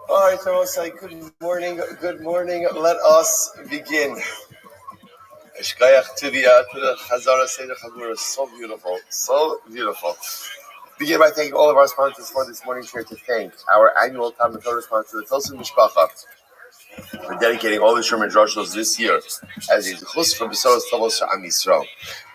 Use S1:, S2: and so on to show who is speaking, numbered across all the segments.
S1: All right, so I'll say good morning. Good morning. Let us begin. So beautiful. So beautiful. Begin by thanking all of our sponsors for this morning's share, to thank our annual Talmud Torah sponsor, the Tosin Mishpacha, for dedicating all the Sherman Drushos this year as a chus for Besoros Tovos Am Yisrael.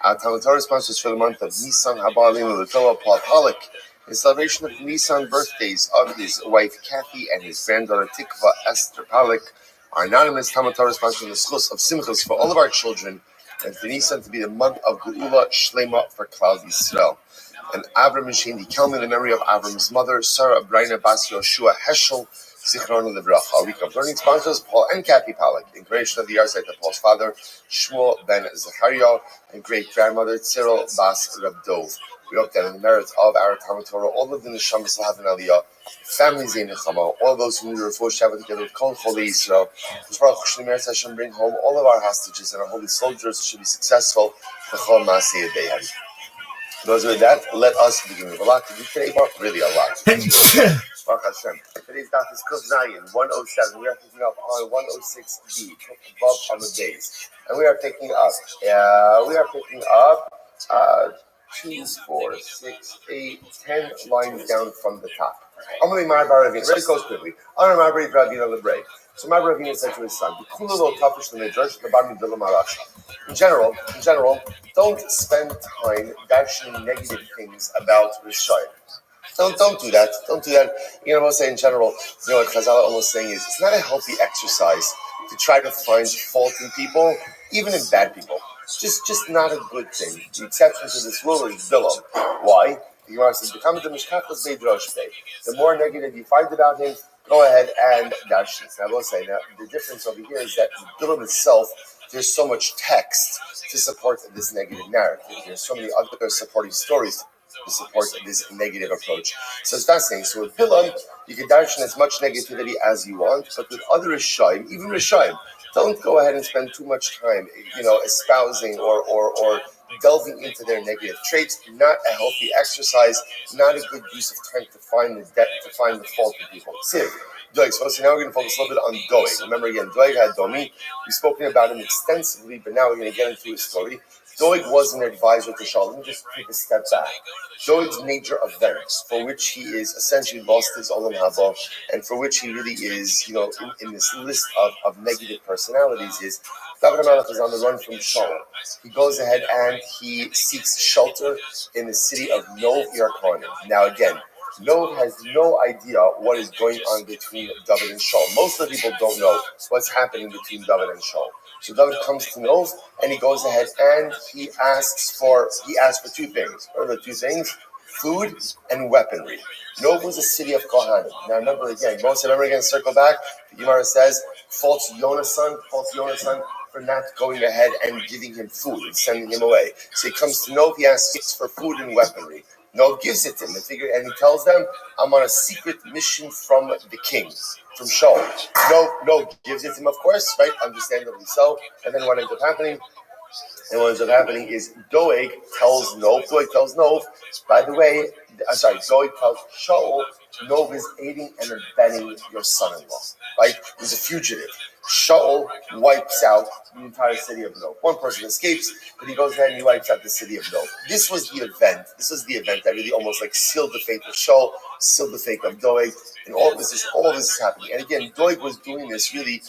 S1: Our Talmud Torah sponsors for the month of Nisan Haba Aleinu L'Tova, Paul Pollack, in celebration of the Nisan birthdays of his wife Kathy and his granddaughter Tikva Esther Pollack. Our anonymous Talmud Torah sponsor, the schus of Simchas for all of our children, and for Nisan to be the month of Geula Shlema for Klal Yisrael. And Avram Mishindi Kelman, in memory of Avram's mother, Sarah Braina Bas Yoshua Heschel, Zichron Livracha. A week of learning sponsors, Paul and Kathy Pollack, in creation of the Yarsite of Paul's father, Shmuel ben Zechariah, and great-grandmother, Cyril Bas Rabdov. We hope that in the merits of our Talmud Torah, all of the Neshamas will have an Aliyah, families in Nechama, all those who need to refuah Shabbat together with Kol Cholei Yisrael. Hashem bring home all of our hostages, and our holy soldiers should be successful. B'chol Maaseh Yadayhem. Those with that, let us begin. We have a lot to do today, but really a lot. Baruch Hashem. Today's daf is Kuf Zayin 107. We are picking up on 106b, above on the days, and we are picking up. 2, 4, 6, 8, 10 lines down from the top. Amalei Mar Bar Ravina. Ready, goes quickly. Amar Mar Bar Ravina Lebrei. So Mar Bar Ravina said to his son, in general, don't spend time dashing negative things about Rishayim. Don't do that. Don't do that. You know what I'm saying? In general, you know what Chazal are almost saying is, it's not a healthy exercise to try to find fault in people, even in bad people. Just not a good thing. The exception to this rule is Bilam. Why? The Gemara says, the more negative you find about him, go ahead and dash it. Now, I will say, now, the difference over here is that Bilam itself, there's so much text to support this negative narrative. There's so many other supporting stories to support this negative approach. So it's fascinating. So with Bilam, you can darshan as much negativity as you want, but with other Rishayim, even Rishayim, don't go ahead and spend too much time, espousing or delving into their negative traits. Not a healthy exercise, not a good use of time to find the fault in people. Siv. Doeg. So now we're going to focus a little bit on Doeg. Remember again, Doeg had Domi. We've spoken about him extensively, but now we're going to get into his story. Doeg was an advisor to Shaul. Let me just take a step back. Doeg's major events, for which he is essentially lost his Olam Haba, and for which he really is, in this list of negative personalities, is David HaMelech is on the run from Shaul. He goes ahead and he seeks shelter in the city of Nov Yarkonim. Now again, Nov has no idea what is going on between David and Shaul. Most of the people don't know what's happening between David and Shaul. So David comes to Nov and he goes ahead and he asks for 2 things. What are the 2 things? Food and weaponry. Nov was a city of Kohanim. Now remember again, circle back. The Gemara says, faults Yonasan for not going ahead and giving him food and sending him away. So he comes to Nov, he asks for food and weaponry. Nov gives it to him, and he tells them, I'm on a secret mission from the king, from Shaul. Nov gives it to him, of course, right? Understandably so. And then what ends up happening? Is Doeg tells Nov, by the way, Doeg tells Shaul Nob is aiding and abetting your son-in-law, right? He's a fugitive. Shaul wipes out the entire city of Nob. One person escapes, but he goes ahead and he wipes out the city of Nob. This was the event. This was the event that really almost like sealed the fate of Shaul, sealed the fate of Doeg, and all this is happening. And again, Doeg was doing this really.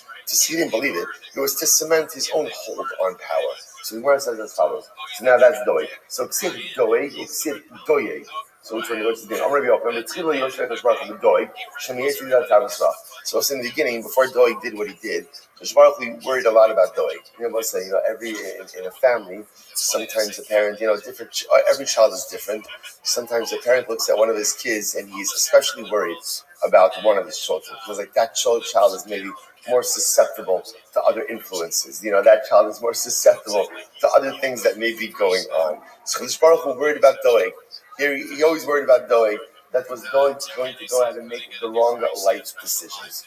S1: He didn't believe it. It was to cement his own hold on power. So the Gemara says as follows. So now that's Doeg. So Ksir Doeg, Ksir Doeg. So which one you go to the name? I'm going to be open. Remember, Tzilo Yoshua Baruch Hu Doeg. Shemiyeti Yad Tavasra. So in the beginning, before Doeg did what he did, Baruch Hu worried a lot about Doeg. You know, let's say, every in a family, sometimes a parent, different. Every child is different. Sometimes a parent looks at one of his kids and he's especially worried about one of his children. Because like that child is maybe more susceptible to other influences. That child is more susceptible to other things that may be going on. So Baruch Hu worried about Doeg. He always worried about Doeg. That was Doeg going to go ahead and make the wrong life decisions.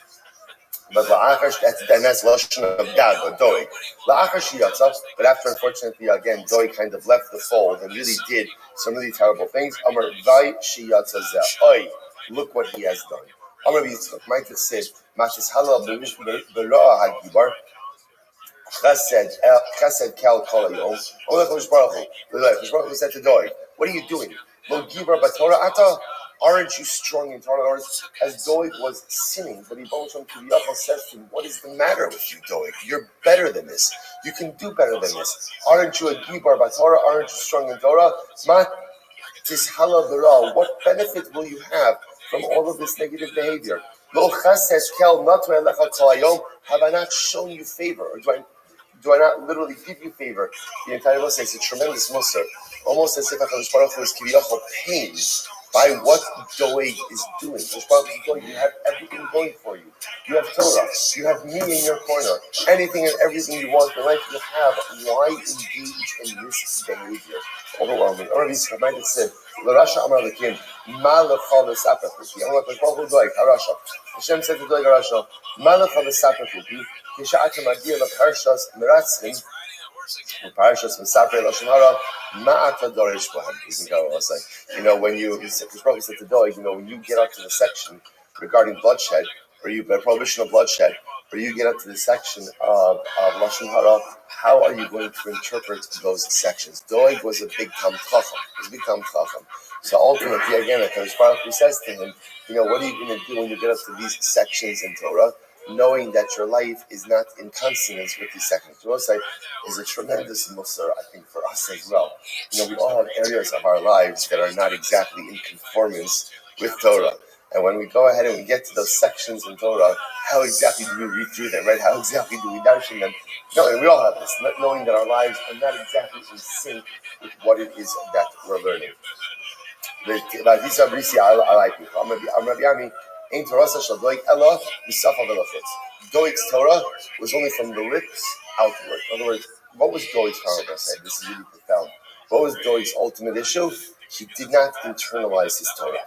S1: But that's Lashon of Gad, or Doeg. But after, unfortunately, again, Doeg kind of left the fold and really did some really terrible things. Amar Vai Shiyatza Zeh. Oi, look what he has done. Amar Yitzchak, Mike said, Matis Halal B'Ra HaGibar, Chesed Kel Kol Hayom. Baruch Hu said to Doeg, what are you doing? Lo Gibar B'Torah Ata? Aren't you strong in Torah? As Doeg was sinning, but Yibon Shem Kiviyachal says to him, what is the matter with you, Doeg? You're better than this. You can do better than this. Aren't you a Gibar B'Torah? Aren't you strong in Torah? What benefit will you have from all of this negative behavior? Lo Chesed Kel Natu Elecha Kol Hayom. Have I not shown you favor? Or do I not literally give you favor? The entire verse is a tremendous musar. Almost as if HaKadosh Baruch Hu is Kiviyachal pained by what Doeg is doing. You have everything going for you. You have Torah. You have me in your corner. Anything and everything you want in life you have. Why engage in this behavior? Overwhelming. Or these commanded said, L'Rasha Amar Lekim, Ma L'chal V'Sapach L'Ki. I'm like, Baruch Hu Doeg, Harasha. Hashem said to Doeg, Harasha, Ma L'chal V'Sapach L'Ki, Kisha'atem Agia L'Parshas Meratzim, Parashas Mesapre Lashon Hara, Ma'ata Dorish Bohem. You can go, it's like, when you, it's probably said to Doeg, when you get up to the section regarding bloodshed, or prohibition of bloodshed, or you get up to the section of Lashon Hara, how are you going to interpret those sections? Doeg was a big Tam Chacham. So ultimately, again, HaKadosh Baruch Hu says to him, what are you going to do when you get up to these sections in Torah, knowing that your life is not in consonance with these sections? Rosai is a tremendous musar, I think, for us as well. We all have areas of our lives that are not exactly in conformance with Torah. And when we go ahead and we get to those sections in Torah, how exactly do we read through them, right? How exactly do we darshan them? No, and we all have this, knowing that our lives are not exactly in sync with what it is that we're learning. I like it. I'm Rabbi Ami. Doeg's Torah was only from the lips outward. In other words, what was Doeg's Torah? This is really profound. What was Doeg's ultimate issue? He did not internalize his Torah.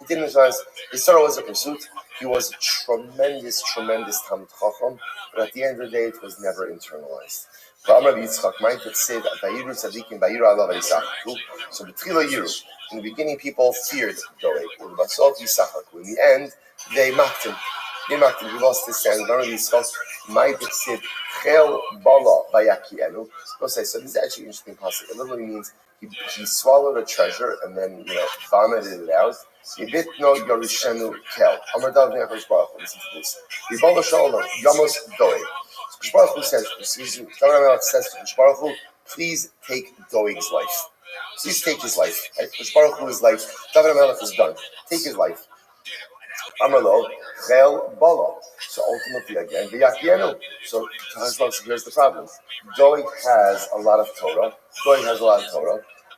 S1: He didn't internalize. His Torah was a pursuit. He was a tremendous Talmid Chacham, but at the end of the day, it was never internalized. So in the beginning, people feared Doeg. In the end, they mocked him. He lost his stand. None of these stuff. So this is actually an interesting passage. It literally means he swallowed a treasure and then vomited it out. Listen to this. Yamos Doeg. Baruch Hu says to Baruch Hu, please take Doeg's life. Please take his life. Right? Baruch Hu is like, David HaMelech is done. Take his life. Amalo, Chel Bala. So ultimately, again, V'yakienu. So here's the problem. Doeg has a lot of Torah.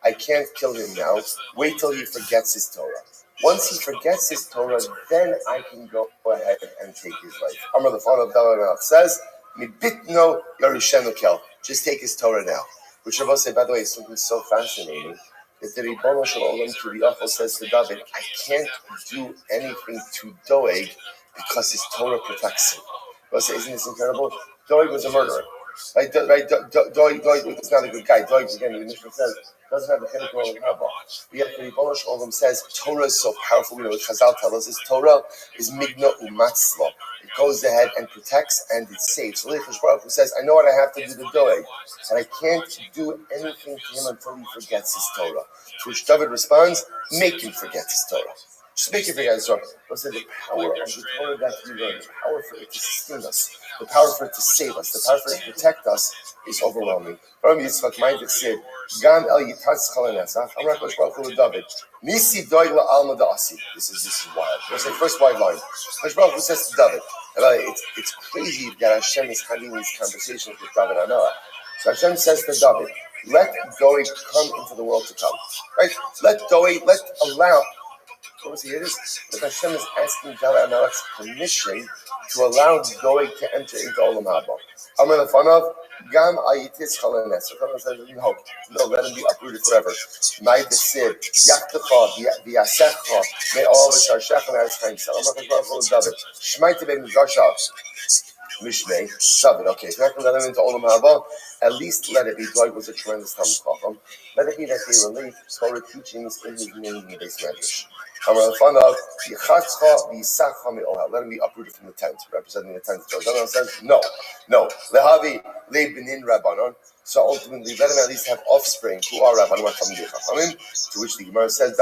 S1: I can't kill him now. Wait till he forgets his Torah. Once he forgets his Torah, then I can go ahead and take his life. Amar the father of David HaMelech says, Mibitno Yarushenu Kel. Just take his Torah now. Which Rabbi say, by the way, is something so fascinating that the Ribono Shel Olam Kiviyachal says to David, I can't do anything to Doeg because his Torah protects him. Rabbi say, isn't this incredible? Doeg was a murderer. Doeg was not a good guy. Doeg, again, the Mishnah says, Doesn't have the chelik of Olam Haba. Yet the Rebbe Shalom says Torah is so powerful. We know what Chazal tell us is Torah is migna umatzla. It goes ahead and protects and it saves. So Leichash Baruch Hu says, I know what I have to do to do it, and I can't do anything to him until he forgets his Torah. To which David responds, make him forget his Torah. Just make him forget his Torah. But the power of the Torah that we learn, the power for it to sustain us, the power for it to save us, the power for it to protect us is overwhelming. Rabbi Yitzchak Ma'adik said, Gam el yitatz chalanesach, Amar Kosh Baruch Hu David, Nisi doig la'alma da'asi. This is wild. Let's say first wide line. Kosh Baruch Hu says to David, it's crazy that Hashem is having these conversations with David Anoah. So Hashem says to David, let Doeg come into the world to come. Right? Let allow. What it is? That Hashem is asking David Anoach's permission to allow Doeg to enter into Olam Haba. Amar lefanav, Gam ayitis chalanes. So God says, no, let him be uprooted forever. May desib, yaktecha, v'yasecha, may all v'sharshecha me'aretz chaim sel. Amar Kosh Baruch Hu David, shmei tebei midrashav. Mishmei, David. Okay, if you're not going to let him into Olam Haba, at least let it be. Doeg was a tremendous Talmud Chacham. Let it be that they relate Torah teachings in his name in the base medrash. Let him be uprooted from the tent, representing the tent. David says, no. Lehavi leibinin rabbanon. So ultimately, let him at least have offspring who are rabbanon. To which the Gemara says,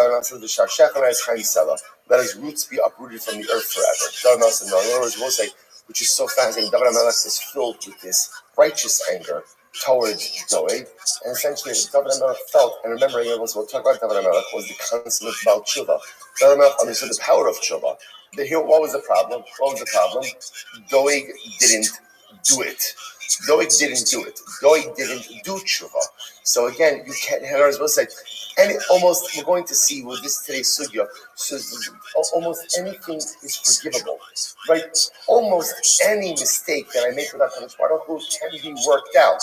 S1: let his roots be uprooted from the earth forever. David said, no. In other words, we'll say, which is so fascinating, David HaMelech is filled with this righteous anger towards Doeg, and essentially David HaMelech felt, and remembering we'll talk about David HaMelech, was the consummate Baal Tshuva. David HaMelech understood the power of Tshuva. What was the problem? Doeg didn't do it. Doeg didn't do Tshuva. So again, you can't, we'll say, and almost, we're going to see with this today's sugya, so almost anything is forgivable, right? Almost any mistake that I make without Kadosh Baruch Hu can be worked out,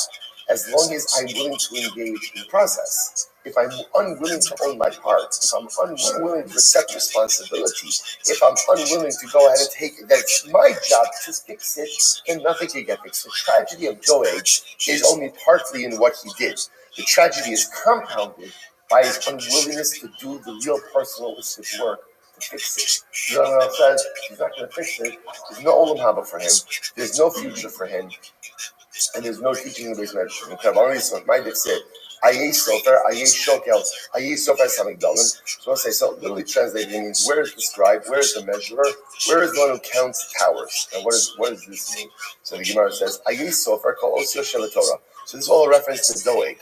S1: as long as I'm willing to engage in the process. If I'm unwilling to own my part, if I'm unwilling to accept responsibility, if I'm unwilling to go ahead and take it, that it's my job to fix it, then nothing can get fixed. The tragedy of Doeg is only partly in what he did. The tragedy is compounded by his unwillingness to do the real personalistic work to fix it. No says he's not going to fix it. There's no Olam Haba for him. There's no future for him. And there's no teaching in the base medrash. Incredible. My dick said, Ayeh Sofer, Ayeh Shokel, Ayeh Sofer Samigdalim. So I'll say, so literally translated means where is the scribe, where is the measurer, where is the one who counts towers? And what does this mean? So the Gemara says, Ayeh Sofer, Kol Osio Shel Torah. So this is all a reference to Doeg.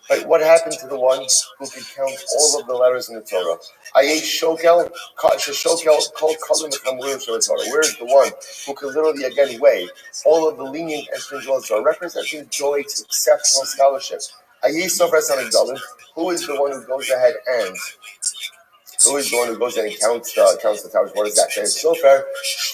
S1: But what happened to the one who could count all of the letters in the Torah? Ayeh Shokel, Shokel, Kol Kolim Chamurim Shel Torah. Where is the one who could literally again weigh all of the lenient and stringent laws are representing Doeg's exceptional scholarship? Ayeh Sofer Samigdalim. Who is the one who goes ahead and counts the towers? What is that? Sofer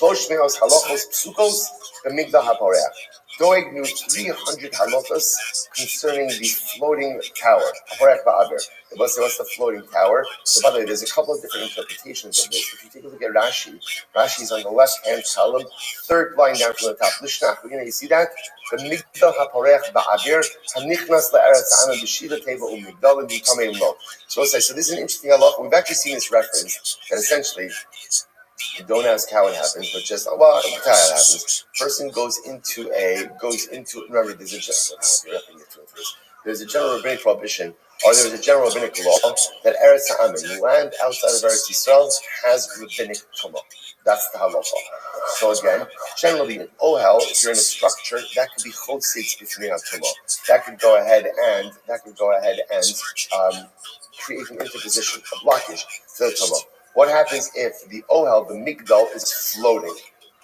S1: Shlosh Meos Halachos Psukos B'Migdal HaPoreach. Doeg knew 300 halachos concerning the floating tower. Haporech ba'aber. What's the floating tower? So by the way, there's a couple of different interpretations of this. If you take a look at Rashi, Rashi's on the left-hand column, third line down from the top. Lishnach, you see that? The Migdal haporech ba'aber, hanichnas la'eretz ha'ana b'shila teva u'migdalim v'kameim lo. So this is an interesting halach. We've actually seen this reference that essentially, don't ask how it happens, but just tell how it happens. Person goes into remember there's a general rabbinic prohibition, or there's a general rabbinic law that Eretz Ha'amin, land outside of Eretz Yisrael, has rabbinic tumah. That's the halacha. So again, generally in Ohel, if you're in a structure, that could be chotzitz b'fnei hatumah. That could go ahead and create an interposition, a blockage to the tumah. What happens if the Ohel, the Migdal, is floating?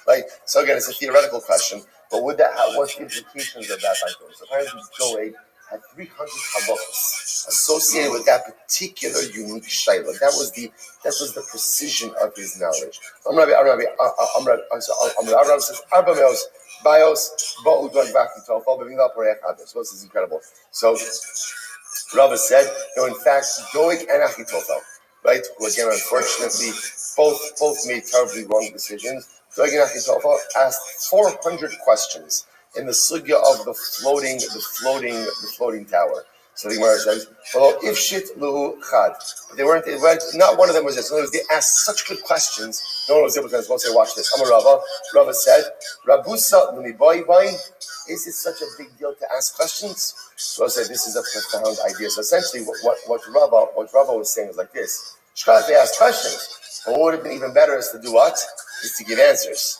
S1: Right? So again, it's a theoretical question, but what's the implications of that? So apparently Doeg had 300 halachos associated with that particular unique shayla. That was the precision of his knowledge. So this is incredible. So Rabbi said, in fact, Doeg and Achitophel, right, who again, unfortunately, both made terribly wrong decisions. Doeg and Achitophel asked 400 questions in the sugya of the floating tower. So the Gemara says, well, if shit luhu chad. They weren't, not one of them was this. So they asked such good questions, no one was able to answer. Say, watch this. Amar Rava. Rava said, Rabusa l'mibai bai. Is it such a big deal to ask questions? So I said, this is a profound idea. So essentially, what Rava was saying was like this. Shkach, they ask questions. But what would have been even better is to do what? Is to give answers.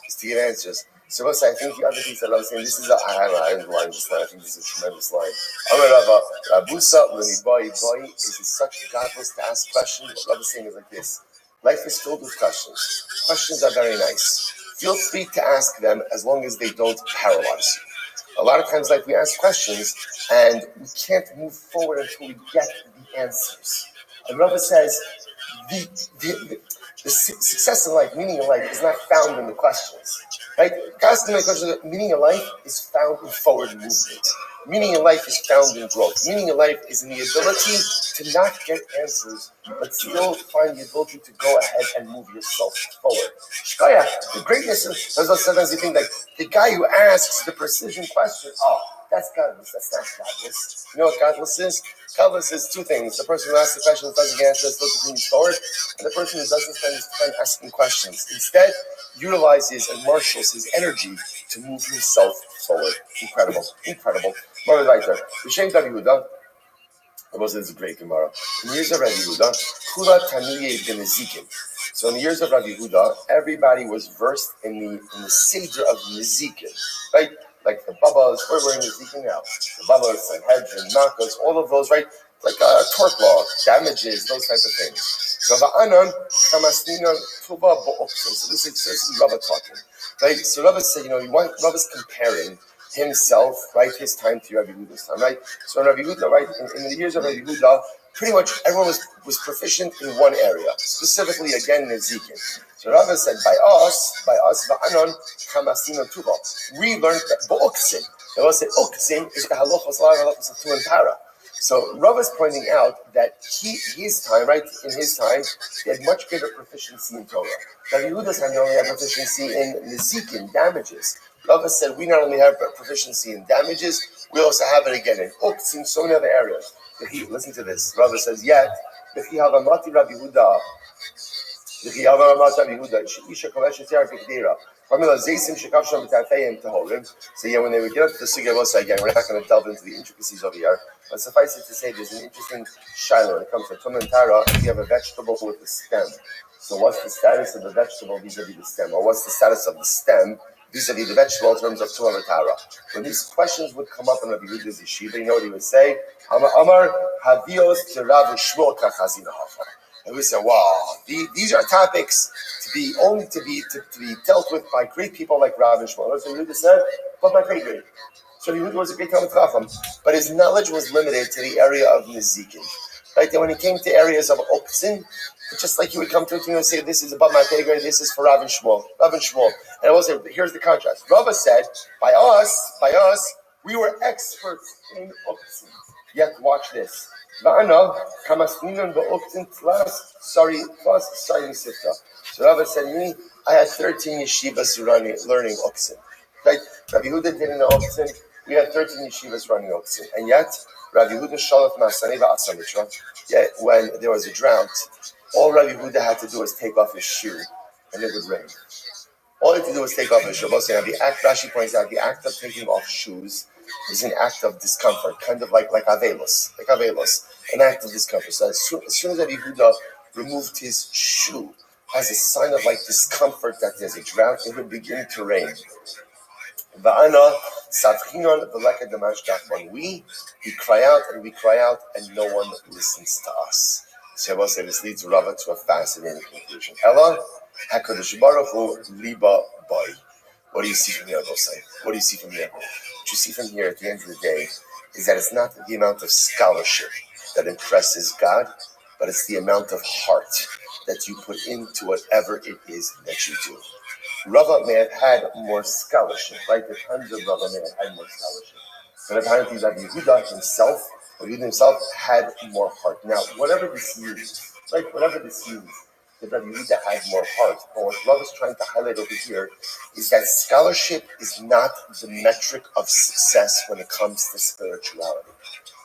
S1: So I think the other piece that I was saying, this is I don't know why this line. I think this is a tremendous line. Amar Rava, Rabusa l'mibai bai. Is it such godless to ask questions? What Rava is saying is like this. Life is filled with questions. Questions are very nice. Feel free to ask them as long as they don't paralyze you. A lot of times, like, we ask questions and we can't move forward until we get the answers. And Rabbi says the success in life, meaning in life, is not found in the questions. Right? God's doing questions. Meaning in life is found in forward movement. Meaning in life is found in growth. Meaning in life is in the ability to not get answers, but still find the ability to go ahead and move yourself forward. Shkaya, the greatness of, sometimes you think like the guy who asks the precision question, that's godless. That's not godless. You know what godless is? Godless is two things. The person who asks the question doesn't get answers, still continues forward, and the person who doesn't spend his time asking questions. Instead, utilizes and marshals his energy to move himself forward. Incredible. Mara Leiter. B'Shem Rabbi Yehuda. This is a great Gemara. In the years of Rabbi Yehuda, Kula Tanuye B'Nezikim. So in the years of Rabbi Yehuda, everybody was versed in the Seder of Nezikim, right? Like the Babas, we're in Nezikim now. The Babas, Sanhedrin, Nakas, all of those, right? Like tort law, damages, those types of things. So the Anan, Kamasnina, Tuba, Bo'oksim. So this is Rabbi talking, right? So Rabbi said, Rabbi's comparing himself, right, his time to Rabbi Yehuda's time, right? So in Rabbi Yehuda, right, in the years of Rabbi Yehuda, pretty much everyone was proficient in one area, specifically again in Ezekiel. So Rabbi said, by us, Va'anon, Kamasina Tuba, we learned that Bo'oksim. They will say, Oksim is the halachos, a lot of halachos of Tu and Tara. So Rav is pointing out that in his time, he had much greater proficiency in Torah. Rabbi Yehuda's time, he only had proficiency in Nezikin, damages. Rav said, we not only have proficiency in damages, we also have it again in Uks, in so many other areas. Listen to this. Rav says, yet, if he have a Mati Rabbi Yehuda, so yeah, when they would get up to the Sugya again, we're not going to delve into the intricacies over here, but suffice it to say there's an interesting shiloh when it comes to Tum and Tara. If you have a vegetable with a stem, so what's the status of the vegetable vis-a-vis the stem, or what's the status of the stem vis-a-vis the vegetable in terms of Tum and Tara? When these questions would come up in Rabbi Yehuda's yeshiva, you know what he would say? Amar Havios to Rav Shmuel Kachazina Hafa. And we say, wow, these are topics to be dealt with by great people like Rav and Shmuel. So Yehuda said, but my great great. So Yehuda was a great Talmid Chacham, but his knowledge was limited to the area of Nezikin. Right? Then when he came to areas of Oktzin, just like you would come to it and say, this is above my pay grade, this is for Rav and Shmuel. And I will say, here's the contrast. Rava said, by us, we were experts in Oktzin. Yet watch this. Va'ana, kamasninan ba'oktin plus Sifta. So Rabbi said to me, I had 13 yeshivas learning Oksin. Right? Rabbi Yehuda didn't know Oksin. We had 13 yeshivas running Oksin. And yet, Rabbi Yehuda shalach ma'asani va'asamitra. Yet, when there was a drought, all Rabbi Yehuda had to do was take off his shoe, and it would rain. All he had to do was take off his shoe. Rashi points out, the act of taking off shoes is an act of discomfort, kind of like avelos, an act of discomfort. So as soon as Rabbi Yehuda removed his shoe as a sign of discomfort that there's a drought, it would begin to rain. We cry out, and no one listens to us. So I will say this leads Rava to a fascinating conclusion. Ella, HaKadosh Baruch Hu liba boy. What do you see from here, Bosai? What do you see from here? What you see from here at the end of the day is that it's not the amount of scholarship that impresses God, but it's the amount of heart that you put into whatever it is that you do. Rava may have had more scholarship, right? The times of Rava may have had more scholarship. But apparently Rabbi Yehuda himself had more heart. Now, whatever this means, that Rabbi Yehuda had more heart. But what Rava is trying to highlight over here is that scholarship is not the metric of success when it comes to spirituality.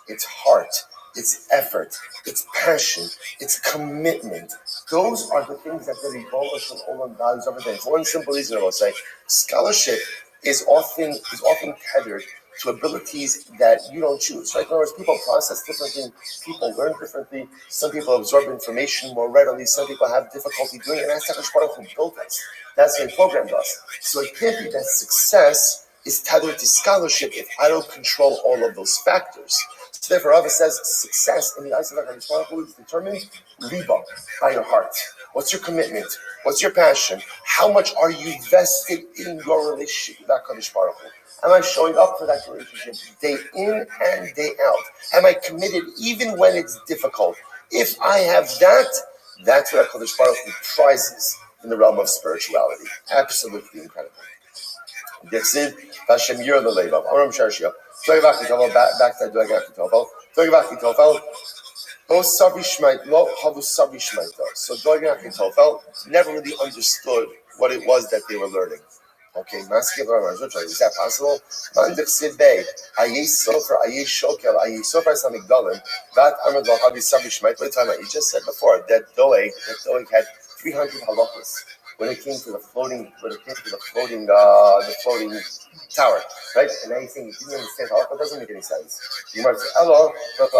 S1: its heart, its effort, its passion, its commitment. Those are the things that the Rebbe Shalom values over there. For one simple reason, I will say, scholarship is often tethered to abilities that you don't choose. Right? In other words, people process differently, people learn differently. Some people absorb information more readily. Some people have difficulty doing it. And that's HaKadosh Baruch Hu built us. That's what He programmed us. So it can't be that success is tethered to scholarship if I don't control all of those factors. So therefore, Rabbi says success in the eyes of HaKadosh Baruch Hu is determined liba, by your heart. What's your commitment? What's your passion? How much are you vested in your relationship with HaKadosh Baruch Hu? Am I showing up for that relationship day in and day out? Am I committed even when it's difficult? If I have that, that's what HaKadosh Baruch Hu prizes in the realm of spirituality. Absolutely incredible. Dixid, Hashem Yir the Levav, Aram Sharshia, Toivaki Tofel, back to Dwagaki Tofel, Toivaki Tofel, Lo Sabi Shmait, Lo Havu Sabi Shmaita. So Dwagaki Tofel never really understood what it was that they were learning. Okay, is that possible? Dixid Bay, Aye Sofer, Aye Shokel, Aye Sofer Samigdalim, that Amad Lo Havi Sabi Shmait. What time you just said before that Doeg had 300 halachas. When it came to the floating tower, right? And now he's saying he didn't understand halakha. It doesn't make any sense. You might say, "Hello, what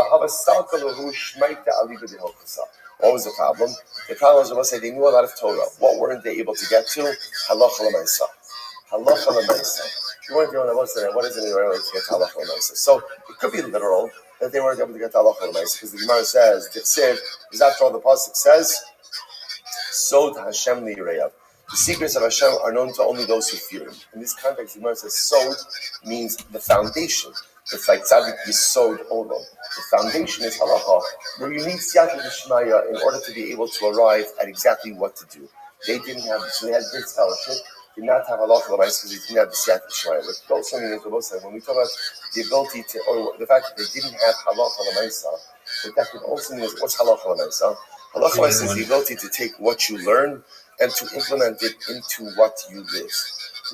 S1: was the problem? The problem was they knew a lot of Torah. What weren't they able to get to? Halacha l'maisa. Halacha l'maisa. You weren't able to what isn't they were able to get to halacha l'maisa? So it could be literal that they weren't able to get to halacha l'maisa because the Gemara says, is after all the pasuk says. Sod Hashem Li'Yireyav. The secrets of Hashem are known to only those who fear Him. In this context, the Gemara says Sod means the foundation. It's like Tzadik Yisod Olam. The foundation is halacha, where you need Siyata D'Shmaya in order to be able to arrive at exactly what to do. They didn't have this. So they had great scholarship, did not have halacha l'mais because they didn't have the Siyata D'Shmaya. But also, when we talk about the ability to, or the fact that they didn't have halacha l'mais, but that could also mean what's halacha l'mais? Halacha is the ability to take what you learn and to implement it into what you live.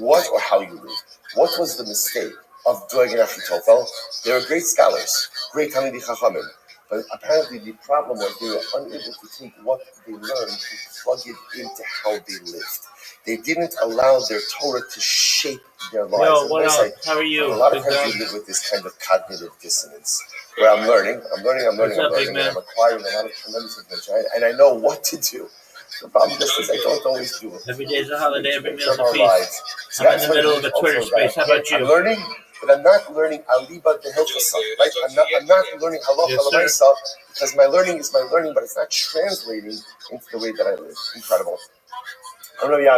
S1: What or how you live. What was the mistake of Doeg and Achitofel? They were great scholars, great Talmidei Chachamim. But apparently the problem was they were unable to take what they learned and plug it into how they lived. They didn't allow their Torah to shape their lives.
S2: Yo, what up? How are you?
S1: A lot of times we live with this kind of cognitive dissonance, where I'm learning, and I'm acquiring a lot of tremendous information, and I know what to do. The problem is I don't always do it.
S2: Every day is a holiday, every meal is a feast. So I'm in the middle of a Twitter space. How about you?
S1: I'm learning, but I'm not learning aliba de hilchasa, right? I'm not learning halacha l'maisa because my learning is my learning, but it's not translating into the way that I live. Incredible. Going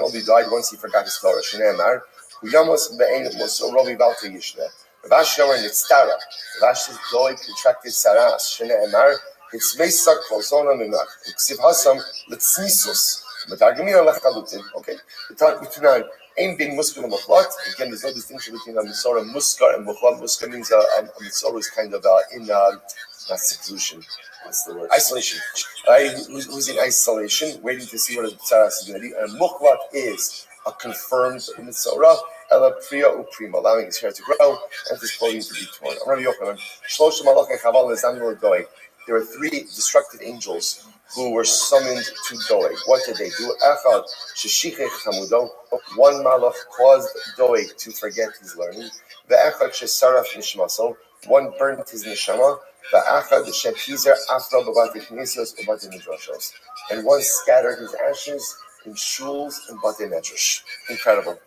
S1: only died once he forgot his Torah. Shneimar, Huyamos be'ein moso rovi valta yishne. Rashi Yomer nitztara. Rashi Doeg contracted saras. Shneimar, it's meisak kolzona mimach. Ksiv hasam letznisus. Metargamina lechkalutin. Okay. The talk between Ein bin muskar and muchlat. Again, there's no distinction between a mitzvah muskar and muchlat. Muskar means a mitzvah is kind of in not seclusion. What's the word? Isolation. Right? Who's in isolation, waiting to see what his mitzvah is going to do. And muchlat is a confirmed mitzvah. Ela priya uprima, allowing his hair to grow and his clothing to be torn. Rabbi Yochanan, Shlosh malachei chaval lezamnu Doeg. There were 3 destructive angels who were summoned to Doeg. What did they do? Echad sheshichech chamudo. One malach caused Doeg to forget his learning. Ve'echad shesaraf nishmaso. One burnt his neshama. Ve'echad shepizer afro b'bate knesios b'bate midrashos. And one scattered his ashes in shuls and bate medrash. Incredible.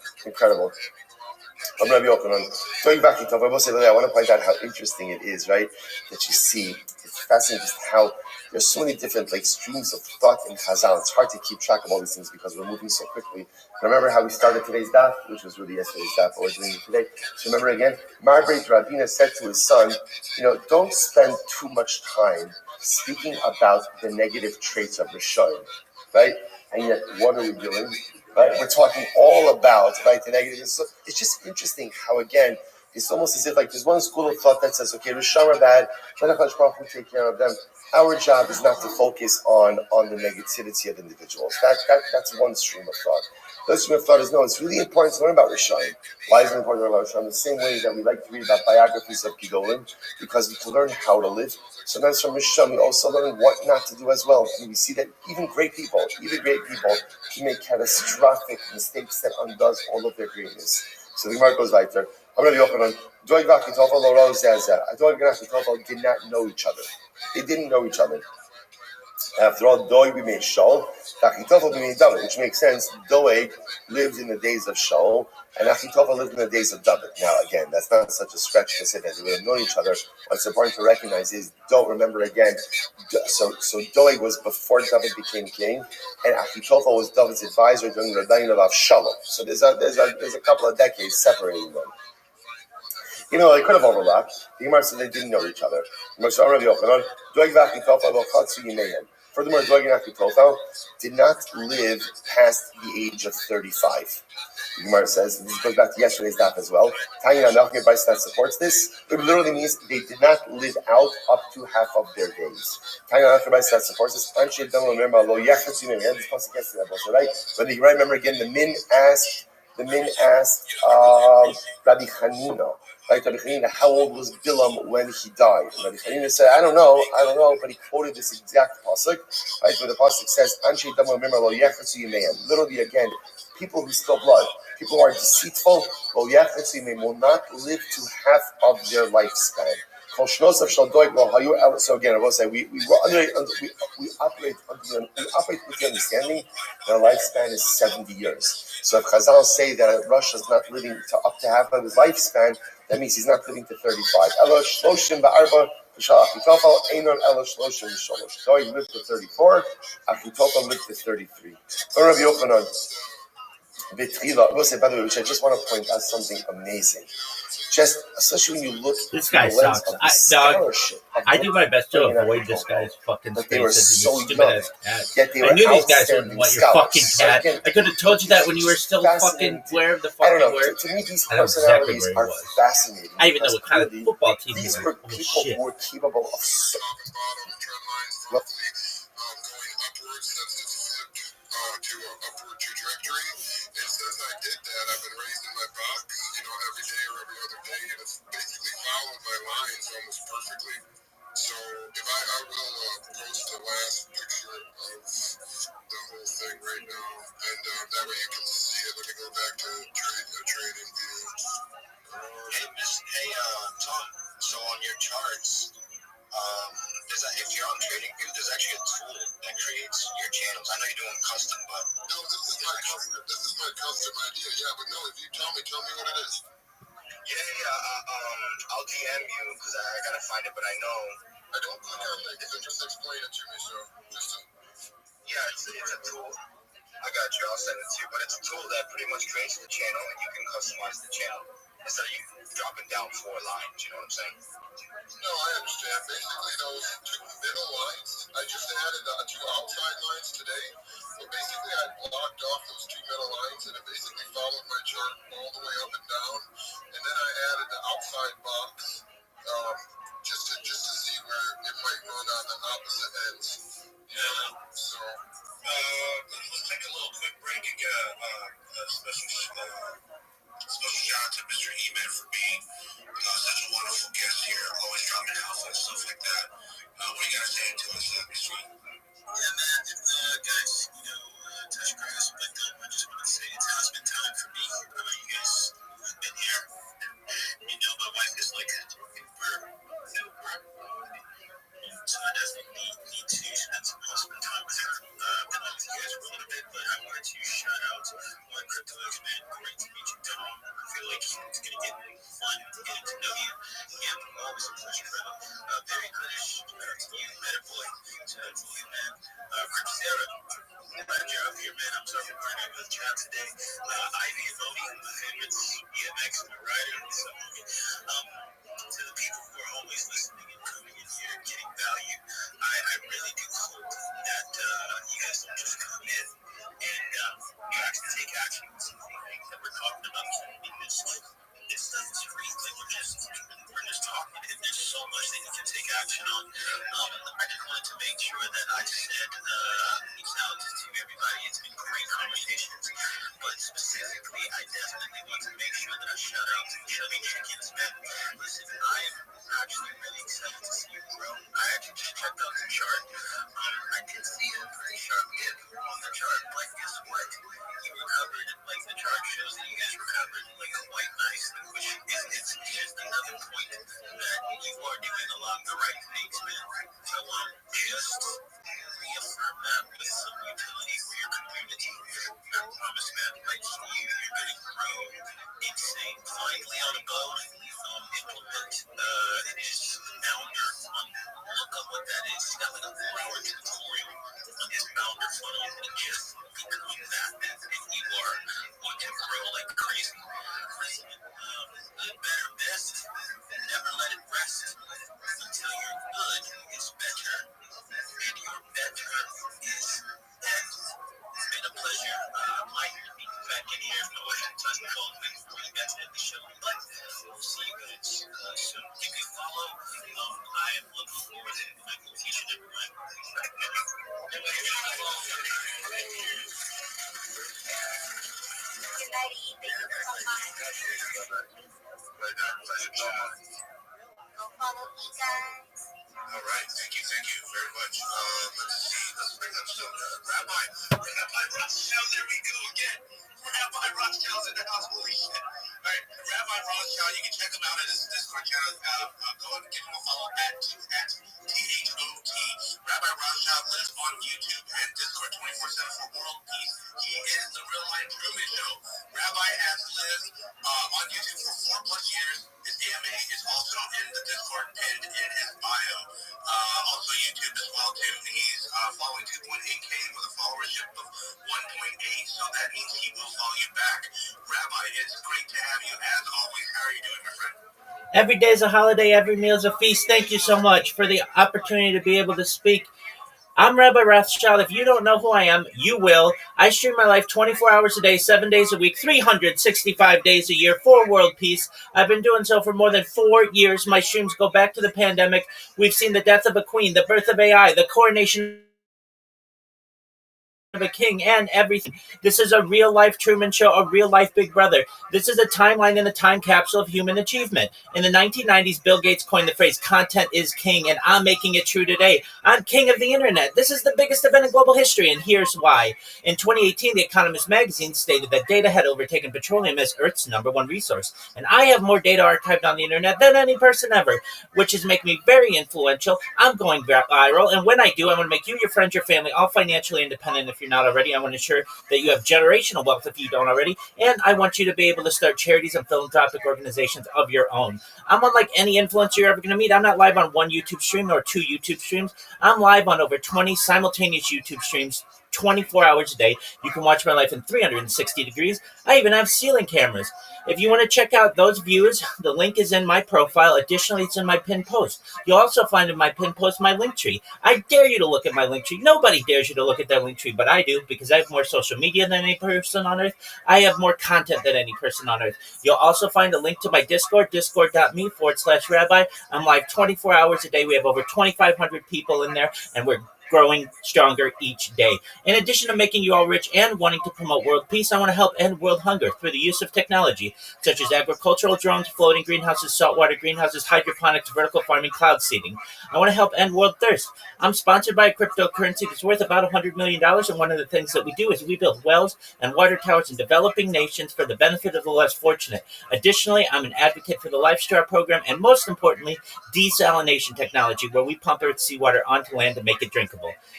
S1: I'm Rabbi Yochanan. Going back to Tov, I want to point out how interesting it is, right? That you see, it's fascinating just how there's so many different streams of thought in Chazal. It's hard to keep track of all these things because we're moving so quickly. Remember how we started today's daf, which was really yesterday's daf, but we're doing it today. So remember again, Marbreit Rabina said to his son, don't spend too much time speaking about the negative traits of Rishon, right? And yet, what are we doing? Right? We're talking all about the negative. So it's just interesting how, again, it's almost as if there's one school of thought that says, okay, Rishon are bad, let HaKadosh Baruch Hu take care of them. Our job is not to focus on the negativity of individuals. That's one stream of thought. Those who have thought is no, it's really important to learn about Rishayim. Why is it important to learn about Rishayim? The same way that we like to read about biographies of Gidolim, because we can learn how to live. Sometimes from Rishayim we also learn what not to do as well. And we see that even great people can make catastrophic mistakes that undoes all of their greatness. So the Gemara goes right there. I'm going to be open on Doeg V'Achitofel Lo Ra'u Zeh Zeh. Doeg and Achitofel did not know each other. They didn't know each other. After all, Doeg b'mei Shaul, Achitofel b'mei David, which makes sense. Doeg lived in the days of Shaul, and Achitofel lived in the days of David. Now, again, that's not such a stretch to say that they would have known each other. What's important to recognize is, don't remember again. So Doeg was before David became king, and Achitofel was David's advisor during the reign of Avshalom. So there's a couple of decades separating them. You know, they could have overlapped. The Gemara said they didn't know each other. Furthermore, Doeg and Achitofel did not live past the age of 35. The Gemara says, this goes back to yesterday's daf as well. Tanya Nachman Bryce that supports this. It literally means they did not live out up to half of their days. Tanya Nachman Bryce that supports this. We had this pasuk yesterday also, right? But the Gemara, remember again, the min asked Rabbi Hanina. Right, Rabbi Hanina, how old was Bilam when he died? And Rabbi Hanina said, I don't know, but he quoted this exact pasuk, right, where the pasuk says, literally again, people who spill blood, people who are deceitful, will not live to half of their lifespan. So again, I will say we operate with the understanding that our lifespan is 70 years. So if Chazal say that a Rosh is not living to up to half of his lifespan, that means he's not living to 35. Doeg lived to 34, Achitofel lived to 33. Rabbi Yochanan, by the way, which I just want to point out something amazing. Just especially when you look
S2: this guy sucks. I do my best to avoid this guy's fucking
S1: but they were so
S2: stupid
S1: young.
S2: ass cat.
S1: Yet they were
S2: I knew these guys wouldn't want your
S1: scholars.
S2: fucking cat.
S1: So again,
S2: I could have told you that when you were still fucking where the fuck
S1: I don't know.
S2: you were.
S1: To me, these
S2: I know exactly
S1: personalities
S2: where he
S1: are
S2: was.
S1: fascinating.
S2: I even know what kind of football team he
S1: these
S2: was.
S1: were people who were capable of so
S3: to an upward trajectory. And since I did that, I've been raising my buck, every day or every other day, and it's basically followed my lines almost perfectly. So if I will post the last picture of the whole thing right now, and that way you can see it. Let me go back to trading view. Hey, Tom. So on your charts. If you're on TradingView, there's actually a tool that creates your channels. I know you're doing custom, but no, this is my custom. This is my custom idea. Yeah, but no, if you tell me what it is. Yeah. I'll DM you because I gotta find it, but I know. I don't click on links. Just explain it to me, so it's a tool. I got you. I'll send it to you, but it's a tool that pretty much creates the channel, and you can customize the channel instead of you dropping down 4 lines. You know what I'm saying? No, I understand. Basically, those 2 middle lines, I just added 2 outside lines today. So basically, I blocked off those 2 middle lines, and it basically followed my chart all the way up and down. And then I added the outside box just to see where it might run on the opposite ends. Yeah. So let's take a little quick break and get a special shout out to Mr. E-Man for being such a wonderful guest here, always dropping alpha and stuff like that. What do you got to say to us, Mr. E? Yeah, man. Guys, touch grass, but I just want to say it has been time for me. You guys have been here. My wife is like, so I definitely need to spend some husband time with her. I've been on with you guys for a little bit, but I wanted to shout out my crypto expert. Great to meet you, Tom. I feel like it's going to get fun getting to know you. And always a pleasure, brother. Very British. Shout out to you, Meta Boy. Shout out to you, man. Crypto Sarah. Glad you're up here, man. I'm sorry for running with the chat today. Ivy and Modi, my favorites. BMX and my rider. So, to the people who are always listening and coming in here and getting value, I really do hope that you guys don't just come in and you actually take action on some of the things that we're talking about in this stuff is free. Like we're just talking, and there's so much that you can take action on. I just wanted to make sure that I said reach out to everybody. It's been great conversations, but All right, thank you very much. Let's bring up some Rabbi Rothschild. There we go again. Rabbi Rothschild's in the house. Holy shit! All right, Rabbi Rothschild. You can check him out at his Discord channel. Go and give him a follow at THOT. Rabbi Rothschild lives on YouTube and Discord 24/7 for world peace. He is the real life Truman Show. Rabbi has lived on YouTube for 4+ years. His AMA is also in the Discord pinned in his bio. Also YouTube as well too. He's following 2.8K with a followership of 1.8, so that means he will follow you back. Rabbi, it's great to have you as always. How are you doing, my friend?
S2: Every day is a holiday, every meal is a feast. Thank you so much for the opportunity to be able to speak. I'm Rabbi Rothschild. If you don't know who I am, you will. I stream my life 24 hours a day, 7 days a week, 365 days a year for world peace. I've been doing so for more than 4 years. My streams go back to the pandemic. We've seen the death of a queen, the birth of AI, the coronation of a king, and everything. This is a real life Truman Show, a real life Big Brother. This is a timeline and a time capsule of human achievement. In the 1990s, Bill Gates coined the phrase "content is king," and I'm making it true today. I'm king of the internet. This is the biggest event in global history, and here's why. In 2018, The Economist magazine stated that data had overtaken petroleum as Earth's #1 resource, and I have more data archived on the internet than any person ever, which is making me very influential. I'm going viral, and when I do, I want to make you, your friends, your family all financially independent. If you're not already, I want to ensure that you have generational wealth if you don't already, and I want you to be able to start charities and philanthropic organizations of your own. I'm unlike any influencer you're ever going to meet. I'm not live on one YouTube stream or 2 YouTube streams. I'm live on over 20 simultaneous YouTube streams 24 hours a day. You can watch my life in 360 degrees. I even have ceiling cameras. If you want to check out those views, the link is in my profile. Additionally, it's in my pinned post. You'll also find in my pinned post my link tree. I dare you to look at my link tree. Nobody dares you to look at that link tree, but I do, because I have more social media than any person on earth. I have more content than any person on earth. You'll also find a link to my Discord, discord.me/rabbi. I'm live 24 hours a day. We have over 2,500 people in there, and we're growing stronger each day. In addition to making you all rich and wanting to promote world peace, I want to help end world hunger through the use of technology, such as agricultural drones, floating greenhouses, saltwater greenhouses, hydroponics, vertical farming, cloud seeding. I want to help end world thirst. I'm sponsored by a cryptocurrency that's worth about $100 million, and one of the things that we do is we build wells and water towers in developing nations for the benefit of the less fortunate. Additionally, I'm an advocate for the Lifestar program, and most importantly, desalination technology, where we pump Earth's seawater onto land to make it drinkable.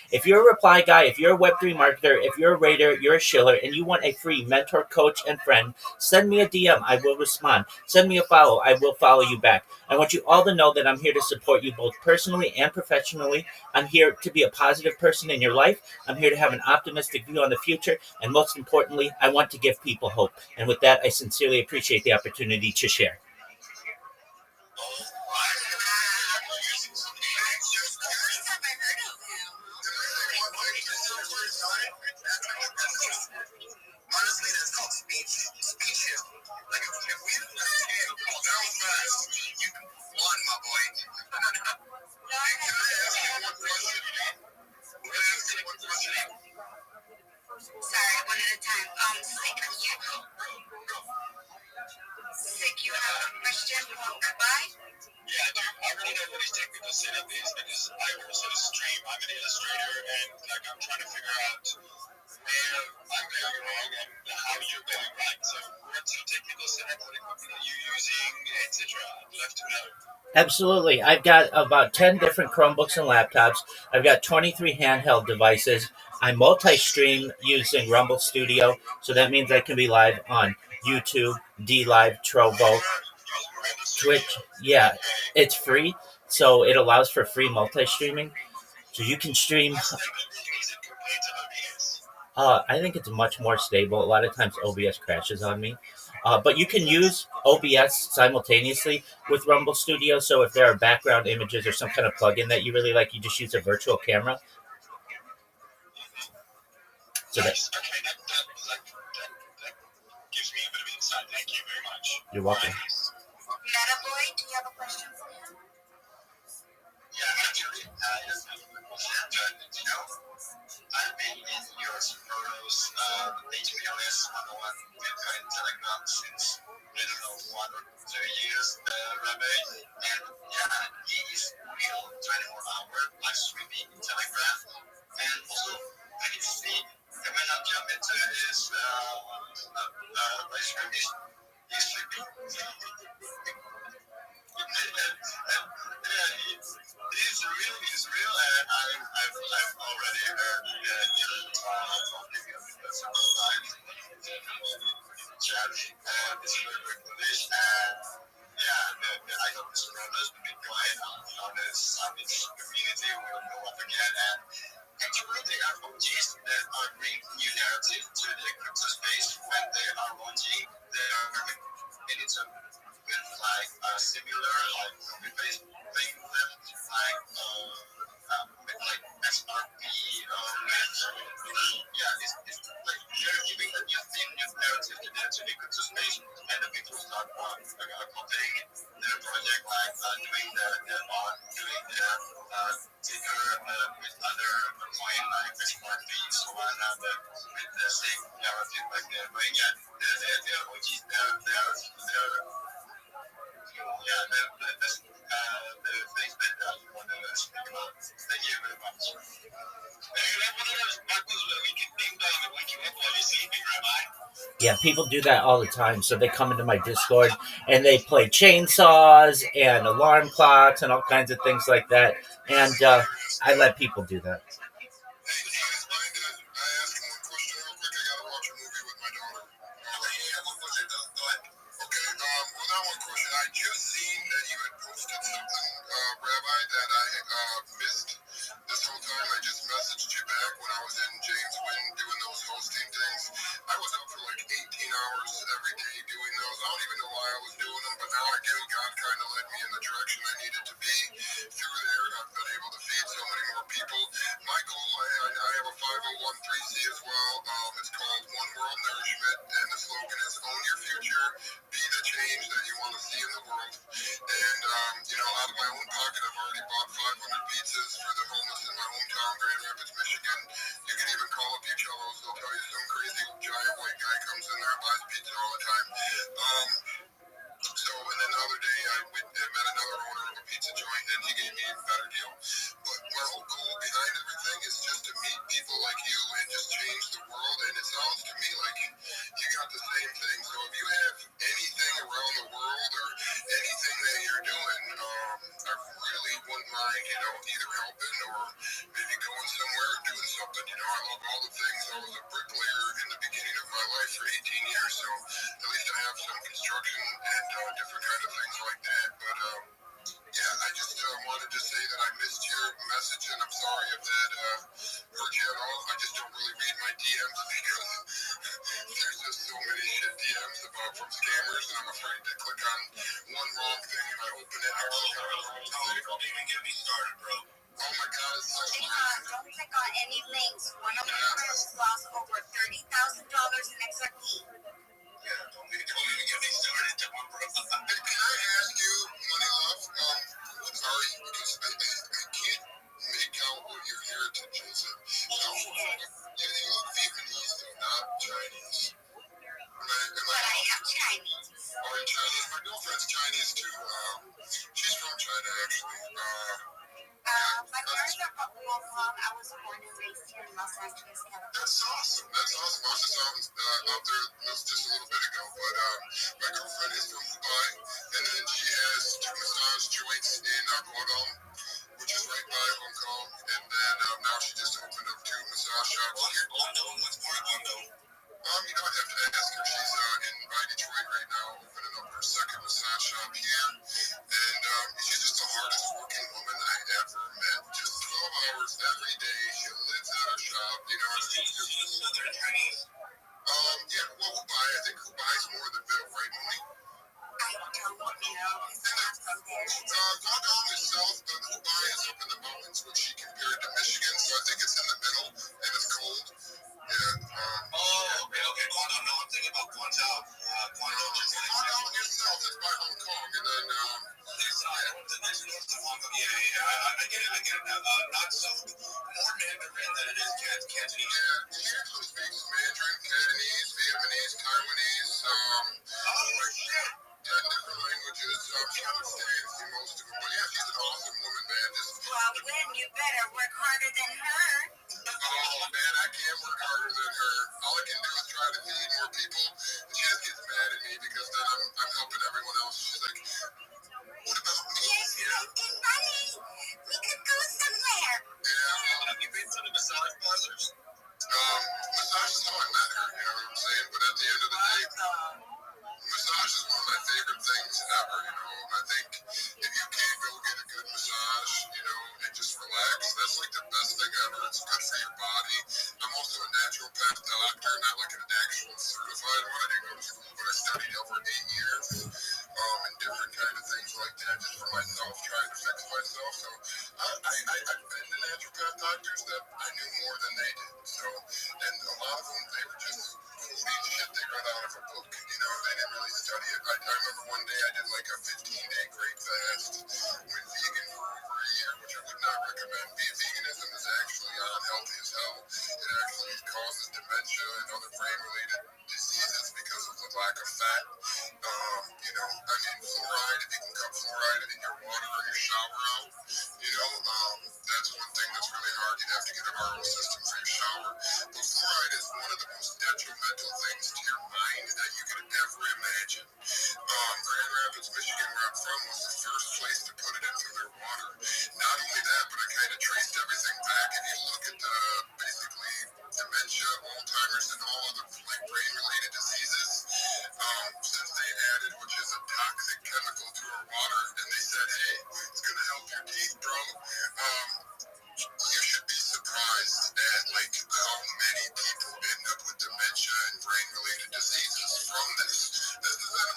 S2: If you're a reply guy, if you're a Web3 marketer, if you're a raider, you're a shiller, and you want a free mentor, coach, and friend, send me a DM. I will respond. Send me a follow. I will follow you back. I want you all to know that I'm here to support you both personally and professionally. I'm here to be a positive person in your life. I'm here to have an optimistic view on the future. And most importantly, I want to give people hope. And with that, I sincerely appreciate the opportunity to share.
S3: Honestly, that's called speech. Like, if we didn't understand girls fast, you won, my boy. Can I ask you one question?
S4: Sorry, one at a time. Sick, you have a question for Rabbi?
S3: Yeah, I do. I really know what his technical setup is, because I also stream. I'm an illustrator, and like I'm trying to figure out where I'm going wrong and how you're going right. So, what's your technical setup? What equipment are you using, etc.? I'd love to know.
S2: Absolutely. I've got about 10 different Chromebooks and laptops. I've got 23 handheld devices. I multi-stream using Rumble Studio, so that means I can be live on YouTube, DLive, Trovo, Twitch. Yeah, it's free, so it allows for free multi-streaming. So you can stream. I think it's much more stable. A lot of times OBS crashes on me. But you can use OBS simultaneously with Rumble Studio. So if there are background images or some kind of plugin that you really like, you just use a virtual camera. So
S3: that gives me a bit of insight. Thank you very much.
S2: You're welcome.
S4: Meta Boy, do you have a question for him?
S3: Yeah, actually, some photos. They to be honest, I'm the one with Telegram since I don't know 1 or 2 years, Rabbi. And yeah, he is real 24-hour live streaming in Telegram. And also, I can see that when I jump into his live stream, he's sleeping. Yeah, he's real. He's real, and I've already heard from him several times in chat, and it's very very foolish. And yeah, I hope this progress, the Bitcoin, on the Summit community will go up again. And actually, there are OGs that are bringing new narrative to the crypto space when they are launching. They are anytime with like similar like copy-paste thing with them, like SRP yeah, it's like they're giving a new theme, new narrative to the crypto space, and the people start copying their project, like doing doing their ticker with other coin like SRP, so on, with the same narrative like they're doing. Yeah, they're OGs, they're yeah, that's the things that I want to speak about. Thank you very much. Hey, that's one of those buttons that we can ding dong and wake you up while you're sleeping, Rabbi.
S2: Yeah, people do that all the time. So they come into my Discord and they play chainsaws and alarm clocks and all kinds of things like that. And I let people do that.
S3: Hey, do you guys mind I ask one question real quick? I gotta watch a movie with my daughter. Okay, yeah, what was it? Go ahead. Okay, well, not one question. I just seen that you had posted something, Rabbi, that I missed this whole time. I just messaged you back when I was in James Wynn doing those hosting things. I was up for like 18 hours every day doing those. I don't even know why I was doing them, but now I do. God kind of led me in the direction I needed to be through there. I've been able to feed so many more people. My goal, I have a 501c as well. It's called One World Nourishment, and the slogan is Own Your Future, Be the Change that you want to see in the world. And, out of my own pocket, I've already bought 500 pizzas for the homeless in my hometown, Grand Rapids, Michigan. You can even call up Uchellos. They'll tell you some crazy giant white guy comes in there and buys pizza all the time. And then the other day I went and met another owner of a pizza joint, and he gave me a better deal. But my whole goal behind everything is just to meet people like you and just change the world. And it sounds to me like you got the same thing. So if you have anything around the world or anything that you're doing, I really wouldn't mind, either helping or maybe going somewhere and doing something. I love all the things. I was a bricklayer in the beginning of my life for 18 years, so at least I have some construction and different kind of things like that. But yeah, I just wanted to say that I missed your message, and I'm sorry if that hurt you at all. I just don't really read my DMs because there's just so many shit DMs from scammers, and I'm afraid to click on one wrong thing and I open it. Don't even get me started, bro. Oh my God, it's so hard.
S4: Don't click on any links. One of my friends lost over $30,000 in XRP.
S3: Yeah, don't even get me started, bro. Can I ask you, Money Love? Sorry, because I can't make out what your heritage is. You look Vietnamese, though, not Chinese.
S4: But I am Chinese.
S3: Oh, you're Chinese? My girlfriend's Chinese, too. She's from China, actually.
S4: My parents are from Hong Kong. I was born and raised here in Los Angeles, California.
S3: That's awesome. That's awesome. I was just out there just a little bit ago, but my girlfriend is from Dubai, and then she has 2 massage joints in Guangdong, which is right by Hong Kong, and then now she just opened up 2 massage shops here. Guangdong? What's part of Guangdong? I'd have to ask her. She's by Detroit right now, opening up her 2nd massage shop here, and she's just the hardest working woman I ever met. Just 12 hours every day. She lives at her shop. She's just Southern Chinese. Yeah. Well, Dubai. I think Dubai is more the middle, right, Moni?
S4: I don't know. It's not from there.
S3: Guangdong is south, but Dubai is up in the mountains, which she compared to Michigan, so I think it's in the middle, and it's cold. Yeah. Okay. Guangdong, no, I'm thinking about Guangzhou. Guangdong is south, it's by Hong Kong, and then, the next north of Hong Kong. Yeah, I get it now. Not so, more Mandarin than it is Cantonese. Cantonese. Yeah, he actually speaks Mandarin, Cantonese, Vietnamese, Taiwanese. Shit. 10 different languages. She understands most of them. But yeah, she's an awesome woman, man.
S4: Well, Gwen, you better work harder than her.
S3: Oh man, I can't work harder than her. All I can do is try to feed more people. And she just gets mad at me because then I'm helping everyone else. She's like, what about me?
S4: Yes, and money. We could go somewhere.
S3: Yeah. Have you been to the massage parlors? Massage is how I met her, you know what I'm saying? But at the end of the day, massage is one of my favorite things ever, you know. I think if you can't go get a good massage, you know, and just relax, that's like the best thing ever. It's good for your body. I'm also a naturopath doctor, not like an actual certified one. I didn't go to school, but I studied over 8 years, and different kind of things like that, just for myself, trying to fix myself. So I've been to naturopath doctors that I knew more than they did. So, and a lot of them, they were just quoting shit they read out of a book, you know, they didn't really study it. I remember one day I did like a 15-day great fast, went vegan for over a year, which I would not recommend. Veganism is actually unhealthy as hell. It actually causes dementia and other brain-related diseases because of the lack of fat. You know, I mean, fluoride, if you can cut fluoride in your water or your shower out, you know, that's one thing that's really hard. You'd have to get an RO system for your shower. But fluoride is one of the most detrimental things to your mind that you could ever imagine. Grand Rapids, Michigan, where I'm from, was the first place to put it into their water. Not only that, but I kind of traced everything back. If you look at basically dementia, Alzheimer's, and all other like brain-related diseases, since they added, which is a toxic chemical to our water, and they said, hey, it's going to help your teeth, bro. You should be surprised at like how many people end up with dementia and brain-related diseases from this. This is an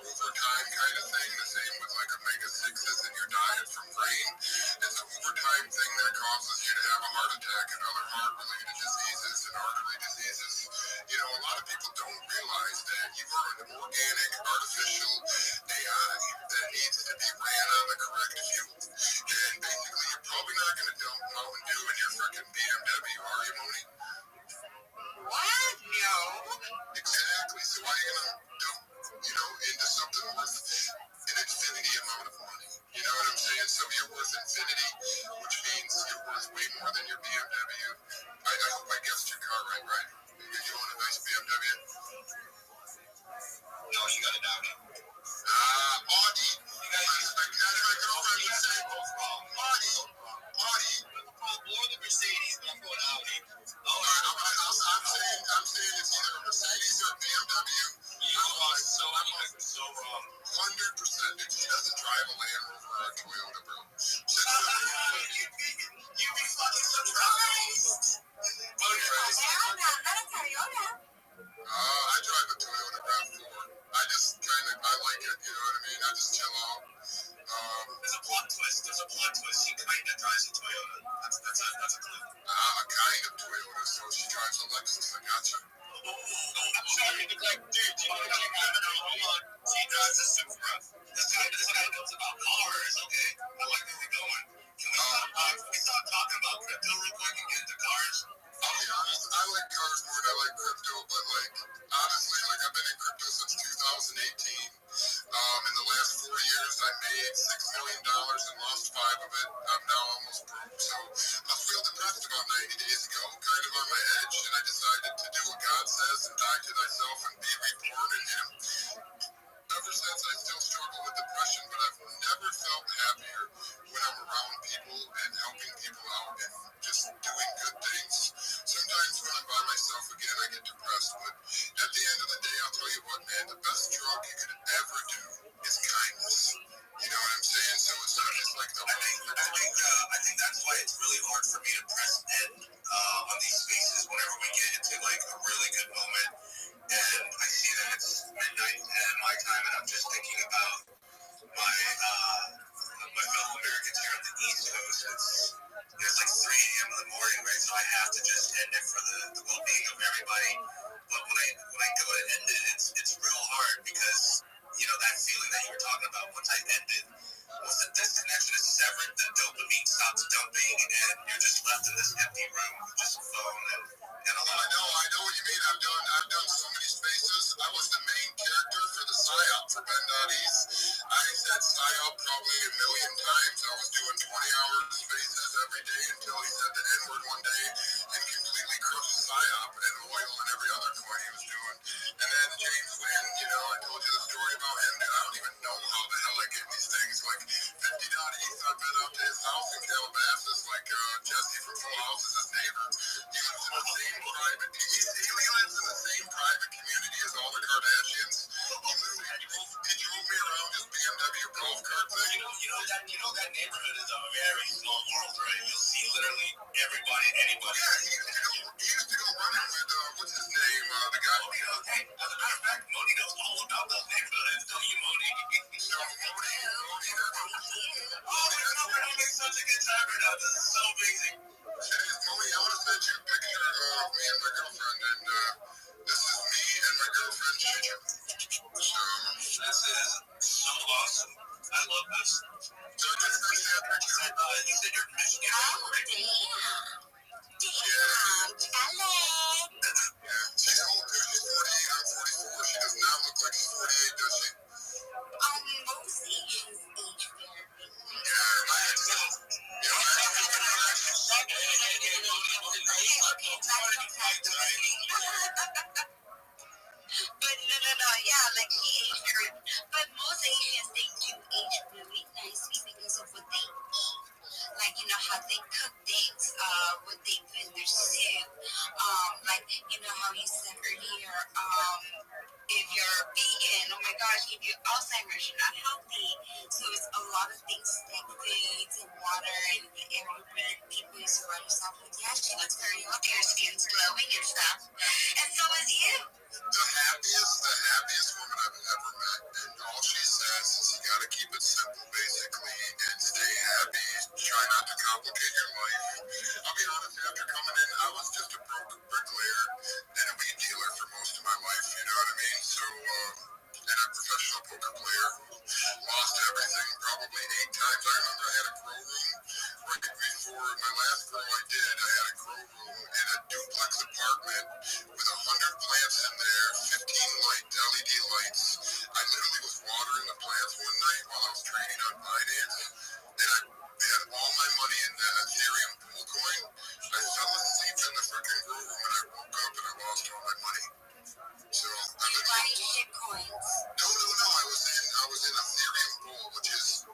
S3: over time kind of thing. The same with like omega-6s in your diet from grain. It's an overtime thing that causes you to have a heart attack and other heart-related diseases and artery diseases. You know, a lot of people don't realize that you are an organic, artificial AI that needs to be ran on the correct fuel. And basically, you're probably not going to dump Mountain Dew in your freaking BMW, are you, Moni?
S4: What? No.
S3: Exactly. So why are you going to dump, you know, into something worth an infinity amount of money? You know what I'm saying? So you're worth infinity, which means you're worth way more than your BMW. I hope I guessed your car right? You own a nice BMW? No, she got it Audi. Audi. You guys, that's my girlfriend would say. Audi. Or the Mercedes, but I'm going Audi. I'm saying it's either a Mercedes or a BMW. You are so wrong. 100%. She doesn't drive a Land Rover or a Toyota, bro. You'd be fucking surprised.
S4: Not a Toyota.
S3: I drive a Toyota RAV4. I like it, you know what I mean? I just chill out. There's a plot twist. She kind of drives a Toyota. That's a clue. A kind of Toyota, so she drives a Lexus. I gotcha. I'm sorry to like, dude, you know what I'm on. She drives a Supra. This guy knows about cars, okay? I like where we're going. Can we stop talking about crypto real quick and get into cars? I'll be honest, I like cars more than I like crypto, but like, honestly, like I've been in crypto since 2018. In the last 4 years, I made $6 million and lost 5 of it. I'm now almost broke, so I was real depressed about 90 days ago, kind of on my edge, and I decided to do what God says and die to thyself and be reborn in Him. Ever since, I still struggle with depression, but I've never felt happier when I'm around people and helping people out and just doing good things. Sometimes when I'm by myself again, I get depressed, but at the end of the day, I'll tell you what, man, the best drug you could ever do is kindness. You know what I'm saying? So it's not just like the... I think that's why it's really hard for me to press end on these spaces whenever we get into like a really good moment. And I see that it's midnight and my time, and I'm just thinking about my fellow Americans here on the East Coast. It's like 3 a.m. in the morning, right? So I have to just end it for the well-being of everybody. But when I go to end it, it's real hard because, you know, that feeling that you were talking about, once I end it, Once the disconnection is severed, the dopamine stops dumping, and you're just left in this empty room with just a phone and a lot. I know what you mean. I've done so many spaces. I was the main character for the psyop for Ben.E's. I said psyop probably a million times. I was doing 20-hour spaces every day until he said the N-word one day and completely crushed psyop and oil and every other coin he was doing. And then James Wynn, I told you the story about him, dude. I don't even know how the hell I get these things. Like 50 Dot East, I've been up to his house in Calabasas, like Jesse from Full House is his neighbor. He lives in the same private, he lives in the same private community as all the Kardashians. He drove me around his BMW golf cart thing. That neighborhood is a very small world, right? You'll see literally everybody, anybody. Yeah, he used to go running with, what's his name? The guy. Hey, as a matter of fact, Moni knows all about those neighborhoods, don't you, Moni? So, Moni, we're having such a good time right now. This is so amazing. Moni, I want to send you a picture of me and my girlfriend, and this is me and my girlfriend, Gigi. So, this is so awesome. I love this. So, I just sent you that picture. You said you're in Michigan. Oh, damn. She's old too. She's 48. I'm 44. She does not look like she's 48, does she? Most Asians age very quickly. Yeah, I had some. But no, yeah, like he aged very. But most Asians, they do age really nicely because of what they eat. Like, how they cook things, what they put in their soup. Like, how you said earlier, if you're vegan, oh my gosh, if you're Alzheimer's, you're not healthy. So it's a lot of things like foods and water and the air you breathe. People you surround yourself with. Yeah, she looks very healthy. Your skin's glowing and stuff. And so is you. The happiest woman I've ever met. And all she says is you gotta keep it simple, basically, and stay happy. Try not to complicate your life. I'll be honest, after coming in, I was just a broke bricklayer and a weed dealer for most of my life, you know what I mean? So, and a professional poker player. Lost everything probably 8 times. I remember I had a grow room right before my last grow I did. I had a grow room in a duplex apartment with 100 plants in there, 15 LED lights. I literally was watering the plants one night while I was trading on Binance, and I had all my money in the Ethereum pool coin. I fell asleep in the freaking grow room, and I woke up and I lost all my money. So I buying shit coins. No. I was in Ethereum Bull, which used to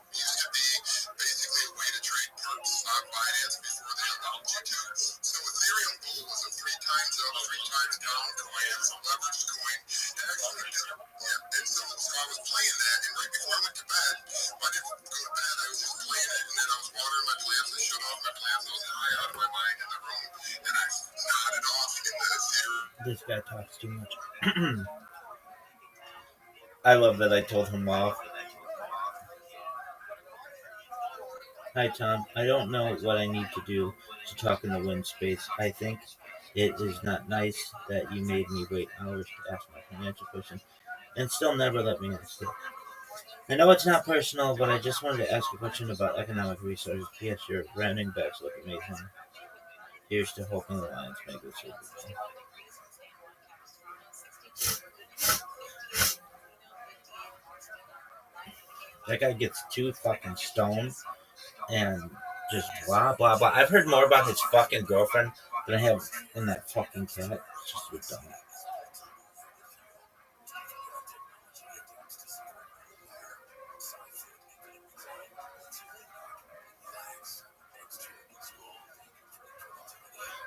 S3: be basically a way to trade perps on Binance before they allowed you to. So Ethereum Bull was a 3 times up, 3 times down coin. It was a leveraged coin. And so I was playing that, and right before I went to bed, I didn't go to bed. I was just playing it, and then I was watering my plants. I shut off my plants. I was high out of my mind in the room, and I nodded off in the Ethereum.
S2: This guy talks too much. I love that I told him off. Hi, Tom. I don't know what I need to do to talk in the wind space. I think it is not nice that you made me wait hours to ask my financial question and still never let me ask it. I know it's not personal, but I just wanted to ask a question about economic resources. Yes, your running backs look amazing. Here's to hoping the Lions make this Super Bowl. That guy gets too fucking stoned and just blah blah blah. I've heard more about his fucking girlfriend than I have in that fucking cat. It's just so dumb.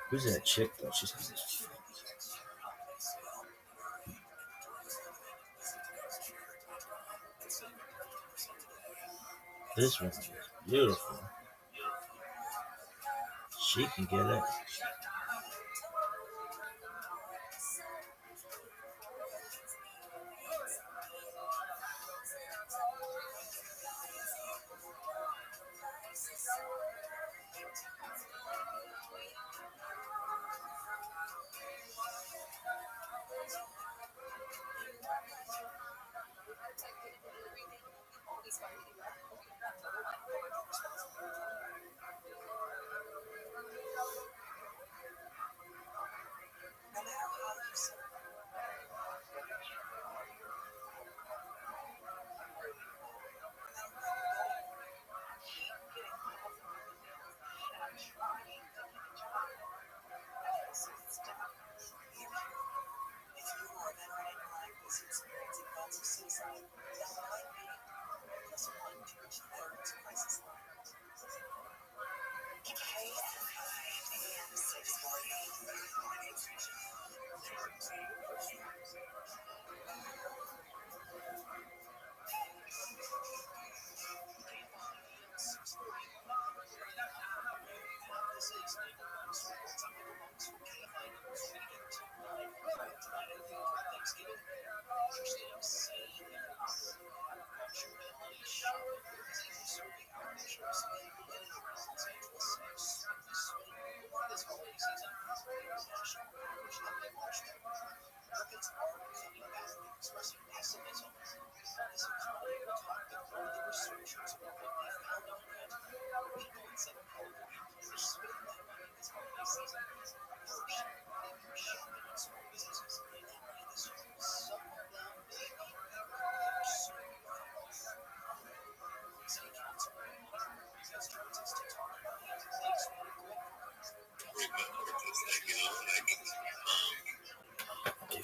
S2: Who's that chick though? She's this one is beautiful. She can get it.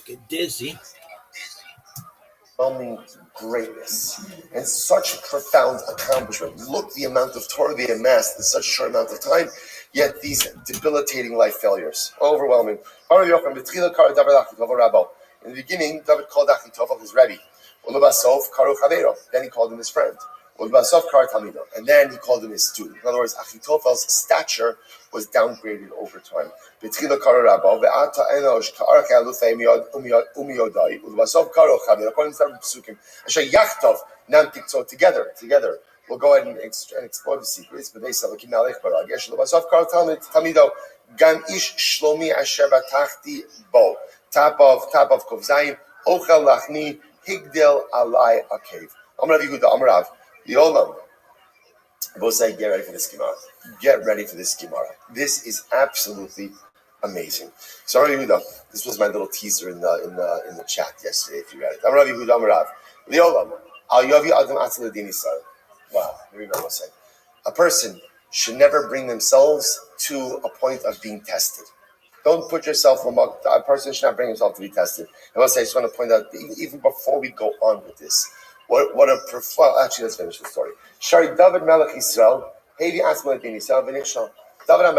S2: Get dizzy.
S1: Overwhelming greatness and such profound accomplishment. Look the amount of Torah they amassed in such a short amount of time, yet these debilitating life failures. Overwhelming. In the beginning, David called Achitophel his Rabbi. Then he called him his friend. And then he called him his student. In other words, Achitophel's stature was downgraded over time. According to together. We'll go ahead and explore the secrets. But they said, top of Kovzayim, Ochel Lachni, Higdel Alai Akev. Amrav Yehuda, Amrav, Yolam. Both say, get ready for this Gemara. Get ready for this Gemara. This is absolutely amazing. So Amrav Yehuda, this was my little teaser in the chat yesterday, if you read it. Amrav Yehuda, Amrav, Yolam, Al Yavi Adam Atzal Dini Sar. Wow, here we go. I'll say. A person should never bring themselves to a point of being tested. Don't put yourself among. A person should not bring himself to be tested. And I just want to point out, even before we go on with this, what a profound. Actually, let's finish the story. Shari David Melech Yisrael, Hevi Asma Bin Yisrael V'Nichshal. David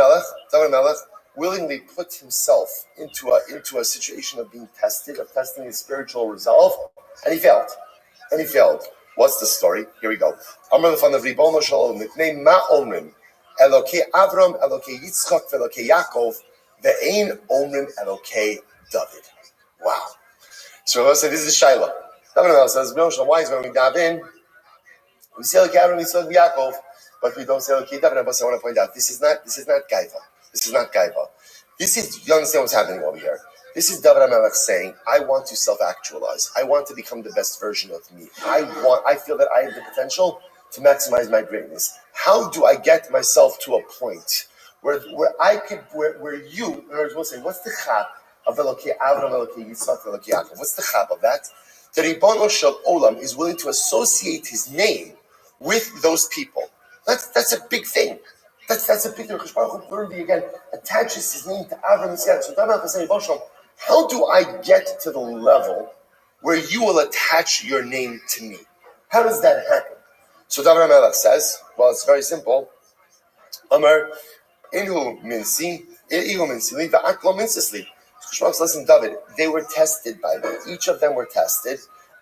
S1: Melech willingly put himself into a situation of being tested, of testing his spiritual resolve, and he failed. What's the story? Here we go. Amar l'fanav Ribono shel olam mipnei ma omrim Elokei Avram, Elokei Yitzchak, Elokei Yaakov, ve'ein omrim Elokei David. Wow. So Rabbi said, this is the Shaila. David says, why is when we dive in, we say Elokei Avram, Yitzchak, Yaakov, but we don't say Elokei David. Rabbi said, I want to point out, this is not Gaiva. This is not Gaiva. This is, you understand what's happening over here? This is David HaMelech saying, I want to self-actualize. I want to become the best version of me. I feel that I have the potential to maximize my greatness. How do I get myself to a point where you, in other words, we'll say, what's the chap of Elokei Avram, Elokei Yitzchak, Elokei Yaakov? What's the chap of that? The Ribono Shel Olam is willing to associate his name with those people. That's a big thing. That's a big thing. Baruch Hu literally again attaches his name to Avram and Yitzchak. So David HaMelech is saying, how do I get to the level where you will attach your name to me? How does that happen? So David HaMelech says, well, it's very simple. Amar, Inhu minsi, Ihu minsili, Va'aklo minsisli. Listen, David, they were tested by me. Each of them were tested,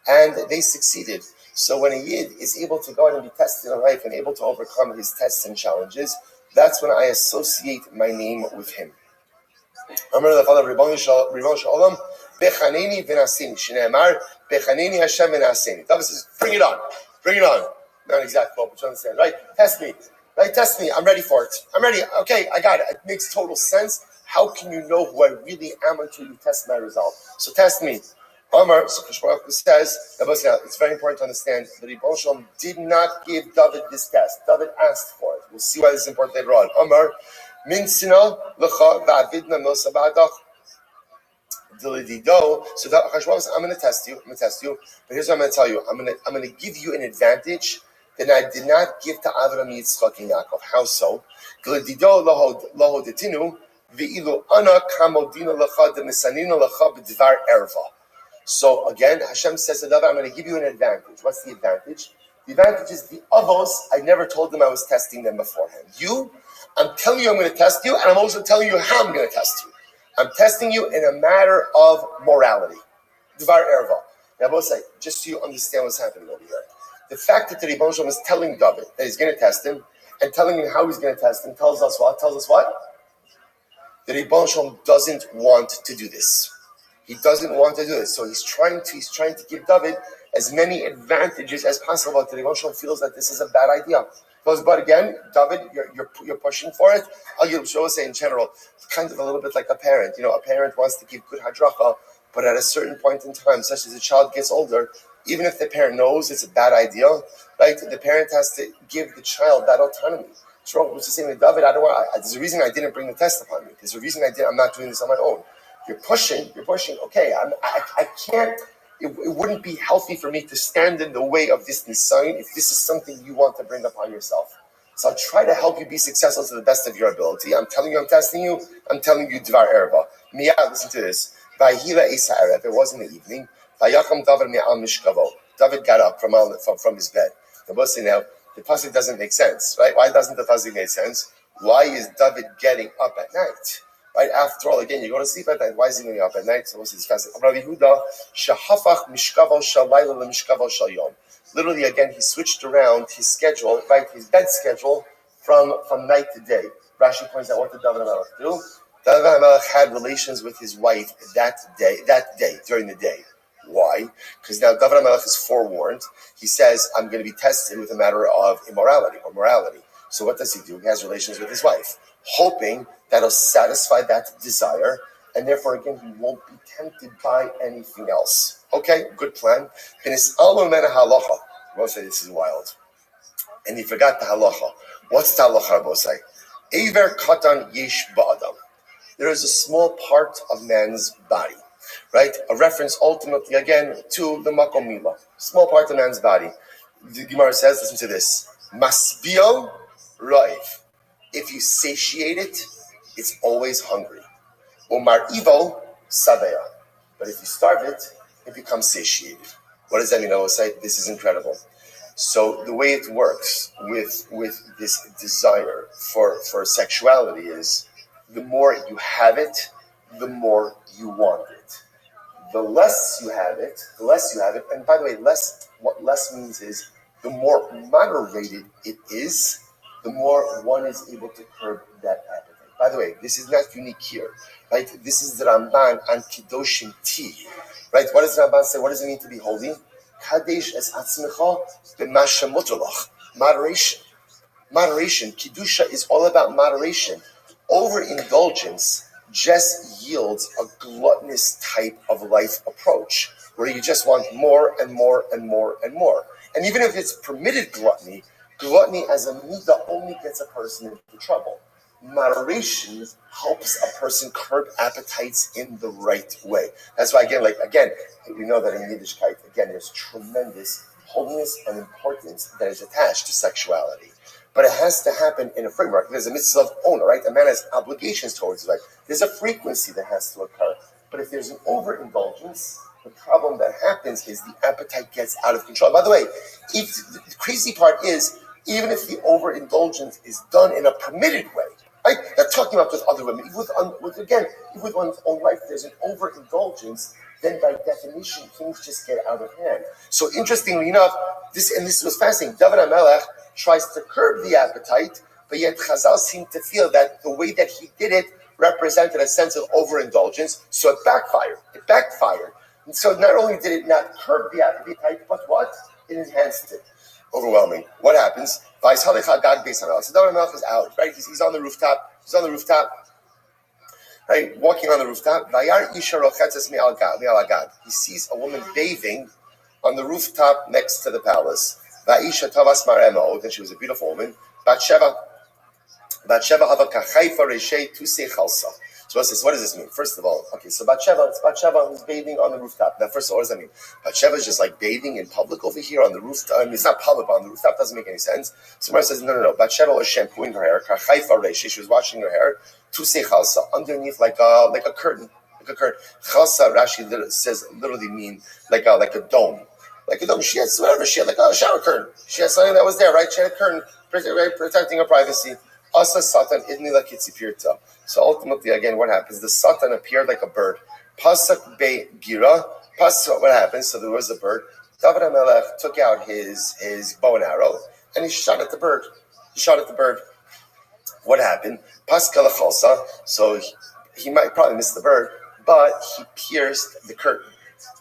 S1: and they succeeded. So when a Yid is able to go out and be tested in life and able to overcome his tests and challenges, that's when I associate my name with him. Amar l'fanav Ribono shel olam, bechaneni v'nasini. Shneimar, bechaneni Hashem v'nasini. David says, bring it on. Not an exact quote, but you understand, right? Test me. I'm ready for it. I'm ready. Okay, I got it. It makes total sense. How can you know who I really am until you test my result? So test me. Amar, so Baruch Hu says, it's very important to understand that Ribono shel olam did not give David this test. David asked for it. We'll see why this is important later on. Amar, Minsina lecha va'avidna nosa ba'adach dilidido. So that I'm going to test you. But here's what I'm going to tell you. I'm going to give you an advantage that I did not give to Avram, Yitzchak, and Yaakov. How so? Dilidido loho detinu ve'ilu ana kamodina lecha demisanina lecha b'dvar erva. So again, Hashem says to David, I'm going to give you an advantage. What's the advantage? The advantage is the avos. I never told them I was testing them beforehand. I'm telling you I'm going to test you, and I'm also telling you how I'm going to test you. I'm testing you in a matter of morality. Dvar erva. Now, I will say, just so you understand what's happening over here, the fact that the Ribono shel olam is telling David that he's going to test him, and telling him how he's going to test him, tells us what? The Ribono shel olam doesn't want to do this. He doesn't want to do this. So he's trying to give David as many advantages as possible, but the Ribono shel olam feels that this is a bad idea. But again, David, you're pushing for it. I'll give say in general, kind of a little bit like a parent. A parent wants to give good hadracha, but at a certain point in time, such as the child gets older, even if the parent knows it's a bad idea, right? The parent has to give the child that autonomy. It's wrong. Which is saying to David, I don't want. There's a reason I didn't bring the test upon me. There's a reason I'm not doing this on my own. You're pushing. Okay, I can't. It wouldn't be healthy for me to stand in the way of this nisayon if this is something you want to bring upon yourself. So I'll try to help you be successful to the best of your ability. I'm telling you, I'm testing you. I'm telling you, dvar erba. Miyad, listen to this. Vayhila esa erev. It was in the evening. Vayacham David me'al mishkavo. David got up from his bed. The boss say now, the pasuk doesn't make sense, right? Why doesn't the pasuk make sense? Why is David getting up at night? Right, after all, again, you go to sleep at night. Why is he going up at night? So it's fascinating. Rabbi Yehuda, shahafach mishkavo shalayla lemishkavo shalyom. Literally, again, he switched around his schedule, right, his bed schedule from night to day. Rashi points out, what did David HaMelech do? David HaMelech had relations with his wife that day, during the day. Why? Because now David HaMelech is forewarned. He says, I'm going to be tested with a matter of immorality or morality. So what does he do? He has relations with his wife, hoping that'll satisfy that desire, and therefore, again, he won't be tempted by anything else. Okay, good plan. And it's halacha. Rabbi say this is wild. And he forgot the halacha. What's the halacha, Rabbi say? Eiver katan yesh ba'adam. There is a small part of man's body, right? A reference ultimately, again, to the makom milah. Small part of man's body. The Gemara says, listen to this. Masbio raiv. If you satiate it, it's always hungry. Umar ivo sabeya. But if you starve it, it becomes satiated. What does that mean? I will say, this is incredible. So the way it works with this desire for sexuality is the more you have it, the more you want it. The less you have it, and by the way, what less means is the more moderated it is, the more one is able to curb that appetite. By the way, this is not unique here, right? This is the Ramban on Kedoshim T, right? What does the Ramban say? What does it mean to be holy? Kadesh es atzmecha b'masha mutalach. Moderation. Kedusha is all about moderation. Overindulgence just yields a gluttonous type of life approach, where you just want more and more and more and more. And even if it's permitted gluttony as a midah only gets a person into trouble. Moderation helps a person curb appetites in the right way. That's why, again, we know that in Yiddishkeit, again, there's tremendous holiness and importance that is attached to sexuality. But it has to happen in a framework. There's a mitzvah of owner, right? A man has obligations towards his wife. There's a frequency that has to occur. But if there's an overindulgence, the problem that happens is the appetite gets out of control. By the way, the crazy part is, even if the overindulgence is done in a permitted way, right? Not talking about with other women. With one's own wife, there's an overindulgence, then by definition, things just get out of hand. So interestingly enough, this was fascinating. David HaMelech tries to curb the appetite, but yet Chazal seemed to feel that the way that he did it represented a sense of overindulgence, so it backfired. And so not only did it not curb the appetite, but what? It enhanced it. Overwhelming. What happens? So David HaMelech is out, right? He's on the rooftop. Right? Walking on the rooftop. He sees a woman bathing on the rooftop next to the palace. And she was a beautiful woman. So what does this mean? First of all, okay, so Bathsheba who's bathing on the rooftop. Now, first of all, what does that mean? Bathsheba is just like bathing in public over here on the rooftop. I mean, it's not public, but on the rooftop doesn't make any sense. So Mara says, no. Bathsheba was shampooing her hair. She was washing her hair. Underneath like a curtain. Chalsa, Rashi says literally mean like a dome. Like a dome. She had whatever. She had like a shower curtain. She had something that was there, right? She had a curtain protecting her privacy. Asa Satan idnila kitzipirta. So ultimately, again, what happens? The Satan appeared like a bird. Pasak be gira. What happens? So there was a bird. David HaMelech took out his bow and arrow and he shot at the bird. What happened? Paskal chalsa. So he might probably miss the bird, but he pierced the curtain.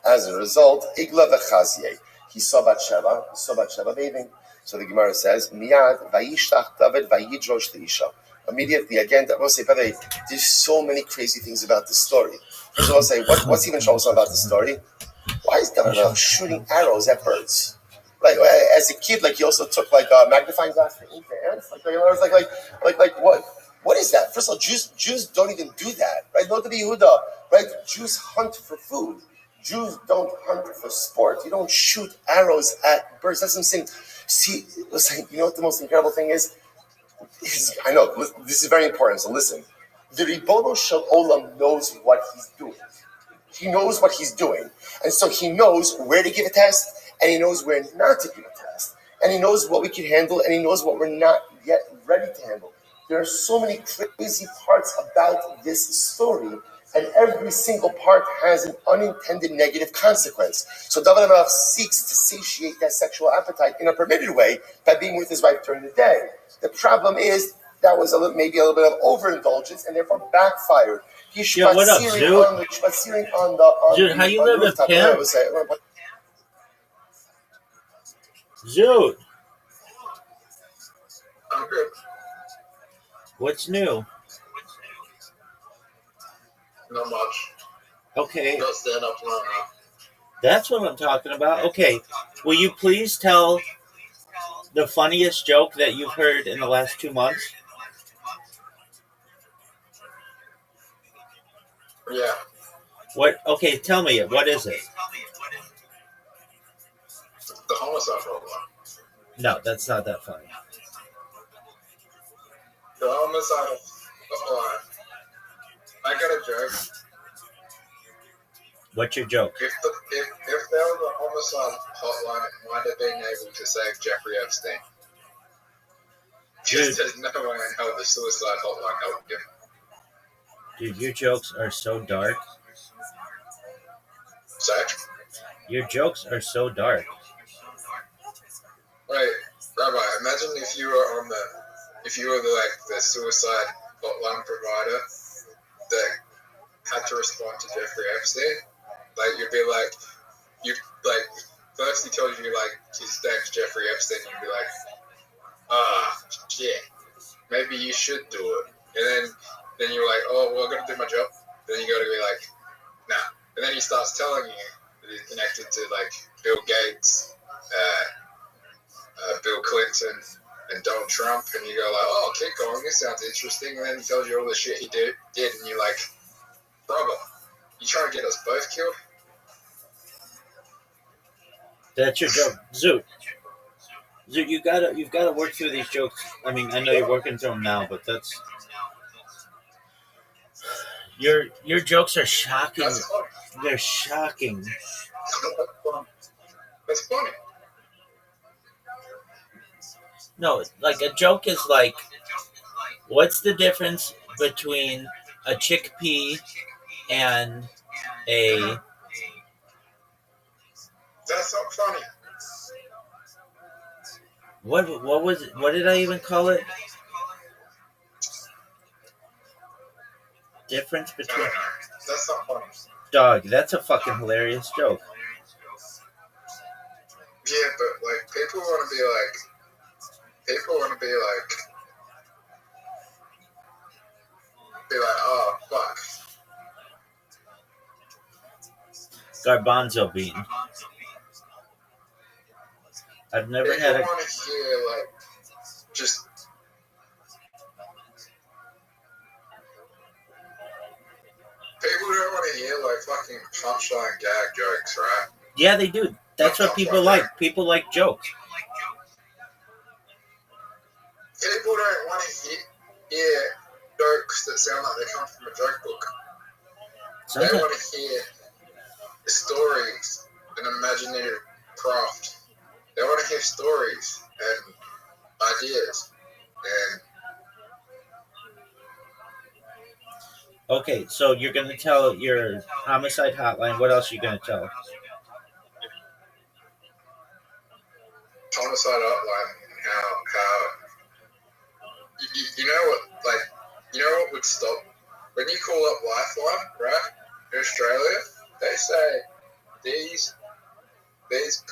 S1: As a result, igla v'chazye. He saw Bathsheba bathing. So the Gemara says, Miyad vayishtach David vayidrosh leisha. Immediately, again, I will say, by the way, there's so many crazy things about this story. First of all, say, what's even troublesome about the story? Why is David shooting arrows at birds? Like as a kid, like he also took like a magnifying glass to aim the ants. Like what? What is that? First of all, Jews don't even do that, right? Look at the Yehuda, right? Jews hunt for food. Jews don't hunt for sport. You don't shoot arrows at birds. That's what I'm saying. See, listen, you know what the most incredible thing is? I know, this is very important, so listen. The Ribono Shel Olam knows what he's doing. He knows what he's doing. And so he knows where to give a test, and he knows where not to give a test. And he knows what we can handle, and he knows what we're not yet ready to handle. There are so many crazy parts about this story, and every single part has an unintended negative consequence. So David HaMelech seeks to satiate that sexual appetite in a permitted way by being with his wife during the day. The problem is that was maybe a little bit of overindulgence and therefore backfired.
S2: Yeah, what up, Zoot? Dude, how you live with Pam? Zoot,
S3: I'm good.
S2: what's new?
S3: Not much.
S2: Okay,
S3: Got stand up tomorrow now.
S2: that's what I'm talking about. Okay, will you please tell the funniest joke that you've heard in the last 2 months?
S3: Yeah.
S2: What? Okay, tell me it. What is it?
S3: The homicide hotline.
S2: No, that's not that funny.
S3: The homicide hotline. I got a joke.
S2: What's your joke?
S3: If there was a homicide hotline, it might have been able to save Jeffrey Epstein.
S2: Dude,
S3: Just there's no way in hell the suicide hotline helped him.
S2: dude, your jokes are so dark.
S3: So,
S2: Your jokes are so dark.
S3: wait, Rabbi, imagine if you were the suicide hotline provider that had to respond to Jeffrey Epstein. Like you'd be like, first he tells you like his name's Jeffrey Epstein, you'd be like, shit, maybe you should do it. And then you're like, oh, well, I gotta do my job. Then you gotta be like, nah. And then he starts telling you that he's connected to like Bill Gates, Bill Clinton, and Donald Trump, and you go like, oh, keep going, this sounds interesting. And then he tells you all the shit he did, and you're like, brother, you trying to get us both killed?
S2: That's your joke, Zoot. Zoot, you've gotta work through these jokes. I mean, I know you're working through them now, but that's your jokes are shocking.
S3: That's funny.
S2: They're shocking.
S3: That's funny.
S2: No, like a joke is like, what's the difference between a chickpea and a?
S3: That's not funny.
S2: What was it? What did I even call it? Difference
S3: No,
S2: between
S3: that's not funny.
S2: dog. That's a fucking hilarious joke.
S3: Yeah, but like people want to be like, oh fuck.
S2: Garbanzo bean. I've never
S3: People
S2: had a.
S3: want to hear like just. People don't want to hear like fucking punchline gag jokes, right?
S2: Yeah, they do. That's what people like. People like jokes.
S3: People don't want to hear jokes that sound like they come from a joke book. They
S2: Sometimes,
S3: want to hear stories and imaginative craft. They want to hear stories and ideas. And
S2: okay, so you're gonna tell your homicide hotline. What else are you gonna tell?
S3: homicide hotline and how you know what would stop when you call up Lifeline, right? In Australia, they say these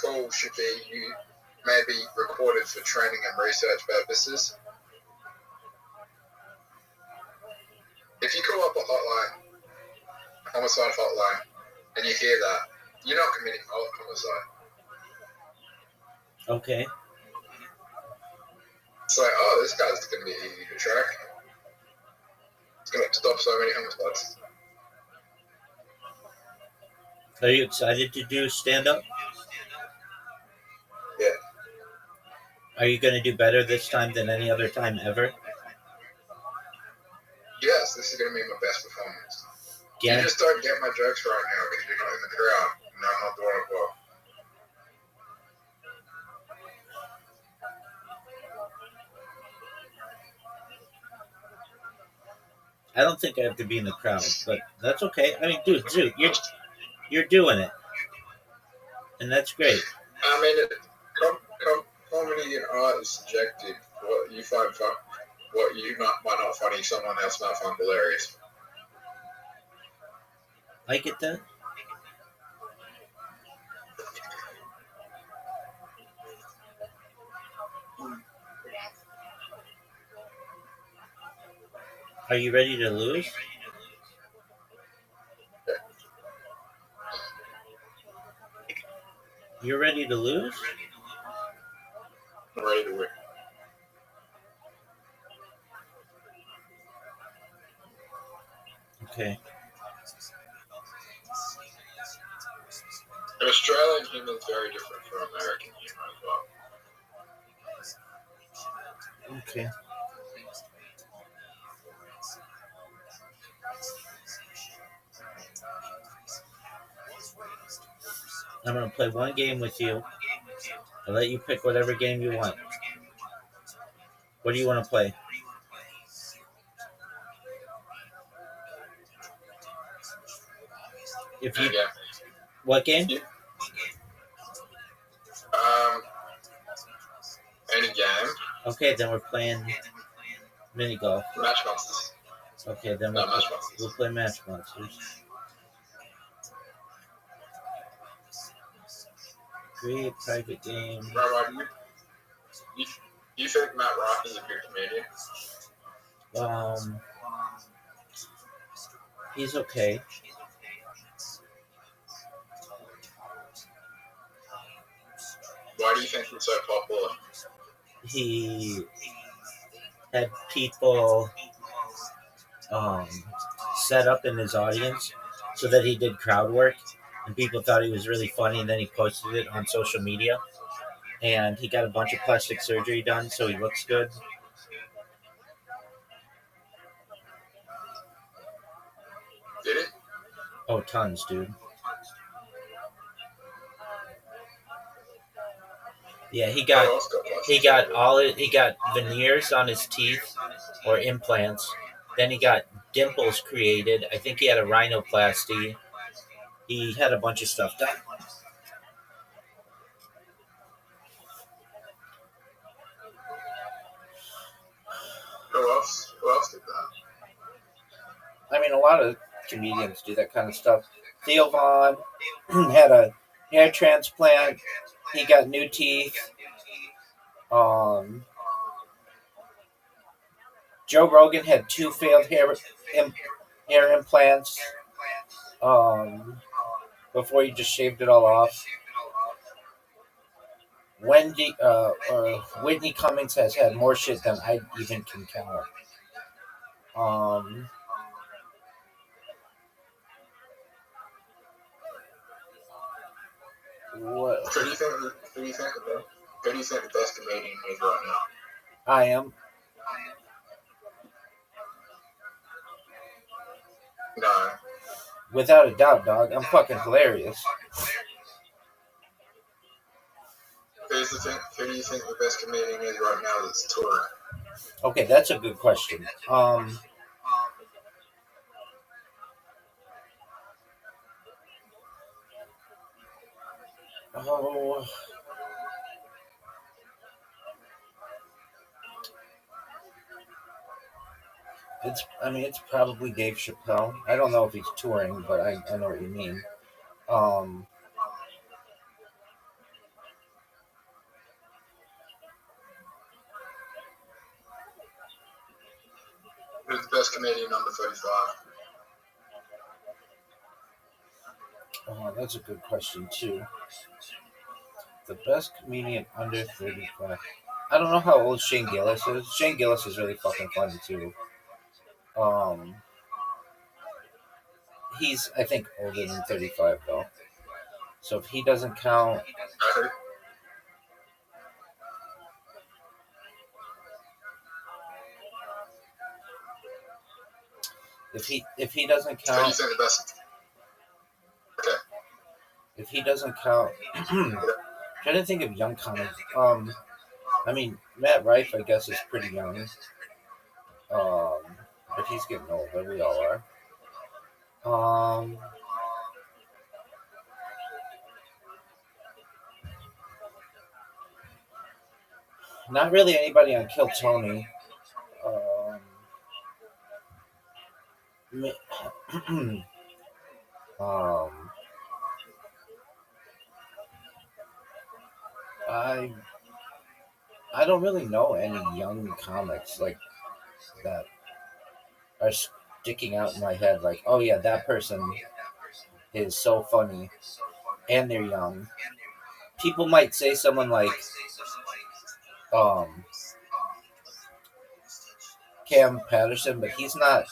S3: calls should be maybe recorded for training and research purposes. If you call up a hotline, a homicide hotline, and you hear that, you're not committing homicide.
S2: Okay.
S3: It's like, oh, this guy's going to be easy to track. It's going to stop so many homicides.
S2: Are you excited to do stand-up?
S3: Yeah.
S2: Are you going to do better this time than any other time ever?
S3: Yes, this is going to be my best performance.
S2: Yeah.
S3: You just don't get my jokes right now because you're not in the crowd. And I'm not doing it well.
S2: I don't think I have to be in the crowd, but that's okay. I mean, dude, you're doing it, and that's great.
S3: I mean, comedy and art is subjective. What you find fun, what you might not funny, someone else might find hilarious.
S2: I get that. Are you ready to lose? You're ready to lose?
S3: I'm ready to win.
S2: Okay.
S3: An Australian humour is very different from American humour as well.
S2: Okay. I'm going to play one game with you. I'll let you pick whatever game you want. What do you want to play? If you, what game?
S3: Yeah. Any game.
S2: Okay, then we're playing mini golf.
S3: Match Monsters.
S2: Okay, then we'll play Match Monsters. Create private game.
S3: Rabbi, you think Matt Rock is a good comedian?
S2: He's okay.
S3: Why do you think he's so popular?
S2: He had people set up in his audience so that he did crowd work, and people thought he was really funny, and then he posted it on social media, and he got a bunch of plastic surgery done, so he looks good.
S3: Did he?
S2: Oh, tons, dude. Yeah, he got veneers on his teeth or implants. Then he got dimples created. I think he had a rhinoplasty. He had a bunch of stuff done.
S3: Who else did that?
S2: I mean, a lot of comedians do that kind of stuff. Theo Von had a hair transplant. He got new teeth. Joe Rogan had 2 failed hair implants before he just shaved it all off. Whitney Cummings has had more shit than I even can count. What?
S3: Who do you think the best comedian is right now?
S2: I am.
S3: No.
S2: Without a doubt, dog. I'm fucking hilarious.
S3: Who do you think the best comedian is right now that's touring?
S2: Okay, that's a good question. It's probably Dave Chappelle. I don't know if he's touring, but I know what you mean.
S3: Who's the best comedian under 35?
S2: Oh, that's a good question too. The best comedian under 35. I don't know how old Shane Gillis is. Shane Gillis is really fucking funny too. He's, I think, older than 35 though. So if he doesn't count, if he doesn't
S3: So you
S2: count,
S3: think the best? Okay.
S2: if he doesn't count, trying to think of young comics. I mean, Matt Rife, I guess, is pretty young. But he's getting older. We all are. Not really anybody on Kill Tony. Um, I don't really know any young comics like that are sticking out in my head. Like, oh yeah, that person is so funny, and they're young. People might say someone like Cam Patterson, but he's not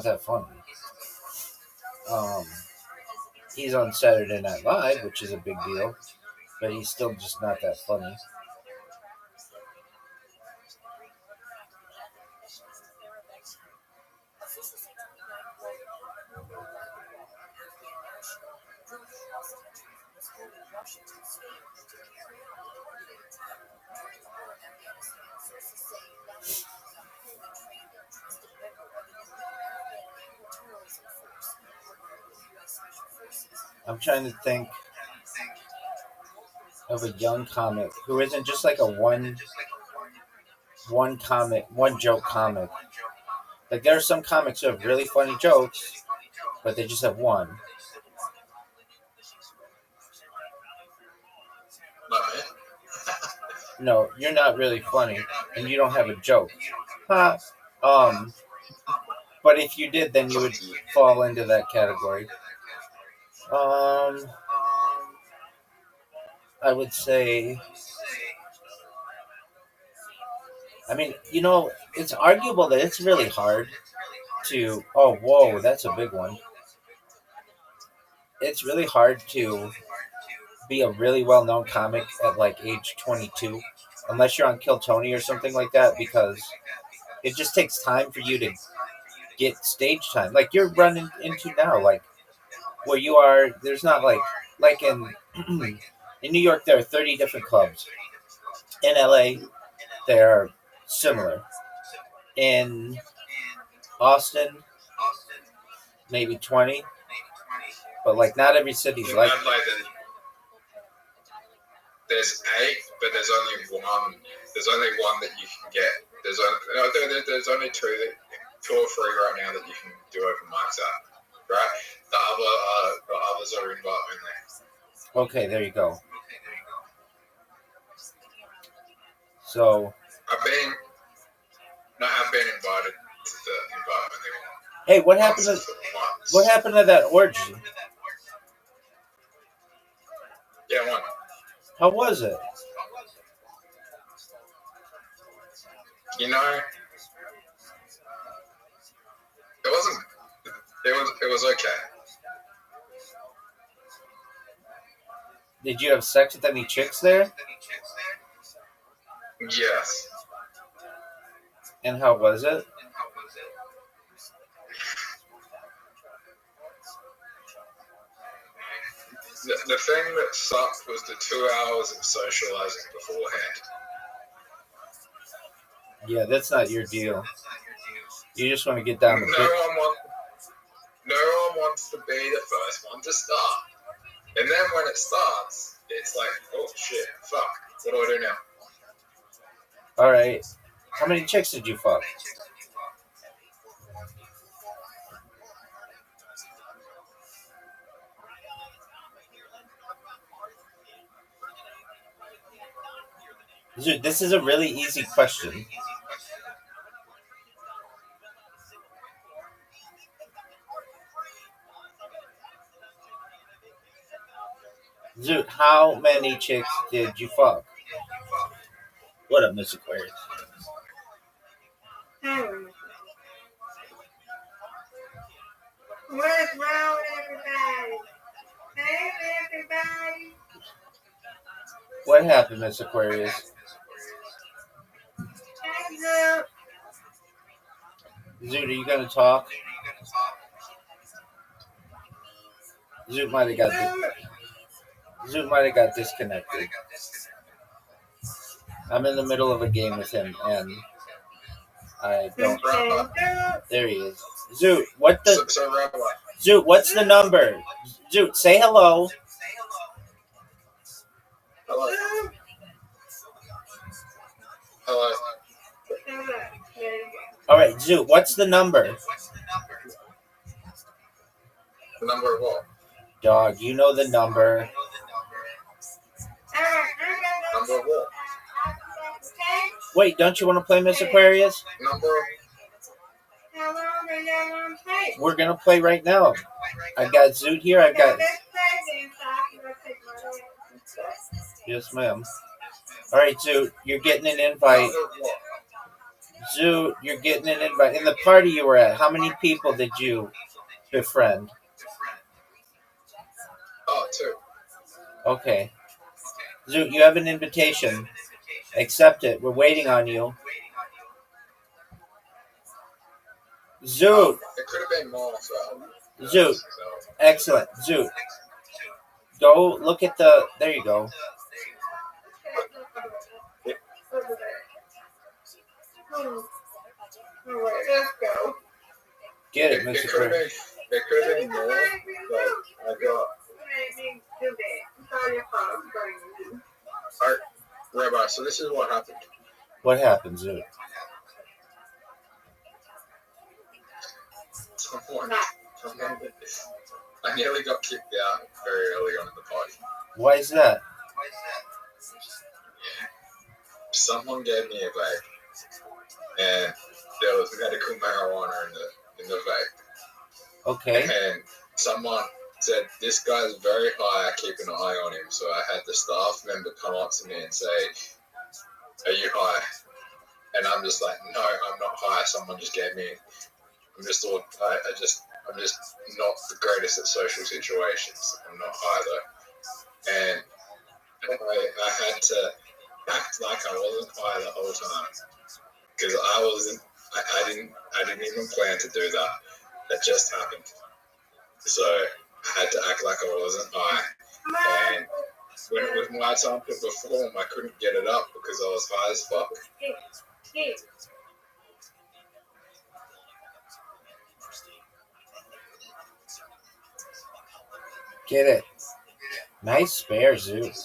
S2: that funny. He's on Saturday Night Live, which is a big deal, but he's still just not that funny. I'm trying to think of a young comic who isn't just like a one joke comic. Like there are some comics who have really funny jokes, but they just have one. No, you're not really funny, and you don't have a joke. Huh? But if you did, then you would fall into that category. I would say. I mean, it's arguable that it's really hard to. Oh, whoa, that's a big one. It's really hard to be a really well-known comic at like age 22, unless you're on Kill Tony or something like that, because it just takes time for you to get stage time. Like you're running into now, like where you are. There's not like in in New York there are 30 different clubs. In LA, there are similar. In Austin, maybe 20, but like not every city's like.
S3: There's 8, but there's only one. There's only one that you can get. There's only 2 or 3 right now that you can do open mics at. Right? The others are invite only.
S2: Okay, there you go. So
S3: I've been invited to the invite only one.
S2: Hey, what happened to that orgy?
S3: Yeah, one.
S2: How was it?
S3: It wasn't. It was okay.
S2: Did you have sex with any chicks there?
S3: Yes.
S2: And how was it?
S3: The thing that sucked was the 2 hours of socializing beforehand.
S2: Yeah, that's not your deal. You just want to get down to
S3: No one wants to be the first one to start. And then when it starts, it's like, oh shit, fuck, what do I do now?
S2: Alright. How many chicks did you fuck? Dude, this is a really easy question. Zoot, how many chicks did you fuck? What up, Miss Aquarius?
S5: What's wrong with everybody? Hey, everybody.
S2: What happened, Miss Aquarius?
S5: Hey, Zoot.
S2: Zoot, are you gonna talk? Zoot might have got Zoot might have got disconnected. I'm in the middle of a game with him, and I don't. There he is. Zoot, what the?
S3: So Rabbi.
S2: Zoot, what's the number? Zoot, say hello.
S3: Hello. Hello.
S2: All right, Zoot, what's the number?
S3: The number of what?
S2: Dog, you know the number.
S3: Number of what?
S2: Wait, don't you want to play Miss Aquarius?
S3: Number of...
S5: How long are y'all gonna play?
S2: We're gonna play right now. I've got Zoot here. I've got.
S5: Let's play then, so I can go take my stuff.
S2: Yes, ma'am. All right, Zoot, you're getting an invite.
S3: Number of what?
S2: Zoot, you're getting an invite. In the party you were at, how many people did you befriend?
S3: Oh, 2.
S2: Okay. Zoot, you have an invitation. Accept it. We're waiting on you. Zoot.
S3: It could have been more, so...
S2: Zoot. Excellent. Zoot. Go look at the... There you go.
S5: Let's go.
S2: Get it,
S3: It
S2: Mr.
S3: could have
S2: Craig.
S3: been... It could have been more, but I got... Alright, Rabbi, so this is what happened.
S2: What happened, Zoot?
S3: I nearly got kicked out very early on in the party.
S2: Why is that?
S3: Someone gave me a vape, and there was medical marijuana in the vape.
S2: Okay.
S3: And someone said, "This guy's very high. Keep an eye on him." So I had the staff member come up to me and say, "Are you high?" And I'm just like, "No, I'm not high. Someone just gave me." I'm just not the greatest at social situations. I'm not high though, and I had to act like I wasn't high the whole time because I wasn't. I didn't even plan to do that. That just happened. So I had to act like I wasn't high. And when it was my time to perform, I couldn't get it up because I was high as fuck.
S2: Get it. Nice spare, Zoot.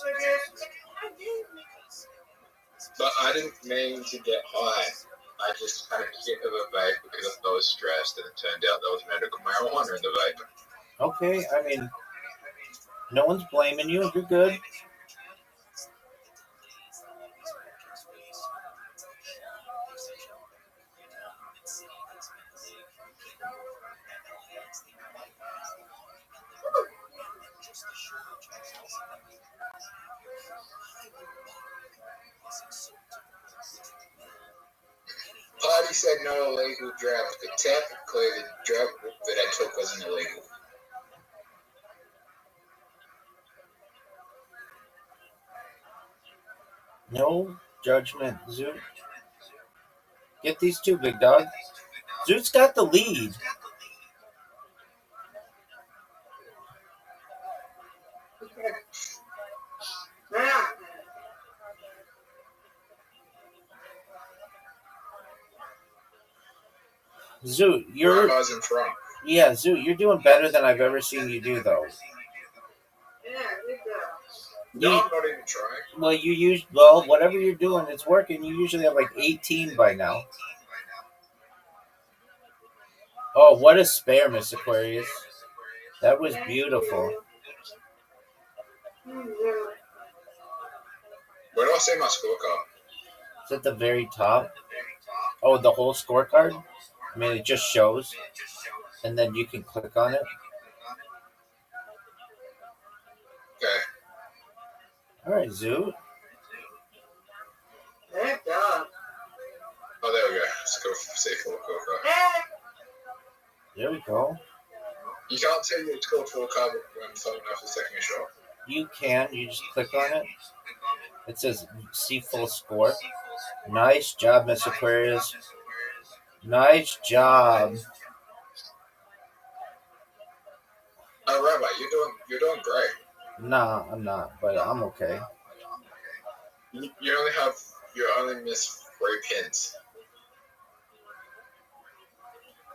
S3: But I didn't mean to get high. I just had a hit of a vape because I was stressed, and it turned out there was medical marijuana in the vape.
S2: Okay, I mean, no one's blaming you. You're good.
S3: Party said no illegal drugs, but technically the drug that I took wasn't illegal.
S2: No judgment, Zoot. Get these two, big dog. Zoot's got the lead. Zoot, you're
S3: I was in front.
S2: yeah, Zoot, you're doing better than I've ever seen you do, though.
S3: No, I'm not even trying.
S2: Well, whatever you're doing, it's working. You usually have like 18 by now. Oh, what a spare, Miss Aquarius. That was beautiful.
S3: Where do I see my scorecard?
S2: It's at the very top. Oh, the whole scorecard? I mean, it just shows. And then you can click on it.
S3: Okay.
S2: All right, Zoot.
S5: Good job.
S3: Oh, there we go. Let's go say full Coca.
S2: There we go.
S3: You can't tell you to go full card when someone else is taking a shot.
S2: You can. You just click on it. It says see full score. Nice job, Miss Aquarius. Nice job.
S3: Rabbi, you're doing great.
S2: Nah, I'm not, but I'm okay.
S3: You only miss 3 pins.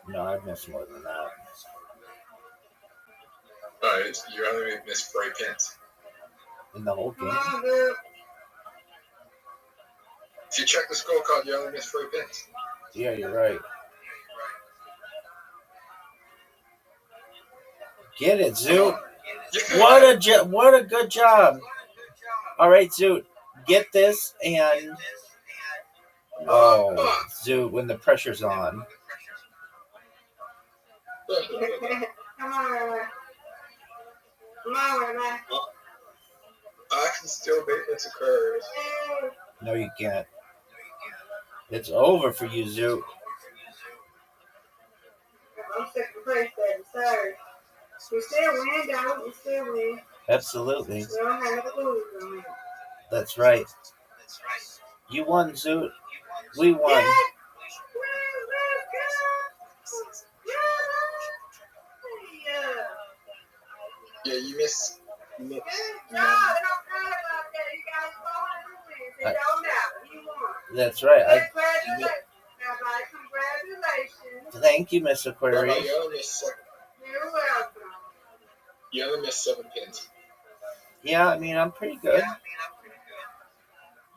S2: No, I've missed more than that.
S3: No, you only miss 3 pins.
S2: In the whole game?
S3: If you check the scorecard, you only miss 3 pins.
S2: Yeah, you're right. Get it, Zoot. What a good job. All right, Zoot. Get this and Zoot, when the pressure's on.
S5: Come on, Rabbi. Come on, Rabbi.
S3: I can still beat this Aquarius.
S2: No, you can't. It's over for you, Zoot.
S5: I'm second place, baby. Sorry. We still win, though. We still win.
S2: Absolutely.
S5: We don't have to lose on it.
S2: That's right. You won, Zoot. We won.
S3: Yeah, you miss.
S5: No, it don't matter about that. You guys won. It don't matter. You won.
S2: That's right.
S5: Congratulations. Congratulations.
S2: Thank you, Miss
S3: Rabbi,
S2: Aquarius.
S5: You're welcome.
S3: You only miss 7 pins.
S2: Yeah, I mean, I'm pretty good.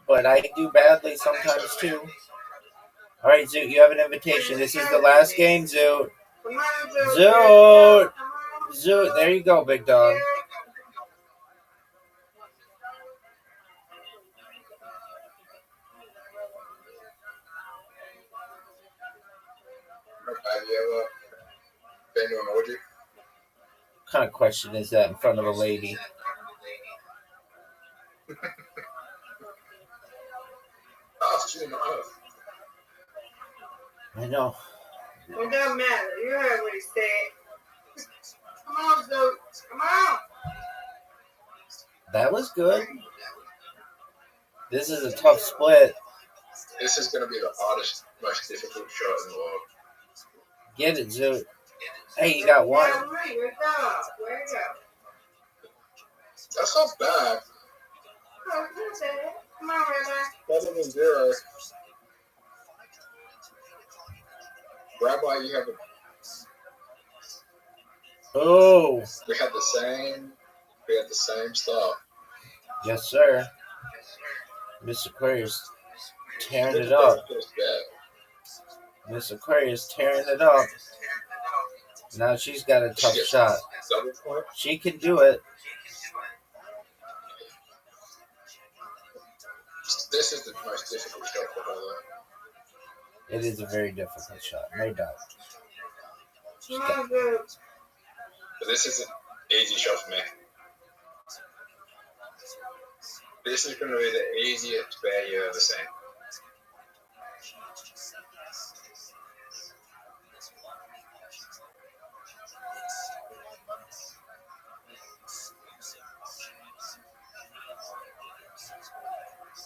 S2: But I do badly sometimes, too. All right, Zoot, you have an invitation. This is the last game, Zoot.
S5: Come on,
S2: Zoot! Zoot, there you go, big dog.
S3: Have you ever been to an orgy?
S2: What kind of question is that in front of a lady? I know.
S5: It doesn't matter. You heard what he said. Come on, Zoot. Come on.
S2: That was good. This is a tough split.
S3: This is going to be the hardest, most difficult shot in the world.
S2: Get it, Zoot. Hey, you got one.
S5: Where'd it go?
S3: That's not bad.
S5: Oh, that's it. Come on, Rabbi.
S3: Better than 0. Rabbi, you have a...
S2: Oh.
S3: We had the same start.
S2: Yes, sir. Miss Aquarius tearing it up. Miss Aquarius tearing it up. Now she's got a tough shot. She can do it.
S3: This is the most difficult shot for her.
S2: It is a very difficult shot, no doubt.
S3: But this is an easy shot for me. This is going to be the easiest bear you've ever seen.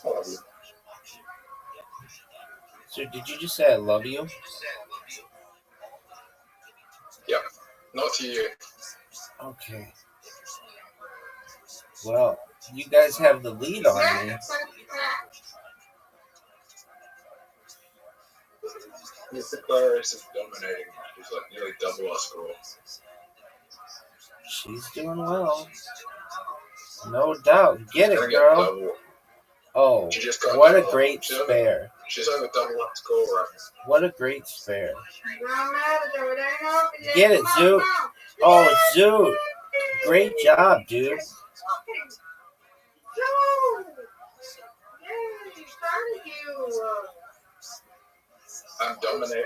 S3: I love you.
S2: So did you just say I love you?
S3: Yep. Not to you.
S2: Okay. Well, you guys have the lead on me.
S3: Mr. Clarice is dominating. She's like nearly double our score.
S2: She's doing well. No doubt. Get it, girl. Oh, what a great spare.
S3: She's over double our score right now.
S2: What a great spare. Get it, Zoot. Oh, Zoot. Great job, dude.
S3: I'm dominating.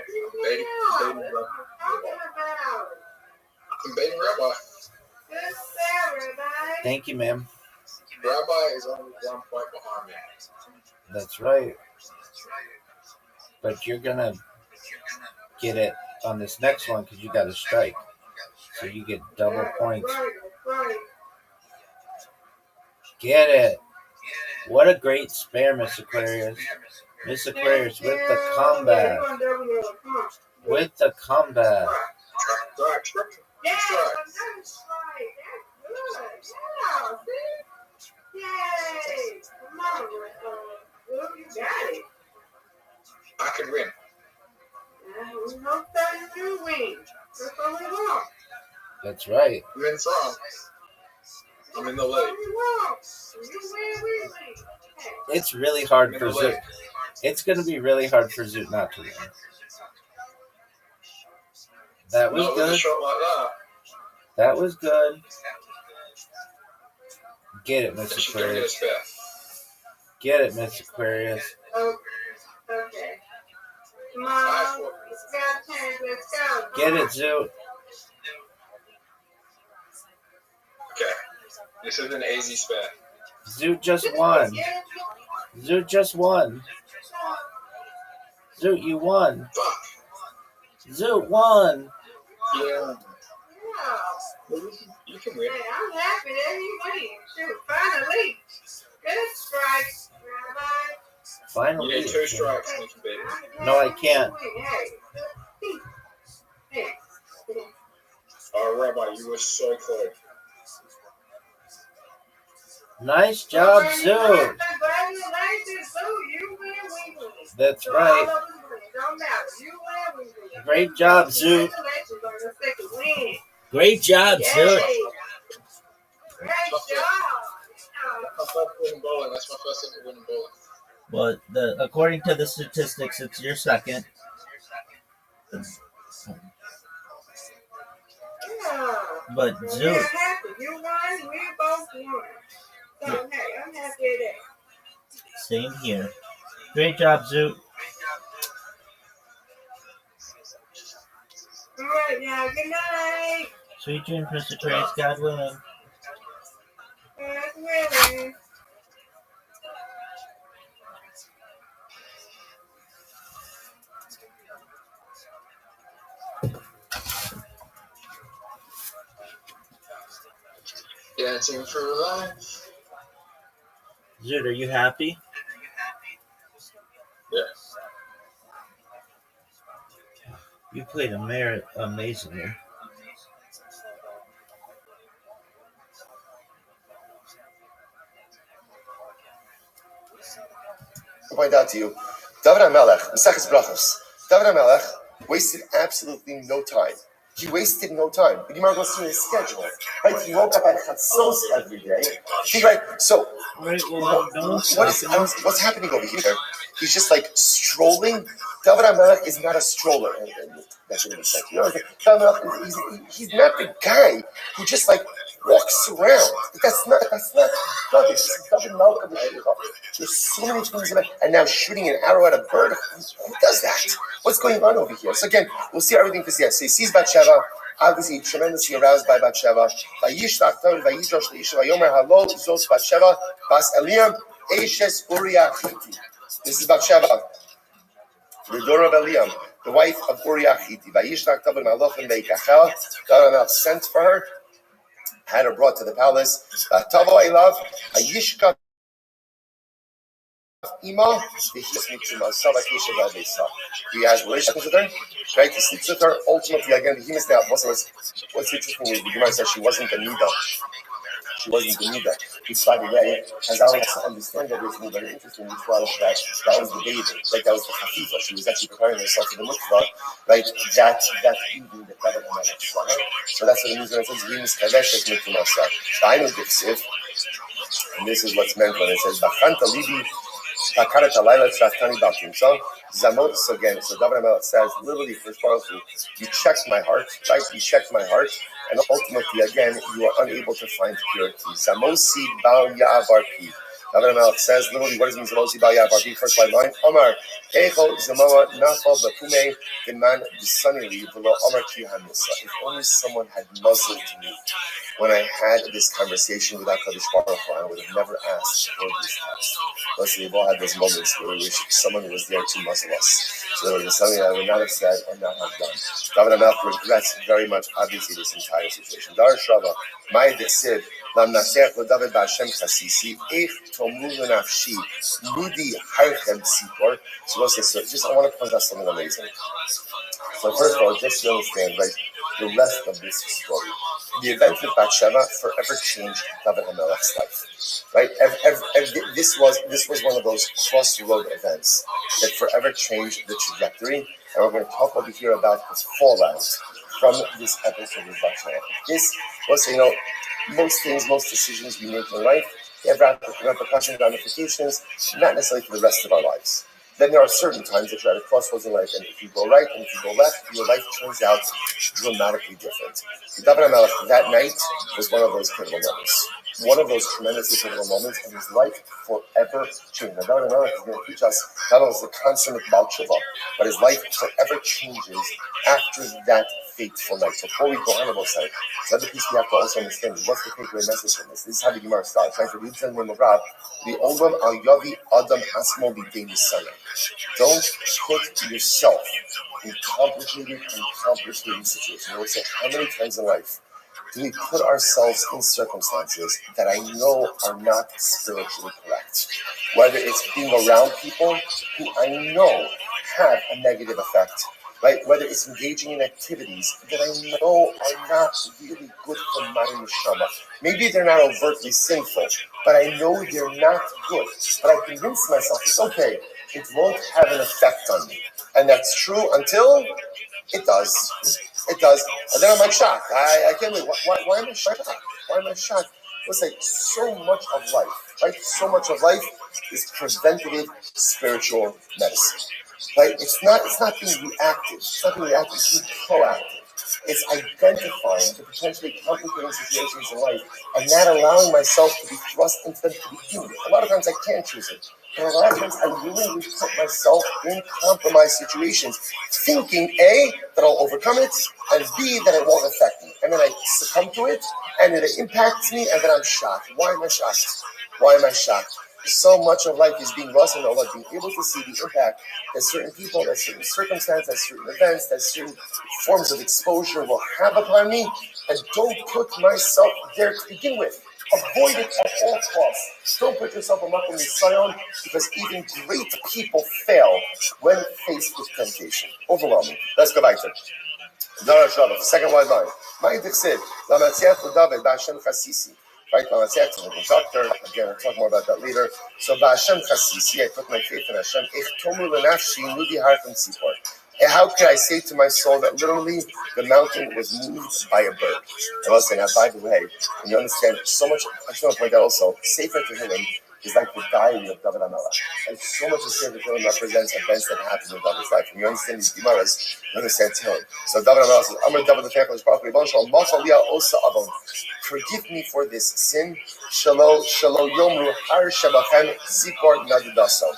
S3: I'm beating Rabbi.
S2: Thank you, ma'am.
S3: Rabbi is only 1 point behind me.
S2: That's right. But you're gonna get it on this next one because you got a strike. So you get double points. Get it. What a great spare, Miss Aquarius. Miss Aquarius with the comeback. With the comeback.
S5: Yeah, that's right. That's good. Yeah, see? Yay. Come on, Luke, you got it.
S3: I could win.
S5: We hope that you win. That's all we want.
S2: That's right.
S3: I'm in front. I'm in the lead.
S5: That's all we want. You win, we win. Hey.
S2: It's really hard for Zoot. It's going to be really hard for Zoot not to win. That was
S3: Not with a
S2: good.
S3: shot like that.
S2: That was good. Get it, Miss
S3: She gave me a
S2: Aquarius.
S3: spare.
S2: Get it, Miss Aquarius.
S5: Okay. Come on. It's got time. Let's go.
S2: Get it, Zoot.
S3: Okay. This is an easy spare.
S2: Zoot just won. Zoot just won. Zoot, you won.
S3: Fuck.
S2: Zoot won.
S3: Yeah.
S5: Yeah.
S3: You can win.
S5: Hey, I'm happy that he wins. Shoot, finally. Good strikes, Rabbi.
S2: Finally.
S3: You need 2 strikes and you can beat it.
S2: No, I can't.
S5: Hey.
S3: Oh, Rabbi, you were so close.
S2: Nice job, Zoot.
S5: Congratulations, Zoot. You win, we win.
S2: That's
S5: So
S2: right.
S5: all of us win. Don't matter. You win, we win.
S2: Great job, Zoot.
S5: Congratulations on your second win.
S2: Great job, Zoot.
S5: Yay. Great job.
S3: My first win in bowling. That's my first ever win in bowling.
S2: Well, according to the statistics, it's your second.
S5: Yeah.
S2: But
S5: We're
S2: Zoot,
S5: happy. You won, we both won. So, hey, I'm happy with that.
S2: same here. Great job, Zoot.
S5: All right, now, good night.
S2: Sweet dreams, Mr. Aquarius. God willing.
S5: God's willing.
S3: Dancing through life.
S2: Zoot, are you happy?
S3: Yeah.
S2: You played amazingly.
S1: I'll point out to you, David HaMelech, Maseches Brachos. David HaMelech wasted absolutely no time. He wasted no time. The Gemara goes through his schedule. Right? He woke up at Chatzos every day. Right? So, what's happening over here? He's just like strolling. David HaMelech is not a stroller. That's what he said. You know, David HaMelech, he's not the guy who just like walks around. That's not David. David HaMelech. There's so many things about, and now shooting an arrow at a bird. Who does that? What's going on over here? So again, we'll see everything because so he sees Bathsheba, obviously tremendously aroused by Bathsheba. Vayishlach David vayidrash leisha vayomer halo zos Bathsheba bas Eliam eshes Uriah Hitti. This is Bathsheba, the daughter of Eliam, the wife of Uriah Hitti. Vayishlach David malachim veikachel. God sent for her, had her brought to the palace. Tavo elav hayishka. He has relations with her, right? He sleeps with her. Ultimately, again, the human now. What's interesting is the Gemara says she wasn't the Nida. She wasn't the Nida. Which, by the way, has allowed us to understand that it's very interesting. Which was that was the baby, like that was the Hafifa. She was actually preparing herself for the mitzvah, right? That evening, the David HaMelech saw her. So that's what the news says. Venus Kadeshet Mikimasa. Time is the and this is what's meant when it says Bachanta Libi. So Zamot, so again, so David HaMelech says, literally, first of all, you checked my heart, right? You checked my heart, and ultimately, again, you are unable to find purity. Zamosi Bal Ya'avarpi. David HaMelech says, literally, what does it mean? First line, Omar, Eichel Zamama Nachal Bapume Geman Bisanili Velo Omar Ki Hamisa. If only someone had muzzled me when I had this conversation with HaKadosh Baruch Hu, I would have never asked for this text. Listen, we've all had those moments where we wish someone was there to muzzle us. So there would be something I would not have said or not have done. David HaMelech regrets very much, obviously, this entire situation. Dar Shrava, my Desid, Lamnasech David Ba'Shem Chasisi, Ich Tomulu Nafshi, Ludi Harchem Sipor. So just I want to point out something amazing. So first of all, just to understand, like the rest of this story, the event with Bathsheba forever changed David HaMelech's life, right? This was one of those crossroad events that forever changed the trajectory, and we're going to talk over here about this fallout from this episode with Bathsheba. This was, most decisions we make in life, they have repercussions, ramifications, not necessarily for the rest of our lives. Then there are certain times that you're at a crossroads in life, and if you go right and if you go left, your life turns out dramatically different. David HaMelech, that night, was one of those pivotal moments. One of those tremendously pivotal moments, and his life forever changed. Now, David HaMelech is going to teach us not only the consummate Baal Tshuva, but his life forever changes after that fateful night. So before we go on about that, the other piece we have to also understand is what's the takeaway message from this. This is how the Gemara starts. Trying to read the name of Rab, the Olam al Yavi Adam Asmo B'Dei Nisana. Don't put yourself in complicated situations. I would say, how many times in life do we put ourselves in circumstances that I know are not spiritually correct? Whether it's being around people who I know have a negative effect, right? Whether it's engaging in activities that I know are not really good for my neshama. Maybe they're not overtly sinful, but I know they're not good. But I convince myself it's okay. It won't have an effect on me. And that's true until it does. It does. And then I'm like shocked. I can't believe, why am I shocked? Why am I shocked? Let's say so much of life, right? So much of life is preventative spiritual medicine. Right? It's not being reactive. It's not being reactive. It's being proactive. It's identifying the potentially complicating situations in life and not allowing myself to be thrust into them to begin with. A lot of times I can't choose it. And a lot of times I willingly put myself in compromised situations, thinking A, that I'll overcome it, and B, that it won't affect me. And then I succumb to it, and then it impacts me, and then I'm shocked. Why am I shocked? Why am I shocked? So much of life is being lost in all of being able to see the impact that certain people, that certain circumstances, that certain events, that certain forms of exposure will have upon me, and don't put myself there to begin with. Avoid it at all costs. Don't put yourself on Makom Nisayon, because even great people fail when faced with temptation. Overwhelming. Let's go back to it. Second wide line. Right, Lamatzeh to the conductor. Again, I'll talk more about that later. So, Ba'Hashem Chasisi, I put my faith in Hashem. How could I say to my soul that literally the mountain was moved by a bird? And I'll say, now, by the way, when you understand so much, I just want to point out also, Sefer Tehillim is like the diary of David HaMelech. And so much of Sefer Tehillim represents events that happened in David's life. When you understand these Gemaras, you understand Tehillim. So David HaMelech says, Amar David the Tekal is properly, forgive me for this sin. Shalo Yomru Har Shabachem Zikor Nadidaso.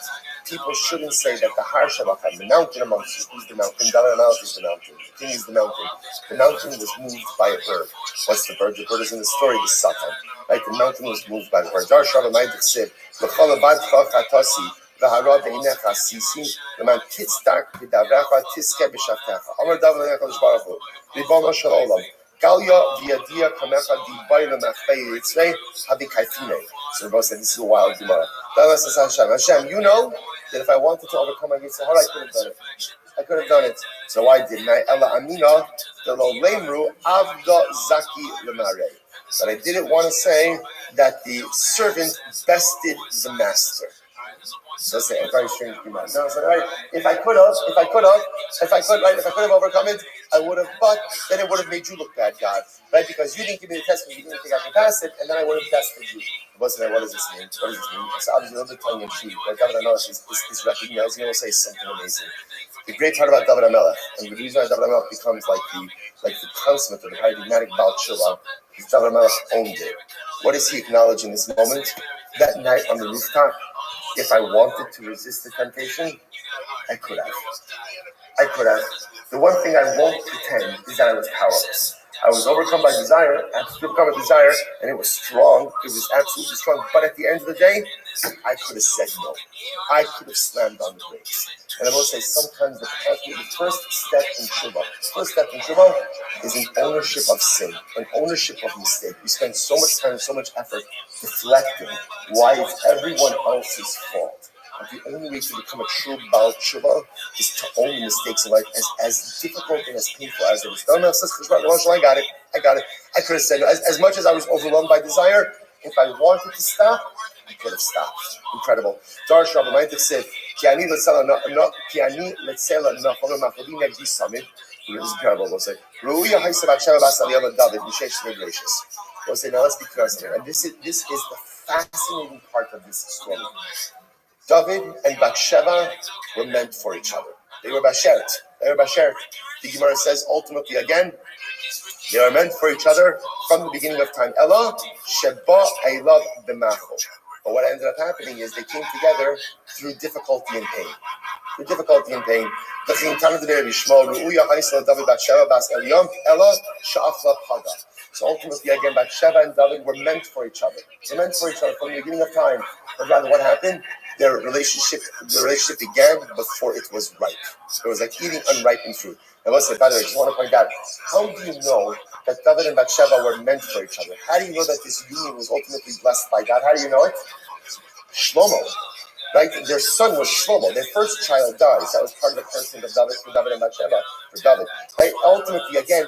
S1: People shouldn't say that the Har Shabachem, the mountain amongst you, is the mountain. David HaMelech is the mountain. The king is the mountain. The mountain was moved by a bird. What's the bird? The bird is in the story, the Satan. Right? The mountain was moved by the bird. Dar Shabbat Ma'id said, L'chol abad chatasi, v'hara b'einecha sisi, l'man titzdak v'davrecha tiske b'shavtecha. Amar David HaKadosh Baruch Hu, Ribono shel olam. Galia v'yadia kamecha dibai l'machpei yitzvei habikaifine. So the Rebbe said, this is a wild Gemara. David says, Hashem, you know that if I wanted to overcome my Yitzhak, I could have done it. I could have done it. So why didn't I? Ella Amina, the lo lemru avda zaki lemare. But I didn't want to say that the servant bested the master. So that's a very strange Gemara. No, so right, if I could have overcome it, I would have, but then it would have made you look bad, God. Right? Because you didn't give me the test, you didn't think I could pass it, and then I would have tested you. What does this mean? It's obviously a little bit tongue in cheek, but David HaMelech is recognizing, will say something amazing. The great part about David HaMelech, and the reason why David HaMelech becomes like the consummate of the paradigmatic Baal Tshuva, is David HaMelech owned it. What does he acknowledge in this moment? That night on the rooftop, if I wanted to resist the temptation, I could have. The one thing I won't pretend is that I was powerless. I was overcome by desire, absolutely overcome by desire, and it was strong. It was absolutely strong. But at the end of the day, I could have said no. I could have slammed on the brakes. And I will say sometimes the first step in tshuva is an ownership of sin, an ownership of mistake. We spend so much time, so much effort deflecting why it's everyone else's fault. The only way to become a true Baal Tshuva is to own the mistakes in life, as difficult and as painful as it is. I got it. I could have said no. As much as I was overwhelmed by desire, if I wanted to stop, I could have stopped. Incredible. Darsh Rabbi might have said, this is incredible. We'll say, we'll say, now let's be clear on something. And this is the fascinating part of this story. David and Bathsheba were meant for each other. They were bashert. The Gemara says ultimately again, they were meant for each other from the beginning of time. Ella sheba eilav b'machol. But what ended up happening is they came together through difficulty and pain. So ultimately, again, Bathsheba and David were meant for each other. They were meant for each other from the beginning of time. But rather, what happened? The relationship began before it was ripe. It was like eating unripened fruit. And let's say, by the way, I just want to point out, how do you know that David and Bathsheba were meant for each other? How do you know that this union was ultimately blessed by God? How do you know it? Shlomo. Right? Their son was Shlomo. Their first child dies. That was part of the cursing of David for David and Bathsheba for David. Right? Ultimately, again,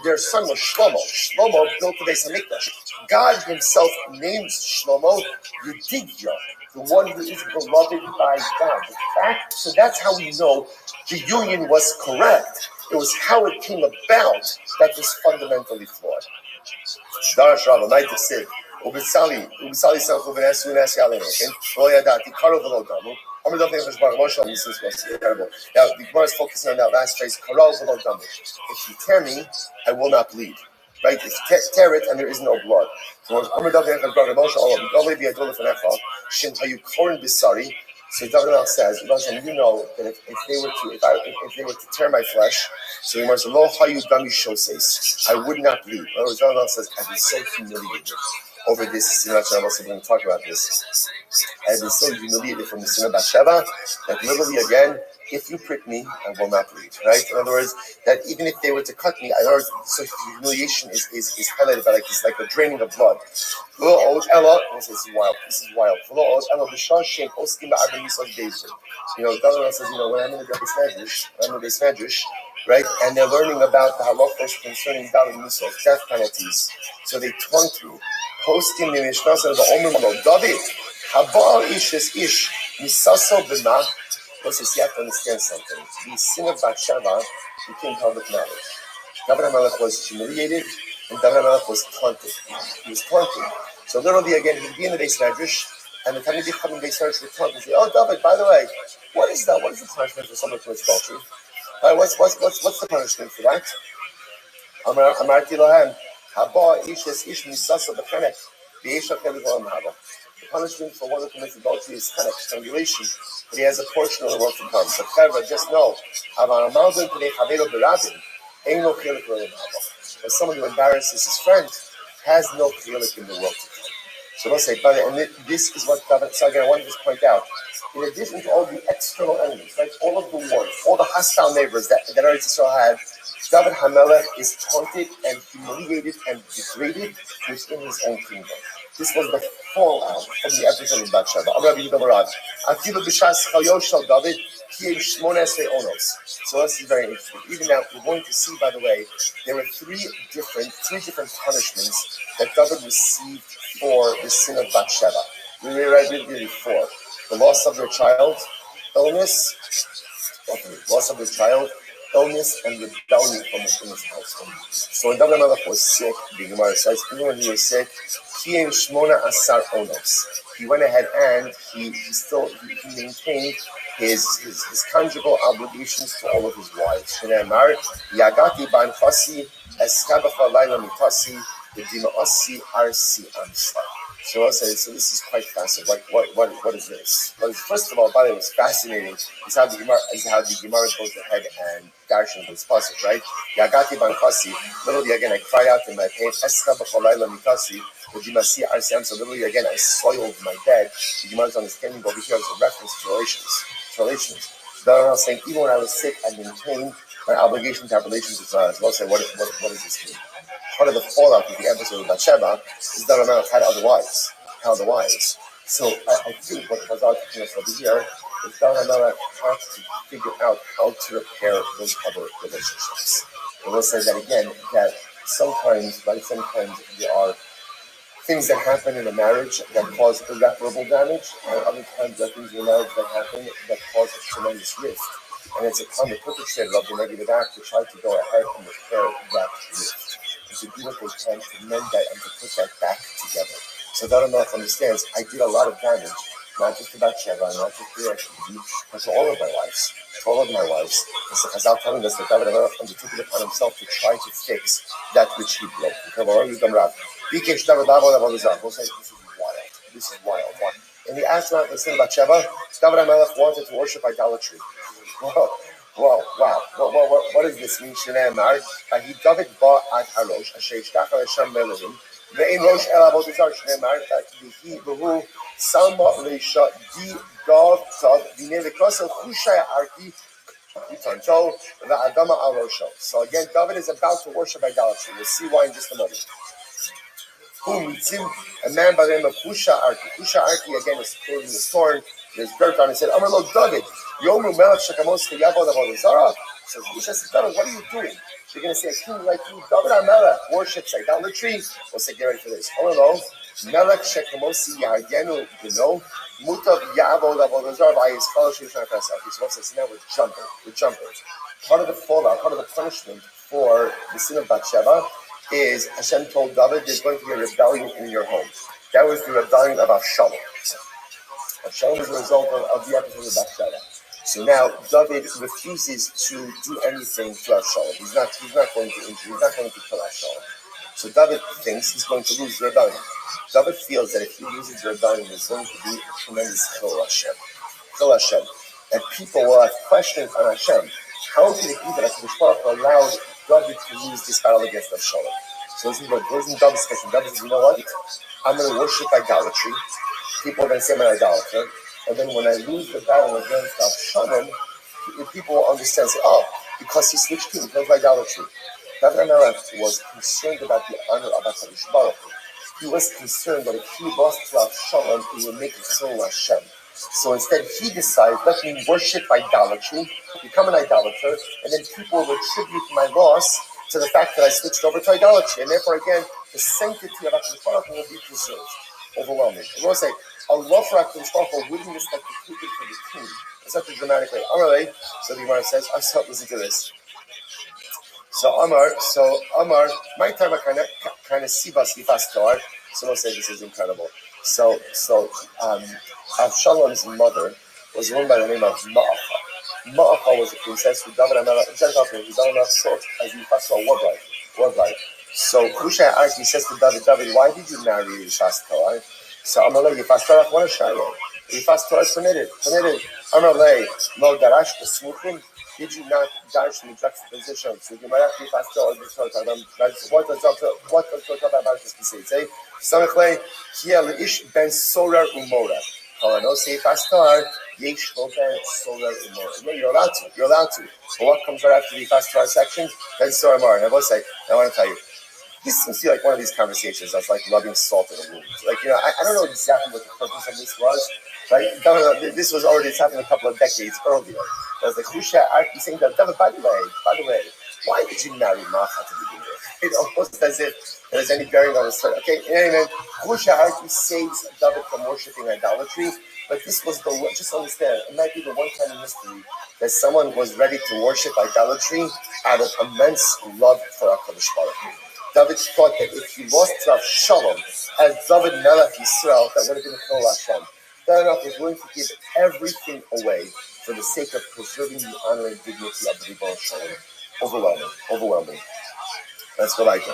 S1: their son was Shlomo. Shlomo built the Beis Hamikdash. God himself names Shlomo Yedidia, the one who is beloved by God. So that's how we know the union was correct. It was how it came about that was fundamentally flawed. Darash Rabbi might have said, Ubisali Sanchu Venesu Nasi Alenekin, Royadati, Karo Velo Damu. Now, the Gemara is focusing on that last phrase, Karo Velo Damu. If you tear me, I will not bleed. Right? If you tear it and there is no blood. So David says, you know that if they were to tear my flesh, so I would not bleed. In other words, David says, I've been so humiliated over this. I'm also going to talk about this. I've been so humiliated from the sin of Bathsheba that literally again, if you prick me, I will not bleed. Right? In other words, that even if they were to cut me, so humiliation is highlighted by like a draining of blood. This is wild. David says, when I'm in the Beis Medrash, right, and they're learning about the halachos concerning David Musa, death penalties. So they taunt you. Posting the Mishnah says the Omer Lo David, Habal Ish is Ish, Misaso B'ma. Listen, you have to understand something. The sin of Bathsheba became public knowledge. David HaMelech was humiliated, and David HaMelech was taunted. He was taunted. So literally, again, he'd be in the Beis Medrash, and the time he'd come in the Beis Medrash would taunt and say, "Oh, David, by the way, what is that? What is the punishment for someone who commits adultery? What's the punishment for that?" Amarti Lohem, Haba Ish es Ish Misasa B'Chenek, V'Yesha Kelik Olam Haba. The punishment for one who commits adultery is chenek, strangulation, but he has a portion of the world to come. But Chevra, just know, as someone who embarrasses his friend has no chelik in the world to come. So let's say, and this is what David. So again, I want to just point out. In addition to all the external enemies, right, all of the wars, all the hostile neighbors that Eretz Yisrael had, David HaMelech is taunted and humiliated and degraded within his own kingdom. This was the fallout from the episode of Bathsheba. So this is very interesting. Even now, we're going to see, by the way, there were three different punishments that David received for the sin of Bathsheba. We read really four. The loss of their child, illness, and rebellion from within his household. So when David HaMelech was sick, the Gemara says, even when he was sick, he went ahead and he maintained his conjugal obligations to all of his wives. So I'll say, so this is quite fascinating. What is this? Well, first of all, by the way, what's fascinating is how the Gemara goes ahead and darshan this passage, right? Yagati ban kasi. Literally again, I cried out in my pain. Esra b'cholayla mikasi. Ujimasi arsam. So literally again, I soiled my bed. The Gemara's understanding over here is a reference to relations. They're not saying even when I was sick, I maintained my obligation to have relations with God. As well, say what does this mean? Part of the fallout of the episode of Bathsheba is that Rabbi had other wives. So I think what Chazal is teaching us over here is that Rabbi had to figure out how to repair those other relationships. I will say that again, that sometimes there are things that happen in a marriage that cause irreparable damage, and other times there are things in a marriage that happen that cause a tremendous rift. And it's upon the perpetrator of the negative act to try to go ahead and repair that rift. To do what they can to mend that and to put that back together. So that Melech understands, I did a lot of damage, not just to Bathsheba, not just to Rashid, but to all of my wives. To all of my wives. And so Chazal telling us that David Melech undertook it upon himself to try to fix that which he broke. We'll say, this is wild. In the Asma, the sin of Bathsheba, David Melech wanted to worship idolatry. Wow. What does this mean? Shneimar, he David ba ad harosh, asher yishtach Hashem Elohim, ve'ein rosh el avot zar. Shneimar, he behu sama leisha di gav tav v'nei lekosel chushay arki utanto ve'adama al rosho. So again, David is about to worship idolatry. We'll see why in just a moment. A man by the name of Husha Arki. Husha Arki again is clothing is torn. There's dirt on it. He said, Amar lo David, Yomu Melech Shekamos Kiyavod Avodah Zarah. So Husha says, David, what are you doing? You're going to say, a king like you, David HaMelech, worships idolatry. We'll say, get ready for this. Amar lo Melech Shekamos Yagenu Geno Mutav Yavod Avodah Zarah by his fellowship. So now we're jumping. Part of the fallout, part of the punishment for the sin of Bathsheba is Hashem told David there's going to be a rebellion in your home. That was the rebellion of Avshalom. Avshalom is a result of the episode of Bathsheba. So now David refuses to do anything to Avshalom. He's not going to injure. He's not going to kill Avshalom. So David thinks he's going to lose the rebellion. David feels that if he loses the rebellion, there's going to be a tremendous chil Hashem. And people will have questions on Hashem. How can it be that HaKadosh Baruch Hu allowed David to lose this battle against Avshalom? So this is what David's discussion. David says, you know what? I'm going to worship idolatry. People are going to say I'm an idolater. And then when I lose the battle against Avshalom, people will understand, say, oh, because he switched kings, because of idolatry. David HaMelech was concerned about the honor of HaKadosh Baruch Hu. He was concerned that if he lost to Avshalom, he would make it so Hashem. So instead, he decided, let me worship idolatry, become an idolater, and then people will attribute my loss to the fact that I switched over to idolatry. And therefore, again, the sanctity of HaKadosh Baruch Hu will be preserved. Overwhelming. I want to say, Allah for HaKadosh Baruch Hu wouldn't just like to keep it for the king in such a dramatic way. Amarle, so the Gemara says, listen to this. So Amar, my time kind of sivas vifastar. So we'll say this is incredible. So Avshalom's mother was a woman by the name of Ma'acha. Ma'acha was a princess who David HaMelech sought as Yifastor war bride. So Hushai Arki says to David, why did you marry Yifastor? So Amalei, Yifastor, what a shadow. Yifastor is permitted. Amalei, lo darash smuchim. Did you not dash the juxtaposition? So you might have to Yifastor or what does Torah about this say? Samechlei, kia leish ben sorar umora. Kalano say Yifastor, yesh lo ben sorar umora. No, you're allowed to. But what comes right after the Yifastor section? Ben sorar umora. I want to tell you. This seems to be like one of these conversations that's like rubbing salt in a wound. Like, I don't know exactly what the purpose of this was. Right? This was already happened a couple of decades earlier. I was like, Husha Arki saying that, David, by the way, why did you marry Macha to begin with? It almost as if there's any bearing on the story. Okay, anyway, Husha Arki saves David from worshipping idolatry, but this was just understand, it might be the one time in history that someone was ready to worship idolatry out of immense love for HaKadosh Baruch Hu. David thought that if he lost to Avshalom as David Melech Yisrael, that would have been Chol Hashem. David was willing to give everything away for the sake of preserving the honor and dignity of the Ribbon Shalom. Overwhelming. Let's go right now.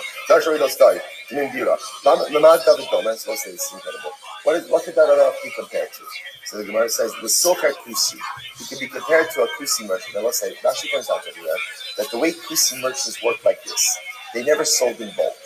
S1: Nindira. Lamad David Doma, so this is incredible. What could that be compared to? So the Gemara says the Socher Kusi. It can be compared to a Kusi merchant. Now let's say Rashi points out everywhere that the way Kusi merchants work like this, they never sold in bulk.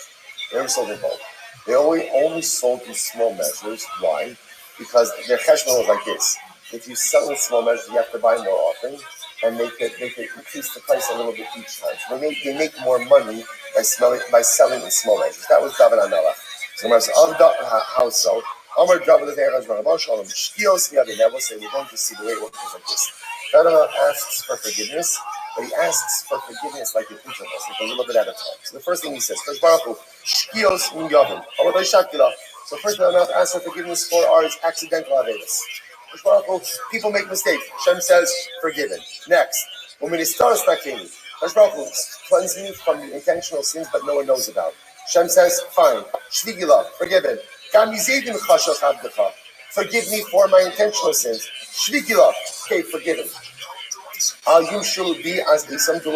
S1: They only sold in small measures. Why? Because their cheshbon was like this. If you sell in small measures, you have to buy more often, and they could increase the price a little bit each time. So they make more money by selling in small measures. That was David Amelach. So how so? Amar David Shkios the other level say we're going to see the way it works like this. David asks for forgiveness, but he asks for forgiveness like an interval, like a little bit at a time. So the first thing he says, first Baruch Hu, Shkios Yavim. So first David asks for forgiveness for our accidental avedas. People make mistakes. Hashem says, forgiven. Next, Hashem cleanse me from the intentional sins but no one knows about. Hashem says, fine. Shvigila, forgiven. Forgive me for my intentional sins. Shvigila, okay, forgiven. You should be as the some so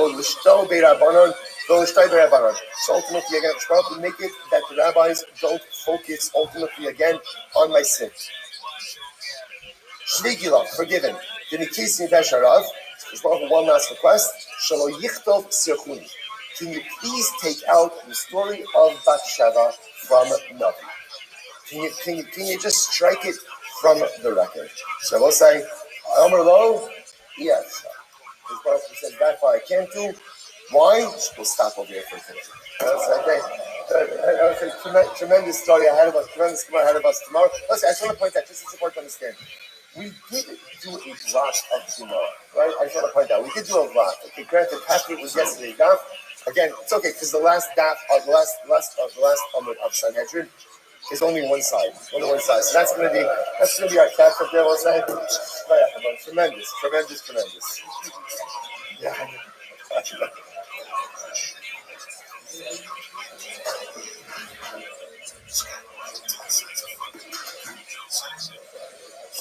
S1: ultimately again, to make it that the rabbis don't focus ultimately again on my sins. Shvigila, forgiven. One last request. Can you please take out the story of Bathsheba from Navi? Can you just strike it from the record? So we'll say, Amar Lo, yes. His brother said, that far I can't do. Why? We'll stop over here for a second. Tremendous story ahead of us, tremendous tomorrow ahead of us tomorrow. Listen, I just want to point out, just it's important to understand. We did do a block of tomorrow, right? I just want to point out, we did do a block. Okay, granted, half of it was yesterday. Daf. Again, it's okay because the last daf, the last Amud of Sanhedrin is only one side, So that's gonna be our catch up there. We'll say, tremendous. Yeah.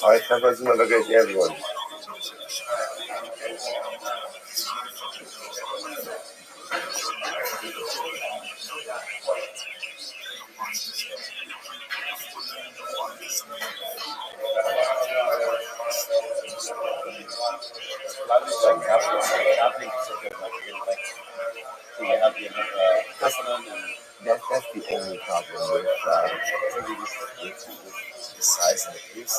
S1: All right, have a great day, everyone. That's the only problem with the size and the pace.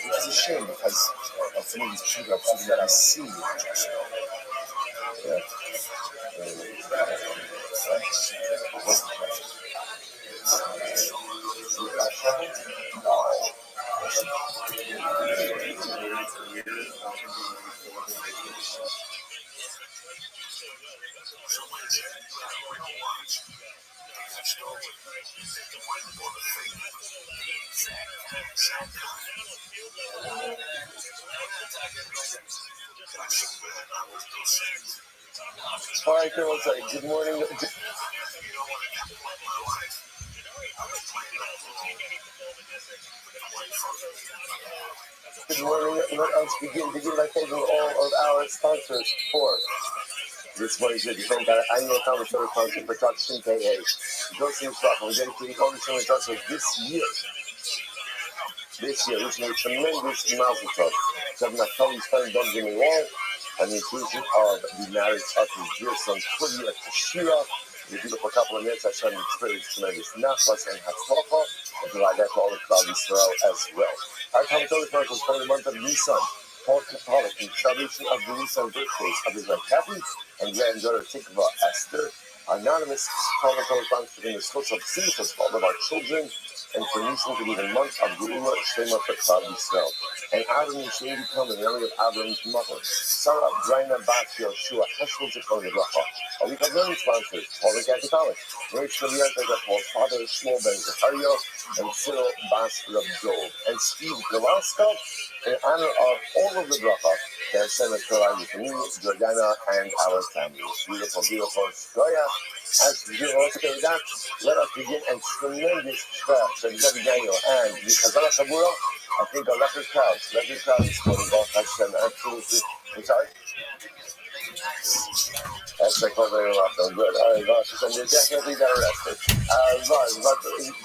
S1: Which is a shame because of some of these people that I see. Yeah. All right, girls. Good morning. Good morning. Let us begin by thanking all of our sponsors for this morning's video. Thank our annual conversation sponsor for Talk Shin KA. Joseph's Rock. We're dedicating all the children's also this year, which made tremendous mazel tov. So my colleagues friend don't get me wrong, and the inclusion of the marriage of his dear son Kudi at Tashira. The beautiful couple of minutes, I showed experienced tremendous nachas and hatzlacha, and provide that to all the Klal Yisrael as well. Our commentator was for the month of Nisan. Paul Catholic in celebration of the Nisan birthdays of his wife Kathy and granddaughter Tikva Esther. Anonymous commentator funds for the schools of Simchas for all of our children and for Nisan to be the month of Geula Shlema for Klal Yisrael. And Avram Yisrael become the memory of Avram's mother, Sarah Braina Bat Yoshua Heshel Zikon Nebracha. A week of learning sponsors, Paul Catholic College, Rachel Lianta, Paul's father, Shmuel Ben Zacharia, and Cyril Bas Rab Joel, and Steve Galaska, in honor of all of the bracha that sent us to me, Jordana, and our families. Beautiful Shkoya. As we do also that, let us begin and tremendous shkoya. So Daniel and the Chazal Shabura, I think a record crowd is quoting God Hashem absolutely. I'm sorry? That's like very welcome. Good. All right, Rosh, so you definitely got arrested. Rosh,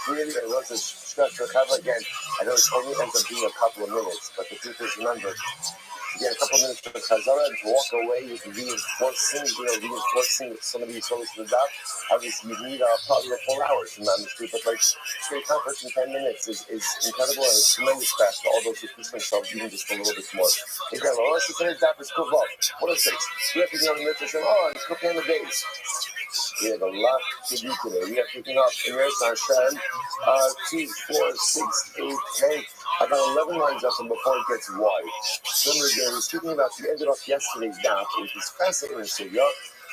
S1: really, it was a stress recovery again. I know it only ends up being a couple of minutes, but the truth is, remember, to get a couple of minutes of Chazara and to walk away with reinforcing some of these souls to the dot. Obviously, you need probably 4 hours to manage to, but like to accomplish in 10 minutes is incredible and a tremendous fast for all those who push themselves even just a little bit more. Again, well, let's just say that is cool. What is it? We have to be on the mitzvah. Oh, it's cooking the days. We have a lot to do today. We are picking up in Eretz Hashem 2, 4, 6, 8, 10, about 11 lines up and before it gets wide. Remember, again, we're speaking about, we ended off yesterday's daf, which is fascinating sugya,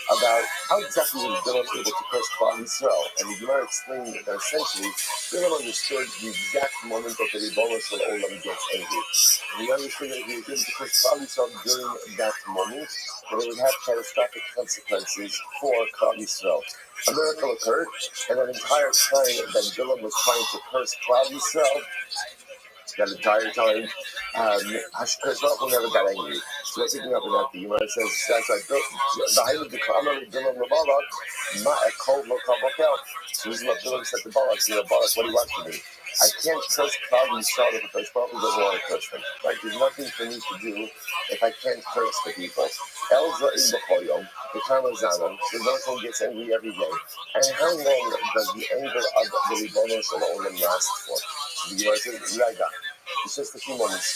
S1: about how exactly was Bilam able to curse Klal Yisrael. And the Gemara explained that essentially, Bilam understood the exact moment that the Rebbeinu Shel Olam gets angry. And he understood that if he was able to curse Klal Yisrael during that moment, that it would have catastrophic consequences for Klal Yisrael. A miracle occurred, and that entire time that Bilam was trying to curse Klal Yisrael, that entire time, Hashkash will never got angry. So we're picking up in that theme. It says, that's like, the height of the Kama, Bilam Rabalak, Ma'akol Mokavakel. So this is what Bilam said to Balak, Balak, what do you want from me? I can't curse Klal Yisrael if the Prophet doesn't want to curse them. Right? There's nothing for me to do if I can't curse the people. Elza in the Choyom, the Karmazanam, the person gets angry every day. And how long does the anger of the Rebbeinu Shel Olam last for? So the Gemara says, Raga. It's just a few moments.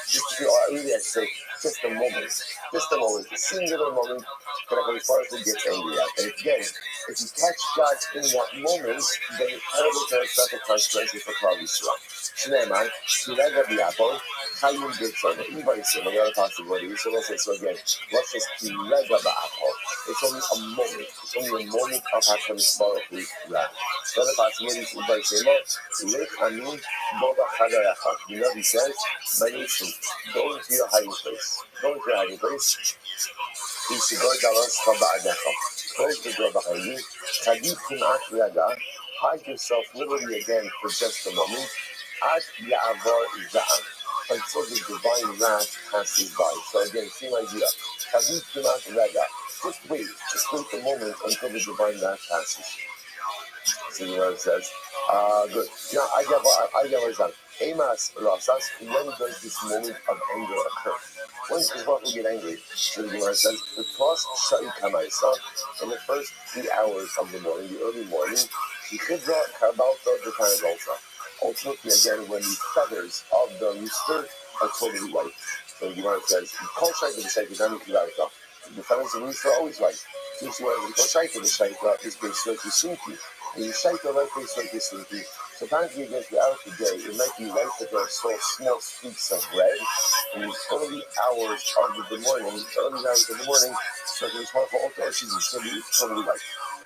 S1: Just a few, or really I say, just a moment. Just a moment. A singular moment that the Prophet gets angry at. And again, if you catch God in that moment, then it's terrible catastrophic consequences for Klal Yisrael. Shneimar, Shirei Rabbi Yaakov, Chayim B'Tzon. Anybody say, no other possibility. So let's say, so again, what's this Shirei Rabbi Yaakov? It's only a moment. It's only a moment of Hashem's Baruch Hu wrath. The other possibility is, anybody say, no, Lech Ani Boda Chadayacha. You know, he says, go into your hiding place. Go into your hiding place. Close the door behind you. Hide yourself literally again for just a moment. Until the divine wrath passes by. So again, same idea. Just wait the moment until the divine wrath passes. So you know it says, good. Now I get what it's done. Emas Rasas, when does this moment of anger occur? When does what will get angry? So the Gemara says, the first Shai Kamaisa, in the first 3 hours of the morning, the early morning, Shechidra Karbalta the Karabalta. Ultimately, again, when the feathers of the rooster are totally white. So the Gemara says, Kol Shai to the Shaikidani Kivarta. The feathers of the rooster are always white. Since you want to Kol Shai to the Shaikidani is based on Sunki. And the Shaikidani is based on Sunki. Sometimes you get out of the day, it might be right that there are so small streaks of red in the early hours of the morning, so there's one for all she's totally white.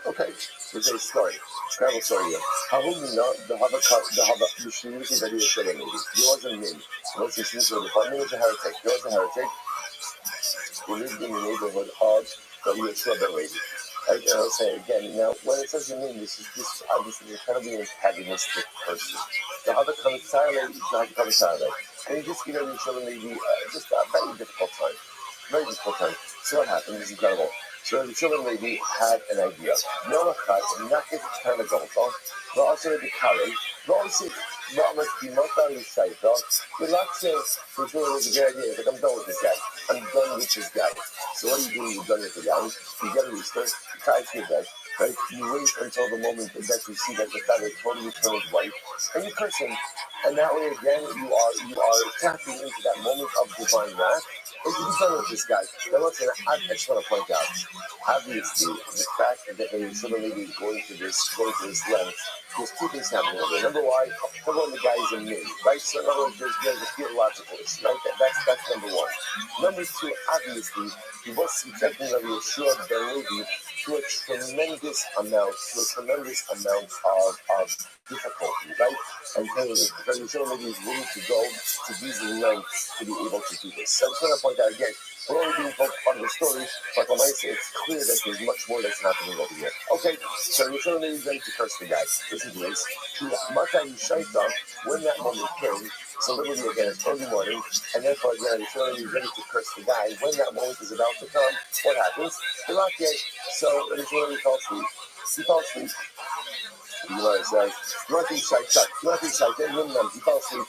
S1: Okay, so there's a story. Travel story here. How will you know the Shinichi that he was killing me? He wasn't me. What's the Shinichi? The family was a heretic. He was a heretic who lived in the neighborhood of the Yeshua Ben Levi. Right? And I'll say again, now when it says your name, this obviously incredibly antagonistic person. The other comes silent, and you just give every children maybe just a very difficult time. Very difficult time. So what happened? This is incredible. So the children maybe had an idea. No, not get kind of gold, but also the carry. Also, Mama's Kimota Rishayta. Good luck says, we're doing it a good idea, but I'm done with this guy. I'm done with this guy. So what do? You're done with the guy. You get a rooster, you try to get that, right? You wait until the moment that you see that the feather totally turns white, and you curse him. And that way again, you are tapping into that moment of divine wrath. And you be done with this guy. Now look, I just want to point out, obviously, the fact that they suddenly be going to this length, there's two things happening over there. Number one, the guy is a me, right? So in other words, there's a theological issue, right? That's number one. Number two, obviously, he was subjecting Rabbi Yeshua Ben Levi to a tremendous amount of difficulty, right? And pain. Rabbi Yeshua Ben Levi is willing to go to these lengths to be able to do this. So I'm just going to point out again, we're only being told part of the story, but when I say it's clear that there's much more that's happening over here. Okay, so Rishon is ready to curse the guy. Listen to this. When that moment came, so literally again, it's early morning, and therefore again, Rishon is ready to curse the guy. When that moment is about to come, what happens? So Rishon fell asleep. He fell asleep. The Gemara says, he fell asleep.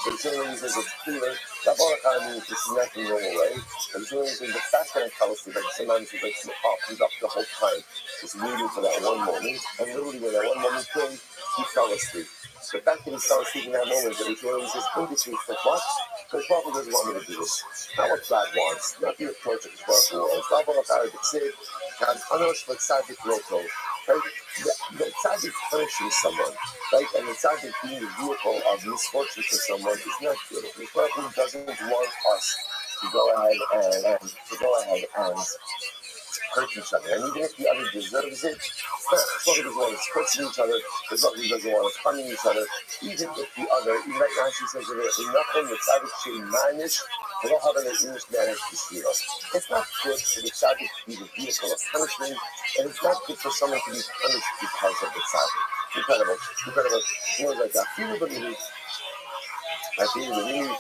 S1: So the Shimon says it's clear that Barakah means this is not the normal way. And the Shimon says the fact that I fell asleep, like sometimes he's up the whole time, just waiting for that one moment. And literally when that one moment came, he fell asleep. The fact that he fell asleep in that moment, that the Shimon says indicates that what? Because Baruch doesn't want me to do this. Not what God wants, not the approach that Baruch wants. Not Baruch Hu, God's honest, but tzaddik roto. Right? The tzaddik punishing someone, right? And the tzaddik being the vehicle of misfortune for someone is not good. The Baruch doesn't want us to go ahead and hurt each other. And even if the other deserves it, the Baruch doesn't want us cursing each other. The Baruch doesn't want us punning each other. Even if the other, even right now she says nothing the tzaddik should manage. They don't have an English manage to steal us. It's not good for the tzaddik to be the vehicle of punishment, and it's not good for someone to be punished because of the tzaddik. Incredible. You know, like that. I feel really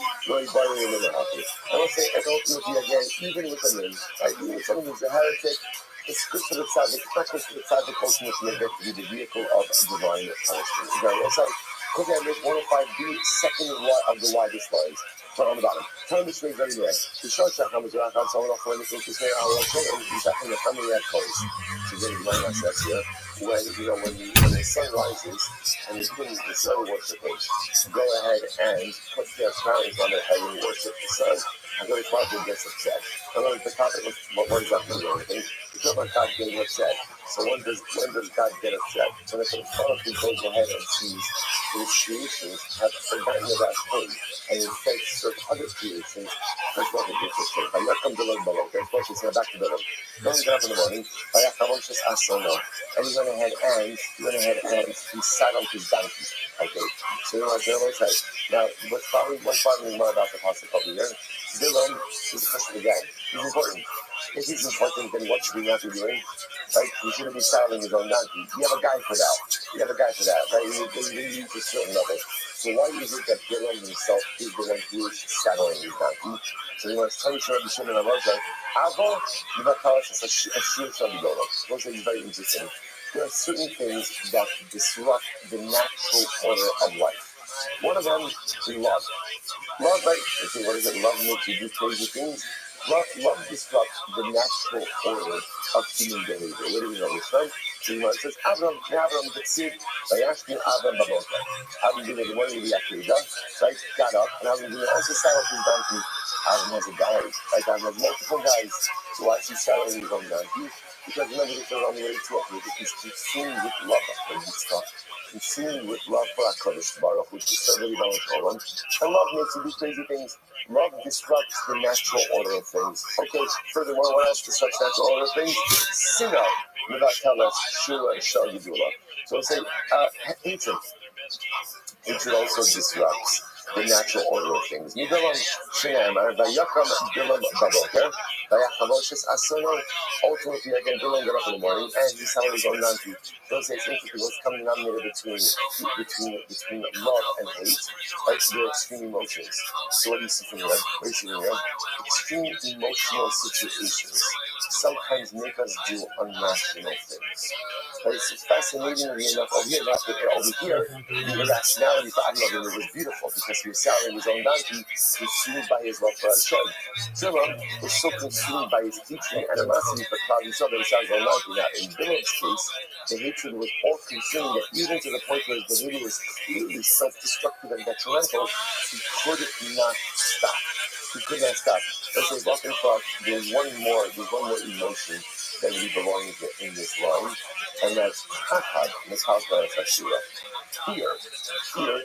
S1: bothering in the happy. I will say, I don't know again, even with a name, right? Even if someone who's a heretic, it's good for the tzaddik, it's not good for the tzaddik ultimately to be the vehicle of divine punishment. Look at this 105b, second of the widest lines. So on the bottom. Tell this way very well. The short shot comes around, someone off when it's to say, I will say, and he's back in the family at coast. So then you might says here, when the sun rises and the sun worshippers go ahead and put their crowns on their head and worship the sun, and very probably gets upset. I don't know if the topic was what does that mean or anything. It's not about God getting upset. So when does God get upset? When the photography goes ahead and sees his creations have forgotten about him and instead serve other creations, that's what it gets upset. I'm not come to learn below. That's what she's back to below. Don't get up in the morning. And he went ahead and he sat on his donkey. Okay. So you know what Bilam said. Now, what's probably more about the pasuk over here? Bilam is a question again. He's important. If he's important, then what should we not be doing? Right? He shouldn't be saddling his own donkey. You have a guy for that. Right? You use a certain level. So why is it that Bilam himself is the one who is saddling his donkey? So he wants to tell you Rabbi Shimon and Rabbi, Avo, you might tell us it's a shir shabidolo. Those are very interesting. There are certain things that disrupt the natural order of life. One of them is love. Love, right? Okay, what is it? Love makes you do crazy things. Love disrupts the natural order of human behavior. Where do we know this from? So it says, Avram Tzid, Vayashkin Avram Babota. Avram did the one with the Akedah, right? Got up, and Avram did also saddled his donkey. Avram has a guy, right? Avram has multiple guys. So why is he saddling his own donkey? Because remember, this is only way to it. He's consumed with love for Yitzchak, consumed with love for HaKadosh Baruch Hu, which is certainly not Shalom. And love makes you do crazy things. Love disrupts the natural order of things. Okay, furthermore, what else disrupts the natural order of things? Sinner, without tell us, Shua, Shal Yidula. So we'll say, hatred. Hatred also disrupts the natural order of things. Nidalam Shinamar, Vayakam Bilam Baboker, Vayachavoshes Asono, ultimately again, Bilam got up in the morning and he sounded his own donkey. Don't say it's interesting what's coming denominator between love and hate. Right? They're extreme emotions. So what do you see from here? Extreme emotional situations sometimes make us do irrational things. But it's fascinatingly enough over here, the irrationality for Avram was beautiful because he was saddling his own donkey, consumed by his love for Hashem. Bilam was so consumed by his teaching and animosity for Klal Yisrael that he saddled his own donkey. Now, in Bilam's case, the hatred was all-consuming, that even to the point where his behavior was clearly self-destructive and detrimental, he could not stop. Let's say, walking thought, there's one more emotion that we belong in this line, and that's Chachad, Mitzvah Hashira. Fear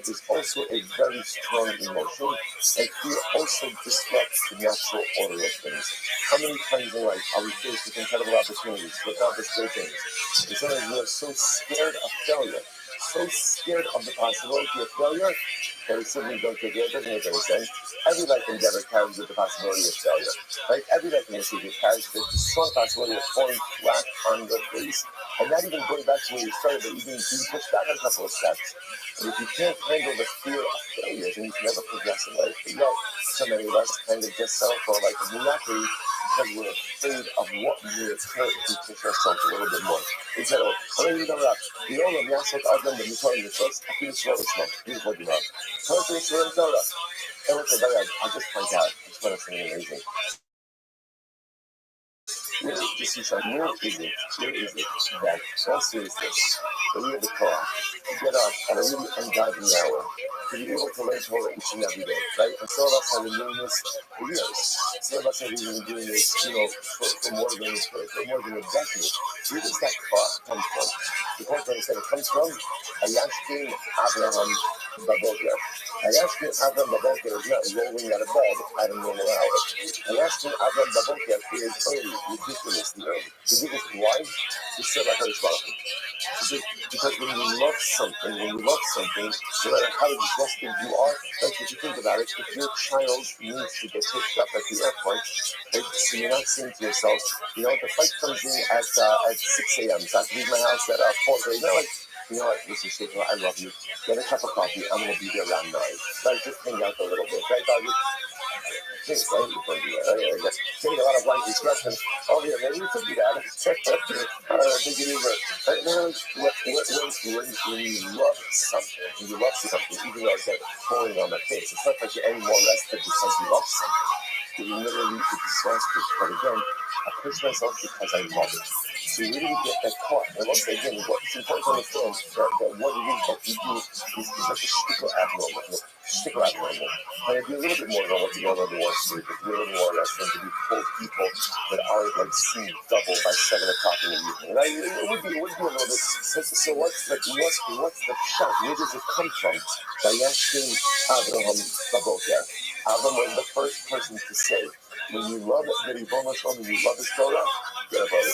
S1: is also a very strong emotion, and fear also disrupts the natural order of things. How many times in life are we faced with incredible opportunities, with great things? And sometimes we are so scared of failure, so scared of the possibility of failure, Their siblings don't take care. It doesn't make any sense. Every life endeavor carries with the possibility of failure. Right? Every life endeavor carries with the strong possibility of falling flat on the face. And not even going back to where you started, but even being pushed back a couple of steps. And if you can't handle the fear of failure, then you can never progress in life. But yet, so many of us kind of just settle for a life of mediocrity because we're afraid of what will occur if we push ourselves a little bit more. Instead of, beautiful job. And what's I'll just point out, it's one of something amazing. Where is it that, all seriousness, that we have the call to get up at a really ungodly hour, to be able to learn Torah each and every day, right? And some of us have been doing this for years. Some of us have even been doing this, for more than a decade. Where does that call come from? The point that I said it comes from Ayashkin Abraham Baboker. Ayashkin Abraham Baboker is not rolling out of bed at a normal hour. Ayashkin Abraham Baboker is early, ridiculously early. Ridiculously why? It's still like because when you love something, no matter how exhausted you are, like if you think about it, if your child needs to get picked up at the airport, right, so you're not saying to yourself, the flight comes in at 6 a.m., so I have to leave my house at 4 a.m. You're like, you know what, listen, Shaker, I love you. Get a cup of coffee, I'm going to be there around 9. Right, just hang out a little bit, right, doggy? Please, right? You can do that. Right? Just taking a lot of blank expressions. Oh, yeah, maybe we could do that. Think it over. Right now, when you love something, even though it's like falling on my face, it's not like you're any more rested because you love something. You're literally exhausted. But again, I push myself because I love it. So you really get that caught. And once again, it's important to understand that what it is that you do is like a sticker abnormal. And it'd be a little bit more normal to go on the Wall Street, it'd be a little more or less than to be full of people that aren't like seen double by 7 o'clock in the evening. And it would be a little bit. So what's the shot? Where does it come from? Vayashkin Abraham Baboker. Abraham was the first person to say, when you love the Ribono Shel Olam, when you love his Torah, get up early.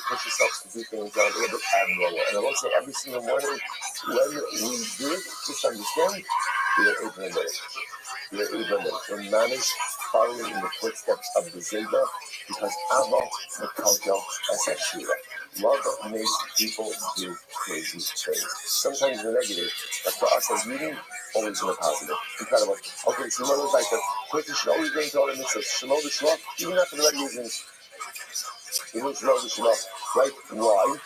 S1: Push yourself to do things that are a little bit abnormal. And I won't say every single morning when we do it, just understand, we are able to do it. We're managed following in the footsteps of the Zayda because Ava Mekalkel Esashira. Love makes people do crazy things. Sometimes in the negative, but for us as reading, always in the positive. Incredible. Okay, so what was like the person should always bring to all the mitzvahs. Shelo B'Shelo, even not for the right reasons. It was Shelo B'Shelo, right? Why?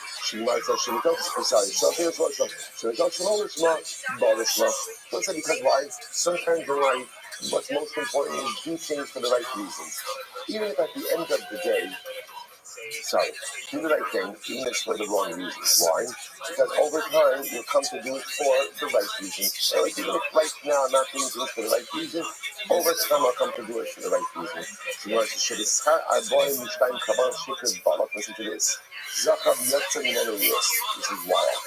S1: Don't say because why? Sometimes in life, what's most important is do things for the right reasons. Even if at the end of the day, do the right thing, even if it's for the wrong reasons. Why? Because over time, you'll come to do it for the right reasons. So even if right now I'm not doing it for the right reasons, over time I'll come to do it for the right reasons. So you want to show this. Listen to this. This is wild.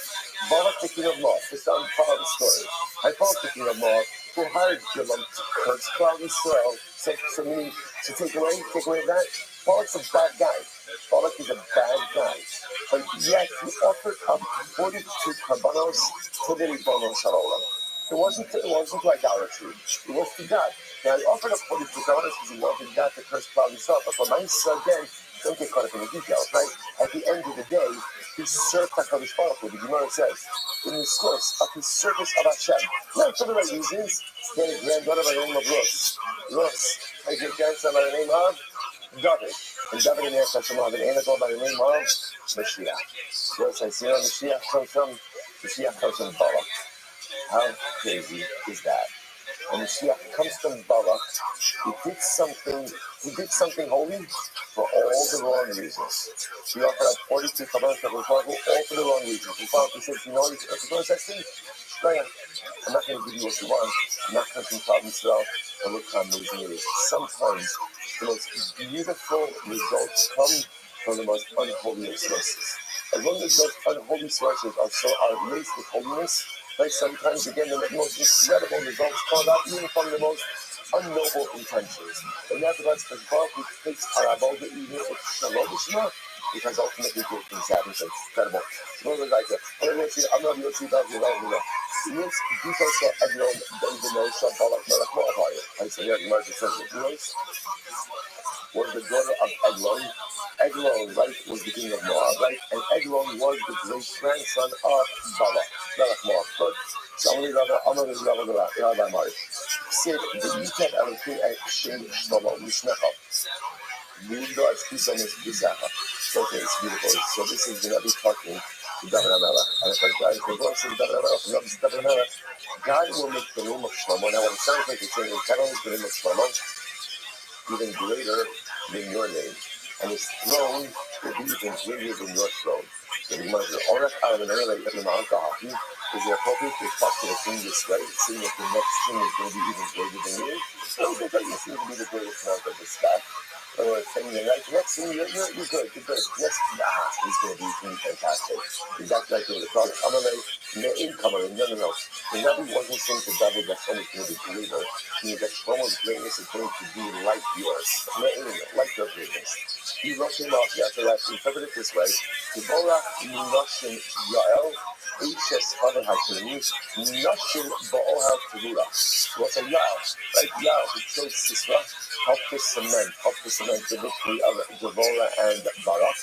S1: Balak, the king of Moab. Just follow the story. I followed the king of Moab, who hired Bilam to curse cloudy soil. So meaning to take away that. Balak's a bad guy. Balak is a bad guy. But yet he offered up 42 karbanos to the Ribono Shel Olam. It wasn't to idolatry. It was to God. Now he offered up 42 karbanos because he wanted God to curse cloudy soil. But for myself, again, don't get caught up in the details, right? At the end of the day, he served HaKadosh Baruch Hu. The Gemara says, in the source of his service of Hashem. Not for the right reasons. He had a granddaughter by the name of Rus. I get grandson by the name of David. And David and Hashem have an anacle by the name of Mashiach. Rus says, Mashiach comes from Balak. How crazy is that? And Mashiach comes from Balak. He did something holy for all the wrong reasons. He offered up 42 karbanos all for the wrong reasons. He said, I'm not going to give you what you want. I'm not going to problem yourself. And look how amazing it is. Sometimes the most beautiful results come from the most unholy of sources. As long as those unholy sources are laced with holiness, right? Sometimes again the most incredible results come out even from the most unnoble intentions. And that's what's the God who takes our avodah even with Shelo B'Shelo, because ultimately good things happen. So it's incredible. So what was I say? I'm not going to see that. Yes, because Eglon, then the Shabbat Melech Moabite. I say, yeah, the Martin says it. Was the daughter of Eglon. Eglon, right, was the king of Moab, right? And Eglon was the great grandson of Bala, Melech Moab. But somebody Rabbi Mari said that you can have a king at Shem Shlomo, Mishnecha. Okay, it's beautiful. So this is the Rabbi talking to David HaMelech. And if David HaMelech, God will make the name of Shlomo. Now, what it sounds like it's saying is God will make the name of Shlomo even greater than your name. And his throne will be even greater than your throne. So you might say, is it appropriate to talk to the king this way, seeing that the next king is going to be even greater than you? No, because you seem to be the greatest one of the staff. Or saying that like next thing you're good. Next he's gonna be fantastic. Exactly like the prophet. I'm gonna no. The Rabbi wasn't saying to David that Shlomo is gonna be greater. He means that Shlomo's greatness is going to be like yours. Like your greatness. He wrote him off, you have to interpret it this way. Tiborah Minashin Yael H's father Hakim Minashin Ba'ohel Tevura. What's a Yael? Right? Yael, who killed Sisra, helped to cement the victory of Devorah and Barak.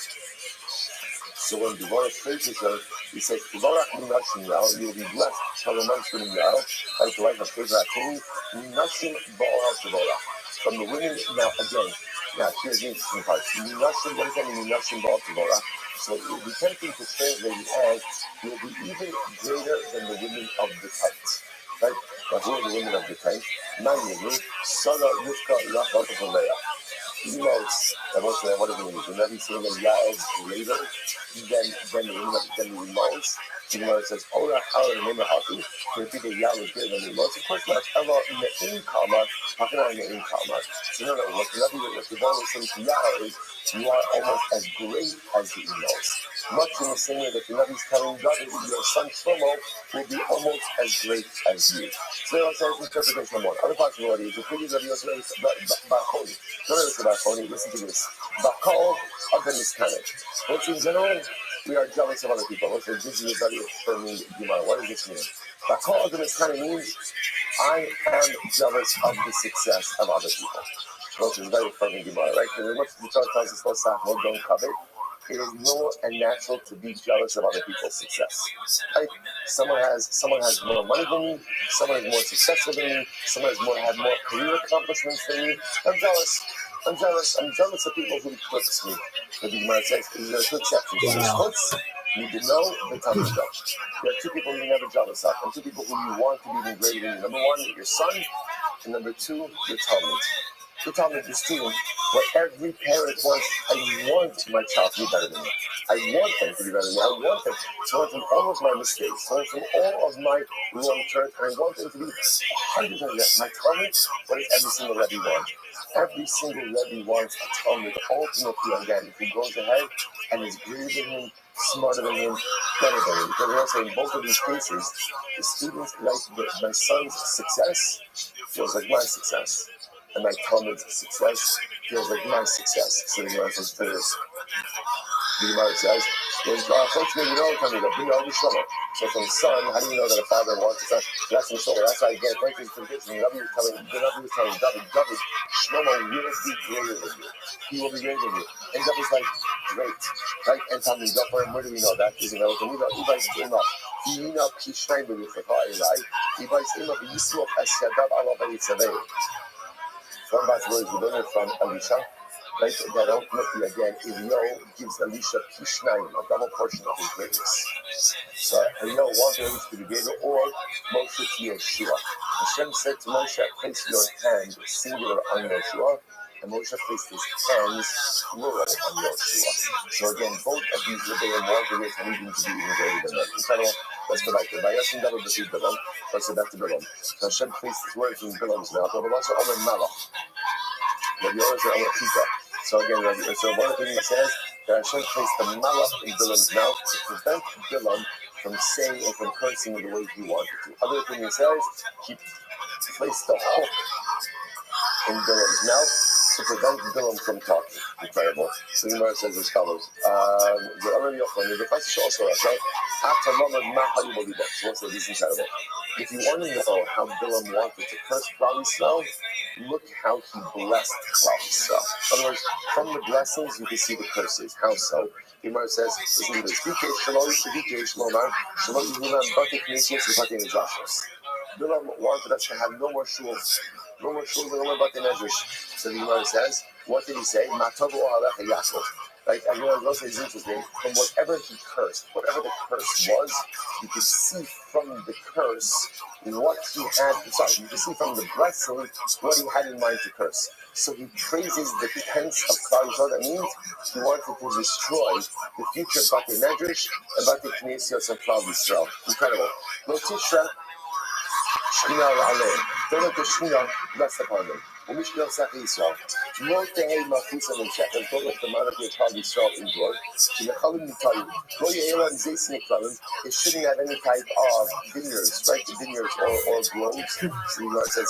S1: So when Devorah praises her, he says, Devorah Minashin Yael, you will be blessed. Shalomanshim Yael, like the life of Tevura Hakim, Minashin Ba'ohel Tevura. From the women, now here's the interesting part. Minashin, what does that mean? Minashin Ba'ohel Tevura. So it would be tempting to translate it as you will be even greater than the women of the tent. Right? Now, who are the women of the tent? Nine Sarah, Rivka, Rachel, and Leah. What does it mean? You're not saying that Yah is greater than the Rimos. The Gemara says, Ora, Hara, and Nima Haku. To repeat that Yah is greater than the Rimos. Of course not. Ella, Ne'im Kama. How can I Ne'im Kama? So no, what the Gemara is saying to Yah is, you are almost as great as the Rimos. Much in the same way that the Rabbi is telling David, your son Shlomo will be almost as great as you. So I'll say interpretation one. Other possibility is the figures of your son Bachoni. Don't listen to Bachoni, listen to this. Bachol of the Miskanek. Which in general, we are jealous of other people. Which is this is a very affirming Gemara. What does this mean? Bachol of the Miskanek means I am jealous of the success of other people. Which is very affirming Gemara, right? Because what the Torah tells us, don't covet. It is normal and natural to be jealous of other people's success. Right? Someone has more money than me. Someone is more successful than me. Someone has more career accomplishments than me. I'm jealous of people who eclipse me. The Gemara says there's two exceptions. You need to know the Talmud. There are two people you're never jealous of, and two people who you want to be even greater than you. Number one, your son, and number two, your Talmud. The Talmud is true. What every parent wants, I want my child to be better than me. I want them to be better than me. I want them to learn from all of my mistakes, learn from all of my wrong turns, and I want them to be 100% that. My Talmud, what does every single Rebbe want? Every single Rebbe wants a Talmud, ultimately, again, who goes ahead and is greater than him, smarter than him, better than him. Because also in both of these cases, the students, like my son's success, feels like my success. And my Talmud's success feels like my success. So the Gemara says, the Gemara says, so from son, how do you know that a father wants a son? That's from Shlomo. That's why again, thank you for this. The Rabbi was telling David, Shlomo will be greater than you. He will be greater than you. And David's like, great. Right? And Talmud, where do we know that? Because One last word we learn from Elisha, right? That ultimately, again, Eliyahu gives Elisha Kishnayim, a double portion of his greatness. So Eliyahu wanted Elisha to be greater, or Moshe to Yeshua. Hashem said to Moshe, place your hand singular on Yeshua, and Moshe placed his hands plural on Yeshua. So again, both of these Rebbeim wanted his leading to be even greater than that. Incredible. Let's go back to Vayashin David B'Sid Bilam. Let's go back to Bilam. So Hashem placed his words in Bilam's mouth, but also Omer Malach. So again, so one of the things he says that Hashem placed the malach in Bilam's mouth to prevent Bilam from saying and from cursing the way he wanted to. Other thing he says, he placed the hook in Bilam's mouth to prevent Bilam from talking. Incredible. So the Gemara says as follows. The question also asks, so this is incredible. If you want to know how Bilam wanted to curse Klal Yisrael, look how he blessed Klal Yisrael. In other words, from the blessings you can see the curses. How so? The Gemara says, listen to this. Bilam wanted us to have no more shuls. No more shuls, no more Batei Medrash. So the Gemara says, what did he say? Right? I know it's interesting. From whatever he cursed, whatever the curse was, you could see from the curse what he had. Sorry, you could see from the blessing what he had in mind to curse. So he praises the tents of Klal Yisrael. That means he wanted to destroy the future Batei Medrash and Batei Knesios of Klal Yisrael. Incredible. No Tishra. Don't let the Shekhinah rest upon them. Don't let the monarchy of Klal Yisrael endure. It shouldn't have any type of vineyards, right? Vineyards or groves. So the Lord says,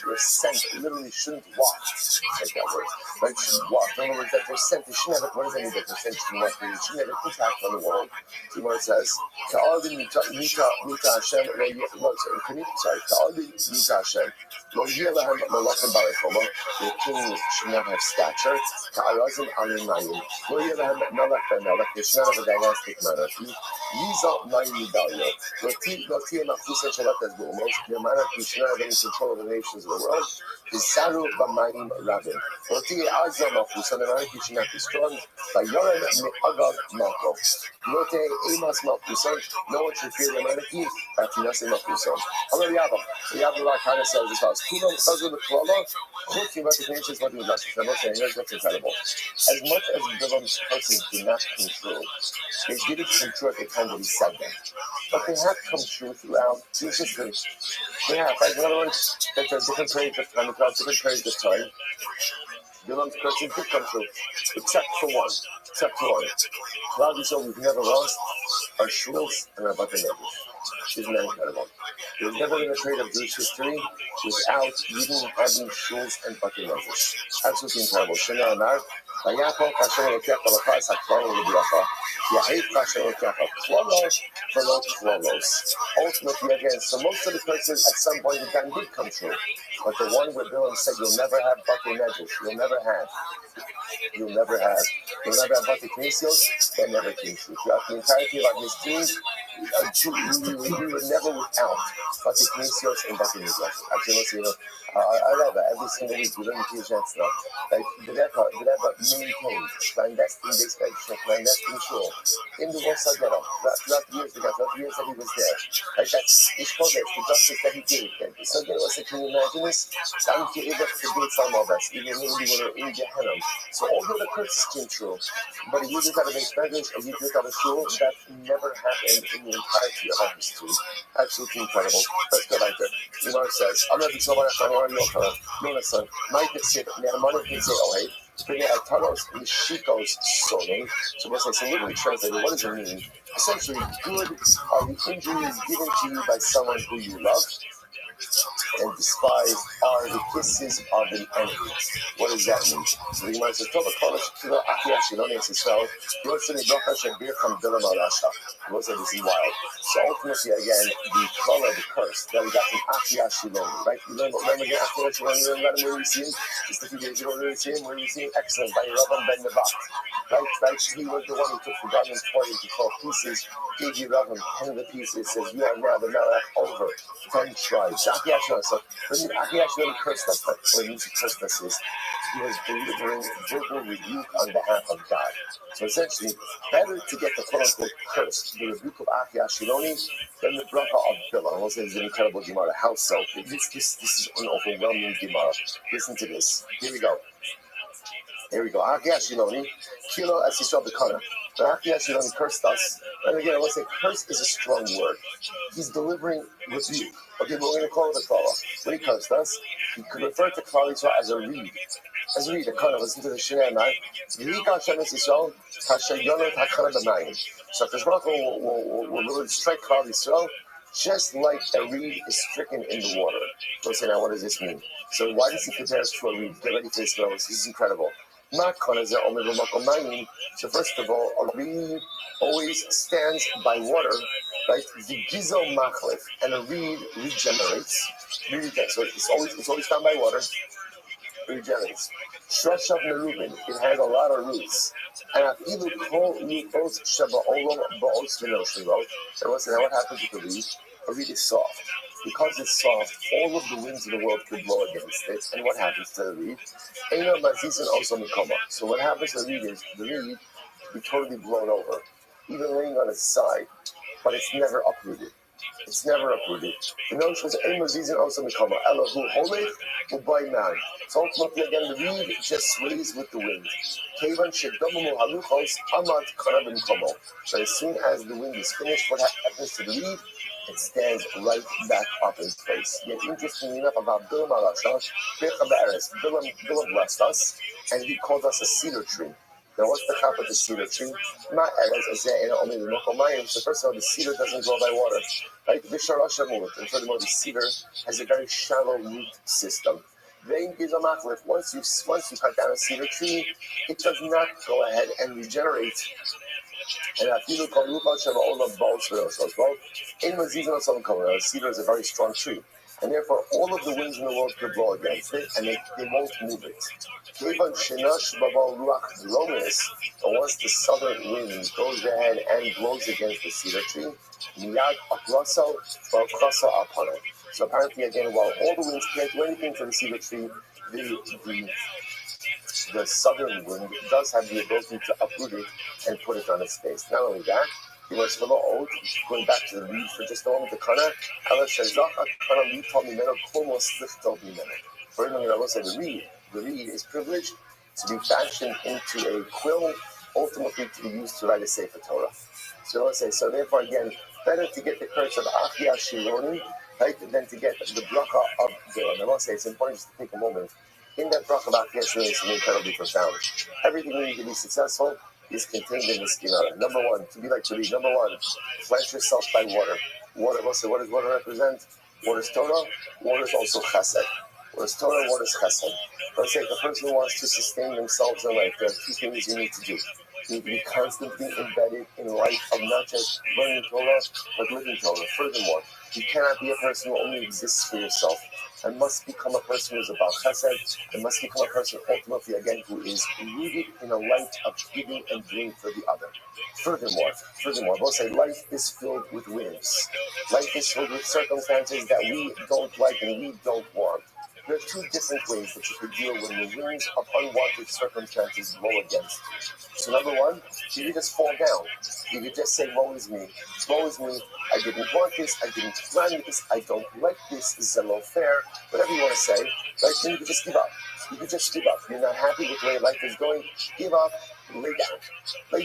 S1: your scent literally shouldn't walk. Like that word. Right? Shouldn't walk. In other words, that their scent, they shouldn't have it. What does that mean that their scent shouldn't walk? It shouldn't have an impact on the world. The Lord says, the king should not have stature. They should not have a dynastic monarchy. The monarchy should not have any control over the nations of the world. The monarchy should not be strong. No one should fear the monarchy. Kind of says this house. Here's what's incredible. As much as Bilam's curses did not come true, they didn't come true at the time that he said them. But they have come true throughout his history. They have, right? In other words, that there are different periods of time, different periods of time. Bilam's curses did come true, except for one. Klal Yisrael, we've never lost our shuls and our Batei Medrash. Isn't that incredible? There's never been a period of Jewish history without even having shuls and Batei Medrash. Absolutely incredible. Shana Amar, Vayakov Hashem Elokecha L'chas HaKvar L'Bracha, Yahav Hashem Elokecha Klolos V'lo Klolos. Ultimately, again, so most of the curses at some point in time did come true. But the one where Bilam said, you'll never have Batei Medrash, you'll never have Batei Knesios, that never came true. Throughout the entirety of our history, we were never without Batei Knesios and Batei Midrash. Actually, let's see, I love that. Every single week, we learn to teach that stuff. Like, the Rebbe maintained a clandestine base education, a clandestine shul in the Warsaw Ghetto throughout the years that he was there. Like, that's the justice that he gave. So, can you imagine this? Even when we were in Gehenna. So, although the curses came true, but he used out of base medrash, or he used out of shul, that never happened in the entirety of our history. Absolutely incredible. Let's go back there. The Gemara says, I'm not so much on your son. Mike said, Ne'amana can say, oh, hey, bring out Taros and Shikos Soning. So we'll say, so literally translated, what does it mean? Essentially, good are the injuries given to you by someone who you love, and despise are the kisses of the enemy. What does that mean? So the Gemara says, this is wild. So ultimately, again, the color, the curse that we got from Achia Shiloni, right? You remember again, Achia Shiloni, where we see him? Just a few days ago, where we see him? Excellent, by Rabban ben Nevat. Right? He was the one who took the garment, tore into 12 pieces, gave you Rabban 10 of the pieces, says, you are now the Melech over 10 tribes. So when Achia Shiloni cursed us, what it means to curse us is, he was delivering verbal rebuke on behalf of God. So essentially, better to get the quote-unquote curse, the rebuke of Achia Shiloni, than the bracha of Bilam. I will say this is an incredible Gemara. How so? This is an overwhelming Gemara. Listen to this. Here we go. Achia Shiloni, Kilo as he saw the Kana. But Achia Shiloni cursed us. And again, I will say curse is a strong word. He's delivering rebuke. Okay, but we're going to call it a Kala. When he cursed us, he could refer to Klal Yisrael as a reed. The Kana, listen to the Shinei Mai. So Kadosh Baruch Hu will strike Klal Yisrael just like a reed is stricken in the water. So say, now what does this mean? So why does he compare us to a reed? Get ready for this, fellas. This is incredible. So first of all, a reed always stands by water, right? The gizo machlef, and a reed regenerates. So it's always found by water. Regenerates. Shreshav Nerubin, it has a lot of roots. And Afilu Kol Lufos Shaba'olam Ba'os Vinoshiro. And listen, now what happens with the reed? A reed is soft. Because it's soft, all of the winds in the world could blow against it. And what happens to the reed? Eina Mazizan also Mikoma. So what happens to the reed is the reed can be totally blown over, even laying on its side, but it's never uprooted. It's never uprooted. The notion is Ein Mazizan also Mikoma. Elahu Holech Ubai Man. So ultimately, again, the reed just sways with the wind. Kevan Shedomu Haluchos Amad Karabin Komo. But as soon as the wind is finished, what happens to the reed? It stands right back up in place. Yet interestingly enough, about Bilam Bilam blessed us, and he called us a cedar tree. Now, what's the chap with the cedar tree? So first of all, the cedar doesn't grow by water. Right? And furthermore, the cedar has a very shallow root system. Once you cut down a cedar tree, it does not go ahead and regenerate. And cedar is a very strong tree, and therefore all of the winds in the world could blow against it, and they won't move it. But once the southern wind goes ahead and blows against the cedar tree, so apparently, again, while all the winds can't do anything to the cedar tree, the southern wind does have the ability to uproot it and put it on its face. Not only that, he was for the old, going back to the reed for just a moment, the kana, the reed is privileged to be fashioned into a quill, ultimately to be used to write a Sefer Torah. So let's say, so therefore again, better to get the curse of Achia Shironi, right, than to get the bracha of Gilon. I must say, it's important just to take a moment. In that bracha of Achia Shironi is something incredibly profound. Everything you need to be successful is contained in this Gemara. Number one, to be like to read. Number one, cleanse yourself by water. Water, we'll say, what does water represent? Water is Torah, water is also Chesed. Water is Torah, water is Chesed. Let's say the person who wants to sustain themselves in life, there are two things you need to do. You need to be constantly embedded in life of not just learning Torah, but living Torah. Furthermore, you cannot be a person who only exists for yourself. I must become a person who is about chesed. I must become a person ultimately, again, who is rooted in a light of giving and doing for the other. Furthermore, we'll say life is filled with winds. Life is filled with circumstances that we don't like and we don't want. There are two different ways that you could deal when the winds of unwanted circumstances blow against you. So number one, you could just fall down. You could just say, woe is me, I didn't want this, I didn't plan this, I don't like this is a low fair, whatever you want to say, right? Then you could just give up. You're not happy with the way life is going, give up, lay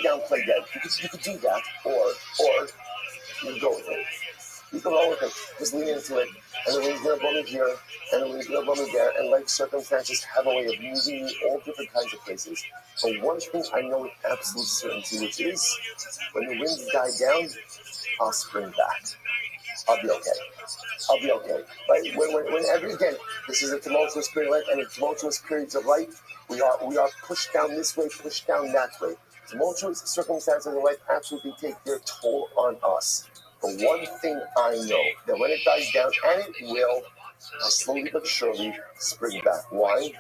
S1: down, play dead. You could do that, or you go with it. You can roll with it. Just lean into it. And the wind's going to blow me here, and the wind's going to blow me there. And life circumstances have a way of moving me all different kinds of places. But one thing I know with absolute certainty, which is when the winds die down, I'll spring back. I'll be okay. Right? Whenever, again, this is a tumultuous period of life, and in tumultuous periods of life, we are pushed down this way, pushed down that way. Tumultuous circumstances in life absolutely take their toll on us. But one thing I know, that when it dies down, and it will, I'll slowly but surely spring back. Why?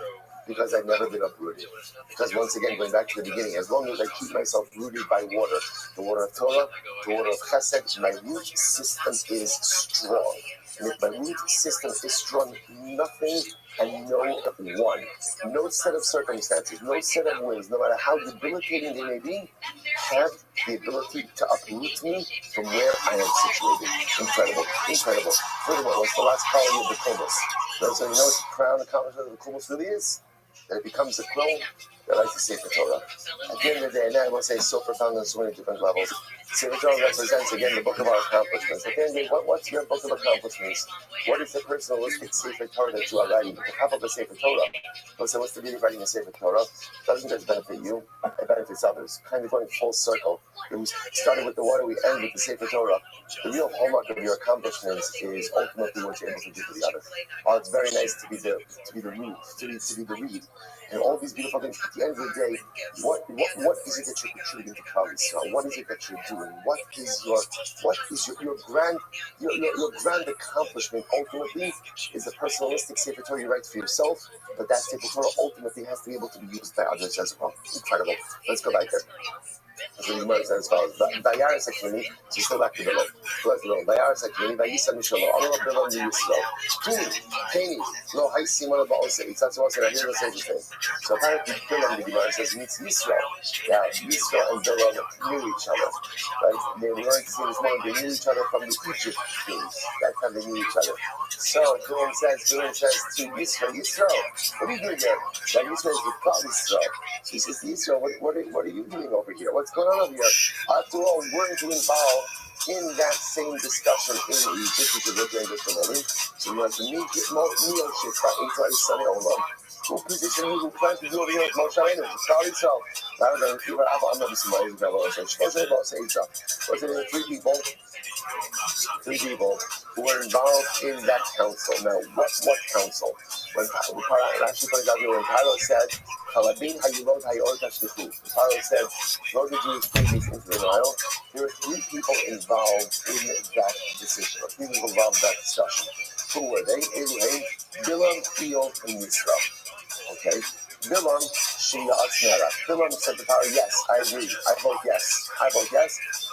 S1: Because I've never been uprooted. Because once again, going back to the beginning, as long as I keep myself rooted by water, the water of Torah, the water of Chesed, my root system is strong. And if my root system is strong, nothing and no one, no set of circumstances, no set of winds, no matter how debilitating they may be, have the ability to uproot me from where I am situated. Incredible. Furthermore, what's the last quality of the kumus? So you know what the crown accomplishment of the kumus really is? That it becomes a quill, that like the Sefer Torah. At the end of the day, and I will say so profound on so many different levels. Sefer Torah represents, again, the book of our accomplishments. At the end of the day, what's your book of accomplishments? What is the personalistic Sefer Torah that you are writing? The top of the Sefer Torah. So what's the beauty of writing a Sefer Torah? Doesn't just benefit you, it benefits others. Kind of going full circle. We started with the water, we end with the Sefer Torah. The real hallmark of your accomplishments is ultimately what you're able to do for the other. While it's very nice to be the root, to be the reed, and all these beautiful things. At the end of the day, what is it that you're contributing to Klal Yisrael? What is it that you're doing? What is your grand accomplishment? Ultimately, is the personalistic Sefer Torah you write for yourself, but that Sefer Torah ultimately has to be able to be used by others as well. Incredible. Let's go back there. So the Gemara says as follows: Vayar Sekini, so still back to Bilam. Go back to Bilam. Vayar Sekini, Vayisa Mishalo. Amar Bilam Yisrael. Kini, lo Haisi Mala Baose. It's not so I hear the same thing. So apparently Bilam, the Gemara says, meets Yisrael. Yeah, Yisrael and Bilam knew each other. Right? They learned to see this morning. They knew each other from the Egypt things. That's how they knew each other. So Bilam says to Yisrael, what are you doing here? That Yisrael is with Klal Yisrael. So he says to Yisrael, what are you doing over here? What's going on over here? After all, weren't you involved in that same discussion in Egypt, which is what you're in just a moment? So you have to meet Neil Shitza, Israel, Sunny Olam. Who position you, who plan to do over here with Moshe Rabbeinu, Klal Yisrael. Rather than people, I'm not somebody who's never said, was it three people who were involved in that council. Now, what council? When Rashi points out here, when Paro said, Kalabin Hayilot Hayorot Hashlichu. Paro said, throw the Jewish babies into the Nile. There were three people involved in that decision, or three people involved in that discussion. Who were they? Eluhem, Bilam, Theo, and Yisrael. Okay? Bilam, Shia Atzmera. Bilam said to Paro, yes, I agree. I vote yes.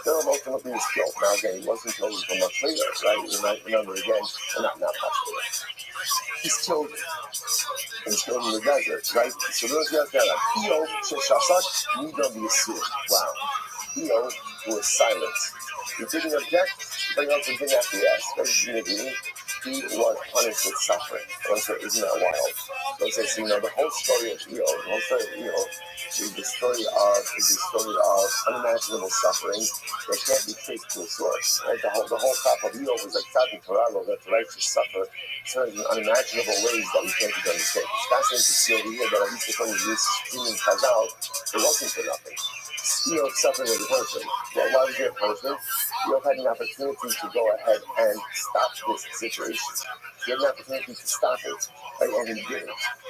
S1: Bilam ultimately was killed. Now again, he wasn't killed until much later, right? You might remember again, not much later. He's killed in the desert, right? So those guys got a Theo, Sheshasat, Nidam Yisur. Wow. Theo was silent. He didn't object, but he also didn't acquiesce. He was punished with suffering. Isn't that wild? So the whole story of Theo, is the story of unimaginable suffering that can't be traced to a source. Right? The whole crop of Theo was like Tati Toralo, that the righteous suffer in unimaginable ways that we can't even understand. It's fascinating to see over here that at least according to this human Chazal, it wasn't for nothing. Theo suffering was a punishment. Well, why was there a punishment? Theo had an opportunity to go ahead and stop this situation. He had an opportunity to stop it, right? And he didn't.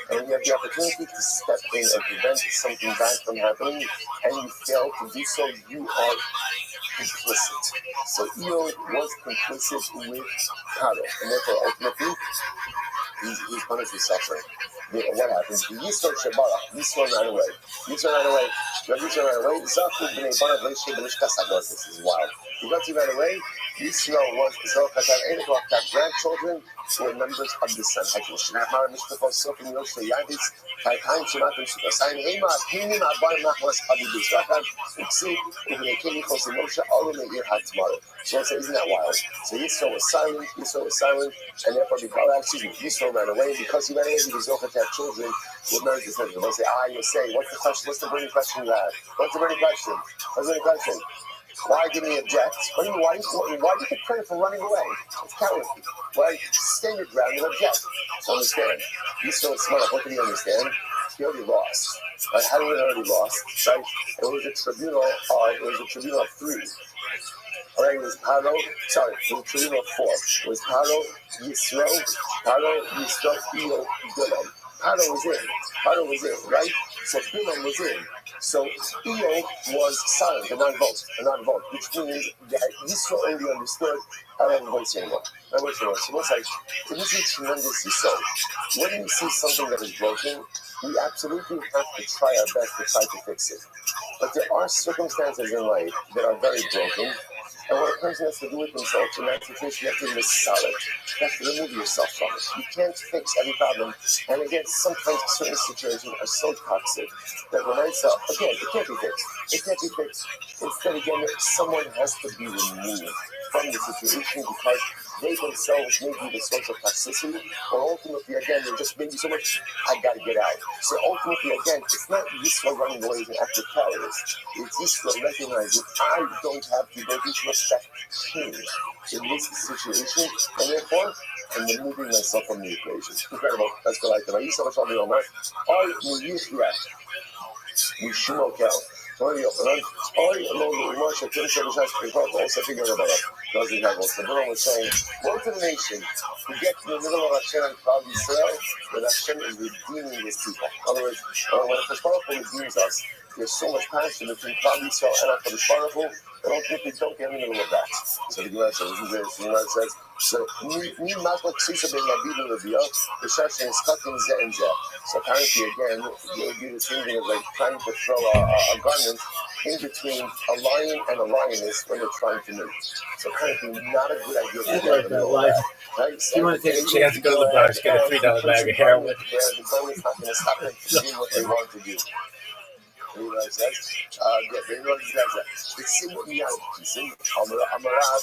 S1: And when you have the opportunity to step in and prevent something bad from happening, and you fail to do so, you are complicit. So Theo was complicit with Paro, and therefore ultimately he's punished with suffering. What happens? Yisrael ran away. This is wild. Because he ran away, Yisrael was grandchildren who were members of the Sanhedrin. So isn't that wild? So Yisrael was silent, and therefore Yisrael ran away. Because he ran away, he was able to have children with marriage decisions. They'll say, you'll say, what's the question? What's the burning question you have? What's the burning question? Why didn't he object? Why did you pray for running away? It's cowardly. Right? Stand your ground and object. So understand. Yisrael is smart. What did he understand? He already lost. Right? How did he already lost? Right? It was a tribunal of three. Alright, it was Paro, it was tribunal of four. It was Paro, Yisrael, Theo, Bilam. Paro was in, right? So Bilam was in. So Theo was silent, a non-vote, which means that Yisrael only understood, I don't have a voice anymore. So it's like, this is tremendously so. When we see something that is broken, we absolutely have to try our best to try to fix it. But there are circumstances in life that are very broken, and what a person has to do with himself in that situation, you have to be solid. You have to remove yourself from it. You can't fix every problem. And again, sometimes certain situations are so toxic that when I say, again, it can't be fixed. Instead, again, someone has to be removed from the situation because they themselves may be the source of toxicity, or ultimately, again, they're just maybe so much, I gotta get out. So ultimately, again, it's not Yisrael running away as an act of cowardice. It's Yisrael recognizing I don't have the ability to affect change in this situation, and therefore, I'm removing myself from the equation. Incredible. That's what I did. I used to tell me all that. משום מקום. Tony Yochanan, Moshe Timshah also figured about it. Doesn't have what the Bible was saying. Go to the nation to get to the middle of Hashem and Klal Yisrael, that Hashem is redeeming his people. In other words, when the Baruch Hu redeems us, there's so much passion between Klal Yisrael and HaKadosh Baruch Hu that ultimately don't get in the middle of that. So the Gemara says, the Gemara says, so mi makla ksisa ben Rabbi Levia, the Shashin is cutting ze and ze. So apparently, again, it would be the same thing as like trying to throw a garment in between a lion and a lioness when they're trying to move. So apparently, not a good idea to get in the middle of that. Right? So
S2: you want to take a chance to go to the bar, get a $3 bag of heroin.
S1: The goal is not going to stop them from doing what they want to do. You know what it says? It's simple. Amarav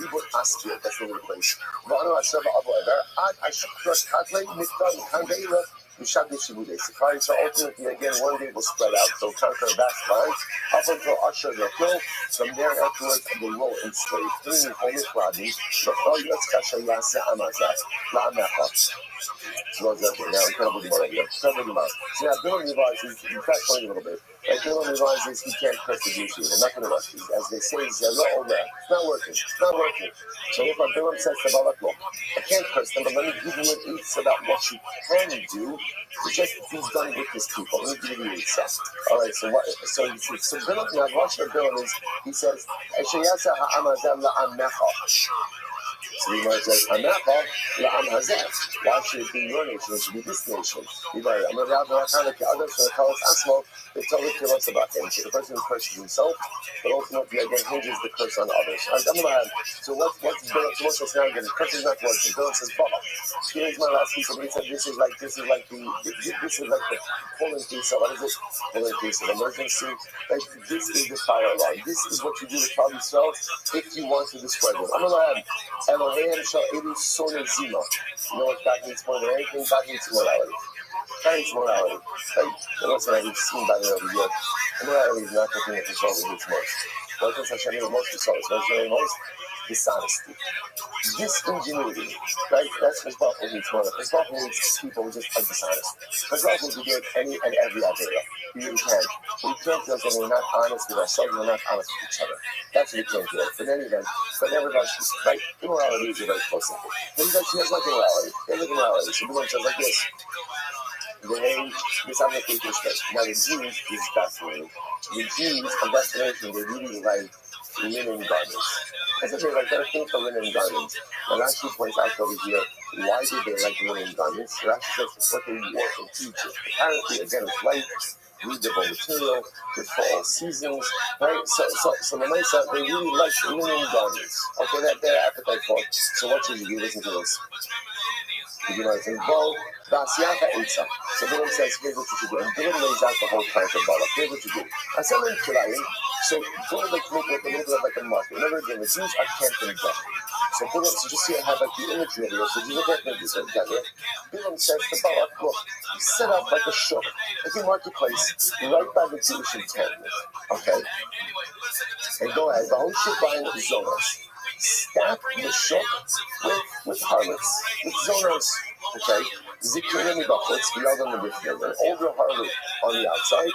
S1: Libor Aspir, that's the word place. Vano Asava Avoider, I should cross Katley, Mikdon, Kangaila, Mishadi Shibude. So ultimately, again, one day will spread out, so conquer vast lines, up until Usher the hill, from there afterwards, they will enslave. Three Holy Kradi, the Oyas Kasha Yasa Amazat, La Amecha. So that's okay. Now, incredible Gemara here. Incredible Gemara. So now, Bill realizes, in fact, funny a little bit. Bill realizes he can't curse the Jewish people. Not going to rush these. As they say, it's not working. It's not working. So if Bill says to Balak, look, I can't curse them, but let me give you an answer about what you can do to just be done with these people. Let me give you an answer. All right, so Bill, now, watch what Bill is, he says, Sheyasa ha'amazam la'amecha. So the Gemara says, Anacha la'am hazeh. Why should it be your nation? It should be this nation. They told us about him. So the person who curses himself, but ultimately again hinges the curse on others. So what's Bill says now again? The curse is not working. Bill says, Baba, here's my last piece of it. He said this is like the pulling piece of, what is it? Pulling piece of emergency. Like this is the fire alarm. This is what you do to Klal Yisrael if you want to destroy them. Elohim shall edu sonah zima. You know what God means more than anything? God means morality. God means morality. Right? And also, we've seen by the over here. Morality is not the thing that the world hates most. What does Hashem hate most? What's really most? Dishonesty. Disingenuity. Right? That's what Baruch Hu hates more. Because Baruch Hu hates people who just are dishonest. Because Baruch Hu can do it any and every area. We really can. We can't do it when we're not honest with ourselves and we're not honest with each other. That's what we can't do it. But in any event, but nevertheless, right? Immorality is a very close thing. But she has like immorality. They have immorality. So the says like this. Now the Jews is fascinating. The Jews are fascinating. They really like linen garments. I said they like that thing for linen garments. And Rashi points out over here, why did they like linen garments? Rashi says it's what they wore in Egypt. Apparently, again, it's light, breathable material, good for all seasons, right? So the nice they really like linen garments. Okay, that's their appetite for it. So what should you do? Listen to this. The Gemara says, Vasiaka Eitzah. So Bilam says, here's what you should do. And Bilam lays out the whole plan for Balak. Here's what you do. I said in Kilayim, so go to like make a little bit of like a market. Remember again, the Jews are camping down. So Bilam, so just see I have like the imagery of it. So you look at this together. Bilam says to Balak, look, set up like a shop, like a marketplace, right by the Jewish encampment. Okay? And go ahead, the whole ship buying zonas. Stack the shop with harlots, with zonos, okay? Zikrin mibachots, the other on the roof, an older harlot on the outside,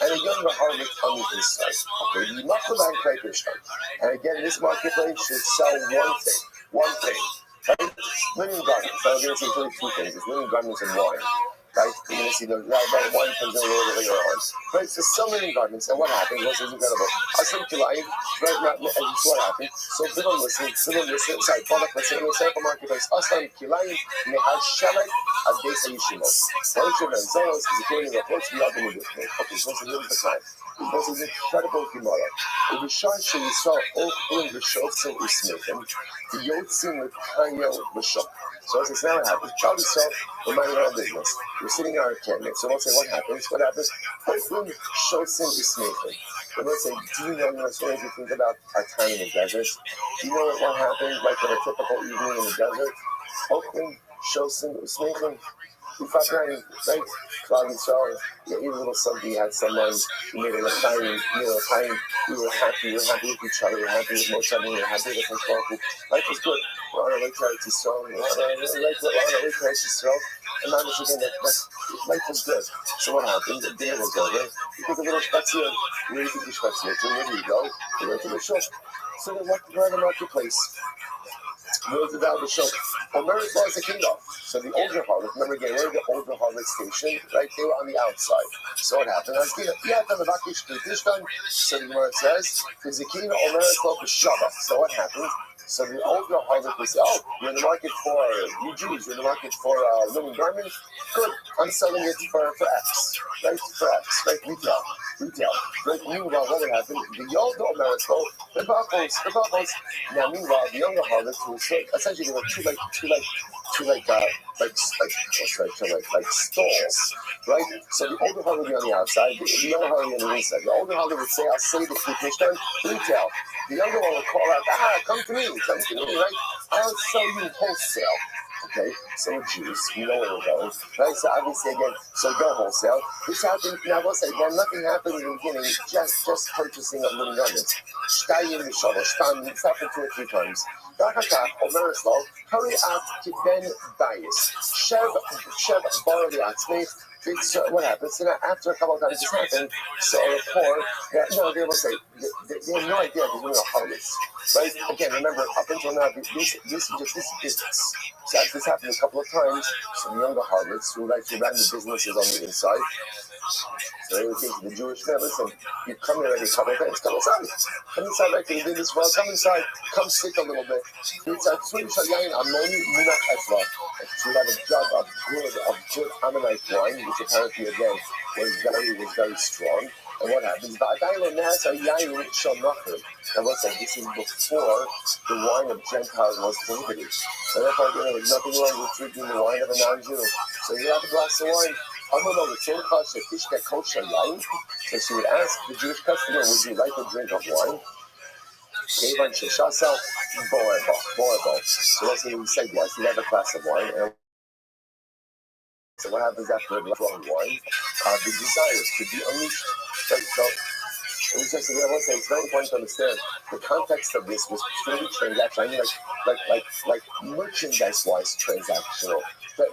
S1: and a younger harlot on the inside. Okay, the Machavan Kraipishtan. And again, this marketplace should sell one thing, right? Linen garments. Now, we're going to see two things. It's linen garments and wine. Right? You're going to see the wine comes in a little bit later on. Right? So some linen garments, and what happens? This is incredible. Asam Kilayim, right now, and this what happened. So Bilam listen, sorry, Balak listen, in the sample marketplace, Asam Kilayim, Nehashalet, Adesa Yishimot. Both of them, Zonos, is according to reports, we are going to do it. Okay, so this is the time. This is incredible Gemara. It was shot so you saw all in the Shotzim Ismithim, the Yotzim with Kanyo Bishop. So as it's now happens, Charlie saw we're minding our own business. We're sitting in our cabinet. So let's say what happens? What happens? Shotzim Ismithim. But let's say, do you know, as soon as you think about our time in the desert, do you know what happened like in a typical evening in the desert? Oakland, Shosin, Sneaking, Ufatran, right? Cloud Yisrael, you ate a little something, you had someone, you made a l'chaim, we were happy with each other, we were happy with Moshe, we were happy with Hashemah. Life was good. We're on our way to Eretz Yisrael, we're on our way to Eretz Yisrael, and now again, life was good. So what happened? The dinner was over. You took a little spatzia. Where did you take your spatzia to? Where do you go? You went to the shop. So they walked around the marketplace. Where did the shop? America was the kingdom. So the older harlot, remember again, where the older harlot station, right? They were on the outside. So what happened? So the Gemara says, Zakina America was Shabbat. So what happened? So the older harlot was, you're in the market for, you Jews, you're in the market for linen garments? Good, I'm selling it for X, right? For X, right? Retail. Right? Meanwhile, what would happen? The older America, the bubbles. Now, meanwhile, the younger harlots who was essentially there were two stalls, right? So the older harlot would be on the outside, the younger harlot would be on the inside. The older harlot would say, I'll say the Kishtan, retail. The younger one would call out, come to me, right? I'll sell you wholesale. Okay, so we're Jews, we know where we're going, right? So obviously, again, so go wholesale. This happened, now we'll say, again, nothing happened in the beginning, just purchasing of little garments. This happened 2 or 3 times. Hurry up to Ben Bias. Shev borrow the Atzmi. What happens? So after a couple of times this happened, so a report that, they will say, they have no idea they're doing a harvest. Right? Again, remember, up until now, this is business. So after this happened a couple of times, some younger harlots who ran the businesses on the inside, so they would say to the Jewish man, listen, you come here every couple of times, come inside, right? You've been this world, come inside, come sit a little bit. It's a twin shayayin amoni munach efra. So we have a jug of good Ammonite wine, which apparently again was very strong. And what happens? And what's that? This is before the wine of Gentiles was prohibited. And therefore, there was nothing wrong with drinking the wine of a non-Jew. So you have a glass of wine. So she would ask the Jewish customer, would you like a drink of wine? So let's say he said yes, he'd have a glass of wine. And so what happens after a glass of wine? The desires could be unleashed. Right? So it was just, it's very important to understand the context of this was purely transactional. I mean, like merchandise-wise transactional.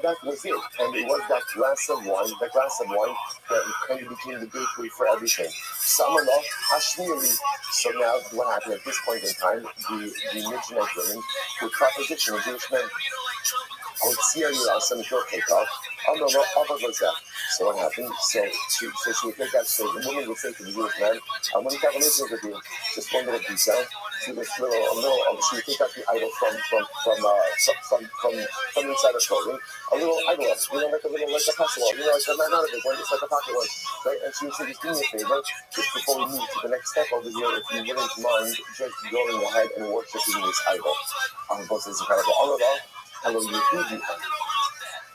S1: That was it, and it was that glass of wine that kind of became the gateway for everything. Samanah Hashmiri. So now, what happened at this point in time? The Midianite women would proposition the Jewish men. I would see you out some your cake off. So what happened? So she would take that. So the woman would say to the Jewish man, "I'm going to have a relationship with you. Just one little detail. See this little. She would take out the idol from inside her clothing. A little idol, like a possible, not a big one, just like a pocket one, right? And she would say, just do me a favor, just before we move to the next step over here, if you wouldn't mind just going ahead and worshiping this idol." Both is incredible. Hello, you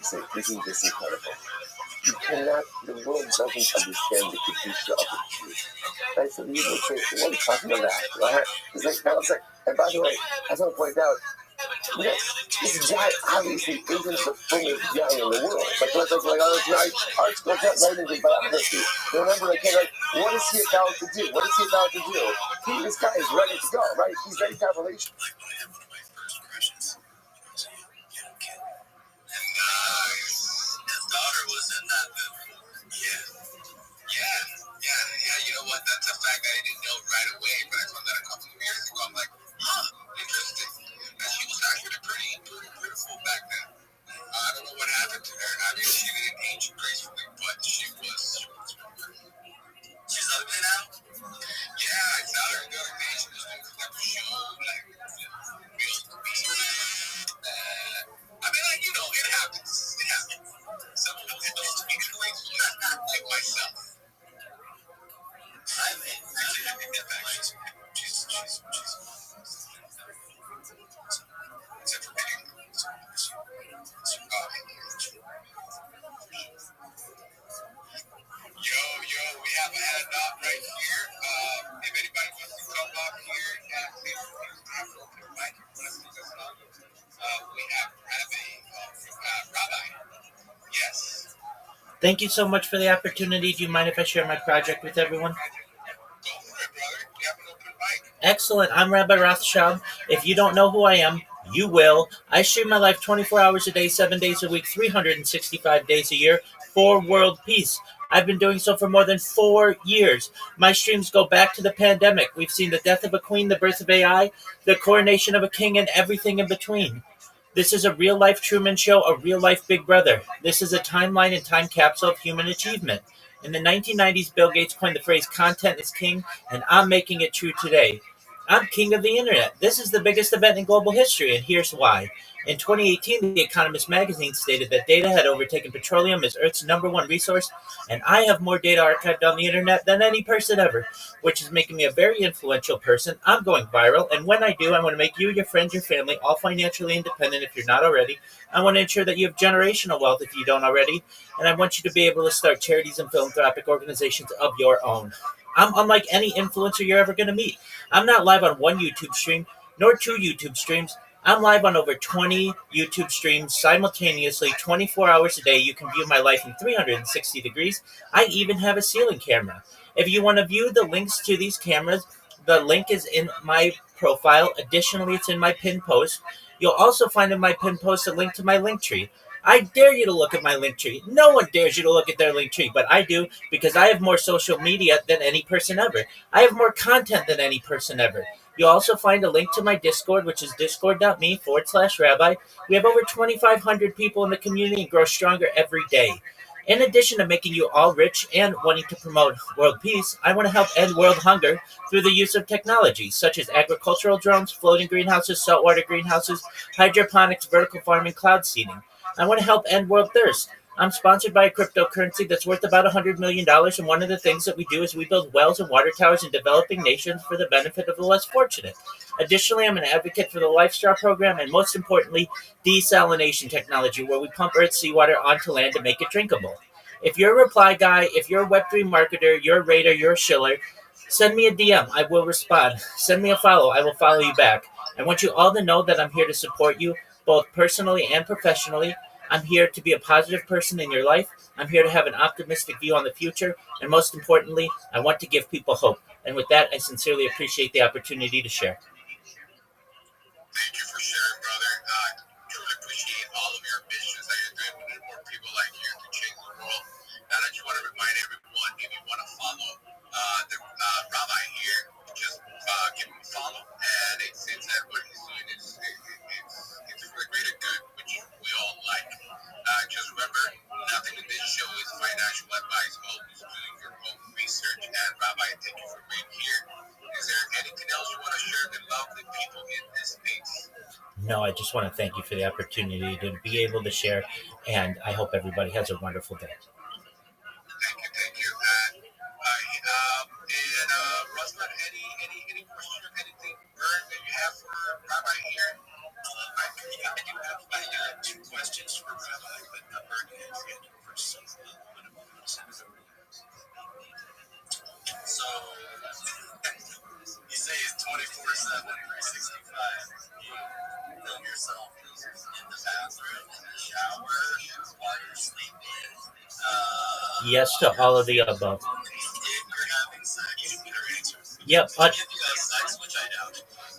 S1: see, isn't this incredible? You cannot, the world doesn't understand the Kedusha of the Jews. Right? So the Hebrew say, what are you talking about? Right? It's like, and by the way, I just want to point out, this guy obviously isn't the fullest guy in the world. Arts goes right into biography. Remember, what is he about to do? This guy is ready to go, right? He's ready to have a relationship.
S3: His daughter was in that movie. Yeah. You know what? That's a fact I didn't know right away, but I found that a couple of years ago. I'm like, interesting. And she was actually pretty beautiful back then. I don't know what happened to her. I mean, she didn't age gracefully, but she was beautiful. She's ugly now? Yeah, I saw her the other day. She was doing that show,
S2: Thank you so much for the opportunity. Do you mind if I share my project with everyone?
S3: Go for it, brother. We have an open mic.
S2: Excellent. I'm Rabbi Rothschild. If you don't know who I am, you will. I stream my life 24 hours a day, 7 days a week, 365 days a year for world peace. I've been doing so for more than 4 years. My streams go back to the pandemic. We've seen the death of a queen, the birth of AI, the coronation of a king, and everything in between. This is a real life Truman Show, a real life Big Brother. This is a timeline and time capsule of human achievement. In the 1990s, Bill Gates coined the phrase content is king, and I'm making it true today. I'm king of the internet. This is the biggest event in global history, and here's why. In 2018, The Economist magazine stated that data had overtaken petroleum as Earth's number one resource, and I have more data archived on the internet than any person ever, which is making me a very influential person. I'm going viral, and when I do, I want to make you, your friends, your family all financially independent if you're not already. I want to ensure that you have generational wealth if you don't already, and I want you to be able to start charities and philanthropic organizations of your own. I'm unlike any influencer you're ever going to meet. I'm not live on one YouTube stream, nor two YouTube streams. I'm live on over 20 YouTube streams simultaneously, 24 hours a day. You can view my life in 360 degrees. I even have a ceiling camera. If you want to view the links to these cameras, the link is in my profile. Additionally, it's in my pinned post. You'll also find in my pinned post a link to my link tree. I dare you to look at my link tree. No one dares you to look at their link tree, but I do because I have more social media than any person ever. I have more content than any person ever. You'll also find a link to my Discord, which is discord.me/rabbi. We have over 2,500 people in the community and grow stronger every day. In addition to making you all rich and wanting to promote world peace, I want to help end world hunger through the use of technology such as agricultural drones, floating greenhouses, saltwater greenhouses, hydroponics, vertical farming, cloud seeding. I want to help end world thirst. I'm sponsored by a cryptocurrency that's worth about $100 million, and one of the things that we do is we build wells and water towers in developing nations for the benefit of the less fortunate. Additionally, I'm an advocate for the Lifestar program and, most importantly, desalination technology, where we pump Earth's seawater onto land to make it drinkable. If you're a reply guy, if you're a Web3 marketer, you're a raider, you're a shiller, send me a DM. I will respond. Send me a follow. I will follow you back. I want you all to know that I'm here to support you, both personally and professionally. I'm here to be a positive person in your life. I'm here to have an optimistic view on the future. And most importantly, I want to give people hope. And with that, I sincerely appreciate the opportunity to share.
S3: Thank you for sharing, brother. Truly appreciate all of your ambitions that you're doing. We need more people like you to change the world. And I just want to remind everyone, if you want to follow the Rabbi here, just give him a follow. And it's that what he's doing it's for the greater good, which we all like. Just remember, nothing in this show is financial advice. Always doing your own research. And Rabbi, thank you for being here. Is there anything else you want to share with lovely people in this space?
S2: No, I just want to thank you for the opportunity to be able to share. And I hope everybody has a wonderful day.
S3: Thank you. Rosman, any question or anything, Vern, that you have for Rabbi here? I do have two questions for Rabbi, but Vern has the other first. So, you say it's 24/7, 365. You film yourself in the bathroom, in the shower, while you're sleeping.
S2: Yes to all of the above.
S3: If you're having sex, better answer.
S2: Yep.
S3: If you have sex, which I doubt.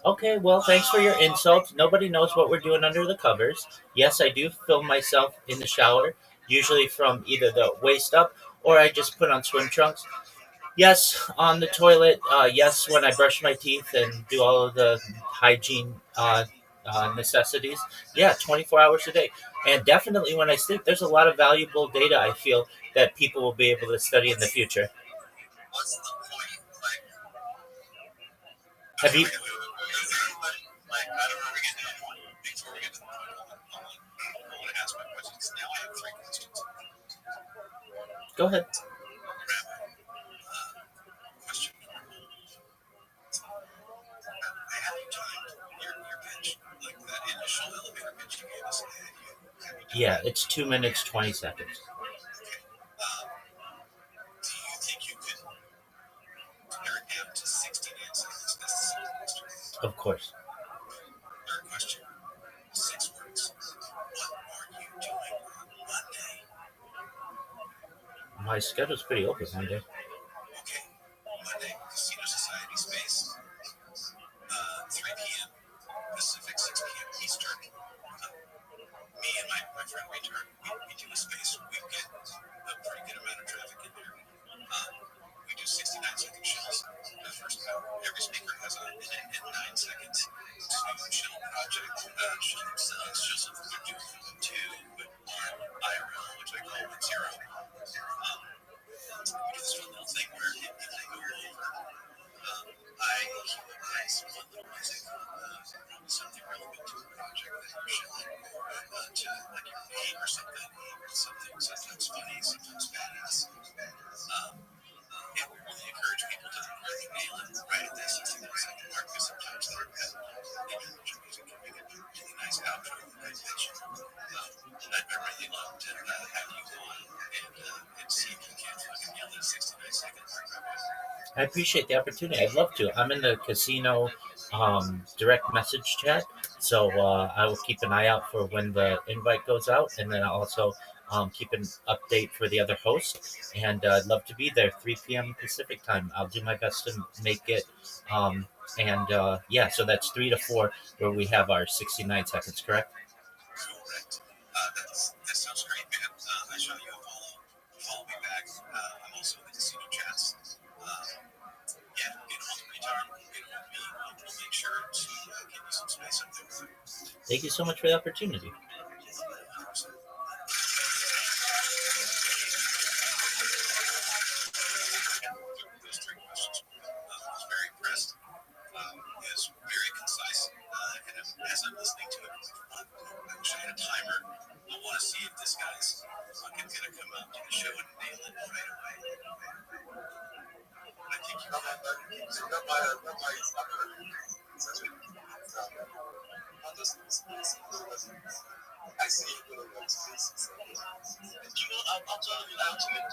S2: Okay, well, thanks for your insult. Nobody knows what we're doing under the covers. Yes, I do film myself in the shower, usually from either the waist up or I just put on swim trunks. Yes, on the toilet. Yes, when I brush my teeth and do all of the hygiene necessities. Yeah, 24 hours a day. And definitely when I sleep, there's a lot of valuable data I feel that people will be able to study in the future.
S3: What's the point?
S2: Have you?
S3: I don't remember getting to the point. Before we get to the point, I want to ask my questions. Now I have three questions.
S2: Go ahead.
S3: Question number one. Have you timed your pitch? Like that initial elevator pitch you gave us? Have you done
S2: Yeah,
S3: that?
S2: it's 2 minutes, 20 seconds.
S3: Okay. Do you think you could pare it down to 69 seconds? That's the second question.
S2: Of course.
S3: Third question. 6 words. What are you doing on Monday?
S2: My schedule's pretty open Monday.
S3: Okay. Monday, Casino Society Space, 3 p.m. Pacific, 6 p.m. Eastern. Me and my friend return. We do a space. We get a pretty good amount of traffic in there. We do 69-second shells. The first every speaker has a minute and 9 seconds to shell project, shell themselves, shell something they're doing. 2, 1 IRL, which I call 1 0. We do this one little thing where if they go over, I humanize one little music, something relevant to a project that you're shelling, to like your name or something sometimes funny, sometimes badass. And we really encourage people to really nail it right at that 69-second mark, because sometimes the introduction music can make a really nice outro with a nice pitch. I'd really love to have you on and see if you can fucking nail that 69-second mark.
S2: I appreciate the opportunity. I'd love to. I'm in the casino direct message chat, so I will keep an eye out for when the invite goes out, and then I'll also keep an update for the other host. And I'd love to be there, 3 p.m. Pacific time. I'll do my best to make it. Yeah, so that's 3 to 4 where we have our 69 seconds, correct?
S3: Correct. That sounds great, man. I shall you a follow. Follow me back. I'm also in the casino chats. Yeah, get hold of me, Tarn. Get hold of me. We'll make sure to give you some space up there.
S2: Thank you so much for the opportunity.
S3: Those 3 questions. I was very impressed. It was very concise. And as I'm listening to it, I wish I had a timer. I want to see if this guy's fucking gonna come out to the show and nail it right away. I think you can. I see you doing one space. I'll tell you now to it. I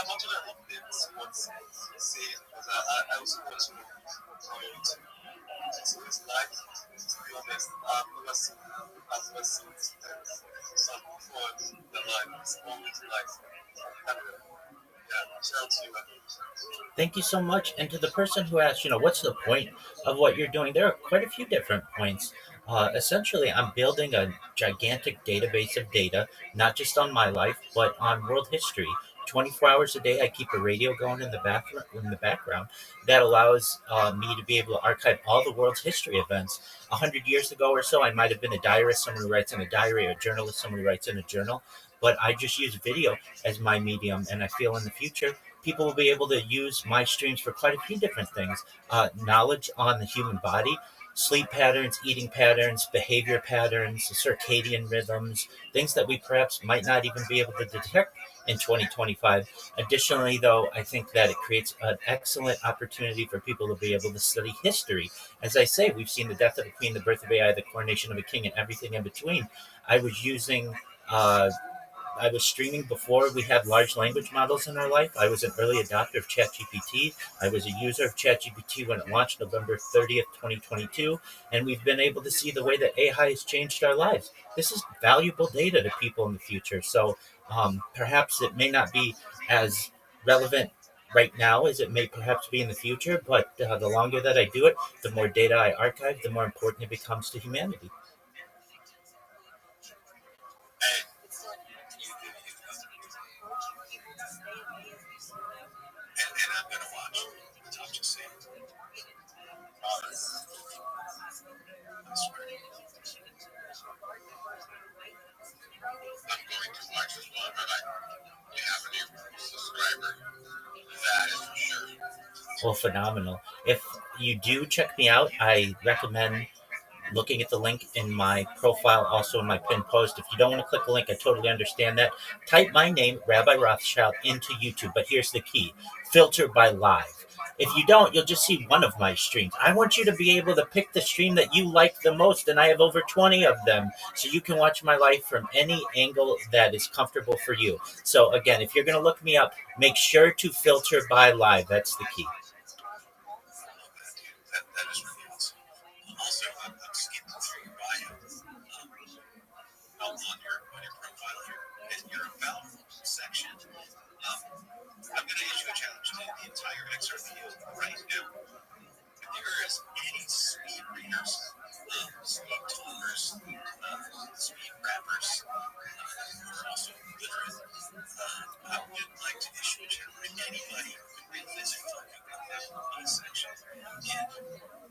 S3: want to learn what sports say, because I also want to know how you to. So it's like, to be honest, I've never seen some before the line. It's always like, yeah, shout out to you.
S2: Thank you so much. And to the person who asked, what's the point of what you're doing? There are quite a few different points. Essentially, I'm building a gigantic database of data, not just on my life, but on world history. 24 hours a day, I keep a radio going in the background that allows me to be able to archive all the world's history events. 100 years ago or so, I might have been a diarist, someone who writes in a diary, or a journalist, someone who writes in a journal. But I just use video as my medium, and I feel in the future people will be able to use my streams for quite a few different things. Knowledge on the human body, sleep patterns, eating patterns, behavior patterns, circadian rhythms, things that we perhaps might not even be able to detect in 2025. Additionally, though, I think that it creates an excellent opportunity for people to be able to study history. As I say, we've seen the death of a queen, the birth of AI, the coronation of a king, and everything in between. I was using I was streaming before we had large language models in our life. I was an early adopter of ChatGPT. I was a user of ChatGPT when it launched November 30th, 2022. And we've been able to see the way that AI has changed our lives. This is valuable data to people in the future. So perhaps it may not be as relevant right now as it may perhaps be in the future. But the longer that I do it, the more data I archive, the more important it becomes to humanity.
S3: And I'm gonna watch. I'll just say it. I swear. I'm going to watch as well, but you have a new subscriber. That is for sure.
S2: Well, phenomenal. If you do check me out, I recommend looking at the link in my profile, also in my pinned post. If you don't want to click the link, I totally understand that. Type my name, Rabbi Rothschild, into YouTube. But here's the key: filter by live. If you don't, you'll just see one of my streams. I want you to be able to pick the stream that you like the most, and I have over 20 of them, so you can watch my life from any angle that is comfortable for you. So again, if you're going to look me up, make sure to filter by live. That's the key.
S3: That is really awesome. Also, I'm skipping through your bio on your profile here, and your about section. singers, speed talkers, speed rappers, who are also literate. I would like to issue a challenge to anybody who can revisit talking about that in a section.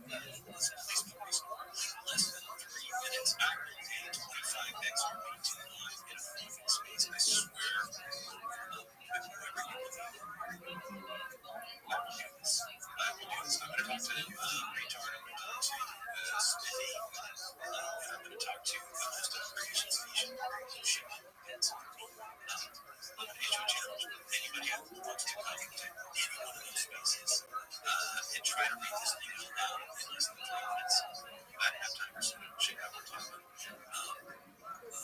S3: And listen, please be reasonable. Less than 3 minutes. I will pay 25 XRP to live in a fucking space. I swear. With whoever you believe. I will do this. I will do this. I'm going to talk to Retard. I'm going to talk to Smithy. I'm going to talk to the host of Creation Station, who should be pets on me. I'm going to issue a challenge with anybody who wants to come to any one of those spaces and try to read this thing out loud in less than 3 minutes. At halftime or so, Chicago talking. I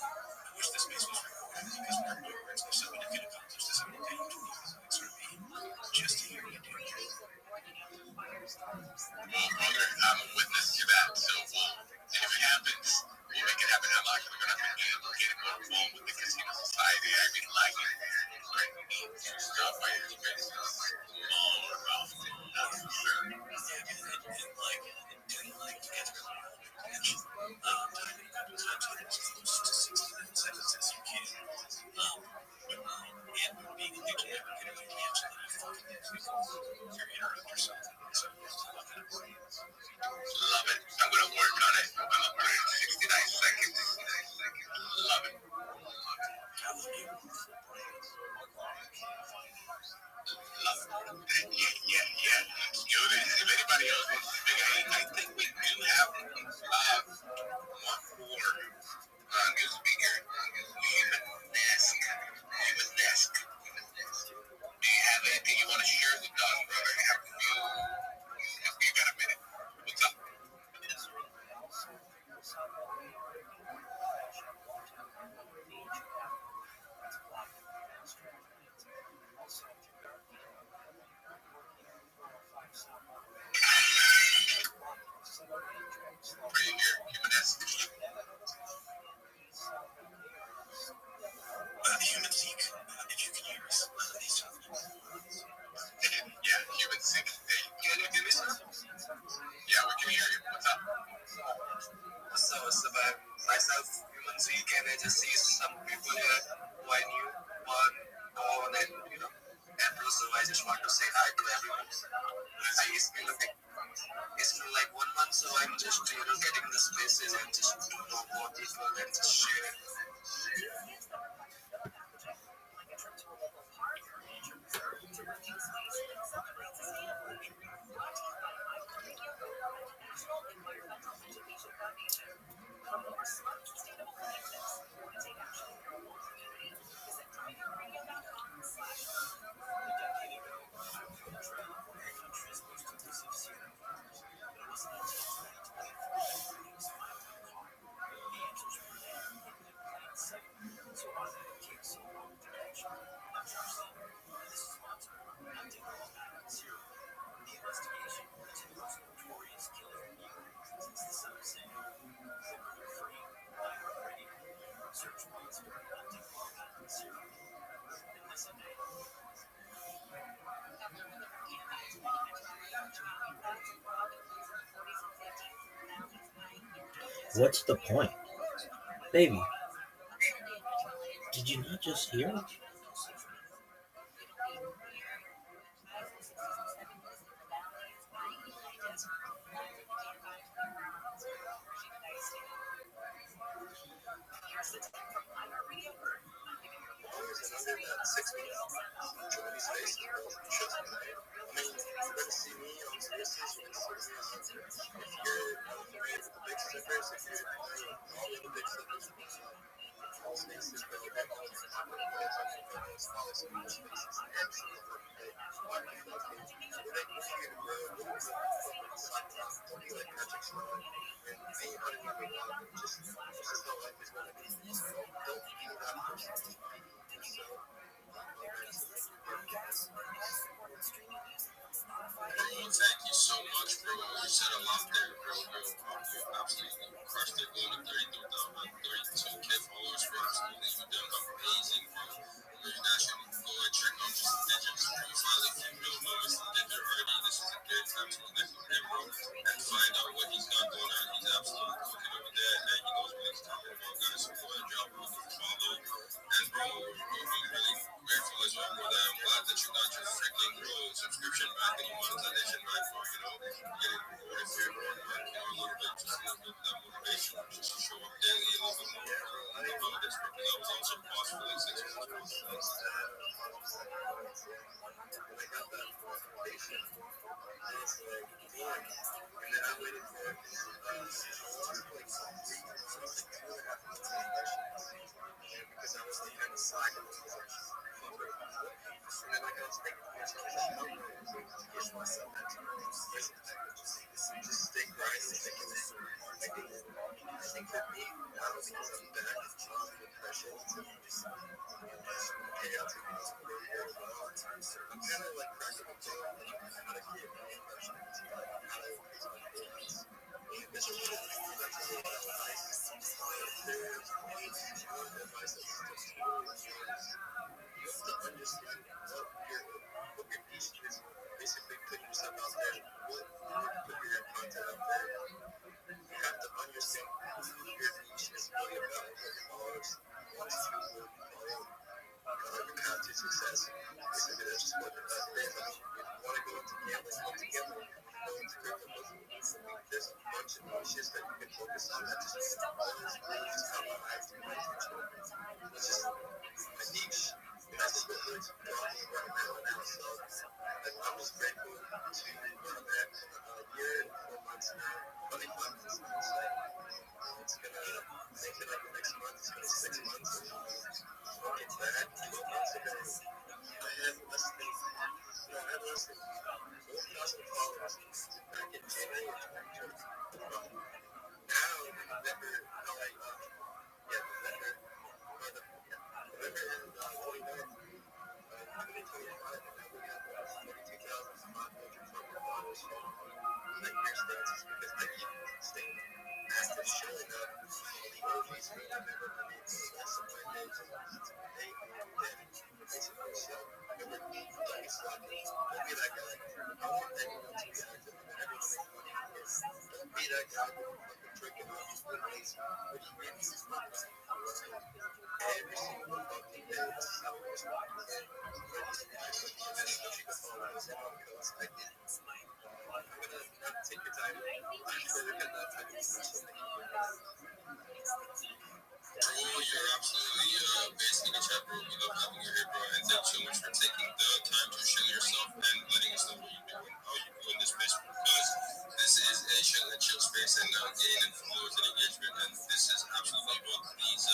S3: wish this space was recorded because Mark Edwards, if somebody could accomplish this, I would pay you 25 XRP just to hear you do it. Well, brother, I'm a witness to that. So, if it happens, we'll make it happen. I'm not going to have to get more involved with the casino society. I mean, like, stuff by your space more often. That's for sure. Yeah, and like, to get through my own pitch, timing content as close to 60 seconds as you can. And being a digital advocate, if you can't, so then you fucking you're interrupt or something. So, love it. I'm going to work on it. I'm going to put it in 69 seconds. Love it. I love you. Love it. Yeah. Let's do this. If anybody else wants to speak, I think we do have one more new speaker. Human-esque. Do you have anything you want to share with us, brother? You got a minute. What's up? Are you here, Human-esque? Human Seek, if you can hear us, he's talking. Yeah, Human Seek. Hey, can you hear me, sir? Yeah, we can hear you. What's up? So it's about myself, Human Seek, and I just see some people here who I knew on and April, so I just want to say hi to everyone. It's been like 1 month, so I'm just getting the spaces and just to know more people and just share.
S2: What's the point? Baby, did you not just hear? Thank you so much, bro. You said a lot there, bro. You absolutely crushed it. Going to 32K followers, bro. Absolutely. You've done amazing, bro. You guys should go and
S3: trick. I'm just indigenous. You finally can build moments in ginger already. This is a good time to connect with him, bro, and find out what he's got going on. He's absolutely cooking over there, and he knows what he's talking about, guys. So go ahead, drop him a follow. And bro, I'm really grateful as well, brother. I'm glad that you got your freaking subscription back and your monetization back, bro. You know, getting rewarded for your hard work, you know, a little bit, just a little bit of that motivation, just to show up daily a little bit more. I love how this, because I was also paused for like 6 months.
S1: And I got that motivation. And it's like, damn. And then I waited for like 2.5 months because I was like kind of slacking. And then I got to take to push myself that time. Just stay grinding. I think for me, now because I'm back on depression, okay, I'll take this for a year as well. I'm kind of like cracking the code on how to get depression, how to increase my feelings. This is one of the things that's a lot of advice. There's one advice that's just totally yours. You have to understand what your niche is. Basically, put yourself out there. Put your content out there. You have to understand who your niche is really about, what your followers want to follow, your path to success. Basically, that's just what it is. If you want to go into gambling, go into gambling. Go into crypto. There's a bunch of niches that you can focus on that just always have my eyes to my attention. It's just my niche. That's just what it's drawing right now. So I'm just grateful to where I'm at a year and 4 months now. 25 months now. So it's gonna make it like next month. It's gonna be 6 months. Look at that. 12 months ago, I had less than 4,000 followers back in January of 2020. Now, November, November 2025, and now we have 42,500 followers. Like your stats is because I keep staying active, showing up. The OGs who remember me, that's some my names. They basically show. Remember, don't be sloppy. Don't be that guy. I want everyone to be active. I want everyone to make money. Don't be that guy who fucking drinking up his ways. What you really is not every single fucking day. This is how it is. Take your time. I'm sure we can take it.
S3: You're absolutely basically the chat, bro. We love having you here, bro. And thank you so much for taking the time to show yourself and letting us know what you do and how you do in this space, because this is a chill space and gain and followers and engagement. And this is absolutely what these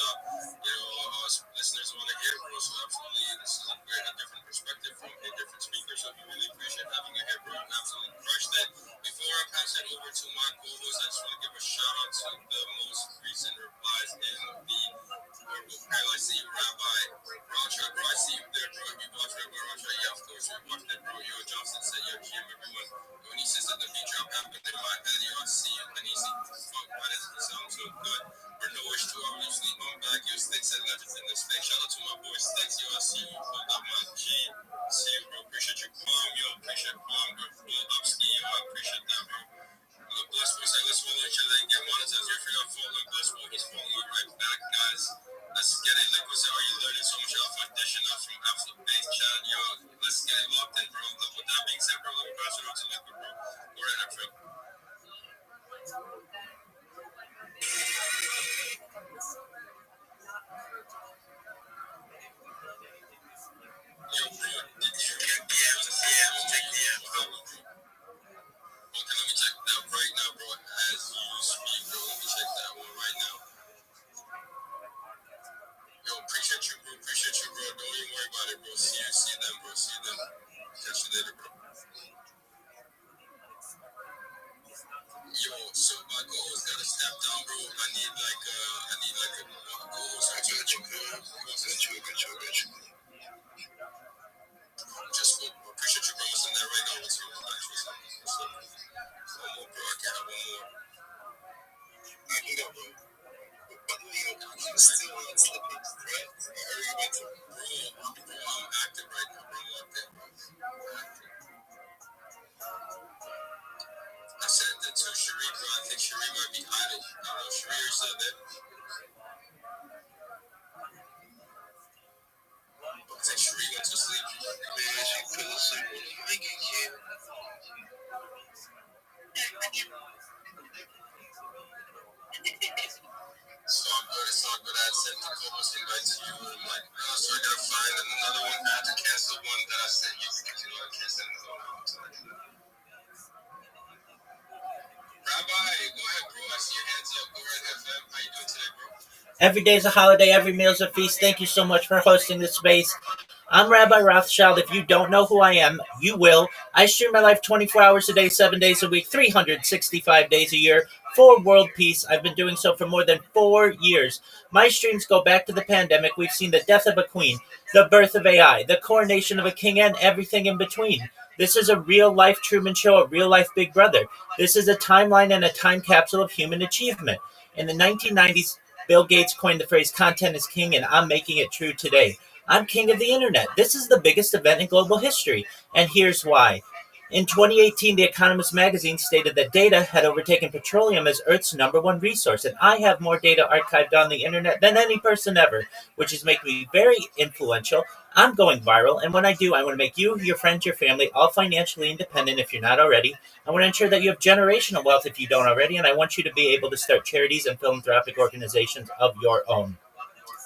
S3: listeners want to hear, bro. So absolutely, this is a different perspective from a different speaker. So we really appreciate having you here, bro. You absolutely crushed it. Before I pass it over to my co-host, I just want to give a shout out to the most recent replies in the Oracle panel. I see you, Rabbi Rothschild, bro. I see you there, bro. Have you watched Rabbi Rothschild? Yeah, of course we watched it, bro. Yo, Johnson said, yo, Jim, everyone. When he says that the beat drop happened in my head, yo, I see you. And he said, fuck, why does he sound so good? For no wish to obviously on back, yo, Sticks and Legends in this space. Shout out to my boy Sticks, yo, I see you. Hold up, my G. See you, bro. Appreciate your palm, yo. Appreciate palm, bro. Full up ski, yo. I appreciate that, bro. Blissful said, let's follow each other and get monetized. If you're not following Blissful, he's following you right back, guys. Let's get it. Liquid said, are you learning so much off audition up from absolute bass chat? Yo, let's get it locked in, bro. With that being said, bro, let me pass it on to Liquid, bro. Go right ahead, Phil. Yo, bro, did you get DM to DM? Check DM. Okay, let me check that right now, bro. As you speak, bro, let me check that one right now. Yo, appreciate you, bro. Appreciate you, bro. Don't even worry about it, bro. See them, bro. See them. Catch you later, bro. Yo, so my goals gotta step down, bro. I need like a goals. I got you, man. Got you. Just appreciate you, bro. I'm sending that right now. What's up? One more, bro. I can't have one more. I can go, bro. Still not sleeping, right? Are you going to, bro? I'm active right now, bro. Locked in, bro. I sent it to Cherie, bro. I think Cherie might be hiding. I don't know, Cherie, you're still there? I think Cherie went to sleep. Man, she fell asleep on the mic again. It's all good. It's all good. I sent the Cobos invite to you. I'm like, so I gotta find another one. I had to cancel one that I sent you because you know I can't send another one out. Rabbi, go ahead, bro. I see your hands up. Go right ahead, fam. How you doing today, bro?
S2: Every day is a holiday, every meal is a feast. Thank you so much for hosting this space. I'm Rabbi Rothschild. If you don't know who I am, you will. I stream my life 24 hours a day, 7 days a week, 365 days a year for world peace. I've been doing so for more than 4 years. My streams go back to the pandemic. We've seen the death of a queen, the birth of AI, the coronation of a king, and everything in between. This is a real life Truman Show, a real life Big Brother. This is a timeline and a time capsule of human achievement. In the 1990s, Bill Gates coined the phrase content is king, and I'm making it true today. I'm king of the internet. This is the biggest event in global history, and here's why. In 2018, The Economist magazine stated that data had overtaken petroleum as Earth's number one resource, and I have more data archived on the internet than any person ever, which is making me very influential. I'm going viral, and when I do, I want to make you, your friends, your family, all financially independent if you're not already. I want to ensure that you have generational wealth if you don't already, and I want you to be able to start charities and philanthropic organizations of your own.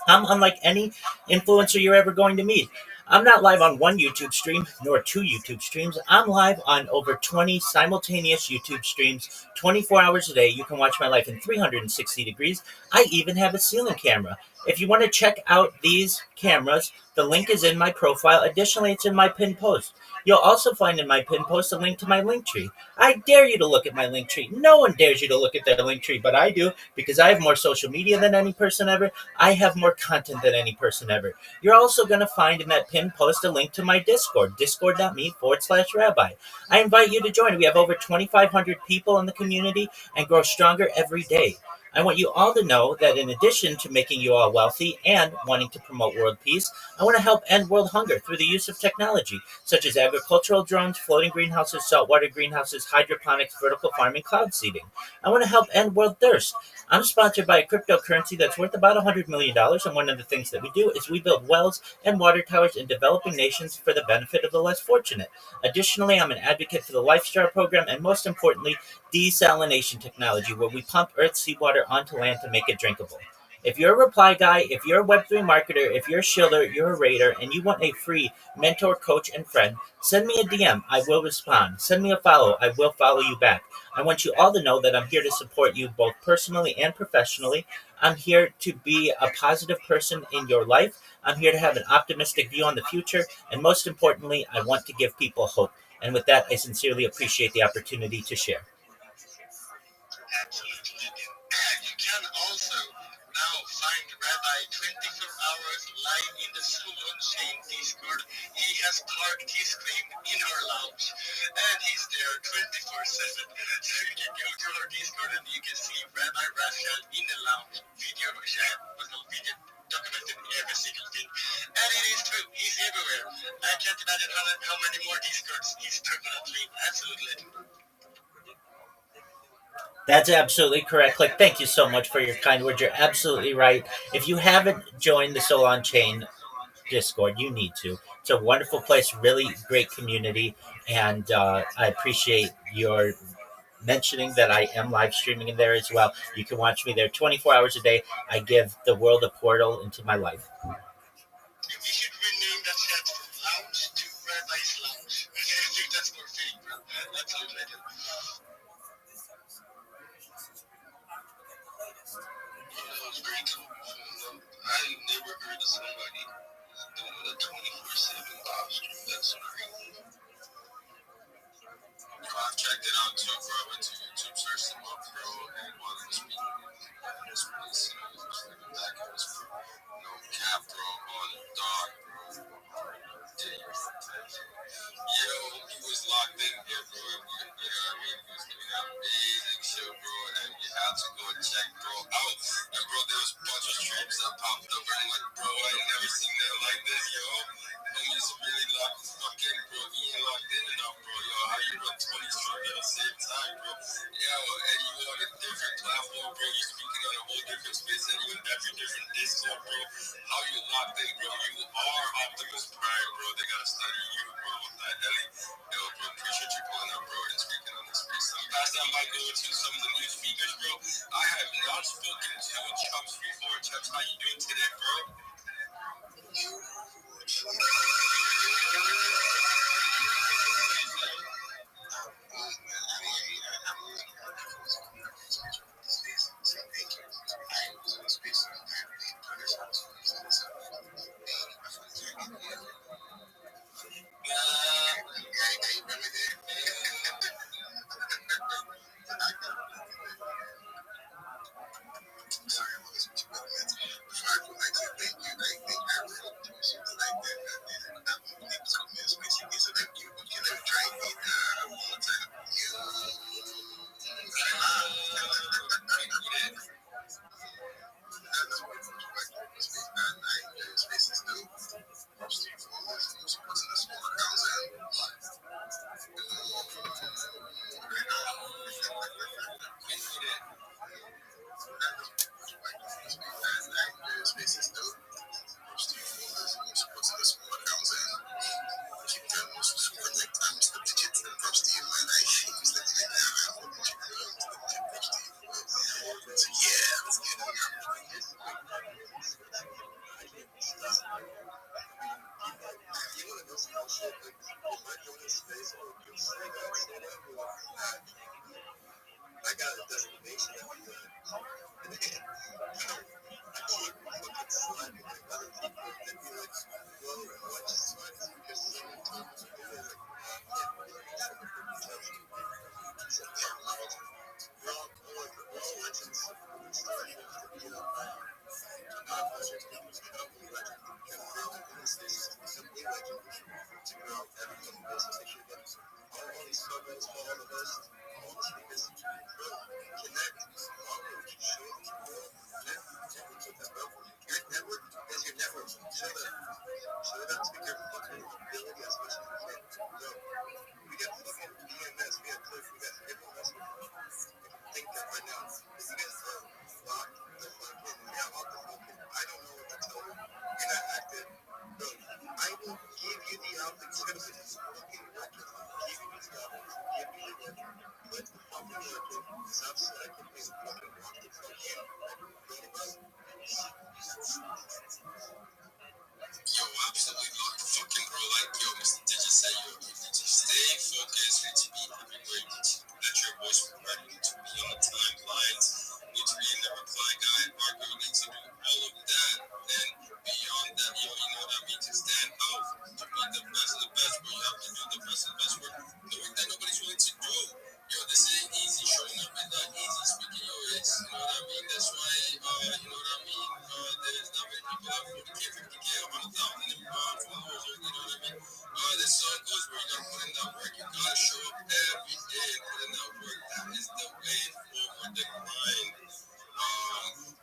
S2: I'm unlike any influencer you're ever going to meet. I'm not live on one YouTube stream, nor two YouTube streams. I'm live on over 20 simultaneous YouTube streams, 24 hours a day. You can watch my life in 360 degrees. I even have a ceiling camera. If you want to check out these cameras, the link is in my profile. Additionally, it's in my pinned post. You'll also find in my pinned post a link to my link tree. I dare you to look at my link tree. No one dares you to look at their link tree, but I do because I have more social media than any person ever. I have more content than any person ever. You're also going to find in that pinned post a link to my Discord, discord.me/rabbi. I invite you to join. We have over 2,500 people in the community and grow stronger every day. I want you all to know that in addition to making you all wealthy and wanting to promote world peace, I want to help end world hunger through the use of technology, such as agricultural drones, floating greenhouses, saltwater greenhouses, hydroponics, vertical farming, cloud seeding. I want to help end world thirst. I'm sponsored by a cryptocurrency that's worth about $100 million, and one of the things that we do is we build wells and water towers in developing nations for the benefit of the less fortunate. Additionally, I'm an advocate for the Lifestar program and, most importantly, desalination technology, where we pump Earth's seawater onto land to make it drinkable. If you're a reply guy, if you're a Web3 marketer, if you're a shiller, you're a raider, and you want a free mentor, coach, and friend, send me a DM. I will respond. Send me a follow. I will follow you back. I want you all to know that I'm here to support you both personally and professionally. I'm here to be a positive person in your life. I'm here to have an optimistic view on the future. And most importantly, I want to give people hope. And with that, I sincerely appreciate the opportunity to share.
S3: Absolutely. You can also now find Rabbi 24 hours live in the Soul Chain Discord. He has parked his claim in our lounge, and he's there 24/7. So you can go to our Discord and you can see Rabbi Raphael in the lounge, video chat, video documented every single thing. And it is true, he's everywhere. I can't imagine how many more Discords he's permanently. Absolutely.
S2: That's absolutely correct. Click. Thank you so much for your kind words. You're absolutely right. If you haven't joined the Soul on Chain Discord, you need to. It's a wonderful place, really great community, and I appreciate your mentioning that I am live streaming in there as well. You can watch me there 24 hours a day. I give the world a portal into my life.
S3: We should rename that chat from Lounge to Rabbi's Lounge. I think that's more fitting, bro. Absolutely. That was very cool. I never heard of somebody doing a 24/7 live stream. That's crazy. I've checked it out too, bro. I went to YouTube, searched them up, bro, and while I was speaking in this place, I was living back in this, bro. No cap, bro, on the dog, bro. Yo, he was locked in here, bro. You know what I mean? He was giving out amazing big shit, bro, and you have to go check bro out. And bro, there was a bunch of streams that popped up, and I'm like, bro, I ain't never seen that like this, yo. Homies really locked fucking, bro. He ain't locked in enough, bro. Yo, how you run 20 streams at the same time, bro? Yo, and you on a different platform, bro. You're speaking on a whole different space, and you in every different Discord, bro. How you locked in, bro? You are Optimus Prime, bro. They gotta study you, bro. What the hell? Yo, bro, appreciate you pulling up, bro, and speaking on this space. Past that mic over to some of the new speakers, bro. I have not spoken to Chubbs before. Chubbs, how you doing today, bro? Yo, absolutely not fucking bro. Like, yo, Mr. Digit said, yo, you need to stay focused, you need to be everywhere, you need to let your voice be heard, you need to be on the timelines, you need to be in the reply guide, Marco, you need to do all of that, and beyond that, yo, you know what I mean, to stand out, to be the best of the best, bro, you have to do the best of the best work, knowing that nobody's willing to do. Yo, this ain't easy, showing up is not easy, speaking your ace, you know what I mean, that's why, you know what I mean, there's not many people that 40K, 50K, 100,000 in followers, you know what I mean, this song goes where you gotta put in that work, you gotta show up every day and put in that work, that is the way forward, the grind.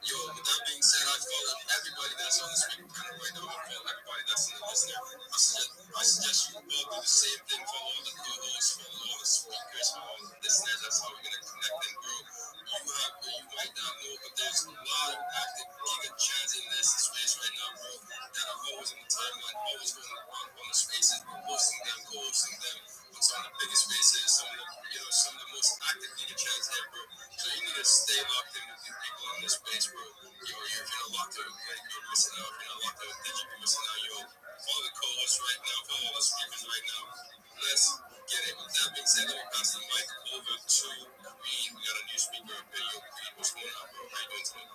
S3: Yo, with that being said, I follow everybody that's on the speaker panel right now. I follow everybody that's in the listener. I suggest you all do the same thing. Follow all the co-hosts, follow all the speakers, follow all the listeners. That's how we're gonna connect and grow. You might not know, but there's a lot of active giga chats in this space right now, bro, that are always in the timeline, always going around on the spaces, hosting them, co-hosting them. What's on the biggest spaces, some of the most active giga chats here, bro. So you need to stay locked in with the people on this space, bro. Yo, if you're not locked in, you're missing out. If you're not locked in with Digi, you're missing out. Yo, follow the co-hosts right now, follow all the speakers right now. Let's get it. With that being said, let me pass the mic over to Green. We got a new speaker up here. Yo, Green, what's going on, bro? How you doing today?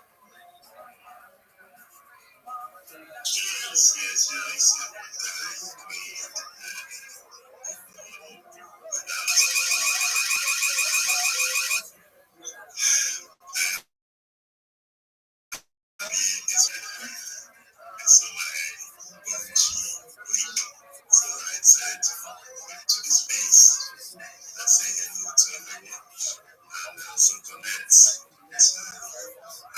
S6: So
S3: to connect to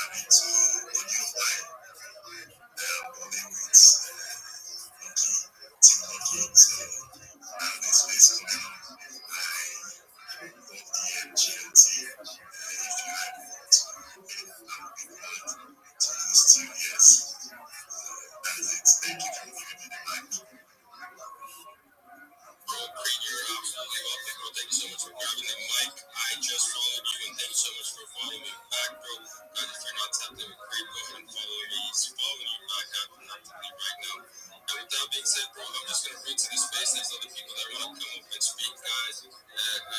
S3: audio file only with Timothy to this space now. I hope the GLT if you had want to use to yes. That's it. Thank you for giving me the mic. Bro, Creed, you're absolutely welcome, bro. Thank you so much for grabbing the mic. I just followed you, and thank you so much for following me back, bro. Guys, if you're not tapped in with Creed, go ahead and follow me. He's following you back actively right now. And with that being said, bro, I'm just going to bring to the space. There's other people that want to come up and speak, guys.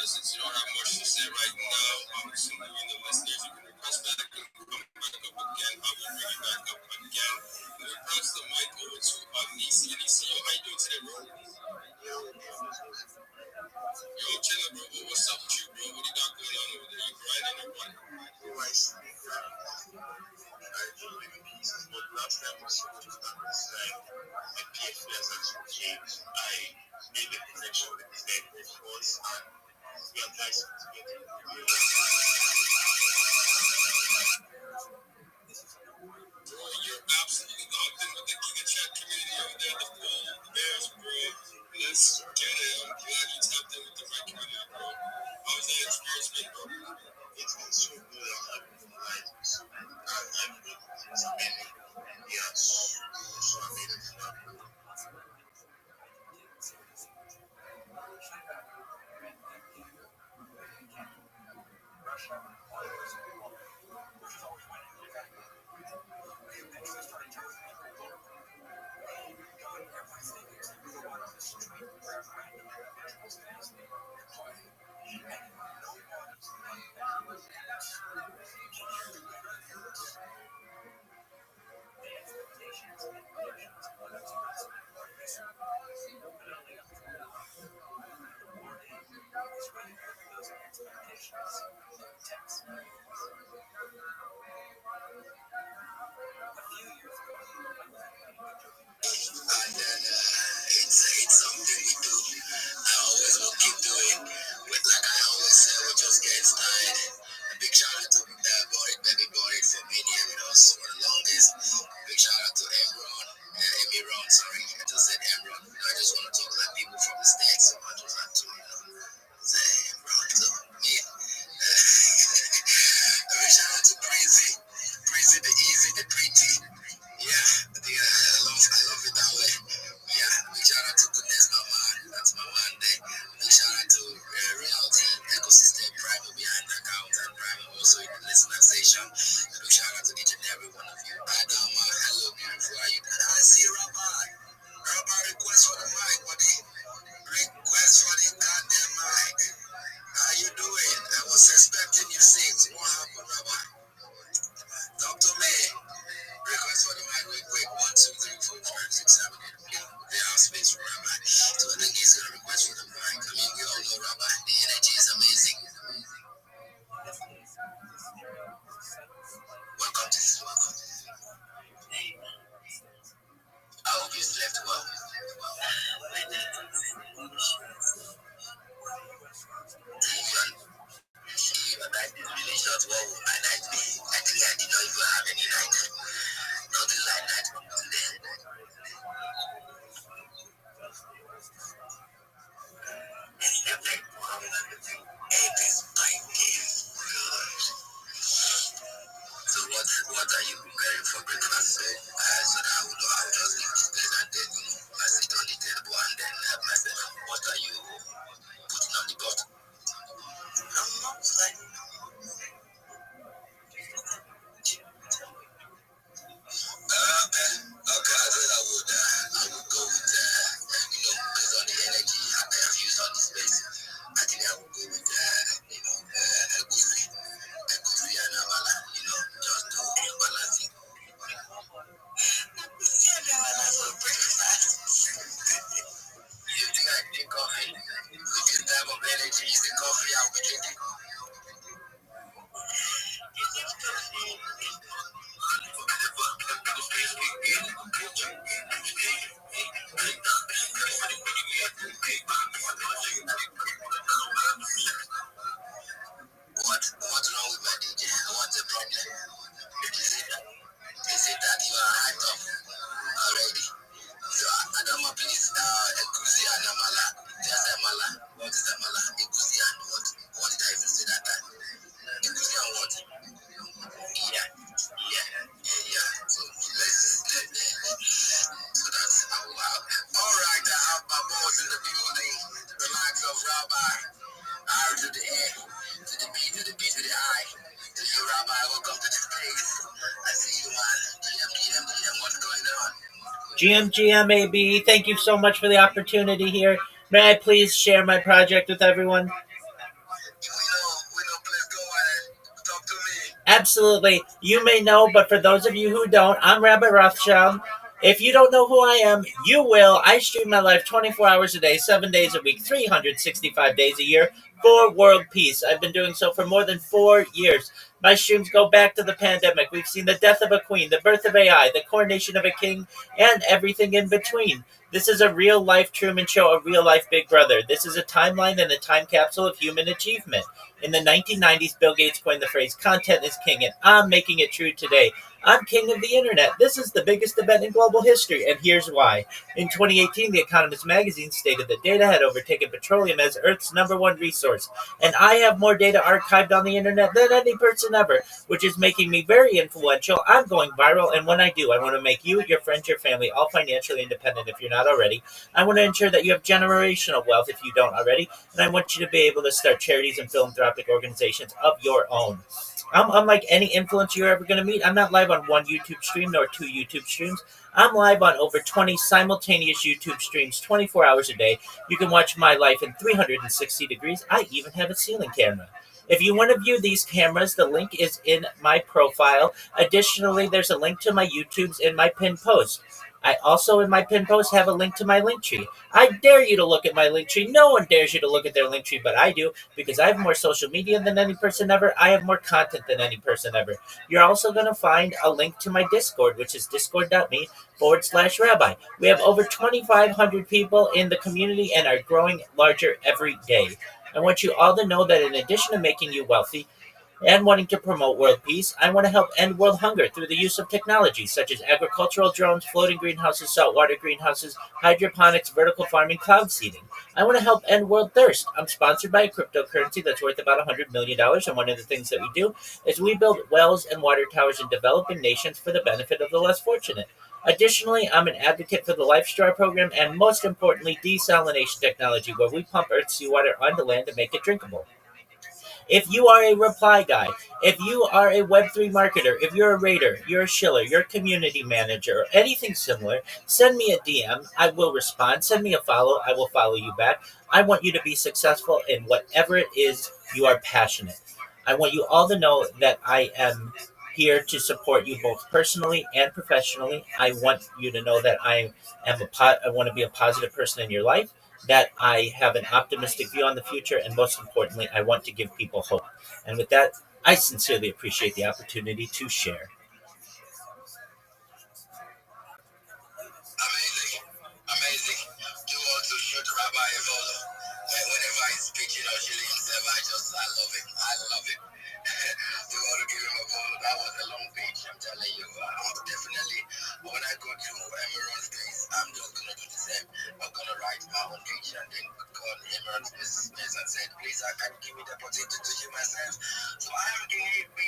S3: Since you don't have much to say right now, I'm just moving the listeners. You can request back and come back up again. I will bring you back up again. And we pass the mic over to Nisi. And Nisi, how you doing today, bro? Yo, chillin', bro. What's up with you, bro? What do you got going on over there? You grinding or what? I see. I do live in pieces, but last time we saw you that was my PFS actually changed. I made the connection with the dead before and we are nice together. Bro, you're absolutely locked in with the Giga Chat community over there, the full bears, bro. Let's get it. I'm glad you tapped in with the right community, bro. How was that experience been, bro? It's been so good. I'm happy for life. I'm good. It's amazing. Yeah, so amazing. And then it's something we do. I always will keep doing. With like I always say, we just get started. A big shout out to Baby Boy for being here with us for the longest. Big shout out to Emron, sorry. I just said Emron. I just want to talk like people from the States, so I just have to, say Emron. So me. A big shout out to Breezy. Breezy the easy, the pretty. Yeah, I love it that way. Yeah, big shout out to Goodness, my man. That's my man there. Big shout out to Reality Ecosystem Prime behind the account and Prime also in the listener station. Big shout out to each and every one of you. Adama, hello, beautiful. How you doing? I see Rabbi. Rabbi request for the mic, buddy. Request for the goddamn mic. How you doing? I was expecting you sing. What happened, Rabbi? Talk to me. Request for the mic real quick. 1, 2, 3, 4, 5, 6, 7, 8. We have space for Rabbi. So I think he's gonna request for the mic. I mean, we all know Rabbi. The energy is amazing. Welcome to this welcome. I hope you slept well. Even night is really short. Well, my night be. Actually, I did not even have any night. Nothing like night today. It is my game. So what are you preparing for breakfast? So that I will know I'll just leave this place and then I sit on the table and then help myself. What are you putting on the pot? I'm not like my DJ. What's the problem? They said that you are hyped up already. So Adama, please, Ekusi and Amala. Just Amala. What is Amala? Ekusi and what? What did I even say that time? Ekusi and what? Yeah. So so that's how. All right, I have my boss in the building. The likes of Rabbi, R to the A, to the B, to the B, to the I. To you, Rabbi, welcome to the space. I see you, man. GM, what's going on?
S2: GMGMAB, thank you so much for the opportunity here. May I please share my project with everyone?
S3: We know, please go ahead. Talk to me.
S2: Absolutely. You may know, but for those of you who don't, I'm Rabbi Rothschild. If you don't know who I am, you will. I stream my life 24 hours a day, 7 days a week, 365 days a year for world peace. I've been doing so for more than 4 years. My streams go back to the pandemic. We've seen the death of a queen, the birth of AI, the coronation of a king, and everything in between. This is a real life Truman Show, a real life Big Brother. This is a timeline and a time capsule of human achievement. In the 1990s, Bill Gates coined the phrase, content is king, and I'm making it true today. I'm king of the internet. This is the biggest event in global history, and here's why. In 2018, The Economist magazine stated that data had overtaken petroleum as Earth's #1 resource, and I have more data archived on the internet than any person ever, which is making me very influential. I'm going viral, and when I do, I want to make you, your friends, your family, all financially independent if you're not already. I want to ensure that you have generational wealth if you don't already, and I want you to be able to start charities and philanthropic organizations of your own. I'm unlike any influencer you're ever going to meet. I'm not live on one YouTube stream nor 2 YouTube streams. I'm live on over 20 simultaneous YouTube streams 24 hours a day. You can watch my life in 360 degrees. I even have a ceiling camera. If you want to view these cameras, the link is in my profile. Additionally, there's a link to my YouTubes in my pinned post. I also, in my pinned post, have a link to my link tree. I dare you to look at my link tree. No one dares you to look at their link tree, but I do, because I have more social media than any person ever. I have more content than any person ever. You're also going to find a link to my Discord, which is discord.me/rabbi. We have over 2,500 people in the community and are growing larger every day. I want you all to know that in addition to making you wealthy, and wanting to promote world peace, I want to help end world hunger through the use of technology such as agricultural drones, floating greenhouses, saltwater greenhouses, hydroponics, vertical farming, cloud seeding. I want to help end world thirst. I'm sponsored by a cryptocurrency that's worth about $100 million, and one of the things that we do is we build wells and water towers in developing nations for the benefit of the less fortunate. Additionally, I'm an advocate for the Life Straw program and, most importantly, desalination technology, where we pump Earth's seawater onto land to make it drinkable. If you are a reply guy, if you are a Web3 marketer, if you're a raider, you're a shiller, you're a community manager, or anything similar, send me a DM. I will respond. Send me a follow. I will follow you back. I want you to be successful in whatever it is you are passionate. I want you all to know that I am here to support you both personally and professionally. I want you to know that I want to be a positive person in your life, that I have an optimistic view on the future, and most importantly, I want to give people hope. And with that, I sincerely appreciate the opportunity to share.
S3: Amazing. Do also shoot Rabbi a follow. Whenever I speak, she himself, I love it. You want to give him a follow. That was a long page, I'm telling you. Definitely, when I go to Emerald's place, I'm just going to do the same. I'm going to write my own page and then call Emerald's place and say, please, I can give me the opportunity to hear myself. So I am King AB.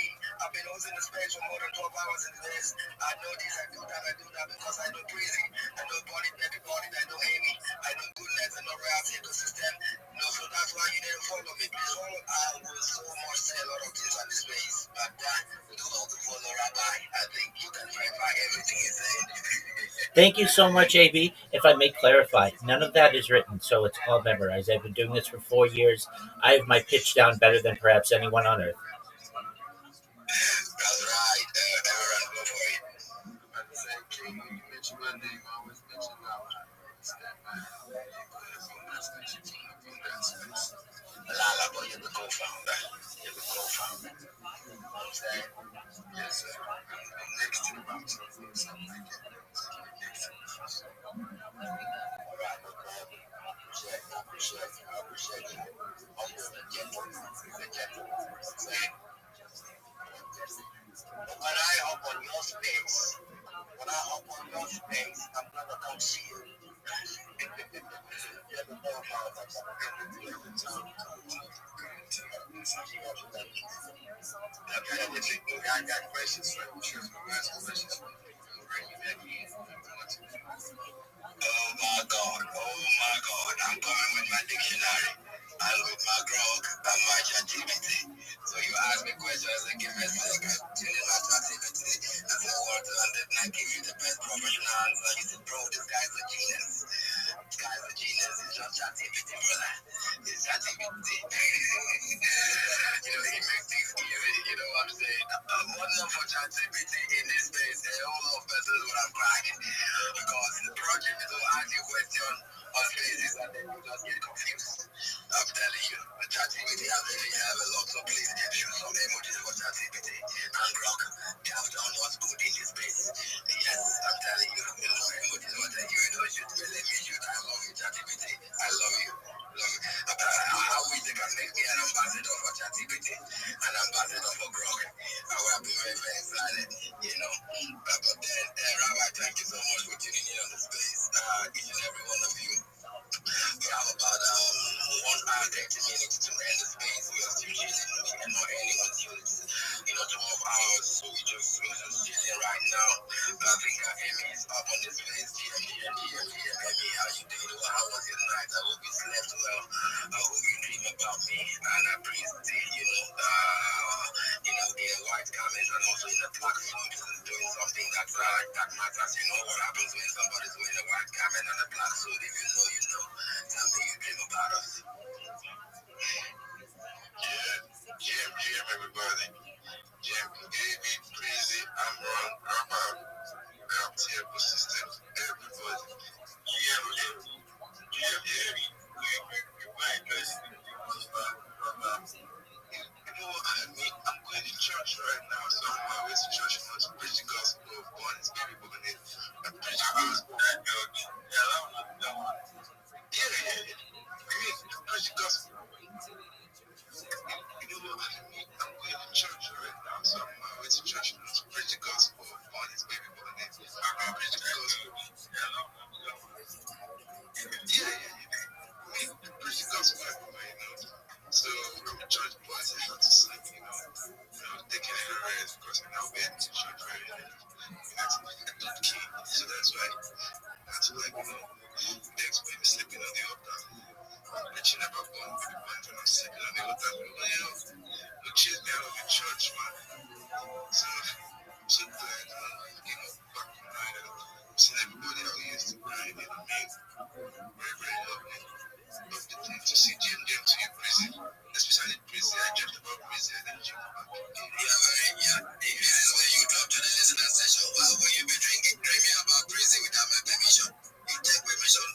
S3: I've been hosting the space for more than 12 hours in this. I know this, I do that because I know Breezy. I know Bonnie, everybody, I know Amy, I know Goodness, I know Royalty Ecosystem. No, so that's why you didn't follow me. Please follow. I will so much say a lot of things on this space. But do also follow Rabbi. I think you can verify everything he's saying.
S2: Thank you so much, AB. If I may clarify, none of that is written, so it's all memorized. I've been doing this for 4 years. I have my pitch down better than perhaps anyone on earth.
S3: That's right. Everyone go for it. At the same King, when you mention my name, I always mention Rabbi. Stand by. Lala, boy, you're the co-founder. You're the co-founder. You know what I'm saying? Yes, sir. I'm next to the box. Something like that. All right, no problem. I appreciate you. I'm the gentleman. The gentleman. You know what I'm saying? Quickly, I got questions for you. Sure, ask questions for you. Bring you back in. Oh my God, I'm coming with my dictionary and with my grog and my ChatGPT. So you ask me questions, I give me a second, tell you my ChatGPT, and say what, and then I give you the best professional answer. You say, bro, this guy's a genius. This guy's a genius. It's just ChatGPT, brother. It's ChatGPT. He makes things easy, you know what I'm saying? One more for ChatGPT in this space, a whole lot of persons what I'm cracking. Because the project is to ask you question on spaces and then you just get confused. I'm telling you, the ChatGPT already have a lot of place. Shoot some emojis for ChatGPT and Grok. They have done what's good in this space. Yes, I'm telling you, emojis what you don't shoot me, let me shoot. I love you, ChatGPT. I love you. How we can make me an ambassador for ChatGPT, an ambassador for Grok. I will be very, very excited, you know. But then, Rabbi, thank you so much for tuning in on the space. Each and every one of you. We have about 1 hour 30 minutes to end the space. We are still chilling. We are not ending until it's 12 hours. So we're just chilling right now. But I think Emmy is up on this space. Emmy, how you doing? How was your night? I hope you slept well. I hope you dream about me. And I appreciate, in a white garment and also in a black suit doing something that matters. You know what happens when somebody's wearing a white garment and a black suit? If you know, you know. Tell me you dream about us. Jim, everybody. Jim, Gaby, Crazy, I'm wrong, Rabbi, I'm terrible systems, everybody. You might guys. You know what I mean? I'm going to church right now, so I'm on my way to church now to preach the gospel of God. It's baby born in. I'm preaching the gospel. Preach the gospel. You know what I mean? I'm going to church right now, so I'm on my way to church now to preach the gospel of God. It's baby born in. I'm preaching the gospel. Preach the gospel everywhere, you know. So I'm a church boy, so I have to sleep, taking it a rest because I'm not waiting to church very early. That's like a good key. So that's why that's like, next week sleeping on the altar. Preaching about one with the bunch and I'm sleeping on the altar. You chase me out of the church, man. So I'm so glad, back tonight and seeing everybody out here to grind, very, very lovely. To see Jim to you, Prissy, especially Prissy. I joked about Prissy and then Jim about if this is where you drop to the listener session, why will you be dreaming about Prissy without my permission? You take permission,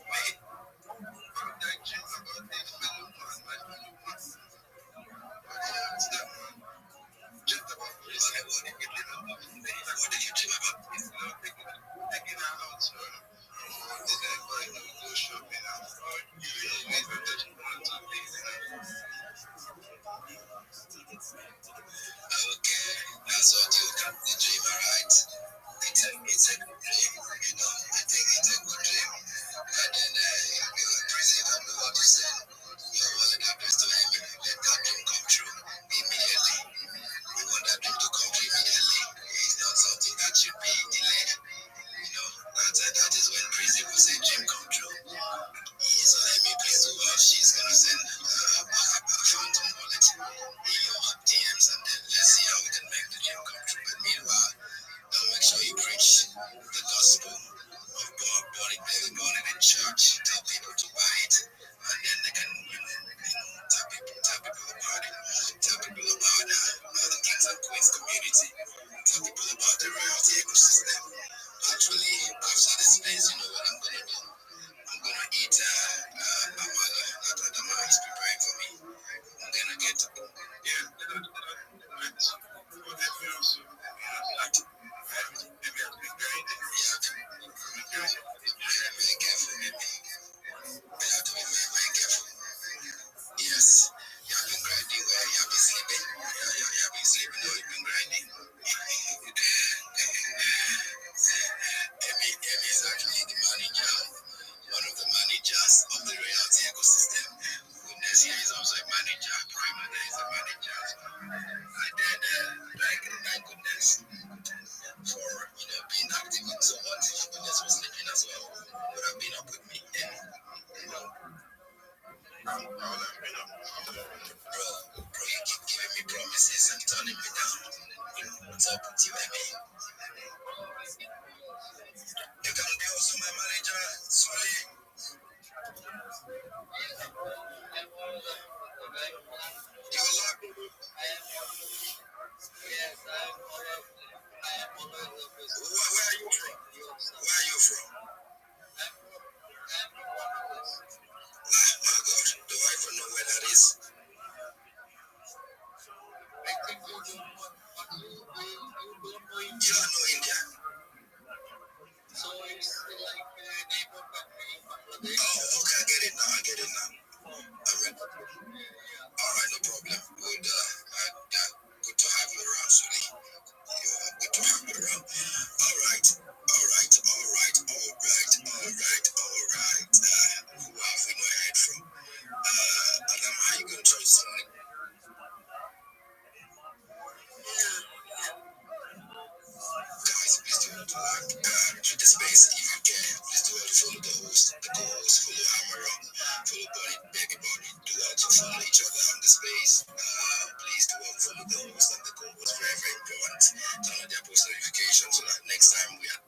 S3: mate. I'm not dreaming about the fellow man, my fellow man. But yeah, it's that man. Just about Prissy. What did you dream about? Taking her out to the night where we go shopping and we were just one or two days, Okay, that's what you got the dream, alright? It's a good dream, I think it's a good dream. And then we were crazy, I know what you said. All that happens to him, let that dream come true immediately. We want that dream to come true immediately. It's not something that should be delayed. That is when crazy will say dream come true. So let me please do what she's gonna send a phantom wallet in your DMs and then let's see how we can make the dream come true. But meanwhile, make sure you preach the gospel of God, born in the church, tell people to buy it, and then they can, tell people about it, tell people about the Kings and Queens community, tell people about the royalty ecosystem. Actually, after this space, you know what I'm gonna do? I'm gonna eat amala that Adama is preparing for me. I'm gonna get very careful, maybe. We have to be very, very careful. Yes, you have been grinding where you have been sleeping. You have been sleeping or you've been grinding. Emmy is actually the manager, one of the managers up. See what I mean? You can be also my manager. Sorry. You're lucky. Yes, where are you from? Where are you from? Ah, my God. Do I even know where that is? You don't know India. So it's like a neighbor country in Bangladesh. Oh, okay, I get it now. Alright. Alright, no problem. Good to have you around, Suli. Good to have you around. Alright. Who have we not heard from? Adam, how you gonna try something? Guys, please do not like to the space if you can. Please do all to follow the host, the co-host, follow Hammer, follow Bonnie, baby Bonnie. Do all to follow each other on the space. Please do all follow the host and the co-host. Very, very important. Turn on their post notifications so that next time we are.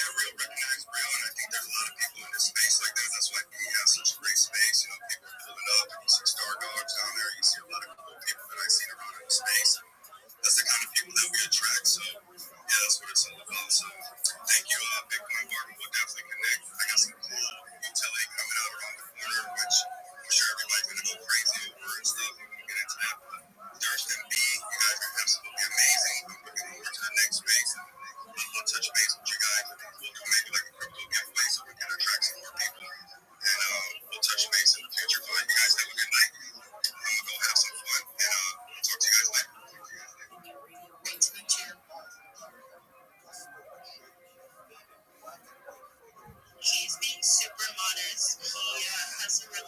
S3: Real recognize real, and I think there's a lot of people in this space like that. That's why he has such a great space. People pulling up, and you see Star Dogs down there. You see a lot of cool people that I've seen around in the space. That's the kind of people that we attract. So, yeah, that's what it's all about. So, thank you, Bitcoin Martin. We'll definitely connect. I got some cool utility coming out around the corner, which I'm sure everybody's going to go crazy over and stuff. We're going to get into that. But Durst and B, you guys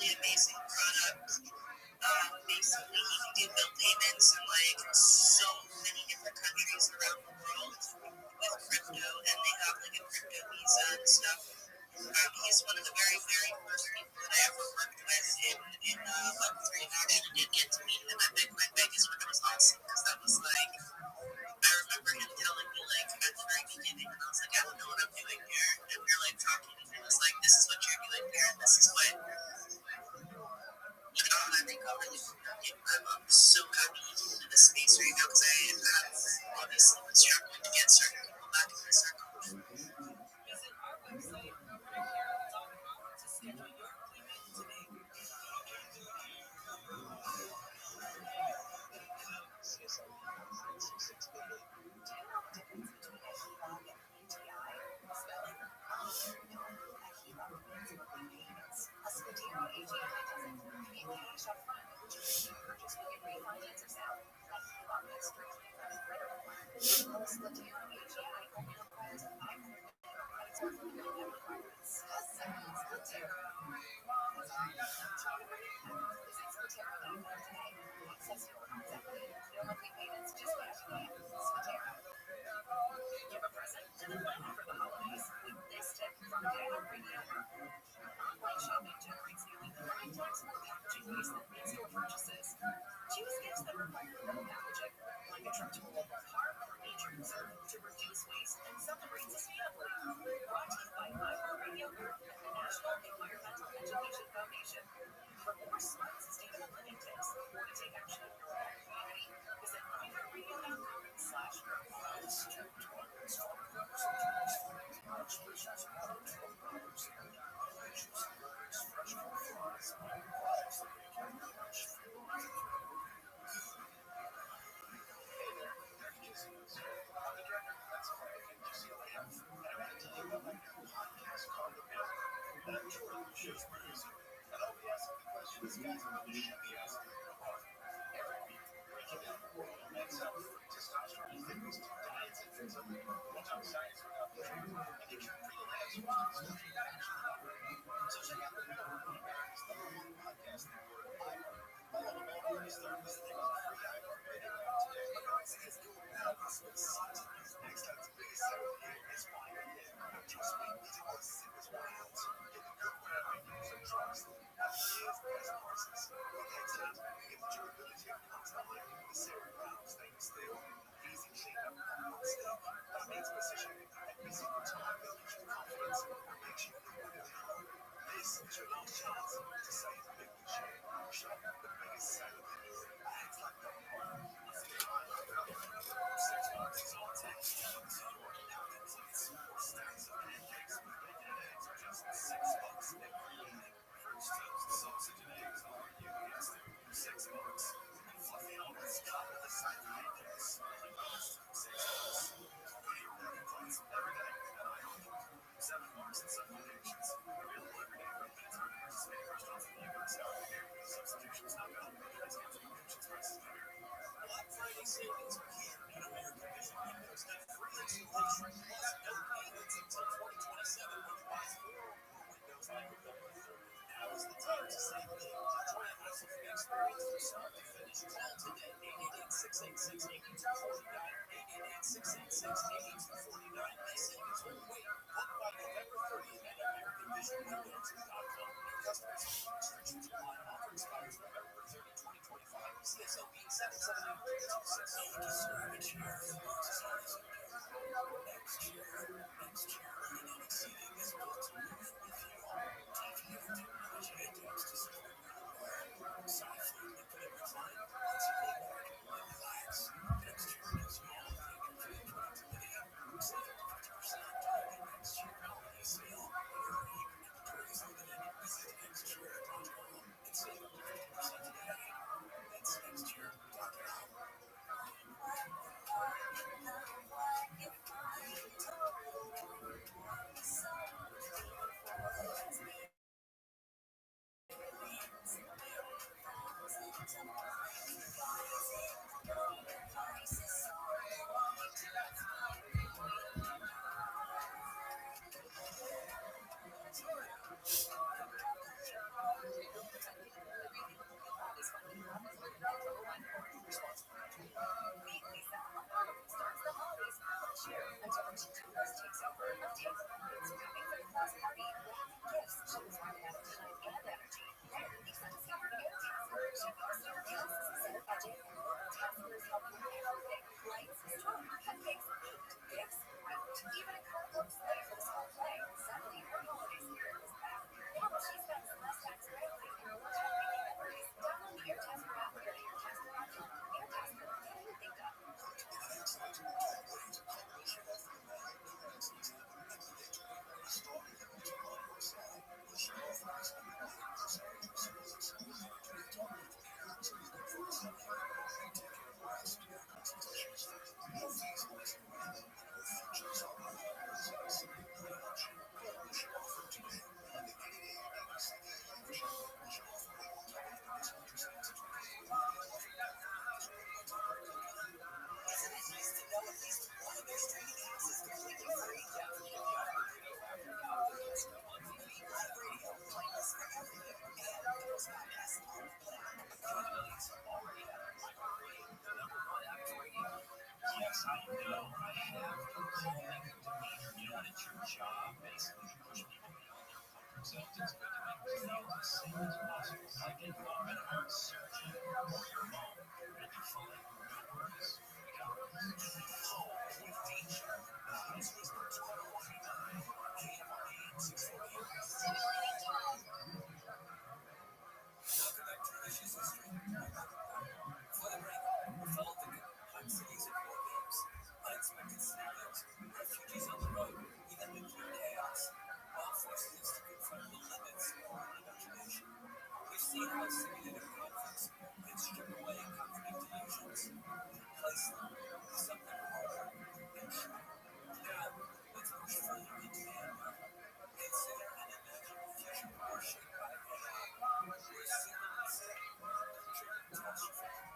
S3: really amazing product. Basically, he can do bill payments in like so many different countries around the world with crypto, and they have like a crypto visa and stuff. He's one of the very, very first people that I ever worked with in Web3, and I actually did get to meet him at Bitcoin Vegas, which was awesome because that was like, I remember him telling me like at the very beginning, and I was like, I don't know what I'm doing here, and we were like talking, and he was like, this is what you're doing here, and this is what. I think I really I'm so happy to get into this space right now because I have obviously been struggling to get certain people back in my circle.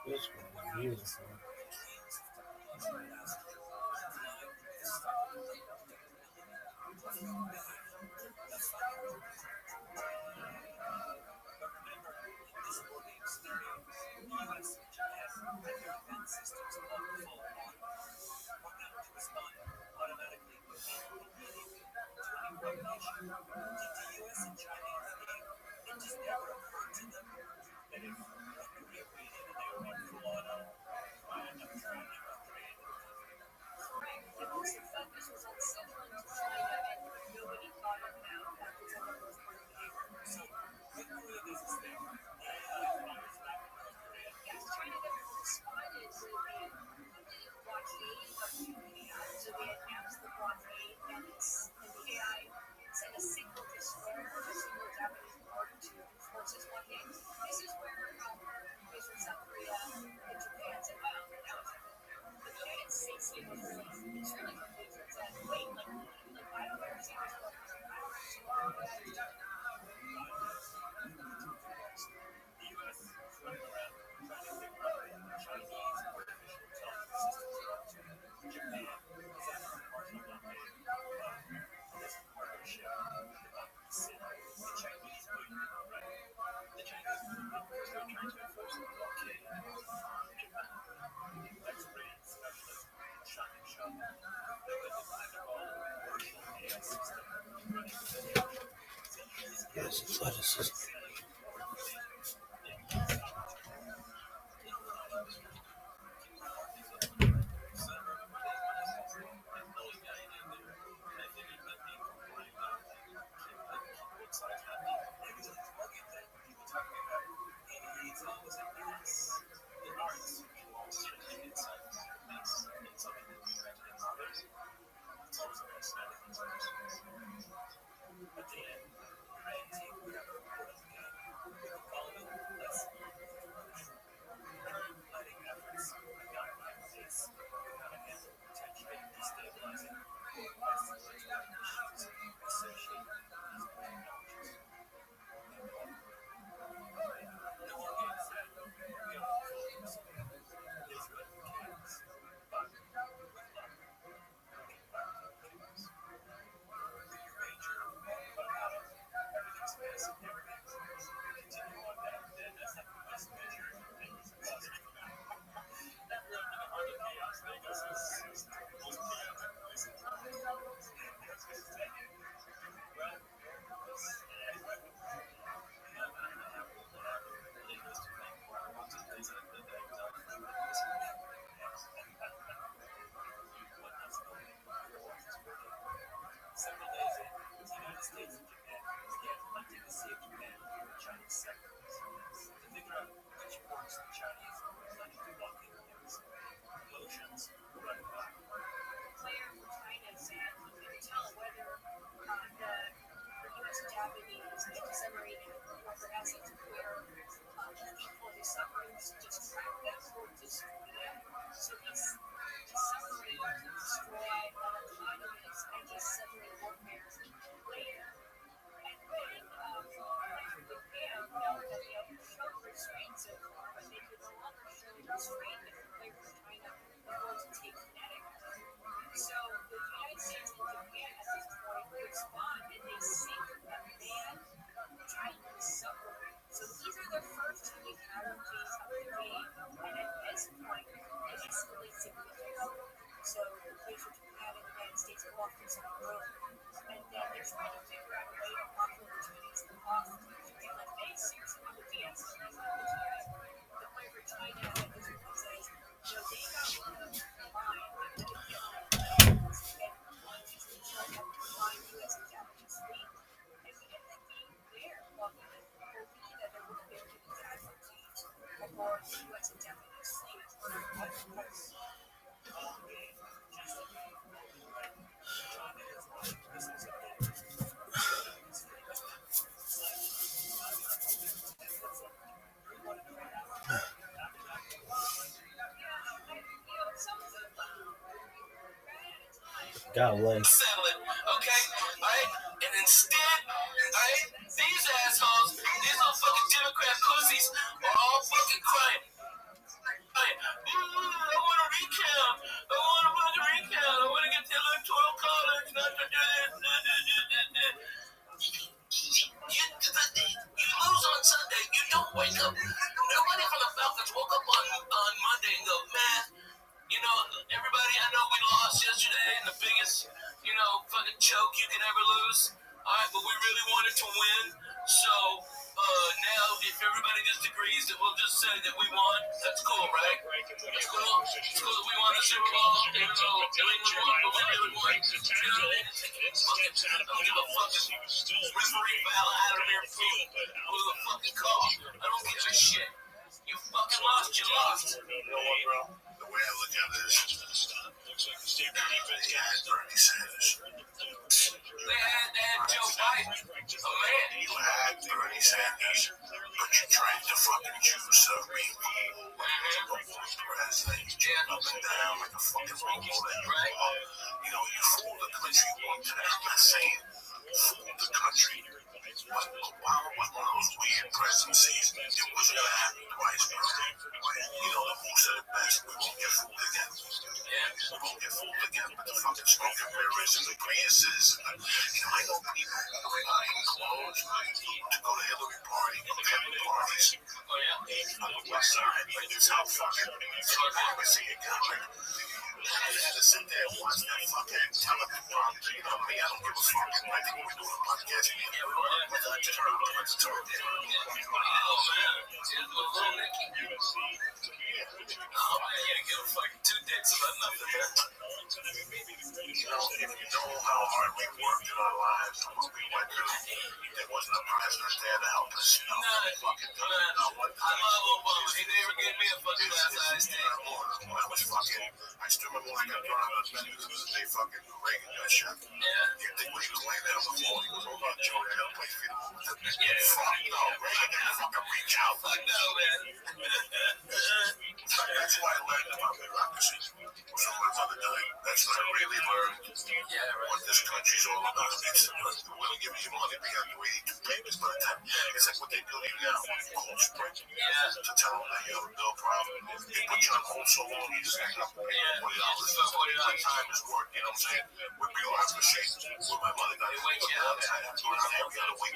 S2: It's beautiful. Yes, athleticism. God bless.
S3: Settle it, okay? Alright? And instead, alright, these assholes, these little fucking Democrat pussies are all fucking crying. I want a recount. I want a fucking recount. I want to get the electoral college not to do this. You lose on Sunday. You don't wake up. Nobody from the Falcons woke up on Monday and go, man, you know, everybody, I know we lost yesterday in the biggest, you know, fucking choke you can ever lose. All right, but we really wanted to win. So now, if everybody just agrees that we'll just say that we won, that's cool, right? That's cool. It's cool that we won the Super Bowl, even though New England won, but we really won. You know what I mean? I don't give a fucking referee foul out of their field. Blew the fucking call. I don't give a shit. You fucking lost, you lost. You know what, bro? The way I look at this, they had Bernie Sanders. They had Joe Biden. Oh, man. You had Bernie Sanders, but you tried to fucking choose Rabbi president, up and down like a fucking robot. Right? You know, you fooled the country one time. I'm not saying fooled the country. But Obama was one of those weird presidencies. It wasn't going to happen twice, bro. You know, the who said it best, we won't get fooled again. Yeah, we won't get fooled again. But the fucking smoke and mirrors and the grievances. You know, I know people buying clothes to go to Hillary party, go to Hillary parties. Oh, yeah? On the west side. Like, it's how fucking democracy it got. Like, I had to sit there and watch that fucking television program. You know me, I don't give a fuck. I think we're doing a podcast here. I just heard about it. Oh, man. Oh, man, you didn't give a fucking two dicks about nothing, man. You know, if you know how hard we worked in our lives and what we went through, there wasn't a president there to help us. You know, I love Obama. He never gave me a fucking last iced tea. I was fucking, I still remember when I got thrown out of the venue because they fucking Reagan got shot. Yeah. You think when he was laying there on the floor, he was over on Joe and play feet. Yeah, fuck no, Reagan didn't fucking reach out. Fuck no, man. That's why I learned about bureaucracy. So much other time. That's what I really learned. Yeah, right. What this country's all about. It's we'll give you money beyond your 82 payments by the time. It's like what they do to you now. Cold spring. Yeah. To tell them that you have no problem. They put you on hold so long, you just hang up $40. My time is work, you know what I'm saying? With bureaucracy. With my money, I wake you up. I have to do it every other week.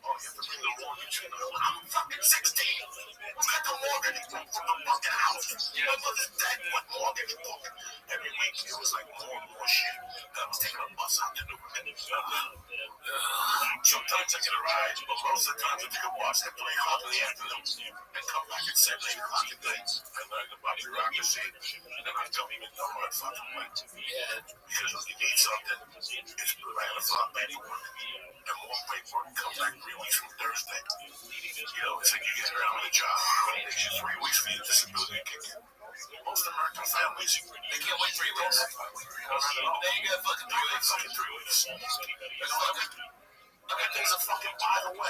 S3: Oh, you have to bring the mortgage in. I'm fucking 16. I got the mortgage from the fucking house. My mother's dead. What mortgage book? Every week it was like more and more shit. I was taking a bus out to New York. Sometimes I get a ride, but most of the time I take a bus at 3 o'clock in the afternoon and come back at 7, 8 o'clock at night. I learned about bureaucracy, and I don't even know what I fucking went. Yeah, because when you need something, it's right on the front paperwork. And more paperwork comes back 3 weeks from Thursday. You know, it's like you get around with a job. It takes you 3 weeks for your disability to kick in. Most American families, they can't wait 3 weeks. They ain't got fucking 3 weeks. Fucking 3 weeks. You know what? Okay, there's a fucking by the way.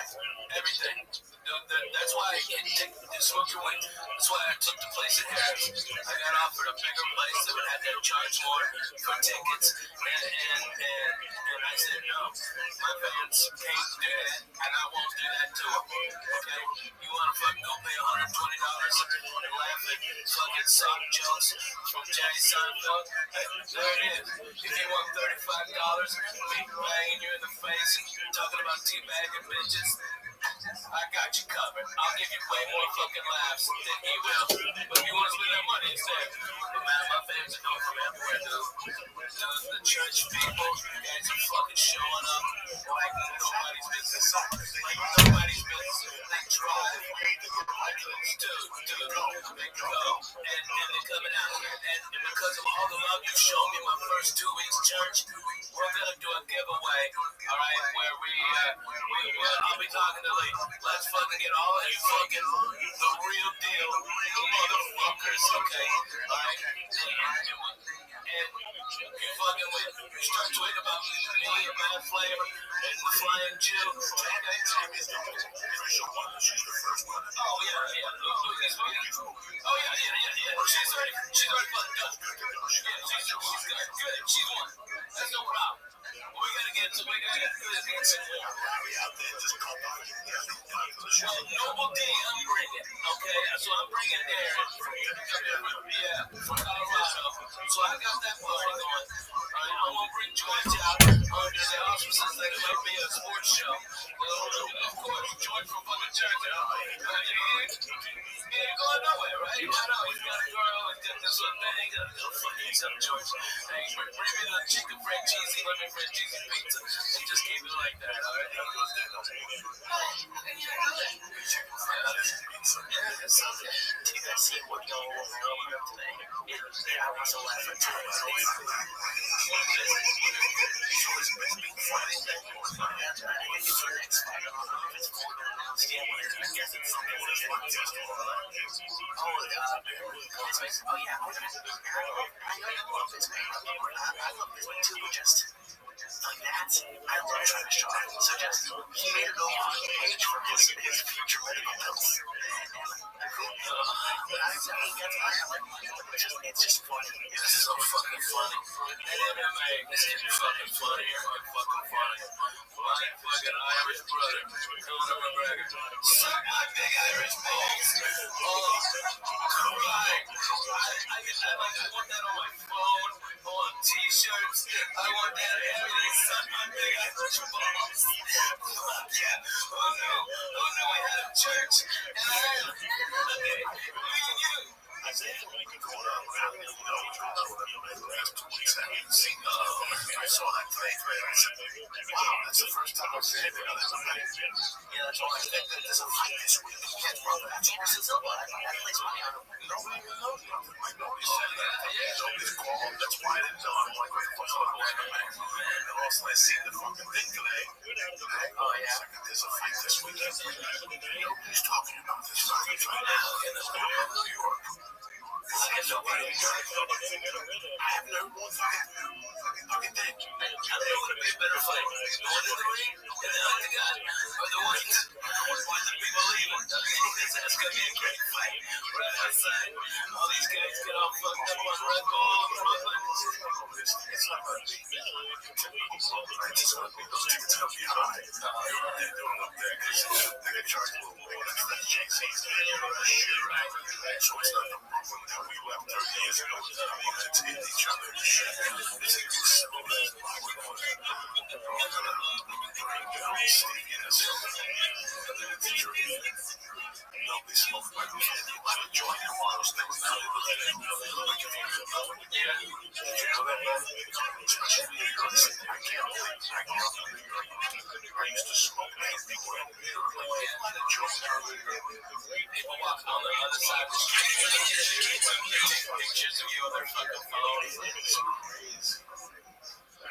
S3: Everything. That's why I can't take smoke your weed. That's why I took the place at Harris. I got offered a bigger place that would have to charge more for tickets, and I said no. My fans can't do that, and I won't do that to them. Okay? You want to fucking go pay $120 and laugh at fucking soft jokes from Jerry Seinfeld? Hey, there it is. If you want $35, me banging you in the face and talking about teabagging bitches,
S2: I got you covered. I'll give you way more fucking laughs than he will. But if you want to spend that money instead, but man, my fans are coming from everywhere, dude. The church people, you guys are fucking showing up like nobody's business. Like nobody's business. They drive. Dude, they go. And they're coming out here. And because of all the love you've shown me my first 2 weeks church, we're gonna do a giveaway, all right, where I'll be talking to Lee. Let's fucking get all of you fucking the real deal motherfuckers, okay? All right? And you fucking win. You start tweeting about me and Mad Flavor and the Flying Jew. Oh, yeah. Oh, yeah. She's already fucked up. Yeah, she's good. She's won. That's no problem. We gotta get some more. Well, Noble D, I'm bringing. Okay, so I'm bringing Aaron. Yeah, from Colorado. So I got that party going. Alright, I'm gonna bring George out under the auspices that it might be a sports show. Of course, George from fucking church. He ain't going nowhere, right? I know he's got a girl and did this one thing. He's up George. Hey, bring me the chicken fried cheesy, lemon fried cheesy pizza, and just keep it like that, alright? You guys see what going on today? I was a laugh at times. Oh yeah, I know you love this, man. I love this one too, but just like that, I love Travis Shaw. So just, he made a page for his future medical bills. It's just funny. It's so fucking funny. And MMA is getting fucking funnier and fucking funny. My fucking Irish brother, Conor McGregor, suck my big Irish balls. Oh, right. I want that on my phone, on t-shirts. I want that everything. Suck my big Irish balls. Yeah. Oh no, we had a church in Ireland. Okay, me and you. I said, going on around, what's going on with the last 2 weeks. I haven't seen I saw that today. I said, wow, that's the first time I've seen anything on that night. Yeah, that's all I think. There's a fight this week. Yes, brother, that's Anderson Silva. I place money on him. Nobody even knows nothing. Like, nobody said that. Nobody's called. That's why I didn't know. I'm like, wait, what's going on? And also, I seen the fucking thing today. Oh, yeah. There's a fight this weekend. Nobody's talking about this fucking fight now in New York. I have nobody. I have no one fucking thing. I don't know what would be a better fight. The one in the ring and the octagon, or the one that people leave. That's gonna be a great fight. Right outside, all these guys get all fucked up on Red Bull, Brooklyn. It's not gonna be I just want to be those tickets to be high. They're doing up there because they're gonna charge a little more. That's JC's shit, right? So it's not the Brooklyn that we left 30 years ago. We had to hit each other and shit. It's a good civil Nobody smoked my weed. I joined the walls. They were not able to get yeah. You know that, man? Especially New York City. I can't believe I used to smoke man. People in New York. Like, join people walking on the other side of the street. Take pictures of you on their fucking phone. It's crazy.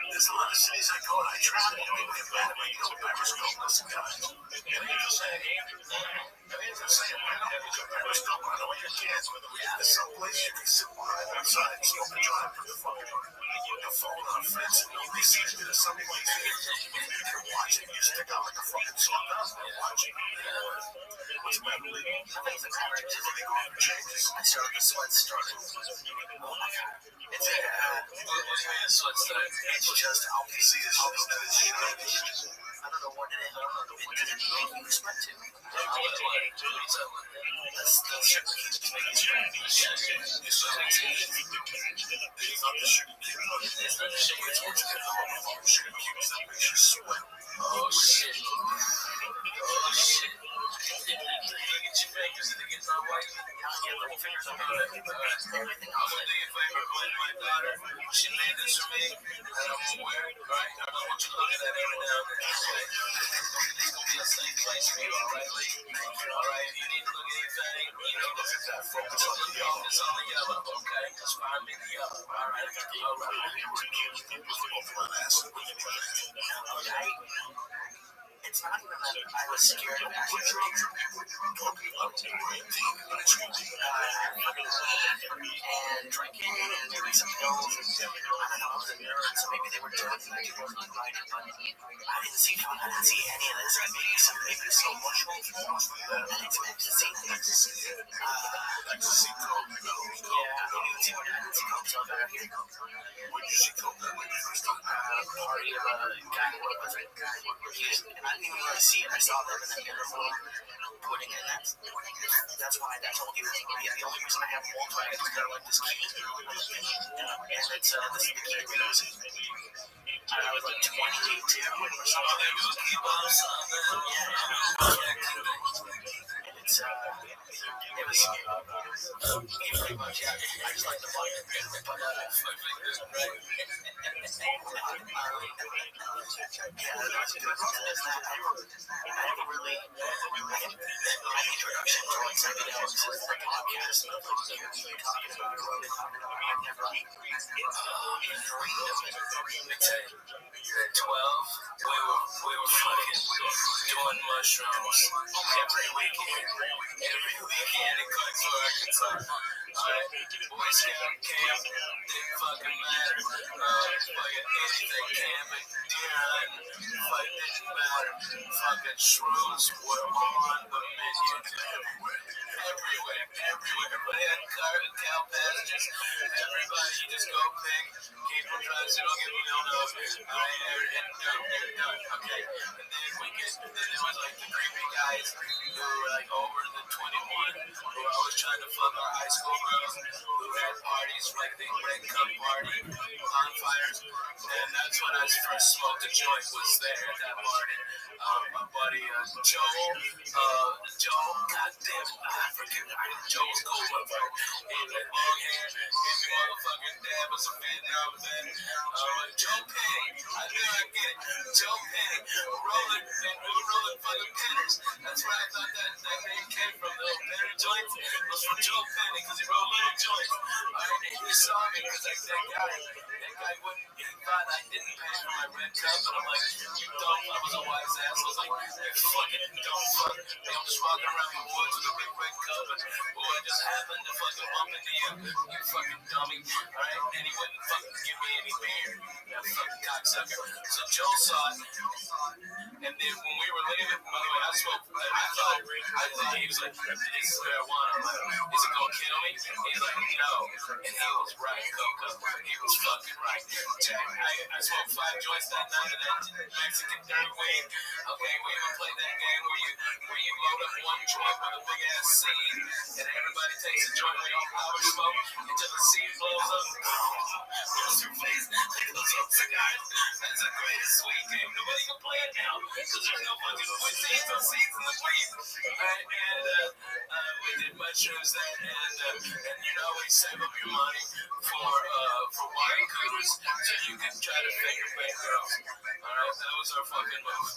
S2: There's a lot of cities I go and I travel. I mean, they're bad. I mean, you know, Periscope, listen, guys. And they just say, Periscope, I know your kids. There's some place you can sit outside, smoke a joint, put the fucking your phone on fence. Nobody sees you. There's some place you're watching. You stick out like a fucking song. You're watching. What's the matter, Lee? Nothing's the matter. They go and changes. I started the sweat started. Oh my God. It's it's just LPC is I don't know what it is. It didn't make you sweat too. That's sugar keeps making you sweat. It's not the sugar. It's not the sugar. It's what's getting all the sugar cubes that makes you sweat. Oh shit.
S3: fingers to get my wife. Yeah, little fingers on everything else. Do you favor when my daughter, she made this for me, and I'm aware, right? I want you looking at every now and then. Okay? It's gonna be a safe place for you, alright, Lee? Alright, if you need to look at anything, you know, look at that. Focus on the yellow. Focus on the yellow, okay? Just find me the yellow. Alright, alright. It's not even that I was scared of actually and drinking and doing some pills. And, I don't know, I was a nerd, so maybe they were drugs and I wasn't invited, but I didn't see any of this. Maybe so much. I didn't see ecstasy. Yeah, I didn't see coke till I got here. When did you see coke? Party of a guy who was a guy. And I didn't even really see it. I saw them in the interval putting it in that. That's why I told you. The only reason I have Volkswagen is because I like this key. And it's this is the key we use. I was like 28 too, or something. And it's it was pretty much, yeah. I just like the bike. But I never really my introduction to like psychedelics is the podcast of talking about I've never at 12 we were fucking doing mushrooms every weekend in Clarksville, Arkansas. Boy Scout camp didn't fucking matter. Fucking anything camping, deer hunting, didn't matter. Fucking shrooms were on the menu. Everywhere. Everybody had cow pastures. Everybody, you just go pick. Keep them dry so you don't get milled up. Alright, and done. Okay. And then it was like the creepy guys who were like over the 21 who were always trying to fuck our high school girls who had parties like the Red Cup party, bonfires. And that's when I first smoked a joint was there at that party. My buddy Joe, goddamn, I forget. Joe was cool, motherfucker. He had long hair. His motherfucking dad was a Vietnam vet. Joe Penny, I knew I'd get it. Joe Penny, rolling fucking pinners. That's where I thought that name came from. The pinner joints was from Joe Penny because he rolled little joints. And he saw me because that guy wouldn't. He thought I didn't pay for my red cup, but I'm like, you don't. I was a wise ass. I was like, fucking don't fuck. I'm just walking around the woods with a big red cup, and I just happened to fucking bump into you, you fucking dummy. Alright, and he wouldn't fucking give me any beer. That fucking cocksucker. So Joe saw it, and then when we were leaving, by the way, I thought he was like, this is marijuana. I'm like, is it gonna kill me? He's like, no. And he was right, Coco. He was fucking right. I smoked 5 joints that night of that Mexican dirty weed. Okay, we even played that game where you load up one joint with a big ass seed, and everybody takes a joint with all power smoke until the seed blows up. There's your face. Those are cigars. That's the greatest weed game. Nobody can play it now because there's no fucking seeds or seeds in the weed. And we did mushrooms then, and you know we save up your money for wine coolers so you can try to figure bang girls. Alright, that was our fucking move.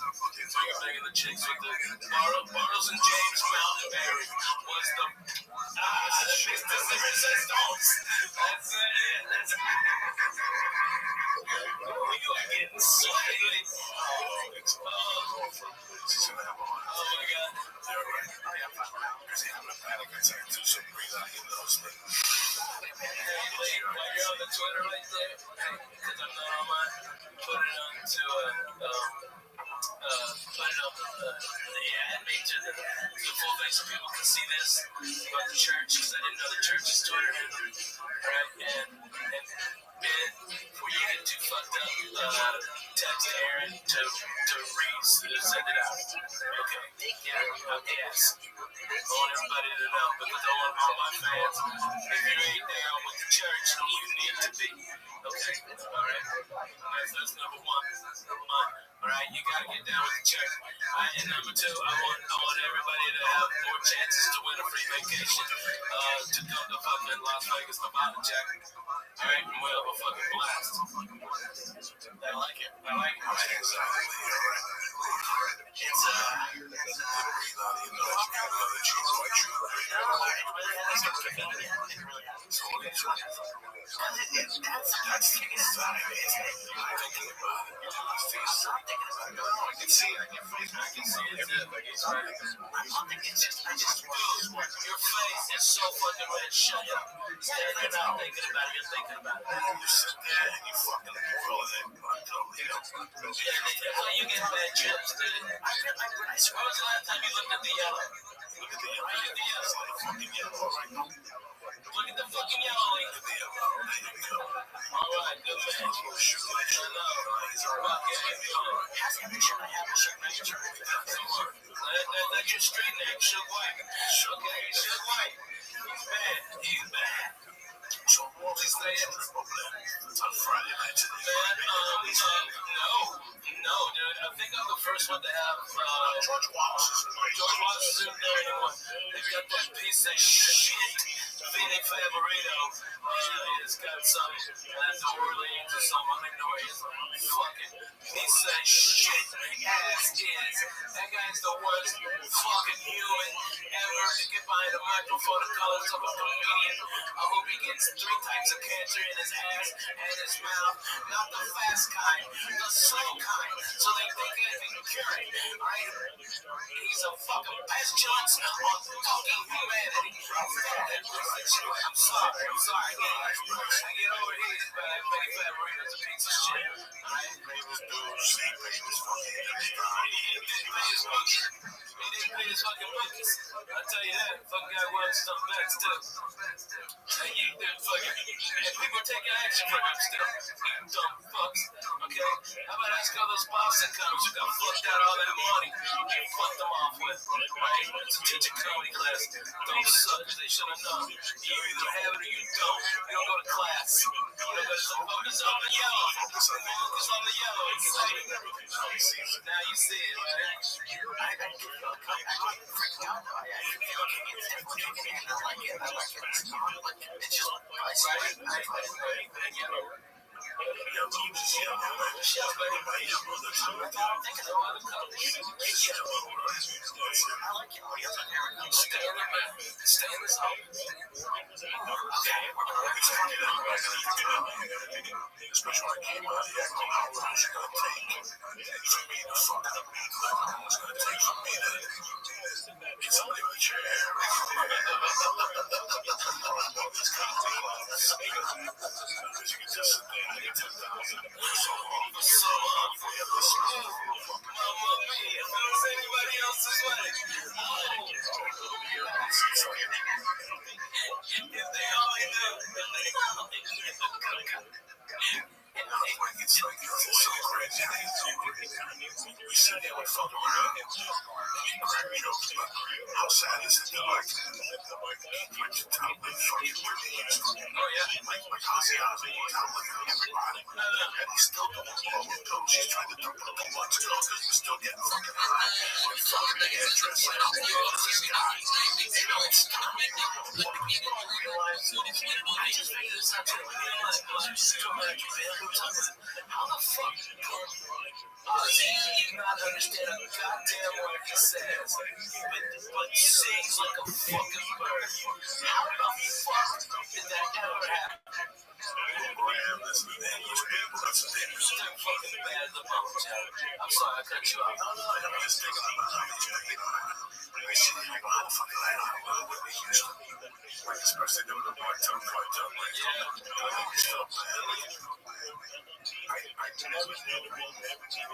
S3: Finger banging the chicks with the Bartles and James Mountain Berry was the shit that resistance. That's it. That's it. Oh, you are getting sweaty. Oh my god. While you're on the Twitter right there, because I'm not on mine, put it on to add me to the full thing so people can see this about the church, because I didn't know the church's Twitter handle. Right? And before you get too fucked up, text Aaron to send it out. Okay. Yeah. Yes. I want everybody to know, because I want all my fans, if you ain't down with the church, you need to be. Okay? Alright? That's number one.
S2: Right? You gotta get down with the check. And number two, I want everybody to have more chances to win a free vacation. To come to fucking Las Vegas, Nevada, Jack. All right, and we'll have a fucking blast. I like it. I like it. Your face is so fucking red. Shut up. You're not thinking about it. You're thinking about it. You sit there and you fucking roll it. You get bad chips, dude. When was the last time you looked at the yellow? Look at the yellow. Look at the yellow. Look at the fucking yellow. Look at the yellow. All right, good man. Let your straight neck show white. Okay, show white. He's bad. He's bad. So what is that? On Friday night today. No, dude. I think I'm the first one to have George Wallace isn't there anymore. They've got that piece of shit. Phoenix Favorito. It's got some New Orleans or some minorities. Fucking piece of shit. Ass is. That guy's the worst fucking human ever to get behind a microphone the colors of a comedian. I hope he gets 3 types of cancer in his ass and his mouth. Not the fast kind, the slow kind. So they think they can cure it. Right? He's a fucking pestilence on fucking humanity. I'm sorry. I get over here, but I think Favorito's a piece of shit. Right? He didn't pay his fucking bookies. I'll tell you that. Fucking guy wants some bets too. And you fucking, and people taking action for him still. You dumb fucks. Okay? How about ask all those Boston comics who got flushed out all that money and fucked them off with? Right? To teach a comedy class. Those suckers, they should have known. You either have it or you don't. You don't go to class. You don't go to focus on the yellow. Focus on the yellow. Now you see it, right? I freaked out. It's just Stay in the zone. Okay, especially when I came out here, how long is it going to take for me to fucking meet? How long is it going to take for me to get somebody with a chair? Because you can just sit there and get 10,000. So long. Mama mia, if it was anybody else's way. If they only knew. It's like so crazy. We sit there and fuck around. You crack me up. How sad is it? Like the top of fucking oh yeah, like Ozzy Osbourne, everybody. And he's still doing all the pills. He's trying to do it a couple months ago because he's still getting fucking high. He's fucking the address like, oh, this guy. You know, it's not making people don't realize. I just figured this out too. How the fuck Ozzy not understand a goddamn word he says, but sings like a fucking bird? How the fuck did that ever happen? Graham, listen to that. You're still fucking bad at the moment, Jack. I'm sorry I cut you off. No, I'm just thinking about how I see you go how the fuck I don't know what they used to be. Like, especially doing the part-time. Like, I never knew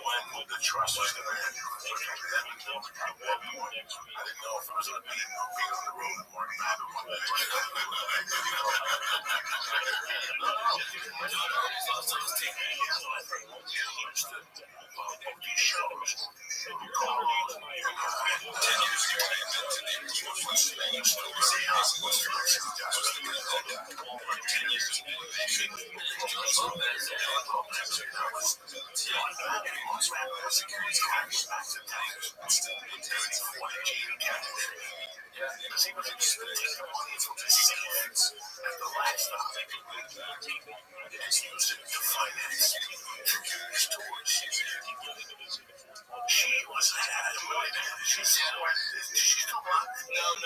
S2: when the trust was going to end. At one point, I didn't know if I was going to be on the road or not. These shows, you call 10 years ago, I invented the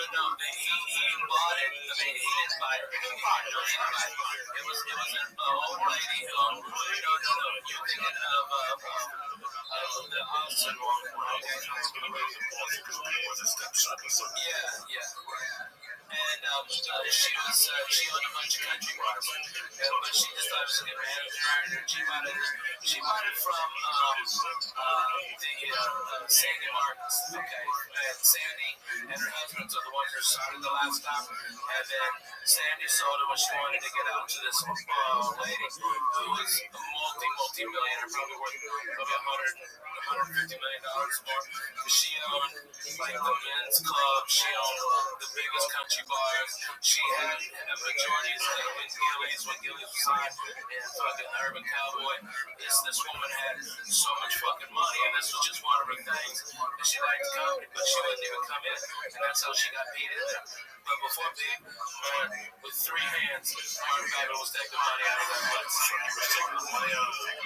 S2: No. He bought it. I mean, he didn't buy it. It was an old lady who. No. You're thinking of the Austin one. Yeah. And she owned a bunch of country bars, but she just thought it was a good manager. She bought it from Sandy Marcus. Okay, and Sandy and her husband are the ones who started the last stop, and then Sandy sold it when she wanted to get out to this lady who was a multi-millionaire, probably worth $150 million more. She owned like the men's club. She owned the biggest country bars. She had a majority of when Gillies was on, and fucking Urban Cowboy. This woman had so much fucking money, and this was just one of her things. And she liked comedy, but she wouldn't even come in, and that's how she got Pete in there. But before Pete, with three hands, Martin Babbitt was taking money out of that place. He was taking the money out of it.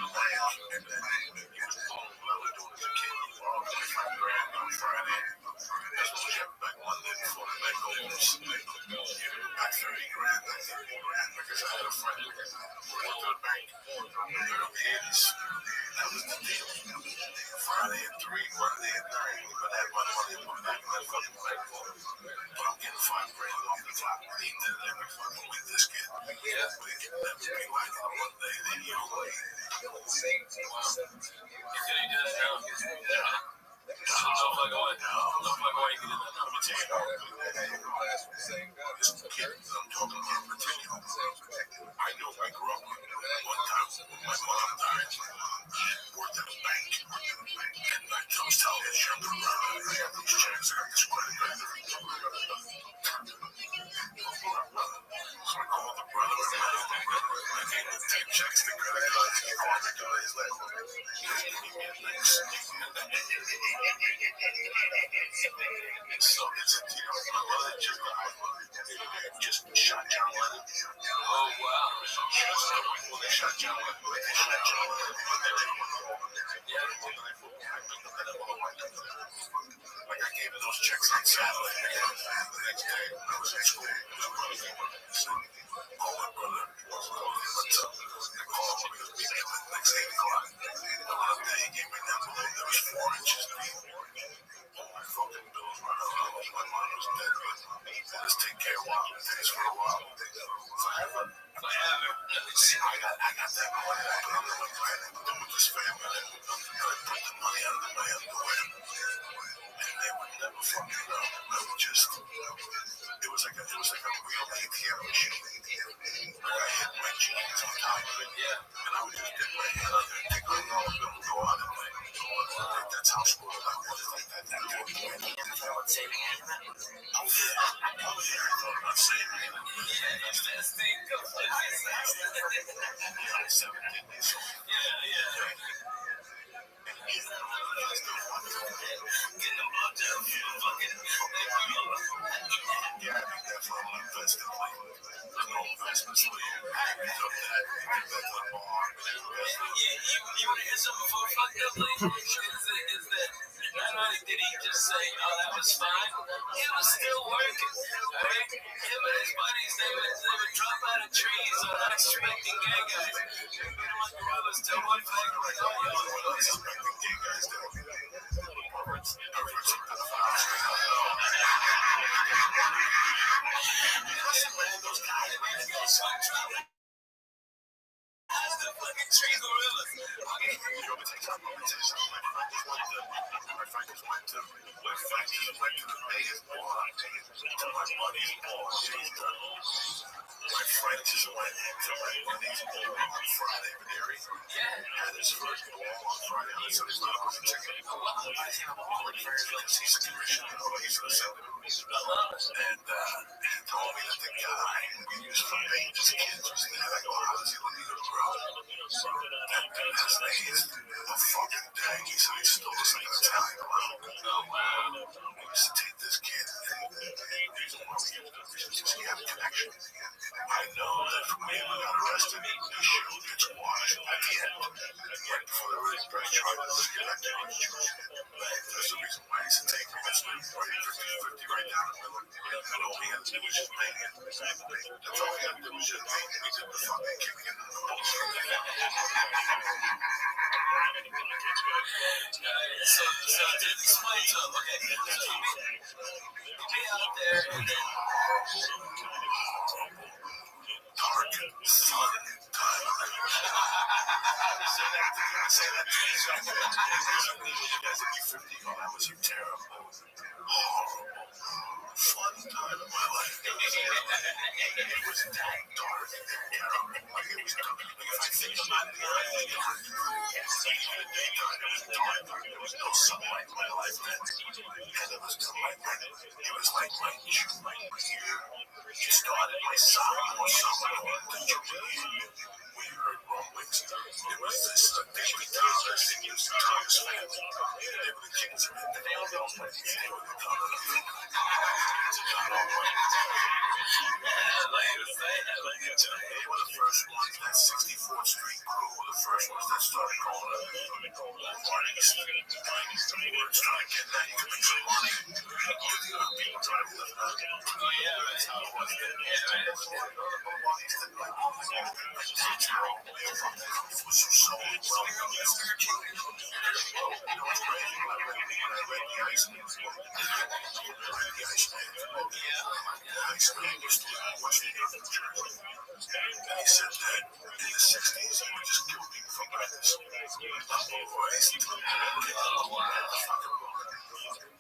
S3: Friday at 3, Monday at 9. But that money went back in that fucking bank. But I'm getting $5 grand off the top. He did every fucking week, this kid. Yeah. But it can never be like on one day, then you're late.
S2: Can he do that now? Yeah. No fucking way. You can do that now.
S3: This kid I'm talking about, Virginia. I know I grew up one time when my mom died. Worked at a bank. And I was telling his younger brother, I got these checks, I got this credit card. So I called the brother and I gave him 10 checks to credit cards. He called the guy, he's like, so it's, my brother just shot John Lennon.
S2: Oh, wow.
S3: When they shot John Lennon, like I gave him those checks on Saturday. The next day, I was in school. Called my brother. What's up? I called him because we met the next 8 o'clock. Another day, he gave me that balloon that was 4 inches deep. All my fucking bills were out. My mom was dead. Let's take care of things for a while. Forever. I got that money. I put on the planet with this family. I put the money under my underwear. And they would never fucking know. I would just, it was like a real ATM machine. Like I hit my jeans on top of it. And I would just dip my hand under and take on all of them and go out and like that's how spoiled I was. Like that guy.
S2: Saving anything?
S3: Oh yeah. I'm not saving anything.
S2: That's the thing.
S3: I'm 17 years old.
S2: Yeah. Getting them blood down. Fucking.
S3: Yeah, I think that's what I'm investing in. There's no investments for you. You took that, you get back to the bar,
S2: You want to hear something before fucked up, is that not only did he just say, oh, that was fine, it was still working. Right? Him and his buddies, they would drop out of trees on unsuspecting gay guys. They would get like gorillas, tell one flag, like, oh, yo,
S3: unsuspecting gay guys that would be perverts and pedophiles.
S2: those guys, the fucking tree gorillas. Okay.
S3: My friend just went to my buddy's ball on Friday, but Eric had his first ball on Friday, so he's not going to check it. He's a commissioner, he's a senator. And he told me that the guy we used for bait his kids was there. I go, how does he look at the bro? That dude has AIDS the fucking day. He said he still looks like an Italian around. We used to take this kid and he had a connection. I know that from when we got arrested, the show gets washed at the end. Right before the really press charges, let's get back to the Jews. That's the reason why he's a taker. That's right 50 right down the middle. And all he had to do was just bang it. That's all he had to do was just bang it. We did the fucking kicking in the balls. So explain to him, okay, be out there and then dark sun time. Say that to me. You guys would be 50 when I was a terrible, horrible, fun time of my life. It was that dark and terrible. Like it was dark. If I think about it, there was no sunlight in my life then. And it was like my June year. It started my sophomore summer to junior year. We heard rumblings. It was this David Thomas, Thomas family. They were the kings of it. They were the color of it. They were the first ones, that 64th Street crew were the first ones that started calling up running street, trying to get that. You could make some money. People trying to live up. That's how it was then. That's how it was so well. You know what's crazy? When I read the Iceman, Iceman used to watch the New Jersey. And he said that in the 60s, he would just kill people for breakfast.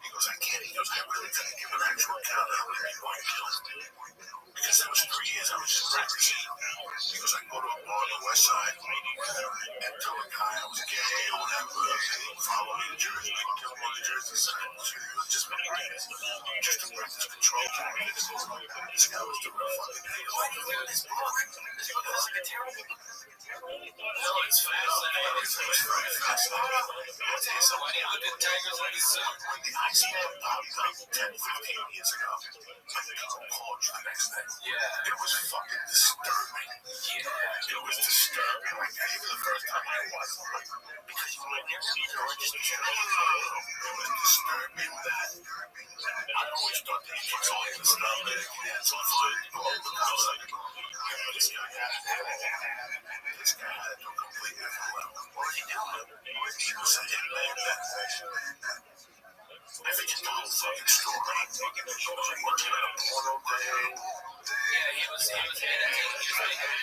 S3: He goes, I can't. He goes, I really couldn't give an actual count of how many people I killed. Because that was 3 years I was just practicing. He goes, I go to a bar on the west side and tell a guy I was gay or whatever. Follow me to Jersey. I kill him on the Jersey side. Just to practice control. This guy was the real fucking hate. It's boring. No, it's fascinating. It's very fascinating. I'll tell you something. I did Tigers when the Iceman popped up 10, 15 years ago. I think I'll call you the next day. Yeah. It was fucking disturbing. Yeah. It was disturbing. Like, even the first time I watched it. Because you were there, it was disturbing that I always thought that he was all in the stomach and had some foot all the time. This guy had no complete what are you doing? He was a hitman back then. I think it's the whole fucking story. He was working at a porno day. Yeah, he was making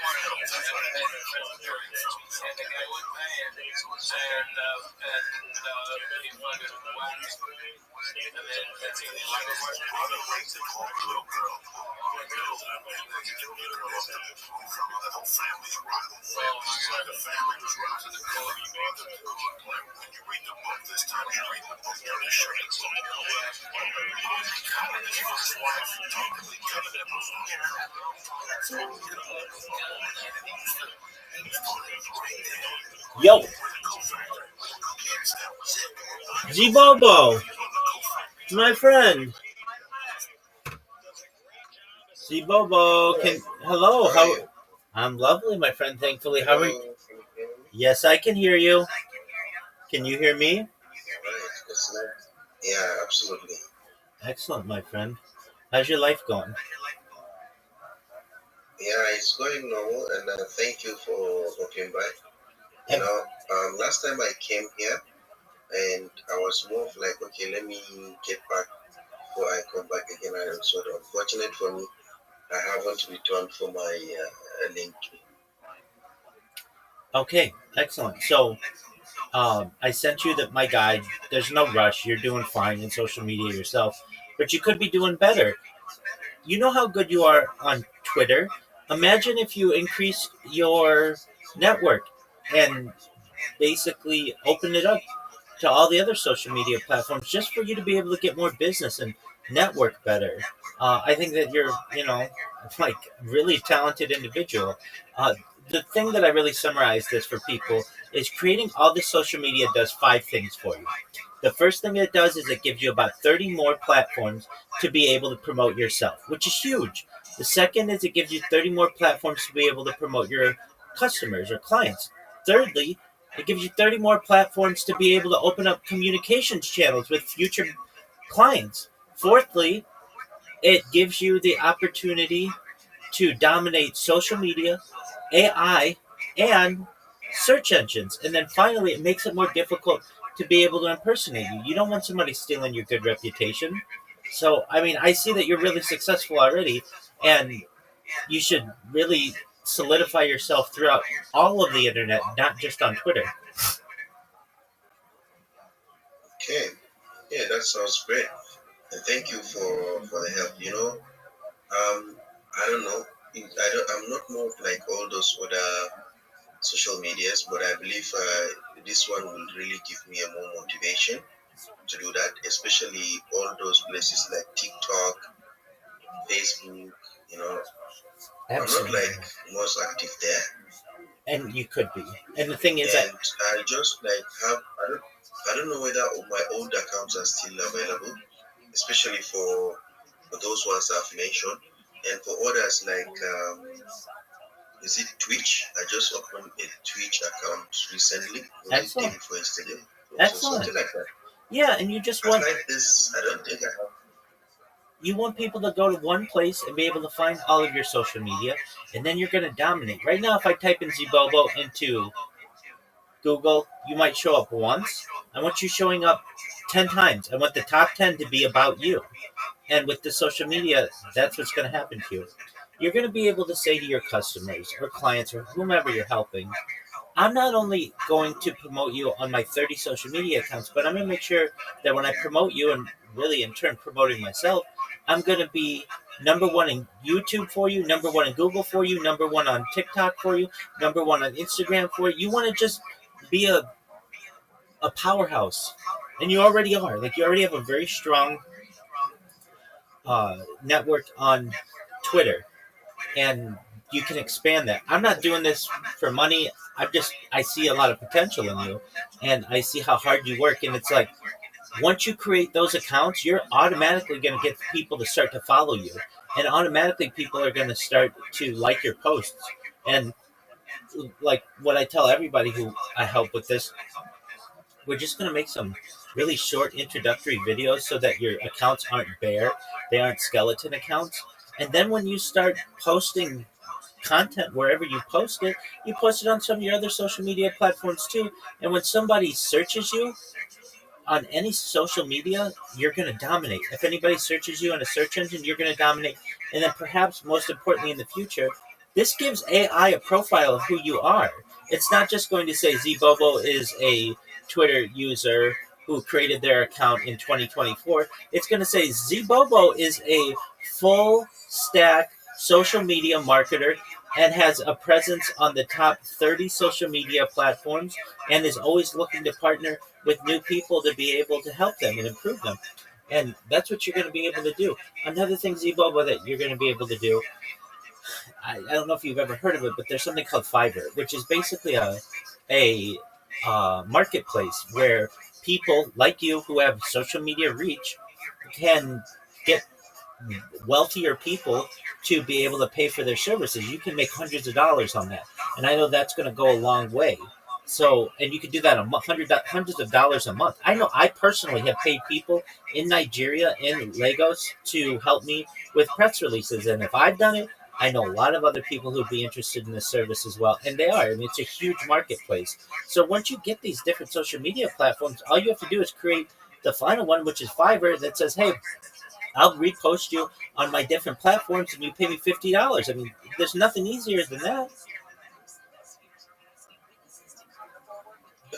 S3: porno. And the guy wouldn't pay him. And he fucking whacked him. And then that's it. Like a brother raped and called a little girl. And the girl up there. The whole family's rotten. The family was rotten. The court. When you read the book, this time you read the book, you're in shirt. His wife totally covered it.
S2: Yo, G-Bobo, my friend. G-Bobo, hello, how? I'm lovely, my friend, thankfully. How are you? Yes, I can hear you. Can you hear me?
S3: Yeah, absolutely.
S2: Excellent, my friend. How's your life going?
S3: Yeah, it's going normal, and thank you for walking by. You know, last time I came here, and I was more of like, okay, let me get back before I come back again. And so unfortunate for me, I haven't returned for my link.
S2: Okay, excellent. So, I sent you my guide. There's no rush. You're doing fine in social media yourself, but you could be doing better. You know how good you are on Twitter. Imagine if you increase your network and basically open it up to all the other social media platforms just for you to be able to get more business and network better. I think that you're, like really talented individual. Uh, the thing that I really summarize this for people is creating all this social media does five things for you. The first thing it does is it gives you about 30 more platforms to be able to promote yourself, which is huge. The second is it gives you 30 more platforms to be able to promote your customers or clients. Thirdly, it gives you 30 more platforms to be able to open up communications channels with future clients. Fourthly, it gives you the opportunity to dominate social media, AI, and search engines. And then finally, it makes it more difficult to be able to impersonate you. You don't want somebody stealing your good reputation. So, I mean, I see that you're really successful already, and you should really solidify yourself throughout all of the internet, not just on Twitter.
S3: Okay. Yeah, that sounds great. And thank you for the help. I don't know. I'm not more like all those other social medias, but I believe this one will really give me a more motivation to do that, especially all those places like TikTok, Facebook. You know, I'm not
S2: Absolutely.
S3: like most active there,
S2: And you could be. And the thing is that
S3: and I just like have I don't know whether my old accounts are still available, especially for those ones I've mentioned, and for others like is it Twitch? I just opened a Twitch account recently. Was it day
S2: excellent.
S3: before yesterday? So
S2: Excellent.
S3: something like that.
S2: Yeah, and you just want
S3: Aside this, I don't think I have.
S2: you want people to go to one place and be able to find all of your social media, and then you're going to dominate. Right now, if I type in Zibobo into Google, you might show up once. I want you showing up 10 times. I want the top 10 to be about you. And with the social media, that's what's going to happen to you. You're going to be able to say to your customers or clients or whomever you're helping, I'm not only going to promote you on my 30 social media accounts, but I'm going to make sure that when I promote you and really in turn promoting myself, I'm going to be number one in YouTube for you, number one in Google for you, number one on TikTok for you, number one on Instagram for you. You want to just be a powerhouse. And you already are. Like, you already have a very strong network on Twitter, and you can expand that. I'm not doing this for money. I see a lot of potential in you, and I see how hard you work. And it's like, once you create those accounts, you're automatically going to get people to start to follow you, and automatically people are going to start to like your posts. And like what I tell everybody who I help with this, we're just going to make some really short introductory videos so that your accounts aren't bare, they aren't skeleton accounts. And then when you start posting content wherever you post it on some of your other social media platforms too. And when somebody searches you on any social media, you're going to dominate. If anybody searches you in a search engine, you're going to dominate. And then perhaps most importantly in the future, this gives AI a profile of who you are. It's not just going to say Zbobo is a Twitter user who created their account in 2024. It's going to say Zbobo is a full stack social media marketer and has a presence on the top 30 social media platforms and is always looking to partner with new people to be able to help them and improve them. And that's what you're going to be able to do. Another thing, Zbobo, that you're going to be able to do, I don't know if you've ever heard of it, but there's something called Fiverr, which is basically a marketplace where people like you who have social media reach can get wealthier people to be able to pay for their services. You can make hundreds of dollars on that, and I know that's going to go a long way. So, and you can do that hundreds of dollars a month. I know I personally have paid people in Nigeria, in Lagos, to help me with press releases, and if I've done it, I know a lot of other people who'd be interested in this service as well, and they are. I mean, it's a huge marketplace. So once you get these different social media platforms, all you have to do is create the final one, which is Fiverr, that says, "Hey, I'll repost you on my different platforms, and you pay me $50." I mean, there's nothing easier than that.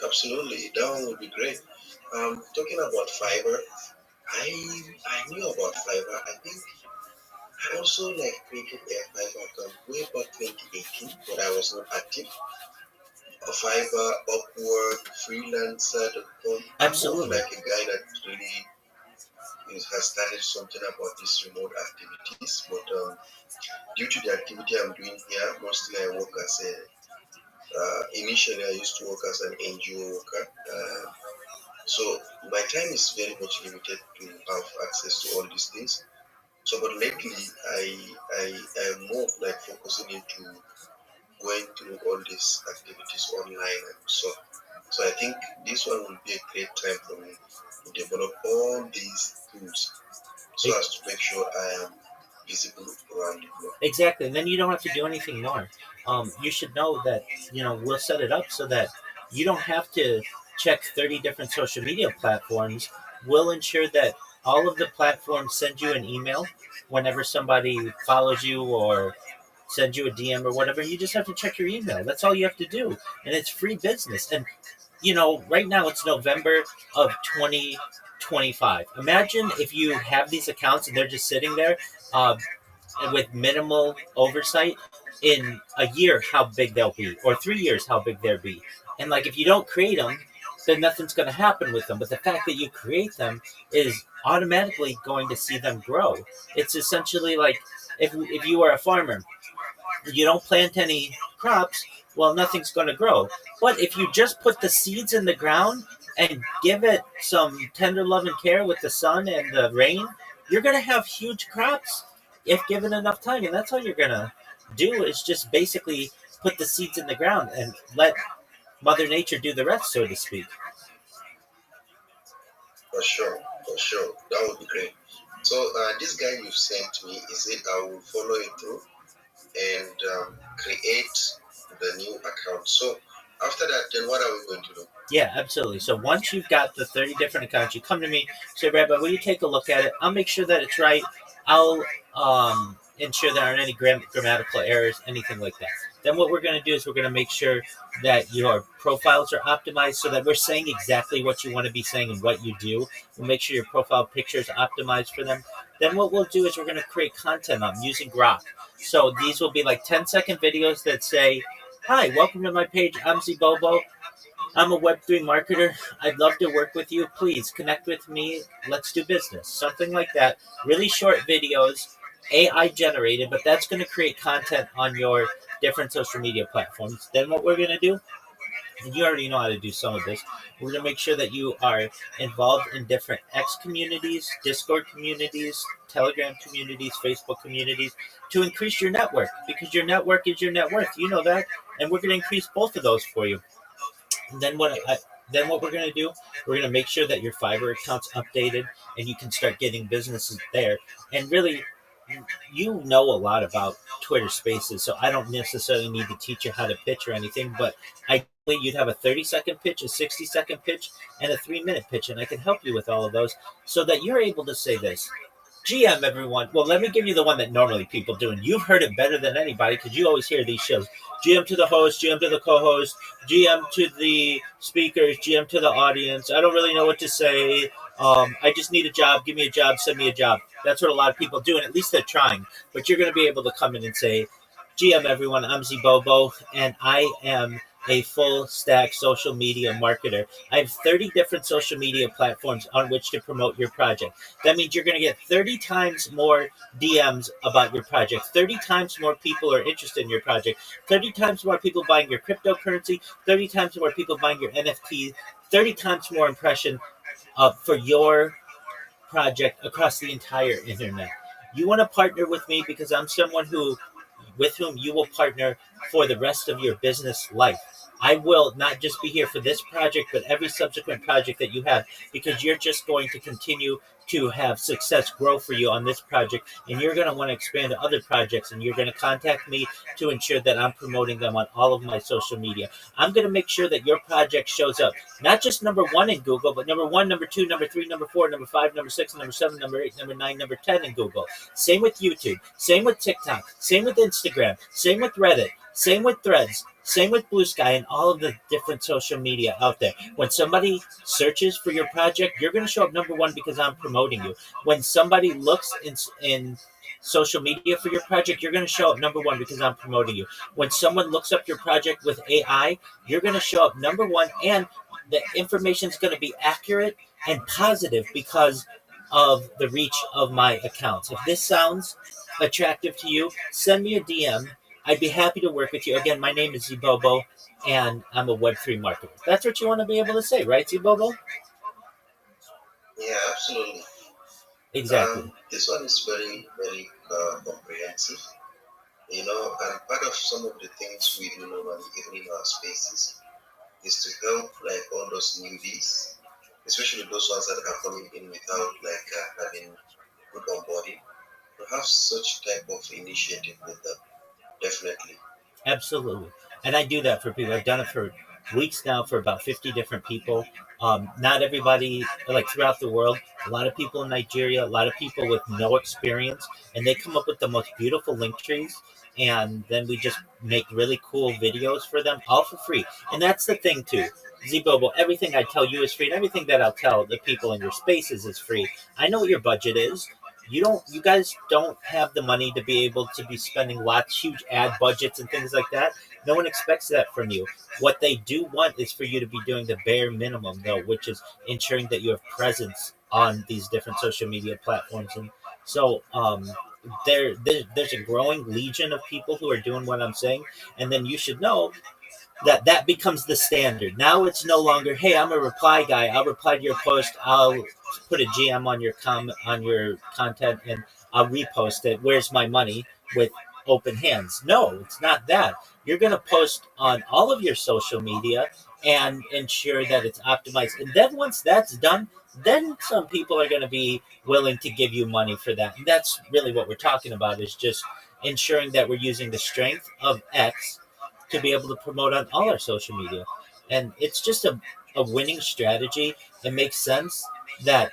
S3: Absolutely, that one would be great. Talking about fiber, I knew about fiber. I think I also like created a fiber account way back 2018, but I was not active. A fiber, Upwork, freelancer.com. I'm more of
S2: Absolutely.
S3: like a guy that really has started something about these remote activities, but due to the activity I'm doing here, mostly I work as a initially I used to work as an NGO worker. So my time is very much limited to have access to all these things. So, but lately I am more of like focusing into going through all these activities online and so. So I think this one will be a great time for me to develop all these tools so as to make sure I am visible around the globe.
S2: Exactly, and then you don't have to do anything more. You should know that we'll set it up so that you don't have to check 30 different social media platforms. We'll ensure that all of the platforms send you an email whenever somebody follows you or sends you a DM or whatever. You just have to check your email. That's all you have to do, and it's free business. And right now it's November of 2025. Imagine if you have these accounts and they're just sitting there. With minimal oversight in a year how big they'll be or 3 years how big they'll be. And like if you don't create them, then nothing's going to happen with them, but the fact that you create them is automatically going to see them grow. It's essentially like if you are a farmer, you don't plant any crops, well, nothing's going to grow. But if you just put the seeds in the ground and give it some tender love and care with the sun and the rain, you're going to have huge crops if given enough time. And that's all you're going to do is just basically put the seeds in the ground and let Mother Nature do the rest, so to speak.
S3: For sure, that would be great. So this guy you sent me, is it? I will follow it through and create the new account. So after that, then what are we going to do?
S2: Yeah, absolutely. So once you've got the 30 different accounts, you come to me, say, Rabbi, will you take a look at it? I'll make sure that it's right. I'll ensure there aren't any grammatical errors, anything like that. Then what we're going to do is we're going to make sure that your profiles are optimized so that we're saying exactly what you want to be saying and what you do. We'll make sure your profile picture is optimized for them. Then what we'll do is we're going to create content on using Grok. So these will be like 10-second videos that say, hi, welcome to my page. I'm Zibobo. I'm a Web3 marketer. I'd love to work with you. Please connect with me. Let's do business. Something like that. Really short videos, AI generated, but that's going to create content on your different social media platforms. Then what we're going to do, and you already know how to do some of this, we're going to make sure that you are involved in different X communities, Discord communities, Telegram communities, Facebook communities to increase your network because your network is your net worth. You know that. And we're going to increase both of those for you. Then what we're going to do, we're going to make sure that your Fiverr account's updated and you can start getting businesses there. And really, you know a lot about Twitter Spaces, so I don't necessarily need to teach you how to pitch or anything, but ideally you'd have a 30-second pitch, a 60-second pitch, and a 3-minute pitch, and I can help you with all of those so that you're able to say this. GM, everyone. Well, let me give you the one that normally people do, and you've heard it better than anybody because you always hear these shows. GM to the host, GM to the co-host, GM to the speakers, GM to the audience. I don't really know what to say. I just need a job. Give me a job. Send me a job. That's what a lot of people do, and at least they're trying. But you're going to be able to come in and say, GM, everyone. I'm Zibobo, and I am a full stack social media marketer. I have 30 different social media platforms on which to promote your project. That means you're going to get 30 times more DMs about your project, 30 times more people are interested in your project, 30 times more people buying your cryptocurrency, 30 times more people buying your NFT, 30 times more impression for your project across the entire internet. You want to partner with me because I'm someone with whom you will partner for the rest of your business life. I will not just be here for this project, but every subsequent project that you have, because you're just going to continue to have success grow for you on this project, and you're going to want to expand to other projects, and you're going to contact me to ensure that I'm promoting them on all of my social media. I'm going to make sure that your project shows up, not just number 1 in Google, but number 1, number 2, number 3, number 4, number 5, number 6, number 7, number 8, number 9, number 10 in Google. Same with YouTube, same with TikTok, same with Instagram, same with Reddit. Same with Threads. Same with Blue Sky and all of the different social media out there. When somebody searches for your project, you're going to show up number one because I'm promoting you. When somebody looks in social media for your project, you're going to show up number one because I'm promoting you. When someone looks up your project with AI, you're going to show up number one, and the information is going to be accurate and positive because of the reach of my accounts. If this sounds attractive to you, send me a DM. I'd be happy to work with you. Again, my name is Zibobo, and I'm a Web3 marketer. That's what you want to be able to say, right, Zibobo?
S3: Yeah, absolutely.
S2: Exactly.
S3: This one is very, very comprehensive. And part of some of the things we do normally, even in our spaces, is to help like all those newbies, especially those ones that are coming in without like having good onboarding, to have such type of initiative with them. Definitely.
S2: Absolutely. And I do that for people. I've done it for weeks now for about 50 different people. Not everybody, like throughout the world, a lot of people in Nigeria, a lot of people with no experience, and they come up with the most beautiful link trees. And then we just make really cool videos for them, all for free. And that's the thing, too. Zibobo, everything I tell you is free, and everything that I'll tell the people in your spaces is free. I know what your budget is. You guys don't have the money to be able to be spending lots huge ad budgets and things like that. No one expects that from you. What they do want is for you to be doing the bare minimum, though, which is ensuring that you have presence on these different social media platforms. And so there's a growing legion of people who are doing what I'm saying, and then you should know that becomes the standard. Now it's no longer, hey, I'm a reply guy. I'll reply to your post. I'll put a GM on your on your content, and I'll repost it. Where's my money? With open hands. No, it's not that. You're going to post on all of your social media and ensure that it's optimized. And then once that's done, then some people are going to be willing to give you money for that. And that's really what we're talking about, is just ensuring that we're using the strength of X to be able to promote on all our social media. And it's just a winning strategy. It makes sense that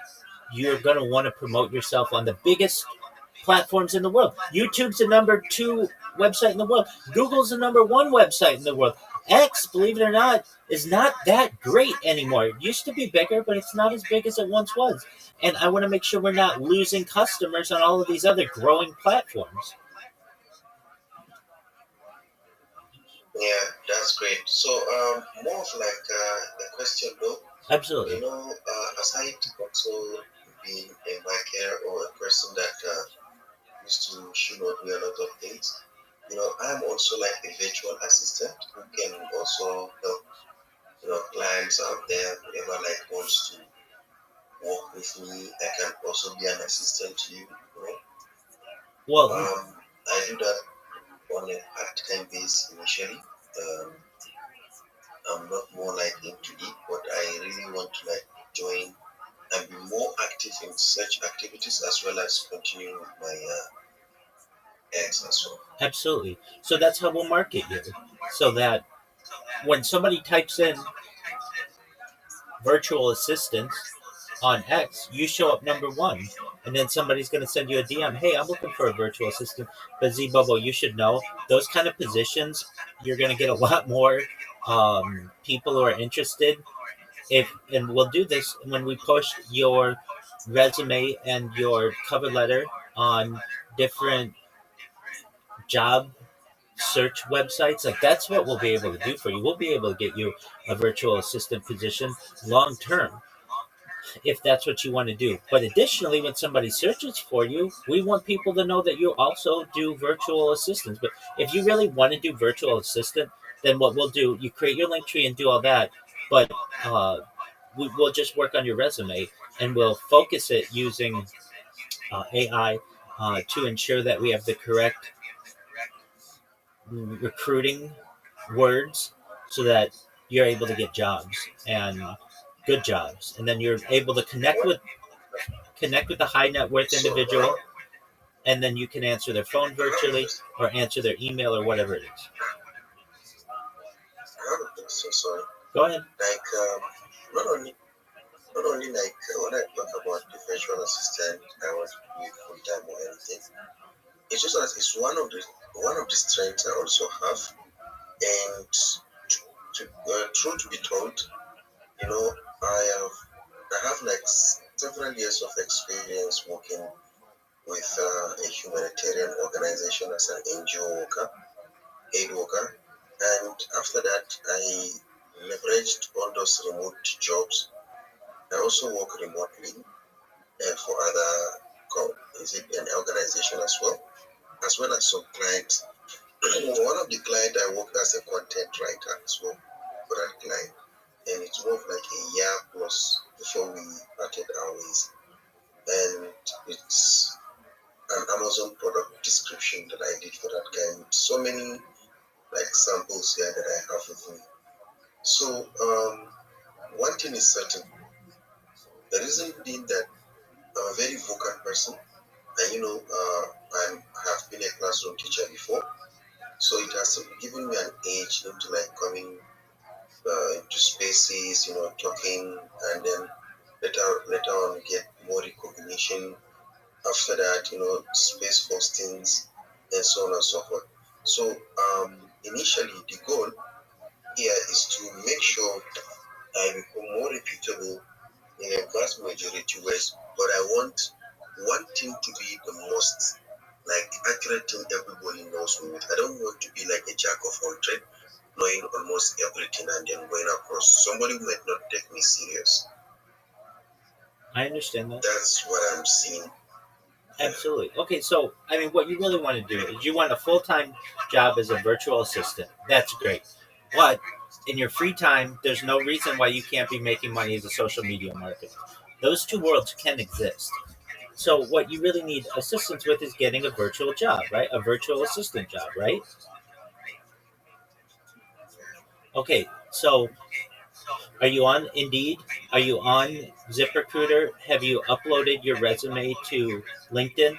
S2: you're going to want to promote yourself on the biggest platforms in the world. YouTube's the number 2 website in the world. Google's the number 1 website in the world. X, believe it or not, is not that great anymore. It used to be bigger, but it's not as big as it once was. And I want to make sure we're not losing customers on all of these other growing platforms.
S3: Yeah, that's great. So, more of like a question though.
S2: Absolutely.
S3: Aside also being a marketer or a person that used to should not do a lot of things, I'm also like a virtual assistant who can also help clients out there, whoever like wants to work with me. I can also be an assistant to you.
S2: Well,
S3: I do that on a part-time basis initially. Um, I'm not more like into it, but I really want to like join and be more active in such activities as well as continue with my eggs as well.
S2: absolutely. So that's how we'll market you. So that when somebody types in virtual assistants on X, you show up number 1. And then somebody's going to send you a DM. Hey, I'm looking for a virtual assistant. But Zibobo, you should know those kind of positions, you're going to get a lot more people who are interested. And we'll do this when we post your resume and your cover letter on different job search websites. Like, that's what we'll be able to do for you. We'll be able to get you a virtual assistant position long term if that's what you want to do. But additionally, when somebody searches for you, we want people to know that you also do virtual assistants. But if you really want to do virtual assistant, then what we'll do, you create your link tree and do all that. But we'll just work on your resume, and we'll focus it using AI to ensure that we have the correct recruiting words so that you're able to get jobs and good jobs, and then you're able to connect with the high net worth individual, and then you can answer their phone virtually or answer their email or whatever it is.
S3: I have a thing, so sorry.
S2: Go ahead.
S3: Like not only like when I talk about the virtual assistant, I want to do it full time or anything. It's just that it's one of the strengths I also have And truth to be told, you know, I have like several years of experience working with a humanitarian organization as an NGO worker, aid worker, and after that I leveraged all those remote jobs. I also work remotely for other is it an organization as well as some clients. One of the clients I worked as a content writer as well for that client, and it's more of like a year plus before we parted our ways. And it's an Amazon product description that I did for that guy with so many like samples here that I have with me. So one thing is certain. The reason being that I'm a very vocal person, and I have been a classroom teacher before, so it has given me an edge into like coming into spaces, talking, and then later on get more recognition. After that, space hostings and so on and so forth. So initially, the goal here is to make sure I become more reputable in a vast majority ways, but I want one thing to be the most like accurate thing everybody knows me with. I don't want to be like a jack of all trades, knowing almost everything and then going across. Somebody might not take me serious.
S2: I understand that.
S3: That's what I'm seeing.
S2: Absolutely. Okay, so I mean, what you really want to do is you want a full time job as a virtual assistant. That's great. But in your free time, there's no reason why you can't be making money as a social media marketer. Those two worlds can exist. So what you really need assistance with is getting a virtual job, right? A virtual assistant job, right? Okay, so are you on Indeed? Are you on ZipRecruiter? Have you uploaded your resume to LinkedIn?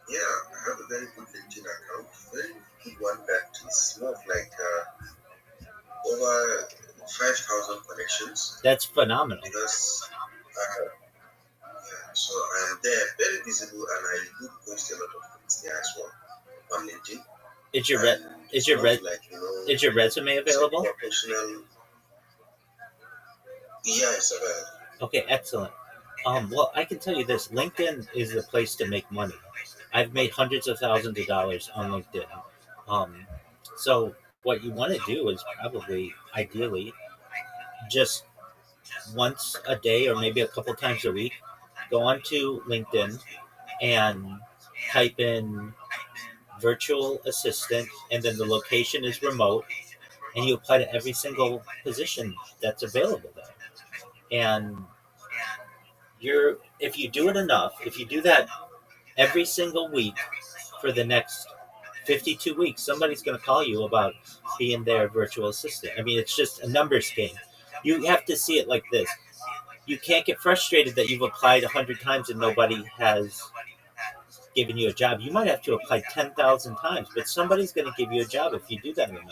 S3: Yeah, I have a very good LinkedIn account, very good one that is more of like over 5,000 connections
S2: That's phenomenal.
S3: because so I am there very visible and I do post a lot of things there as well on LinkedIn.
S2: Is your re-
S3: And
S2: is
S3: it's
S2: your
S3: more
S2: re-
S3: of like
S2: is your resume
S3: it's a
S2: available?
S3: professional. Yeah, it's available.
S2: Okay, excellent. Well, I can tell you this: LinkedIn is the place to make money. I've made hundreds of thousands of dollars on LinkedIn. Um, so what you want to do is probably, ideally, just once a day or maybe a couple times a week, go onto LinkedIn and type in virtual assistant, and then the location is remote, and you apply to every single position that's available there. And you're if you do it enough, if you do that every single week for the next 52 weeks, somebody's going to call you about being their virtual assistant. I mean, it's just a numbers game. You have to see it like this. You can't get frustrated that you've applied 100 times and nobody has given you a job. You might have to apply 10,000 times, but somebody's going to give you a job if you do that enough.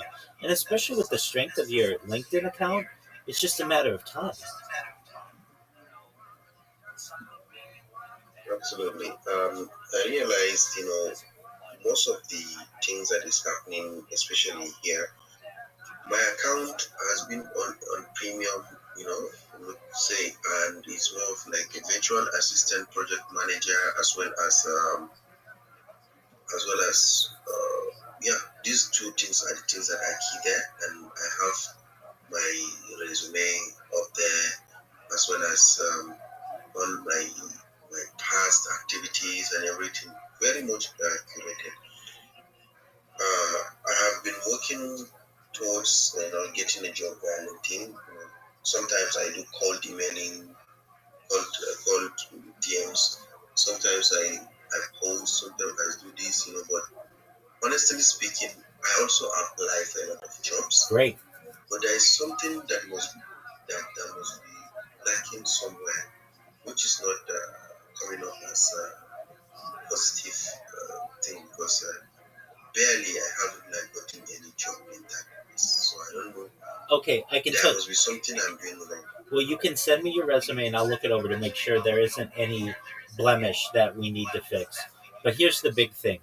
S2: And especially with the strength of your LinkedIn account, it's just a matter of time.
S3: Absolutely. I realized, most of the things that is happening, especially here, my account has been on premium, would say, and it's more of like a virtual assistant project manager as well as yeah, these two things are the things that are key there, and I have my resume up there as well as all my past activities and everything very much curated. I have been working towards getting a job via LinkedIn. Sometimes I do cold emailing, cold DMs. Sometimes I post. Sometimes I do this. But honestly speaking, I also apply for a lot of jobs.
S2: Great.
S3: But there is something that must be lacking somewhere, which is not coming up as a positive thing because barely I haven't like gotten any job in that place. So I don't know.
S2: Okay, I can
S3: There
S2: tell.
S3: must be something I'm doing wrong.
S2: Well, you can send me your resume and I'll look it over to make sure there isn't any blemish that we need to fix. But here's the big thing: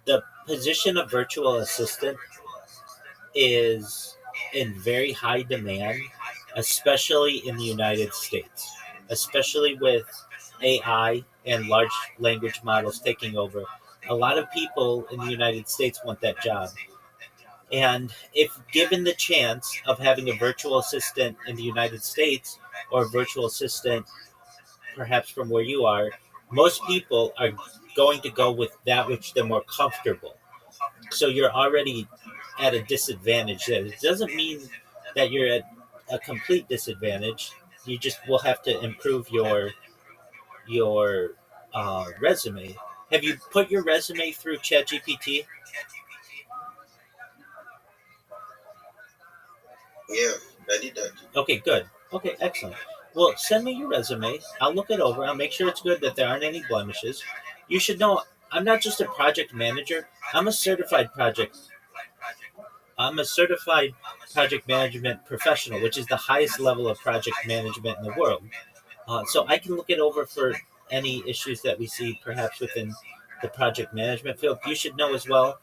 S2: The position of virtual assistant is in very high demand, especially in the United States, especially with AI and large language models taking over. A lot of people in the United States want that job. And if given the chance of having a virtual assistant in the United States or a virtual assistant perhaps from where you are, most people are going to go with that which they're more comfortable. So you're already at a disadvantage there. It doesn't mean that you're at a complete disadvantage. You just will have to improve your resume. Have you put your resume through ChatGPT?
S3: Yeah, I did that.
S2: Okay, good. Okay, excellent. Well, send me your resume. I'll look it over. I'll make sure it's good, that there aren't any blemishes. You should know I'm not just a project manager. I'm a certified project. I'm a certified project management professional, which is the highest level of project management in the world. So I can look it over for any issues that we see perhaps within the project management field. You should know as well,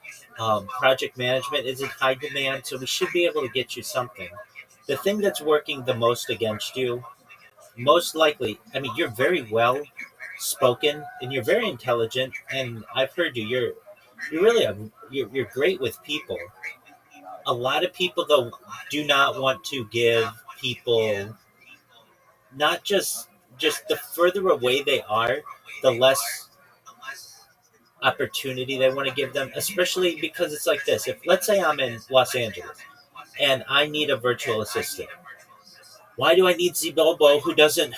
S2: project management is in high demand, so we should be able to get you something. The thing that's working the most against you, most likely, I mean, you're very well spoken and you're very intelligent, and I've heard you. You're really you're great with people. A lot of people though do not want to give people, not just the further away they are, the less opportunity they want to give them, especially because it's like this. If let's say I'm in Los Angeles and I need a virtual assistant, why do I need Zibobo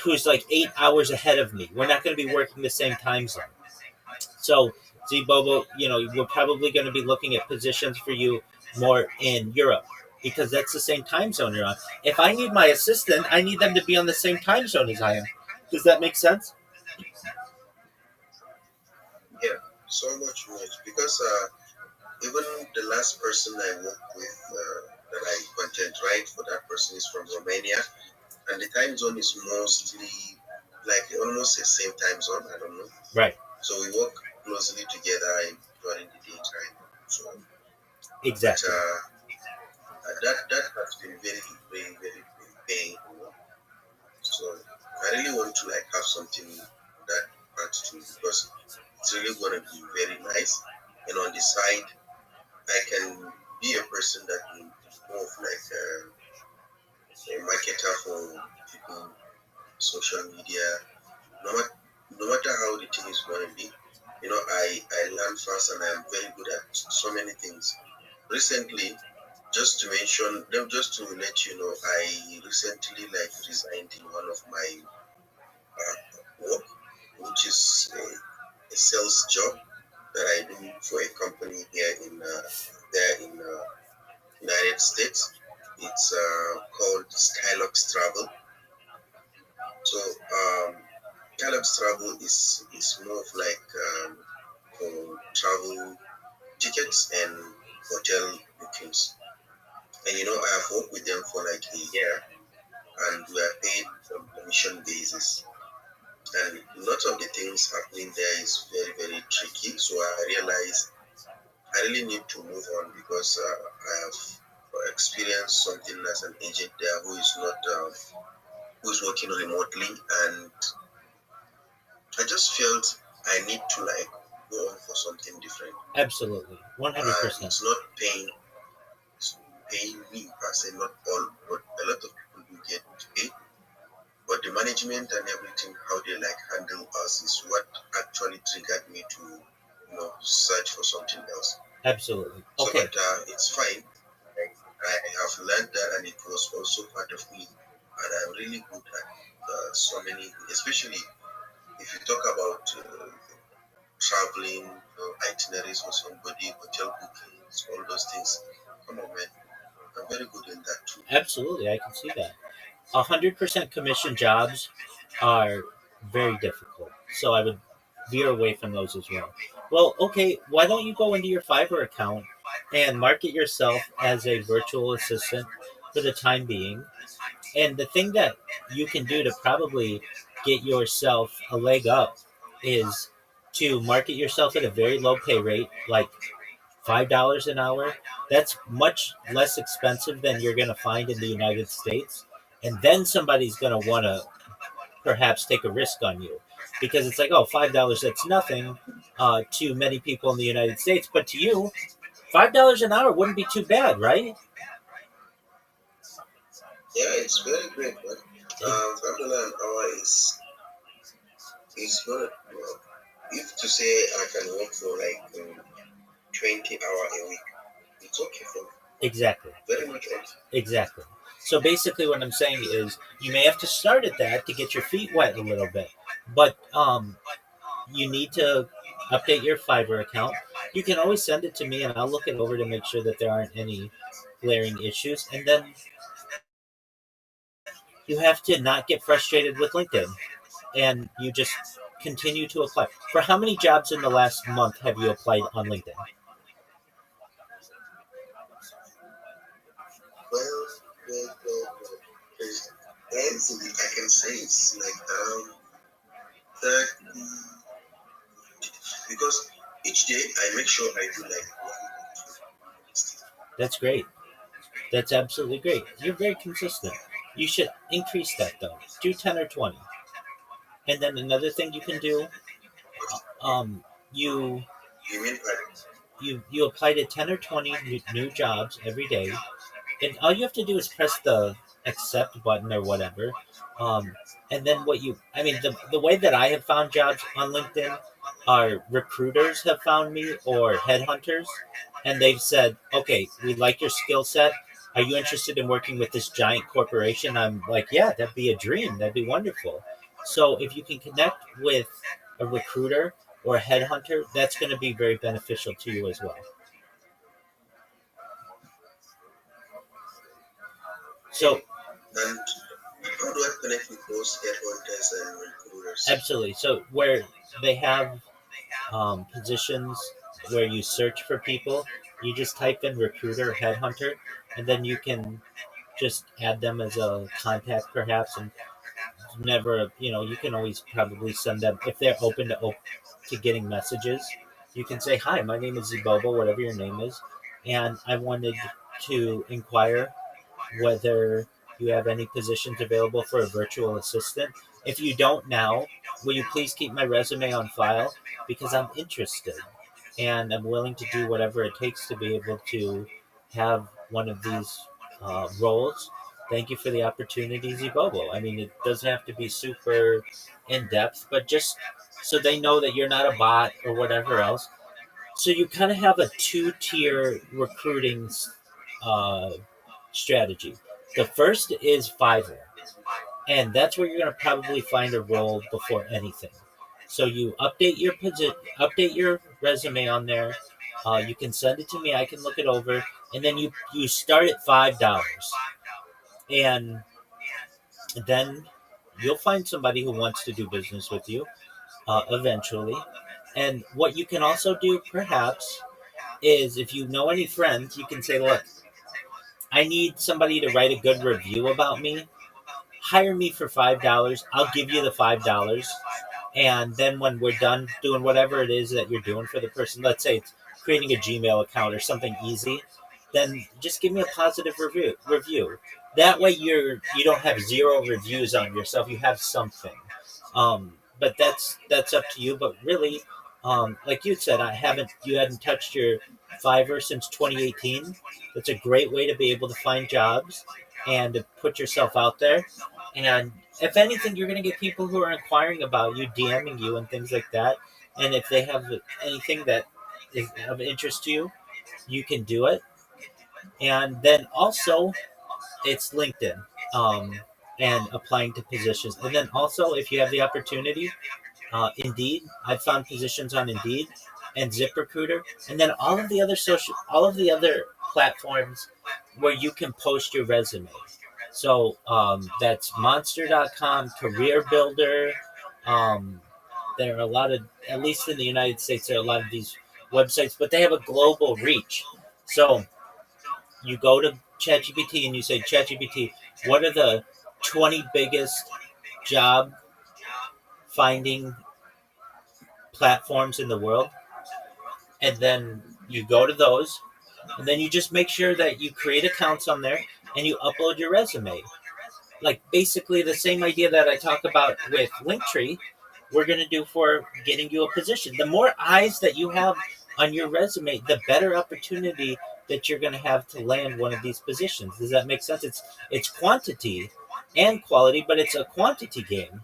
S2: who's like 8 hours ahead of me? We're not going to be working the same time zone. So Zibobo, we're probably going to be looking at positions for you more in Europe because that's the same time zone you're on. If I need my assistant, I need them to be on the same time zone as I am. Does that make sense?
S3: Yeah, so much because even the last person I worked with that I content right for that person is from Romania, and the time zone is mostly like almost the same time zone. I don't know.
S2: Right.
S3: So we work closely together during the daytime. So,
S2: Exactly.
S3: but that has been very paying. So I really want to like have something that part too because it's really gonna be very nice. And on the side, I can be a person that will more of like a marketer for people, social media. No matter no matter how the thing is going to be, I learn fast and I'm very good at so many things. Recently, just to let you know, I recently like resigned in one of my work, which is a sales job that I do for a company here in there in United States. It's called Skylux Travel. So Skylux Travel is more of like for travel tickets and hotel bookings. And I have worked with them for like a year, and we are paid on commission basis. And lots of the things happening there is very tricky. So I realized I really need to move on because I have experienced something as an agent there who is working remotely, and I just felt I need to like go on for something different.
S2: Absolutely. 100%.
S3: It's not paying me per se, not all, but a lot of people do get paid. But the management and everything, how they like handle us is what actually triggered me to, search for something else.
S2: Absolutely.
S3: So,
S2: Okay.
S3: but it's fine. I have learned that, and it was also part of me. And I'm really good at so many, especially if you talk about traveling, itineraries for somebody, hotel bookings, all those things. Come on, man. I'm very good in that too.
S2: Absolutely, I can see that. 100% commission jobs are very difficult, so I would veer away from those as well. Well, okay, why don't you go into your Fiverr account and market yourself as a virtual assistant for the time being? And the thing that you can do to probably get yourself a leg up is to market yourself at a very low pay rate, like $5 an hour, that's much less expensive than you're going to find in the United States. And then somebody's going to want to perhaps take a risk on you because it's like, oh, $5, that's nothing to many people in the United States. But to you, $5 an hour wouldn't be too bad, right?
S3: Yeah, it's very great, man. $5 an hour is not well. If to say I can work for like 20 hours a week, it's okay for me.
S2: Exactly.
S3: Very much okay.
S2: Exactly. So basically, what I'm saying is, you may have to start at that to get your feet wet a little bit, but you need to update your Fiverr account. You can always send it to me, and I'll look it over to make sure that there aren't any glaring issues. And then you have to not get frustrated with LinkedIn, and you just continue to apply. For how many jobs in the last month have you applied on LinkedIn?
S3: Well, easily I can say it's like 30, because each day I make sure I do like one.
S2: That's great. That's absolutely great. You're very consistent. You should increase that though. Do 10 or 20. And then another thing you can do, you
S3: You mean private?
S2: you apply to 10 or 20 new jobs every day, and all you have to do is press the accept button or whatever. And then the way that I have found jobs on LinkedIn are recruiters have found me or headhunters, and they've said, okay, we like your skill set. Are you interested in working with this giant corporation? I'm like, yeah, that'd be a dream. That'd be wonderful. So if you can connect with a recruiter or a headhunter, that's going to be very beneficial to you as well. So
S3: And how do I connect with those headhunters and recruiters?
S2: absolutely. So where they have positions where you search for people, you just type in recruiter, headhunter, and then you can just add them as a contact perhaps, and never, you can always probably send them if they're open to getting messages. You can say, hi, my name is Zibobo, whatever your name is, and I wanted to inquire whether you have any positions available for a virtual assistant. If you don't now, will you please keep my resume on file, because I'm interested and I'm willing to do whatever it takes to be able to have one of these roles. Thank you for the opportunity, Zibobo. I mean, it doesn't have to be super in depth, but just so they know that you're not a bot or whatever else. So you kind of have a two-tier recruiting uh, strategy. The first is Fiverr, and that's where you're going to probably find a role before anything. So you update your resume on there. You can send it to me. I can look it over, and then you start at $5, and then you'll find somebody who wants to do business with you eventually. And what you can also do, perhaps, is if you know any friends, you can say, look, I need somebody to write a good review about me. Hire me for $5. I'll give you the $5. And then when we're done doing whatever it is that you're doing for the person, let's say it's creating a Gmail account or something easy, then just give me a positive review. That way you don't have zero reviews on yourself. You have something. But that's up to you. But really, like you said, you hadn't touched your Fiverr since 2018. That's a great way to be able to find jobs and to put yourself out there. And if anything, you're going to get people who are inquiring about you, DMing you, and things like that. And if they have anything that is of interest to you, you can do it. And then also, it's LinkedIn, and applying to positions. And then also, if you have the opportunity, Indeed. I've found positions on Indeed and ZipRecruiter, and then all of the other platforms where you can post your resume. So that's Monster.com, Career Builder. Um, there are a lot of, at least in the United States, there are a lot of these websites, but they have a global reach. So you go to ChatGPT and you say, ChatGPT, what are the 20 biggest job finding platforms in the world? And then You go to those, and then you just make sure that you create accounts on there and you upload your resume. Like basically the same idea that I talk about with Linktree, we're going to do for getting you a position. The more eyes that you have on your resume, the better opportunity that you're going to have to land one of these positions. Does that make sense? It's quantity and quality, but it's a quantity game.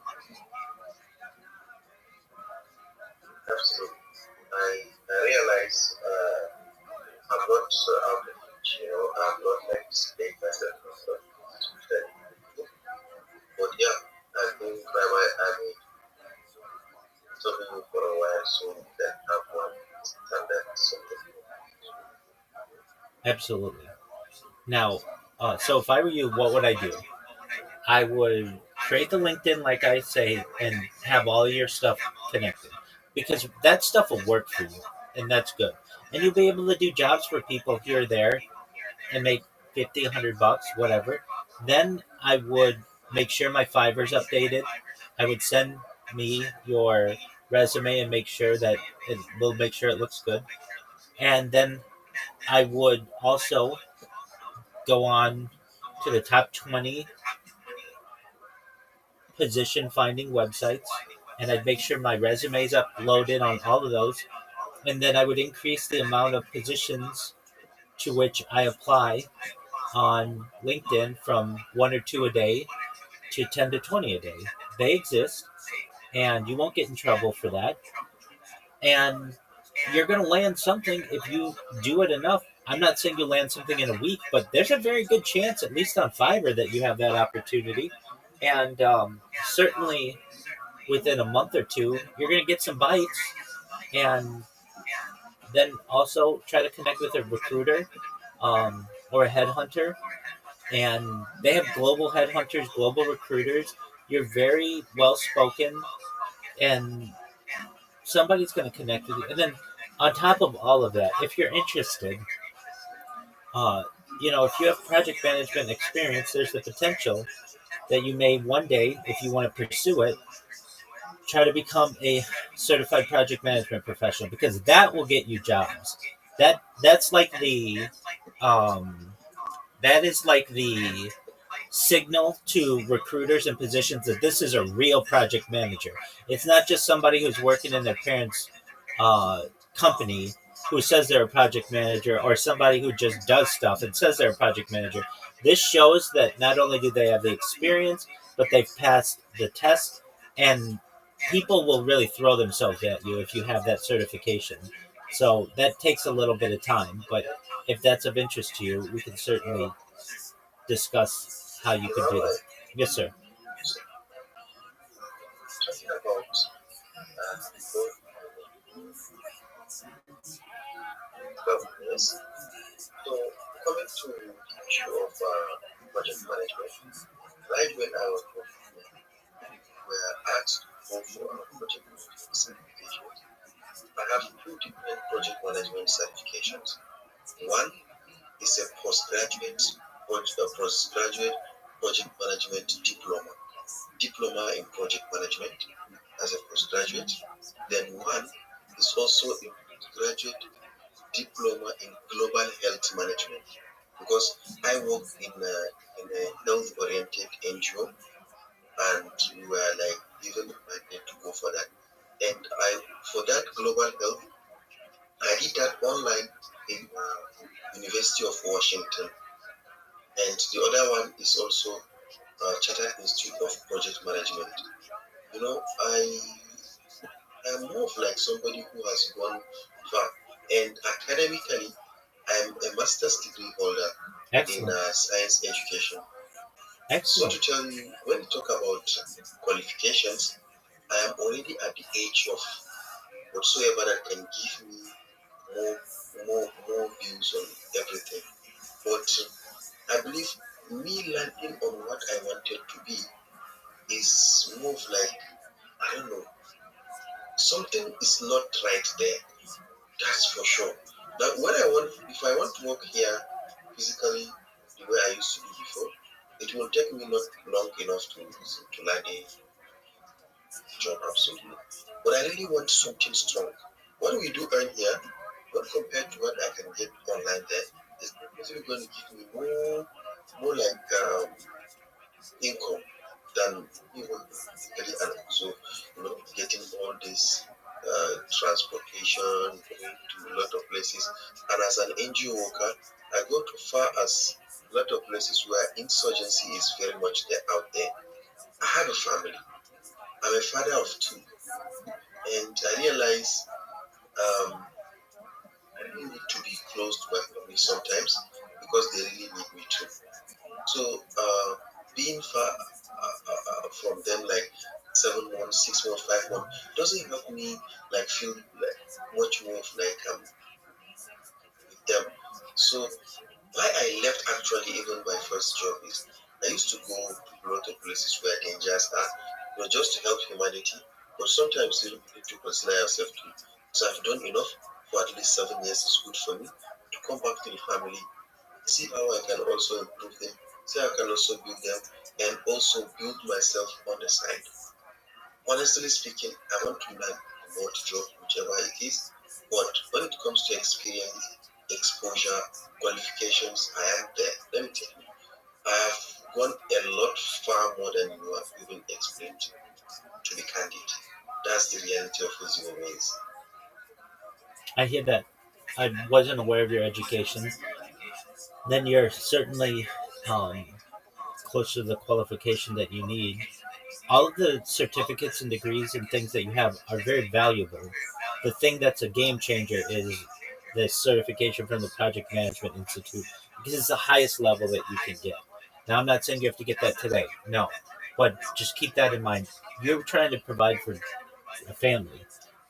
S3: Absolutely. I realize I'm not out of it, I'm not like staying myself from studying. But yeah, I think I mean, something for a while so that have one standard something.
S2: Absolutely. Now, so if I were you, what would I do? I would create the LinkedIn, like I say, and have all your stuff connected because that stuff will work for you, and that's good. And you'll be able to do jobs for people here or there and make 50, 100 bucks, whatever. Then I would make sure my Fiverr's updated. I would send me your resume and make sure that it will make sure it looks good. And then I would also go on to the top 20 position finding websites, and I'd make sure my resume is uploaded on all of those. And then I would increase the amount of positions to which I apply on LinkedIn from one or two a day to 10 to 20 a day. They exist, and you won't get in trouble for that. And you're going to land something if you do it enough. I'm not saying you'll land something in a week, but there's a very good chance, at least on Fiverr, that you have that opportunity. And certainly within a month or two, you're going to get some bites. And then also try to connect with a recruiter or a headhunter. And they have global headhunters, global recruiters. You're very well spoken, and somebody's going to connect with you. And then on top of all of that, if you're interested, uh, if you have project management experience, there's the potential that you may one day, if you want to pursue it, try to become a certified project management professional because that will get you jobs. That's like the um, that is like the signal to recruiters and positions that this is a real project manager. It's not just somebody who's working in their parents' uh, company who says they're a project manager or somebody who just does stuff and says they're a project manager. This shows that not only do they have the experience, but they've passed the test, and people will really throw themselves at you if you have that certification. So that takes a little bit of time, but if that's of interest to you, we can certainly discuss how you
S3: You
S2: could
S3: know,
S2: do that.
S3: like
S2: Yes, sir.
S3: talking about people companies. So coming to the issue of project management, right when I was working here, we were asked to go for our project management certifications. I have two different project management certifications. One is a postgraduate project management diploma in project management as a postgraduate. Then one is also a postgraduate diploma in global health management because I work in a health oriented NGO and we were like given the mandate to go for that. And for that global health, I did that online in University of Washington. And the other one is also Chartered Institute of Project Management. I am more of like somebody who has gone far. And academically, I'm a master's degree holder in
S2: Excellent.
S3: science education. So
S2: Excellent.
S3: to tell you, when you talk about qualifications, I am already at the age of whatsoever that can give me more, more views on everything. But I believe me landing on what I wanted to be is more of like, I don't know, something is not right there. That's for sure. Now, if I want to work here physically the way I used to do before, it will take me not long enough to land a job, absolutely. But I really want something strong. What we do earn here, not compared to what going to give me more like income than even getting an so getting all this transportation, going to a lot of places. And as an NGO worker, I go to far as a lot of places where insurgency is very much there out there. I have a family. I'm a father of two, and I realize I really need to be close to my family sometimes because they really need me too. So being far from them, like 7 months, 6 months, 5 months, doesn't help me like feel like much more of like with them. So why I left actually even my first job is I used to go to a lot of places where dangers are, just to help humanity. But sometimes you need to consider yourself too. So I've done enough for at least 7 years is good for me to come back to the family, see how I can also improve them, see how I can also build them, and also build myself on the side. Honestly speaking, I want to learn about job, whichever it is, but when it comes to experience, exposure, qualifications, I am there. Let me tell you, I have gone a lot far more than you have even explained, to be candid. That's the reality of who Zimbabwe is.
S2: I hear that. I wasn't aware of your education. Then you're certainly um, close to the qualification that you need. All of the certificates and degrees and things that you have are very valuable. The thing that's a game changer is the certification from the Project Management Institute because it's the highest level that you can get. Now, I'm not saying you have to get that today, no, but just keep that in mind. You're trying to provide for a family,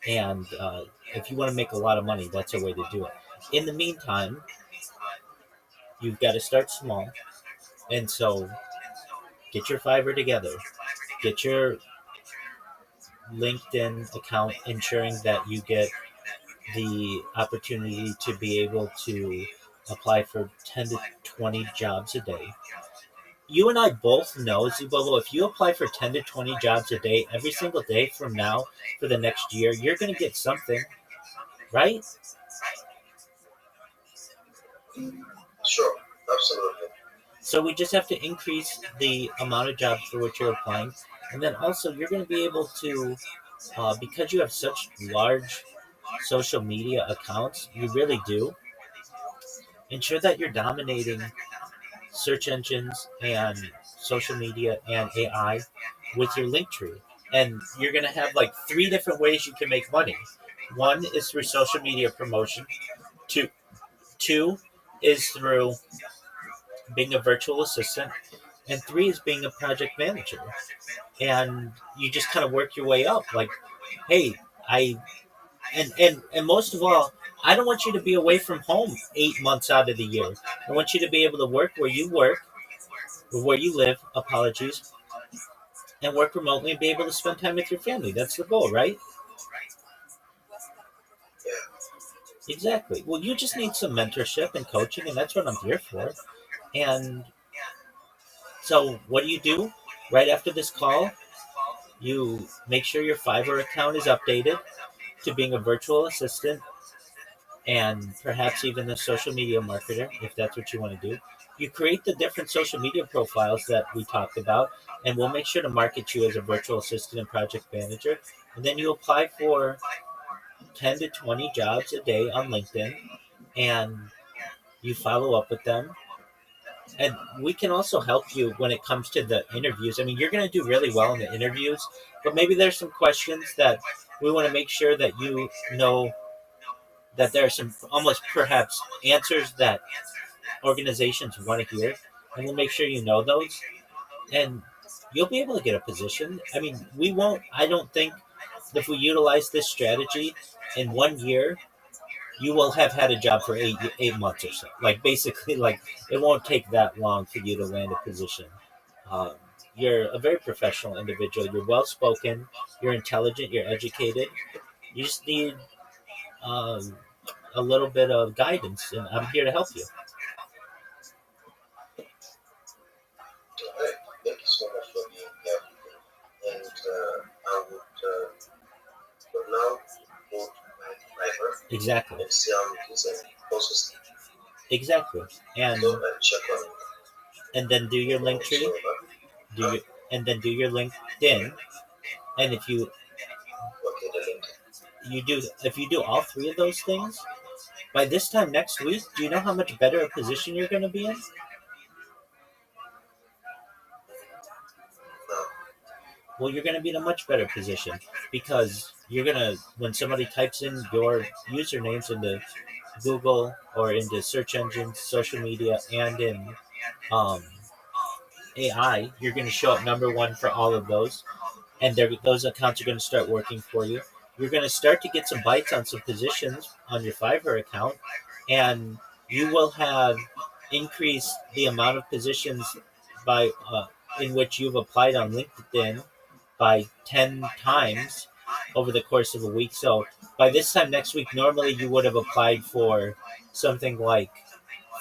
S2: and if you want to make a lot of money, that's a way to do it. In the meantime, you've got to start small, and so get your Fiverr together, get your LinkedIn account, ensuring that you get the opportunity to be able to apply for 10 to 20 jobs a day. You and I both know, Zubobo, if you apply for 10 to 20 jobs a day, every single day from now for the next year, you're going to get something, right?
S3: Sure, absolutely.
S2: So we just have to increase the amount of jobs for which you're applying. And then also, you're going to be able to, because you have such large social media accounts, you really do, ensure that you're dominating search engines and social media and AI with your link tree. And you're going to have like three different ways you can make money. One is through social media promotion. Two, two is through being a virtual assistant. And three is being a project manager. And you just kind of work your way up. Like, hey, I and most of all, I don't want you to be away from home 8 months out of the year. I want you to be able to work, or where you live, apologies, and work remotely and be able to spend time with your family. That's the goal, right?
S3: Yeah.
S2: Exactly. Well, you just need some mentorship and coaching, and that's what I'm here for. And so, what do? Right after this call, you make sure your Fiverr account is updated to being a virtual assistant and perhaps even a social media marketer, if that's what you want to do. You create the different social media profiles that we talked about, and we'll make sure to market you as a virtual assistant and project manager. And then you apply for 10 to 20 jobs a day on LinkedIn, and you follow up with them. And we can also help you when it comes to the interviews. I mean, you're going to do really well in the interviews, but maybe there's some questions that we want to make sure that you know that there are some almost perhaps answers that organizations want to hear, and we'll make sure you know those, and you'll be able to get a position. I mean, we won't. I don't think if we utilize this strategy in 1 year, you will have had a job for 8 months or so. Like basically, like it won't take that long for you to land a position. Um, you're a very professional individual. You're well spoken. You're intelligent. You're educated. You just need um, a little bit of guidance, and I'm here to help you.
S3: All right. Thank you so much for being here. And I would, for now, go to my Fiverr
S2: Exactly.
S3: and see how it is and also see
S2: Exactly. And
S3: So I check on
S2: then do your link
S3: so
S2: tree, do your and then do your LinkedIn. And if you
S3: okay the link.
S2: you do if you do all three of those things, by this time next week, do you know how much better a position you're going to be in?
S3: No.
S2: Well, you're going to be in a much better position because you're going to, when somebody types in your usernames into Google or into search engines, social media, and in um, AI, you're going to show up number one for all of those. And those accounts are going to start working for you. You're going to start to get some bites on some positions on your Fiverr account, and you will have increased the amount of positions by in which you've applied on LinkedIn by 10 times over the course of a week. So by this time next week, normally you would have applied for something like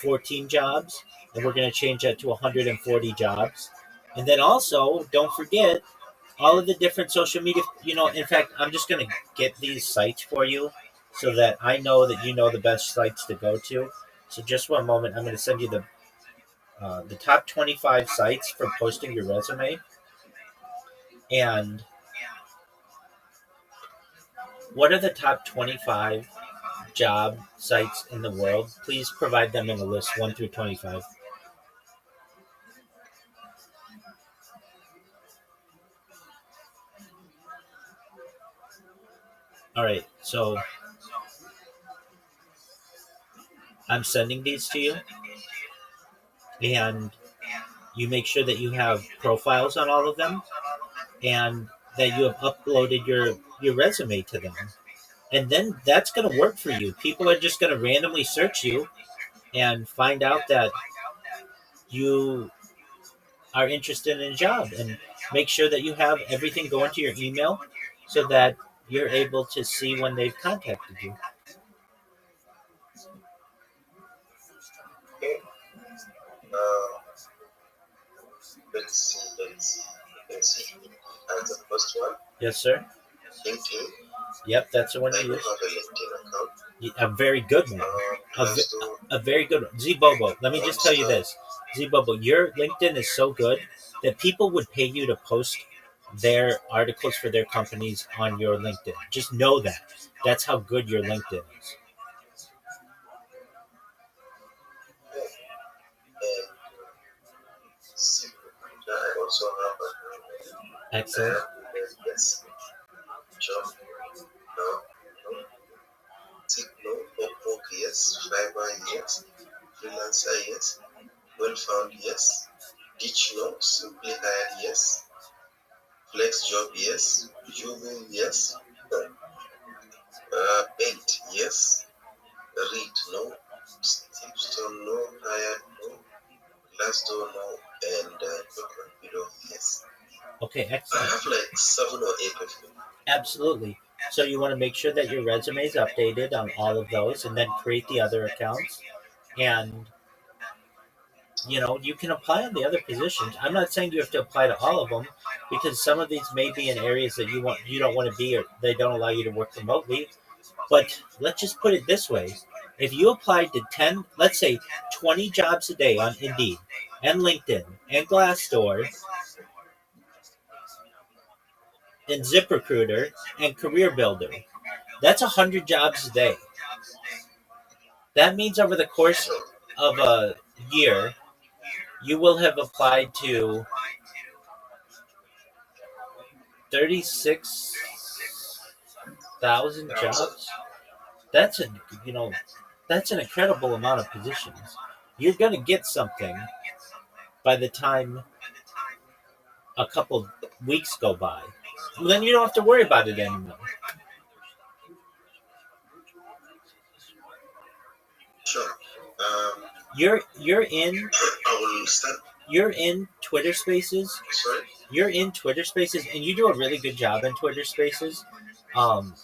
S2: 14 jobs, and we're going to change that to 140 jobs. And then also, don't forget all of the different social media. In fact, I'm just going to get these sites for you so that I know that you know the best sites to go to. So just one moment, I'm going to send you the top 25 sites for posting your resume. And what are the top 25 job sites in the world? Please provide them in a list 1 through 25. All right, so I'm sending these to you, and you make sure that you have profiles on all of them and that you have uploaded your resume to them. And then that's going to work for you. People are just going to randomly search you and find out that you are interested in a job, and make sure that you have everything going to your email so that you're able to see when they've contacted you.
S3: Okay. Uh, let's see. And the first one,
S2: Yes, sir.
S3: LinkedIn.
S2: Yep, that's the one
S3: I
S2: you
S3: don't
S2: use.
S3: have a LinkedIn account.
S2: A very good one.
S3: Glassdoor.
S2: A very good one. Zibobo, let me just tell you this. Zibobo, your LinkedIn is so good that people would pay you to post their articles for their companies on your LinkedIn. Just know that. That's how good your LinkedIn is.
S3: And ZipRecruiter. I also have
S2: Excellent.
S3: yes. Job. No. No. Techno. Upwork. Yes. Fiverr. Yes. Freelancer. Yes. Well found. Yes. Ditch. No. Simply hired. Yes. Flex job. Yes. Jugo. Yes. Paint. Yes. Read. No. Stipstone. No. Hired. No. Glassdoor. No. And Rapido. Yes.
S2: Okay,
S3: I
S2: excellent.
S3: have like 7 or 8 of them.
S2: Absolutely. So you want to make sure that your resume is updated on all of those and then create the other accounts. And you can apply on the other positions. I'm not saying you have to apply to all of them because some of these may be in areas that you don't want to be, or they don't allow you to work remotely. But let's just put it this way. If you applied to 10, let's say 20 jobs a day on Indeed and LinkedIn and Glassdoor and ZipRecruiter and Career Builder, that's 100 jobs a day. That means over the course
S3: Sure.
S2: of a year, you will have applied to 36,000 jobs. That's you know that's an incredible amount of positions. You're going to get something by the time a couple weeks go by. Then you don't have to worry about it anymore.
S3: Sure.
S2: You're in
S3: I will start.
S2: you're in Twitter Spaces.
S3: Sorry.
S2: You're in Twitter Spaces, and you do a really good job in Twitter Spaces. Um,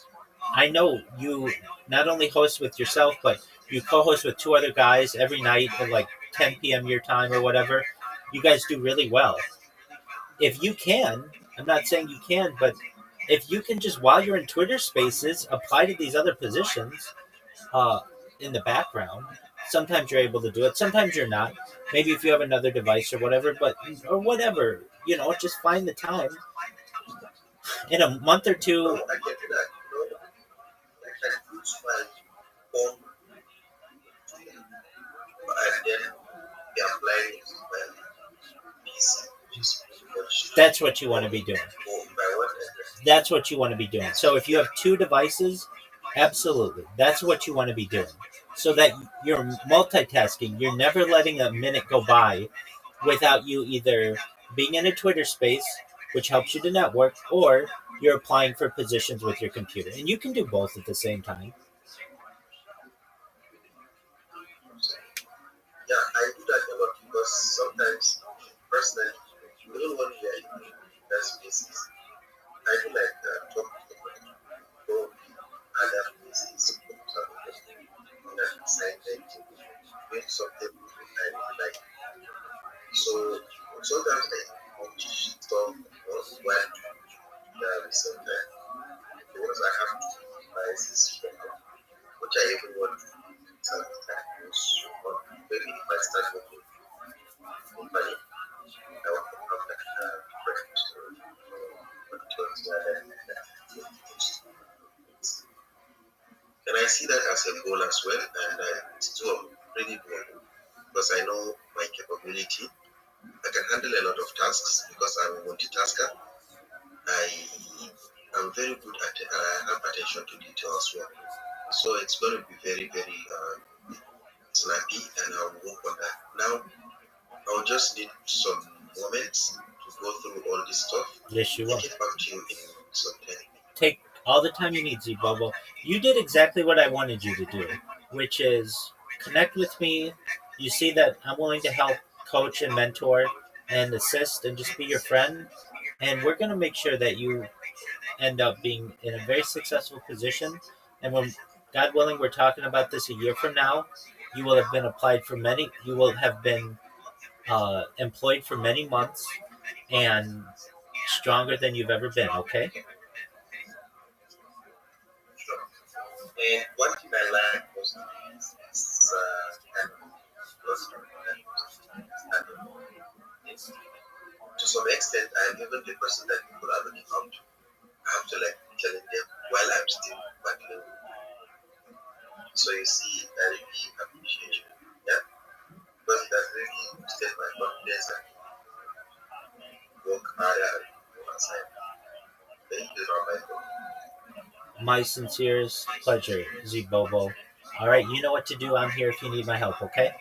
S2: I know you not only host with yourself, but you co-host with two other guys every night at like 10 p.m. your time or whatever. You guys do really well. If you can, I'm not saying you can, but if you can just, while you're in Twitter Spaces, apply to these other positions uh, in the background, Sometimes you're able to do it. Sometimes you're not. Maybe if you have another device or whatever, but or whatever, just find the time in a month or two.
S3: No, I get that. I can use my phone and then be applying it with my PC, which is pretty much
S2: That's what you want to be doing.
S3: or if I want
S2: That's what you want to be doing. So if you have two devices, absolutely, that's what you want to be doing. So that you're multitasking. You're never letting a minute go by without you either being in a Twitter space, which helps you to network, or you're applying for positions with your computer. And you can do both at the same time.
S3: yeah, I do that a lot because sometimes personally, even when we are in that spaces, I do like talk to somebody, go other places, on an assignment, doing something I really like. So sometimes I watch stuff while doing the same time because I have two devices for now, which I even want to sometimes use on maybe if I start working company, I want to have like a different monitors that and I see that as a goal as well, and it's really doable because I know my capability. I can handle a lot of tasks because I'm a multitasker. I am very good at I have attention to detail as well. So it's going to be very, very snappy, and I'll work on that. Now, I'll just need some moments to go through all this stuff
S2: Yes, you
S3: and
S2: will.
S3: get back to you in some time.
S2: Take all the time you need, Z Bobo. You did exactly what I wanted you to do, which is connect with me. You see that I'm willing to help coach and mentor and assist and just be your friend. And we're going to make sure that you end up being in a very successful position. And when, God willing, we're talking about this a year from now, you will have been applied for many, you will have been employed for many months and stronger than you've ever been, okay?
S3: Sure. And one thing I like most is kind of because that understanding. To some extent, I'm even the person that people are looking up to. I have to like be telling them while I'm still battling with it. So you see, I really appreciate you. Yeah, because it has really boosted my confidence and work harder and more aside. Thank you, Rabbi.
S2: My sincerest pleasure, Z Bobo. All right, you know what to do. I'm here if you need my help, okay?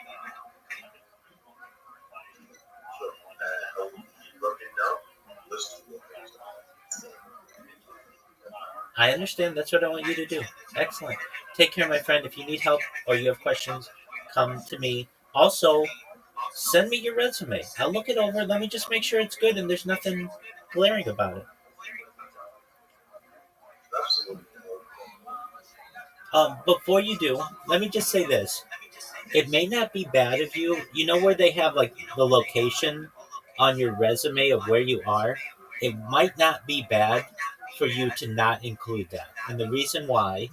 S3: Sure. I will be working now just to work on some things.
S2: I understand. That's what I want you to do. Excellent. Take care, my friend. If you need help or you have questions, come to me. Also, send me your resume. I'll look it over. Let me just make sure it's good and there's nothing glaring about it.
S3: Absolutely.
S2: Before you do, let me just say this. It may not be bad of you. You know where they have like the location on your resume of where you are? It might not be bad for you to not include that. And the reason why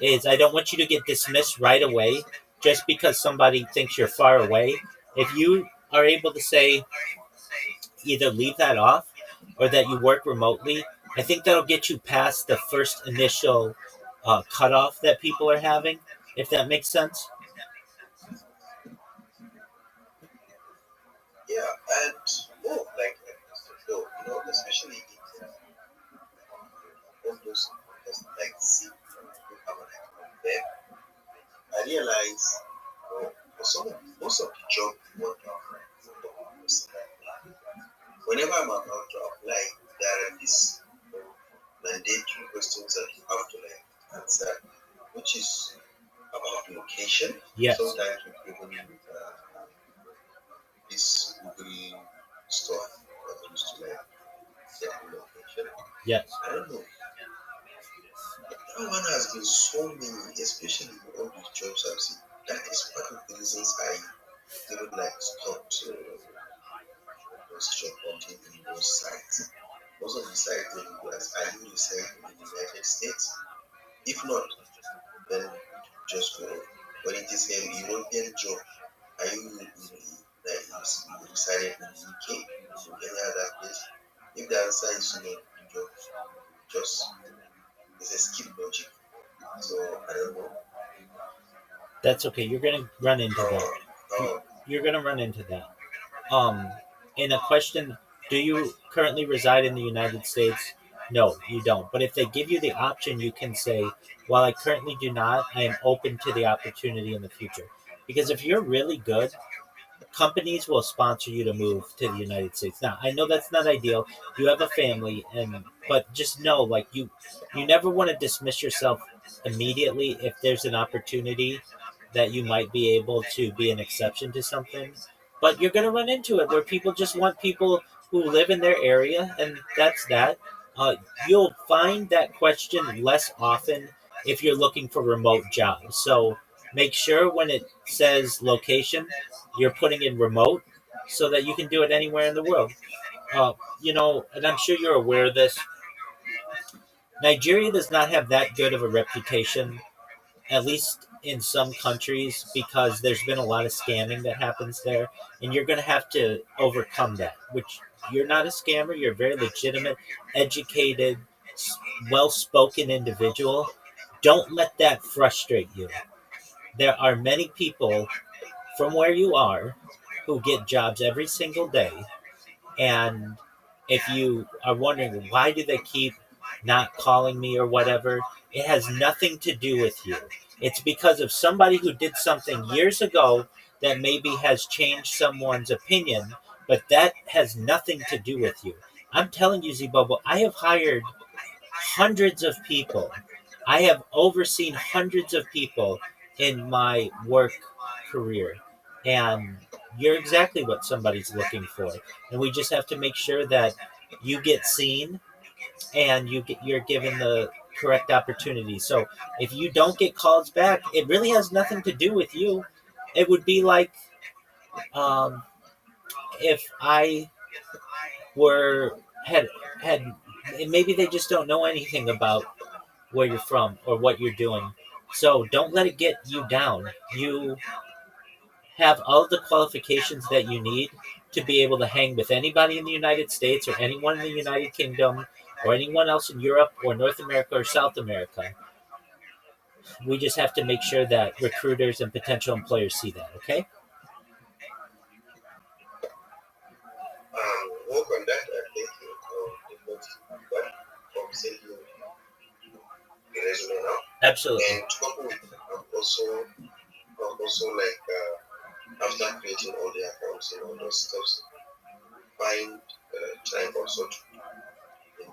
S2: is I don't want you to get dismissed right away just because somebody thinks you're far away. If you are able to say either leave that off or that you work remotely, I think that'll get you past the first initial cutoff that people are having, if that makes sense.
S3: Yeah, and like so, especially in all those like see who have like on them, I realize for some of most of the job you want to apply for the person that apply. Whenever I'm about to apply, there are these mandatory questions that you have to like answer, which is about location.
S2: Yes,
S3: Sometimes with even this Google stuff that used to like check the location.
S2: yes,
S3: I don't know. That one has been so many, especially with all these jobs I've seen. That is part of the reasons I even like stopped those job hunting in those sites. Most of the sites in the US are you reside in the United States? If not, then just go. When it is a European job, are you like you decided in the UK or any other place? If the answer is no, just it's a skip logic. So I don't know.
S2: That's okay. You're gonna run into that.
S3: Oh, oh,
S2: You're gonna run into that. Um, in a question, do you currently reside in the United States? No, you don't. But if they give you the option, you can say, while I currently do not, I am open to the opportunity in the future. Because if you're really good, companies will sponsor you to move to the United States. Now, I know that's not ideal. You have a family, and but just know, like you never want to dismiss yourself immediately if there's an opportunity that you might be able to be an exception to something. But you're going to run into it where people just want people who live in their area, and that's that. You'll find that question less often if you're looking for remote jobs. So make sure when it says location, you're putting in remote so that you can do it anywhere in the world. And I'm sure you're aware of this. Nigeria does not have that good of a reputation, at least in some countries, because there's been a lot of scamming that happens there, and you're going to have to overcome that. Which you're not a scammer; you're a very legitimate, educated, well-spoken individual. Don't let that frustrate you. There are many people from where you are who get jobs every single day. And if you are wondering why do they keep not calling me or whatever, it has nothing to do with you. It's because of somebody who did something years ago that maybe has changed someone's opinion, but that has nothing to do with you. I'm telling you, Zibobo, I have hired hundreds of people. I have overseen hundreds of people in my work career. And you're exactly what somebody's looking for. And we just have to make sure that you get seen and you're given the correct opportunity. So if you don't get calls back, it really has nothing to do with you. It would be like um, if I were had maybe they just don't know anything about where you're from or what you're doing. So don't let it get you down. You have all of the qualifications that you need to be able to hang with anybody in the United States or anyone in the United Kingdom or anyone else in Europe or North America or South America. We just have to make sure that recruiters and potential employers see that, okay?
S3: work on that. I think definitely. But from sending you the resume now,
S2: Absolutely.
S3: and to couple with also like after creating all the accounts and all those stuff, find time also to do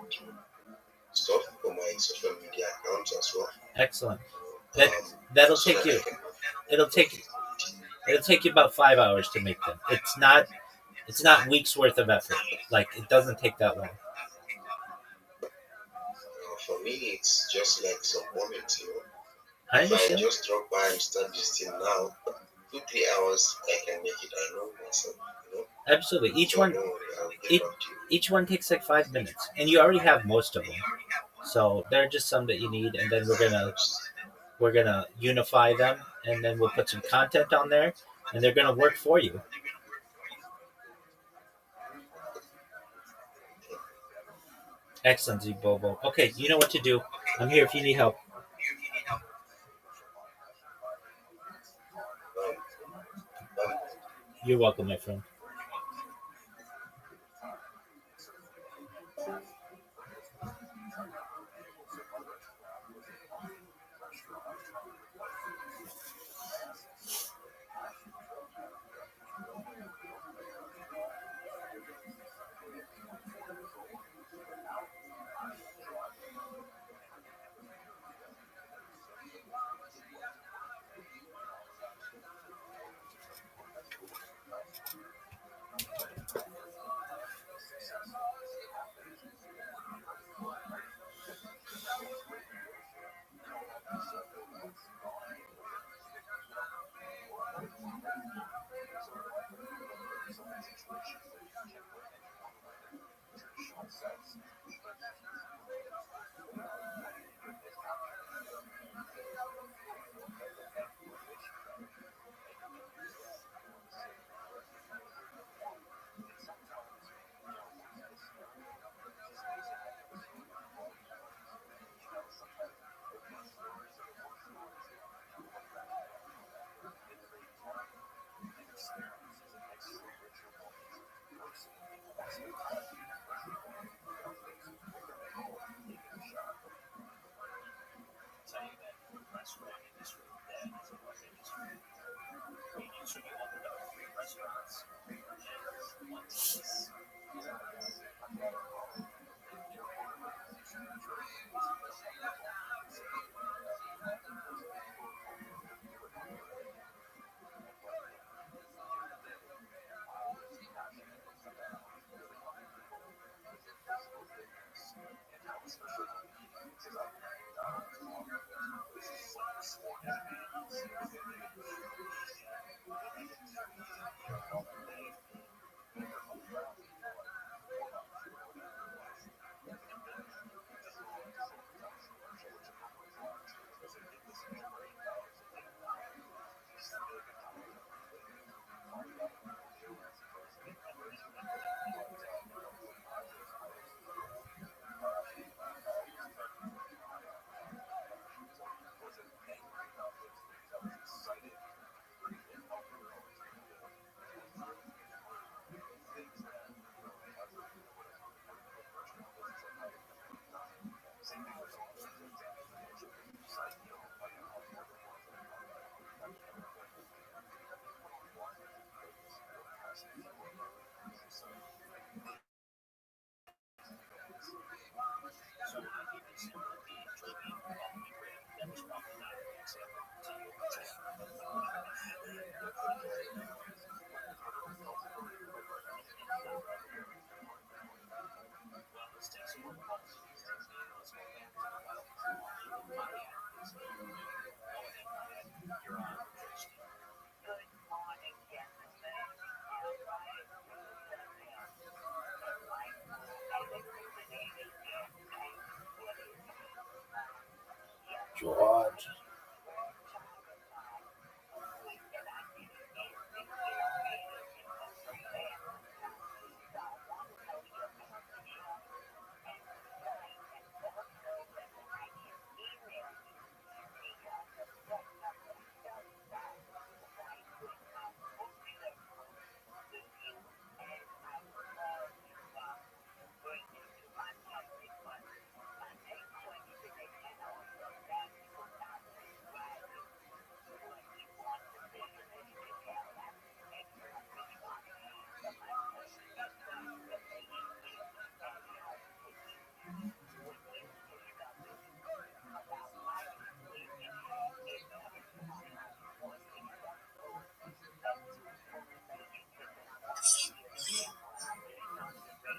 S3: stuff for my social media accounts as well.
S2: Excellent. That that'll
S3: So
S2: take
S3: that I
S2: you
S3: can have
S2: it'll
S3: more
S2: take
S3: visibility.
S2: it'll take you about 5 hours to make them. It's not weeks worth of effort. Like it doesn't take that long.
S3: For me, it's just like some moments,
S2: I
S3: If I
S2: understand.
S3: just drop by and start this thing now, 2 3 hours I can make it. I know myself.
S2: Absolutely. Each
S3: So
S2: one
S3: don't worry, I'll get
S2: each,
S3: back to you.
S2: each one takes like 5 minutes, and you already have most of them. So there are just some that you need, and then we're gonna unify them, and then we'll put some content on there, and they're gonna work for you. Excellent, Bobo. Okay, you know what to do. I'm here if you need help.
S3: Um, um,
S2: You're welcome, my friend.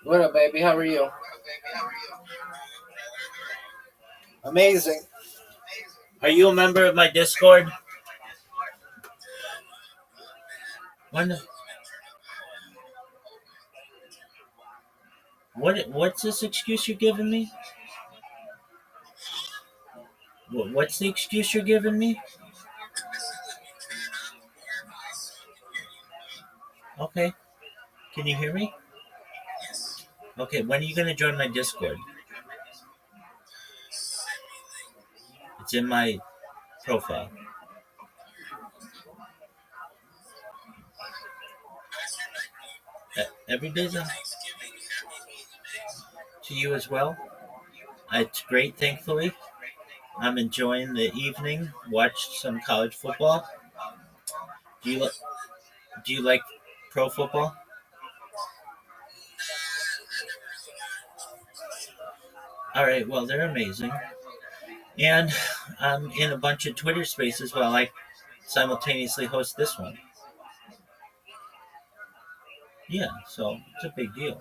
S2: What up, baby? How are you? Amazing. Are you a member of my Discord? When? What's this excuse you're giving me? What's the excuse you're giving me? Okay. Can you hear me? Okay. When are you gonna join my Discord? It's in my profile. Every day's to you as well. It's great, thankfully. I'm enjoying the evening. Watch some college football. Do you do you like pro football? All right. Well, they're amazing, and I'm in a bunch of Twitter spaces while I simultaneously host this one. Yeah, so it's a big deal.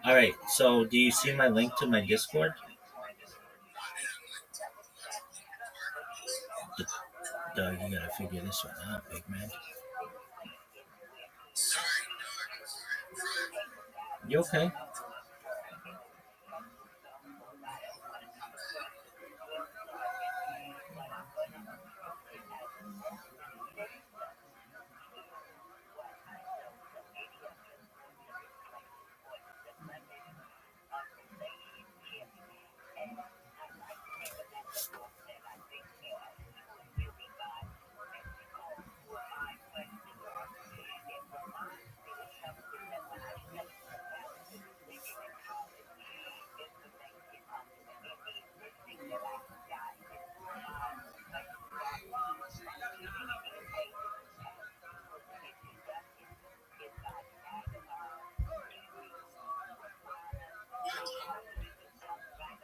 S2: All right. So, do you see my link to my Discord? Doug, you gotta figure this one out, big man. You okay?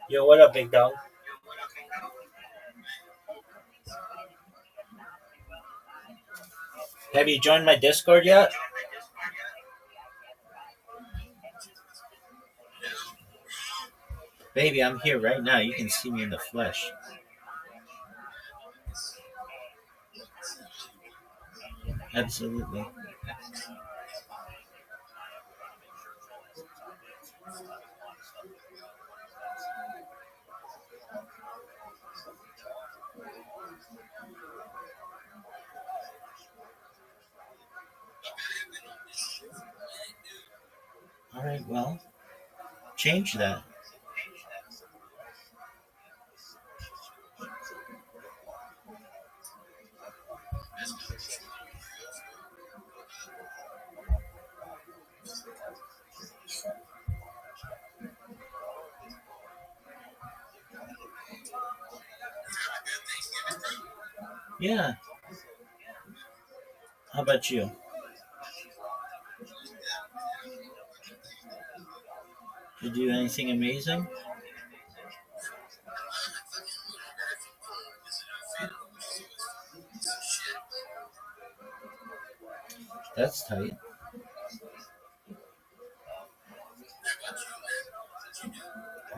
S2: Yo, what up, big dog? Have you joined my Discord yet? Baby, I'm here right now. You can see me in the flesh. Absolutely. All right, well, change that. Yeah. How about you? Did you do anything amazing? That's tight.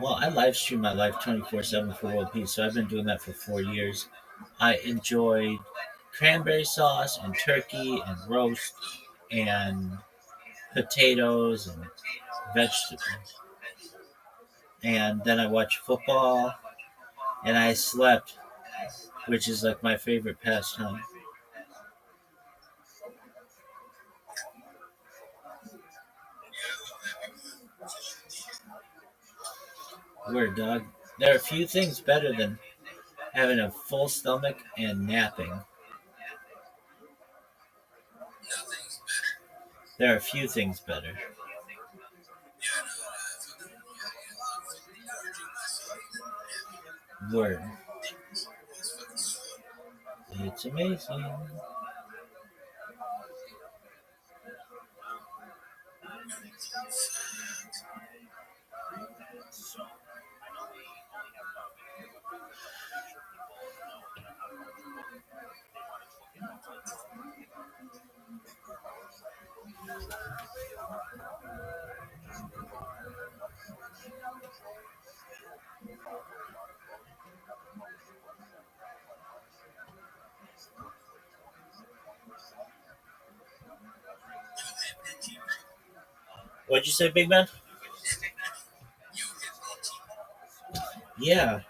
S2: Well, I live stream my life 24/7 for World Peace, so I've been doing that for 4 years. I enjoyed cranberry sauce and turkey and roast and potatoes and vegetables. And then I watched football and I slept, which is like my favorite pastime. Word, dog. There are few things better than having a full stomach and napping. There are few things better. Word. It's amazing. What'd you say, big man? Yeah.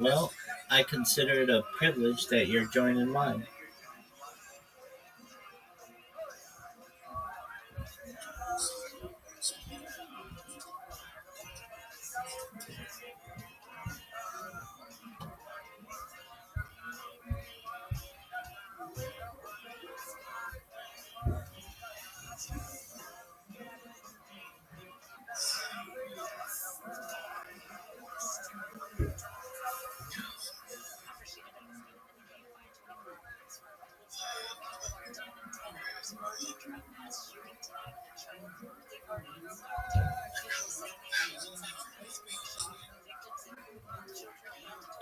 S2: Well, I consider it a privilege that you're joining mine.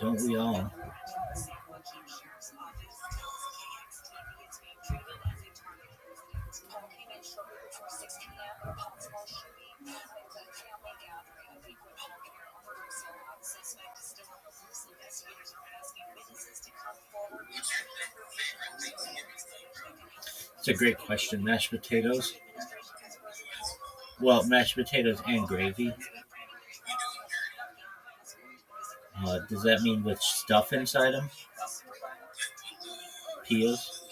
S2: Don't we all? It's a great question. Mashed potatoes. Well, mashed potatoes and gravy. Does that mean with stuff inside them? Peels?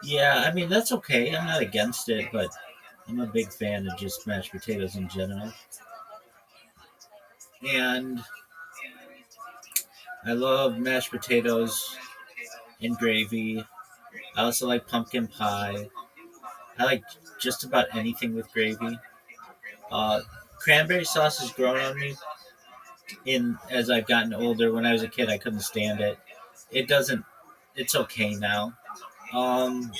S2: Yeah, I mean, that's okay. I'm not against it, but I'm a big fan of just mashed potatoes in general. And I love mashed potatoes and gravy. I also like pumpkin pie. I like just about anything with gravy. Uh, Cranberry sauce has grown on me in as I've gotten older. When I was a kid, I couldn't stand it. It doesn't. It's okay now. Um,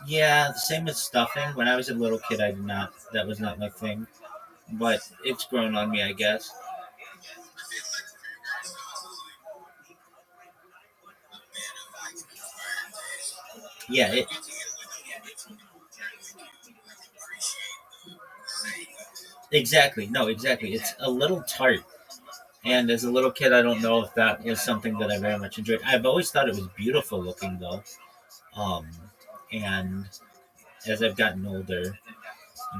S2: yeah, the same with stuffing. When I was a little kid, I did not. That was not my thing. But it's grown on me, I guess. Yeah, exactly. No, exactly. It's a little tart. And as a little kid, I don't know if that was something that I very much enjoyed. I've always thought it was beautiful looking, though. Um, and as I've gotten older,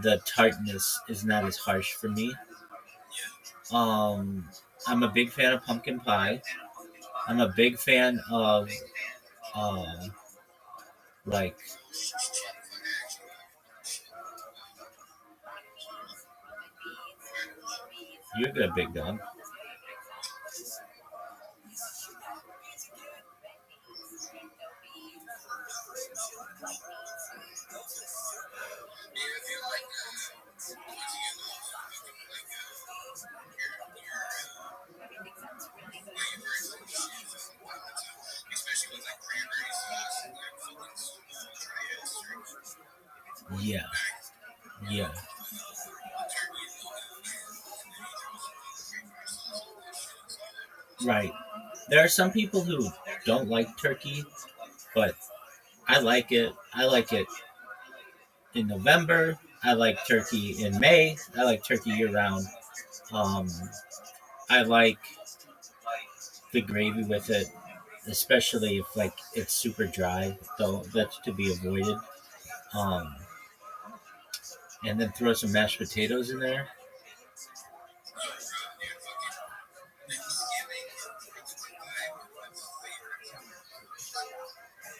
S2: the tartness is not as harsh for me. Um, I'm a big fan of pumpkin pie. I'm a big fan of uh, like you're good, big dog. Yeah, yeah, right. There are some people who don't like turkey, but I like it. I like it in November. I like turkey in May. I like turkey year round. Um, I like the gravy with it, especially if like it's super dry. Though that's to be avoided. Um, and then throw some mashed potatoes in there.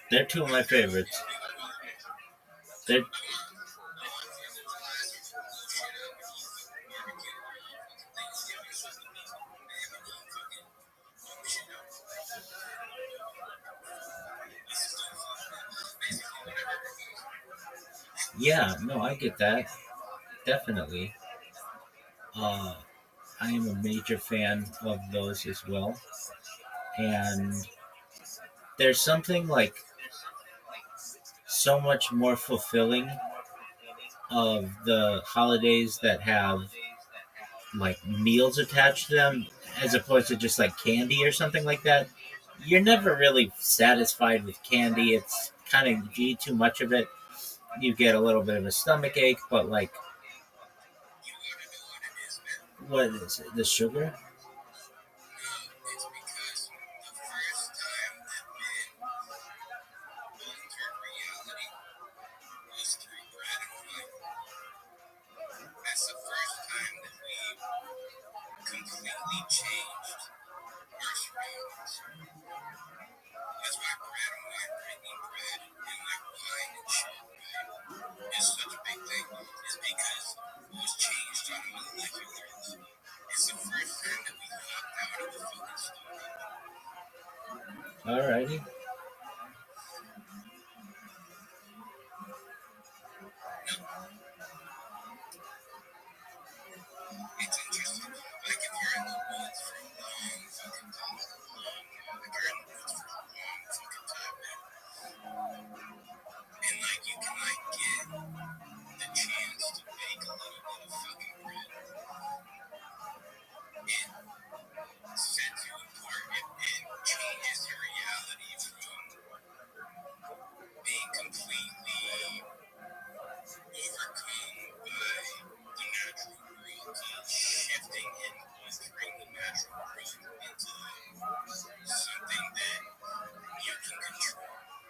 S2: They're two of my favorites. They're yeah, no, I get that definitely. Uh, I am a major fan of those as well, and there's something like so much more fulfilling of the holidays that have like meals attached to them, as opposed to just like candy or something like that, you're never really satisfied with candy. It's kind of, if you eat too much of it, you get a little bit of a stomach ache. But like, what is it? The sugar?
S3: It's because the first time that men altered reality was through bread and wine. That's the first time that we completely changed our surroundings. That's why bread and wine, drinking bread and like wine and shit, right, is such a big thing. Is because it was changed on a molecular level. It's the first time that we hopped out of the fucking store.
S2: Alrighty.
S3: It's interesting. Like if you're in the woods for a long fucking time, like you're in the woods for a long fucking time, man, and like you can like get the chance to bake a little bit of fucking bread, it sets you apart. It changes your reality from being completely overcome by the natural world to shifting and altering the natural world into something that you can control.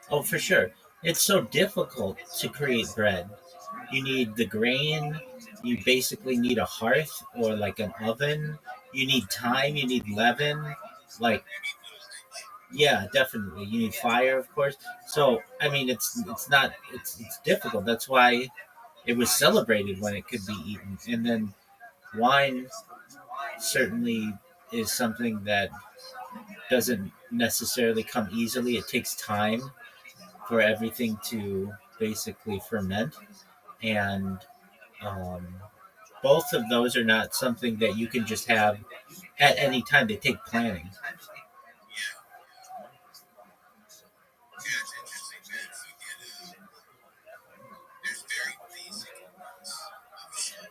S2: Oh, for sure. It's so difficult to create bread. You need the grain. You basically need a hearth or like an oven. You need time. You need leaven. Like, yeah, definitely. You need fire, of course. So, I mean, it's not it's difficult. That's why it was celebrated when it could be eaten. And then wine certainly is something that doesn't necessarily come easily. It takes time for everything to basically ferment, and um, both of those are not something that you can just have at any time. They take planning.
S3: Yeah, it's interesting, man. If you get there's very basic amounts of shit.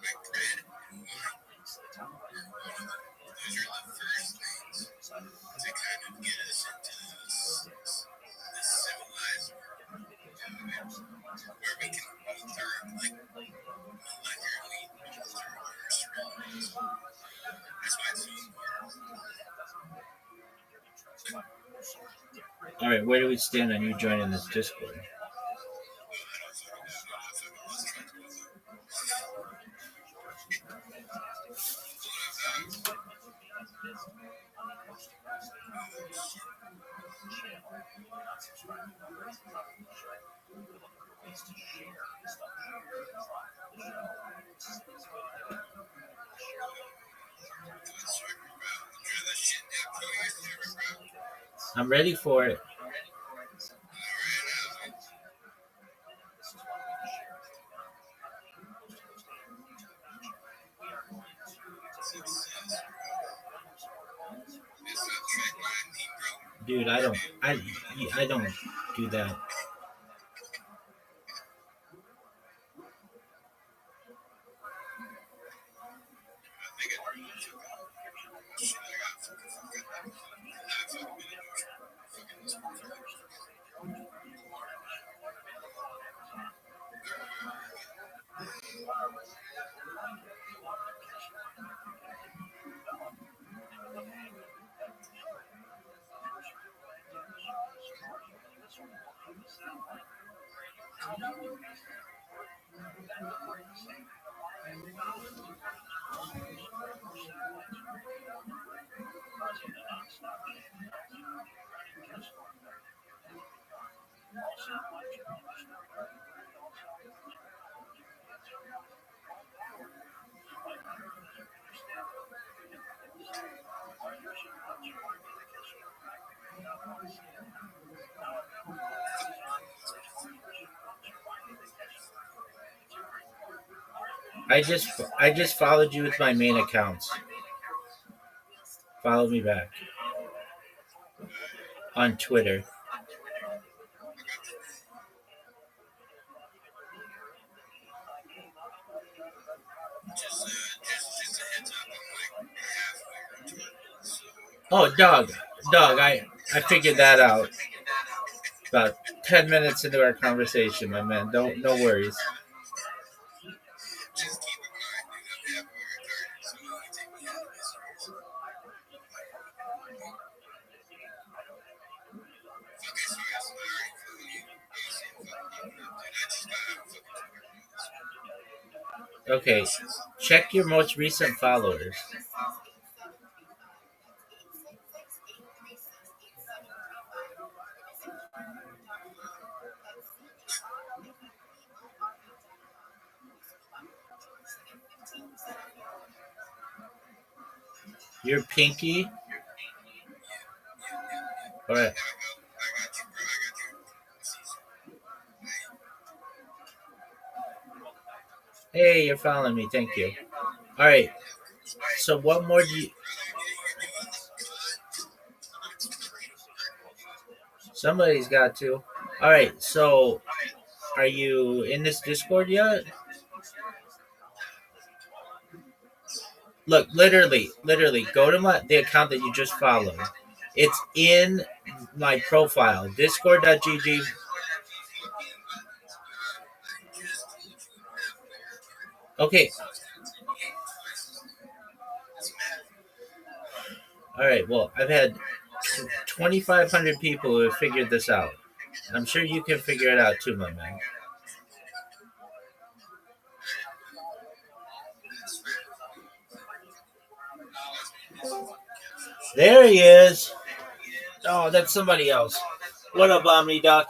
S3: Like bread and wine are one of them. Those are the first things to kind of get us into this civilized world, you know what I mean? Where we can alter, like molecularly alter our surroundings. That's why it's so important.
S2: All right, where do we stand on you joining this Discord? I'm ready for it. Dude, I don't do that. I just followed you with my main accounts. Follow me back on Twitter. Oh, dog. I figured that out about 10 minutes into our conversation, my man. Don't No worries.
S3: Just keep in mind, dude, I'm halfway retarded, so you can take me out of this. Okay, serious. I already feel you. I ain't saying fucking keep it up, dude. I just got out of fucking Twitter, dude.
S2: Okay, check your most recent followers. Your pinky. All right.
S3: I got you, bro. I got you.
S2: Hey, you're following me. Thank you. All right. So what more do you? Somebody's got to. All right. So are you in this Discord yet? Look, literally, go to the account that you just followed. It's in my profile, discord.gg. Okay. All right. Well, I've had 2,500 people who have figured this out. I'm sure you can figure it out too, my man. There he is. Oh, that's somebody else. What up, Omni Doc?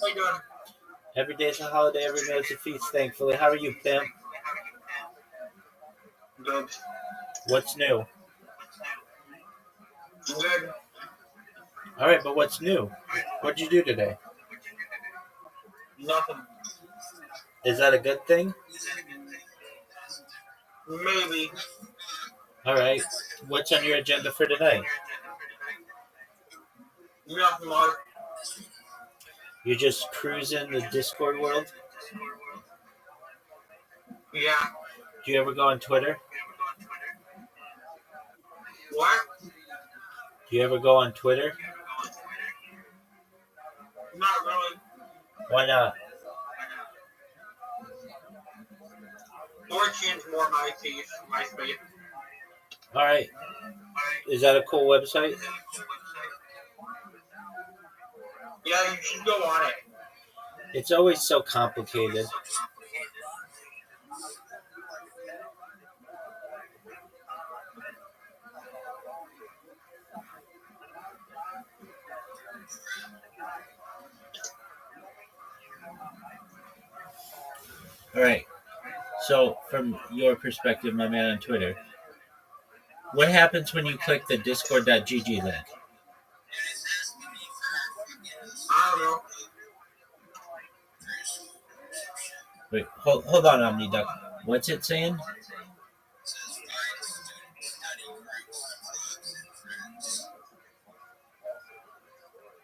S5: How you doing?
S2: Every day's a holiday, every minute's a feast, thankfully. How are you, pimp?
S5: Good.
S2: What's new?
S5: Good.
S2: All right, but what's new? What'd you do today?
S5: Nothing.
S2: Is that a good thing?
S5: Maybe.
S2: All right. What's on your agenda for tonight?
S5: Nothing much.
S2: You're just cruising the Discord world?
S5: Yeah.
S2: Do you ever go on Twitter?
S5: What?
S2: Do you ever go on Twitter?
S5: Not really.
S2: Why not?
S5: Or change more my space.
S2: All right. Is that a cool website?
S5: Yeah, you should go on it.
S2: It's always so complicated. All right. So, from your perspective, my man on Twitter, what happens when you click the discord.gg link?
S5: I don't know.
S2: Wait, hold on, OmniDuck. What's it saying?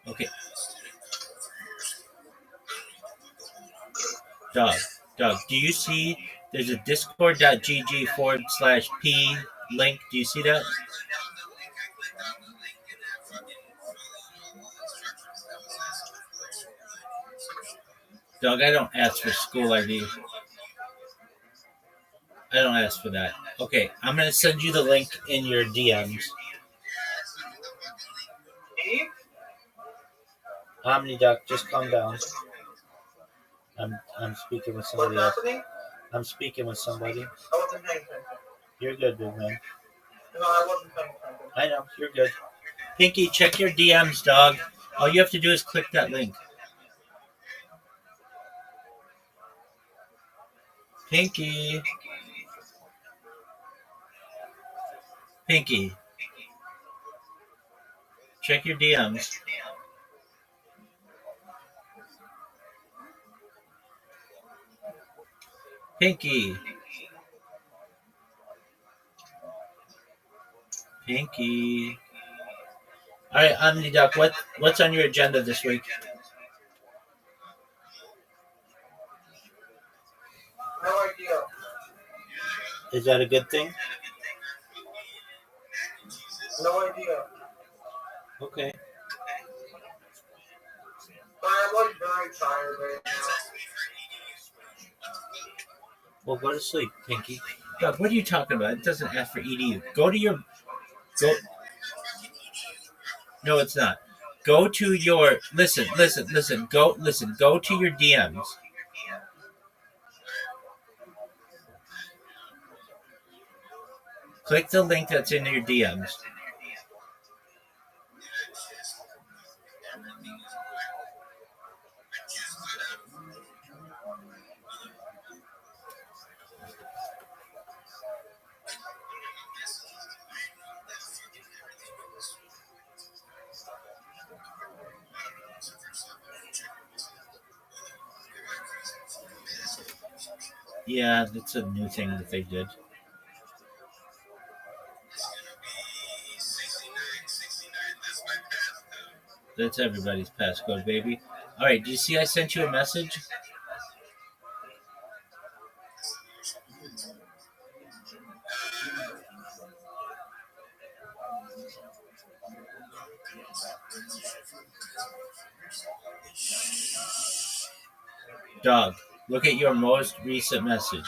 S2: Okay. Doug, do you see there's a discord.gg/p link? Do you see that? Doug, I don't ask for school ID. I don't ask for that. Okay, I'm going to send you the link in your DMs.
S5: Eve?
S2: OmniDuck, just calm down. I'm speaking with somebody
S5: What's
S2: else.
S5: happening?
S2: I'm speaking with somebody.
S5: I wasn't paying attention.
S2: You're good, big man.
S5: No, I wasn't paying attention.
S2: I know, you're good. Pinky, check your DMs, dog. All you have to do is click that link. Pinky. Pinky. Check your DMs. Pinky. Pinky. All right, Omni Duck, what's on your agenda this week?
S5: No idea.
S2: Is that a good thing?
S5: No idea.
S2: Okay.
S5: But I'm like very tired right now.
S2: Well, go to sleep, Pinky. God, what are you talking about? It doesn't ask for EDU. Go to your go. No, it's not. Go to your listen. Go to your DMs. Click the link that's in your DMs. Yeah, that's a new thing that they did. That's everybody's passcode, baby. All right, do you see I sent you a message? Dog, look at your most recent message.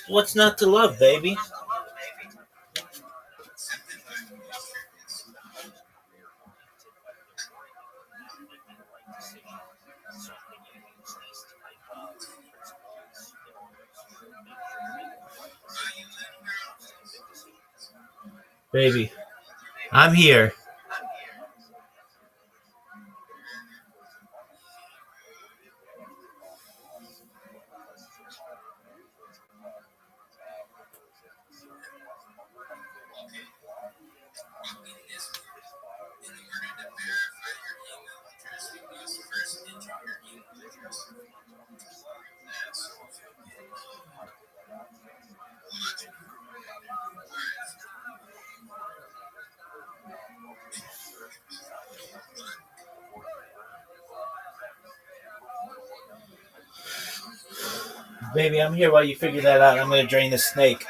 S2: What's not to love, baby? Baby, I'm here. Baby, I'm here while you figure that out. I'm going to drain the snake.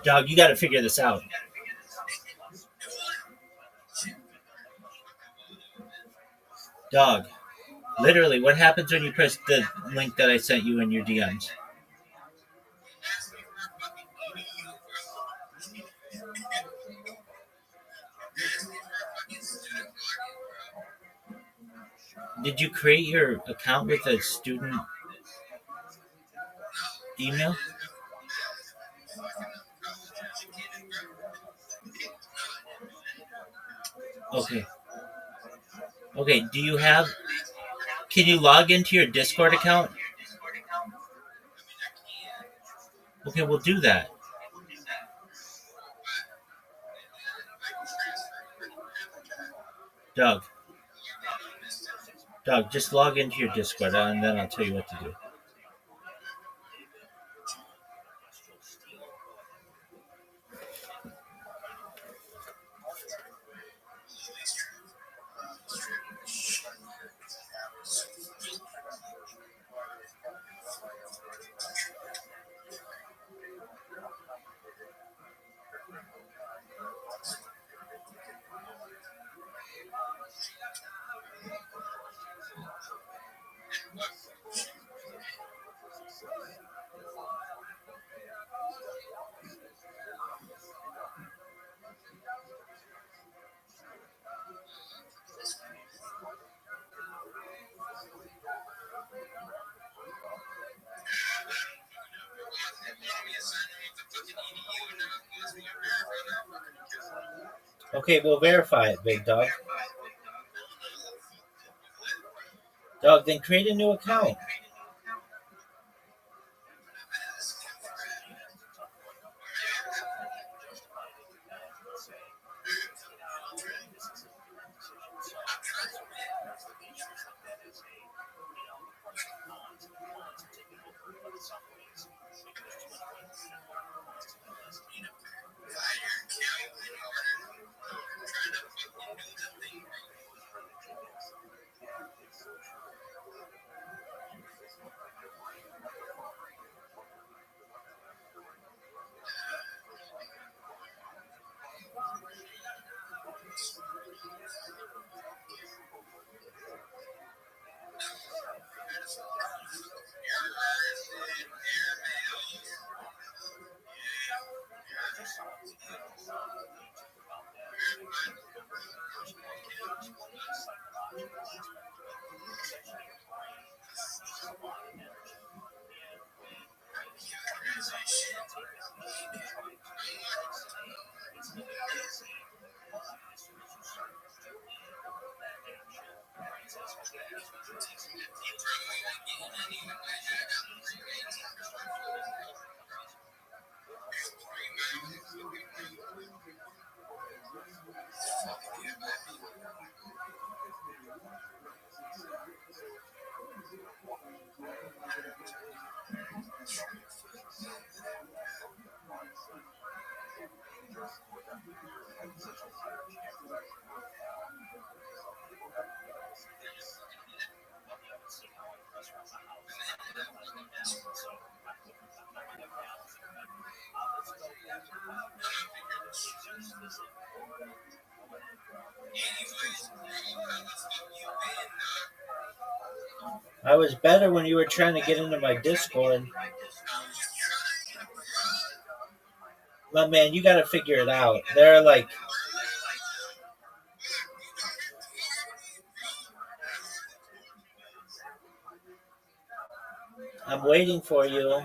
S2: Dog, you got to figure this out. Dog, literally, what happens when you press the link that I sent you in your DMs? Did you create your account with a student email? Okay. Okay, do you have... Can you log into your Discord account? Okay, we'll do that. Doug, just log into your Discord and then I'll tell you what to do. Okay, we'll verify it, big dog. Dog, then create a new account. I was better when you were trying to get into my Discord. But man, you gotta figure it out. There are like I'm waiting for you.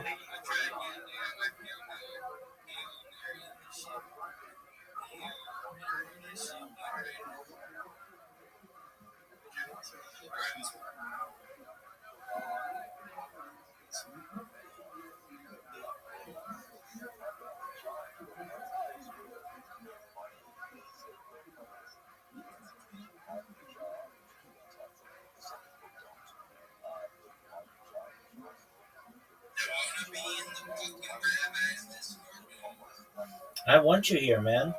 S2: I want you here, man.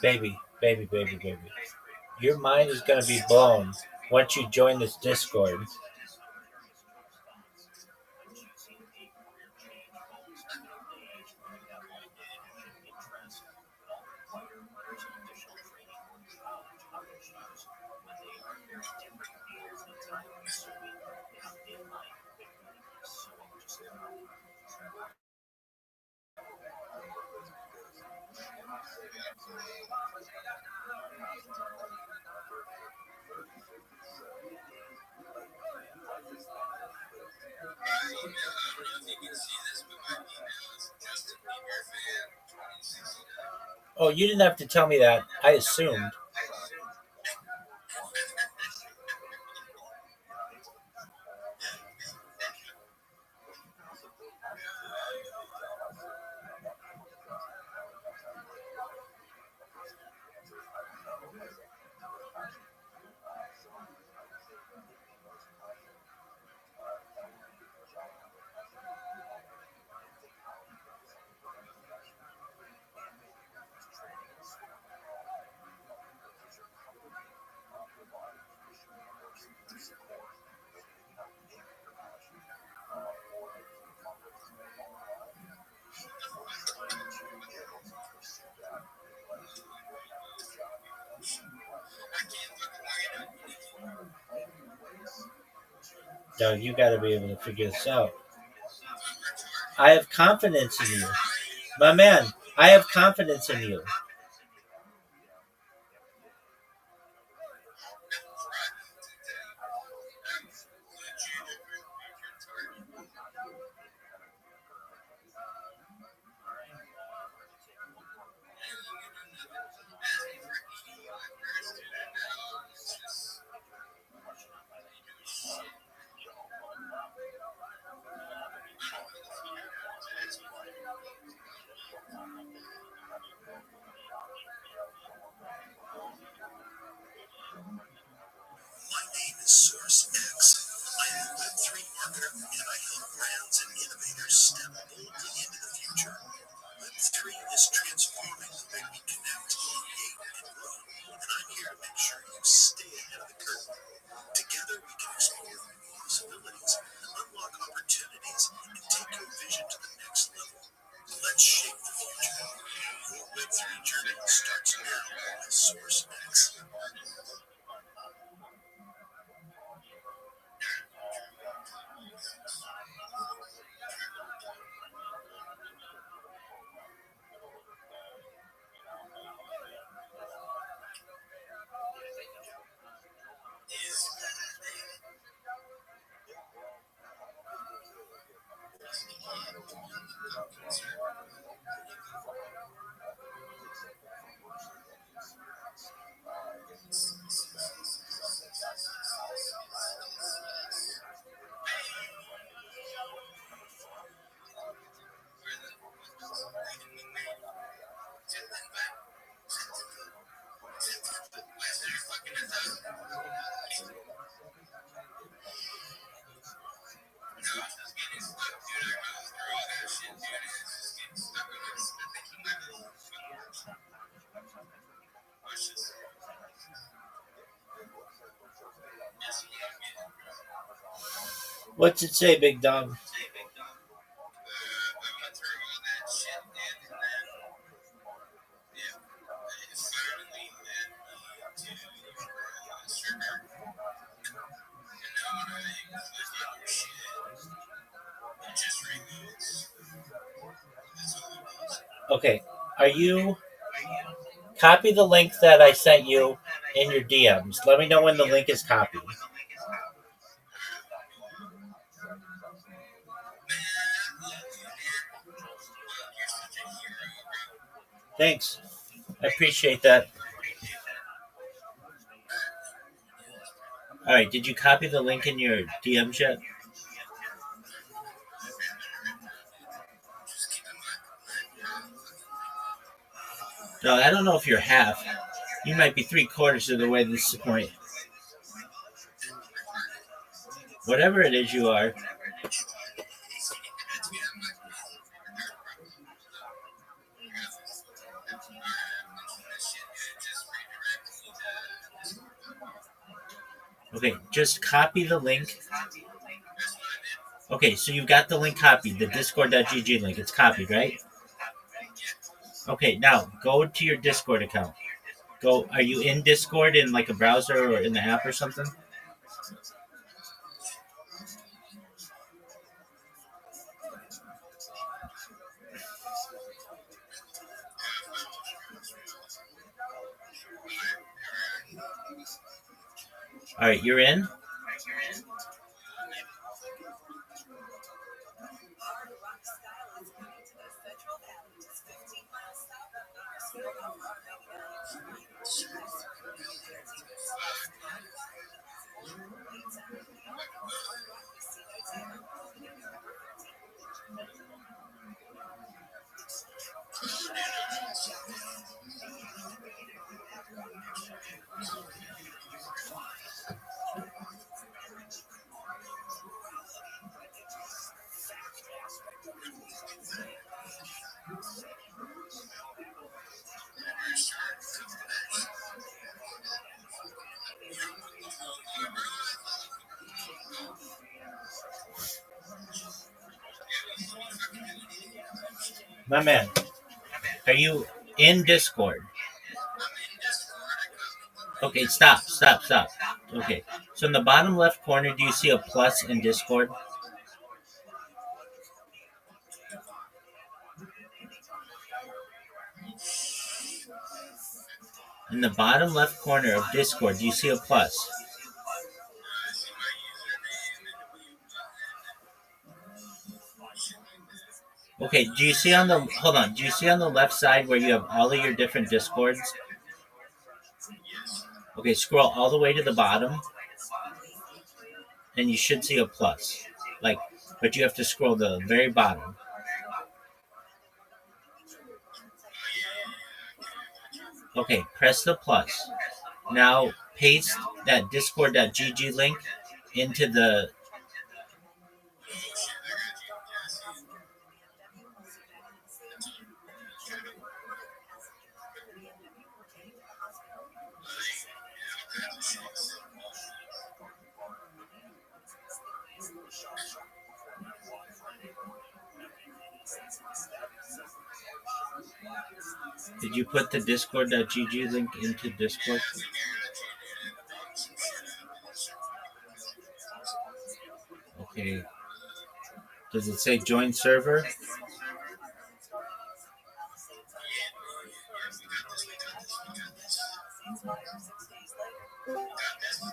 S2: Baby. Your mind is gonna be blown once you join this Discord. Oh, you didn't have to tell me that. I assumed. Doug, you got to be able to figure this out. I have confidence in you. My man, I have confidence in you.
S3: My name is Source X. I'm a Web3 marketer, and I help brands and innovators step boldly into the future. Web3 is transforming the way we connect, create, and grow, and I'm here to make sure you stay ahead of the curve. Together, we can explore new possibilities, unlock opportunities, and take your vision to the next level. Let's shape the future. Your Web3 journey starts now with Source X.
S2: What's it say, big dog? Okay, are you copy the link that I sent you in your DMs? Let me know when the link is copied. Thanks. I appreciate that. All right, did you copy the link in your DMs yet? No, I don't know if you're half. You might be 3/4 of the way to this point. Whatever it is you are. Okay, just copy the link. Okay, so you've got the link copied, the discord.gg link. It's copied, right? Okay, now go to your Discord account. Go. Are you in Discord in like a browser or in the app or something? All right, you're in? My man, are you in Discord? Okay, stop. Okay, So in the bottom left corner, do you see a plus in Discord? In the bottom left corner of Discord, do you see a plus? Okay, do you see on the, hold on, do you see on the left side where you have all of your different Discords? Okay, scroll all the way to the bottom, and you should see a plus. But you have to scroll to the very bottom. Okay, press the plus. Now paste that discord.gg link into the. Did you put the discord.gg link into Discord? Okay. Does it say join server?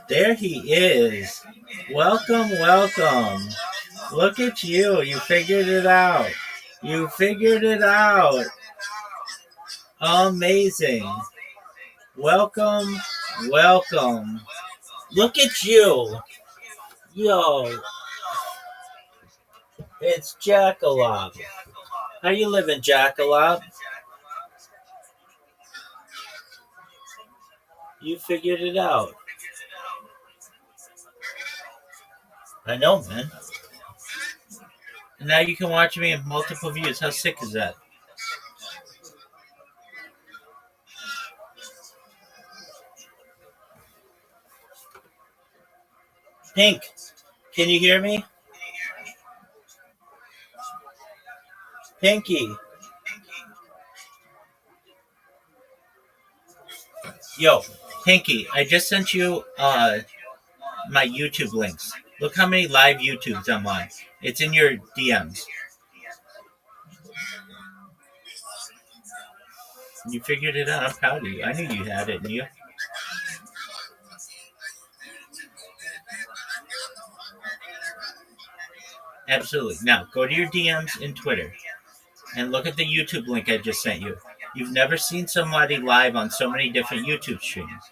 S2: There he is. Welcome, welcome. Look at you. You figured it out. You figured it out. Amazing. Welcome, welcome. Look at you. Yo. It's Jackalope. How you living, Jackalope? You figured it out. I know, man. And now you can watch me in multiple views. How sick is that? Pink, can you hear me? Pinky. Yo, Pinky, I just sent you my YouTube links. Look how many live YouTubes I'm on. It's in your DMs. You figured it out. I'm proud of you. I knew you had it in you. Absolutely. Now, go to your DMs in Twitter and look at the YouTube link I just sent you. You've never seen somebody live on so many different YouTube streams.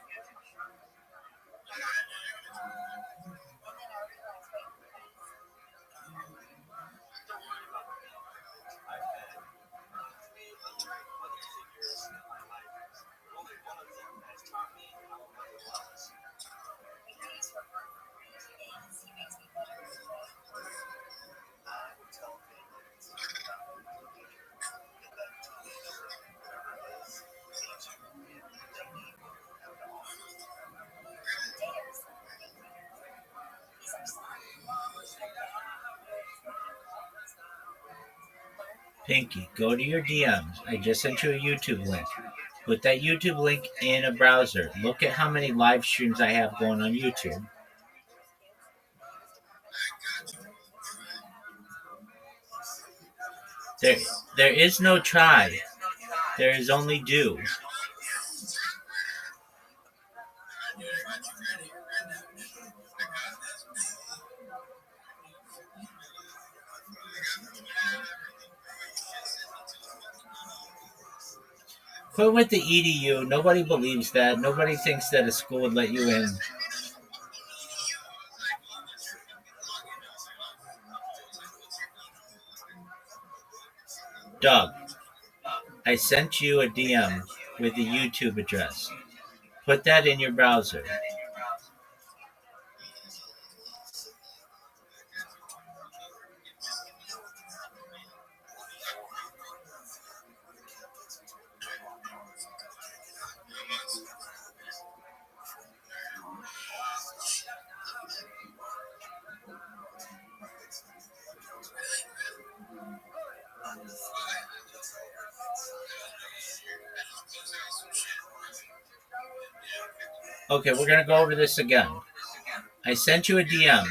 S2: Pinky, go to your DMs. I just sent you a YouTube link. Put that YouTube link in a browser. Look at how many live streams I have going on YouTube. There is no try. There is only do. Quit with the EDU. Nobody believes that. Nobody thinks that a school would let you in. Doug, I sent you a DM with the YouTube address. Put that in your browser. Okay, we're going to go over this again. I sent you a DM.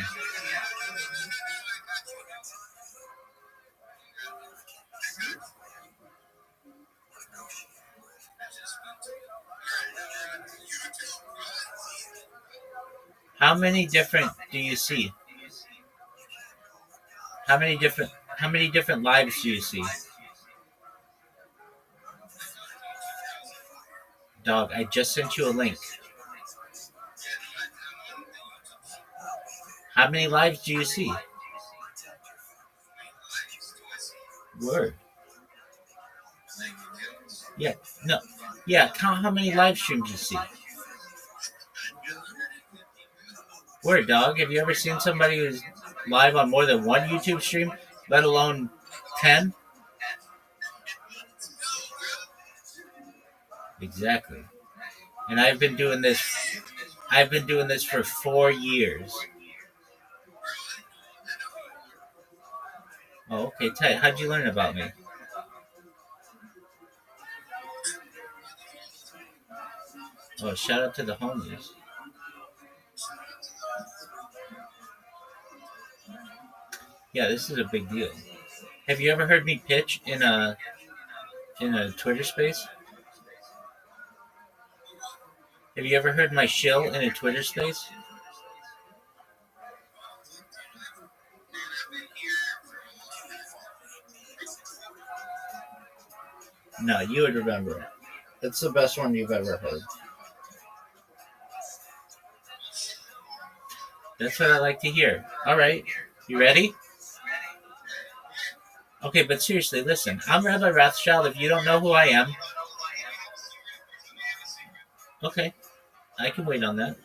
S2: How many different do you see? How many different lives do you see? Dog, I just sent you a link. How many lives do you see? Word. Yeah, no. Yeah, count how many live streams you see. Word, dog. Have you ever seen somebody who's live on more than one YouTube stream, let alone 10? Exactly. And I've been doing this for 4 years. Oh, okay, tight. How'd you learn about me? Oh, shout out to the homies. Yeah, this is a big deal. Have you ever heard me pitch in a Twitter space? Have you ever heard my shill in a Twitter space? No, you would remember it. It's the best one you've ever heard. That's what I like to hear. All right, you ready? Okay, but seriously, listen. I'm Rabbi Rothschild. If you don't know who I am, okay, I can wait on that.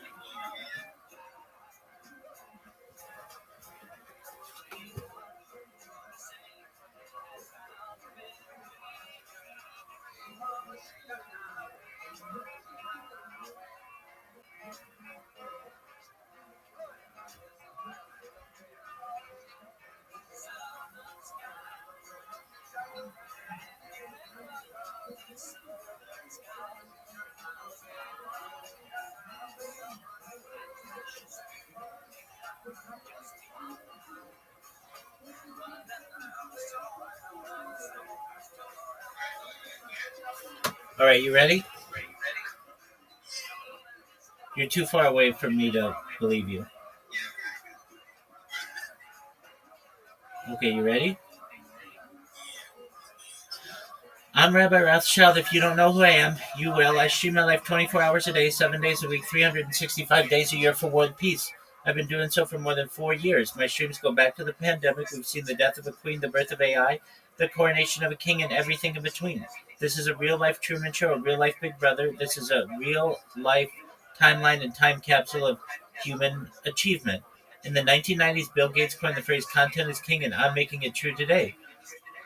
S2: All right, you ready? You're too far away for me to believe you. Okay, you ready? I'm Rabbi Rothschild. If you don't know who I am, you will. I stream my life 24 hours a day, 7 days a week, 365 days a year for world peace. I've been doing so for more than 4 years. My streams go back to the pandemic. We've seen the death of a queen, the birth of AI, the coronation of a king, and everything in between. This is a real-life Truman Show, a real-life Big Brother. This is a real-life timeline and time capsule of human achievement. In the 1990s, Bill Gates coined the phrase, "Content is king," and I'm making it true today.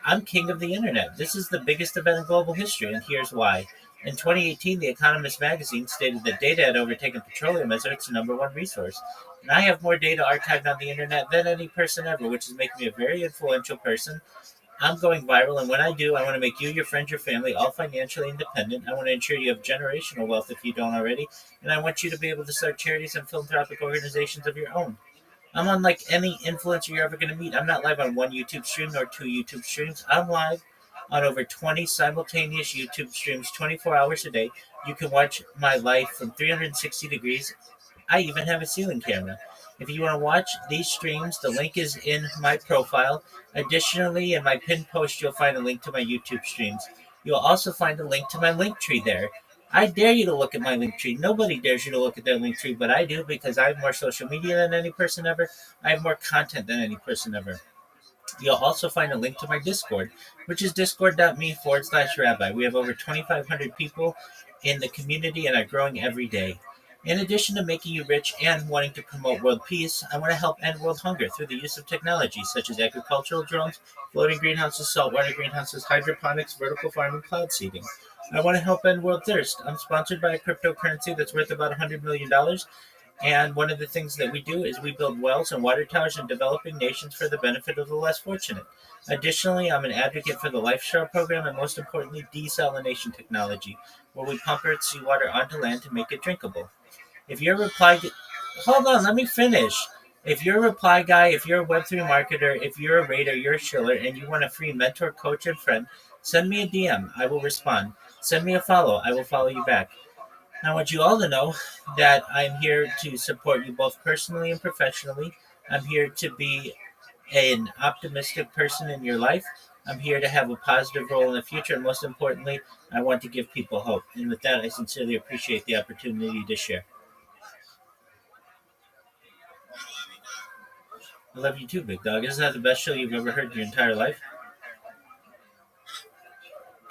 S2: I'm king of the internet. This is the biggest event in global history, and here's why. In 2018, The Economist magazine stated that data had overtaken petroleum as Earth's number one resource. And I have more data archived on the internet than any person ever, which is making me a very influential person. I'm going viral, and when I do, I want to make you, your friends, your family all financially independent. I want to ensure you have generational wealth if you don't already, and I want you to be able to start charities and philanthropic organizations of your own. I'm unlike any influencer you're ever going to meet. I'm not live on one YouTube stream nor 2 YouTube streams. I'm live on over 20 simultaneous YouTube streams 24 hours a day. You can watch my life from 360 degrees. I even have a ceiling camera. If you want to watch these streams, the link is in my profile. Additionally, in my pinned post, you'll find a link to my YouTube streams. You'll also find a link to my link tree there. I dare you to look at my link tree. Nobody dares you to look at their link tree, but I do because I have more social media than any person ever. I have more content than any person ever. You'll also find a link to my Discord, which is discord.me/rabbi. We have over 2,500 people in the community and are growing every day. In addition to making you rich and wanting to promote world peace, I want to help end world hunger through the use of technology such as agricultural drones, floating greenhouses, saltwater greenhouses, hydroponics, vertical farming, cloud seeding. I want to help end world thirst. I'm sponsored by a cryptocurrency that's worth about $100 million. And one of the things that we do is we build wells and water towers in developing nations for the benefit of the less fortunate. Additionally, I'm an advocate for the LifeStar program and most importantly, desalination technology, where we pump Earth's seawater onto land to make it drinkable. If you're hold on, let me finish. If you're a reply guy, if you're a Web3 marketer, if you're a raider, you're a shiller, and you want a free mentor, coach, and friend, send me a DM. I will respond. Send me a follow. I will follow you back. I want you all to know that I'm here to support you both personally and professionally. I'm here to be an optimistic person in your life. I'm here to have a positive role in the future. And most importantly, I want to give people hope. And with that, I sincerely appreciate the opportunity to share. I love you too, big dog. Isn't that the best show you've ever heard in your entire life?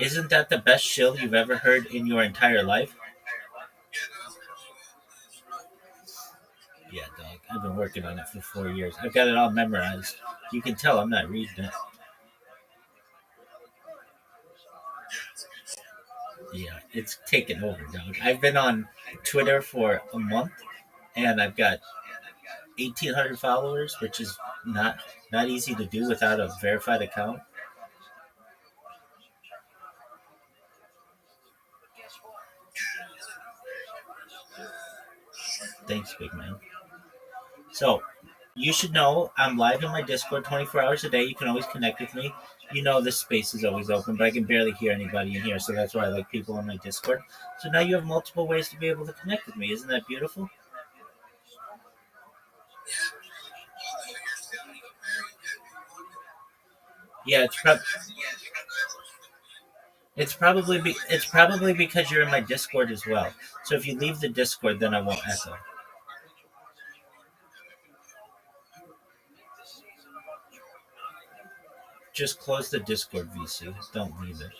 S2: Isn't that the best shill you've ever heard in your entire life? Yeah, dog. I've been working on it for 4 years. I've got it all memorized. You can tell I'm not reading it. Yeah, it's taken over, dog. I've been on Twitter for a month, and I've got 1,800 followers, which is not easy to do without a verified account. Thanks, big man. So, you should know I'm live in my Discord 24 hours a day. You can always connect with me. You know this space is always open, but I can barely hear anybody in here, so that's why I like people on my Discord. So now you have multiple ways to be able to connect with me. Isn't that beautiful? Yeah, it's probably because you're in my Discord as well. So if you leave the Discord, then I won't echo. Just close the Discord, VC. Don't leave it.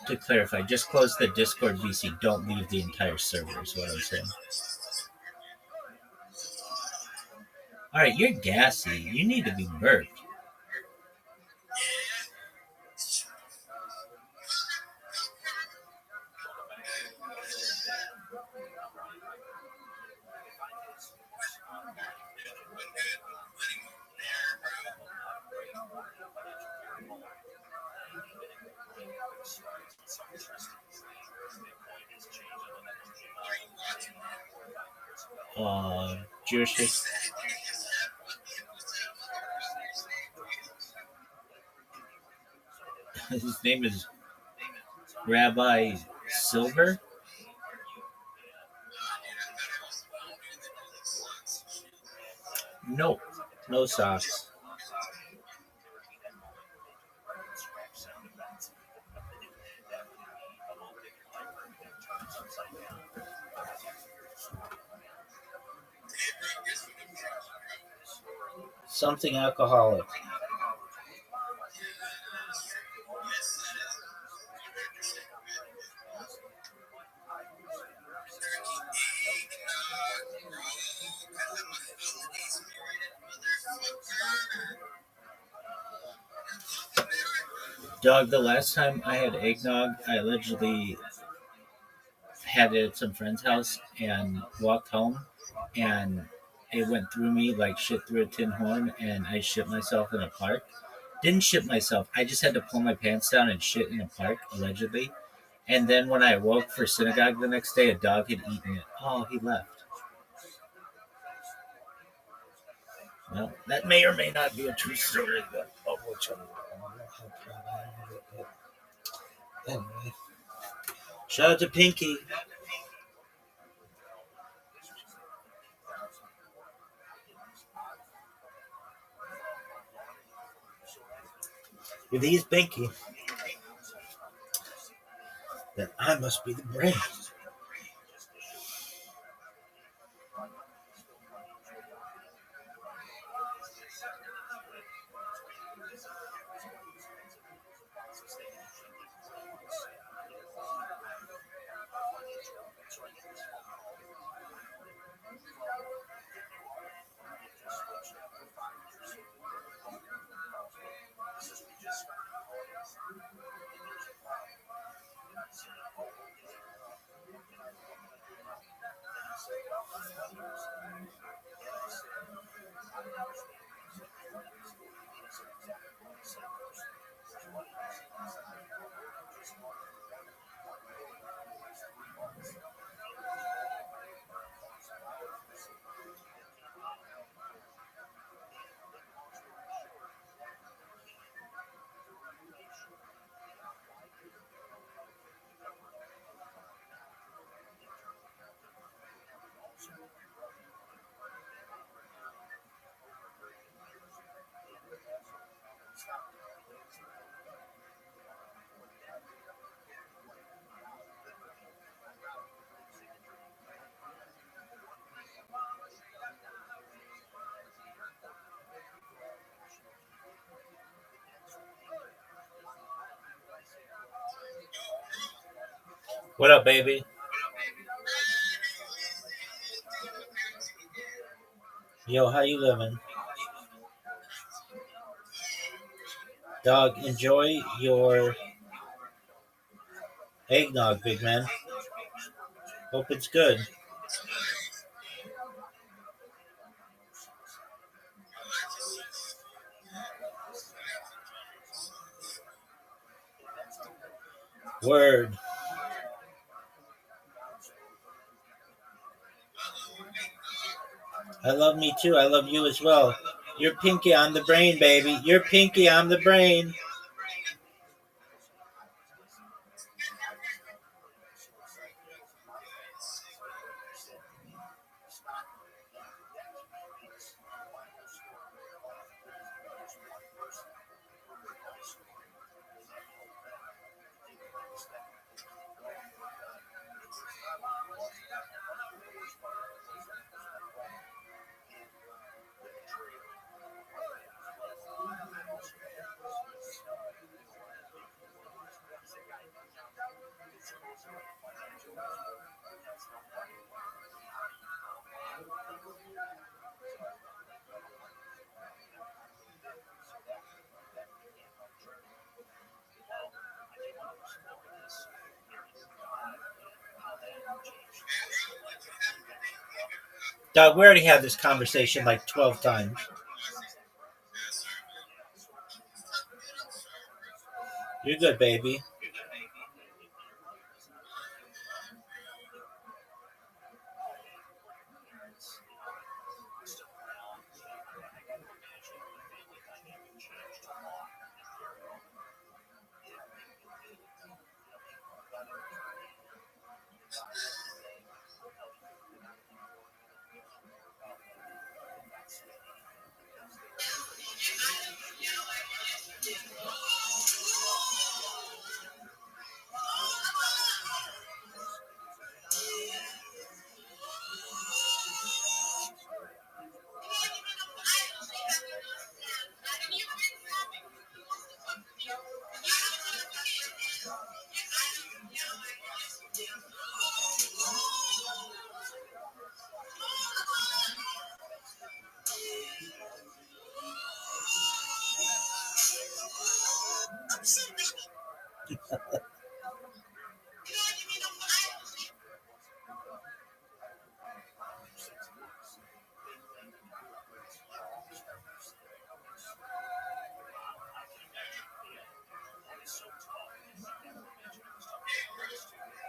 S2: To clarify, just close the Discord, VC. Don't leave the entire server. Is what I'm saying. All right, you're gassy. You need to be burped. Jewish. His name is Rabbi Silver. No, no socks. Something alcoholic. Dog, the last time I had eggnog, I allegedly had it at some friend's house and walked home, and it went through me like shit through a tin horn, and I shit myself in a park. Didn't shit myself. I just had to pull my pants down and shit in a park, allegedly. And then when I woke for synagogue the next day, a dog had eaten it. Oh, he left. Well, that may or may not be a true story, but oh, which one? I don't know how proud I am of it, but anyway. Shout out to Pinky. If he's Pinky, then I must be the brain. What up, baby? Yo, how you living? Dog, enjoy your eggnog, big man. Hope it's good. Word. I love me too. I love you as well. You're pinky on the brain, baby. You're pinky on the brain. Dog, we already had this conversation like 12 times. You're good, baby.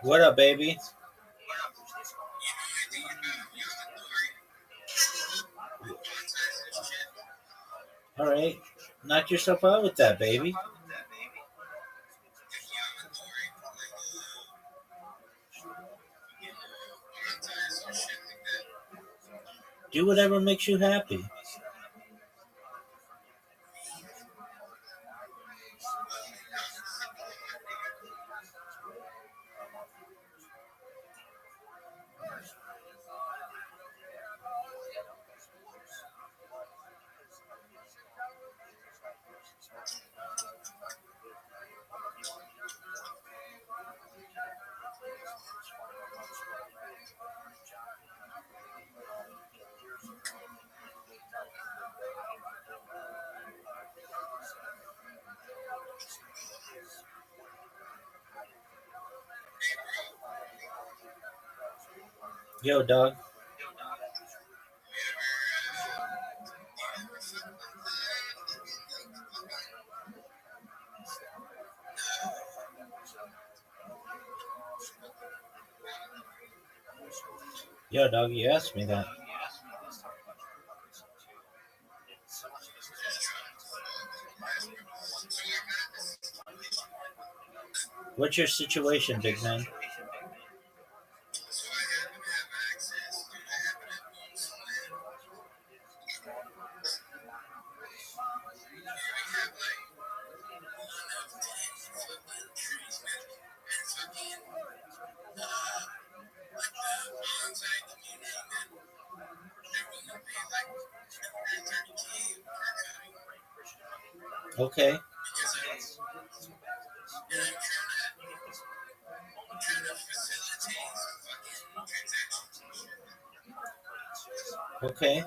S2: What up, baby? All right. Knock yourself out with that, baby. Do whatever makes you happy. Yo, dog. Yo, dog, you asked me that. What's your situation, big man? Okay. Okay.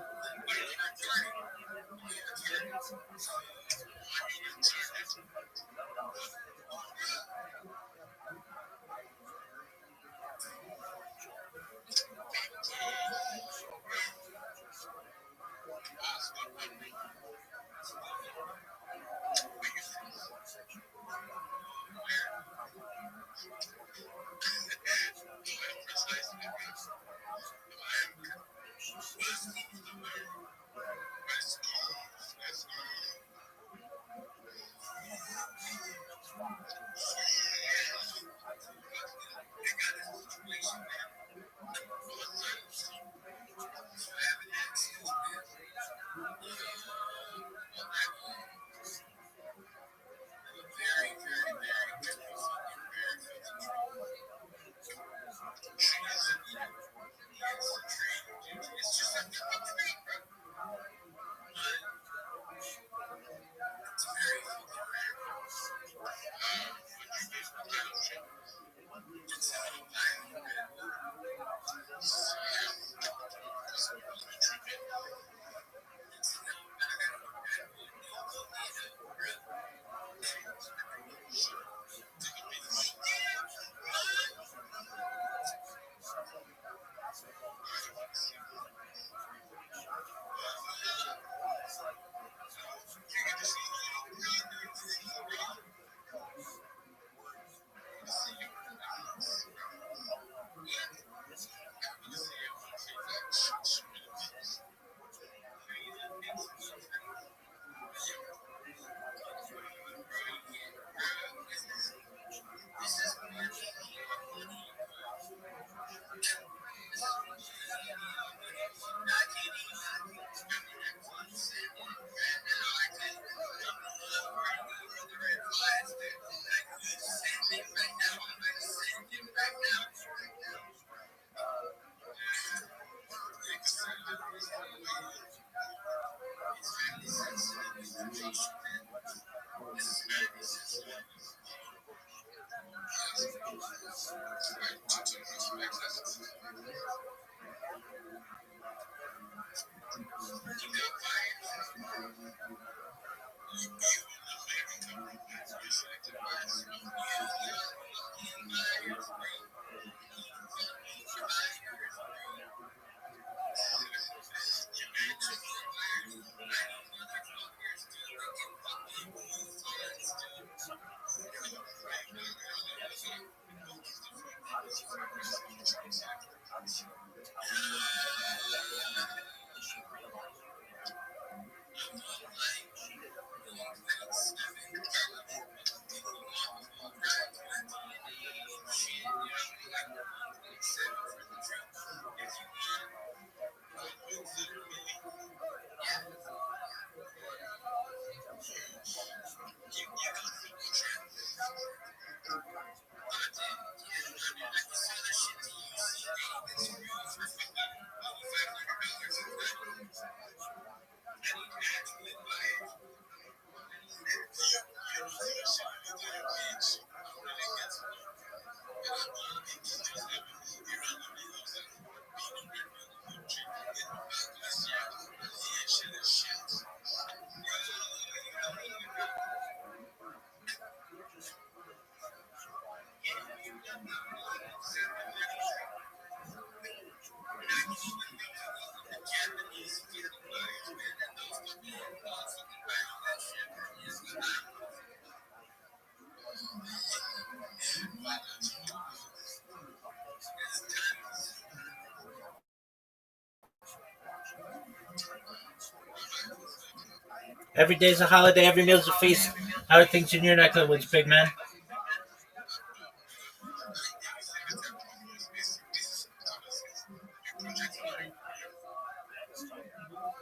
S2: Every day's a holiday. Every meal's a feast. How are things in your neck of the woods, big man?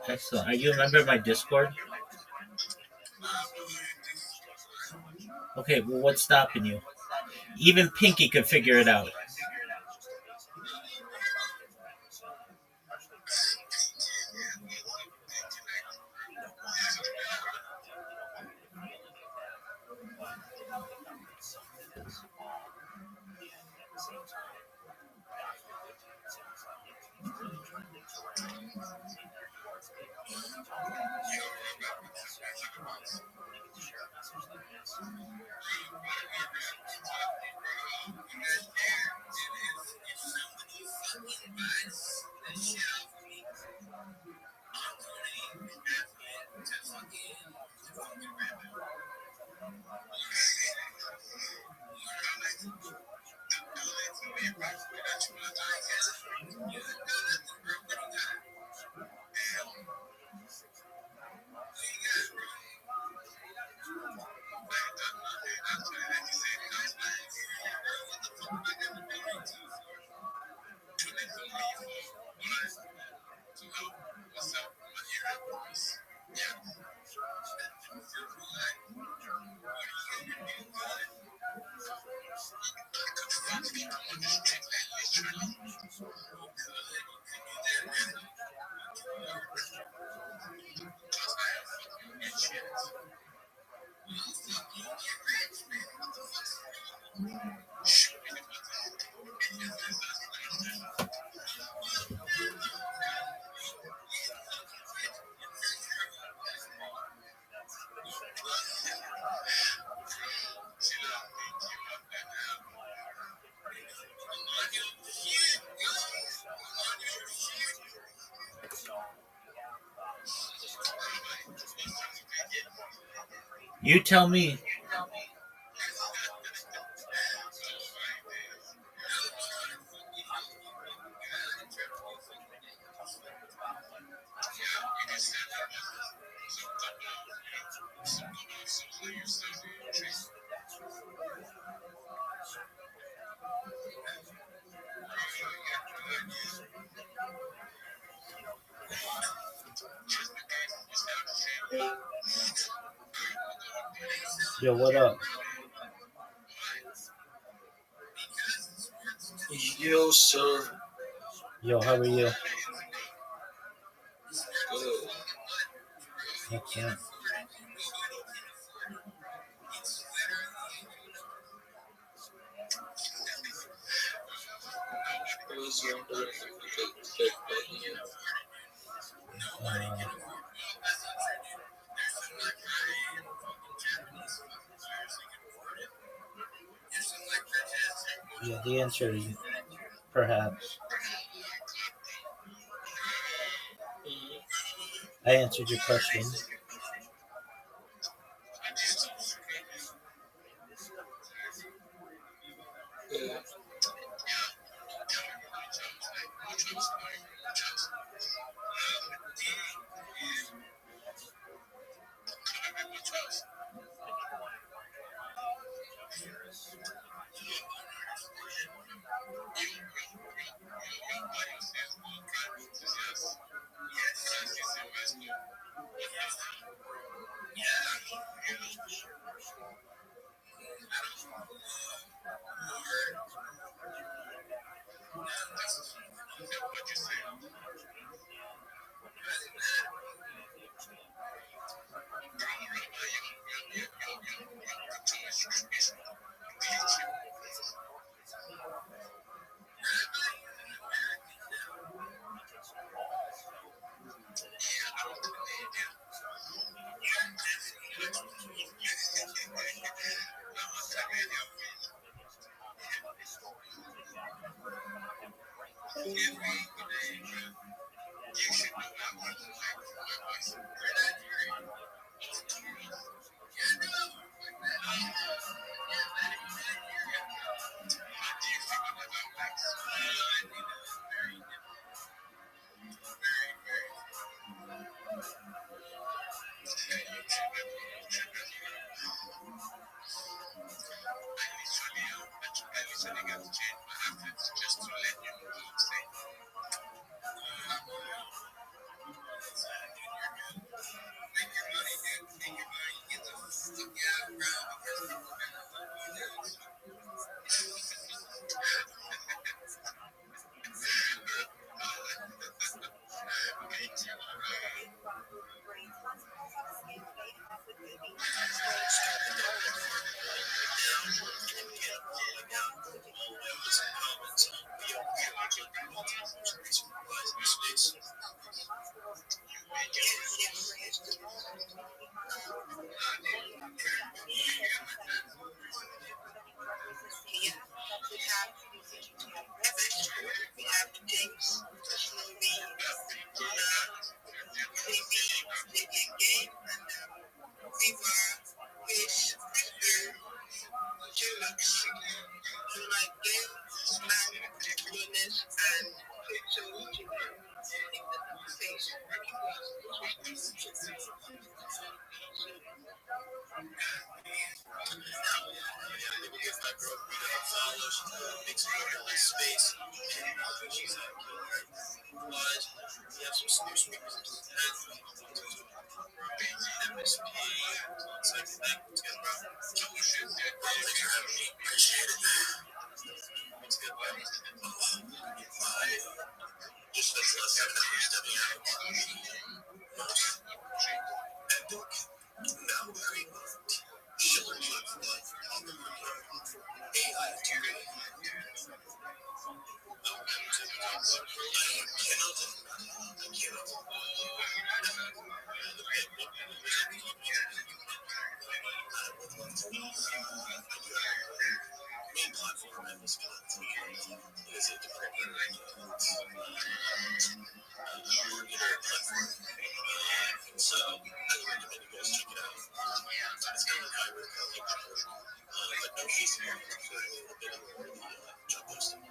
S2: Excellent. Are you a member of my Discord? Okay, well, what's stopping you? Even Pinky could figure it out. You tell me. Yo, what up?
S6: Yo, sir.
S2: Yo, how are you?
S6: Good.
S2: Excellent.
S6: I was wondering if we could get money.
S2: Yeah, the answer is perhaps. I answered your question.
S6: Yeah.
S3: We have the things, slowly, maybe a game, and river, fish, Dulux, like games, man, goodness, and picture, face. Space. She's a but we have some new speakers MSP, like that together. Thanks for having me. Appreciate it. What's good, buddy? Just that's less than stepping out. Epic. Now very Schiller on the AI theory. Main platform and this platform is a different platform. So I recommend you guys check it out. It's kind of like hybrid, but no case here. A little bit more job posting.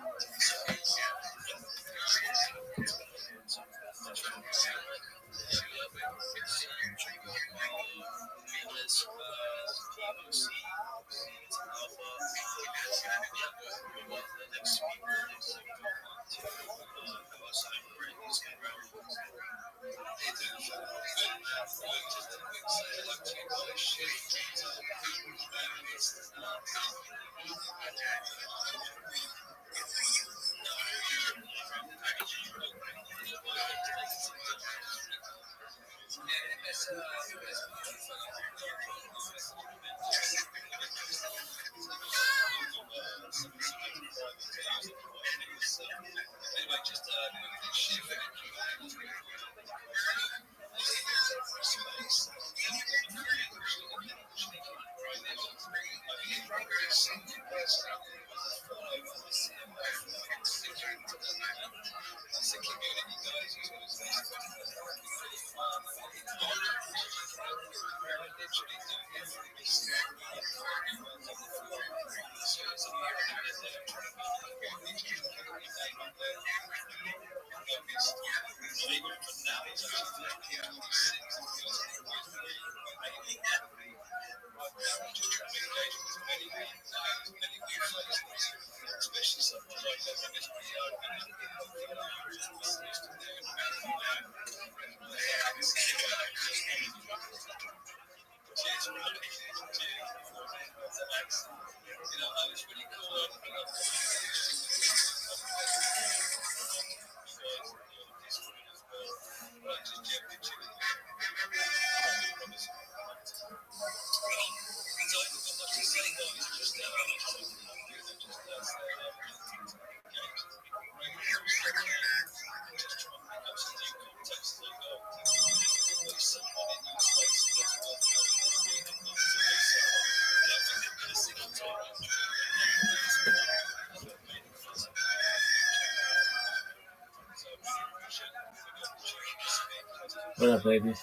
S2: What up, baby?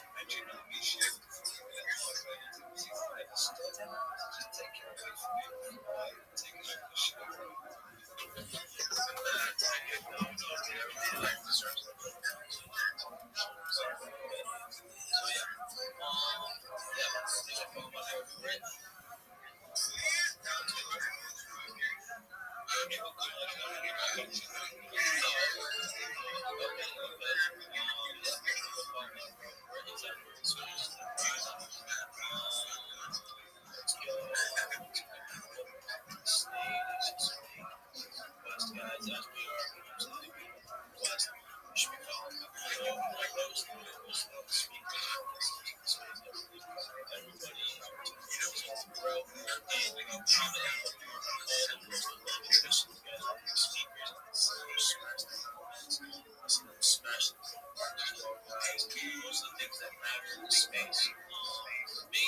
S3: most of the things that matter in space. For me,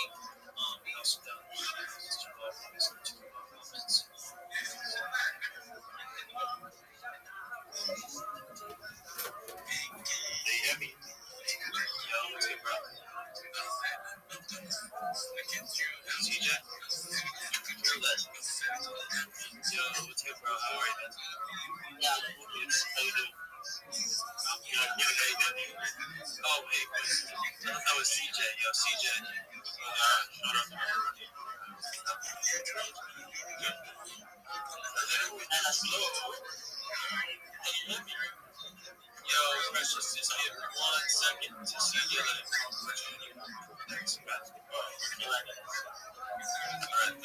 S3: he also done Mr. Love, obviously, two moments. They hear me? Yo, what's good, bro? CJ? True that. Yo, what's good, bro? How are you, man? Yeah, I'm good. How you doing? I'm good. How you doing? Oh, hey, wait. That was CJ. Yo, CJ. Shut up. Hello. Hey, you hear me? Yo, Precious, just give 1 second to see the other opportunity. Thanks, basketball. You like it? Alright,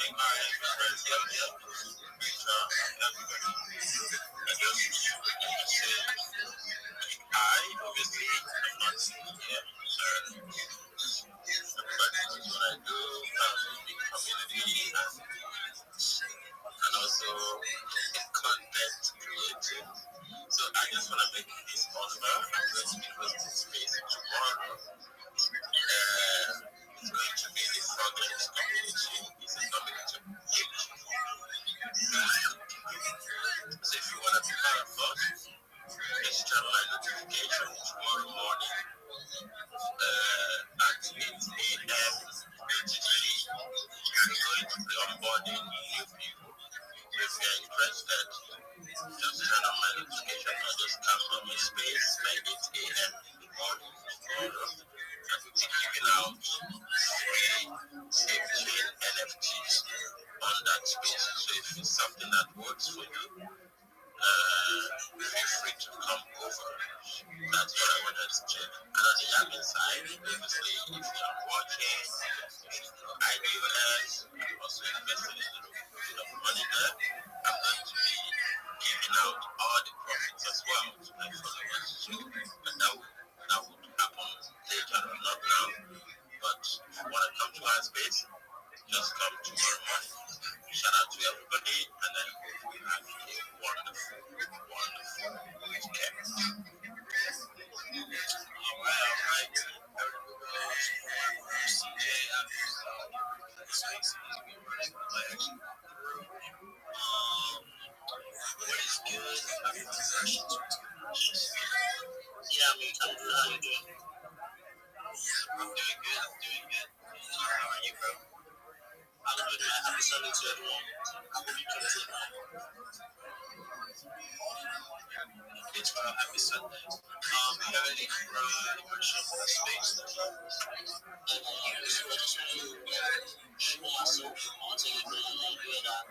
S3: Precious. Yep. Great job. Everybody. I guess say, I obviously am not here, sir. Everybody knows what I do, big community, and also content creating. So I just want to make this offer. I'm going to be hosting space tomorrow. It's going to be the Froglands community. It's a community. So if you want to be part of us, please turn my notification tomorrow morning at 8 a.m. BTC. We're going to be onboarding new people. So if you're interested, just turn on my notification or just come on my space by 8 a.m. in the morning tomorrow. And we'll be giving out free safe chain NFTs on that space. So if it's something that works for you, feel free to come over. That's what I wanted to check. And on the admin side, obviously, if you are watching, IDOS, I'm also invested in a little bit of money there. I'm going to be giving out all the profits as well to my followers. So that would happen later on, not now. But if you want to come to our space, just come tomorrow morning. Shout out to everybody, and then we have a wonderful weekend. Alright. CJ, what is good? Yeah, I mean, I'm good. How you doing? I'm doing good. How are you, bro? I'm good, man. Happy Sunday to everyone. Happy weekend to everyone. It's happy Sunday. You have any questions for the space? So I just want to show myself. I want to let you know that I'm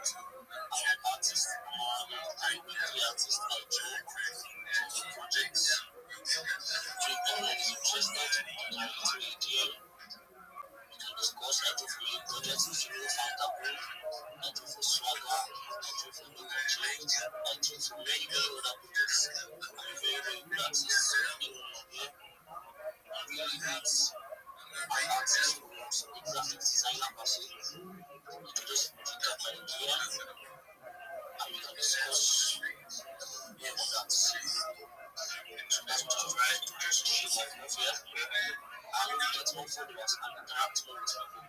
S3: an artist. I'm a media artist. I do projects. So if anyone is interested in media, we can discuss. I do for your projects. If you don't find that way, I do for Swagger. I do for local change. I do for many other projects. I'm a very good artist. So anyone out there, I really need an artist who wants a graphic designer person. You can just pick up my idea and we can discuss more on that. So that's what I'm trying to just shoot off more here. And we get more followers and interact more with people.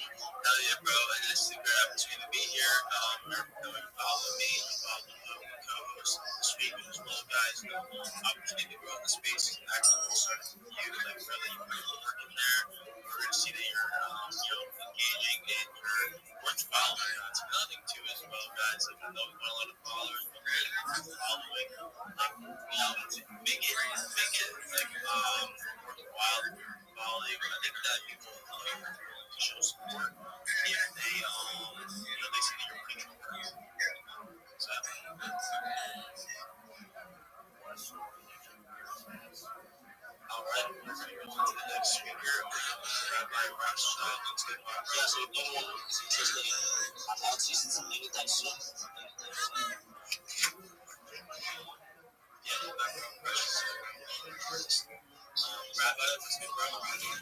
S3: Hell yeah, bro. It's a great opportunity to be here. Follow me, follow my co-host, speaking as well, guys. Opportunity to grow in the space is actually starting for you. Like, really, you're working there. We're going to see that you're, engaging and you're worth following. That's another thing, too, as well, guys. Like, I know we want a lot of followers, but really, following, make it, like, worthwhile following. I think that people, show support if they, they see that you're putting in work. So, all right, we're going to go to the next speaker, Rabbi ROTHSCHILD. Let's get back. Yeah, so if anyone is interested in an artist anytime soon,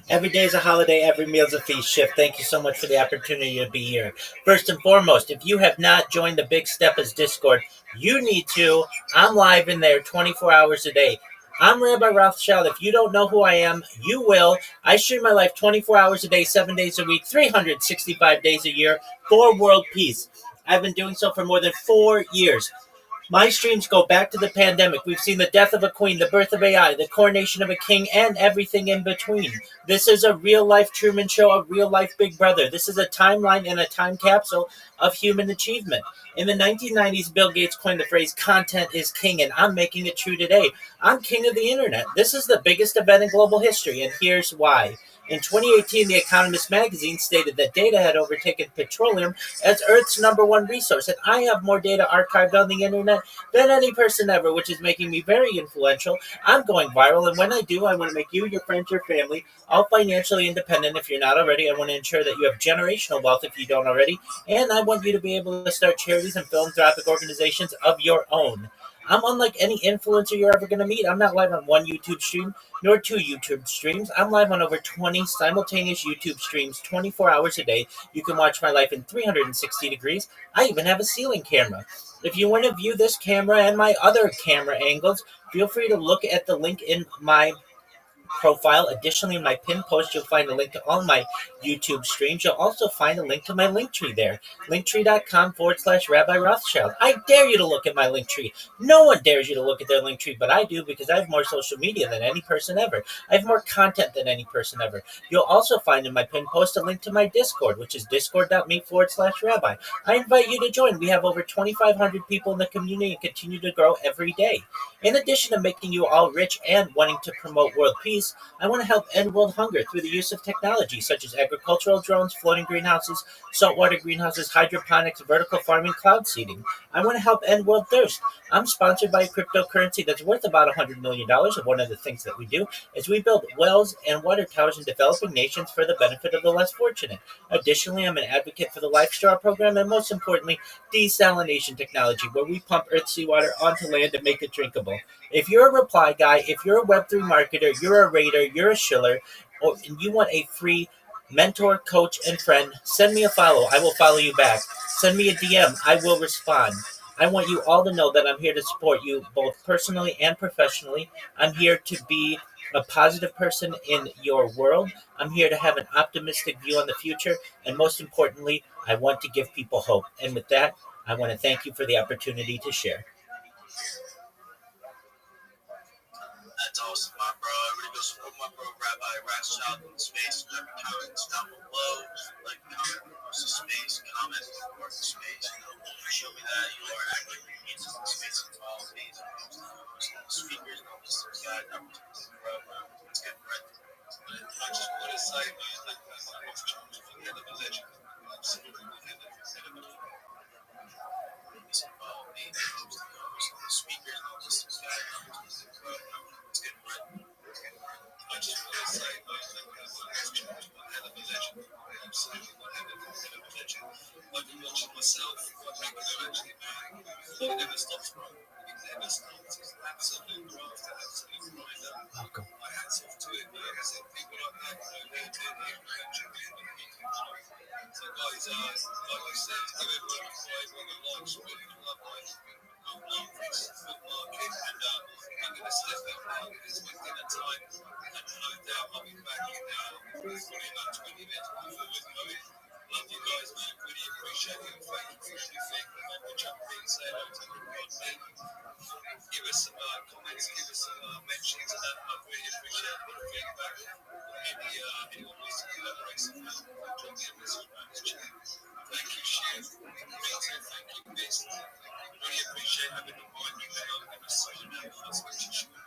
S2: Every day is a holiday, every meal is a feast. Shift. Thank you so much for the opportunity to be here. First and foremost, if you have not joined the Big Steppers Discord, you need to. I'm live in there 24 hours a day. I'm Rabbi Rothschild. If you don't know who I am, you will. I stream my life 24 hours a day, 7 days a week, 365 days a year for world peace. I've been doing so for more than 4 years. My streams go back to the pandemic. We've seen the death of a queen, the birth of AI, the coronation of a king, and everything in between. This is a real life Truman Show, a real life Big Brother. This is a timeline and a time capsule of human achievement. In the 1990s, Bill Gates coined the phrase content is king, and I'm making it true today. I'm king of the internet. This is the biggest event in global history, and here's why. In 2018, The Economist magazine stated that data had overtaken petroleum as Earth's number one resource, and I have more data archived on the internet than any person ever, which is making me very influential. I'm going viral, and when I do, I want to make you, your friends, your family all financially independent if you're not already. I want to ensure that you have generational wealth if you don't already, and I want you to be able to start charities and philanthropic organizations of your own. I'm unlike any influencer you're ever going to meet. I'm not live on one YouTube stream nor two YouTube streams. I'm live on over 20 simultaneous YouTube streams 24 hours a day. You can watch my life in 360 degrees. I even have a ceiling camera. If you want to view this camera and my other camera angles, feel free to look at the link in my profile. Additionally, in my pinned post, you'll find a link to all my YouTube streams. You'll also find a link to my link tree there. Linktree.com/Rabbi Rothschild. I dare you to look at my link tree. No one dares you to look at their link tree, but I do because I have more social media than any person ever. I have more content than any person ever. You'll also find in my pinned post a link to my Discord, which is discord.me/Rabbi. I invite you to join. We have over 2,500 people in the community and continue to grow every day. In addition to making you all rich and wanting to promote world peace, I want to help end world hunger through the use of technology such as agricultural drones, floating greenhouses, saltwater greenhouses, hydroponics, vertical farming, cloud seeding. I want to help end world thirst. I'm sponsored by a cryptocurrency that's worth about $100 million, and one of the things that we do is we build wells and water towers in developing nations for the benefit of the less fortunate. Additionally, I'm an advocate for the Life Straw program and, most importantly, desalination technology, where we pump earth seawater onto land and make it drinkable. If you're a reply guy, if you're a Web3 marketer, you're a raider, you're a shiller, or and you want a free mentor, coach, and friend, send me a follow. I will follow you back. Send me a DM. I will respond. I want you all to know that I'm here to support you both personally and professionally. I'm here to be a positive person in your world. I'm here to have an optimistic view on the future. And most importantly, I want to give people hope. And with that, I want to thank you for the opportunity to share.
S3: That's awesome, my bro. Everybody go support my bro, Rabbi Rothschild in space. Every comments down below. Like, comment, post the space, comment, support the space. Show me that you are actively using the space and all of these speakers and all this guys. Opportunities to grow. Let's get right. I just want to say, man, like, I'm off charge for the end of the legend. Absolutely, the end of the legend. It's involved me, the speakers and all this guys. Opportunities to grow. Let's get right. I just want to say, man, like, I'm off charge for the end of the legend. Absolutely, the end of the legend. I've been watching myself. I'm making it actually, man. It never stops, bro. It never stops. It's absolute growth, absolute grinder.
S2: Welcome.
S3: My hats off to it, man. I said, people like that, they're champion of the YouTube show. So, guys, like I said, give everyone a 5 like, spreading the love, guys. Thanks for marking, and I'm going to step out now because it's my dinner time, and no doubt I'll be back in probably about 20 minutes before we're going. Love you guys, man. Really appreciate it. Thank you for everything. Remember, jump in, say hello to everyone. Give us some comments, give us some mentions, and I really appreciate it. What feedback. Maybe anyone wants to collaborate somehow, drop me a message around this chat. Thank you, Shiv. Peter, thank you, Miss. Really appreciate having the mic. I'm going to sign out. I'll switch to short.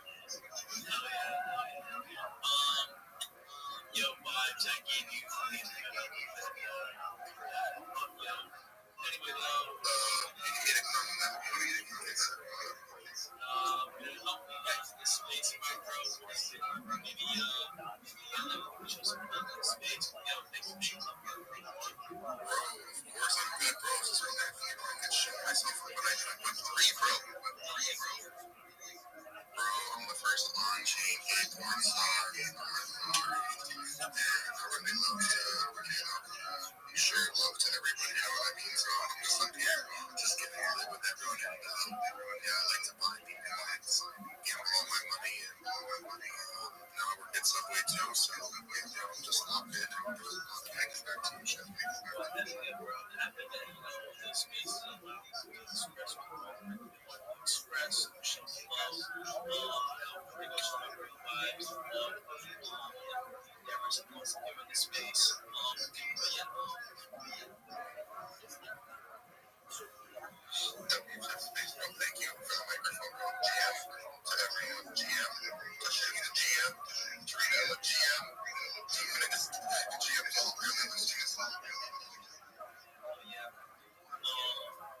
S3: Yo, vibes I gave you for these anyway, back to the space, my bro. Maybe, show some love in the space. Yo, thanks for being up here. Bro, of course I'm good, bro. Just so that, I can show myself when I joined Web 3, bro. Bro, I'm the first on-chain gay porn star in and I really love to share love to everybody, you know what I mean? So I'm just up here, just getting to live with everyone, and yeah, I like to buy people and gamble all my money and too, so just locked in and I get back to you, Chef.
S6: Well, then again, we're happy that this space allows us to express what we want to express, show love, pretty much my real vibes, endeavors and wants to do in the space. But yeah,
S3: Thank you for the microphone, GM, to everyone, GM, to Chef, the GM, to Rita, the GM, to Goodness, the GM, to all the members,
S6: yeah.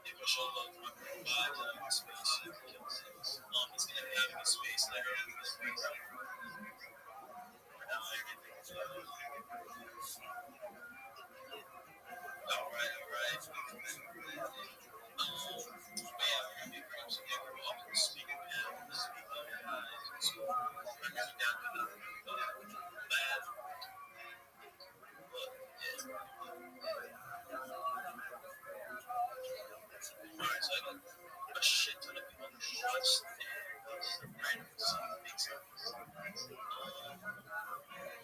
S6: People show love for my real vibes in the space. He's gonna be having a space later in this week. For now, everything's all right. But yeah, we're gonna be bringing some people up and speaking panels. So we're gonna be down to the lab. But yeah. Alright, so I got a shit ton of people on the watch and random things.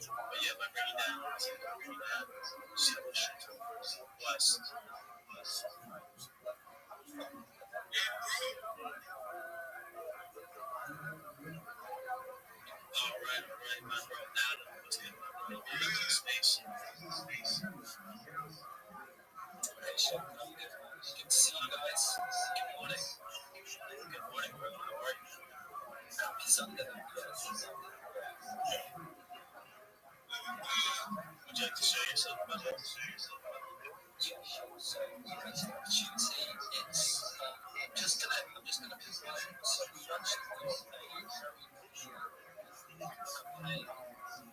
S6: But yeah, by bringing down, so much shit to blessed. Alright, my bro, Adam, what's good, my bro? Welcome to the space. Hey, shit, I'm good. Good to see you guys. Good morning. Good morning, bro. How are you? Happy Sunday. Would you like to show yourself, my bro? Yeah, sure. So, it's an opportunity. I'm just gonna provide some friends who've got a very campaign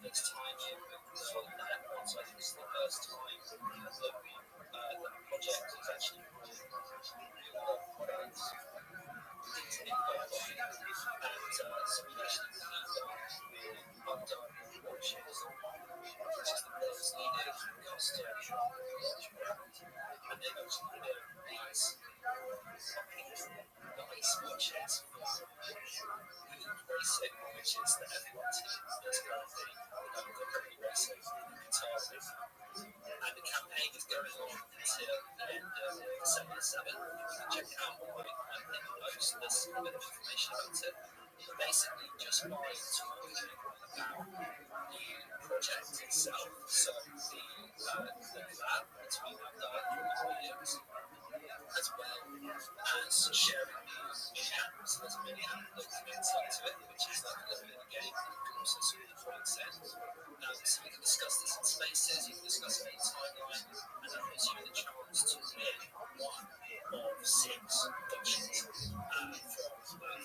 S6: that's tying in with the headlines. So I think this is the first time that the project is actually real products into info buying and some actually undone launches, which is the builds needed custom launch brand, and they've actually built nice watches racing, which is that everyone that's going to be currently racing in Qatar. And the campaign is going on until the end of December 7th. You can check it out online and in the post. There's a bit of information about it. But basically, just by talking about the project itself, so the lab between Abdul and Williams, as well as sharing the mini-apps. There's a mini-app that connects into it, which is like a little bit of a game that you can also see the point set. So we can discuss this in spaces, you can discuss it in timeline, and that gives you the chance to win one of 6 options from Rabbi,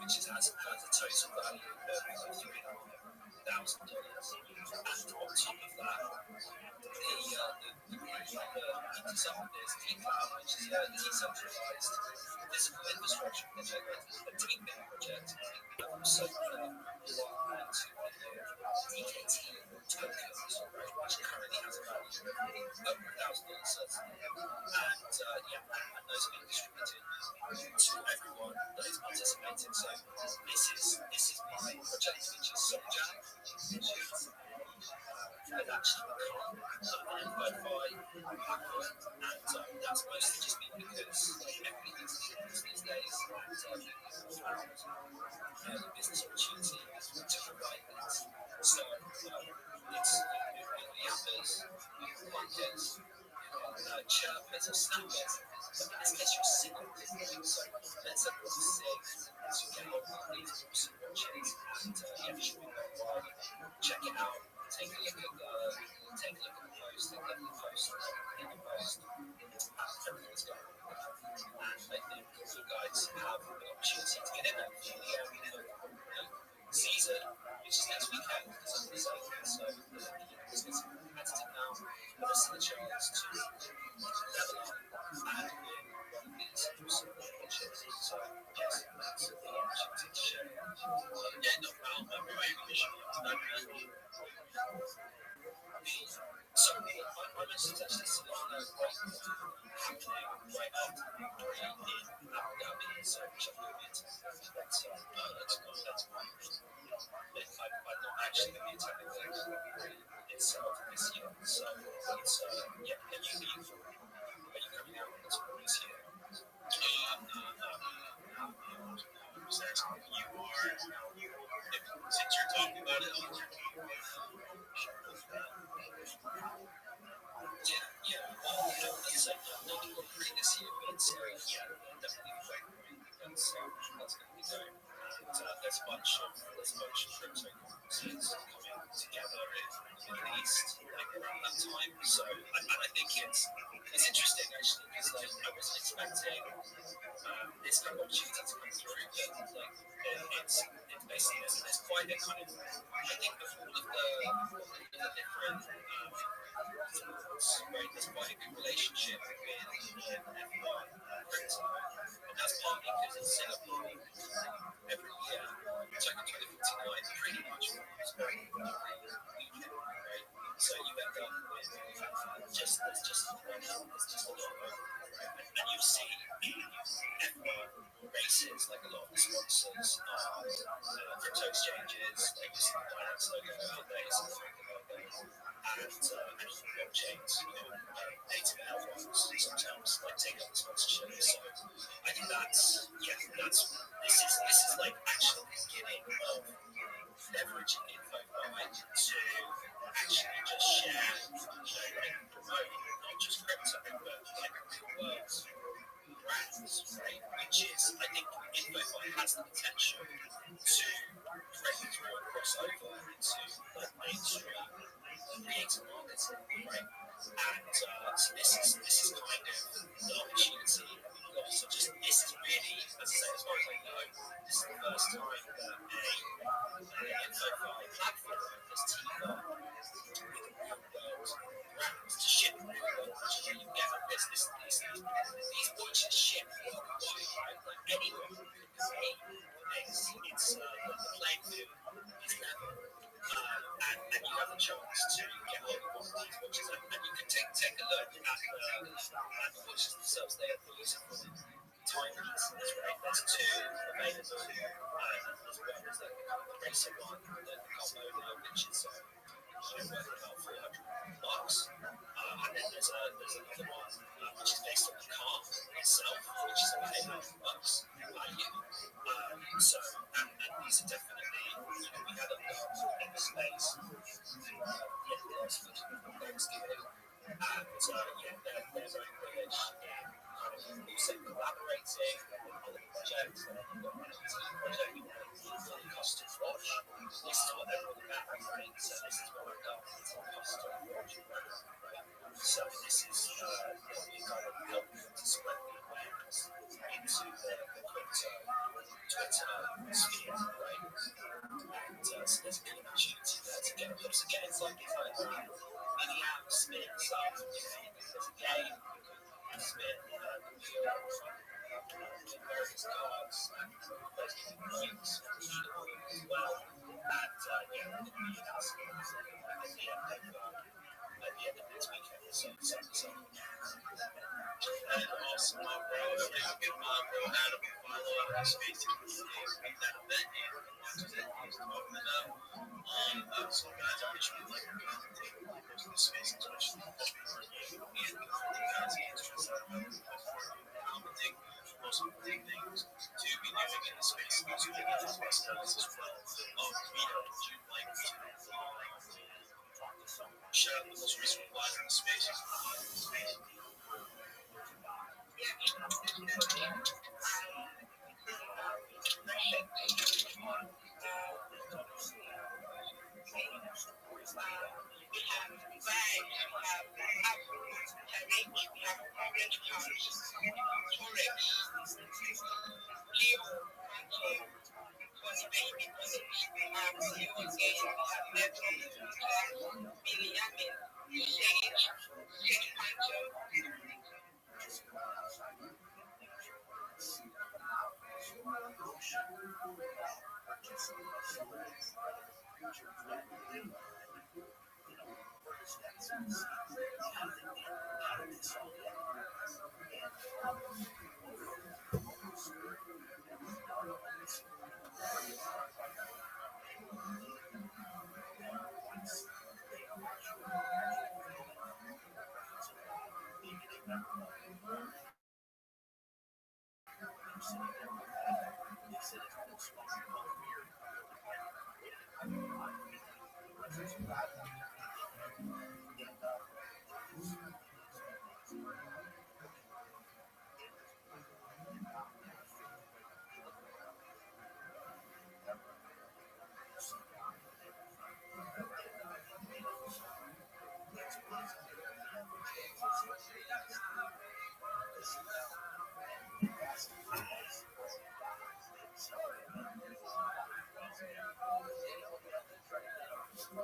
S6: which has a total value of $3,500. And on top of that, the design is DCloud, which is a decentralized physical infrastructure project, a deepin project, and also one to DKT tokens, right, which currently has a value of over $1,000. And those are being distributed to everyone that is participating. So this is my project, which is Soulja, which is actually become an info and that's mostly just been because everybody needs to do this these days, and the business opportunity to provide this. So it's the appers, the bunkers, chirpers or snappers, but in this case you're singing business. So let's say you're sick to get on these awesome watches and you should be worldwide. Check it out. Take a look at the post, and get the post in the post. Everything's going on. And I think you guys have an opportunity to get in there for the season, which is next weekend, December 2nd. So it's getting competitive now. But this is the chance to level up and win one of these awesome watches. So yes, that's the opportunity to share. Yeah, no problem. I'm really appreciative. So my message is actually Solana happening right after the victory in Abu Dhabi, so which I'm going to. Let's go. If I'm not So it's yeah. Are you coming out on this one this year?
S3: Since you're talking about it, I'll
S6: Yeah. Well, let's say not free this year, but yeah, definitely February. That's going to be going. And there's a bunch of crypto conferences coming together in the Middle East like around that time. So I think it's interesting actually because like I wasn't expecting this kind of opportunity to come through, but like it's basically there's quite a kind of I think of all of the different tools, right? There's quite a good relationship with F1 crypto, and that's partly because in Singapore every year, so in 2049, pretty much almost every weekend, right? So you end up with there's just a lot of right? And you see F1 races, like a lot of the sponsors are crypto exchanges, like you see the Binance logo out there, you see the Franklin logo, and blockchains, native L1s sometimes like take up the sponsorship. So I think this is like actually the beginning of leveraging InfoFi to actually just share, like promote not just crypto, but like real world brands, right? Which is, I think, InfoFi has the potential to break through and cross over into like mainstream creative marketing, right? And so this is kind of the opportunity that we've got. So just this is really, as I say, as far as I know, this is the first time that an InfoFi platform has teamed up with a real world brand to ship real world watches. You get these watches ship worldwide, right? Like anyone can compete for this. It's the playing field is level. And you have a chance to get hold of one of these watches, and you can take a look at the watches themselves. They are beautiful timepieces, right? There's two available, as well as the racer one, the Combo, which is worth about $400. And then there's another one which is based on the car itself, which is about $800 value. So, and these are definitely, we had a lot in the space. Last week before Thanksgiving. And they're very bullish in kind of also collaborating on other projects. You've got an NFT project, you've got a fully custom watch. This is what they're all about, right? So this is what I've done. It's a custom watch brand, right? So this is we kind of help to spread the awareness into the crypto Twitter sphere, right? And so there's a good opportunity there to get close again. It's like mini app spin stuff. There's a game you can spin various cards and there's points as well. And we'll be announcing at the end of next weekend. So
S3: awesome, bro. Really good, bro. Adam, follow up the space that event and watches that he's talking about. So guys, I wish we'd like to go and take a look at the space, especially and you guys interested in commenting most important things to be doing in the space. Also, we get the best notes as well. Rita, would you like to share out the most recent replies in the space?
S6: It's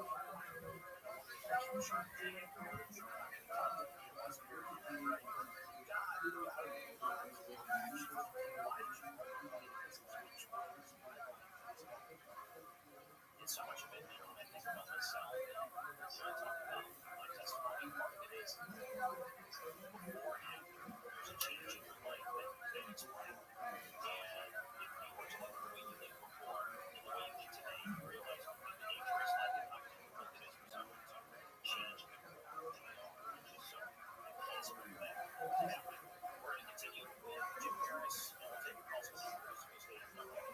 S6: so much of it, when I think about myself, when I talk about my testimony, part of it is before and after. There's a change in your life that it's right. And if you were to look at the way you lived before and the way you live today, you realize how dangerous life and how difficult it is for someone to change and and just so impossible for that to happen. We're going to continue with Jim Harris, and we'll take calls with you as we stay in contact.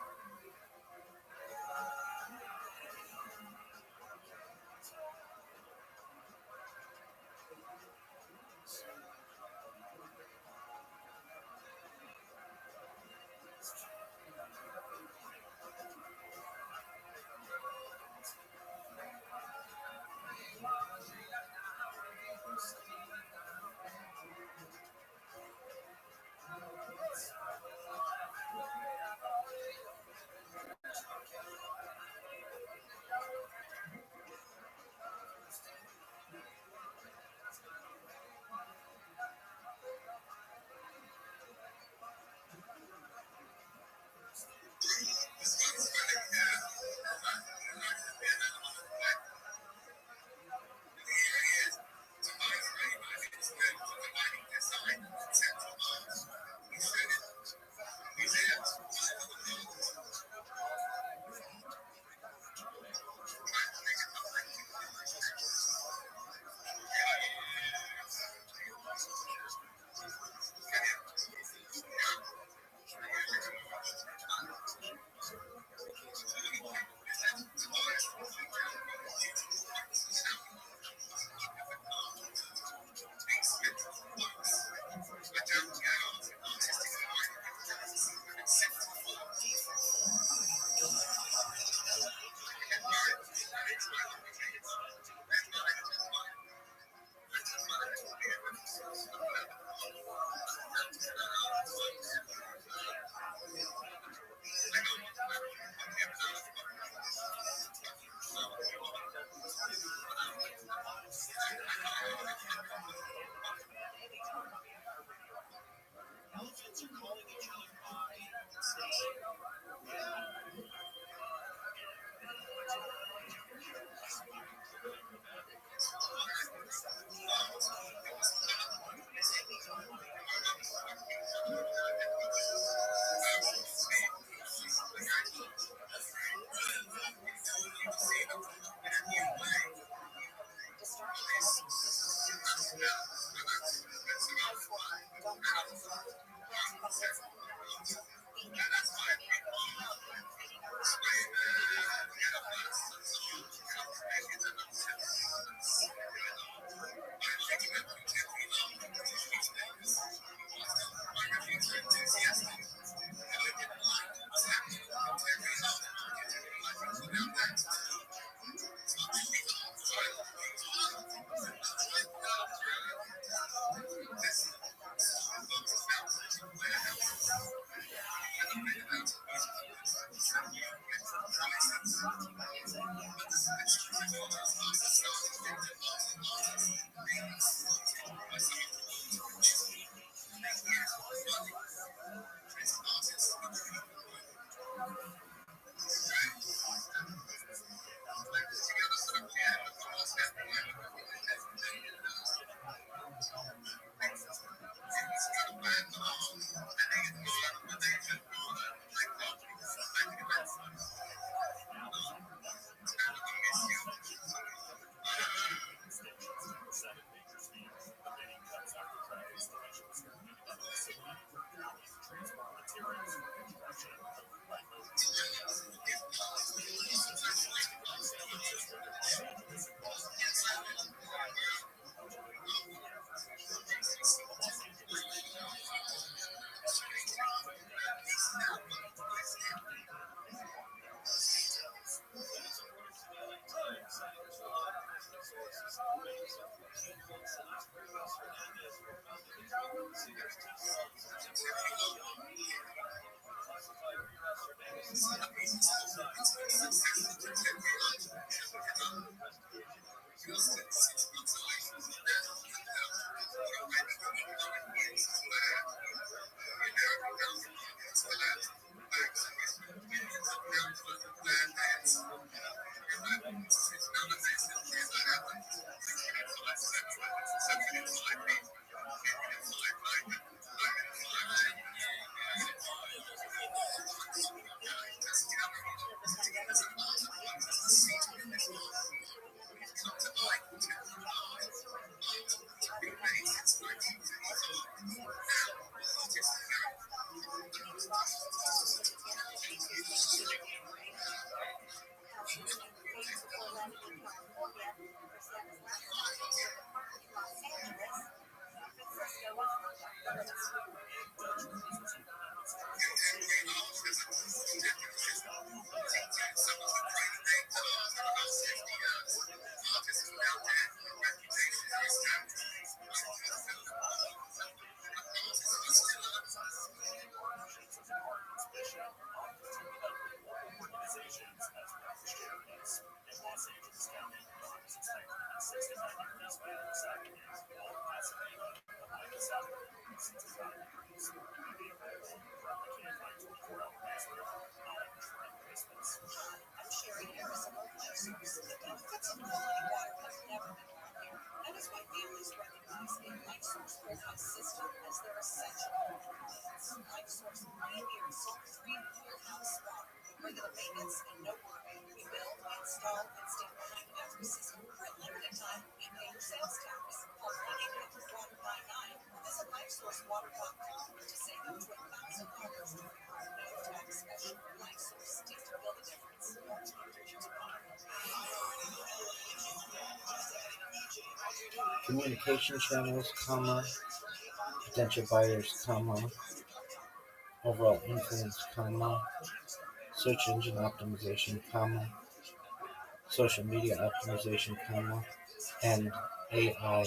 S6: Elephants are calling each other by
S2: Communication channels, potential buyers, overall influence, search engine optimization, social media optimization, and AI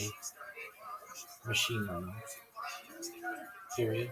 S2: machine learning, period.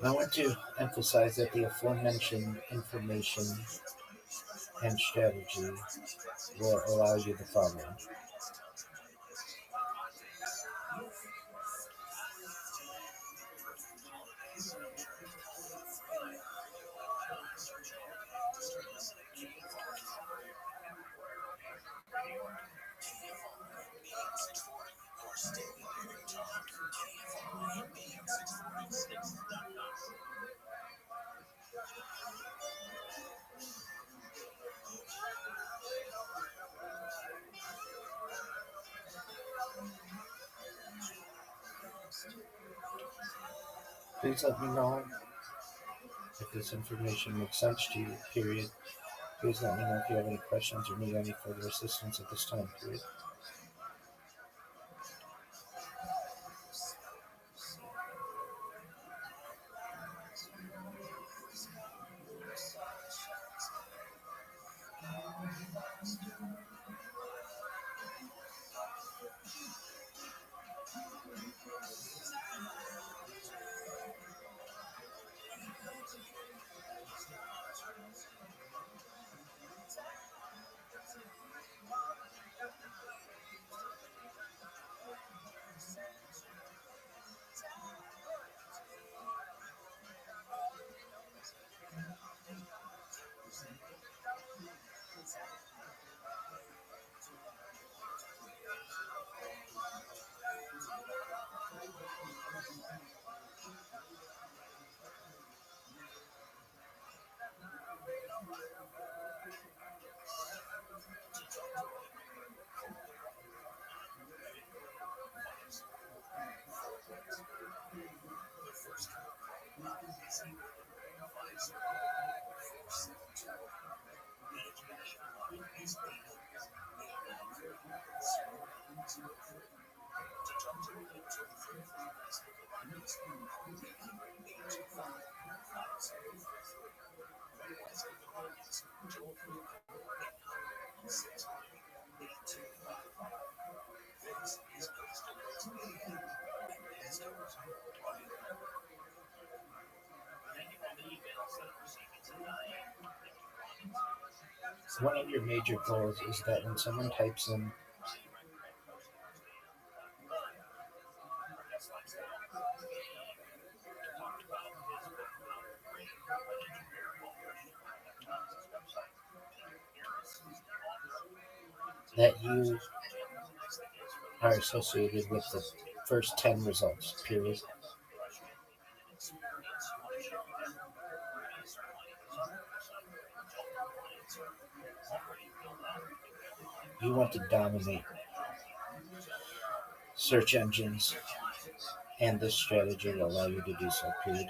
S2: I want to emphasize that the aforementioned information and strategy will allow you the following. Please let me know if this information makes sense to you, period. Please let me know if you have any questions or need any further assistance at this time, period. One of your major goals is that when someone types in that you are associated with the first 10 results, period. You want to dominate search engines, and this strategy will allow you to do so, period.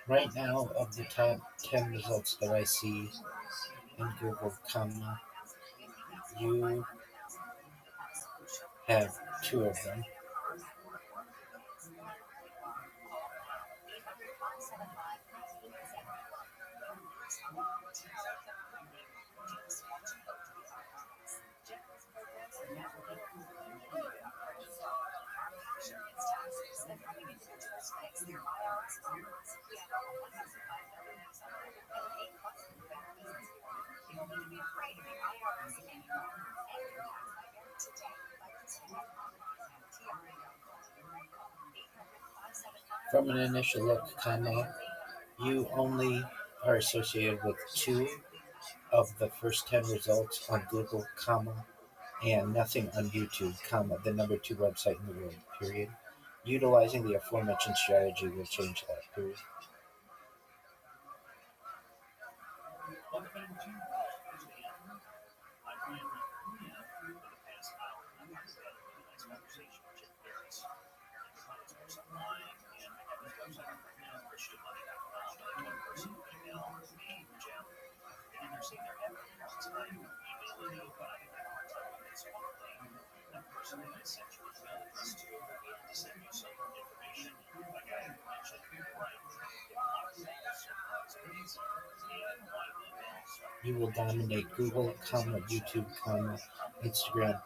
S2: Right now, of the top 10 results that I see in Google, you have 2 of them. From an initial look, you only are associated with 2 of the first 10 results on Google, and nothing on YouTube, the number 2 website in the world, period. Utilizing the aforementioned strategy will change that, period. You will dominate Google, YouTube, Instagram,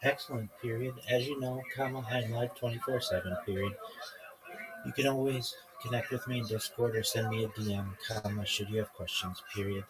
S2: Excellent, period. As you know, I'm live 24/7, period. You can always connect with me in Discord or send me a DM, should you have questions, period.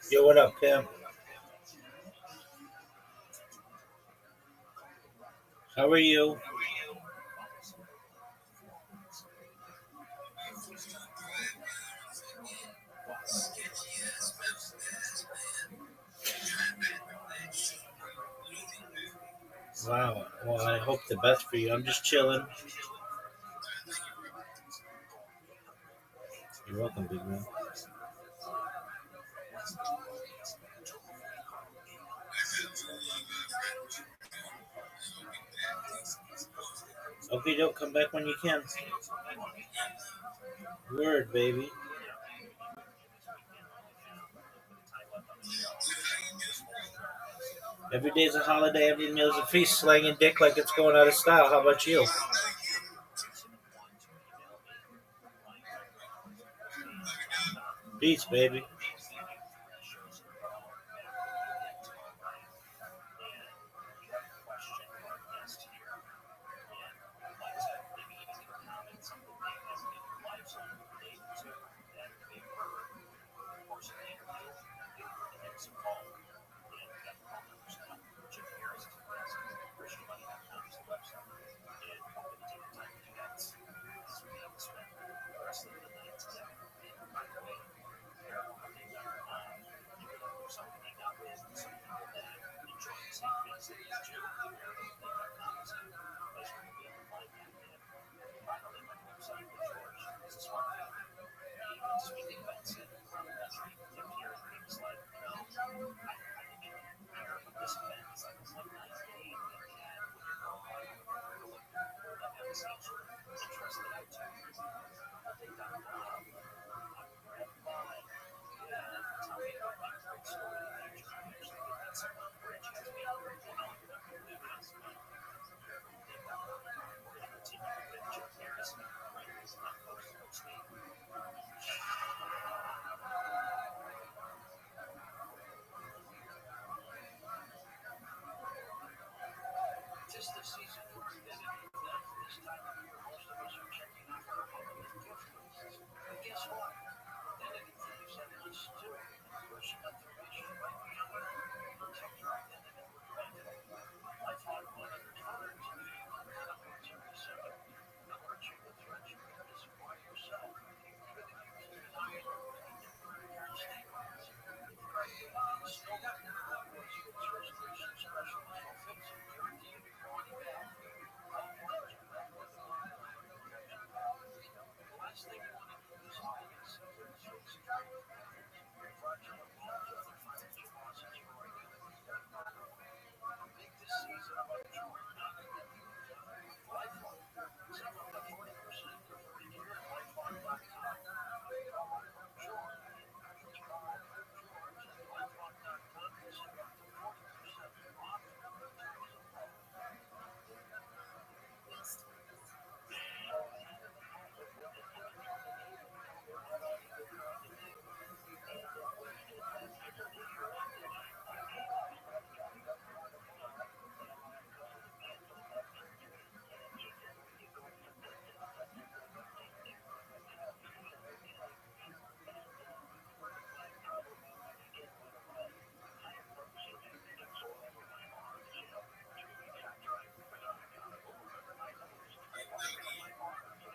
S2: Yo, what up, Pam? How are you? Wow. Well, I hope the best for you. I'm just chilling. You're welcome, big man. Okay, don't come back when you can. Word, baby. Every day's a holiday, every meal's a feast, slanging dick like it's going out of style. How about you? Peace, baby.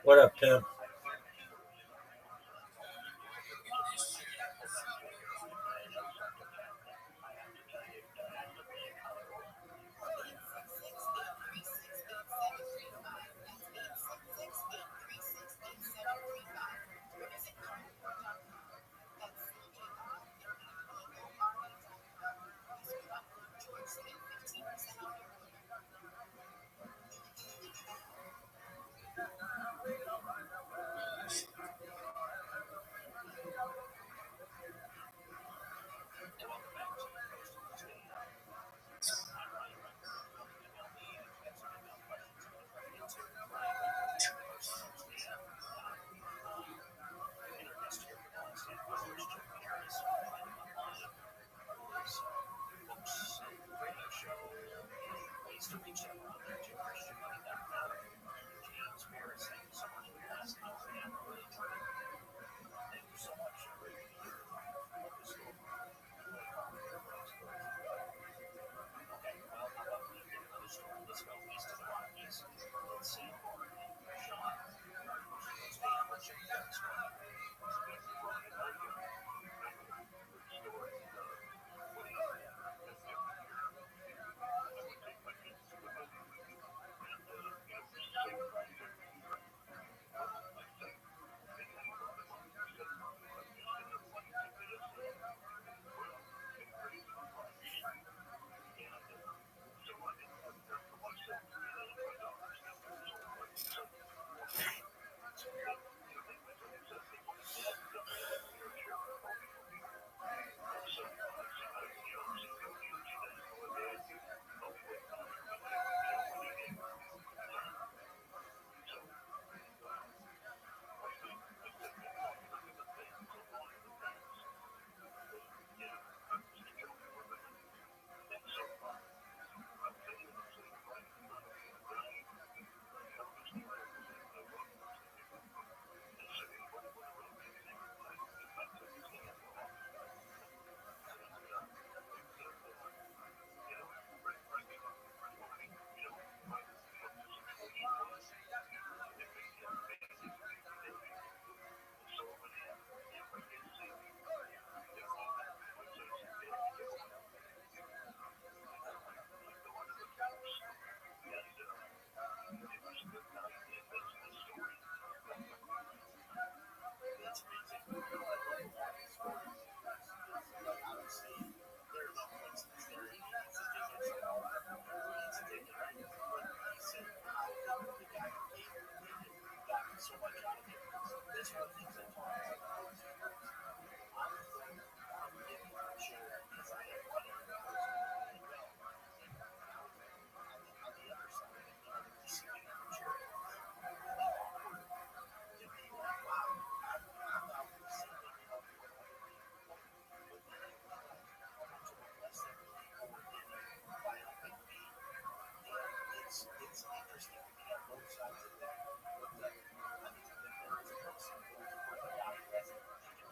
S2: What up, pimp?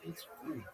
S7: It's rude.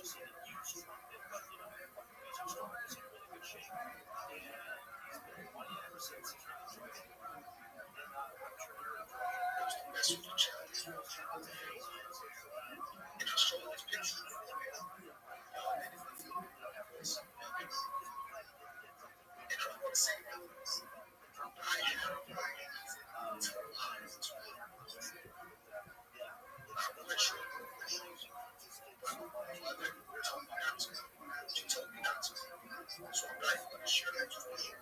S6: seen him use Trump, but using Trump is in really good shape, and he's been money ever since. He's really enjoyed it. And I'm sure you're enjoying it.
S3: It was the best with the child. And I saw this picture for you. And I want to say, I have two lives. I'm not sure. But my mother told me not to. She told me not to. So I'm not going to share that with you.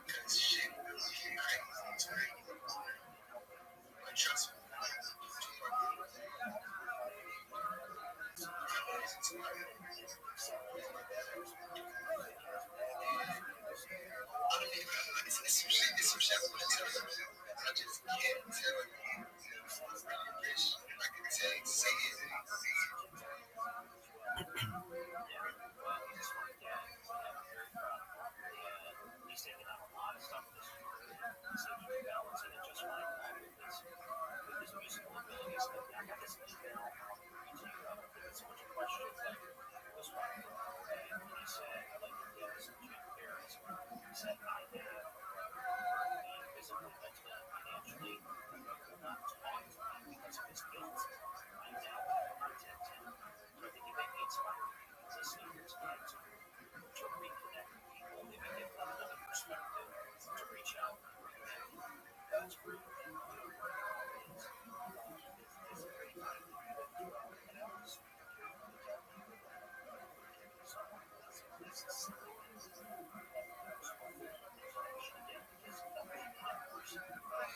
S3: Because shit is crazy. But trust me. It's some shit I want to tell you. I just can't tell you. I really wish I could say it.
S6: He's taken on a lot of stuff this year. He seems to be balancing it just fine with his musical abilities. I got this email reaching out with so much questions that was fine. And he said, I'd like to get some Jim Ferris. He said, I have being physically, mentally, financially, will not talk to him because of his guilt. I now contact him. So I think he may be inspired listening to tonight to reconnect with people, maybe give them another perspective to reach out and reconnect. That's great. It's a great time to do it as well. And I was speaking to someone who has a business that I was hoping to actually get because of the whole person. It's the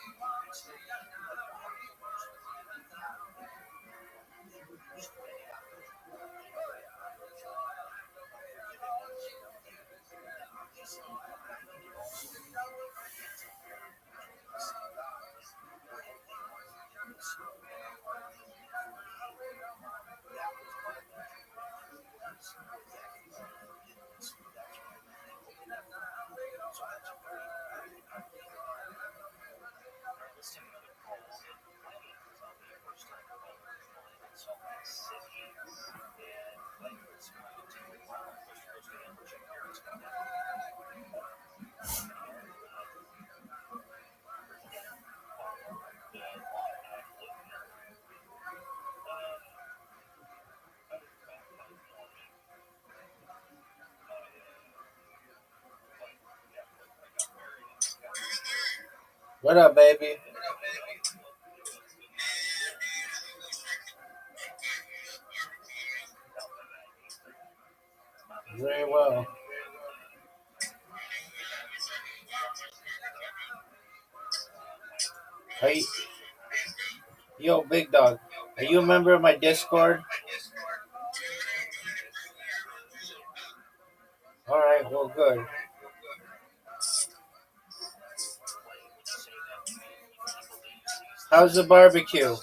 S6: let's take another call in Lenny, because I'll be your first time calling in Salt Lake City. And Lenny is going to take a while. First, we're going to check Eric's coming out.
S7: What up, baby? Very well. Hey, yo, big dog. Are you a member of my Discord? All right, well, good. How's the barbecue?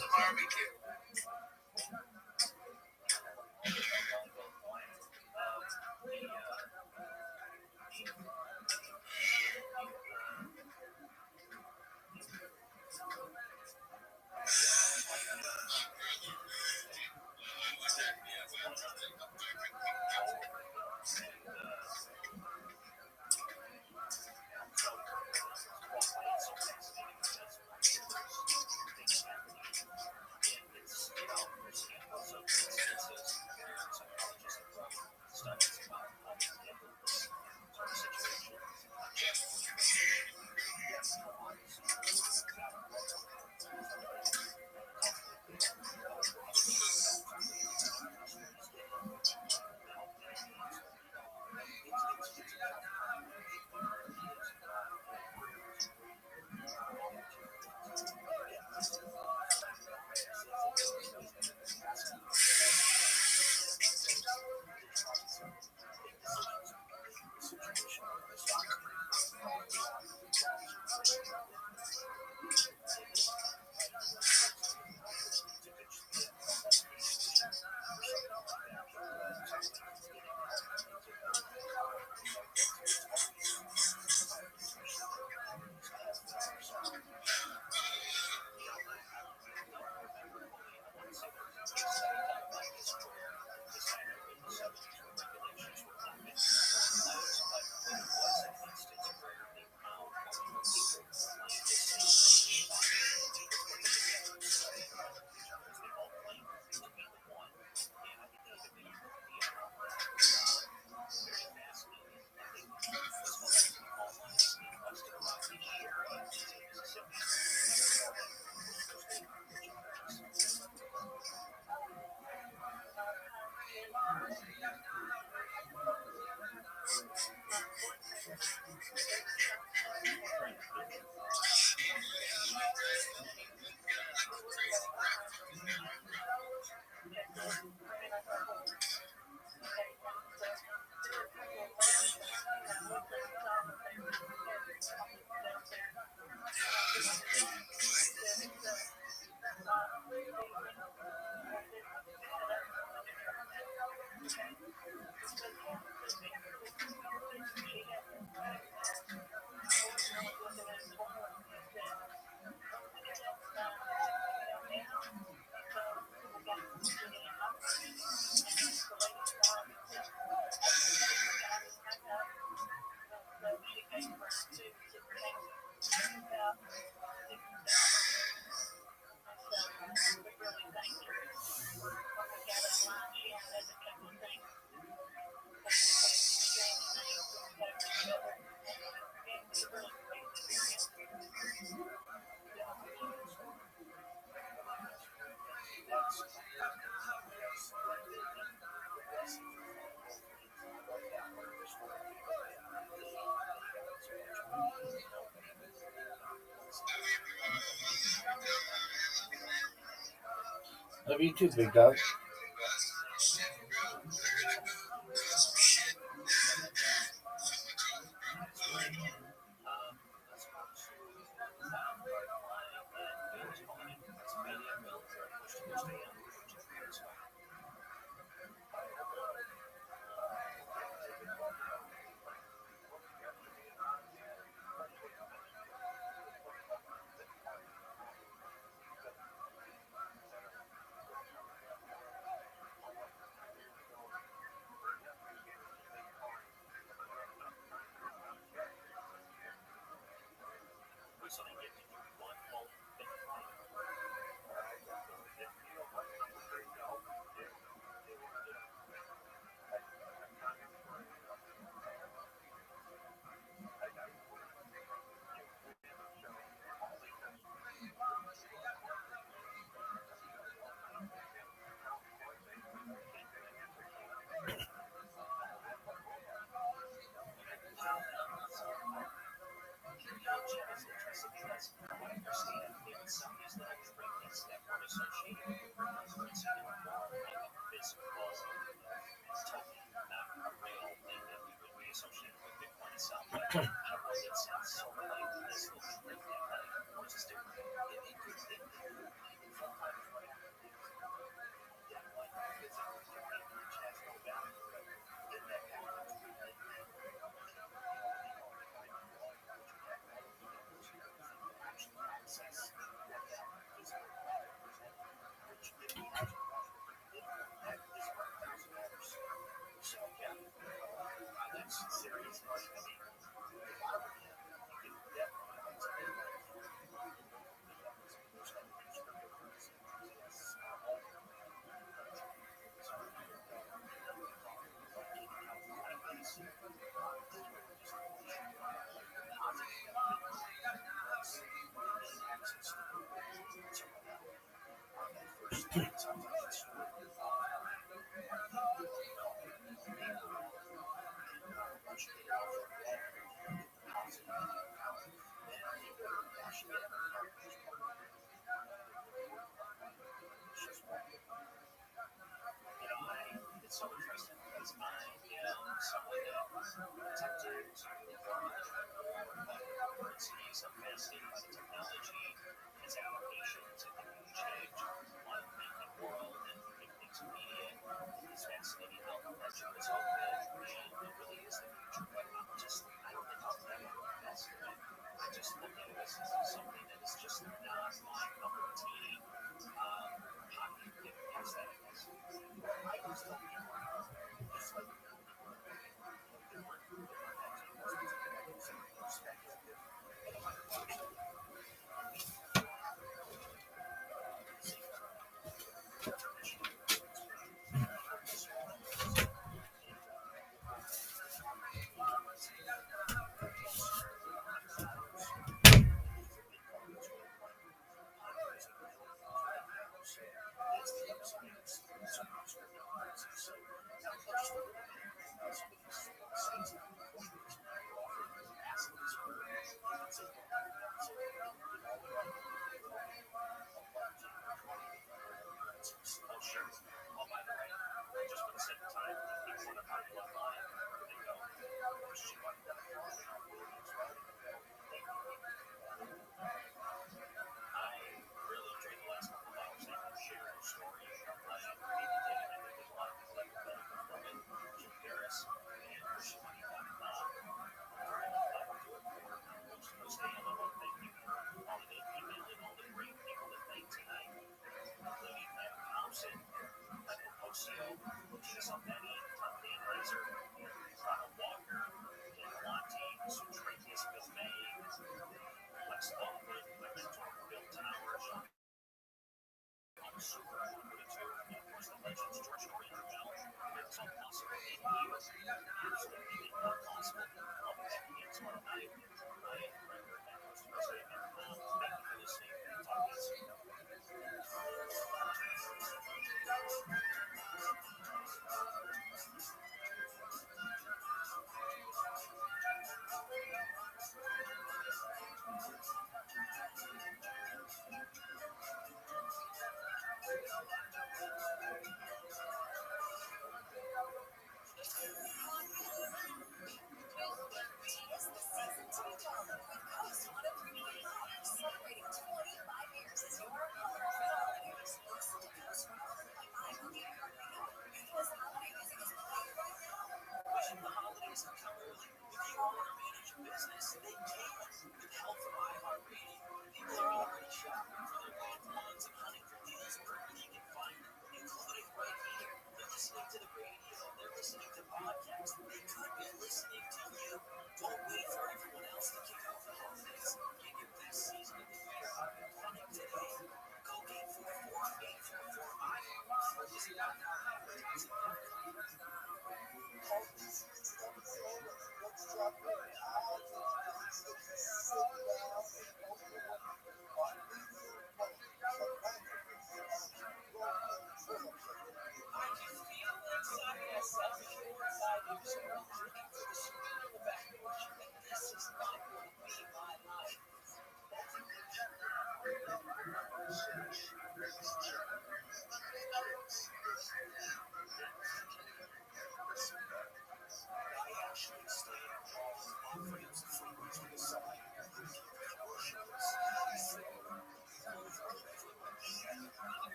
S7: Love you too, big dog.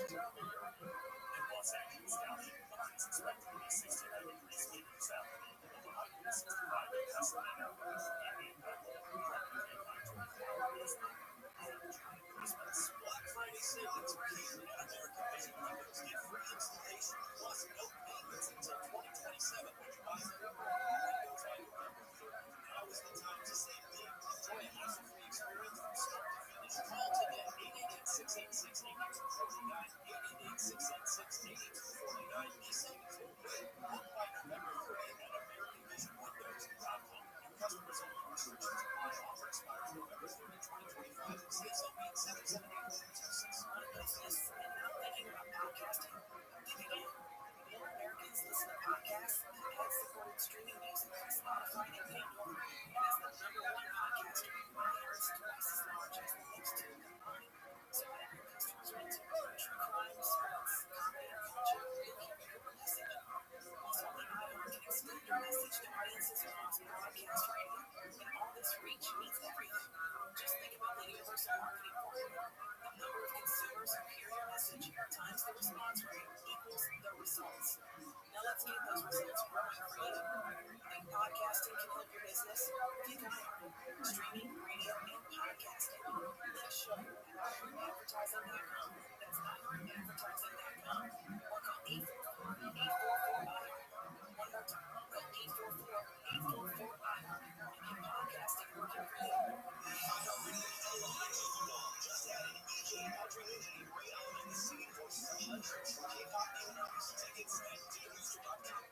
S6: In Los Angeles County, it's expected to be 69 degrees leaving south, with a high of 65 in Pasadena. Christmas. Black Friday savings are here at American Vision Windows. Get free installation plus no payments until 2027 when you buy them. Windows by November 3rd. Now is the time to save big. Enjoy a hassle-free experience from start to finish. Call today. 888-686-8249. 888-686-8249. These savings will win. Book by November 30th at AmericanVisionWindows.com. New customers only. Restrictions apply. Offer expires November 30, 2025. Say so being 778-26.
S8: Business and now thinking about podcasting? Think again. More Americans listen to podcasts than ad-supported streaming music on Spotify and Pandora. And as the #1 podcaster, iHeart's twice as large as the next two combined. So whatever your customers are into, true crime, sports, comedy, or culture, you'll hear your message. Also, only iHeart can extend your message to audiences across broadcast radio. And all this reach means everything. Just think about the universal marketing formula. The number of consumers who hear your message times the response rate equals the results. Now let's get those results growing for you. Think podcasting can help your business? Think iHeart. Streaming, radio, and podcasting. Let us show you at iHeartAdvertising.com. That's iHeartAdvertising.com. Or call 844-844-iHeart. One more time. Call 844-844-iHeart. And get podcasting working for you.
S6: Just added EJ Aldrin and Ray Allen in the scene for 700 K-pop A&Rs. Tickets at dbooster.com.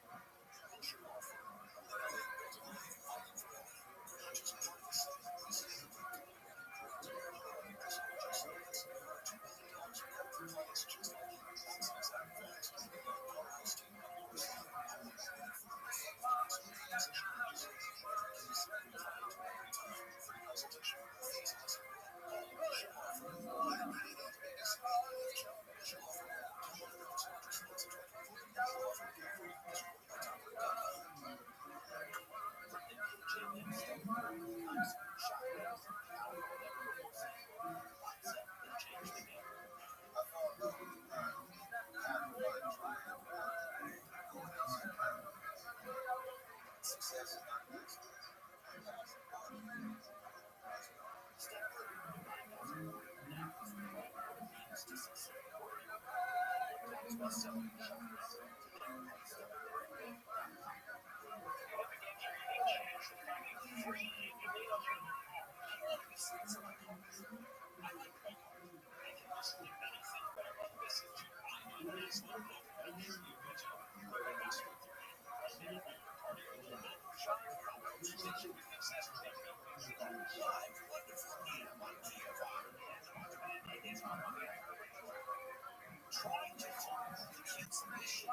S6: Culture offer. Trying to find the kids' mission.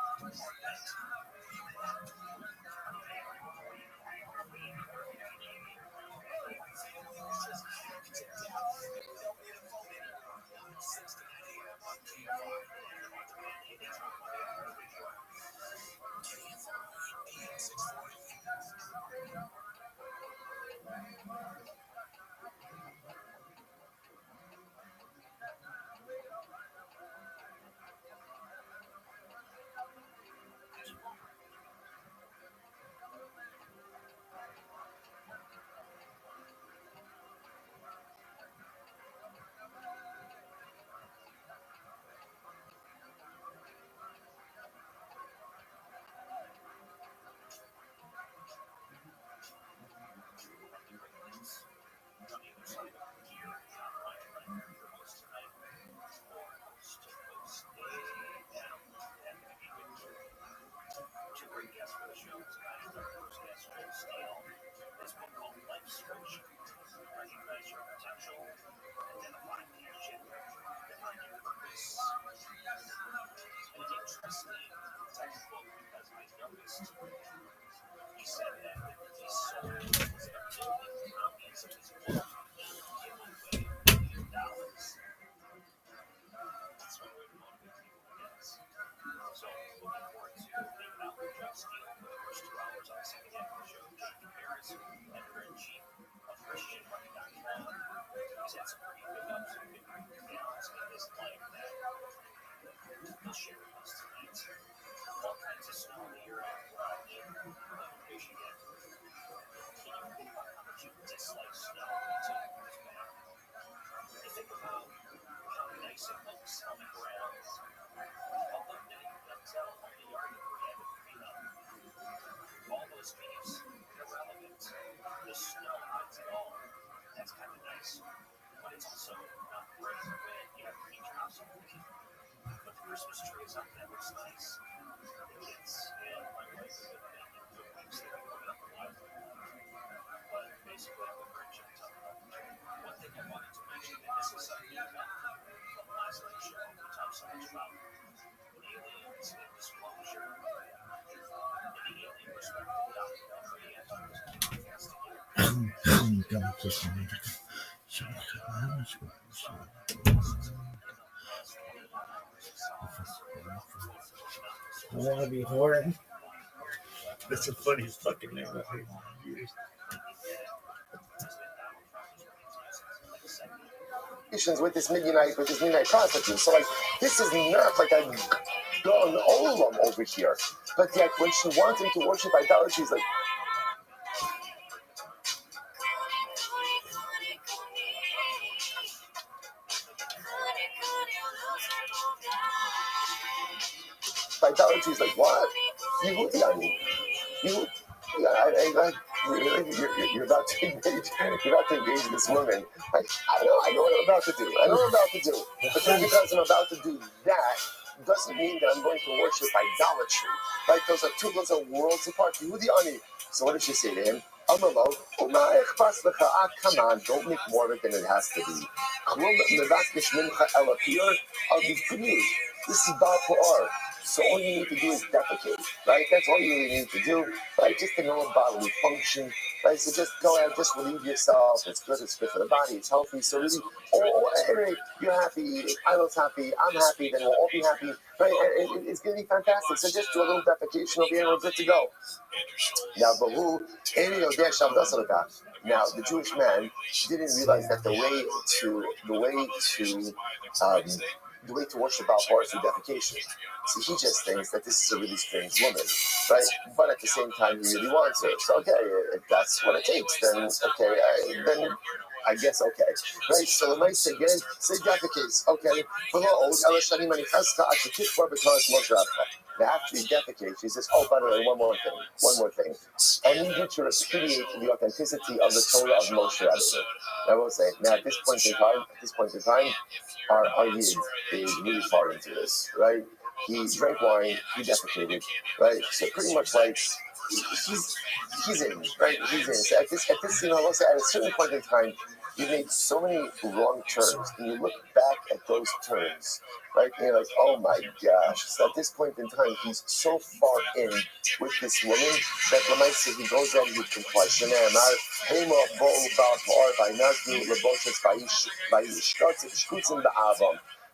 S6: space, irrelevant. The snow hides it all. That's kind of nice. But it's also not great when, you drop something. But the Christmas tree is up, that looks nice. The kids and my wife have been making good weeks that I put it up a while ago. But basically, I'm very checked up about the tree. One thing I wanted to mention, and this is something from last night's show, we talked so much about aliens and disclosure, and the alien perspective documentary and podcast
S7: I want to be horny. That's the funniest fucking name I've heard in years.
S1: With this midnight prostitute. So like this is not like I've gone olam over here. But yet when she wants him to worship idolatry, she's like idolatry is like what? You're about to engage this woman. Like, I know what I'm about to do. But just because I'm about to do that doesn't mean that I'm going to worship idolatry. Right? Those are worlds apart. So what did she say to him? Amalo, come on, don't make more of it than it has to be. I'll give good news. This is Baal Pa'ar. So all you need to do is defecate, right? That's all you really need to do, right? Just to know a bodily function, right? So just go out, just relieve yourself. It's good for the body, it's healthy. So really, anyway, you're happy, Ilo's happy, I'm happy, then we'll all be happy, right? And it's going to be fantastic. So just do a little defecation over here and we're good to go. Now, the Jewish man didn't realize that the way to worship Baal Pa'ar is through defecation. So he just thinks that this is a really strange woman, right? But at the same time, he really wants her. So okay, if that's what it takes, then okay, then I guess okay, right? So the mice again say defecates, okay. Now after he defecates, he says, oh, by the way, one more thing. I need you to repudiate the authenticity of the Torah of Moshe Rabbeinu. I will say, now at this point in time, our Yid is really far into this, right? He drank wine, he defecated, right? So pretty much like he's in, right? He's in. So at this, I will say, at a certain point in time, you made so many wrong turns, and you look back at those turns, right? And you're like, oh my gosh. So at this point in time, he's so far in with this woman that Lamaisa, he goes out and he complies.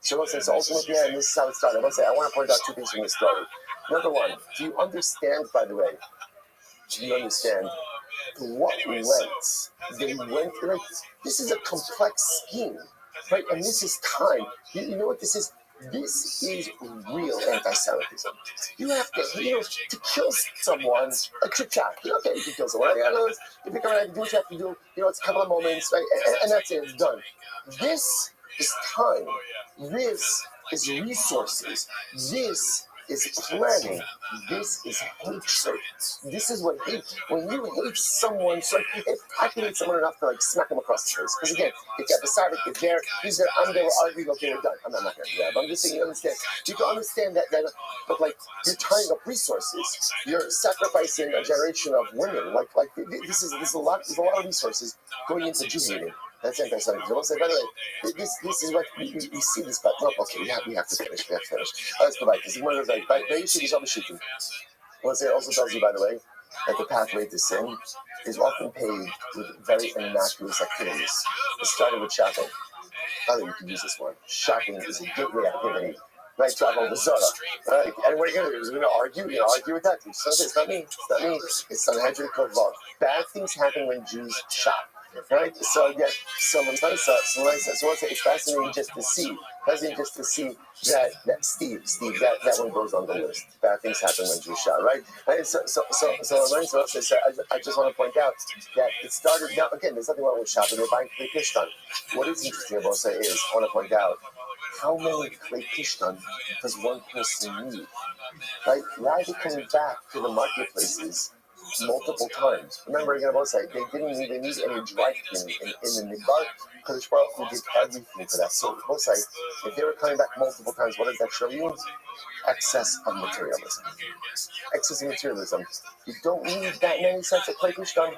S1: So ultimately, and this is how it started. I want to point out two things from the story. Number one, do you understand, by the way, to what lengths they went through? This is a complex scheme, right? And this is time. You know what this is? This is real anti-Semitism. You have to, to kill someone, a chit-chat. Okay, you can kill someone. You pick around, do what you have to do. It's a couple of moments, right? And that's it. It's done. This is time. This is resources. This is planning. This is hatred. This is what hate. When you hate someone, so if I can hate someone enough to smack them across the face. Because again, it's episodic. It's there. He's there. I'm there. We're arguing. Okay, we're done. I'm not going to do that. But I'm just saying, you understand. You can understand that. But you're tying up resources. You're sacrificing a generation of women. This is a lot. There's a lot of resources going into Judaism. That's anti-Semitism. I'll say, by the way, this is what we see this, but no, okay, we have to finish. Let's go back. This is one of those, I'll say, it also tells you, by the way, that the pathway to sin is often paved with very innocuous activities. It started with shopping. By the way, you can use this one. Shopping is a gateway activity. Right, to Avodah Zarah. Right? And what are you going to do? You're going to argue? You're going to argue with that? It's not me. It's Sanhedrin Kovav. Bad things happen when Jews shop. Right? So again, it's fascinating just to see. That Steve, that one goes on the list. Bad things happen when Jews shop, right? And so I just want to point out that it started. Now again, there's nothing wrong with shopping. They're buying Klei Pishtan. What is interesting about say is I want to point out how many Klei Pishtan does one person need? Right? Why are they coming back to the marketplaces multiple times. Remember again, about say they didn't even need any dry cleaning in the midbar. Because Baruch Hu did everything for that. So both say if they were coming back multiple times, what does that show you? Excess of materialism. Excess of materialism. You don't need that many sets of Klei done.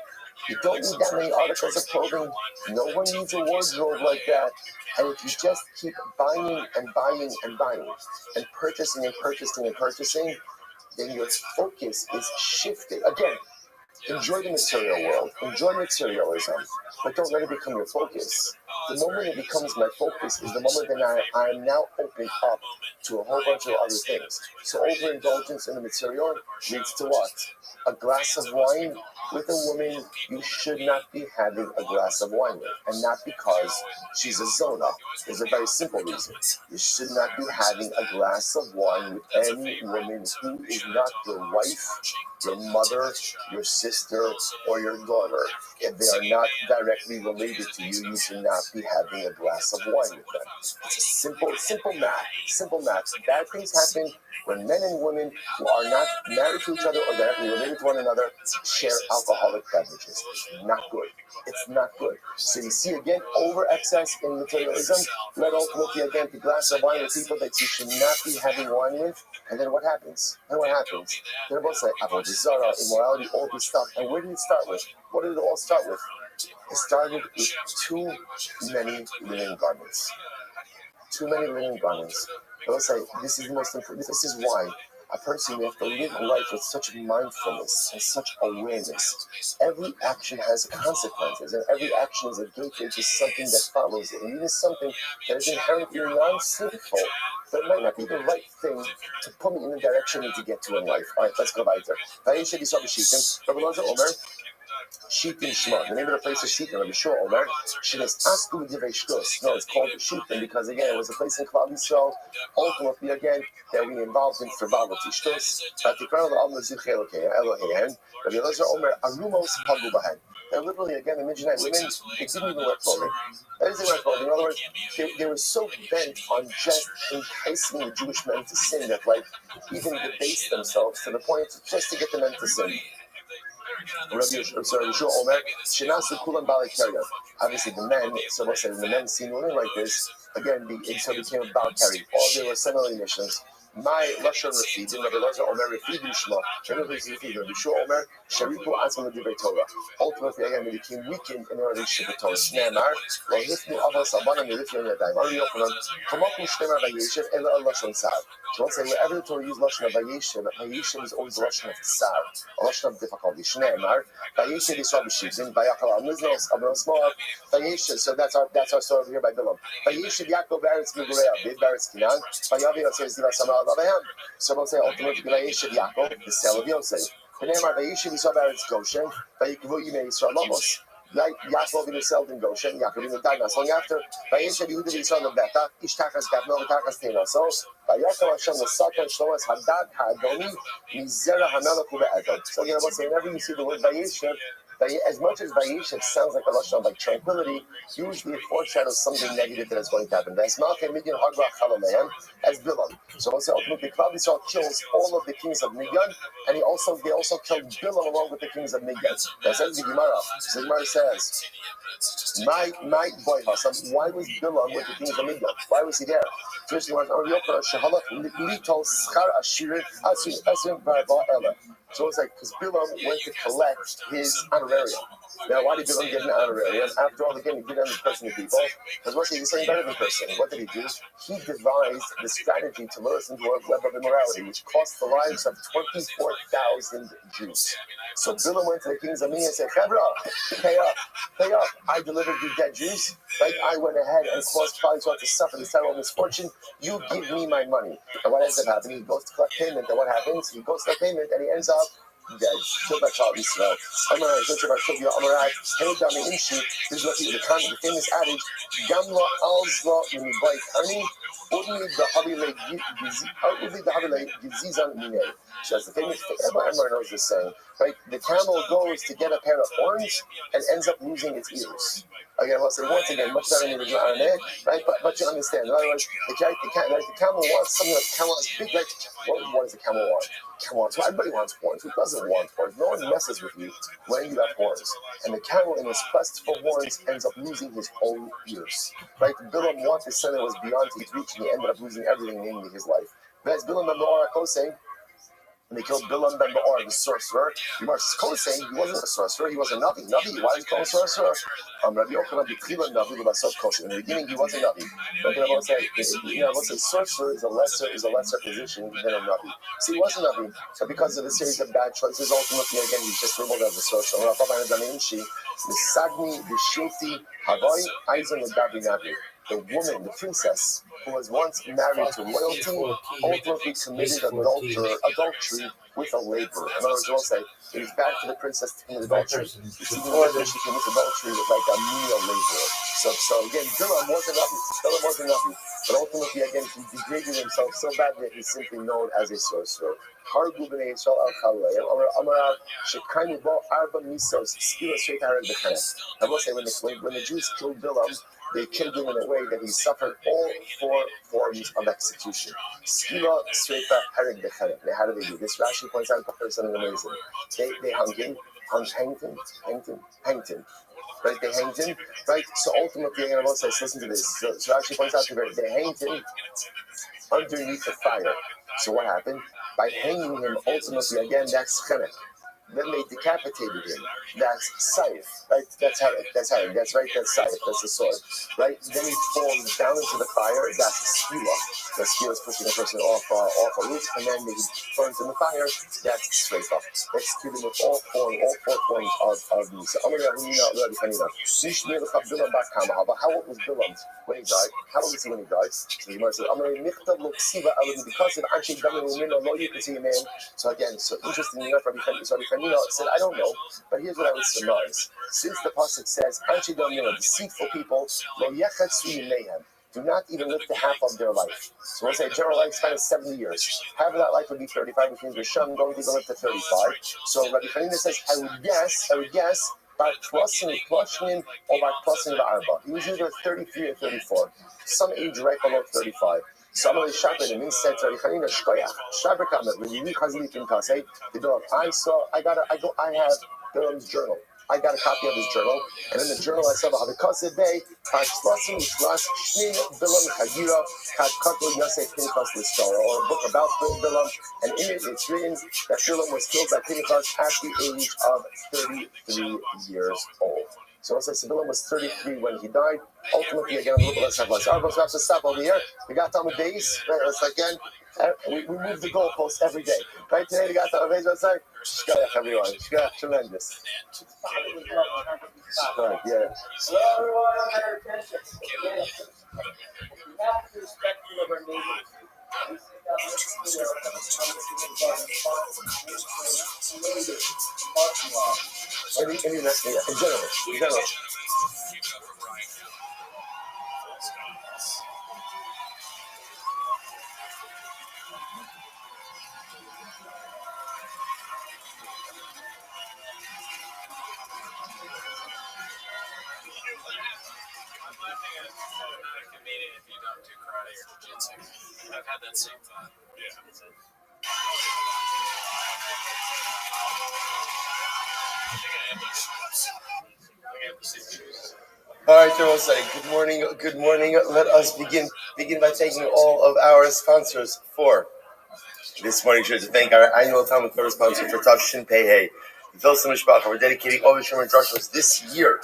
S1: You don't need that many articles of clothing. No one needs a wardrobe like that. And if you just keep buying and buying and buying and purchasing and purchasing and purchasing, then your focus is shifted. Again, enjoy the material world, enjoy materialism, but don't let it become your focus. The moment it becomes my focus is the moment that I am now opened up to a whole bunch of other things. So overindulgence in the material leads to what? A glass of wine with a woman you should not be having a glass of wine with, and not because she's a zona. There's a very simple reason. You should not be having a glass of wine with any woman who is not your wife, your mother, your sister, or your daughter. If they are not directly related to you, you should not be having a glass of wine with them. It's a simple math. Simple math. Bad things happen when men and women who are not married to each other or directly related to one another share alcoholic beverages. It's not good. It's not good. So you see again, over excess in materialism led ultimately again to glass of wine with people that you should not be having wine with. And then what happens? They're both say, Avodah Zarah, immorality, all this stuff. And where did it start with? What did it all start with? It started with too many linen garments. Too many linen garments. They'll say, this is the most important. This is why a person may have to live life with such mindfulness and such awareness. Every action has consequences, and every action is a gateway to something that follows it. And even something that is inherently non-sinful, but it might not be the right thing to put me in the direction I need to get to in life. All right, let's go weiter. Rabbi Loza Omer, Shitin Shema. The name of the place is Shitin. Rabbi Shua Omer, Shinas Asku Divrei Shtus. No, it's called Shitin because again, it was a place in Klal Yisrael. Ultimately, again, that we involved in frivolity. Shtus. Vatikran la'am lezichei Eloheihem. Rabbi Loza Omer Arumos Hagu Bahen. And literally, again, the Midianite women, they didn't even wear clothing. They didn't wear clothing. In other words, they were so bent on just enticing the Jewish men to sin that, like, even debased themselves to the point just to get the men to sin. Obviously, the men, so let's say when the men seen women like this, again, so became a bal carry. All there were similar missions. My Lashon Rafidim, Rabbi Loza Omer Rafidim Shema, Rabbi Shua Omer, Sharipu Atzma Divrei Torah. Ultimately, again, they became weakened in their relationship with Torah. Shneimar, Lo Hifnu Avos Abanam Yelifyon Yadayim. Already open on, Kamaku Shneimar Vayeshev, Ela Lashon Sar. So let's say wherever the Torah uses Lashon of Vayeshev is always Lashon of Sar, a Lashon of difficulty. Shneimar, Vayeshev Yisrael B'Shivim, Vayachal Al-Miznos, Abros Moab, Vayeshev, so that's our story over here by Bilam. Vayeshev Yaakov Eretz Migurea, Bid Eretz Kinan, Vayavi Yosef Ziva Samal. So we'll say ultimately Vayeshev Yaakov, the sale of Yosef. V'neimar Vayeshev Yisrael Eretz Goshen, Vayikvu Yimei Yisrael Lamos. Yaakov in the cell in Goshen, Yaakov in the died not long after. Vayeshev Yehuda Yisrael Beta, Ishtachas Gavno, Tachas Teinaso. Vayakov Hashem L'Satan Shlomas Hadad Ha'adomi Mizera Hamelach U'Be'edom. So again, I say whenever you see the word Vayeshev, as much as Vayeshev sounds like a lashon like tranquility, usually it foreshadows something negative that is going to happen. As Malkei Midian Hagra Chalamehem, as Bilam. So also ultimately, Klal Yisrael kills all of the kings of Midian, and they also killed Bilam along with the kings of Midian. That says the Gemara. So the Gemara says, my boy Hassam, why was Bilam with the kings of Midian? Why was he there? First, so it's like, because Bilam went to collect his honorarium. Now, why did Bilam get an honorarium? After all, again, he did underperson to people. Because what did he say better than person? What did he do? He devised the strategy to lure us into a web of immorality, which cost the lives of 24,000 Jews. So Bilam went to the kings of Midian and said, Chevra, pay up. I delivered you dead Jews. Like I went ahead and caused Klal Yisrael to suffer this terrible misfortune. You give me my money. And what ends up happening? He goes to collect payment. And what happens? He goes to collect payment and he ends up dead. Killed by Klal Yisrael. This is what the famous adage, Gamla alzla minibai karni, udni dahabile gizizan mine. So that's the famous, everyone knows this saying, right? The camel goes to get a pair of horns and ends up losing its ears. Again, let's say once again, much better than the original Aramaic, right? But you understand. In other words, the camel wants something like camel is big, right? What does the camel want? Camel wants. Well, everybody wants horns. Who doesn't want horns? No one messes with you when you have horns. And the camel, in his quest for horns, ends up losing his whole ears. Right? Bilam wanted his son that was beyond his reach, and he ended up losing everything, namely his life. That's Bilam ben Ba'or HaKoseh. And they killed Bilam ben Ba'or, the sorcerer. Mark's saying he wasn't a sorcerer, he was a Navi. Navi, why is he called a sorcerer? Rabbi Yochanan B'Chila Navi L'Basot Kosher. In the beginning, he wasn't a Navi. But I want to say, sorcerer is a lesser position than a Navi. So he wasn't a Navi, but because of a series of bad choices, ultimately, again, he's just labeled as a sorcerer. The woman, the princess, who was once married to royalty, ultimately committed adultery with a laborer. In other words, we'll say it is bad for the princess to commit adultery. It's even worse when she commits adultery with like a menial laborer. So again, Bilam wasn't Navi. But ultimately, again, he degraded himself so badly that he's simply known as a sorcerer. Hargu b'nei Yisrael al Chalei. Amarav shekaynu bo arba misos skila straight hareg b'chanek. I will say when the Jews killed Bilam, they killed him in a way that he suffered all 4 forms of execution. Skila straighta hareg b'chanek. Now, how do they do this? Rashi points out something amazing. They hanged him. Right, they hanged him, right? So ultimately, I want to say, listen to this. So actually points out to they hanged him underneath the fire. So what happened? By hanging him, ultimately, again, that's chenek. Then they decapitated him. That's saif, right? That's herek. That's saif. That's the sword, right? Then he falls down into the fire. That's skila. The skila is pushing a person off a roof, and then he burns in the fire. That's shreifa. Executed with all four forms of Nisa. But how old was Bilam when he died? How old was he when he died? So he must say, because of Anshe Damin Umino, no, you can see a man. So again, so interestingly enough, Rabbi Hanina said, I don't know, but here's what I would surmise. Since the pasuk says, Anshe Damin, deceitful people, lo yechatsu yimehem, do not even live to half of their life. So we'll say a general lifespan is 70 years. Half of that life would be 35, which means Rishon don't even live to 35. So Rabbi Hanina says, I would guess, Bar Klosin or Bar Klosin Arba. He was either 33 or 34. Some age right below 35. Some of the Shabbat and instead Rabbi Hanina Shkoyach. Shabbat Kamet, when you read Chazli Pinkasei, I have Bilam's journal. I got a copy of his journal, and in the journal I saw the Hadakasa Day, Pashlasim Slash Shnin Bilam Chagira, Kadkato Yaseh Pinchas Listara, or a book about Bilam, and in it it's written that Bilam was killed by Pinchas at the age of 33 years old. So it says Bilam was 33 when he died. Ultimately, again, let's have to stop over here. We got Talmud days. Let's again. We move the goalposts every day. Right today, we got Talmud days. Let's say, Shkoyach, everyone. Shkoyach, tremendous. Right, yeah.
S9: Hello, everyone. Pay attention. We have to respect all of our neighbors.
S1: In general.
S6: If you don't do karate or jiu-jitsu. I've had that same thought. Yeah.
S1: All right, we'll say good morning. Let us begin by thanking all of our sponsors for this morning. Sure to thank our annual Talmud Torah sponsor for Tav Shin Pei Hey. The Vilsa Mishpacha. We're dedicating all the Sherman Drushes this year,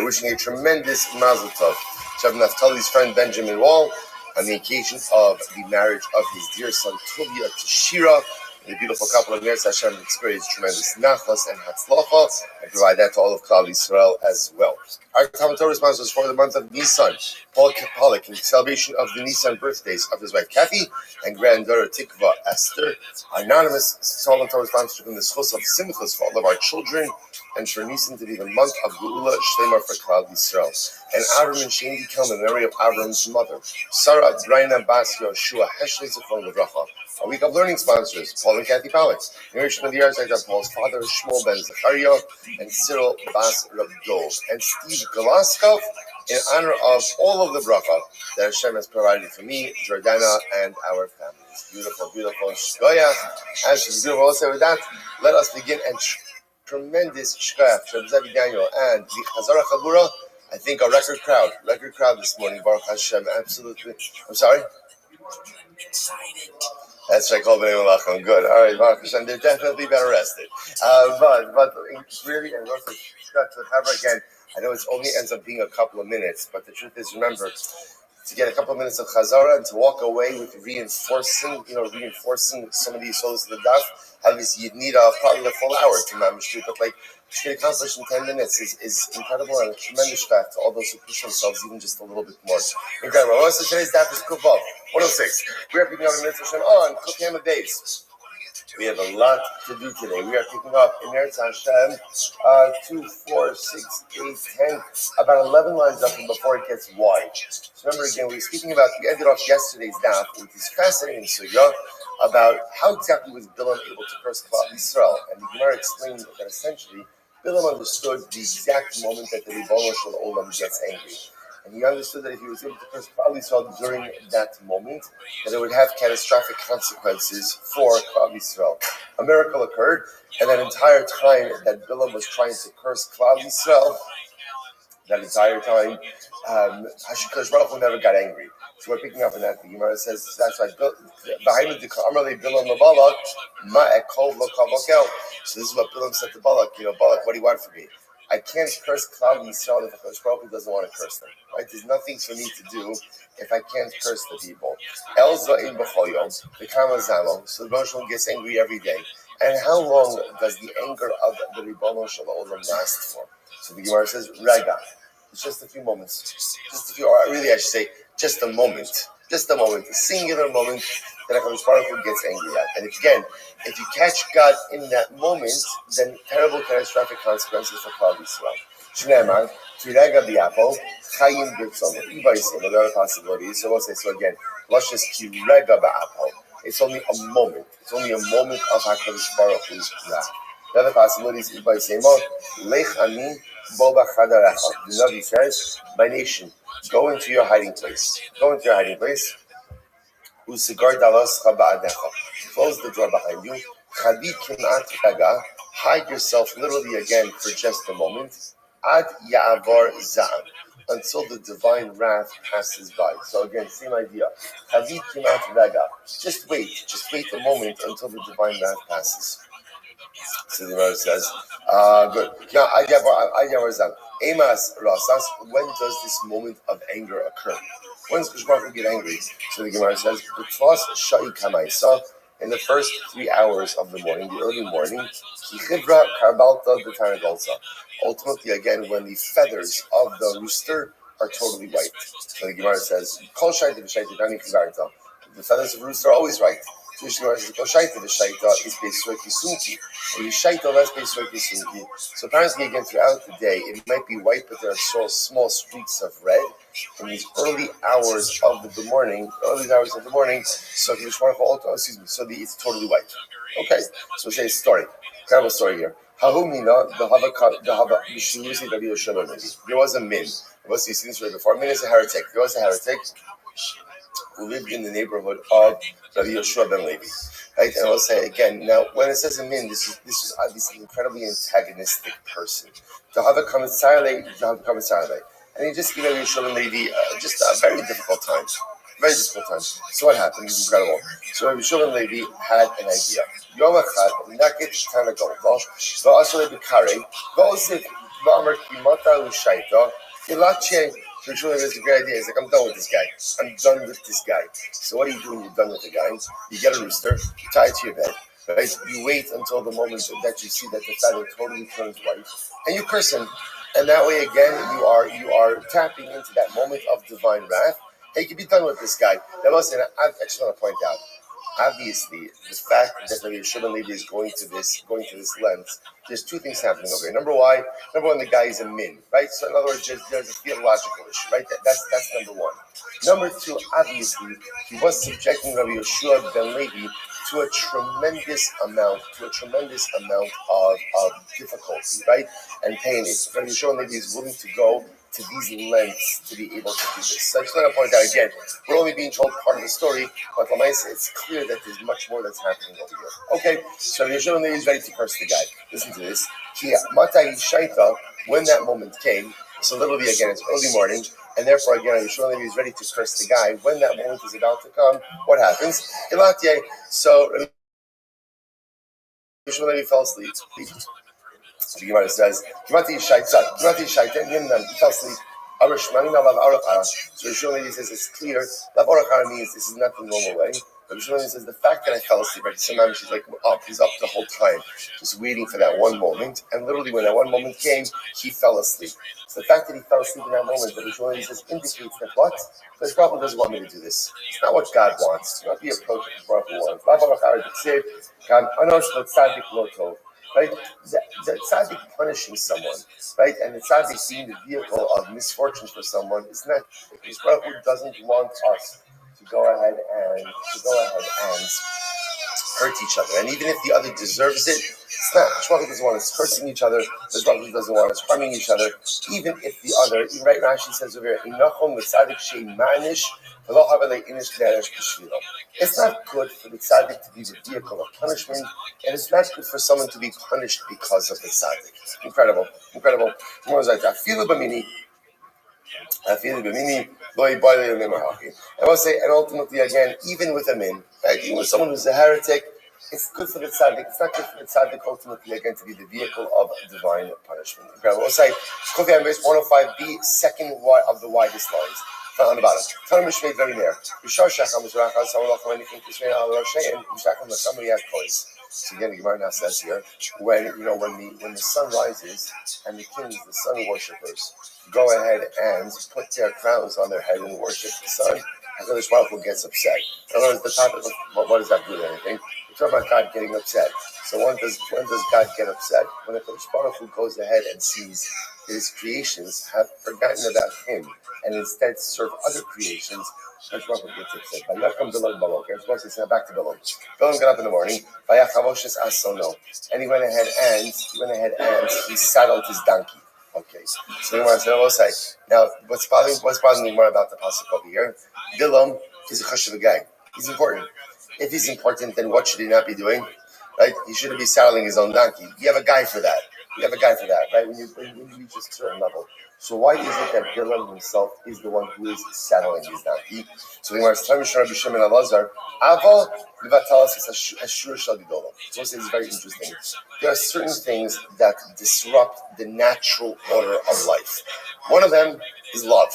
S1: wishing a tremendous Mazel Tov to Naftali's friend Benjamin Wall on the occasion of the marriage of his dear son Tuvia to Shira. The beautiful couple of years Hashem experienced tremendous nachas and hatzlacha, and provide that to all of Klal Yisrael as well. Our Talmud Torah sponsors for the month of Nisan, Paul Kapalik, in celebration of the Nisan birthdays of his wife Kathy and granddaughter Tikva Esther. Anonymous Talmud Torah sponsor from the schus of Simchas for all of our children, and for Nisan to be the month of Geula Shlema for Klal Yisrael. And Avram and Shane become the memory of Avram's mother, Sarah Braina Bas Yoshua Heshley Zichron Levracha. A week of learning sponsors: Paul and Kathy Pollock. Nourishment of the Yard Side, Paul's father, Shmuel Ben Zachariah, and Cyril Bas Rabdov, and Steve Golaskov, in honor of all of the bracha that Hashem has provided for me, Jordana, and our families. Beautiful, beautiful. Shkoyach. As she's beautiful, also with that, let us begin. And tremendous shkoyach, Shabzavi Daniel, and the Chazara Chabura. I think a record crowd this morning, Baruch Hashem, absolutely. I'm sorry?
S6: Excited.
S1: That's right, Kol B'nai Malachim. Good. All right, Baruch Hashem, they're definitely better rested. But it's really, and also, again, I know it only ends up being a couple of minutes, but the truth is, remember, to get a couple of minutes of Chazara and to walk away with reinforcing some of these souls of the daf, obviously you'd need probably a full hour to manage to, but like, to get accomplished in 10 minutes is incredible and a tremendous fact to all those who push themselves even just a little bit more. Incredible. Also, today's daf is Kuvav 106. We are picking up in Mitzvah Shem on Kuf Yom days. We have a lot to do today. We are picking up in Eretz Hashem 2, 4, 6, 8, 10, about 11 lines up from before it gets wide. So remember again, we were speaking about, we ended off yesterday's daf with this fascinating sugya about how exactly was Bilam able to curse Klal Yisrael. And the Gemara explained that essentially Bilam understood the exact moment that the Ribono Shel Olam gets angry. And he understood that if he was able to curse Klal Yisrael during that moment, that it would have catastrophic consequences for Klal Yisrael. A miracle occurred, and that entire time that Bilam was trying to curse Klal Yisrael, that entire time, Hashikadosh Baruch Hu never got angry. So we're picking up on that. The Gemara says that's right. So this is what Bilam said to Balak. Balak, what do you want from me? I can't curse Klal Yisrael if Hakadosh Baruch Hu doesn't want to curse them. Right? There's nothing for me to do if I can't curse the people. El Za'im B'chol Yom, the Kama Zalo. So the Ribono Shel Olam gets angry every day. And how long does the anger of the Ribono Shel Olam last for? So the Gemara says, Rega. It's just a few moments. Just a few, or really I should say, just a moment. Just a moment. A singular moment that HaKadosh Baruch Hu gets angry at. And if you catch God in that moment, then terrible catastrophic consequences for Klal Yisrael. Shneimar, Tirega B'Yapol, Chayim B'Tzom. There are possibilities. So we'll say, so again, let's just Tirega B'Apol. It's only a moment. It's only a moment of HaKadosh Baruch Hu's wrath. The other possibility is Ibai Seimot, Lech Ani Boba Chadarecha. The Navi says, my nation, go into your hiding place. Go into your hiding place. Usigar Dalas Chaba'adecha. Close the door behind you. Chadi Kimat Raga. Hide yourself literally again for just a moment. Ad Ya'avar Za'am. Until the divine wrath passes by. So again, same idea. Chadi Kimat Raga. Just wait a moment until the divine wrath passes. So the Gemara says, good. Emas Rasas, when does this moment of anger occur? When does Hakadosh Baruch Hu get angry? So the Gemara says, in the first 3 hours of the morning, the early morning, ultimately, again, when the feathers of the rooster are totally white. So the Gemara says, the feathers of the rooster are always white. So apparently again throughout the day it might be white, but there are so small streaks of red in these early hours of the morning. So it's totally white. Okay, so we say a story. Kind of a story here. There was a min. You've seen this right before. Min is a heretic. There was a heretic who lived in the neighborhood of Rabbi Yeshua ben Levi. Right? And I'll say again, now when it says a min, this is obviously an incredibly antagonistic person. And he just gave Rabbi Yeshua ben Levi just a very difficult time. So what happened? It's incredible. So Rabbi Yeshua ben Levi had an idea. Yom Echad, Naked Tanagol, V'asher B'karei, V'osif V'amar Kimata L'Shaita, Ilache. So it's a great idea. He's like, I'm done with this guy. So what do you do when you're done with the guy? You get a rooster, you tie it to your bed, right? You wait until the moment that you see that the feather totally turns white, and you curse him. And that way, again, you are tapping into that moment of divine wrath. Hey, you can be done with this guy. I just want to point out, obviously, the fact that Rabbi Shimon Levi is going to this length, there's two things happening over here. Number one, the guy is a min, right? So in other words, there's a theological issue, right? That's number one. Number two, obviously, he was subjecting Rabbi Yeshua ben Levi to a tremendous amount of difficulty, right? And pain. If Rabbi Yeshua ben Levi is willing to go to these lengths to be able to do this. So I just want to point out again, we're only being told part of the story, but it's clear that there's much more that's happening over here. Okay, so Yeshua ben Levi is ready to curse the guy. Listen to this. When that moment came, so literally again, it's early morning, and therefore again, Yeshua ben Levi is ready to curse the guy. When that moment is about to come, what happens? So Yeshua ben Levi fell asleep. The Gemara says, he fell asleep. So Yeshua ben Levi says it's clear. Lav Orachara means this is not the normal way. But Yeshua ben Levi says the fact that I fell asleep, right? Sometimes she's like he's up the whole time, just waiting for that one moment. And literally when that one moment came, he fell asleep. So the fact that he fell asleep in that moment, that Yeshua ben Levi says indicates that what? Because God doesn't want me to do this. It's not what God wants. It's not the approach that Baruch Hu wants. Lav Orachara right? The tzaddik punishing someone, right? And the tzaddik being the vehicle of misfortune for someone is not, because Baruch Hu doesn't want us to go ahead and hurt each other. And even if the other deserves it, it's not. Baruch Hu doesn't want us cursing each other. Baruch Hu doesn't want us harming each other. Even if the other, right? Rashi says over here, "Inachon l'tzaddik she'im manish." It's not good for the tzaddik to be the vehicle of punishment, and it's not good for someone to be punished because of the tzaddik. Incredible. I will say, and ultimately again, even with a min, right? Even with someone who's a heretic, it's good for the tzaddik. It's not good for the tzaddik ultimately again to be the vehicle of divine punishment. Incredible. We'll say, Kofi on verse 105b, second of the widest lines. On the bottom. Tanam Mishmei very near. Bishar Shacham was Rachas, someone off when anything to Shmei al Roshay, and Shacham the somebody has toys. So again, the Gemara now says here, when the sun rises and the kings, the sun worshippers, go ahead and put their crowns on their head and worship the sun, and then the Baruch Hu gets upset. In other words, the topic of what does that do to anything? We're talking about God getting upset. So when does God get upset? When the Baruch Hu goes ahead and sees his creations have forgotten about him and instead serve other creations, that's what gets upset. But now comes Bilam Balok. You're supposed to say back to Bilam. Bilam got up in the morning, and he went ahead and he saddled his donkey. Okay, so the Gemara said, "We'll say now what's bothering me more about the pasuk over here? Bilam is a chashuv guy. He's important. If he's important, then what should he not be doing? Right? He shouldn't be saddling his own donkey. You have a guy for that. Right? When you reach a certain level. So why is it that Bilam himself is the one who is saddling his donkey? So the Gemara says, Rabbi Shimon Elazar, Avo Livatalas is Ashur Shal Gedolah. So this is very interesting. There are certain things that disrupt the natural order of life. One of them is love.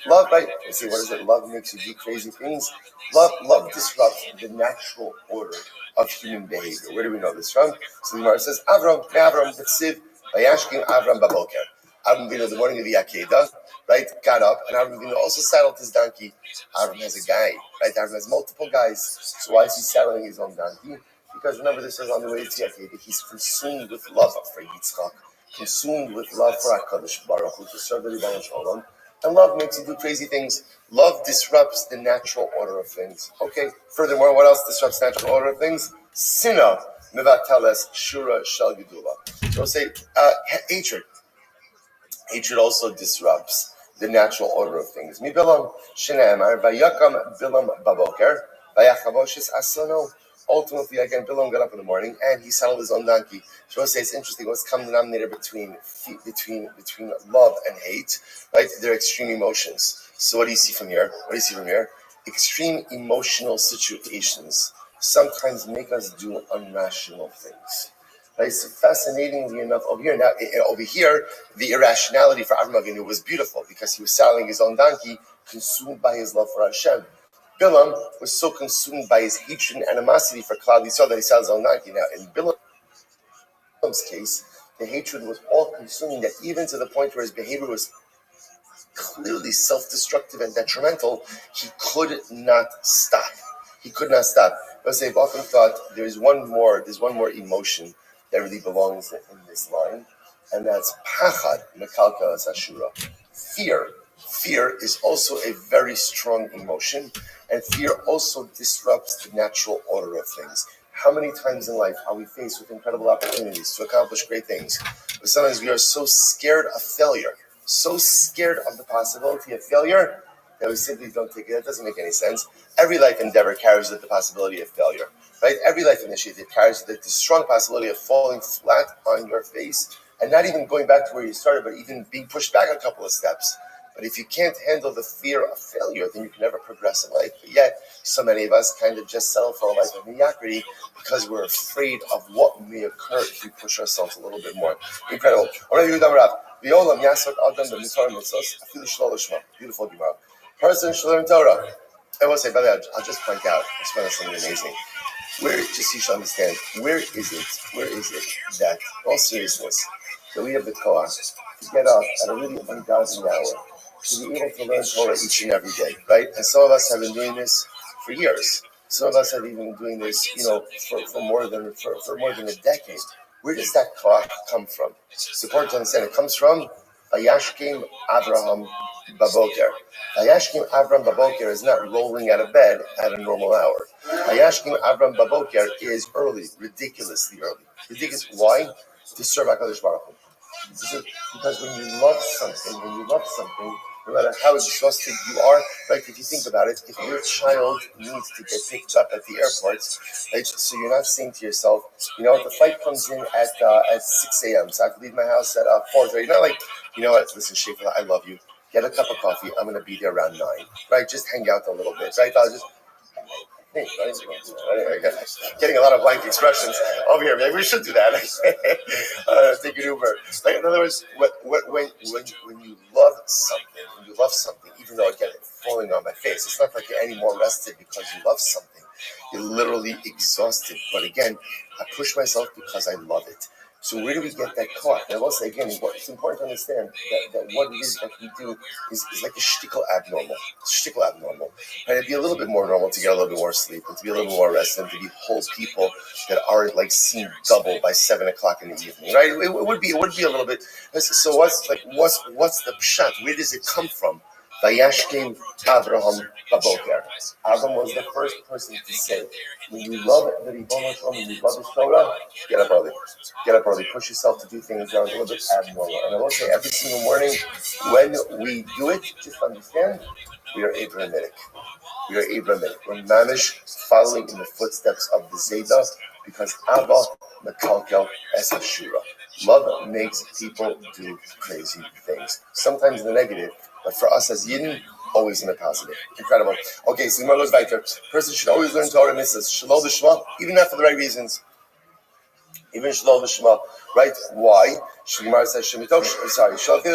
S1: Love, right? Let's see, what is it? Love makes you do crazy things. Love disrupts the natural order of human behavior. Where do we know this from? So the Gemara says, Avram, the Ksiv, Vayashkin Avram Baboker. Avram Avinu, the morning of the Akedah, right, got up, and Avram Avinu also saddled his donkey. Avram has a guy, right? Avram has multiple guys. So why is he saddling his own donkey? Because remember, this is on the way to the Akedah. He's consumed with love for Yitzchak, consumed with love for HaKadosh Baruch Hu, to serve the Rebbeinu Shalom. And love makes you do crazy things. Love disrupts the natural order of things. Okay. Furthermore, what else disrupts the natural order of things? Sinah mevateles shura shel gedula. So we'll say hatred. Hatred also disrupts the natural order of things. Mi bilam shene'emar vayakam bilam baboker vayachavoshes asono. Ultimately, again, Bilam got up in the morning and he saddled his own donkey. So I say it's interesting what's common denominator between love and hate, right? They're extreme emotions. So what do you see from here? Extreme emotional situations sometimes make us do irrational things. Right? So fascinatingly enough, over here, the irrationality for Avram Avinu was beautiful because he was saddling his own donkey, consumed by his love for Hashem. Bilam was so consumed by his hatred and animosity for Klal Yisrael that he saddled his own donkey. Now, in Bilam's case, the hatred was all-consuming, that even to the point where his behavior was clearly self-destructive and detrimental, he could not stop. Let's say Bacham thought there's one more emotion that really belongs in this line, and that's pachad mekalka as ashura. Fear. Fear is also a very strong emotion, and fear also disrupts the natural order of things. How many times in life are we faced with incredible opportunities to accomplish great things, but sometimes we are so scared of failure, so scared of the possibility of failure, that we simply don't take it. That doesn't make any sense. Every life endeavor carries with the possibility of failure, right? Every life initiative carries the strong possibility of falling flat on your face and not even going back to where you started, but even being pushed back a couple of steps. But if you can't handle the fear of failure, then you can never progress in life. But yet, so many of us kind of just settle for a life of mediocrity because we're afraid of what may occur if we push ourselves a little bit more. Incredible. Beautiful Gemara. Person should learn Torah. I will say, by the way, I'll just point out, it's found something amazing. Just you should understand, where is it that, in all seriousness, that we have the Torah to get up at a really ungodly hour, to be able to learn Torah each and every day, right? And some of us have been doing this for years. Some of us have even been doing this, for more than a decade. Where does that Torah come from? It's important to understand it comes from Vayashkim Avraham Baboker. Vayashkim Avram Baboker is not rolling out of bed at a normal hour. Vayashkim Avram Baboker is early, ridiculously early. Ridiculous. Why? To serve HaKadosh Baruch Hu. Because when you love something, no matter how exhausted you are, right? If you think about it, if your child needs to get picked up at the airport, right? So you're not saying to yourself, the flight comes in at 6 a.m. So I have to leave my house at 4:30. You're not like, listen, Shafila, I love you. Get a cup of coffee. I'm going to be there around 9, right? Just hang out a little bit, right? I'll just. Getting a lot of blank expressions over here. Maybe we should do that. Take an Uber. Like, in other words, when you love something, even though again it's falling on my face, it's not like you're any more rested because you love something. You're literally exhausted. But again, I push myself because I love it. So where do we get that caught? And I will say again, it's important to understand that what it is that we do is like a shtickle abnormal. And it'd be a little bit more normal to get a little bit more sleep and to be a little bit more rested and to be whole people that aren't like seen double by 7 o'clock in the evening, right? It would be a little bit. So what's the pshat? Where does it come from? Vayashkim Avraham Baboker. Avram was the first person to say, when you love the Ribono Shalom, when you love the Torah, get up early. Push yourself to do things that are a little bit abnormal. And I will say, every single morning, when we do it, just understand, we are Abrahamic. We're mamish following in the footsteps of the Zayda, because Abba Mekalkel Es Ashura. Love makes people do crazy things. Sometimes in the negative, but for us as Yidden, always in the positive. Incredible. Okay, so the Gemara goes back to person should always learn Torah mitzvahs. Shalom B'Shema, even not for the right reasons. Even Shalom B'Shema, right? Why? Gemara says Shemitov. Shalom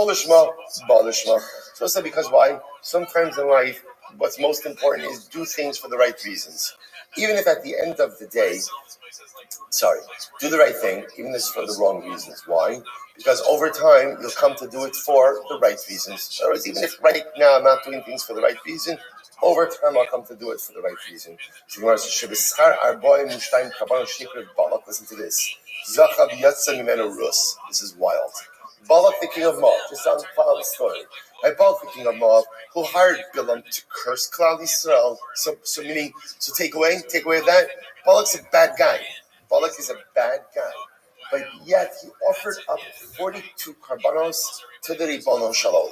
S1: B'Shema, Baal B'Shema. So it's because why? Sometimes in life, what's most important is do things for the right reasons. Even if at the end of the day, do the right thing, even if it's for the wrong reasons. Why? Because over time, you'll come to do it for the right reasons. Or even if right now I'm not doing things for the right reason, over time I'll come to do it for the right reason. Listen to this. This is wild. Balak, the king of Moab, just follow the story. Balak, the king of Moab, who hired Bilam to curse Klal Yisrael. So take away that. Balak's a bad guy. Balak is a bad guy. But yet he offered up 42 karbanos to the Ribono Shalom.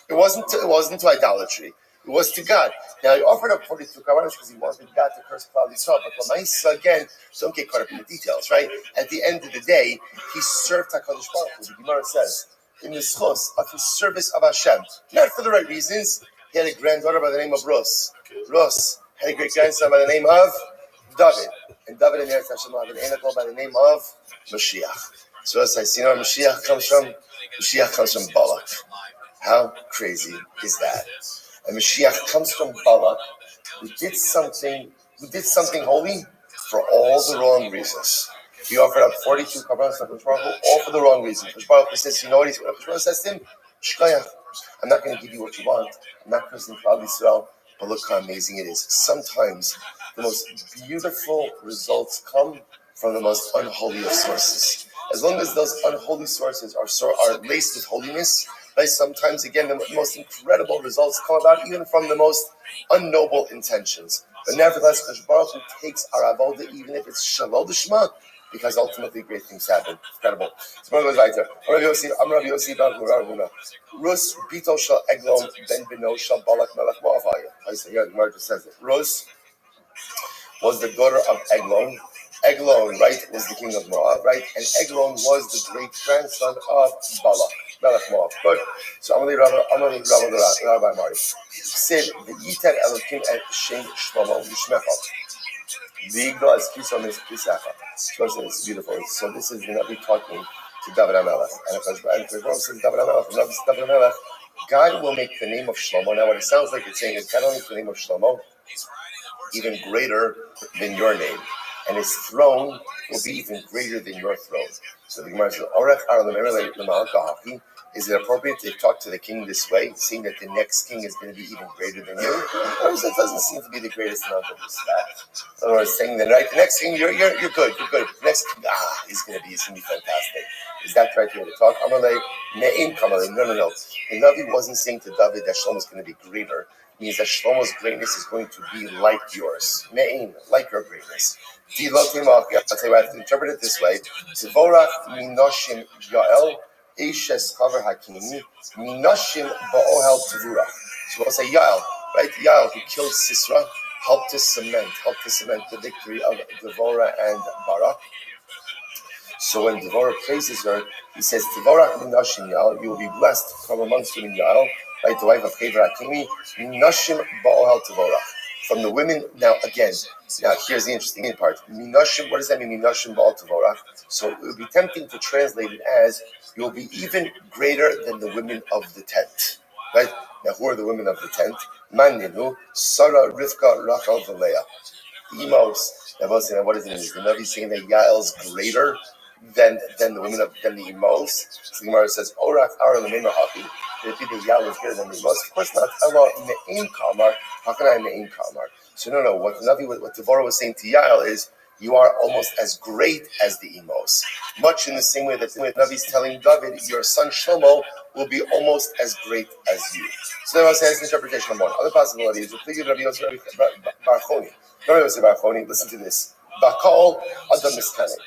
S1: It wasn't to idolatry. It was to God. Now he offered up 42 karbanos because he wanted God to curse Klal Yisrael. But again, don't get caught up in the details, right? At the end of the day, he served HaKadosh Baruch Hu. The Gemara says, in the schos of his service of Hashem, not for the right reasons. He had a granddaughter by the name of Rus. Rus had a great grandson by the name of David. And David and Eretz Hashem have an Anakel by the name of Mashiach. So as I see, Mashiach comes from Balak. How crazy is that? And Mashiach comes from Balak, who did something holy for all the wrong reasons. He offered up 42 karbanos to HaKadosh Baruch Hu, all for the wrong reasons. HaKadosh Baruch Hu says, what HaKadosh Baruch Hu says to him? Shkoyach. I'm not going to give you what you want. I'm not cursing Klal Yisrael. But look how amazing it is. Sometimes the most beautiful results come from the most unholy of sources. As long as those unholy sources are laced with holiness, right? Sometimes, again, the most incredible results come about even from the most unnoble intentions. But nevertheless, Kadosh Baruch Hu takes our avodah, even if it's shalol d'shma, because ultimately great things happen. Incredible. So one goes weiter. I'm Rabbi Yossi Bar Huna. Rus Bito Shal Eglon Ben Bino Shal Balak Melech Moavaya. I say, yeah, the Gemara just says it. Rus was the daughter of Eglon. Eglon, right, was the king of Moab, right? And Eglon was the great grandson of Balak, Melech Moab. Good. So I'm going to Rabbi Mari. Said the Yitel Elokim and Shem Shlomo Yishmecha. Vigdo as Kisom is Pisacha. It's beautiful. So this is the Nabi talking to David HaMelech. And Kadosh says David HaMelech, God will make the name of Shlomo. Now what it sounds like it's saying is God will make the name of Shlomo even greater than your name. And his throne will be even greater than your throne. So the Gemara says, is it appropriate to talk to the king this way, seeing that the next king is going to be even greater than you? That doesn't seem to be the greatest amount of respect. In other words, saying that right, the next king, you're good. Next king, he's going to be fantastic. Is that right here to talk? Amalei me'in kamalei. No. The Navi wasn't saying to David that Shlomo is going to be greater. It means that Shlomo's greatness is going to be like yours. Me'in, like your greatness. I'll tell you what, I have to interpret it this way. Tvorach minoshim Yael. Eishes cover Hakimi, Minashim Ba'ohel Tavura. So we'll say Yael, right? Yael, who killed Sisera, helped to cement the victory of Devorah and Barak. So when Devorah praises her, he says, Tvorach Minashim Yael, you will be blessed from amongst women Yael, right? The wife of Chaver Hakimi, Minashim Ba'ohel Tvorah. From the women, now here's the interesting part. Minashim, what does that mean? Minashim Ba'al Tvorach. So it would be tempting to translate it as you will be even greater than the women of the tent. Right? Now, who are the women of the tent? Maninu, Sarah, Rivka, Rachel, Leah. Emos. Now, what does it mean? Is the Navi saying that Yael's greater than the women of the Emos? So the Gemara says, Orach, Ara, Lemema, Hapi. Did it be that Yael was greater than the Emos? Of course not. Ella, Me'in Kamar. How can I Me'in Kamar? So no. What Devorah was saying to Yael is, you are almost as great as the Emos. Much in the same way that the Navi is telling David, your son Shlomo will be almost as great as you. So that was his interpretation of one. Other possibility is, Rabbi Yossi Barchoni, listen to this. Bakal Adam Miskane.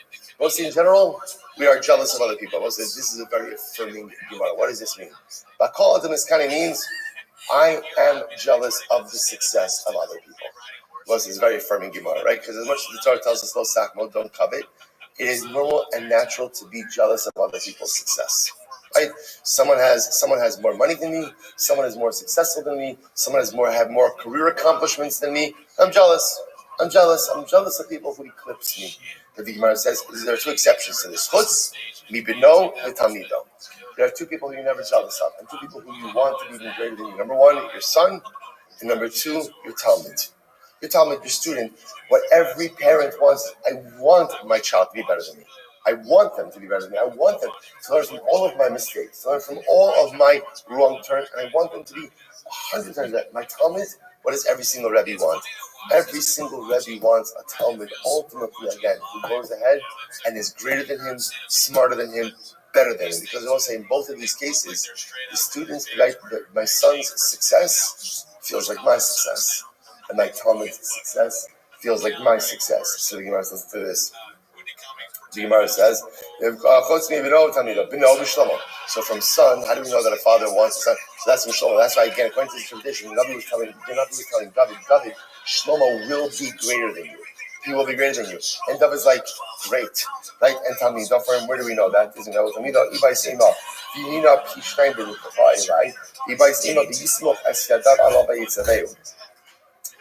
S1: Mostly in general, we are jealous of other people. Mostly, this is a very affirming Gemara. What does this mean? Bakal Adam Miskane means, I am jealous of the success of other people. Mostly, it's very affirming Gemara, right? Because as much as the Torah tells us, lo sakmo, don't covet, it is normal and natural to be jealous of other people's success. Right? Someone has more money than me. Someone is more successful than me. Someone have more career accomplishments than me. I'm jealous. I'm jealous of people who eclipse me. The Gemara says there are two exceptions to this. Chutz, mibino, v'tamido. There are two people who you're never jealous of, and two people who you want to be even greater than you. Number one, your son, and number two, your Talmud. Your Talmud, your student. What every parent wants, I want my child to be better than me. I want them to be better than me. I want them to learn from all of my mistakes, to learn from all of my wrong turns, and I want them to be 100 times better. My Talmud, what does every single Rebbe want? Every single Rebbe wants a Talmud, ultimately, again, who goes ahead and is greater than him, smarter than him, better than him. Because I will say in both of these cases, the students, like my son's success feels like my success, and my Talmud's success feels like my success. So the Gemara says to this. The Gemara says, so from son, how do we know that a father wants a son? So that's from Shlomo. That's why, again, according to this tradition, the Rabbi was telling David, Shlomo will be greater than you. He will be greater than you. And David's like, great. Right? And tell me, don't where do we know that? Isn't that what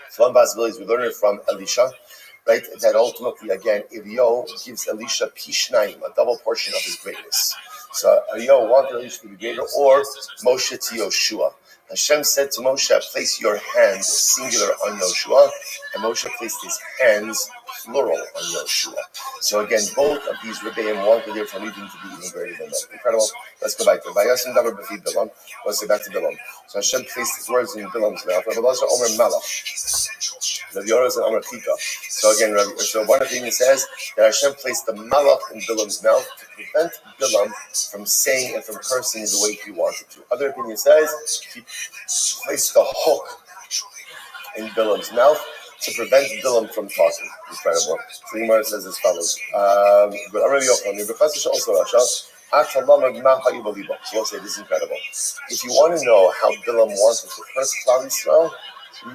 S1: So one possibility is we learn it from Elisha. Right, that ultimately, again, Eliyahu gives Elisha Pishnayim, a double portion of his greatness. So Eliyahu wanted Elisha to be greater, or Moshe to Yoshua. Hashem said to Moshe, place your hands, singular, on Yoshua, and Moshe placed his hands, plural, on Yoshua. So again, both of these Rebbeim wanted their Talmidim to be even greater than them. Incredible. Let's go back to Bilam. Let's go back to Bilam. So Hashem placed his words in Bilam's mouth. Rabbi Yoros and Amar Chika. So again, so one opinion says that Hashem placed the malach in Bilam's mouth to prevent Bilam from saying and from cursing the way he wanted to. Other opinion says he placed the hook in Bilam's mouth to prevent Bilam from talking. Incredible. So the Gemara says as follows. So we'll say this is incredible. If you want to know how Bilam wanted to curse Klal Yisrael,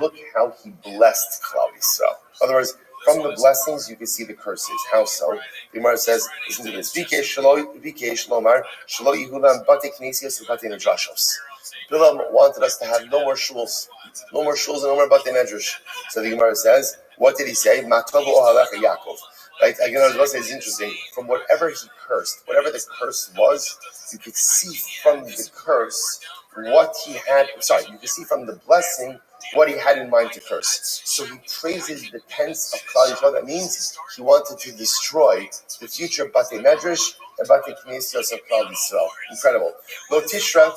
S1: look how he blessed Klal Yisrael. In other words, from the blessings you can see the curses. How so? The Gemara says, listen to this. Bilam wanted us to have no more shuls and no more batei medrash. So the Gemara says, what did he say? Matavu ohalecha Yaakov. Right? Again, I was going to say it's interesting. From whatever he cursed, whatever the curse was, you could see from the curse what he had. Sorry, you could see from the blessing what he had in mind to curse. So he praises the tents of Klal Yisrael. That means he wanted to destroy the future batei medrash and batei knesios of Klal Yisrael. Incredible. Lo tishra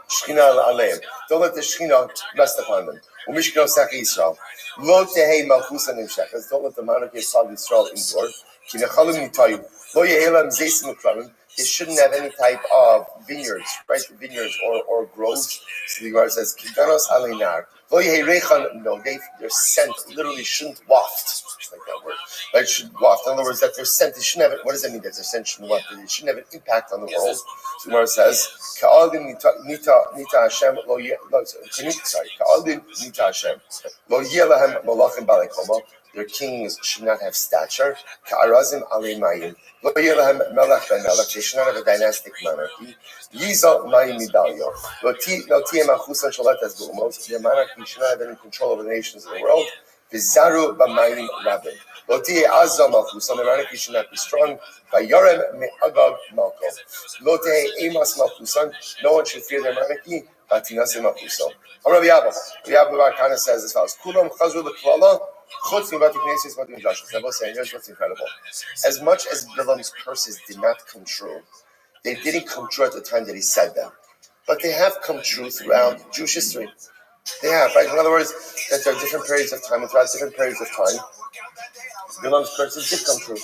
S1: Shechina aleim. Don't let the Shechina rest upon them. Umishkino Saki Yisrael. Lo tehei malchus nimshachas. Don't let the monarchy of Klal Yisrael endure. Ki nechalim nitayu. Lo yehelam zeisim ukramim. They shouldn't have any type of vineyards, right? Vineyards or groves. So the Gemara says, Kiganos aleinar. Lo yehei reichan. No, their scent literally shouldn't waft. Just like that word. Right? Should waft. In other words, that their scent, they shouldn't have it. What does that mean that their scent shouldn't waft? It shouldn't have an impact on the world. So the Gemara says, Ka'alim nita Hashem lo sorry. Ka'alim nita Hashem lo yelahem malachim balei koma. Their kings should not have stature. Ka'arazim alei mayim lo yelahem melech ben melech. They should not have a dynastic monarchy. Yizal mayim midalyo lo tiyem achusan shalatas b'umos. Their monarchy should not have any control over the nations of the world. V'zaru b'mayim rabim. Lo tiyeh azam malchusan. The monarchy should not be strong. V'yorem me'agag malko. Lo tiyeh emas malchusan. No one should fear their monarchy. V'tinasim malchusan. Rabbi Abba. Rabbi Abba kind of says as follows. Kulam chazru l'klala. I will say, here's what's incredible. As much as Bilam's curses did not come true, they didn't come true at the time that he said them. But they have come true throughout Jewish history. They have, right? In other words, that there are different periods of time, and throughout different periods of time, Bilam's curses did come true.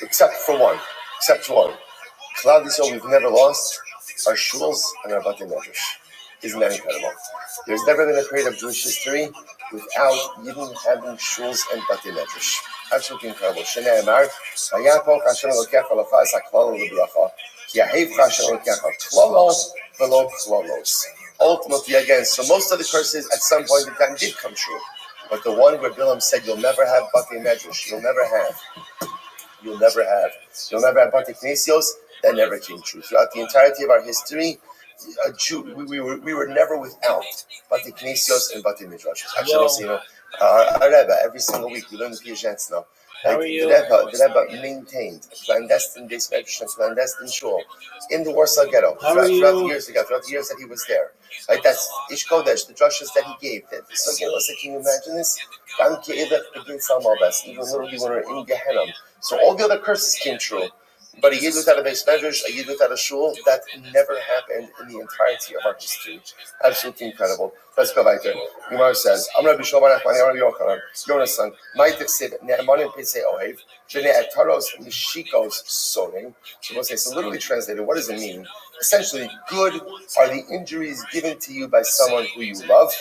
S1: Except for one. Klal Yisrael, we've never lost our shuls and our batei medrash. Isn't that incredible? There's never been a period of Jewish history without Yidden having shuls and batei medrash. Absolutely incredible. Shnei Amar, Vayapok Hashem Elokecha Lefas HaKlal L'Bracha, Ki Yaheivcha Hashem Elokecha Klalos V'lo Klalos. Ultimately, again, so most of the curses at some point in time did come true. But the one where Bilam said, you'll never have batei medrash, you'll never have batei knesios, that never came true. Throughout the entirety of our history, a Jew, we were never without batei knesios and batei midrash. Actually, also, our Rebbe, every single week we learn the Piyazhans now. Like, the Rebbe maintained a clandestine base medrash and clandestine shul in the Warsaw Ghetto throughout the years that he was there. Like that's Ish Kodesh, the drushes that he gave. So can you imagine this? Even literally when we're in Gehenna. So all the other curses came true. But a yid without a base medrash, a yid without a shul, that never happened in the entirety of our history. Absolutely incredible. Let's go back there. Gemara says, I'm Rabbi Shlomo Nachmani, I'm Rabbi Yochanan, Yona's son, Ma'itech Sib, Ne'amanim Pesei Ohev, Shene Etaros Mishikos Soning. So we'll say, so literally translated, what does it mean? Essentially, good are the injuries given to you by someone who you love,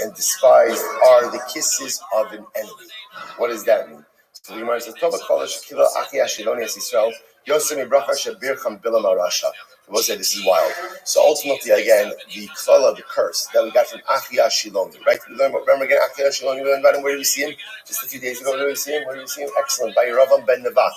S1: and despised are the kisses of an enemy. What does that mean? So the Gemara says, Tova Kol Shekila Achi Ashiloni Es Yisrael, Yosem Ibracha Shebircham Bilam Arasha. We'll say this is wild. So ultimately, again, the klala, the curse that we got from Achi Ashiloni, right? We learned, remember again, Achi Ashiloni, we learned about him. Where did we see him? Just a few days ago, where did we see him? Excellent. By Yeravam ben Nevat.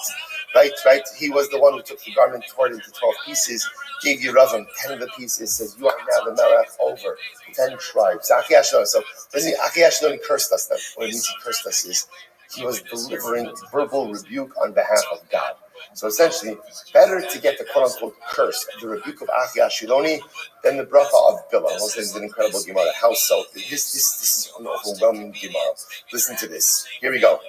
S1: Right? He was the one who took the garment, tore it into 12 pieces, gave Yeravam 10 of the pieces, says, you are now the Melech over 10 tribes. Achi Ashiloni. So, Achi Ashiloni cursed us then. What it means he cursed us is, he was delivering verbal rebuke on behalf of God. So essentially, better to get the quote-unquote curse, the rebuke of Achi Ashiloni, than the bracha of Bilam. This is an incredible Gemara. How so? This is an overwhelming Gemara. Listen to this. Here we go.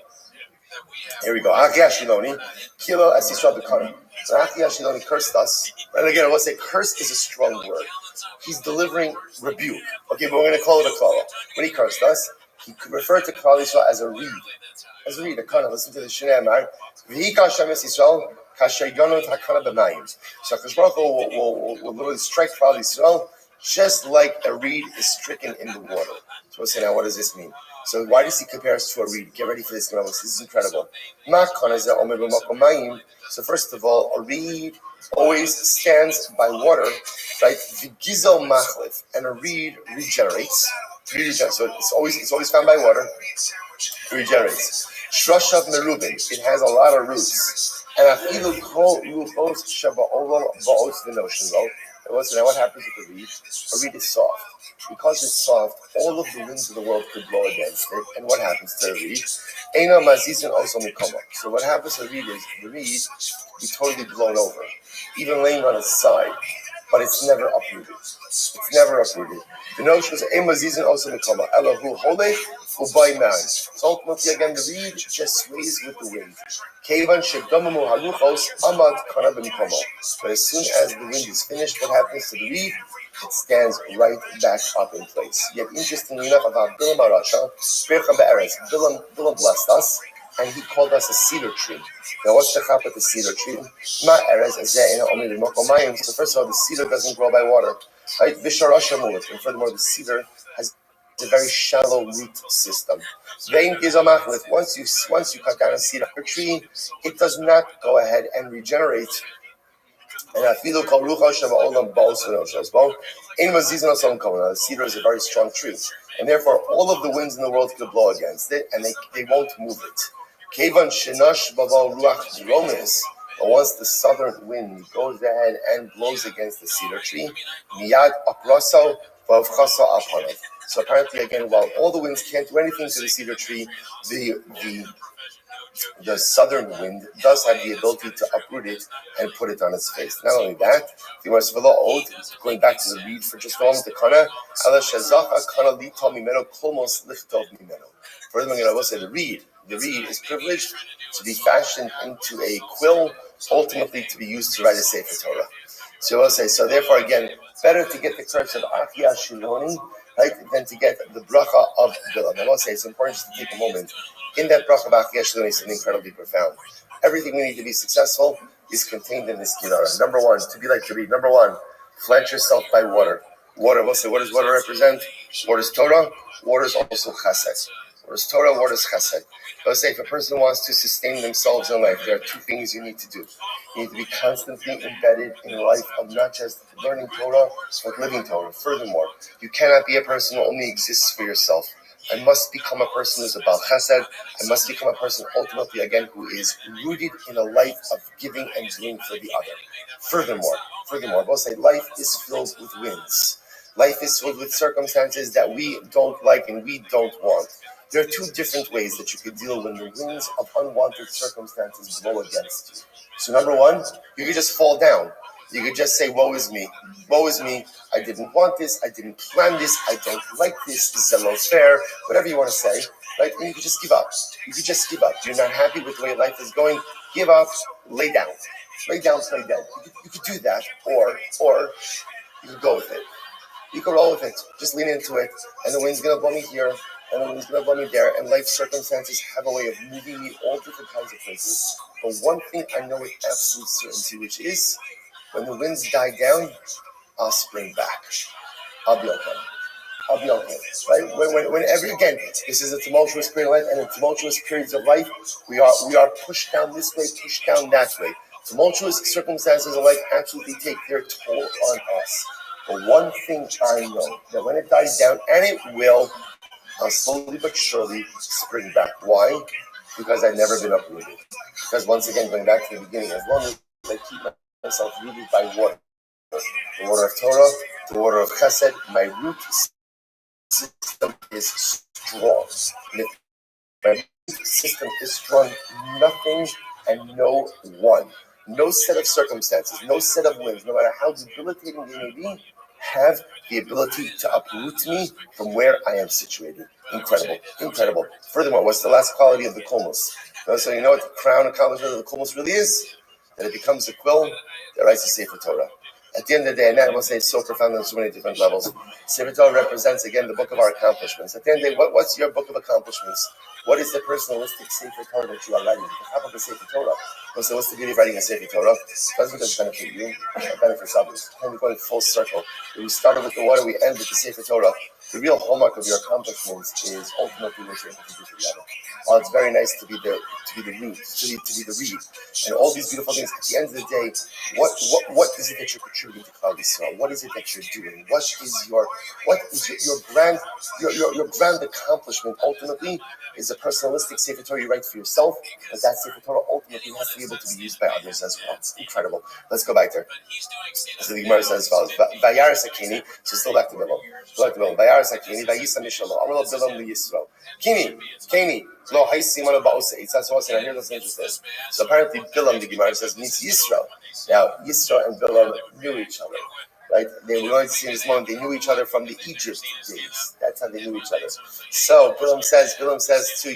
S1: Achi Ashiloni, Kilo as Yisrael B'Karim. So Achi Ashiloni cursed us. And again, I will say curse is a strong word. He's delivering rebuke. Okay, but we're going to call it a klala. When he cursed us, He could refer to Klal Yisrael as a reed. As a reed, a kana. Listen to the Shnei Amar. V'hi kashem es Yisrael, kasher yonot hakana b'mayim. So HaKadosh Baruch Hu will literally strike Klal Yisrael just like a reed is stricken in the water. So we'll say, now what does this mean? So why does he compare us to a reed? Get ready for this, Gemara. This is incredible. So first of all, a reed always stands by water, right? The gizel machlif, and a reed regenerates. So it's always found by water. It regenerates. Shrashav merubin. It has a lot of roots. And afilu kol luchos shaba'olam ba'os v'noshin. Listen, now what happens with a reed? A reed is soft. Because it's soft, all of the winds of the world could blow against it. And what happens to the reed? Eina mazizin also mikoma. So what happens to the reed is the reed be totally blown over, even laying on its side. But it's never uprooted. It's never uprooted. The notion is eina mazizin also mikoma. Elahu holech ubay man. So ultimately, again, the reed just sways with the wind. Kevan shedomamu haluchos amad kana b'mikomo. But as soon as the wind is finished, what happens to the reed? It stands right back up in place. Yet interestingly enough, about Bilam Arasha, Bilam blessed us, and he called us a cedar tree. Now what's the chap with the cedar tree? So first of all, the cedar doesn't grow by water. Right? And furthermore, the cedar has a very shallow root system. Once you cut down a cedar tree, it does not go ahead and regenerate. And the cedar is a very strong tree, and therefore all of the winds in the world could blow against it, and they won't move it. But once the southern wind goes ahead and blows against the cedar tree, so apparently, again, while all the winds can't do anything to the cedar tree, the southern wind does have the ability to uproot it and put it on its face. Not only that, going back to the reed for just a moment, furthermore, I will say the reed is privileged to be fashioned into a quill, ultimately to be used to write a Sefer Torah. So I will say, so therefore, again, better to get the curse of Achia Shiloni, right, than to get the bracha of Bilam. I will say it's important just to take a moment. In that bracha of Achia Shiloni is something incredibly profound. Everything we need to be successful is contained in this Kirara. Number one, to be like the reed. Number one, plant yourself by water. Water, we'll say, what does water represent? Water is Torah. Water is also Chesed. Water is Torah, water is Chesed. Let's say if a person wants to sustain themselves in life, there are two things you need to do. You need to be constantly embedded in a life of not just learning Torah, but living Torah. Furthermore, you cannot be a person who only exists for yourself. I must become a person who's about Chesed. I must become a person ultimately, again, who is rooted in a life of giving and doing for the other. Furthermore, we'll say life is filled with winds. Life is filled with circumstances that we don't like and we don't want. There are two different ways that you could deal when the winds of unwanted circumstances blow against you. So number one, you could just fall down. You could just say, woe is me, I didn't want this, I didn't plan this, I don't like this is a low fair, whatever you want to say, right? And you could just give up. You're not happy with the way life is going, give up, lay down, play dead. You could do that, or you could go with it. You could roll with it, just lean into it, and the wind's going to blow me here, and the wind's going to blow me there, and life circumstances have a way of moving me all different kinds of places. But one thing I know with absolute certainty, which is, when the winds die down, I'll spring back. I'll be okay. Right? Whenever, again, this is a tumultuous period of life, and in tumultuous periods of life, we are pushed down this way, pushed down that way. Tumultuous circumstances of life absolutely take their toll on us. But one thing I know, that when it dies down, and it will, I'll slowly but surely spring back. Why? Because I've never been uprooted. Because once again, going back to the beginning, as long as I keep myself rooted by water, the water of Torah, the water of Chesed, my root system is strong. And if my root system is strong, nothing and no one, no set of circumstances, no set of winds, no matter how debilitating they may be, have the ability to uproot me from where I am situated. Incredible. Furthermore, what's the last quality of the kulmus? So you know what the crown accomplishment of the kulmus really is? That it becomes a quill that writes the Sefer Torah. At the end of the day, and that I will say it's so profound on so many different levels. Sefer Torah represents again the book of our accomplishments. At the end of the day, what's your book of accomplishments? What is the personalistic Sefer Torah that you are writing? How about the Sefer Torah? What's the beauty of writing a Sefer Torah? It doesn't just benefit you, it benefits others. And we're going full circle. We started with the water, we end with the Sefer Torah. The real hallmark of your accomplishments is ultimately what you're able to do together. While it's very nice to be the root, to be the reed, and all these beautiful things, at the end of the day, what is it that you're contributing to Klal Yisrael? What is it that you're doing? What is your grand accomplishment ultimately? Is a personalistic Sefer Torah you write for yourself, but that Sefer Torah ultimately has to be able to be used by others as well. It's incredible. Let's go back there. So the Gemara says as follows: Vayaris Hakini. So still back to Bilam. Vayaris Hakini. Vayisa Mishalo. Amar Bilam LeYisro. Kini. Lo Haisimana Ba'osei. That's what I hear. That's interesting. So apparently Bilam, the Gemara says, means Yisro. Now Yisro and Bilam knew each other. Right? They were going to see in this moment. They knew each other from the Egypt days. That's how they knew each other. So Bilam says to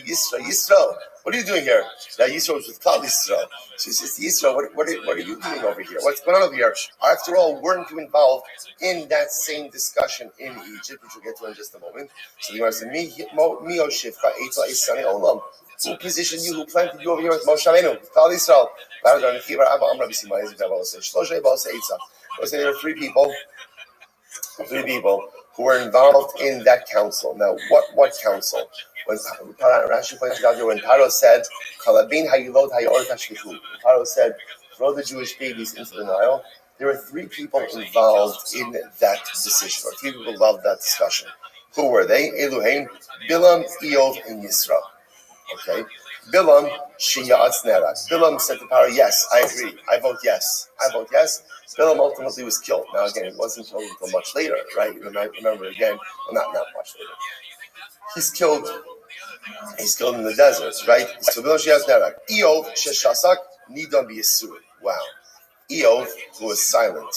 S1: Yisro, what are you doing here? Now Yisro was with Klal Yisro. So he says to Yisro, what are you doing over here? What's going on over here? After all, weren't you involved in that same discussion in Egypt, which we'll get to in just a moment? So the Gemara says, who positioned you, who planted you over here with Moshe Rabbeinu, Klal Yisrael? There were three people who were involved in that council. Now, what council? When Rashi pointed out here, when Paro said, Paro said, throw the Jewish babies into the Nile, there were three people involved in that decision, or three people involved in that discussion. Who were they? Eluhaim, Bilam, Eov, and Yisro. Okay? Bilam, Shiyatz Nerak. Bilam said to Paro, yes, I agree. I vote yes. Bilam ultimately was killed. Now again, it wasn't killed until much later, right? Remember again, well, not much later. He's killed in the desert, right? So Bilam Shiyatz Nerak. Eov, Sheshasak, Nidon B'Yisur. Wow. Eov, who was silent.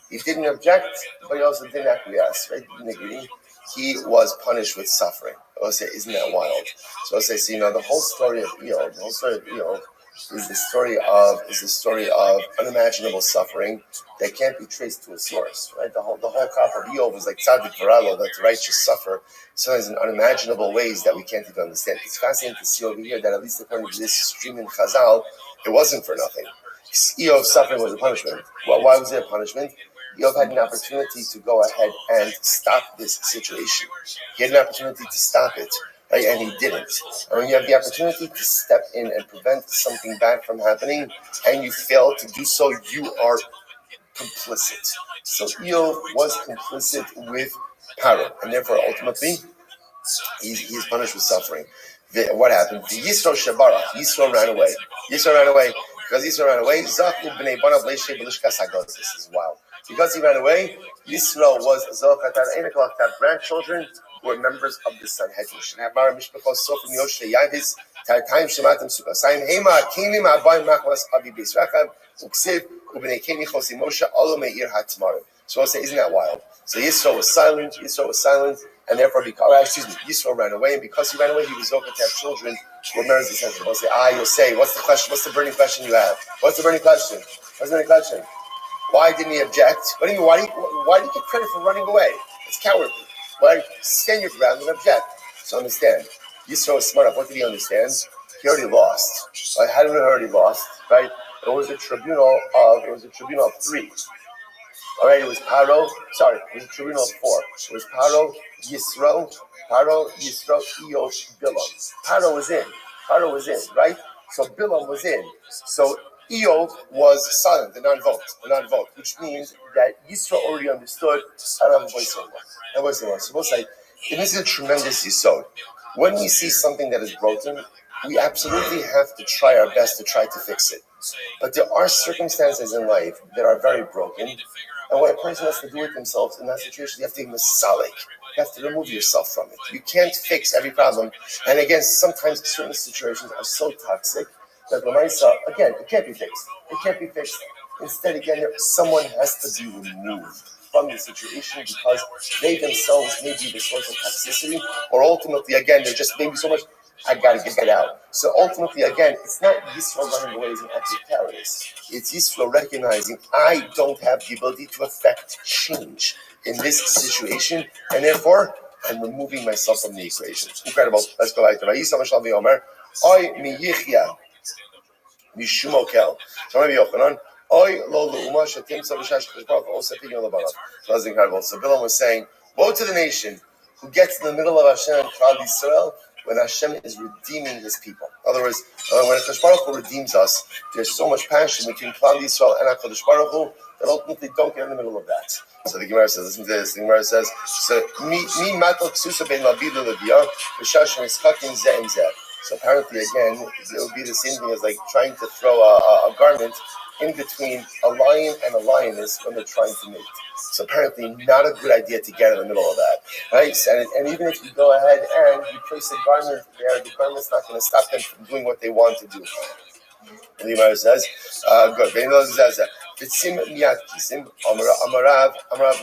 S1: He didn't object, but he also didn't acquiesce, right? He didn't agree. He was punished with suffering. I will say, isn't that wild? So I'll say, the whole story of Eov, is the story of unimaginable suffering that can't be traced to a source, right? The whole crop of Eov is like tzaddik v'ralo, that the righteous suffer sometimes in unimaginable ways that we can't even understand. It's fascinating to see over here that at least according to this stream in Chazal, it wasn't for nothing. Eov's suffering was a punishment. Well, why was it a punishment? Eov had an opportunity to go ahead and stop this situation. He had an opportunity to stop it, right? And he didn't. And when you have the opportunity to step in and prevent something bad from happening, and you fail to do so, you are complicit. So Eov was complicit with Paro, and therefore ultimately he's punished with suffering. What happened? The Yisro Shabara, Yisro ran away. Because Yisro ran away, this is wild. Because he ran away, Yisro was Zochat have grandchildren who were members of the Sanhedrin. Shnamar Mishpachos Sofim Yoshve Yavis, Tartaim Shematim Sukasayim, Hema, Kinim Abayim Machmas Abi Bisracham, Uksiv, Ubnei Keni Chosi Moshe, Olo Meir Hatmarim. So I'll say, isn't that wild? So Yisro was silent, and therefore, Yisro ran away, and because he ran away, he was Zochat to have children who were members of the Sanhedrin. I'll say, you'll say, what's the question? What's the burning question you have? What's the burning question? Why didn't he object? What do you mean? Why do you get credit for running away? It's cowardly. Why stand your ground and object? So understand. Yisro was smart enough. What did he understand? He already lost. Right? How did he already lost? Right? It was a tribunal of three. All right. It was Paro. Sorry, it was a tribunal of four. It was Paro, Yisro, Eov, Bilam. Paro was in. Right? So Bilam was in. So Eov was silent, the non-vote, which means that Yisro already understood. I don't have a voice anymore. So we'll say, this is a tremendous yisod. When we see something that is broken, we absolutely have to try our best to try to fix it. But there are circumstances in life that are very broken, and what a person has to do with themselves in that situation, you have to be masalik. You have to remove yourself from it. You can't fix every problem. And again, sometimes certain situations are so toxic that again, it can't be fixed. Instead, again, someone has to be removed from the situation because they themselves may be the source of toxicity, or ultimately, again, they're just maybe so much I gotta get out. So ultimately, again, it's not Yisrael running away as an act of terrorist. It's Yisrael recognizing I don't have the ability to affect change in this situation, and therefore I'm removing myself from the equation. It's incredible. Let's go back to Vayisam Mashal V'Yomer, Oy mi yichya mishum okel. So Rabbi Yochanan, Oy lo le'uma shetim tzah v'shash cheshbon v'osepin yom lebanav. So that's incredible. So Bilam was saying, woe to the nation who gets in the middle of Hashem and Klal Yisrael when Hashem is redeeming His people. In other words, when Hakadosh Baruch Hu redeems us, there's so much passion between Klal Yisrael and Hakadosh Baruch Hu that ultimately don't get in the middle of that. So the Gemara says, listen to this. The Gemara says, so mi matal ksusa ben labidu leviyah v'shashim iskakim zeh im zeh. So apparently, again, it would be the same thing as like trying to throw a garment in between a lion and a lioness when they're trying to mate. So apparently, not a good idea to get in the middle of that, right? And even if you go ahead and you place a garment there, the garment's not going to stop them from doing what they want to do. And the Gemara says, good. Vitzim miyad kisim amarav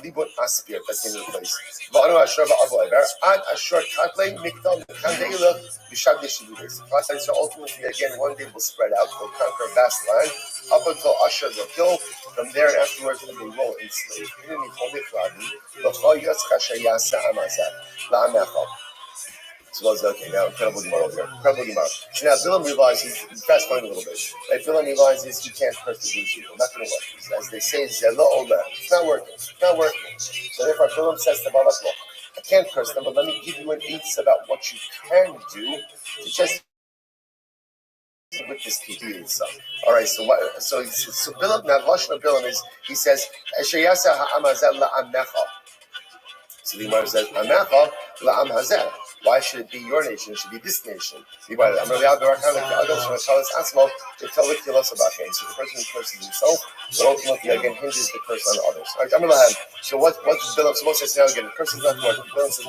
S1: libun aspir. That's the name of the place. V'anu ashur ba'avo ever ad ashur katlei mikdal kandeila b'shad yeshivudes. So ultimately, again, one day will spread out. They'll conquer a vast land up until Ashur they'll kill. From there and afterwards, they will enslave. So okay, now incredible Gemara over here. Incredible Gemara. So now Bilam realizes, fast forward a little bit, right? Bilam realizes he can't curse the Jewish people. Not going to work. As they say, Zelo Omer. It's not working. It's not working. So therefore Bilam says to Balak, look, I can't curse them, but let me give you an eighth about what you can do to just with this people stuff. All right, so Bilam, now the Lashon of Bilam is, he says, Eshayasa ha'amazah la'amecha. So the Gemara says, Amecha la'am hazeh. Why should it be your nation? It should be this nation. So the person who curses himself, but ultimately again hinges the curse on others. All right, so what's Bilam supposed to say now again? The curse is not working. Bilam says,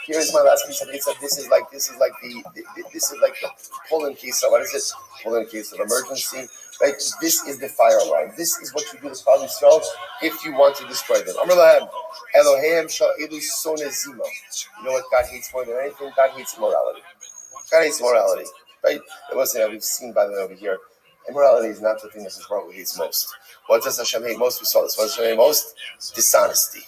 S1: here is my last piece of it. This is like the pull-in case of, what is it? Pull-in case of emergency. Right? This is the fire alarm. This is what you do to Klal Yisrael if you want to destroy them. Elohim shall elu sonezima. You know what God hates more than anything? God hates immorality. God hates morality. Right? It wasn't we've seen by the way over here. Immorality is not the thing that Hashem hates most. What does Hashem hate most? We saw this. What does Hashem hate most? Dishonesty.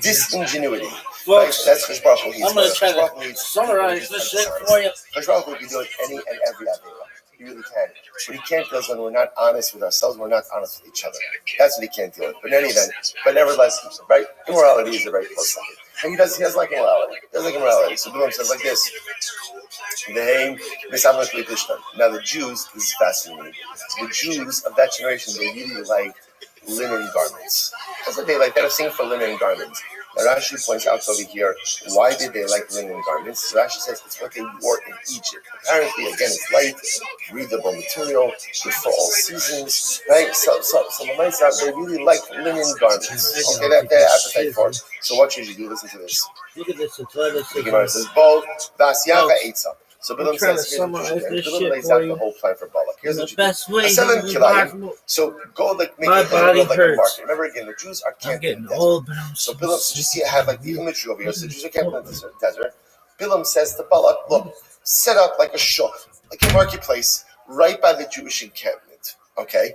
S1: Disingenuity. Right? That's Hashem Baruch Hu hates.
S7: I'm going to try to summarize this shit for you.
S1: Hashem Baruch Hu will be doing any and every Avera. He really can. What he can't do is when we're not honest with ourselves, we're not honest with each other. That's what he can't deal with. But in any event, but nevertheless, right? Immorality is a very close second. And he does like immorality. He does like immorality. So Bilam says like this. Now the Jews, this is fascinating. The Jews of that generation, they really liked linen garments. That's what they like. They're saying for linen garments. Now Rashi points out over here, why did they like linen garments? So Rashi says it's what they wore in Egypt. Apparently, again, it's light, breathable material, good for all seasons, right? So the nights out, they really like linen garments. Okay, that they're appetite for it. So what should you do? Listen to this.
S7: Look at this. The
S1: Gemara says, Bo, Vasyacha Eitzah. So Bilam says, Bilam lays out the whole plan for Balak. Here's the
S7: best way.
S1: So go like make it like a market. Remember again, the Jews are camping in the desert. So Bilam, so you see, I have like the imagery over here. So the Jews are camping in the desert. Bilam says to Balak, look, set up like a shuk, like a marketplace, right by the Jewish encampment. Okay,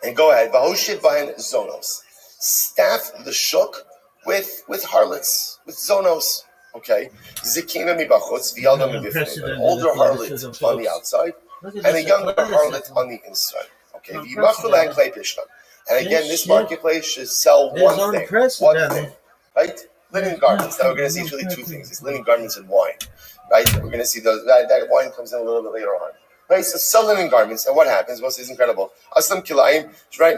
S1: and go ahead. V'hoshid b'hen zonos. Staff the shuk with harlots, with zonos. Okay, Zikina mibachutz, v'yalda mibifnei, an older harlot on the outside, and a younger harlot on the inside. Okay, v'yimachu lahem klei pishtan. And again, this marketplace should sell one thing, right? Linen garments. Now we're going to see really two things: it's linen garments and wine, right? We're going to see those. That wine comes in a little bit later on. Right, so sell linen garments, and what happens? Well, it's incredible. Aslam kilayim, right?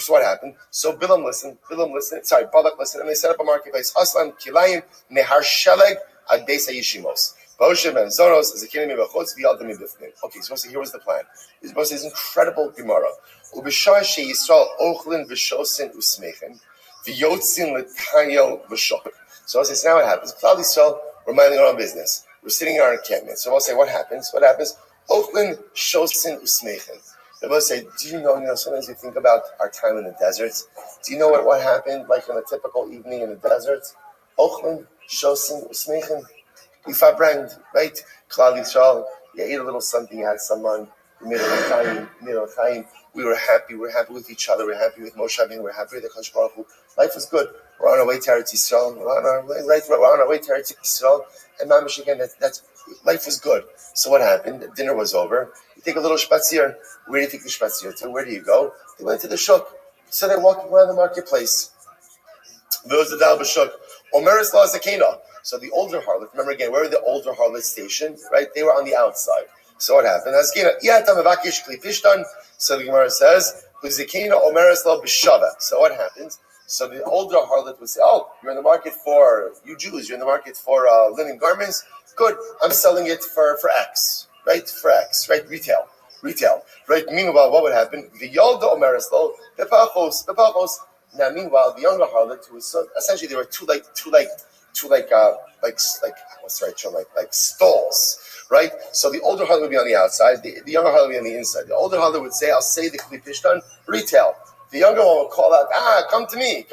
S1: So what happened? So Bilam listened. Balak listened, and they set up a marketplace. Aslam kilayim nehar sheleg ad beis hayishimos. V'oshem and zonos zekinim mibachutz v'yaldim mibifnim. Okay, so here was the plan. This was this incredible Gemara. Ubishar sheYisrael ochlin v'shosin usmechen v'yotzin l'tayel v'shok. So I'll say, now what happens? Klal Yisrael, we're minding our own business. We're sitting in our encampment. So I'll say, what happens? What happens? Ochlin shosin usmechen. They both say, do you know, sometimes we think about our time in the deserts. Do you know what happened like on a typical evening in the deserts? Ochlin shosin usmechen. We farbrand, right? Klal Yisrael, you ate a little something, you had someone, we made a l'chaim, we were happy with each other, we're happy with Moshe Rabbeinu, we're happy with the Kodesh Baruch Hu. Life was good. We're on our way to Eretz Yisrael, we're on our way to Eretz Yisrael, and mamish again, that's life was good. So what happened? Dinner was over. You take a little spazier. Where do you take the spazier to? Where do you go? They went to the shuk. So they're walking around the marketplace. Those are the shuk. Omeres la zakena. So the older harlot, remember again, where were the older harlots stationed? Right? They were on the outside. So what happened? So the Gemara says, so what happens? So the older harlot would say, oh, you're in the market for, you Jews, you're in the market for linen garments? Good, I'm selling it for X, right? For X, right? Retail, right? Meanwhile, what would happen? The Yolda Omereslo, the Pachos. Now, meanwhile, the younger harlot, who was so, essentially they were two what's the right term? Like stalls, right? So the older harlot would be on the outside, the younger harlot would be on the inside. The older harlot would say, I'll say the Kli Pishtan, retail. The younger one would call out, come to me,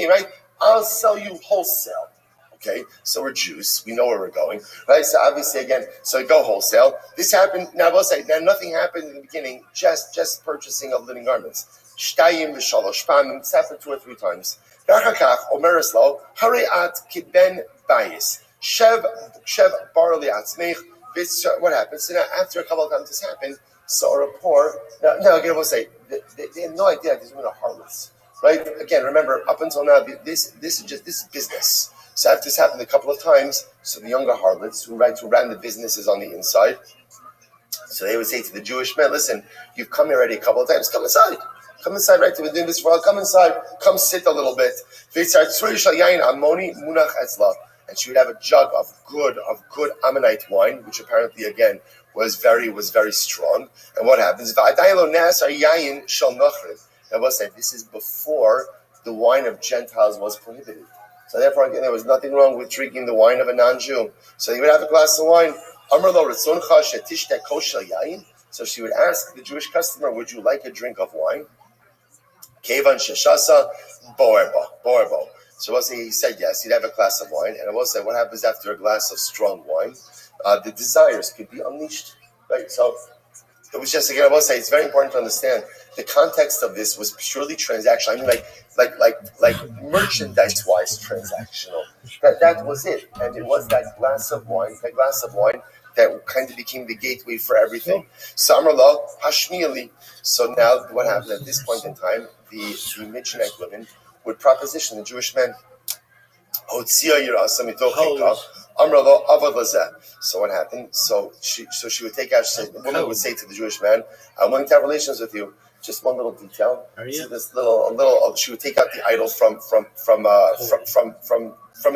S1: right? I'll sell you wholesale. Okay, so we're Jews. We know where we're going, right? So obviously, again, so we go wholesale. This happened. Now, I will say, nothing happened in the beginning. Just purchasing of linen garments. Shtayim v'shalosh pamim. It's happened 2 or 3 times. Rachakach omeres lo hariat kiben bayis shev barli atzmeich. What happens? So now, after a couple of times this happened, so a rapport. Now again, we'll say they had no idea these women are harlots, right? Again, remember, up until now, this is business. So after this happened a couple of times, so the younger harlots who ran the businesses on the inside, so they would say to the Jewish men, listen, you've come here already a couple of times, come inside, right? We're doing this for a while, come inside, come sit a little bit. And she would have a jug of good Ammonite wine, which apparently, again, was very strong. And what happens? I will say, this is before the wine of Gentiles was prohibited. So therefore, again, there was nothing wrong with drinking the wine of a non-Jew. So he would have a glass of wine. So she would ask the Jewish customer, would you like a drink of wine? Kevan sheshasa boerbo. So we'll say he said yes, he'd have a glass of wine. And I will say, what happens after a glass of strong wine? The desires could be unleashed, right? So it was just, again, I will say, it's very important to understand the context of this was purely transactional. I mean, like merchandise-wise transactional. That was it, and it was that glass of wine that kind of became the gateway for everything. Samarla Hashmieli. So now, what happened at this point in time? The Midianite women would proposition the Jewish men. So what happened? So she would take out. The woman would say to the Jewish man, "I'm willing to have relations with you." Just one little detail. So this little. She would take out the idol from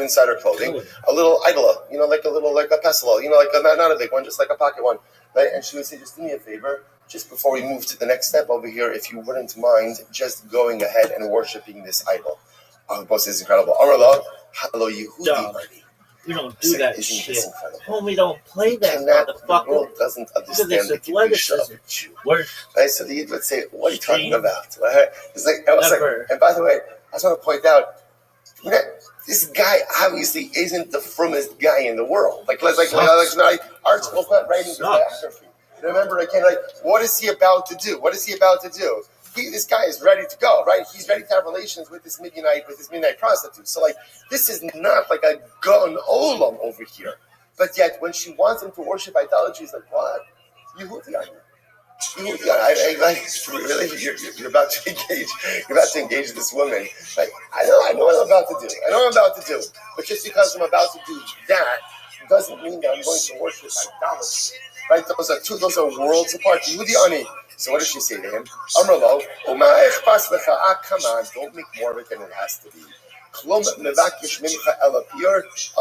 S1: inside her clothing. A little idol, like a pestle, like not a big one, just like a pocket one, right? And she would say, "Just do me a favor. Just before we move to the next step over here, if you wouldn't mind just going ahead and worshiping this idol." Oh, boss is incredible. Amarla, hello, Yehudi.
S2: We don't do that shit. Homie, don't play that, motherfucker.
S1: The world doesn't understand the kedusha of a Jew. Right? So the Yid would say, what are you talking about? Right? It's like, and by the way, I just want to point out, this guy obviously isn't the frummest guy in the world. Art's not writing the biography. Remember, again, what is he about to do? This guy is ready to go, right? He's ready to have relations with this Midianite prostitute. So, this is not like a gun olam over here. But yet, when she wants him to worship idolatry, he's like, what? Yehudi are you? Really? You're about to engage. You're about to engage this woman. I know what I'm about to do. But just because I'm about to do that doesn't mean that I'm going to worship idolatry. Right? Those are worlds apart. Yehudi ani. So what does she say to him? Amrlo, come on, don't make more of it than it has to be. I'll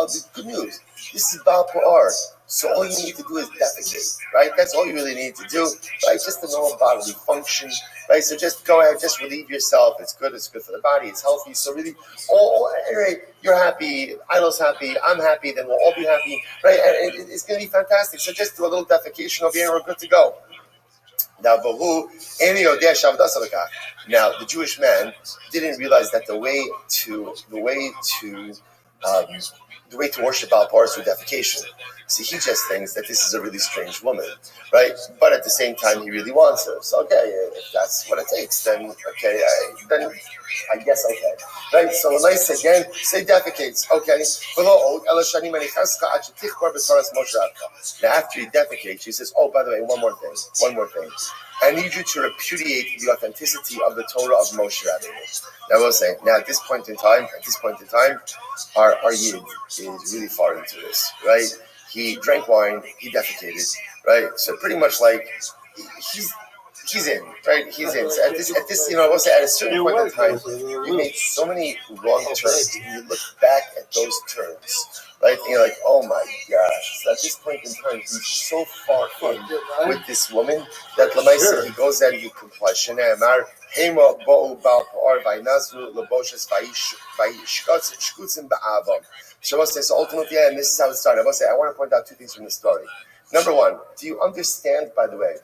S1: do good news. This is Baal Pa'ar. So all you need to do is defecate, right? That's all you really need to do, right? Just a normal bodily function, right? So just go ahead, just relieve yourself. It's good for the body, it's healthy. So really, anyway, you're happy, Idol's happy, I'm happy, then we'll all be happy, right? And it's going to be fantastic. So just do a little defecation over here and we're good to go. Now, the Jewish man didn't realize that the way to the way to worship Baal Par is through defecation. See, he just thinks that this is a really strange woman, right? But at the same time, he really wants her. So, okay, if that's what it takes, then okay, I guess okay, right? So, nice again, say defecates, okay. Now, after he defecates, he says, oh, by the way, one more thing. I need you to repudiate the authenticity of the Torah of Moshe Rabbeinu. Now, I will say, now at this point in time, our Yid is really far into this, right? He drank wine, he defecated, right? So pretty much like he's in, right? He's in. So at this, I will say, at a certain point in time, you made so many wrong turns. And you look back at those turns, right? And you're like, oh my gosh. So at this point in time, he's so far in with this woman that Lamaisa, he goes out and he complies. Hema bo'u ba'al pa'ar v'inazu leboshes v'yishkutzim ba'avam. So ultimately, and this is how it started. I want to point out two things from the story. Number one, do you understand, by the way,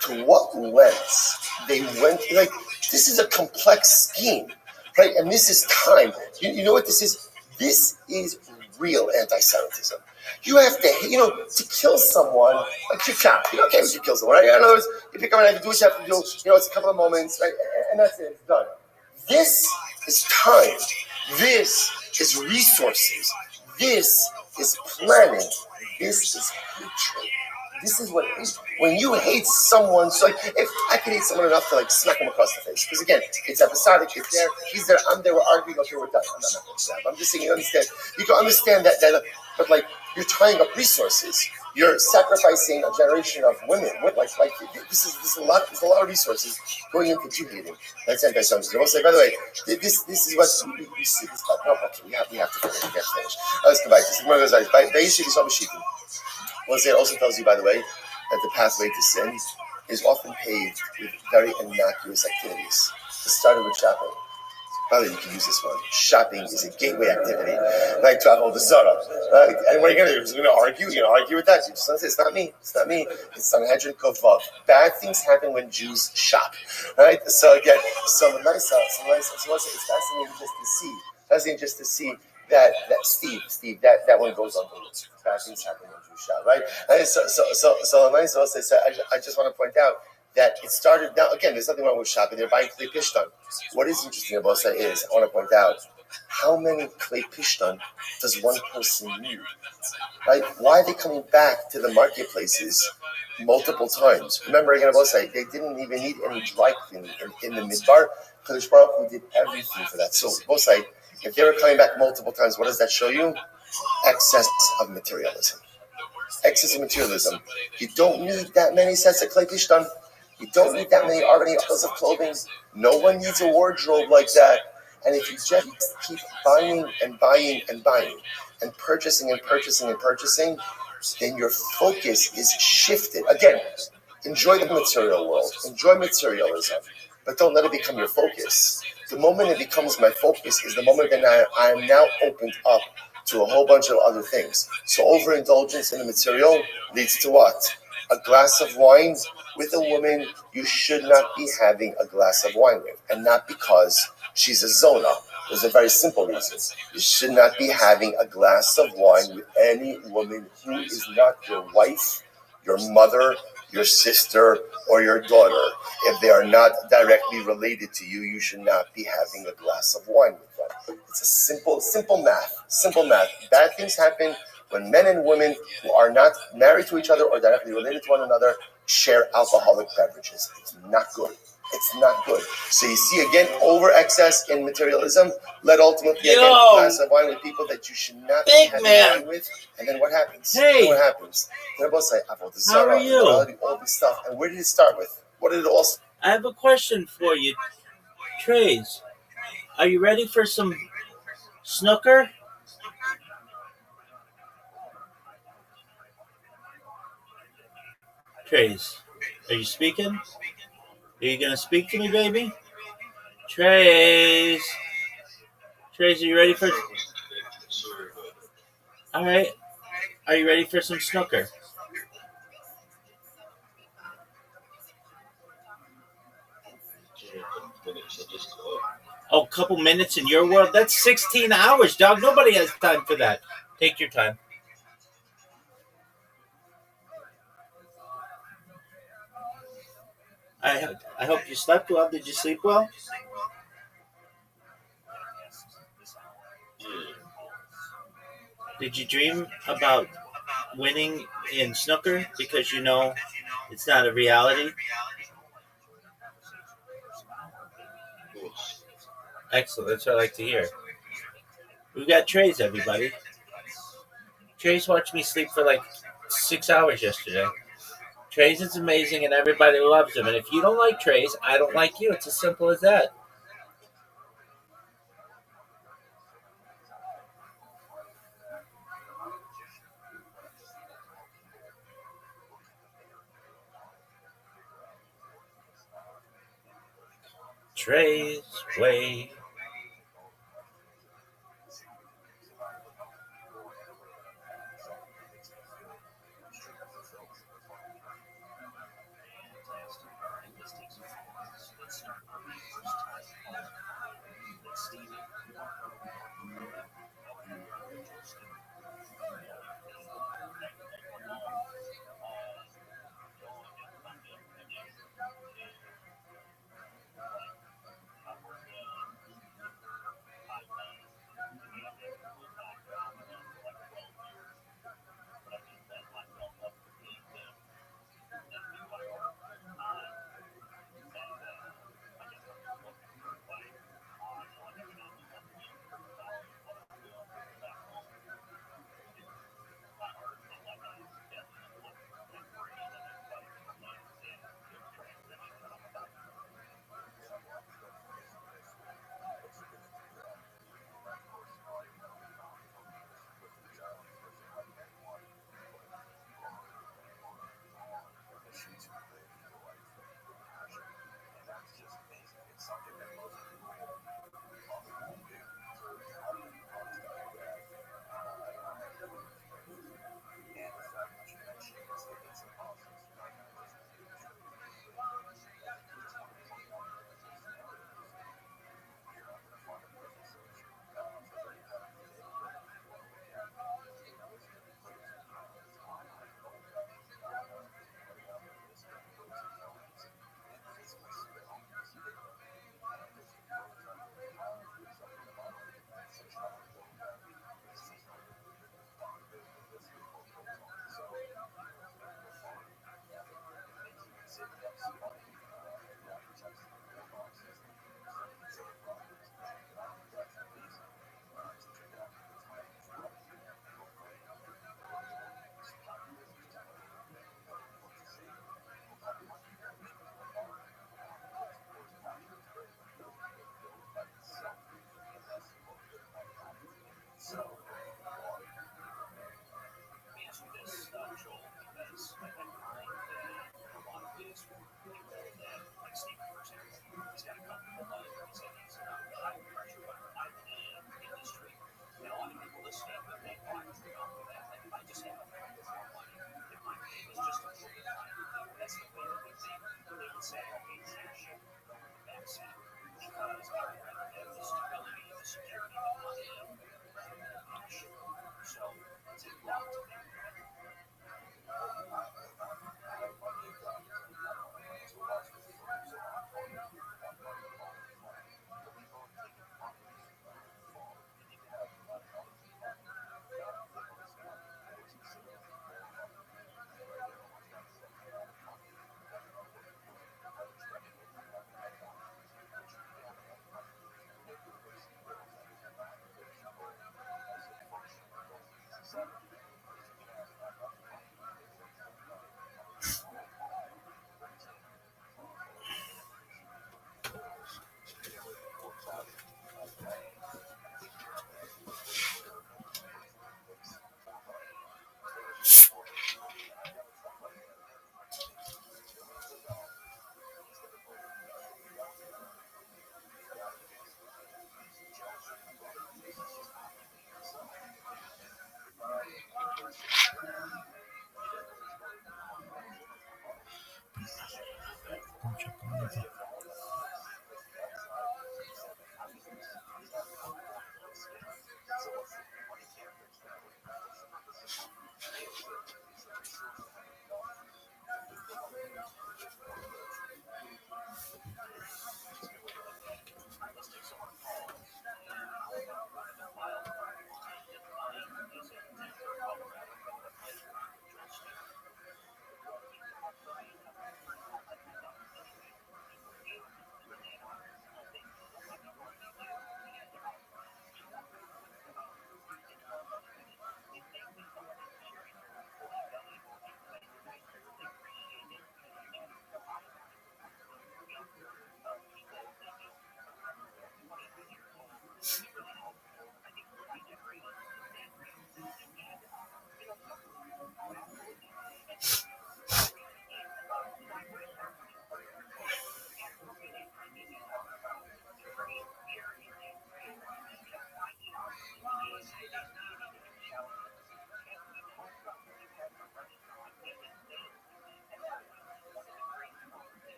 S1: to what lengths they went? Like, this is a complex scheme, right? And this is time. You know what this is? This is real anti-Semitism. You have to, to kill someone, like you can't. You don't care if you kill someone, right? In other words, you pick up and you do what you have to do. It's a couple of moments, right? And that's it. It's done. This is time. This is resources. This is planning. This is hatred. This is what it is. When you hate someone, so like, if I could hate someone enough to like smack him across the face, because again, it's episodic, it's there, he's there, I'm there, we're arguing, okay, we're done. I'm not going to that. I'm just saying, you understand. You can understand that, but like, you're tying up resources. You're sacrificing a generation of women. Like this is a lot of resources going into Jew hating. That's anti-Semitism. I'll say, by the way, this is what we see. This stuff. No, okay, we have to finish. Let's go back. This is one of those guys. It also tells you, by the way, that the pathway to sin is often paved with very innocuous activities. It started with shopping. By the way, you can use this one. Shopping is a gateway activity. Like travel to Zara. And what are you going to do? You're going to argue? You're going to argue with that? You just say, it's not me. It's Sanhedrin Kovav. Bad things happen when Jews shop. Right? So again, it's fascinating just to see that Steve, that one goes on. Bad things happen when Jews shop, right? And so I just want to point out that it started. Now again, there's nothing wrong with shopping. They're buying clay pishtan. What is interesting about that is I want to point out how many clay pishtan does one person need, right? Why are they coming back to the marketplaces multiple times? Remember again, about say they didn't even need any dry cleaning in the midbar. Kadosh Baruch Hu did everything for that. So both say if they were coming back multiple times, what does that show you? Excess of materialism. You don't need that many sets of clay pishtan. You don't need that many articles of clothing. No one needs a wardrobe like that. And if you just keep buying and purchasing, then your focus is shifted. Again, enjoy the material world. Enjoy materialism. But don't let it become your focus. The moment it becomes my focus is the moment that I am now opened up to a whole bunch of other things. So overindulgence in the material leads to what? A glass of wine with a woman you should not be having a glass of wine with. And not because she's a zona. There's a very simple reason. You should not be having a glass of wine with any woman who is not your wife, your mother, your sister, or your daughter. If they are not directly related to you, you should not be having a glass of wine with them. It's a simple math. Bad things happen when men and women who are not married to each other or directly related to one another share alcoholic beverages. It's not good. So you see again, over excess in materialism led ultimately again to a glass of wine with people that you should not be having wine with. And then what happens?
S2: Hey.
S1: They're both say,
S2: how are you?
S1: All this stuff. And where did it start with? What did it all start?
S2: I have a question for you, Trace. Are you ready for some snooker? Trace, are you speaking? Are you going to speak to me, baby? Trace, are you ready for... All right. Are you ready for some snooker? Oh, a couple minutes in your world? That's 16 hours, dog. Nobody has time for that. Take your time. I hope you slept well. Did you sleep well? Did you dream about winning in snooker because you know it's not a reality? Excellent. That's what I like to hear. We've got trays, everybody. Trace watched me sleep for like 6 hours yesterday. Trace is amazing and everybody loves him. And if you don't like Trace, I don't like you. It's as simple as that. Trace way.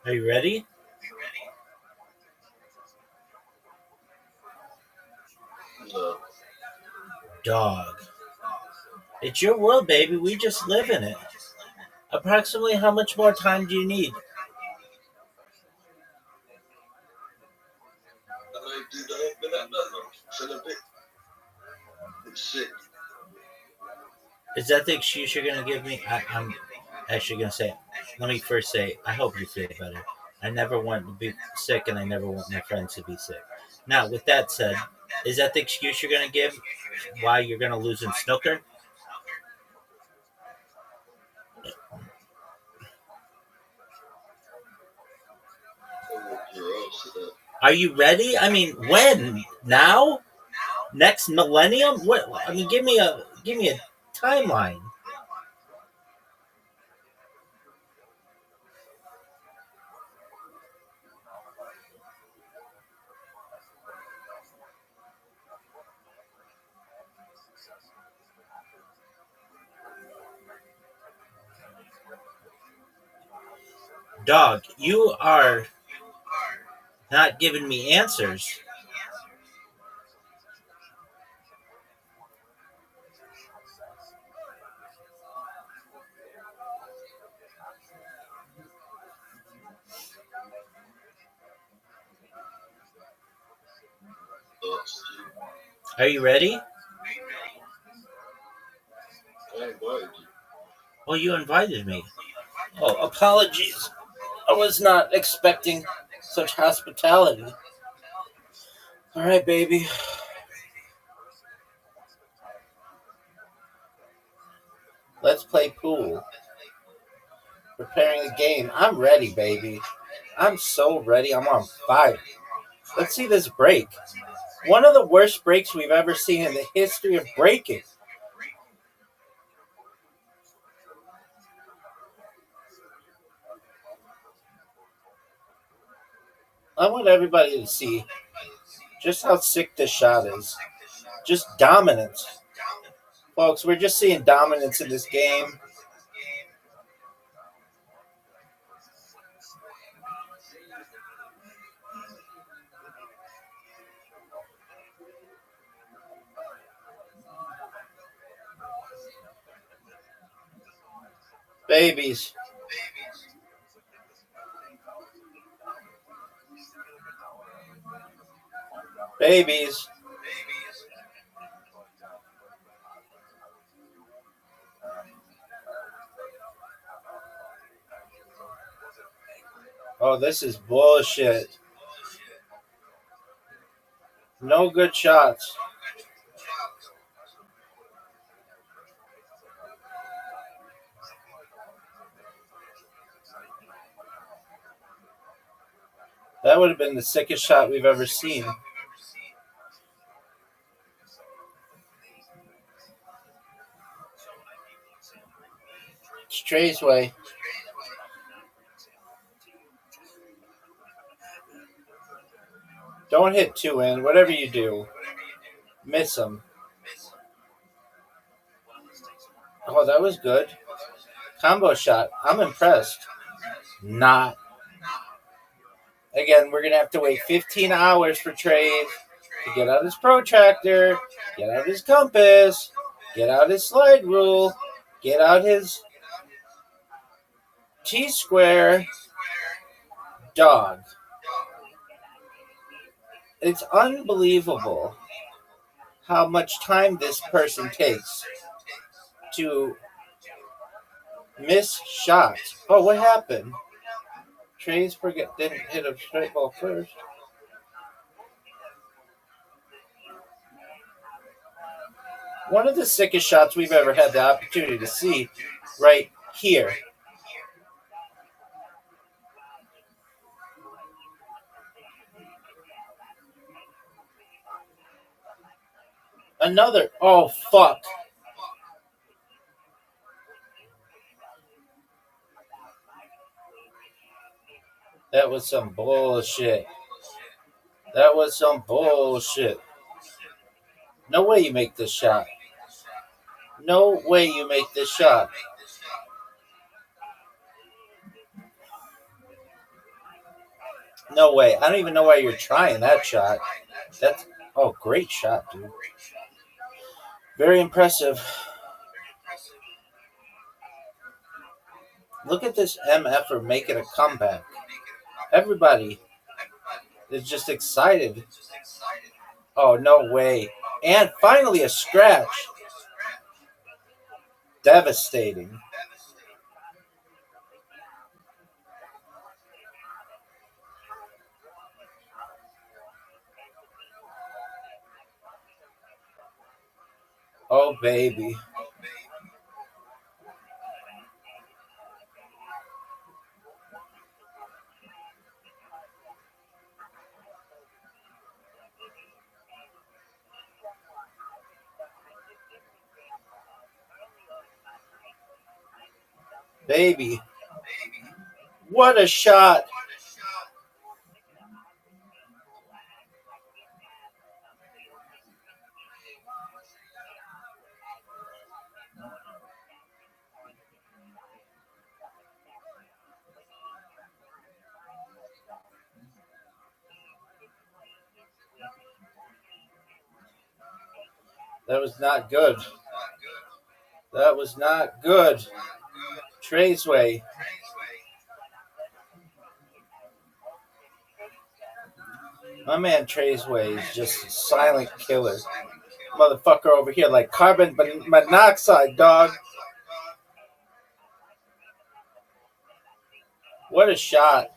S2: Are you ready?
S3: No.
S2: Dog. It's your world, baby. We just live in it. Approximately how much more time do you need?
S3: I do the whole bit that long. Should a bit. I'm sick.
S2: Is that the excuse you're going to give me? I'm actually going to say, let me first say, I hope you feel better. I never want to be sick, and I never want my friends to be sick. Now, with that said, is that the excuse you're going to give why you're going to lose in snooker? Are you ready? I mean, when? Now? Next millennium? What? I mean, give me a timeline. Dog, you are not giving me answers. Are you ready?
S3: I invited you.
S2: Well, you invited me. Oh, apologies. I was not expecting such hospitality. All right, baby. Let's play pool. Preparing the game. I'm ready, baby. I'm so ready. I'm on fire. Let's see this break. One of the worst breaks we've ever seen in the history of breaking. I want everybody to see just how sick this shot is. Just dominance. Folks, we're just seeing dominance in this game. Babies. Babies. Oh, this is bullshit. No good shots. That would have been the sickest shot we've ever seen. It's Trey's way. Don't hit two in. Whatever you do, miss them. Oh, that was good. Combo shot. I'm impressed. Not. Again, we're going to have to wait 15 hours for Trey to get out his protractor, get out his compass, get out his slide rule, get out his T-square. Dog. It's unbelievable how much time this person takes to miss shots. Oh, what happened? Trey's didn't hit a straight ball first. One of the sickest shots we've ever had the opportunity to see right here. Another. Oh, fuck. That was some bullshit. That was some bullshit. No way you make this shot. No way you make this shot. No way. I don't even know why you're trying that shot. That's great shot, dude. Very impressive. Look at this MFer making a comeback. Everybody is just excited. Oh, no way. And finally a scratch. Devastating. Oh, baby. Baby. What a shot. That was not good. That was not good. Traceway. My man Traceway is just a silent killer. Motherfucker over here like carbon monoxide, dog. What a shot.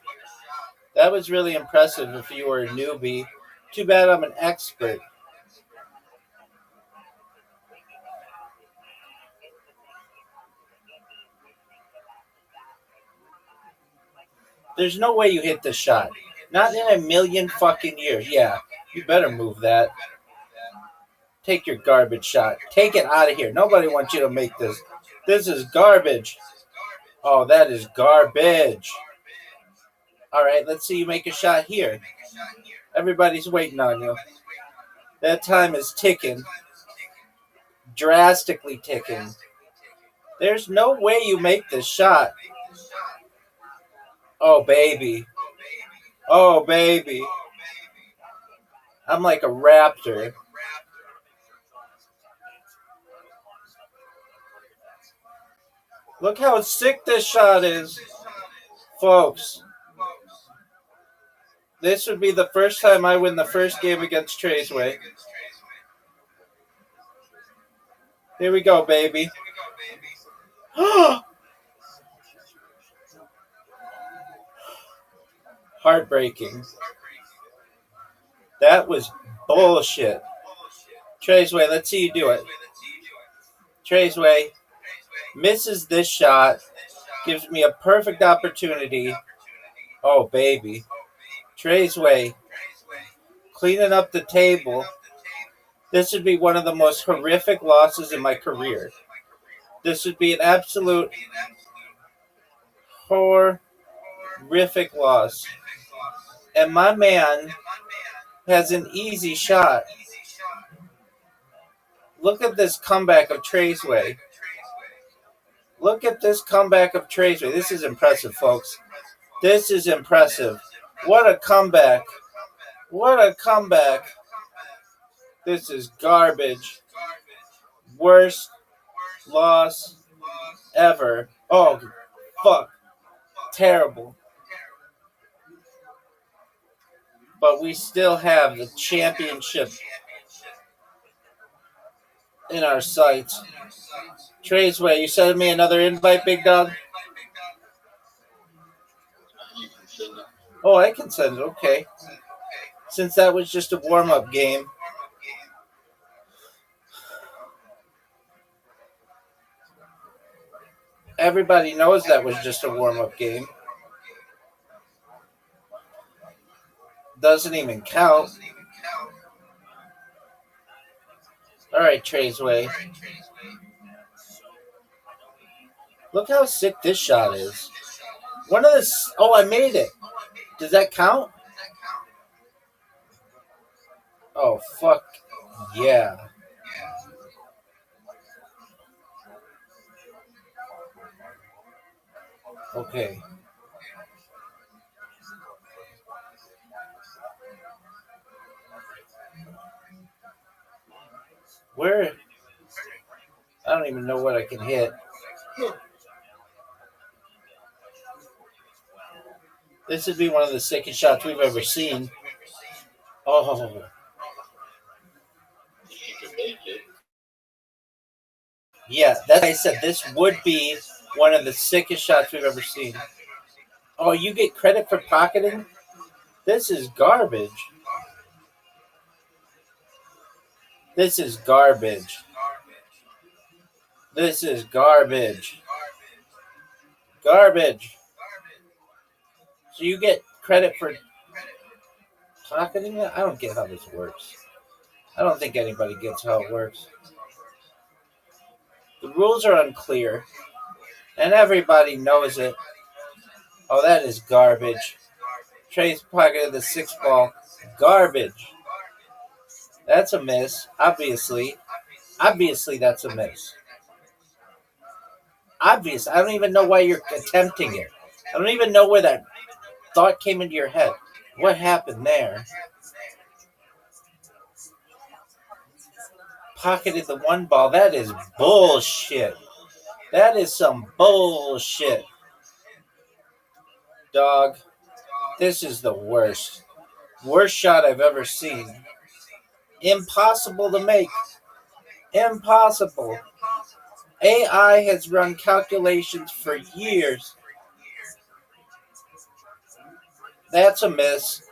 S2: That was really impressive if you were a newbie. Too bad I'm an expert. There's no way you hit the shot. Not in a million fucking years. Yeah, you better move that. Take your garbage shot. Take it out of here. Nobody wants you to make this. This is garbage. Oh, that is garbage. All right, let's see you make a shot here. Everybody's waiting on you. That time is ticking. Drastically ticking. There's no way you make this shot. Oh, baby. Oh, baby. I'm like a raptor. Look how sick this shot is. Folks, this would be the first time I win the first game against Traceway. Here we go, baby. Heartbreaking. That was bullshit. Traceway, let's see you do it. Traceway misses this shot. Gives me a perfect opportunity. Oh, baby. Traceway cleaning up the table. This would be one of the most horrific losses in my career. This would be an absolute horrific loss. And my man has an easy shot. Look at this comeback of Traceway. Look at this comeback of Traceway. This is impressive, folks. This is impressive. What a comeback. What a comeback. This is garbage. Worst loss ever. Oh, fuck. Terrible. But we still have the championship in our sights. Traceway, you sending me another invite, big dog? Oh, I can send it. Okay. Since that was just a warm-up game. Everybody knows that was just a warm-up game. Doesn't even count. All right, Traceway. Look how sick this shot is. One of the... Oh, I made it. Does that count? Oh, fuck. Yeah. Okay. Where? I don't even know what I can hit. This would be one of the sickest shots we've ever seen. Oh. Yeah, that's why I said this would be one of the sickest shots we've ever seen. Oh, you get credit for pocketing? This is garbage. This is garbage. This is garbage. Garbage. So you get credit for pocketing it? I don't get how this works. I don't think anybody gets how it works. The rules are unclear, and everybody knows it. Oh, that is garbage. Trey's pocketed the 6th ball. Garbage. That's a miss, obviously. Obviously, that's a miss. Obvious. I don't even know why you're attempting it. I don't even know where that thought came into your head. What happened there? Pocketed the 1 ball. That is bullshit. That is some bullshit. Dog, this is the worst. Worst shot I've ever seen. Impossible to make. Impossible. AI has run calculations for years. That's a miss.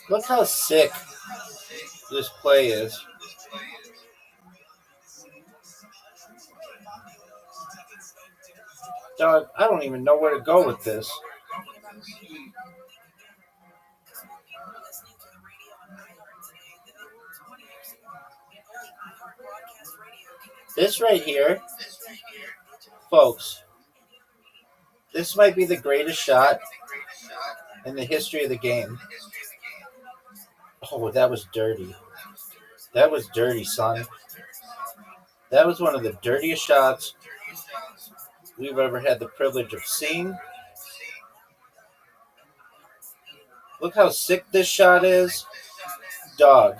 S2: Look how sick this play is. Dog, I don't even know where to go with this. This right here, folks, this might be the greatest shot in the history of the game. Oh, that was dirty. That was dirty, son. That was one of the dirtiest shots we've ever had the privilege of seeing. Look how sick this shot is. Dog.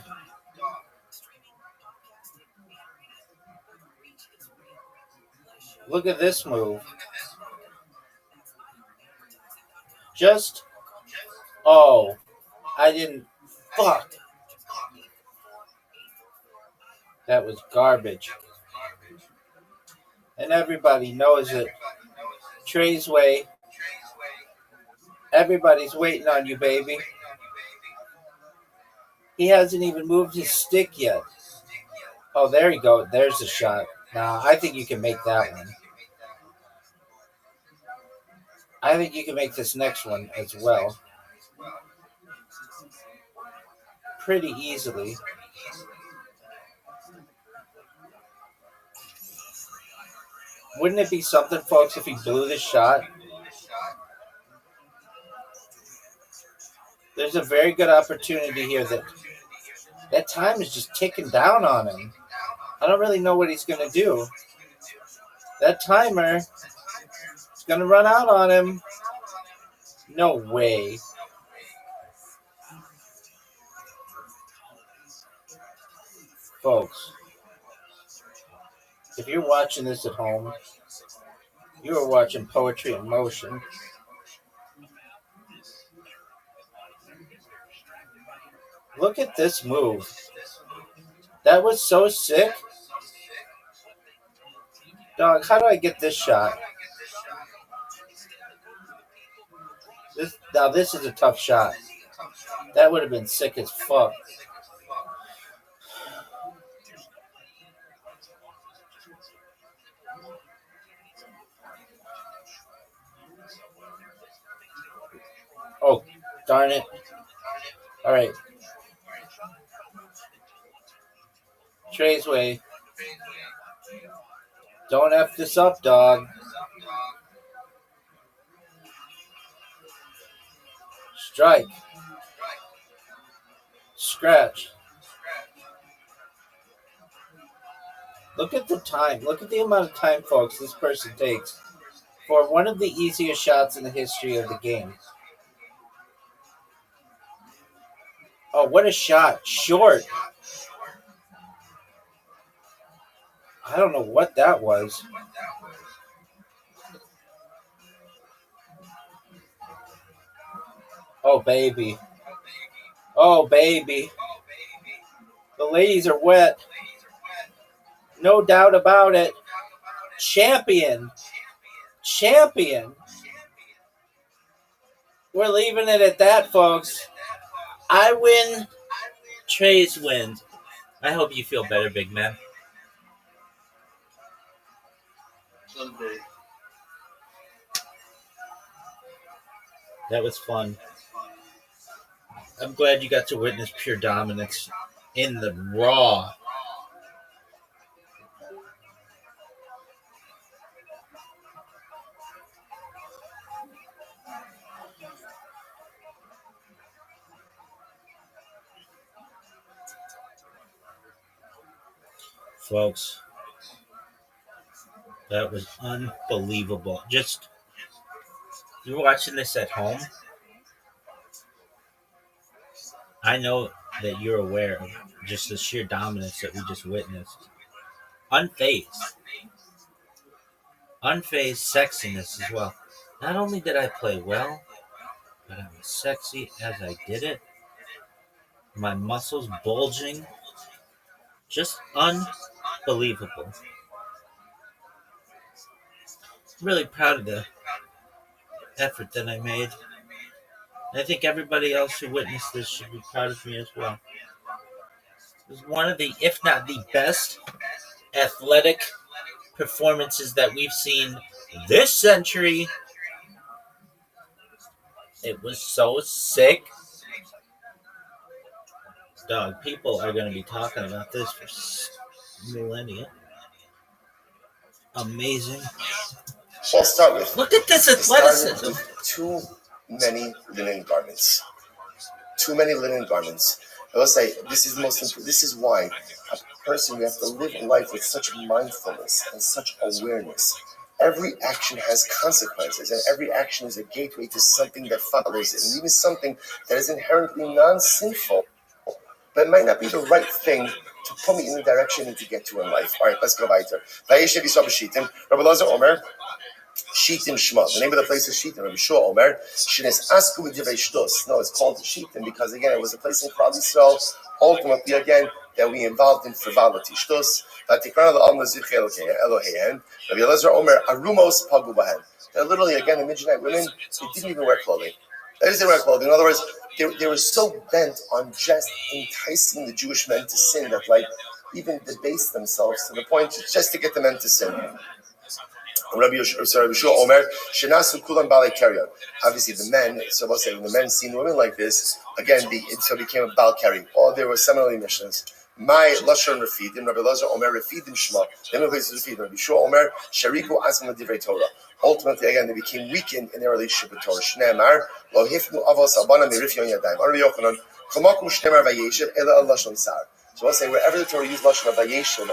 S2: Look at this move. Just, oh, I didn't, fuck. That was garbage. And everybody knows it. Trey's way. Everybody's waiting on you, baby. He hasn't even moved his stick yet. Oh, there you go. There's the shot. Now, I think you can make that one. I think you can make this next one as well. Pretty easily. Wouldn't it be something, folks, if he blew this shot? There's a very good opportunity here that time is just ticking down on him. I don't really know what he's going to do. That timer is going to run out on him. No way. Folks, if you're watching this at home, you are watching poetry in motion. Look at this move. That was so sick. Dog, how do I get this shot? This is a tough shot. That would have been sick as fuck. Oh, darn it. All right. Trey's way. Don't F this up, dog. Strike. scratch. Look at the time. Look at the amount of time, folks, this person takes for one of the easiest shots in the history of the game. Oh, what a shot. Short. I don't know what that was. Oh, baby. Oh, baby. The ladies are wet. No doubt about it. Champion. Champion. We're leaving it at that, folks. I win. Trey's wins. I hope you feel better, big man.
S7: Someday.
S2: That was fun. I'm glad you got to witness pure dominance in the raw. Folks, that was unbelievable. Just, you're watching this at home. I know that you're aware of just the sheer dominance that we just witnessed. Unfazed. Unfazed sexiness as well. Not only did I play well, but I was sexy as I did it. My muscles bulging. Just unbelievable. I'm really proud of the effort that I made. And I think everybody else who witnessed this should be proud of me as well. It was one of the, if not the best, athletic performances that we've seen this century. It was so sick. Dog, people are going to be talking about this for millennia. Amazing.
S1: So I'll start with.
S2: Look at this
S1: It started
S2: athleticism.
S1: with too many linen garments. Too many linen garments. I will say this is the most important. This is why a person, you have to live life with such mindfulness and such awareness. Every action has consequences, and every action is a gateway to something that follows it, and even something that is inherently non-sinful, but it might not be the right thing to put me in the direction I need to get to in life. All right, let's go weiter. Rabbi Lazar Omer, Shitim Shema. The name of the place is Shitim. Rabbi Shua Omer, Shines Asku V'Divrei Shtos. No, it's called Shitim because, again, it was a place in Klal Yisrael, ultimately, again, that we involved in frivolity. Shtos, V'Tikrana L'Am L'Zich Eloheihen. Rabbi Lazar Omer, Arumos Pagu Bahem. They're literally, again, the Midianite women, they didn't even wear clothing. They didn't wear clothing. In other words, they were so bent on just enticing the Jewish men to sin that, like, even debased themselves to the point just to get the men to sin. Rabbi Yeshua Omer, Shenasu Kulam Balei Kerion. Obviously, the men, so we'll say, when the men seen the women like this, again, it became a Bal Keri. Oh, there were seminally missions. My Lashon Rafidim, Rabbi Lazar Omer, Rafidim Shema. The name of the place is Rafidim. Rabbi Yeshua Omer, Shariku Asam Divrei Torah. Ultimately, again, they became weakened in their relationship with Torah. Shneimar, Lo Hifnu Avos Abana Mirifyon Yadayim. Rabbi Yochanan, Chomakum Shneimar Vayeshev, Ela Lashon Sar. So I'll say, wherever the Torah used Lashon of Vayeshev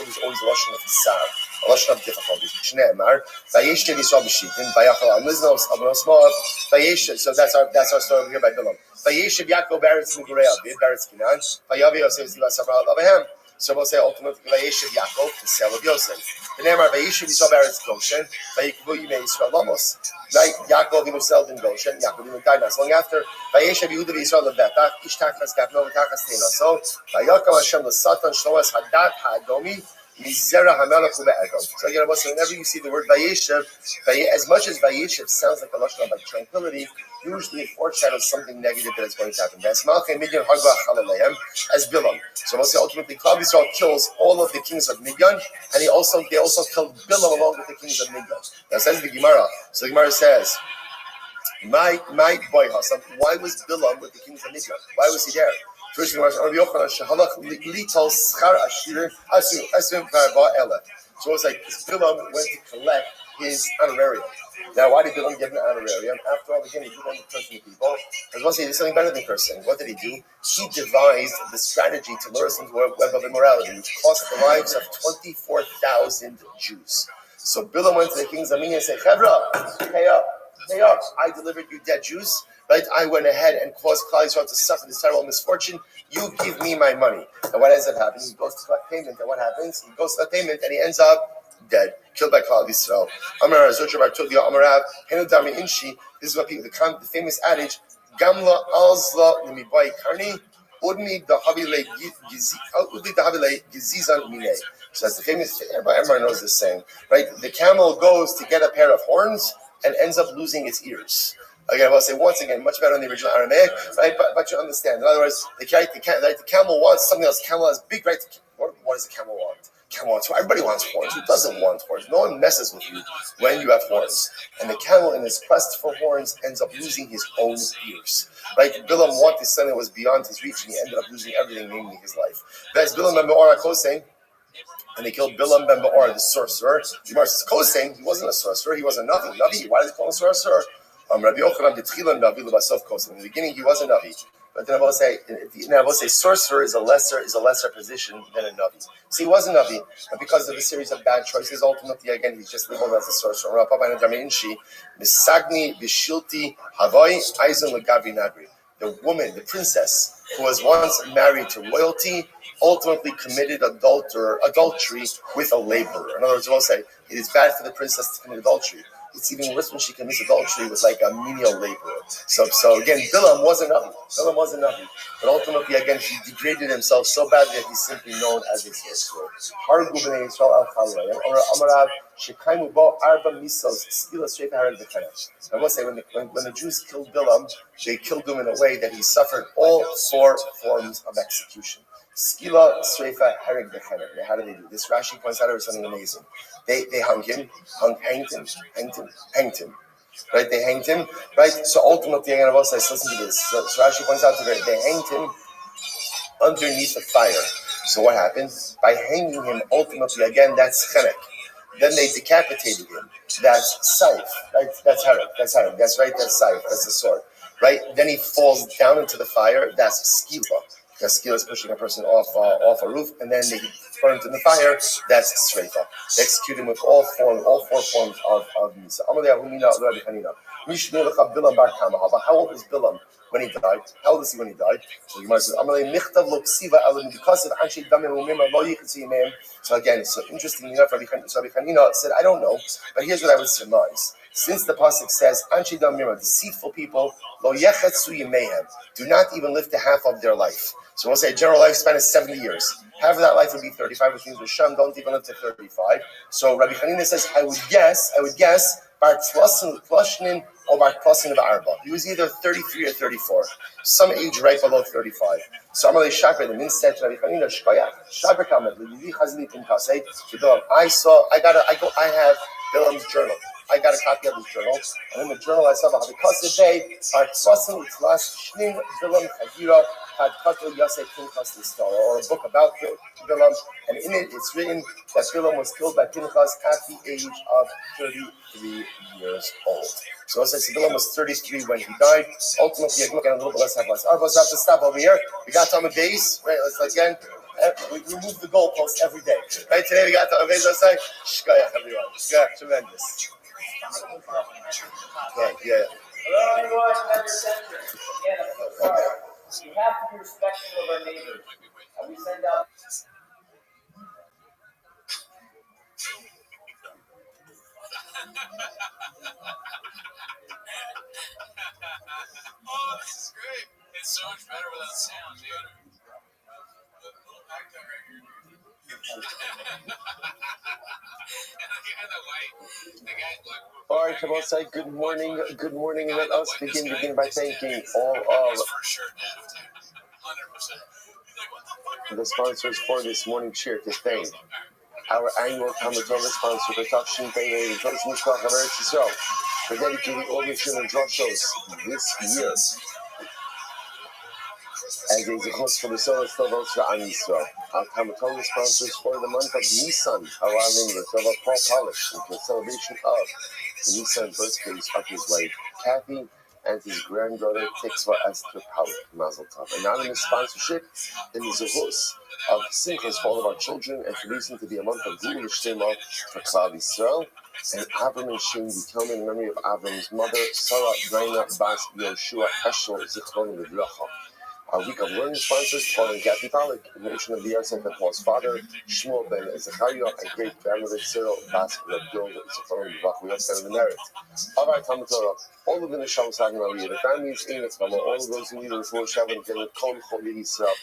S1: is always a Lashon of Sar, a Lashon of difficulties. Shneimar, Vayeshev Yisrael B'Shitim, Vayachal Amliznos, Abonos Moab, Vayeshev. So that's our story over here by Bilam. Vayeshev Yaakov Beretz Migurea, Beretz Kinan, Vayavi Yosef Ziva Sabra Abraham. So we'll say ultimately Vayeshev Yaakov, the cell of Yosef. The name of Vayeshev Yisrael Beretz Goshen, Vayikvu Yimei Yisrael Lamos. Right? Yaakov himself in Goshen. Yaakov even died not long after. Vayeshev Yehuda Yisrael Lebetach, Ishtachas Gavno V'Tachas Teina. So Vayakam Hashem l'Satan Shloas Hadat Ha'adomi Mizera Hamelach U'Be'edom. So again, whenever you see the word Vayeshev, as much as Vayeshev sounds like a lashon of like tranquility, usually it foreshadows something negative that is going to happen. As Bilam. So we'll say ultimately Klal Yisrael kills all of the kings of Midian, and they also killed Bilam along with the kings of Midian. Now says the Gemara. So the Gemara says, my boy Hassan, why was Bilam with the kings of Midian? Why was he there? First thing was Rabbi Yochanan Shehalach Litol Schar Ashirim Asum Parba Elef. So it's like Bilam went to collect his honorarium. Now, why did Bilam give him an honorarium? After all, again, he didn't want to cursing people. I was going to say, he did something better than cursing. What did he do? He devised the strategy to lure us into a web of immorality, which cost the lives of 24,000 Jews. So Bilam went to the king's Zamini and said, Chevra, pay up. I delivered you dead Jews. Right? I went ahead and caused Klal Yisrael to suffer this terrible misfortune. You give me my money. And what ends up happening? He goes to collect payment. And what happens? He goes to collect payment and he ends up dead, killed by Klal Yisrael. Amar Zocher Bar Tudia Amarav Henu Dami Inshi. This is what people, the famous adage, Gamla Alzla Nimibai Karni Udmi Dahavile Gizizan Mine. So that's the famous, everybody knows this saying, right? The camel goes to get a pair of horns and ends up losing its ears. Again, I will say once again, much better than the original Aramaic, right? But you understand. In other words, the camel wants something else. Camel has big, right? What does the camel want? Camel wants. Everybody wants horns. Who doesn't want horns? No one messes with you when you have horns. And the camel, in his quest for horns, ends up losing his own ears. Right? Bilam wanted something that was beyond his reach, and he ended up losing everything, namely his life. That's Bilam ben Be'or HaKosem. And they killed Bilam ben Be'or, the sorcerer. Gemara says, Kosem, he wasn't a sorcerer, he was a Navi. Navi, why did they call him a sorcerer? Rabbi Yochanan B'tchilan Navi L'Basov Kosem. In the beginning, he was a Navi. But then I will say, sorcerer is a lesser position than a Navi. See, he was a Navi, but because of a series of bad choices, ultimately, again, he's just labeled as a sorcerer. Misagni Bishilti Havai Aizon L'Gavri Nagri. The woman, the princess, who was once married to royalty, ultimately committed adultery with a laborer. In other words, I will say, it is bad for the princess to commit adultery. It's even worse when she commits adultery with like a menial laborer. So again, Bilam was a Navi. But ultimately, again, he degraded himself so badly that he's simply known as a sorcerer. I must say, when the Jews killed Bilam, they killed him in a way that he suffered all 4 forms of execution. Skila, Sreifa, Hereg, Bechener. How do they do this? Rashi points out it was something amazing. They hanged him. Right? They hanged him. Right? So ultimately, I'm going to say, listen to this. So Rashi points out that they hanged him underneath the fire. So what happened? By hanging him, ultimately, again, that's chenek. Then they decapitated him. That's saif. Right? That's hereg. That's right. That's saif. That's the sword. Right? Then he falls down into the fire. That's skila. Because skila is pushing a person off a roof, and then they burnt in the fire. That's sreifa. They execute him with all 4 forms of misa. But how old was Bilam when he died? How old is he when he died? So Gemara says, because of Anshe Damim. So again, so interestingly enough, Rabbi Chanina said, I don't know, but here's what I would surmise. Since the pasuk says, Anshe Damim, deceitful people, lo yechetzu yimehem, do not even live to half of their life. So we'll say a general lifespan is 70 years. Half of that life would be 35, which means Rishon don't even live to 35. So Rabbi Chanina says, I would guess, Bar Tlushnin or Bar Tlushnin Ba'arba. He was either 33 or 34, some age right below 35. So I'm really shocked by them. Instead, Rabbi Chanina, Shkoyach, Kamet, Lili Chazli Pinkasei, I have Bilam's journal. I got a copy of his journal, and in the journal I saw because today, Bar Tlushnin Itlas Shnin Bilam Chagira had Kato Yaseh Pinchas the Star, or a book about Bilam, and in it it's written that Bilam was killed by Pinchas at the age of 33 years old. So it says Bilam was 33 when he died. Ultimately, again, a little bit less, have less. All of us have to stop over here. We got Talmud days, right? Let's again. We move the goalpost every day. Right? Today we got Talmud days. Let's say, Shkoyach, everyone. Shkoyach, tremendous. Yeah.
S9: Hello, everyone. Have your attention. Again, I'm so sorry. We have to be respectful of our neighbors. And we send out.
S6: Oh, this is great. It's so much better without sound, dude. A little background right here, dude. And the light. The guy, look.
S1: All right, Kabosai, good morning, and let us begin by thanking all of the sponsors for this morning cheer to thank our annual Talmud Torah sponsor, Production Bay, the Torah Mishpach of Eretz Yisrael, for dedicating all the Yisrael and drop shows this year as a zichus for the soul of Am Yisrael. Our Torah sponsors for the month of Nisan, our name is Rabbi Paul Polish, which is a celebration of the Nisan birthdays of his wife Kathy and his granddaughter Tikva Esther Polich. Mazel Tov. Anonymous sponsorship in the Zehus of Simchas for all of our children, and for reason to be a month of Gula Shtema for Klal Yisrael. And Avram and Shem determined in memory of Avram's mother, Sarah Daina Bas Yoshua Eshel Zichron Livracha. Our week of learning sponsors, Paul and Kathy Polich, in relation of the Yosef and Paul's father, Shmuel ben Zechariah, and great grandmother Cyril Bas Rabdol Zichron Livracha. We also stand in the merit of our Talmud Torah, all of the Neshama Sagin Aliyah, the families in its Mama, all of those who need a refuah Shabbat, and Kol Chol Yisrael.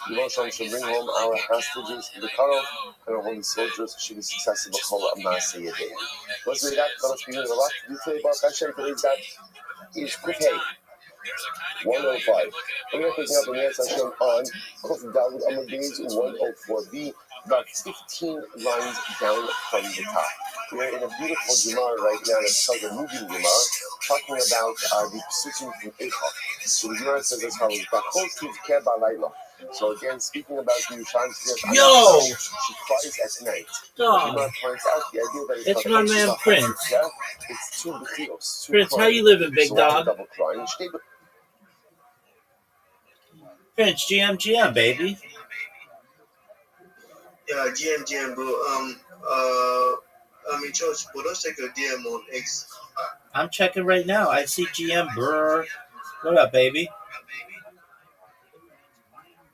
S1: Yivon should bring home our hostages, the Karov, and our holy soldiers should be successful with Chol Amasa Yedei. Let's read that. Let us begin with a lot. You say Baruch Hashem, today's that is Kufay 105. We are picking up a Mitzvah Hashem on Kuf Dalud Amud Beis 104b, about 15 lines down from the top. We are in a beautiful Gemara right now that tells a moving Gemara, talking about the Psukim from Eichel. So the Gemara says as follows: Bachol Tivkeh Balayla. So again, speaking about the
S2: Yo!
S1: she cries at night.
S2: Dog.
S1: The Gemara points out the idea that
S2: It's my man Prince.
S1: It's two Bechios.
S2: Prince, how you living, big
S1: so
S2: dog?
S1: Double crying.
S2: Prince, GM, baby.
S3: Yeah, GM, bro. I'm in church, but don't check your DM on X.
S2: I'm checking right now. I see GM, brr. What up, baby?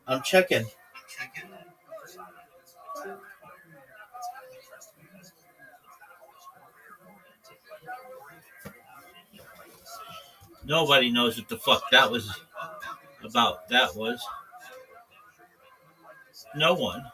S2: I'm checking. Nobody knows what the fuck that was about. That was no one.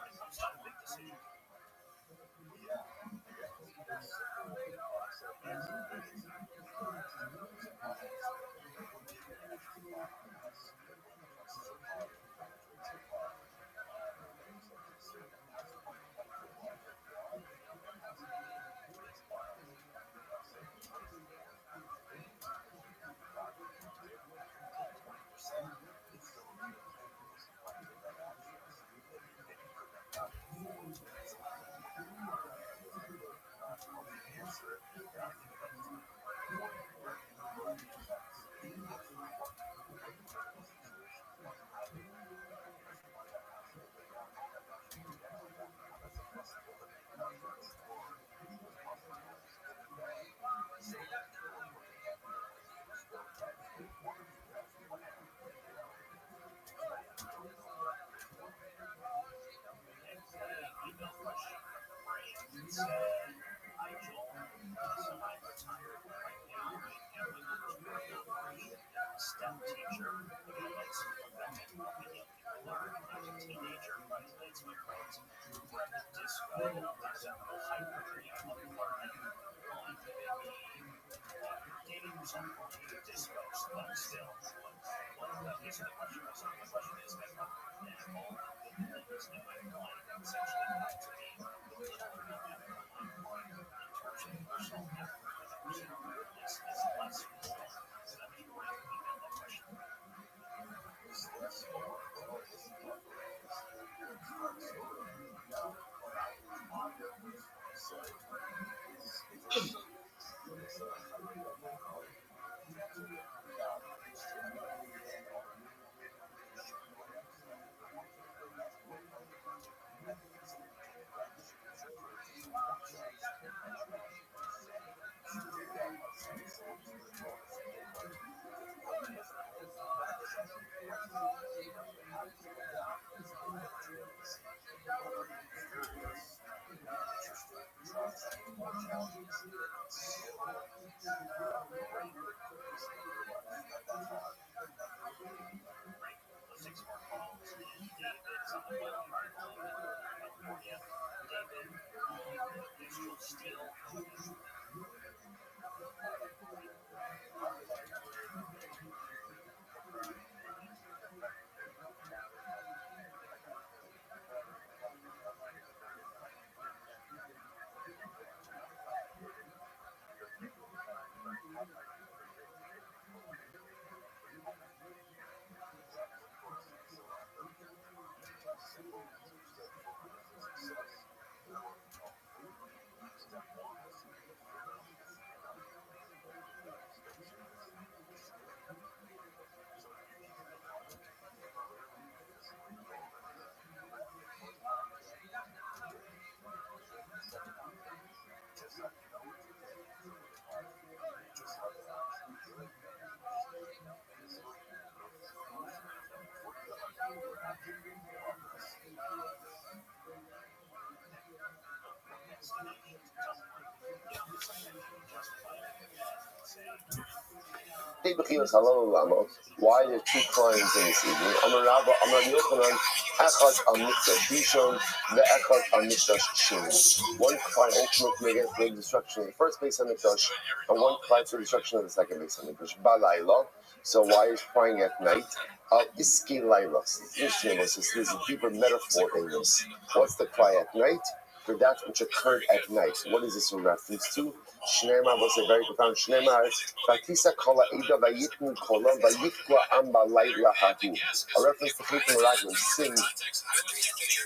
S1: Why are there two crimes in this evening? Amar Rabba, Amar Yochanan, Echad al Mikdash Rishon, ve'Echad al Mikdash Sheni. One cry ultimately against the destruction of the first base of Mikdash, and one cry for the destruction of the second base of Mikdash. Balayla. So why is crying at night? Al Iski Laila. There's a deeper metaphor in this. What's the cry at night? For that which occurred at night. What is this a reference to? Shneimar was a very profound Shneimar. Vatisa kola ida vayitnu kola vayikwa amba laila hatu. A reference to Chaytim Meraglim,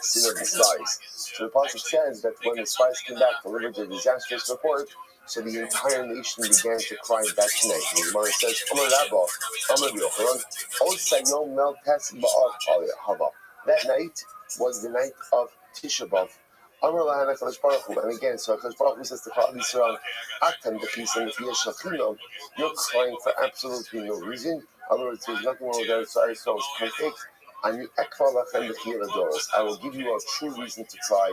S1: sin of the spies. So the Pasuk says that when the spies came back, delivered their disastrous report, so the entire nation began to cry that night. And the Gemara says, Amar Rabba, Amar Yochanan, Osayom Mel Tes Ba'av Hava. That night was the night of Tisha B'Av. And again, so HaKadosh Baruch Hu says to Klal Yisrael, Atem B'Kisem V'Yesh Shachino, you're crying for absolutely no reason. In other words, there's nothing wrong with that, so Israel is perfect. And I will give you a true reason to cry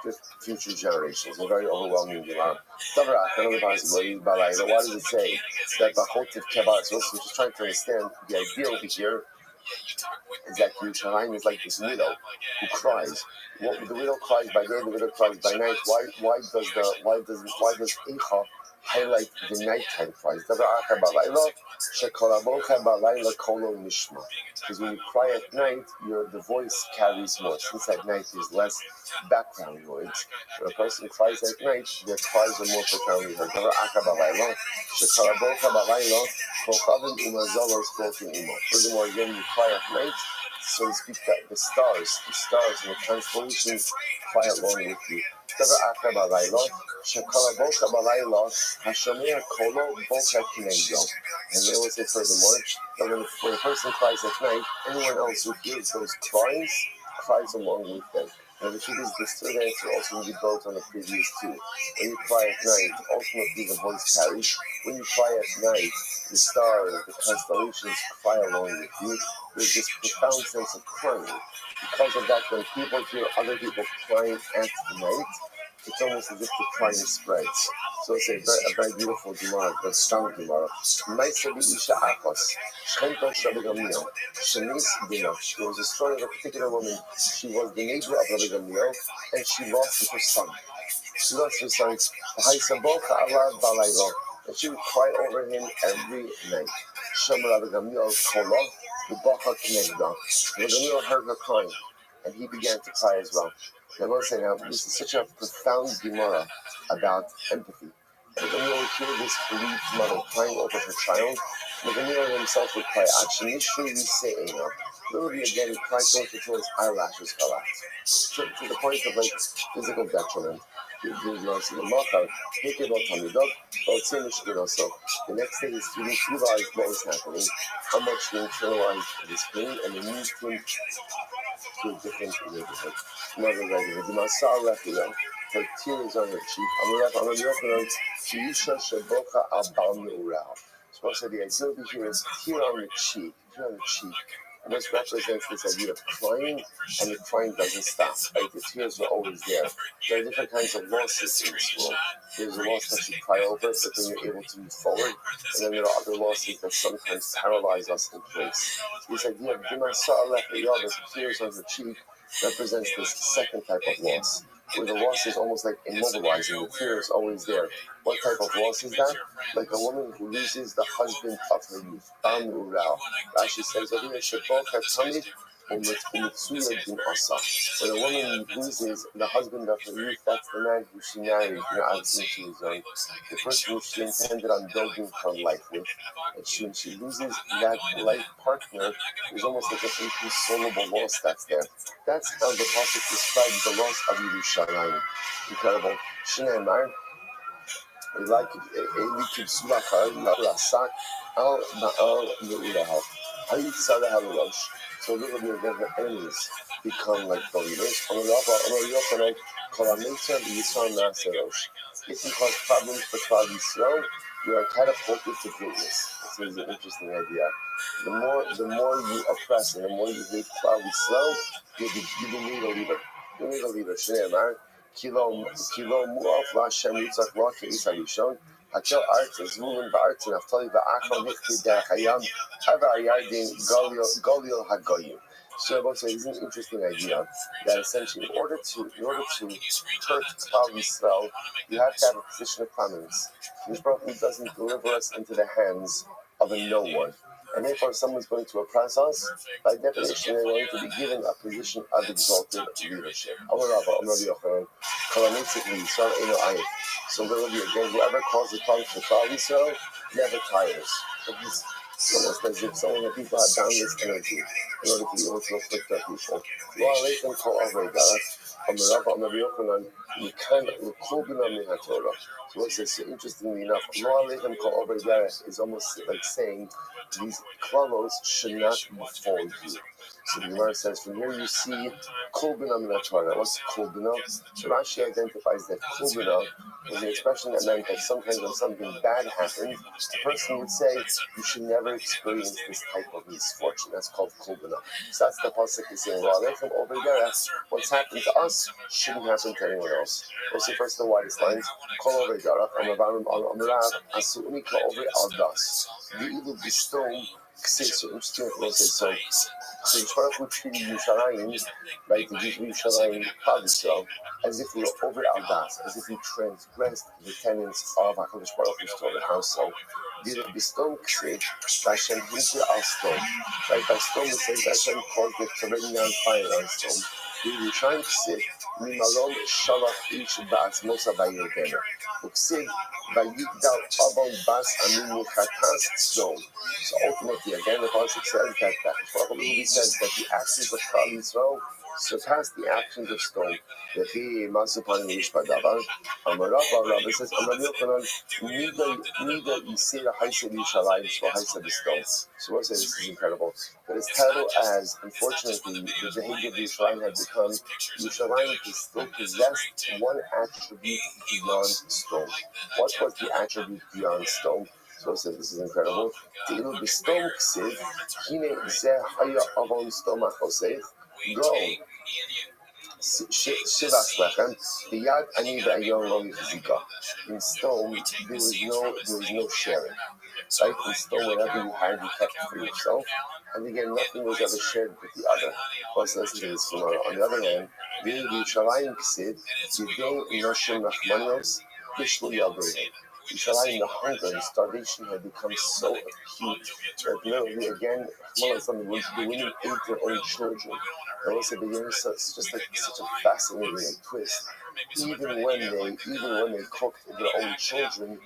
S1: for future generations. A very overwhelming Gemara. Why does it say that the Chotiv Kebar? So we're just trying to understand the idea over here is that Yerushalayim is like this widow who cries. The widow cries by day, the widow cries by night. Why does Incha highlight the nighttime cries? Because when you cry at night, the voice carries more. Since at night there's less background noise. When a person cries at night, their cries are more profoundly heard. Furthermore, again, you cry at night, so to speak, that the stars and the constellations cry along with you. And they will say furthermore, that when a person cries at night, anyone else who hears those cries along with them. And the truth is, this third answer also will be built on the previous two. When you cry at night, ultimately the voice carries. When you cry at night, the stars, the constellations cry along with you. There's this profound sense of crying. Because of that, when people hear other people crying at night, it's almost as if the crying spreads. So it's a very beautiful Gemara, a very strong Gemara. There was a story of a particular woman. She was the neighbor of Rabbi Gamliel, and she lost her son. And she would cry over him every night. Rabbi Gamliel heard her crying, and he began to cry as well. I want to say now, this is such a profound Gemara about empathy. But when you hear this bereaved mother crying over her child, Gamliel himself would cry, literally again, he cried until his eyelashes fell out. To the point of like physical detriment. The next day, his students realized what was happening, how much they internalized his pain, and they moved him to a different neighborhood. Another lady, her tears on her cheek. So I said the idea over here is tear on the cheek. And this represents this idea of crying, and the crying doesn't stop. Right? The tears are always there. There are different kinds of losses in this world. There's a loss that you cry over, but then you're able to move forward. And then there are other losses that sometimes paralyze us in place. So this idea of the tears on the cheek represents this second type of loss, where the loss is almost like immobilizing. The tear is always there. What type of loss is that? Like a woman who loses the husband of her youth. Rashi says over here, when a woman loses the husband of her youth, that's the man who she married, obviously she was young, the person who she intended on building her life with. And when she loses that life partner, there's almost like an inconsolable loss that's there. That's how the Pasuk describes the loss of Yerushalayim. Incredible. Shneimar. Like so literally the enemies become like believers. If you cause problems for Klal Yisrael, you are catapulted to greatness. This is an interesting idea. The more you oppress and the more you hate Klal Yisrael, you need a leader. You need a leader. Kilo mu'af Lashem Yitzak Lo Ke'is Harishon. Hakel Arts Zvulun Ba'arts Naftali Ba'achon Hichti Derech Hayam Hava Yardin Golil Hagoyim. So I say it's an interesting idea that essentially in order to hurt Klal Yisrael, you have to have a position of prominence. This Baruch doesn't deliver us into the hands of a no one. And therefore, if someone's going to oppress us, by definition, they're going to be given a position of exalted leadership. So literally, again, whoever causes problems for Klal Yisrael never tires. It's almost as if someone that people have boundless energy in order to be able to afflict their people. So what's this? Interestingly enough, is almost like saying these klalos should not befall you. So the Gemara says, from here you see kol b'nam in the Torah. What's kol b'nam? So Rashi identifies that kol b'nam was an expression that meant that sometimes when something bad happened, a person would say, you should never experience this type of misfortune. That's called kol b'nam. So that's the pasuk is saying, what's happened to us shouldn't happen to anyone else. We'll see first the widest lines. Kol over garach, amavarim al-amrav, asuni kol over al-das. The evil bestone, so interesting what they say. So the Torah who treated Yerushalayim, right, the Jews of Yerushalayim, Yisrael, as if we were over al-das, as if we transgressed the tenets of HaKadosh Baruch Hu's Torah. How so? The bestone ksiv, Hashem hinted al stone. Right, by stone it says Hashem caused it to rain down fire on stone. The Yerushalayim ksiv, mimalon shalach ish ba'as mosa ba'yerdena. Uksiv, vayigdal abon bas amin yuchatas stone. So ultimately, again, the pasuk says that says that the actions of Klal Yisrael surpass the actions of stone. Rabbi says, so what says this is incredible. But as terrible as, unfortunately, the behavior of Yerushalayim had become, Yerushalayim still possessed one attribute beyond stone. What was the attribute beyond stone? So it says this is incredible. Go. Shivas lechem, the yad ani ve'ayon lo yichzika. In stone, there was no sharing. Right? In stone, whatever you had, you kept for yourself. And again, nothing was ever shared with the other. Also, listen to this Gemara. On the other hand, the Yerushalayim ksiv, Yidei noshim nachmanios, bishlu yaldorim. Yerushalayim, the hunger and starvation had become so acute that literally, again, the women ate their own children. And also, it's just like such a fascinating twist. Even when they cooked their own children,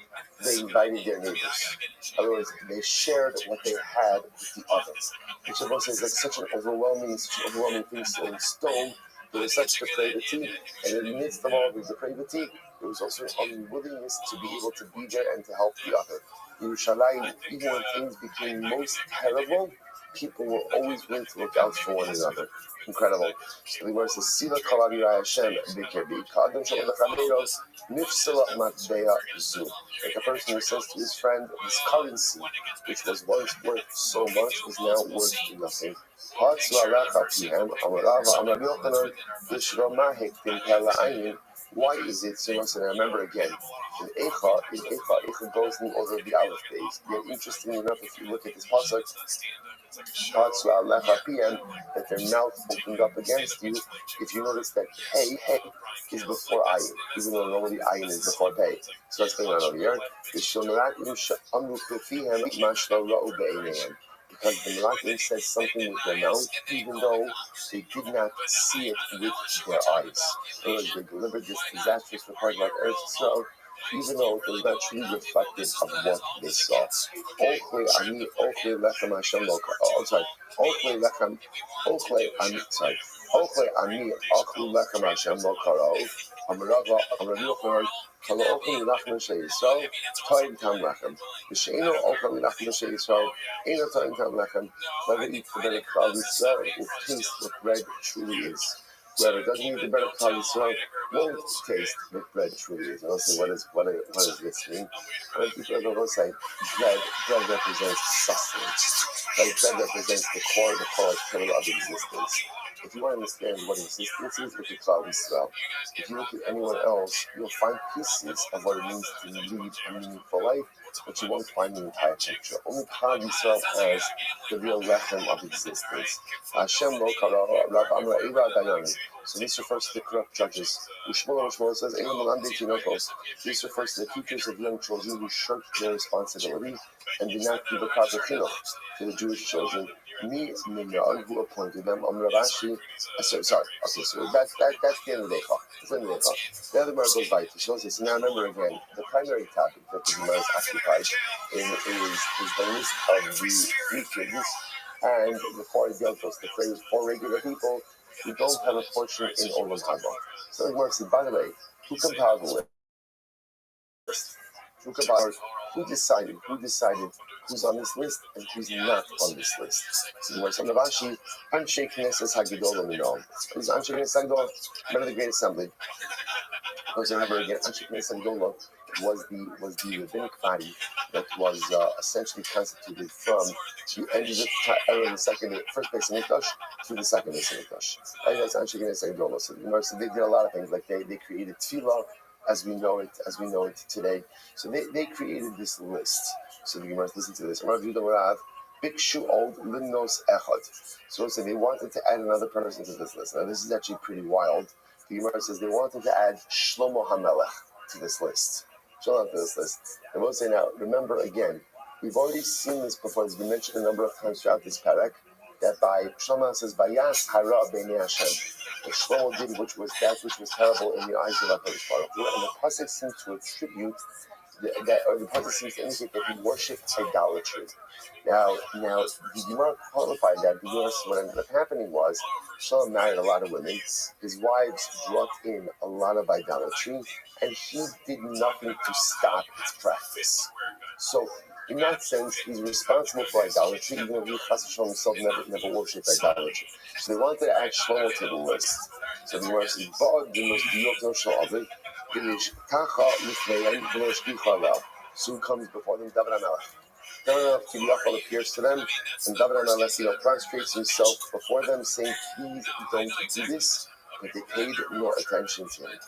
S1: they invited their neighbors. In other words, they shared what they had with the others, which of us is like such an overwhelming thing. So in stone, there was such depravity, and in the midst of all the depravity, there was also an unwillingness to be able to be there and to help the other. Yerushalayim, even when things became most terrible, people were always willing to look out for one another. Incredible. So the word says, Sila Kalavira Hashem, Bikirbi, Kadam Shalachamiros, Nifsila Matbeya Zu. Like a person who says to his friend, this currency, which was once worth so much, is now worth nothing. Why is it so much? And I remember again, in Eicha goes in the order of the Aleph days. Yet, interestingly enough, if you look at this pasuk, that their mouth opened up against you, if you notice that hey is before ayin, even though normally ayin is before pay. So what's going on over here? Because the Malakim said something with their mouth, even though they did not see it with their eyes. In other words, they delivered this disastrous report about Eretz Yisrael, even though it was not truly reflective of what they saw. Whoever eats the bread of Klal Yisrael will taste what bread truly is. Whoever doesn't eat the bread of Klal Yisrael won't taste what bread truly is. And I'll say, what does this mean? Well, people will say, bread represents sustenance. Like bread represents the core of existence. If you want to understand what existence is, look at Klal Yisrael. If you look at anyone else, you'll find pieces of what it means to lead a meaningful life, but you won't find the entire picture. Only Klal Yisrael has the real lechem of existence. Hashem lo kara Rav Amra Eva Dayani. So this refers to the corrupt judges. Ushmuel says, this refers to the teachers of young children who shirked their responsibility and did not give a proper chinuch to the Jewish children. Me, Minyal, who appointed them, Ravashi. Sorry. Okay, so that's the end of the Eicha. That's the end of the Eicha. The other Gemara goes by to shows this. Now remember again, the primary topic that the Gemara is occupied is the list of the three kids, and before it deals with the phrase for regular people who don't have a portion in Olam Haba. So the Gemara said, by the way, who compiled the list? Who decided who's on this list and who's not on this list? So the Gemara said, Ravashi, Anshe Knesset Hagidol Aminom. Who's Anshe Knesset Hagidol? Remember the Great Assembly? Because remember again, Anshe Knesset Hagidol was the rabbinic body that was essentially constituted from the end of the first base of Mikdash to the second base of Mikdash. That's Anshe Knesset Hagidol. So they did a lot of things, like they created tefillah as we know it today. So they created this list. So the Gemara, listen to this. Rav Yudah Rav, Bikshu Old Limnos Echad. So they wanted to add another person to this list. Now this is actually pretty wild. The Gemara says they wanted to add Shlomo HaMelech to this list. They will say now, remember again, we've already seen this before. It's been mentioned a number of times throughout this parak, that by Shlomo says, Vayas hara b'nei Hashem. What Shlomo did, which was terrible in the eyes of HaKadosh Baruch Hu, and the pasuk seems to attribute the pasuk seems to indicate that he worshipped idolatry. Now, the Gemara qualified that because what ended up happening was Shlomo married a lot of women. His wives brought in a lot of idolatry, and he did nothing to stop its practice. So, in that sense, he's responsible for idolatry, even though he himself never worshipped idolatry. So they wanted to add Shlomo to the list. So the Gemara says, so who comes before them? David HaMelech. David HaMelech appears to them, and David HaMelech prostrates himself before them, saying, please don't do this, but they paid no attention to him.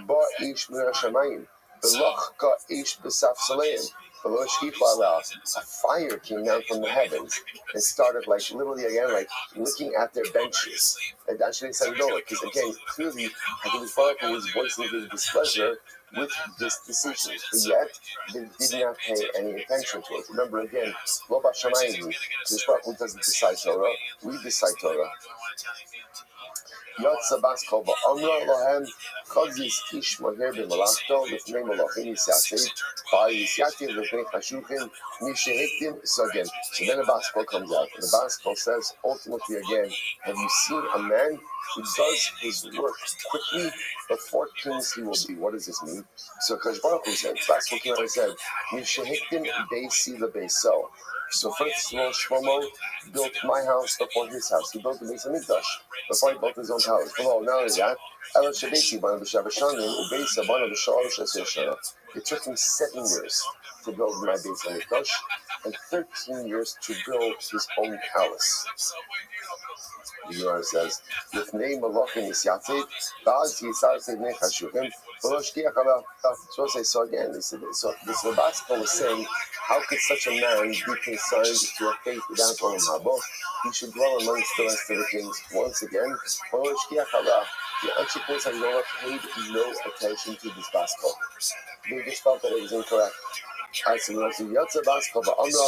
S1: Ba'ish min hashamayim, v'lochka ish b'saf saleim. A fire came down from the heavens and started literally again looking at their benches. And actually because again, clearly HaKadosh Baruch Hu was voicing his displeasure with this decision, but yet they did not pay any attention to it. Remember again, Lo Bashamayim, HaKadosh Baruch Hu doesn't decide Torah, we decide Torah. Yotza Baskol Ba'amra Lohem Chazis Ish Moher B'Malachto L'fnei Malachim Yisyativ Ba'Yisyativ L'fnei Chashuchim Mishehiktim. So again, so then the Baskol comes out, and the Baskol says ultimately again, have you seen a man who does his work quickly before kings he will be? What does this mean? So Kadosh Baruch Hu said, Baskol came out and said, Mishehiktim Beisi L'Beiso. So first of all, Shlomo built my house before his house. He built the Beis Hamikdash before he built his own house. Well, not only that, it took him 7 years to build my Beis Hamikdash and 13 years to build his own palace. The Gemara says, "Lifnei malachim yisyativ, v'az yisarsev nei chashuchim, v'lo shkiach alav." So again, this Rabbi was saying, how could such a man be consigned to a fate without Olam Haba? He should dwell amongst the rest of the kings. Once again, v'lo shkiach alav. The Anshe Knesset Hagidol paid no attention to this Baskol. They just felt that it was incorrect. So we also Yotza Baskol ba'amra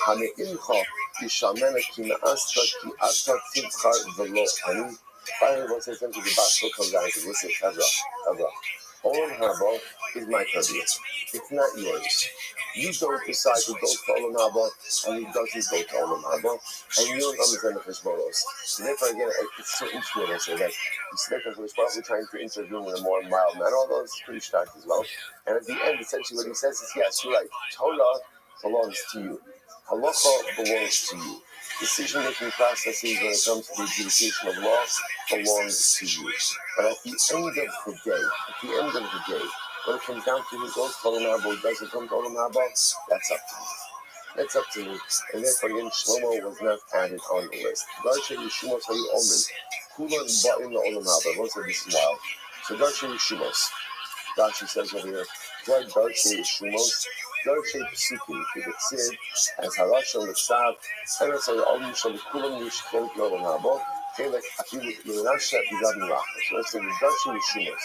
S1: hame'imcha yishamena ki ma'asta ki ata tivchar v'lo ani. Finally, once I said to the Baskol comes out and says, listen, Chazra, Olam Haba is my purview. It's not yours. You don't decide who goes to Olam Haba and who doesn't go to Olam Haba, and you don't understand the Cheshbonos. So therefore, again, it's so interesting also that you see that Cheshbonos probably trying to intervene in a more mild manner, although it's pretty stark as well. And at the end, essentially what he says is, yes, you're right, Torah belongs to you. Halacha belongs to you. Decision-making processes when it comes to the adjudication of law belongs to you. But at the end of the day, when it comes down to who goes to Olam Haba, who doesn't come to Olam Haba, that's up to you. That's up to me. And therefore, again, Shlomo was not added on the list. Darshan Yeshumos Hayu Omen. Kulan Ba'in La'olam Haba. Most of this is wild. So Darshan Yeshumos. Rashi says over here, what Darshan Yeshumos? Darshan Pesukim. Kibitzid as Harashon L'Tzav. And it's a Omen Shal Kulan Yishkel La'olam Haba. Chelek Afilu Menashe B'Gad Mirach. So let's say the Darshan Yeshumos.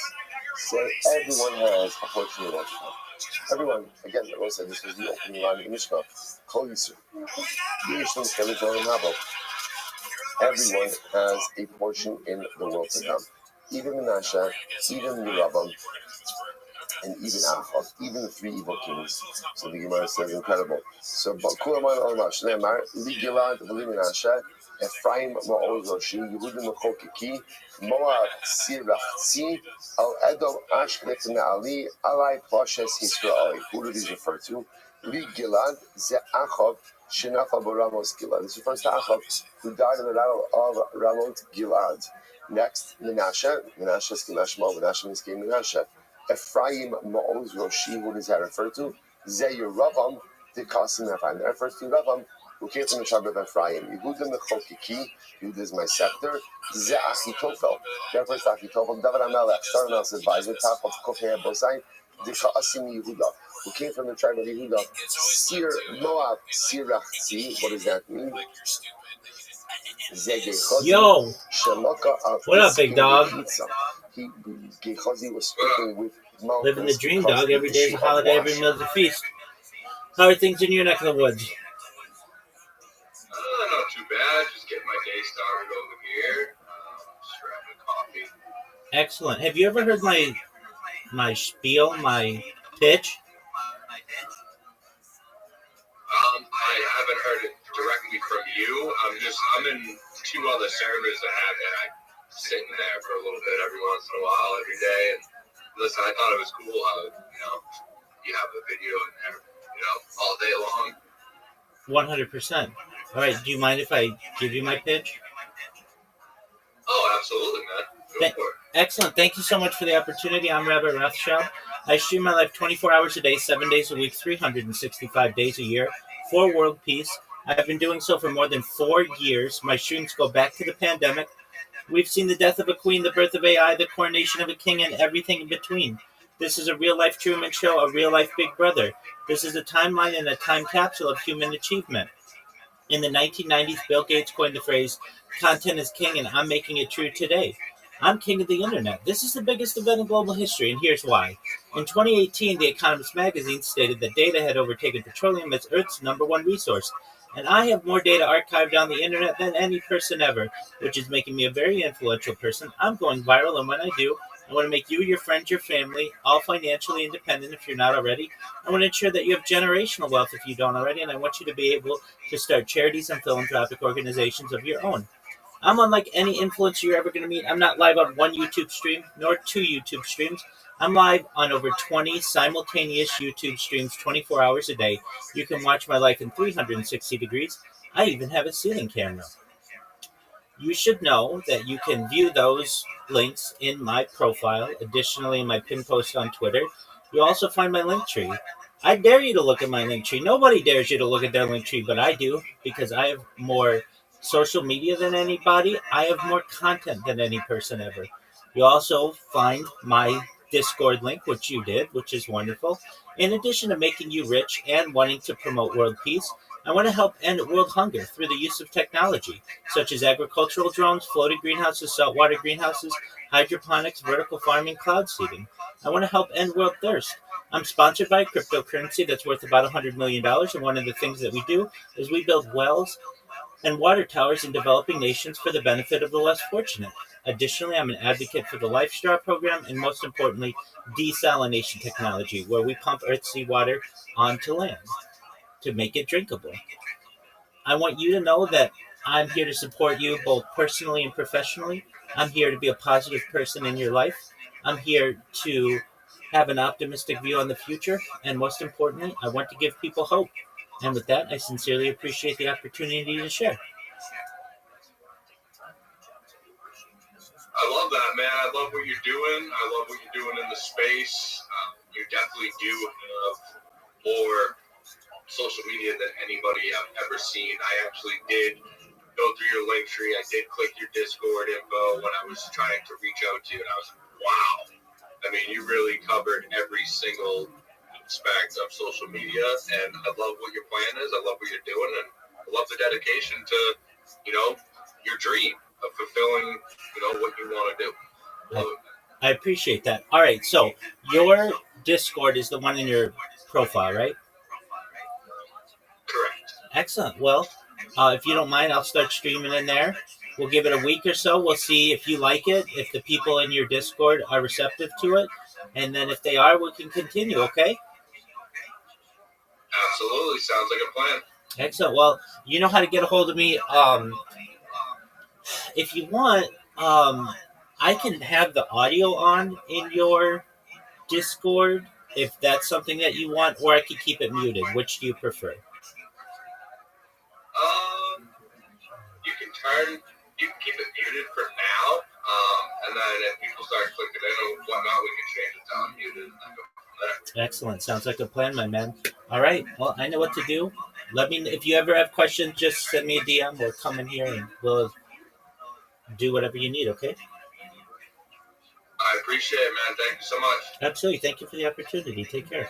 S1: Say everyone has a portion of Rosh Hashanah. Everyone, again, the Rose said this was the opening line of the Mishnah. Kol Yisur. Everyone has a portion in the world to come. Even Menashe, even Miravam, and even Achav, even the three evil kings. So the Gemara says incredible. So Kulaman Olmash, Neymar, Li Gilad, V'li Menashe, Ephraim Ma'oz Roshi, Yehudim Mechokiki, Moab Sirachzi, Al Edom Ashkret Me'ali, Alai Plashes Yisrael. Who do these refer to? Li Gilad, Ze Achav, Shinacha Ramos Gilad. This refers to Achav, who died in the battle of Ramot Gilad. Next, Menashe. Menashe is Kinashma. Menashe means King Menashe. Ephraim Ma'oz Roshi. Who does that refer to? Ze Yeravam, the Kasim Ephraim. That refers to Ravam, who came from the tribe of Ephraim. Yehuda Mechokiki. Yehuda is my scepter. Ze Achitofel. That refers to Achitofel. David HaMelech, Star advisor, top of Kofei Bosai. The Ka'asim Yehuda, who came from the tribe of Yehuda. Sir Moab Sirachzi. What does that mean?
S2: Yo, what up, big dog?
S1: Gehazi was speaking with Malchus.
S2: Living the dream, dog. Every day is a holiday, every meal is a feast. How are things in your neck of the woods?
S3: Not too bad. Just getting my day started over here. Just grabbing coffee.
S2: Excellent. Have you ever heard my spiel, my pitch?
S3: I haven't heard it directly from you. I'm in two other servers that have it. I'm sitting there for a little bit every once in a while, every day. And listen, I thought it was cool how, you have a video in there, all day long.
S2: 100%. All right. Do you mind if I give you my pitch?
S3: Oh, absolutely, man. Go for it.
S2: Excellent. Thank you so much for the opportunity. I'm Rabbi ROTHSCHILD. I stream my life 24 hours a day, 7 days a week, 365 days a year for world peace. I've been doing so for more than 4 years. My streams go back to the pandemic. We've seen the death of a queen, the birth of AI, the coronation of a king, and everything in between. This is a real-life Truman Show, a real-life Big Brother. This is a timeline and a time capsule of human achievement. In the 1990s, Bill Gates coined the phrase, "Content is king," and I'm making it true today. I'm king of the internet. This is the biggest event in global history, and here's why. In 2018, The Economist magazine stated that data had overtaken petroleum as Earth's #1 resource. And I have more data archived on the internet than any person ever, which is making me a very influential person. I'm going viral, and when I do, I want to make you, your friends, your family, all financially independent if you're not already. I want to ensure that you have generational wealth if you don't already, and I want you to be able to start charities and philanthropic organizations of your own. I'm unlike any influencer you're ever going to meet. I'm not live on one YouTube stream, nor 2 YouTube streams. I'm live on over 20 simultaneous YouTube streams 24 hours a day. You can watch my life in 360 degrees. I even have a ceiling camera. You should know that you can view those links in my profile. Additionally, in my pin post on Twitter, you'll also find my link tree. I dare you to look at my link tree. Nobody dares you to look at their link tree, but I do, because I have more social media than anybody. I have more content than any person ever. You'll also find my Discord link, which you did, which is wonderful. In addition to making you rich and wanting to promote world peace, I want to help end world hunger through the use of technology, such as agricultural drones, floating greenhouses, saltwater greenhouses, hydroponics, vertical farming, cloud seeding. I want to help end world thirst. I'm sponsored by a cryptocurrency that's worth about $100 million, and one of the things that we do is we build wells and water towers in developing nations for the benefit of the less fortunate. Additionally, I'm an advocate for the Life Straw program and, most importantly, desalination technology, where we pump Earth's seawater onto land to make it drinkable. I want you to know that I'm here to support you both personally and professionally. I'm here to be a positive person in your life. I'm here to have an optimistic view on the future. And most importantly, I want to give people hope. And with that, I sincerely appreciate the opportunity to share.
S3: I love that, man. I love what you're doing. I love what you're doing in the space. You definitely do have more social media than anybody I've ever seen. I actually did go through your link tree. I did click your Discord info when I was trying to reach out to you, and I was like, wow. I mean, you really covered every single aspect of social media, and I love what your plan is. I love what you're doing, and I love the dedication to, your dream of fulfilling, what you want to do. Love it.
S2: I appreciate that. All right, so your Discord is the one in your profile, right?
S3: Correct.
S2: Excellent. Well, if you don't mind, I'll start streaming in there. We'll give it a week or so. We'll see if you like it, if the people in your Discord are receptive to it, and then if they are, we can continue, okay?
S3: Absolutely. Sounds like a plan.
S2: Excellent. Well, you know how to get a hold of me. If you want, I can have the audio on in your Discord if that's something that you want, or I could keep it muted. Which do you prefer?
S3: You can keep it muted for now, and then if people start clicking in or whatnot, we can change it to unmuted and then go from there.
S2: Excellent. Sounds like a plan, my man. All right. Well, I know what to do. Let me. If you ever have questions, just send me a DM or come in here, and we'll do whatever you need. Okay.
S3: I appreciate it, man. Thank you so much.
S2: Absolutely. Thank you for the opportunity. Take care.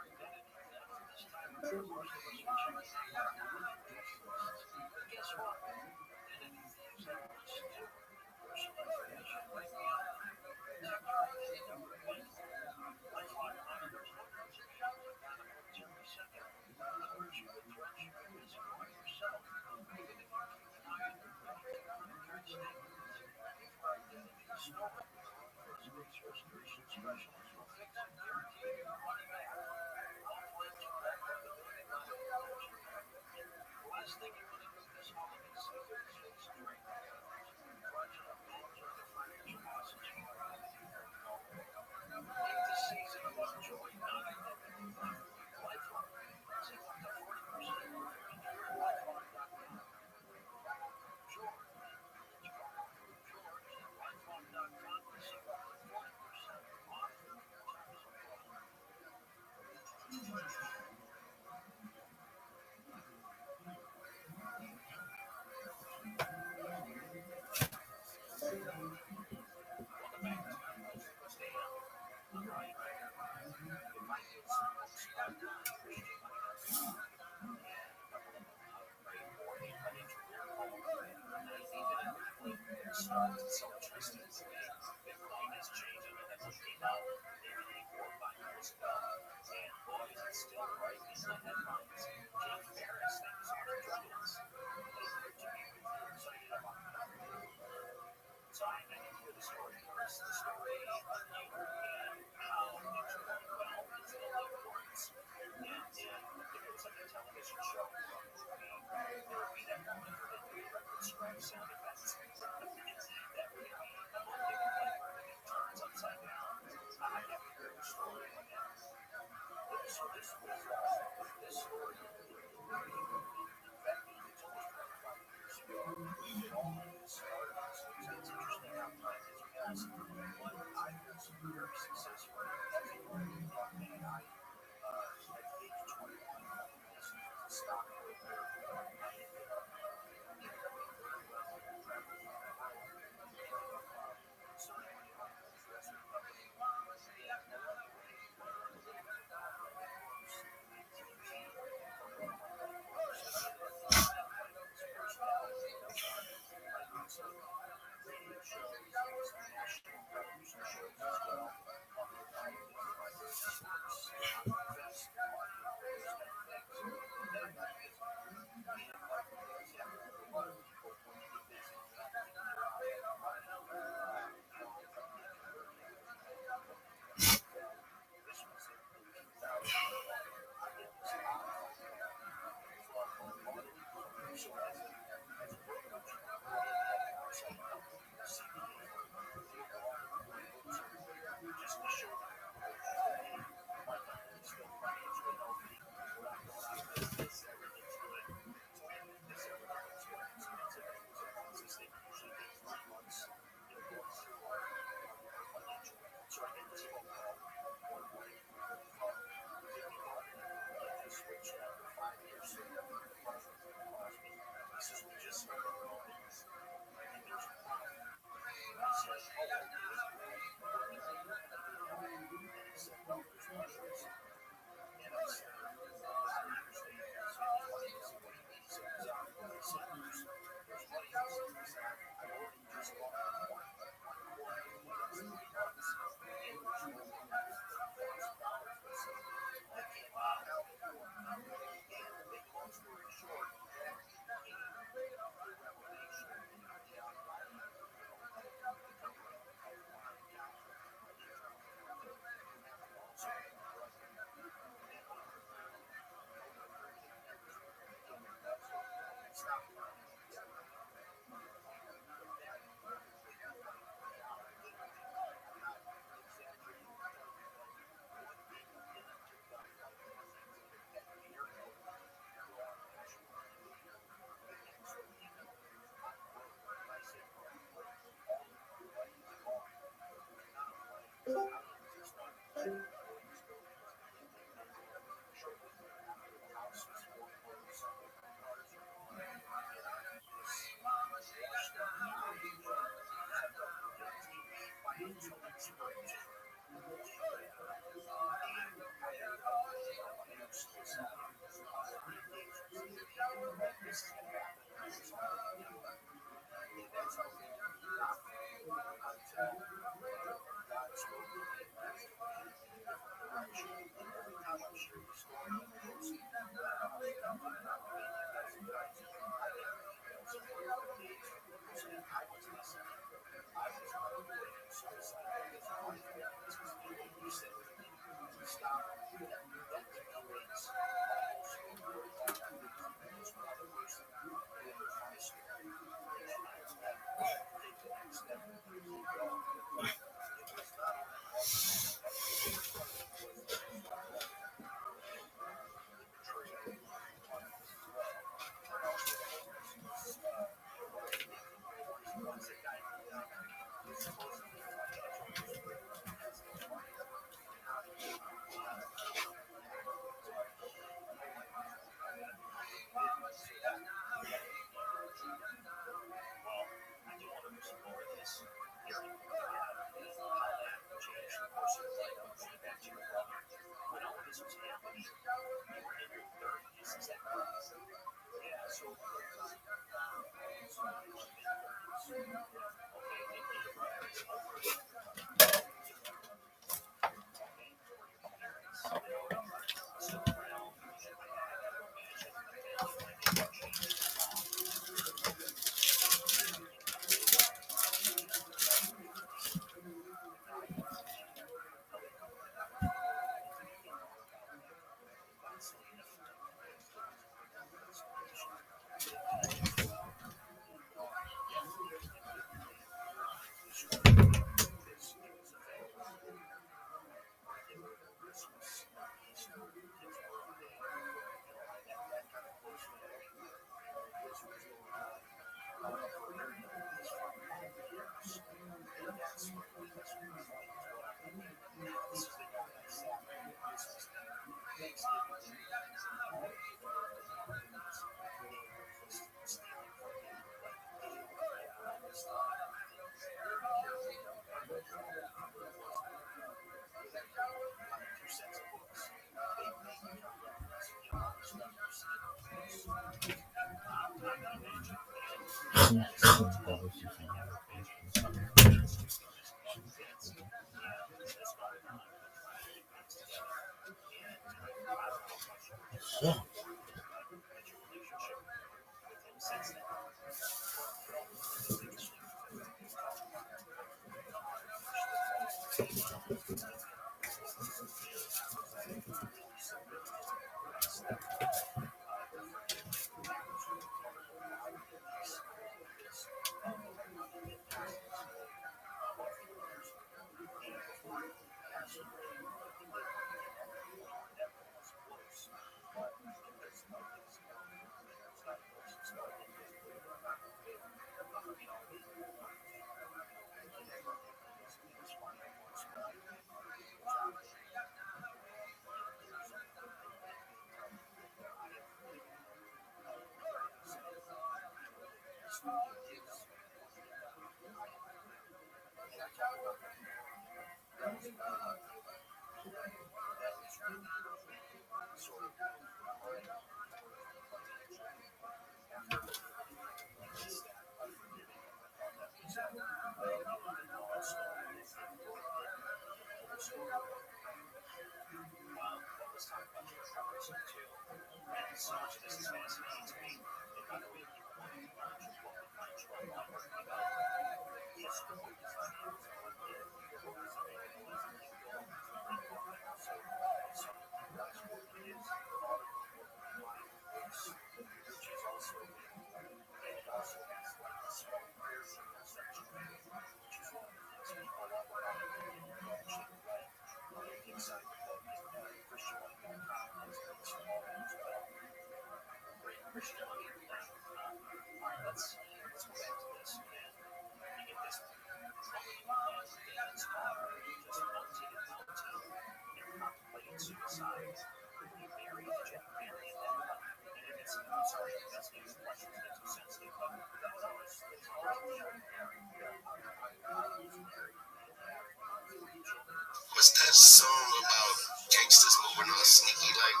S3: that song about gangsters moving all sneaky like?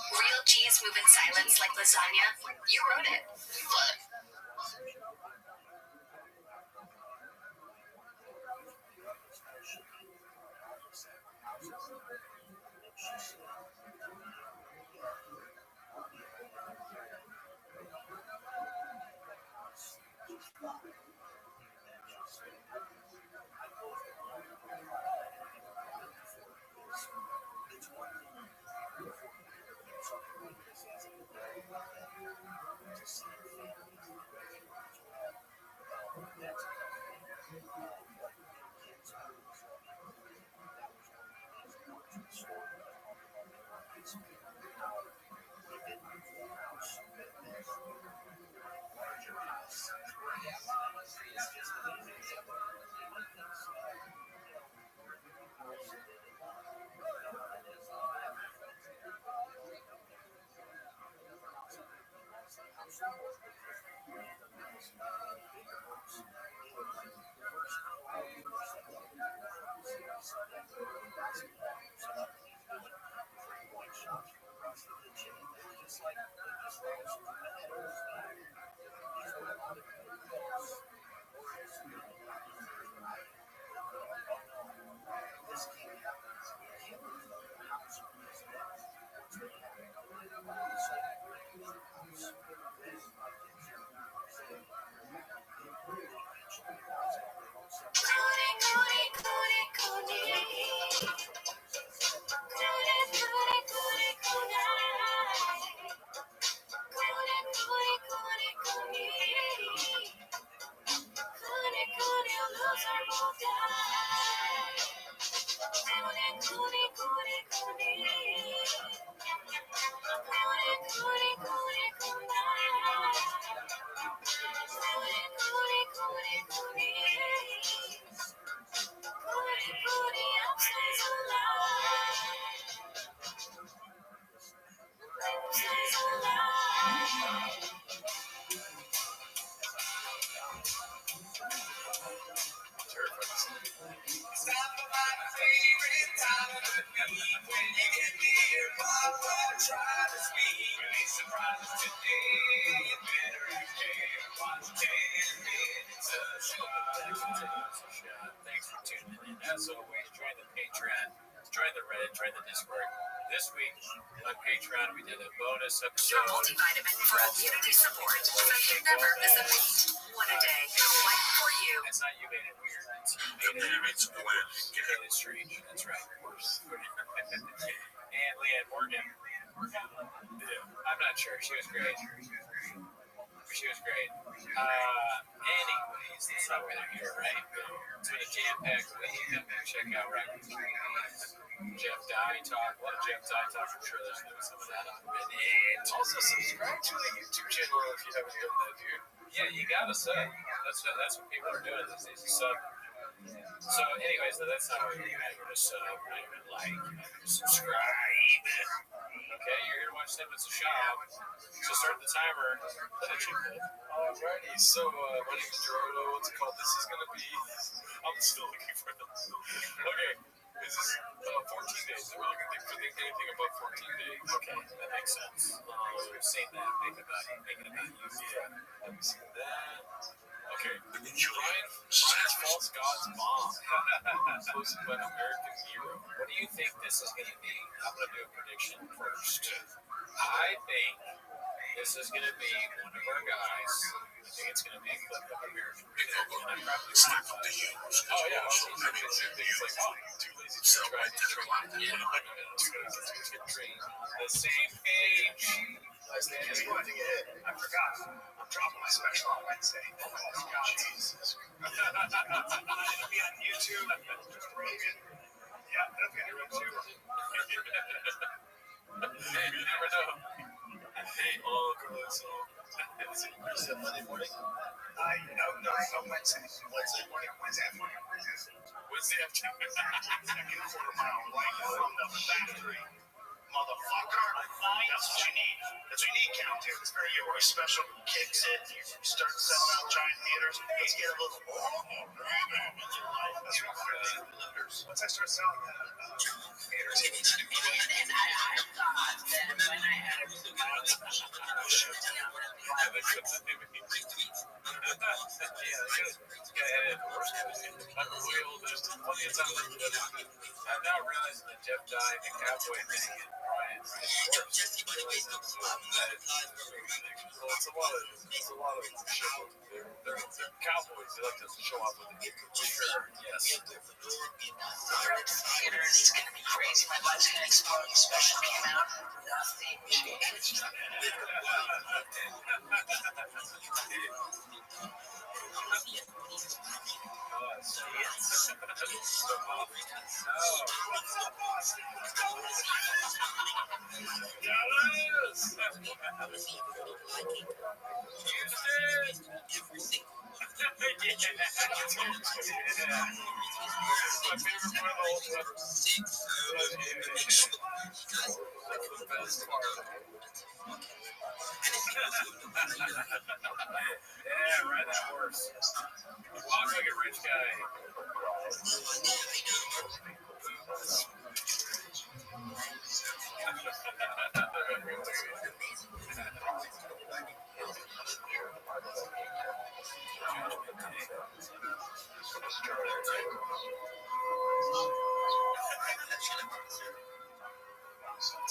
S4: Real cheese move in silence like lasagna. You wrote it.
S3: What?
S6: Thanks for tuning in. As always, join the Patreon, join the Reddit, join the Discord. This week on Patreon, we did a bonus
S4: Your
S6: episode.
S4: multivitamin for immunity support, so you never miss a beat. One a day, right for you.
S6: It's not you made it weird. It's you made it really strange. That's right. And Leanne Morgan. I'm not sure. She was great. She was great. Anyways, that's not why they're here, right? It's been a jam-packed week. Check out Rabbi. Jeff Dye talk. A lot of Jeff Dye talk. I'm sure there's going to be some of that on Reddit.
S3: Also, subscribe to the YouTube channel if you haven't done that, dude.
S6: Yeah, you gotta sub. That's what people are doing these days. Sub. So, anyways, that's not what we're doing. We're just sub. We're not even like. Subscribe. Okay, you're here to watch 10 minutes of shop. So start the timer. Let it shoot.
S3: Alrighty, so my name is Gerardo. What's it called? This is gonna be. I'm still looking for them. Okay, this is 14 days. We're looking for anything above 14 days.
S6: Okay, that makes sense. We've seen that. Make it about you.
S3: Yeah, I've seen that. Okay,
S6: Ryan False God's mom.
S3: Posted by an American hero.
S6: What do you think this is going to be? I'm going to do a prediction first. I think this is going to be one of our guys. I think it's going to be a clip of American hero. And I'm probably
S3: Step up the heels.
S6: Oh, yeah.
S3: It's like, oh, too lazy to subscribe to the
S6: The same page.
S3: Last name is going to get hit.
S6: I forgot. I'm dropping my special on Wednesday. Oh, God.
S3: Jesus.
S6: It'll be on YouTube. Rogan. Yeah, it'll be on YouTube.
S3: You never know. Oh, God, so. Is it Monday morning?
S6: No, Wednesday.
S3: Wednesday morning.
S6: Wednesday afternoon.
S3: Wednesday afternoon.
S6: Second quarter-mile line from the factory. Motherfucker. That's what you need. That's what you need, Countdown. It's very your special. Kicks it. You start selling out giant theaters. Let's get a little. That's what looters. Once I start selling that, entertainment to do. And I thought that when I had a really good one,
S3: I'm now realizing that Jeff died in the cowboy thing and Brian, right? Well, it's a lot of shows. They're cowboys. They like to show off what they do. Sure, yes.
S6: It's gonna be crazy. My life's gonna explode. Special came out. Nothing changed.
S3: Yeah, ride that horse. Walk like a rich guy.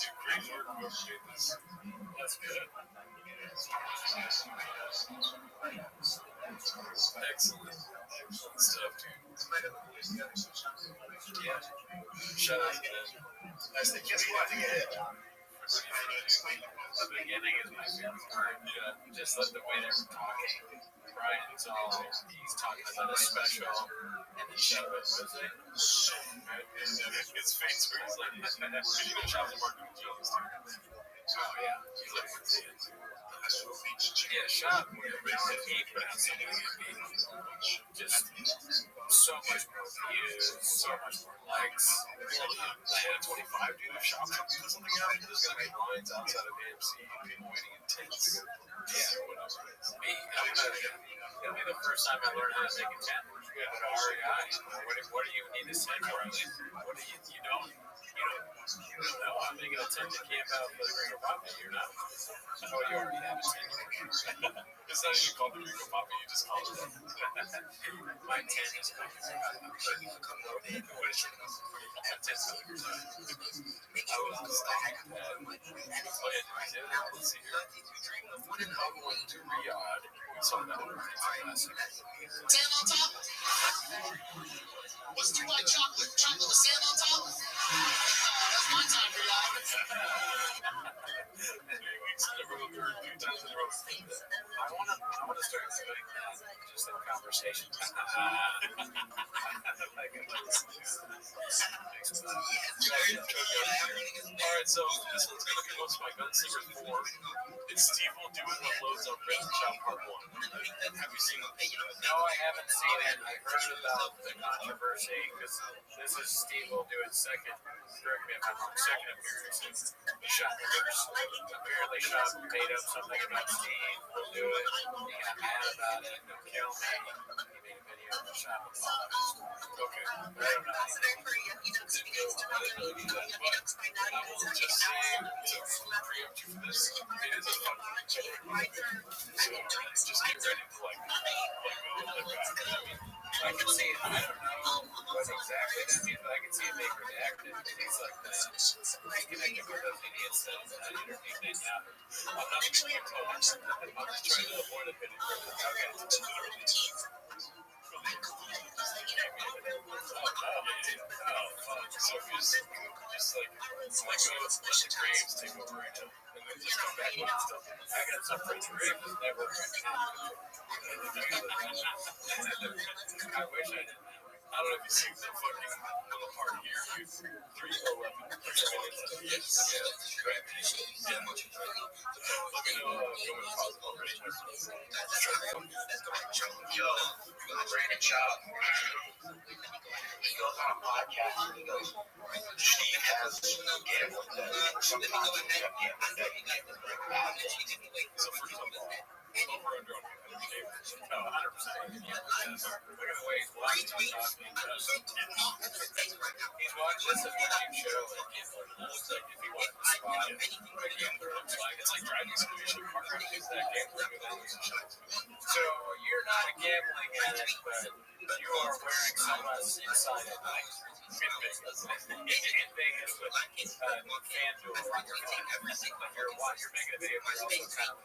S3: Dude, great work whoever made this. That's good. Excellent. Excellent stuff, dude. Yeah. Shut up, man. That's the kiss what? The beginning is my favorite part. Yeah. Just let the waiter talking. Brian's all, he's talking about a special, and he shut up with it. So good. His face where he's like, could you go shop the market with Jones too? Oh, yeah. You look at it. Yeah, shop where he put out something just so much more views, so much more likes. Atlanta 25, dude, if shop put something out, there's going to be lines outside of AMC, people waiting in tents to go. Yeah, whatever. It'll be the first time I learned how to make a tent. REI. What do you need to say for it? What do you don't know? I'm making a tent to camp out for the Rico Poppy. You're not. Oh, you already have a tent. It's not even called the Rico Poppy. You just call it that. My tent is called the Rico Poppy. My tent's called the Rico Poppy. I was let's see here. I'm going to Riyadh. So that would be classic.
S6: Sand on top? What's too white chocolate? Chocolate with sand on top? That's my time for y'all.
S3: I want to start doing that. Just like conversation. Alright, so this one's gonna be most of my Gunslinger 4. It's Steve will do it what loads up Red Shop Part 1. Have you seen it?
S2: No, I haven't seen it. I heard about the controversy because this is Steve will do it second. Correct me if I'm wrong. Second appearance. Shop first. Apparently, Shop made up something about Steve will do it. He got mad about it. He'll kill me. He made a video of the Shop apologized.
S3: Okay. I don't know. I will just say to preempt you for this, it is a fun video. So just get ready to like go and look back. I mean, I can see, I don't know what exactly that means, but I can see it make redacted and things like that. Connected with those idiots that interview Netanyahu. I'm not being opposed. I'm just trying to avoid a bit of so if you just like go let the graves take over right now and then just come back with stuff. I got some pretty graves never I wish I didn't. I don't know if you see the fucking little part here, 311. Yes, yeah, right. Yeah, much. Let me know go and pause it already.
S6: Yo, Brandon Chop. He goes on a podcast and he goes, Steve has gambled that sometimes we have gambled that you guys would break out.
S3: So for example, over under on 100%. Look at the way he's watching. He's
S6: This is what you show it looks like if you want to spot it. What a gambler looks like. It's like driving a solution car. Is that gambling with relationships? So you're not a gambling addict, but you are wearing someone's inside at night. In Vegas with FanDuel. You're making a video, but you're also kind of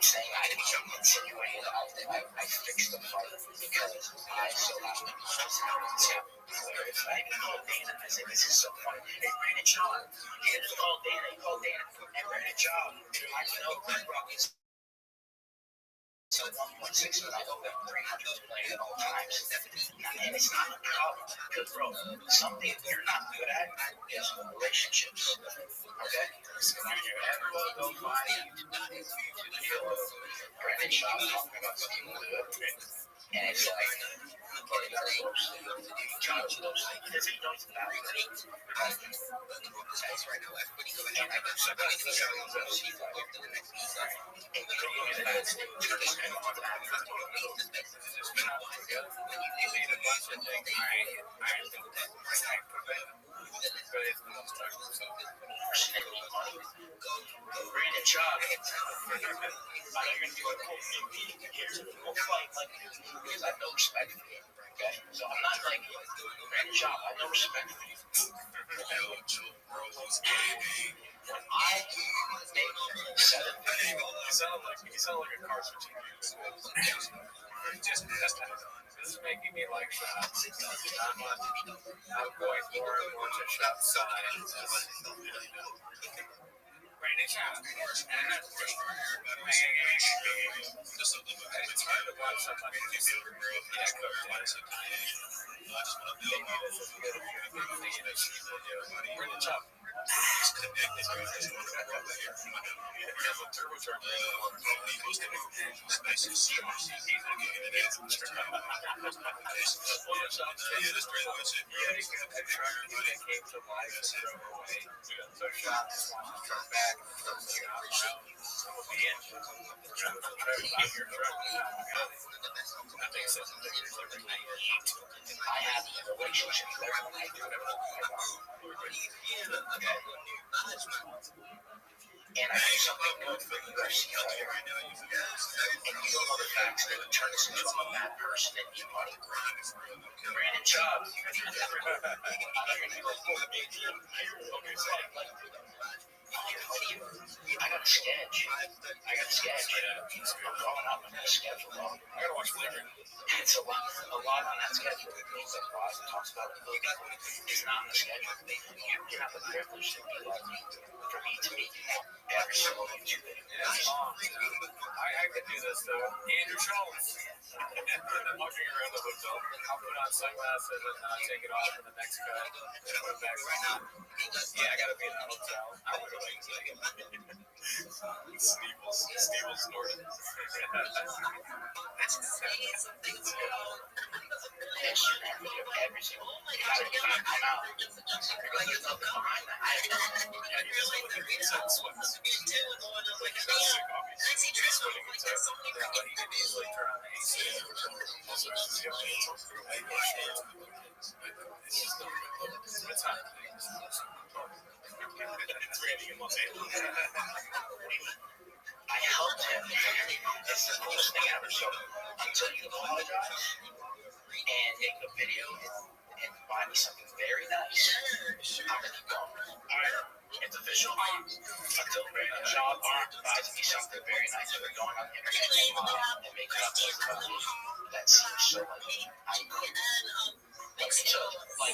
S9: saying I didn't insinuate I fixed the fight because I so lost my I even called Dana. I said, this is so funny. Hey, Brandon John. He didn't call Dana. He called Dana. Hey, Brandon John. I know Glenn Rockets. So 1.6, but I owe them 300 to play at all times. And it's not a problem. Because, bro, something you're not good at is relationships. Okay? Everyone go find Brandon Shaw talking about Steve Wood. And it's like, okay, you gotta roast it. You judge those things. Because he knows that. And I do somebody to show you those he thought to the next piece. And you don't use that. You're just kind of on that.
S6: You made a bunch of things. I think that but it's the most
S9: Brandon Shaw, I know you're going to do a whole meeting here. We'll fight like because I have no respect for you. Okay? So I'm not like Brandon Shaw. I have no respect for you. When I make 7
S6: you sound like a car switching dude. Just this is making me like shots. I'm going for a bunch of shop signs. Brandon Shaw. It's hard to watch somebody do Brandon Shaw.
S9: I have a relationship with everyone. And I do something good for the UFC player. And you don't know the facts that would turn this into a bad person and you want to grind. Brandon Shaw, I got a sketch. I'm going up on that schedule. I gotta watch later. It's a lot on that schedule. Things that Ross talks about. It's not on the schedule. You have the privilege to be like me. For me to meet you every single YouTube video.
S6: I could do this though. Andrew Schultz. I'm walking around the hotel. I'll put on sunglasses and take it off in the next cut. And put it back right now. Yeah, I gotta be in the hotel. I would have liked to take it. Steeple snorted.
S9: Instagram video every single day. You gotta come out. Like there's nothing behind that.
S6: Yeah, you just look at these and sweats. Like that's sick, obviously. He's sweating inside. He could easily turn on the AC. Also, it's the only it's not it's raining in Los Angeles.
S9: I helped him. It's the coolest thing ever. So until you apologize and make a video and buy me something very nice, I'm gonna keep going. Alright, it's official. Until Brandon Shaw buys me something very nice, we're going on the internet and make it up to everybody. That seems so like I could. Like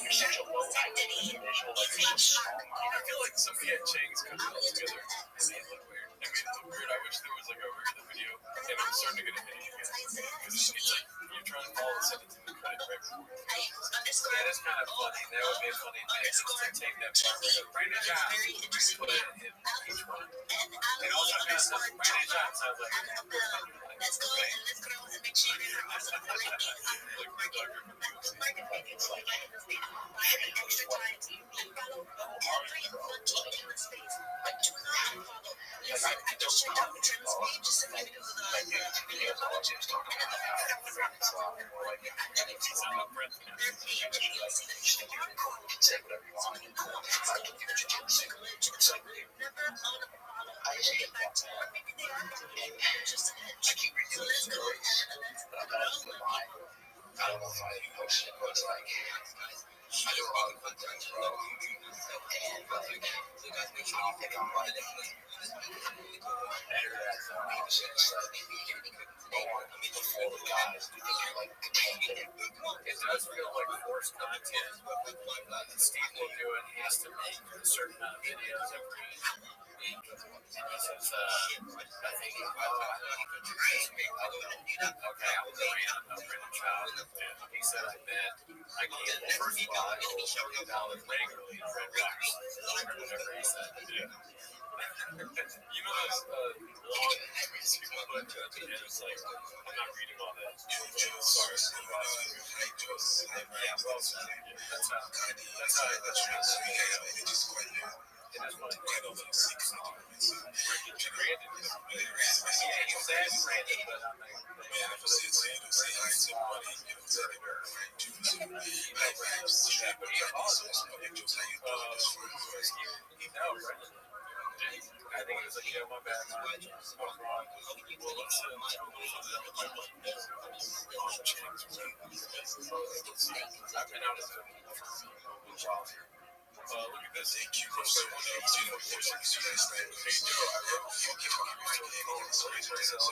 S9: you're such a low identity individual, like you're so small.
S6: I feel like somebody had Chang's cut it all together and made it look weird. I wish there was like a weird video and I'm starting to get a video again. Because it's like you're trying to follow the sentence in the credit right before. That is kind of funny. That would be a funny mix to take that part of Brandon John, put it in each one. And also Brandon John sounds like
S4: Let's go and let's go and make sure
S9: It's like extra time and follow every particular space. Like do not follow. Listen, I just checked out the Trends page just simply because of the video I was talking about. Say whatever you want. I don't give a shit. So I just get lots of I keep redoing stories, but I'm not just gonna lie. I don't know if I post it, but it's like I do a lot of good things, bro. And like I don't think I'm like better at it than I was just like before the guys who think you're like contained.
S6: It does feel like forced content. Steve will do it. He has to make a certain amount of videos every week. And he says, I think, okay, I'll go in. I'll bring a child. He said, I bet I can't. First of all, I owe $50 regularly in Red Rocks. Whatever he said. Yeah. You know those long tweets people put at the end? It's like, I'm not reading all that. Sorry. Yeah, well, that's how I it is funny. Brandon, yeah, he says Brandon, but I'm like, I think it was like, yeah, my bad. I was wrong. Well, let's I've been out of the while here. Look at this. Thank you for someone else. You know, of course, you guys think, hey, yo, I love fucking my mic and sorry for myself.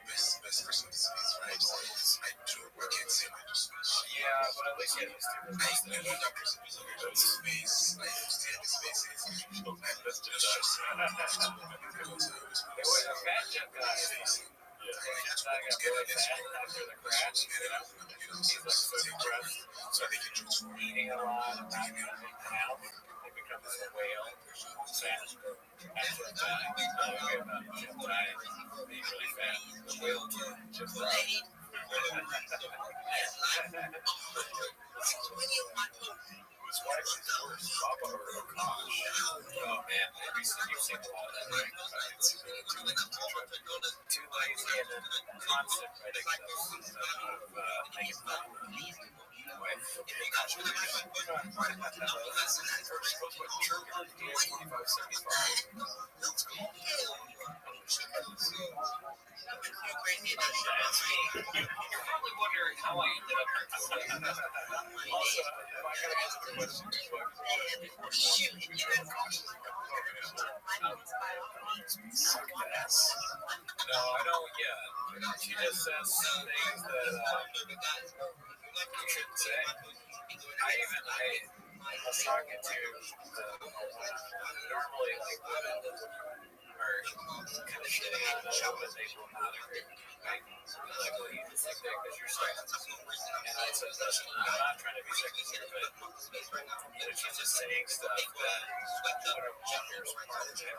S6: Best person to see is right. I can't say my space. Yeah, but at least you understand I know that person is in space. I understand the space is that's just they were the fat jet guys. Yeah, I got really fat after the crash. He's like so depressed. So they can just eating a lot, not eating health. They become this whale. Fat. After the diet. We have a jet diet. Being really fat. The whale just died. His wife's worse. Papa or Kosh. Oh man, you've seen a lot of that, right? Too lazy and then constant ridiculous of making fun of her wife. You're probably wondering how I ended up here. Also, if I gotta answer the question, no, I don't yet. She just says some things that you shouldn't say. I was talking to normally like women are kind of shitty on the show, but they will not agree. Like, well, you just think because you're sexist. And I said, listen, I'm not trying to be sexist here, but she's just saying stuff that would have won your support 10%.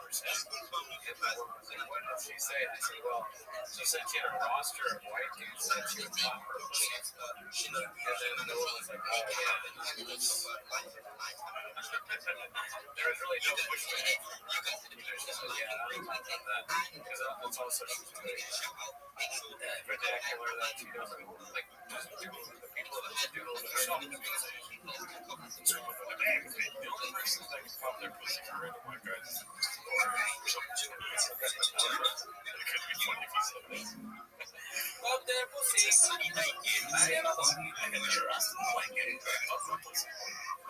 S6: And what did she say? I said, well, she said she had a roster of white dudes that she would pop her pussy. And then the one was like, oh, yeah. There was really no pushback. There's just like, yeah, I don't know about that. Because that's also vernacular that she doesn't like. The people that do a little bit of something. The only person that can pop their pussy for random white guys is it could be funny if he said this. Pop their pussy. I am a pussy. I can trust like it.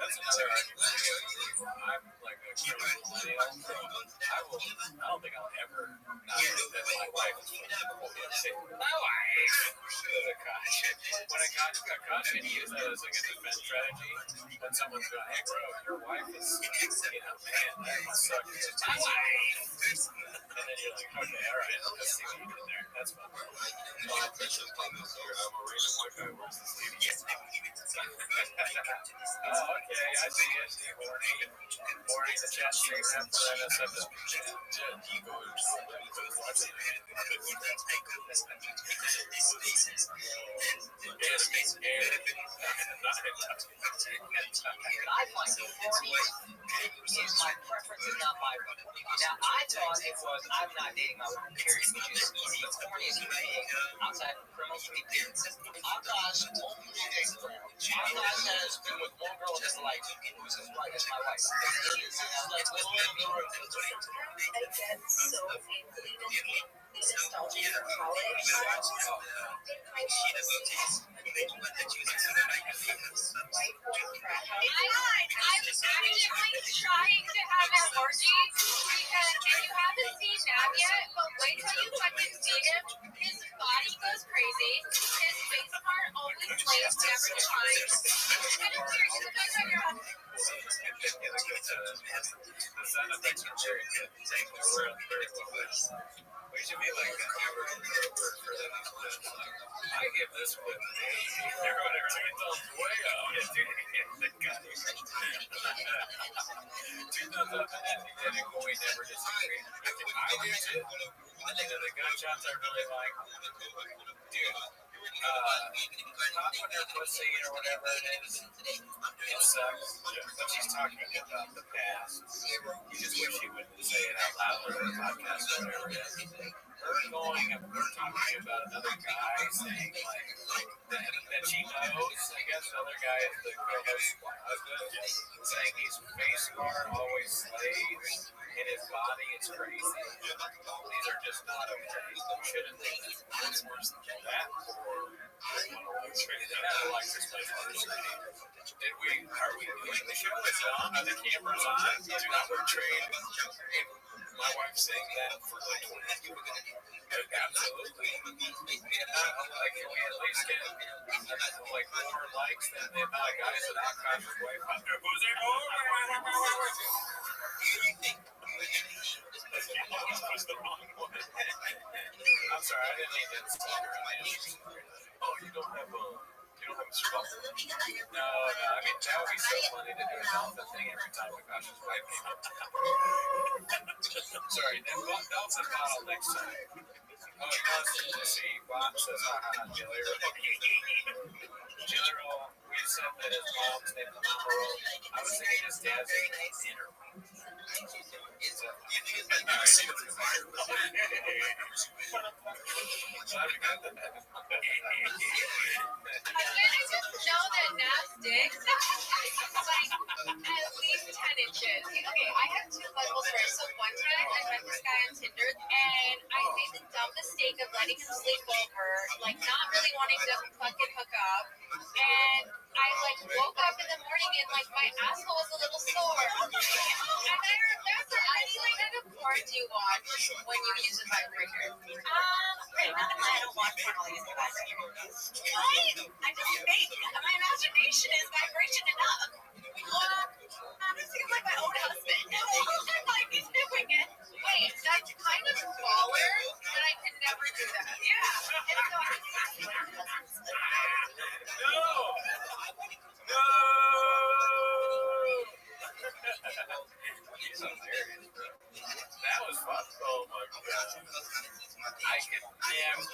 S6: That's another argument. I'm like a millennial, so I don't think I'll ever not think that my wife is say, my wife is a coach. When a coach got caught, and he used that as like a defense strategy. When someone's going, hey bro, your wife is, man, that must suck. My wife! And then you're like, okay, alright, let's see what you did there. That's fun. I'm a random white guy, where's this lady? Yes, oh, okay, I see, horny. Horny, the chat stream after that SFW chat.
S9: I find it corny. My preference is not my preference. Now, I thought it was I'm not dating my wife, period, which is the corniest thing outside of criminal speaking. Akash has been with one girl just like, who's his wife, is my wife. Like, little in the room.
S4: I get so painfully nostalgic for college.
S10: I'm actively trying to have an orgy because, and you haven't seen Nav yet, but wait till you fucking see him. His body goes crazy. His face part always lays every time. It's kind of weird. It's like your
S6: We should be like a word for them. I give this one a whatever. Way out. We never disagree. I do too. The gunshots I really like. Dude, pop on your pussy or whatever it is. It sucks. But she's talking about the past. You just wish she wouldn't say it out loud or the podcast or whatever it is. We're talking about another guy saying that she knows. I guess the other guy is the co-host husband, saying he's face scarred, always slaves in his body. It's crazy. These are just not okay. Shouldn't be. That's worse than that. Are we doing the show? Is it on? Are the cameras on? Do not wear trade. My wife's saying that for like 20 years. Absolutely. Like, can we at least get like more likes than the amount of guys that Akash's wife on their boozing? I'm sorry, I didn't mean to say her name. Oh, you don't have a scroll? No, I mean, that would be so funny to do an alpha thing every time Akash's wife came up. Sorry, that's a bottle next time. Oh, he wants to see Bob says, Jiller, we said that his mom's name is Earl. I was thinking his dad's name is Dinner.
S10: I just know that Nav's dick is like at least 10 inches. Okay, I have two level stories. So one time I met this guy on Tinder and I made the dumb mistake of letting him sleep over, like not really wanting to fucking hook up. And I like woke up in the morning and like my asshole was a little sore. And I remember what kind of porn do you watch when you use a vibrator?
S4: Right, not that I don't watch porn, I'll use the vibrator. What? I just think my imagination is vibration enough. This seems like my own husband. I'm like, he's doing it.
S10: Wait, that's kind of baller, but I could never do that.
S4: Yeah.
S6: No! He's hilarious, bro. That was fun. Oh my god. I could never. She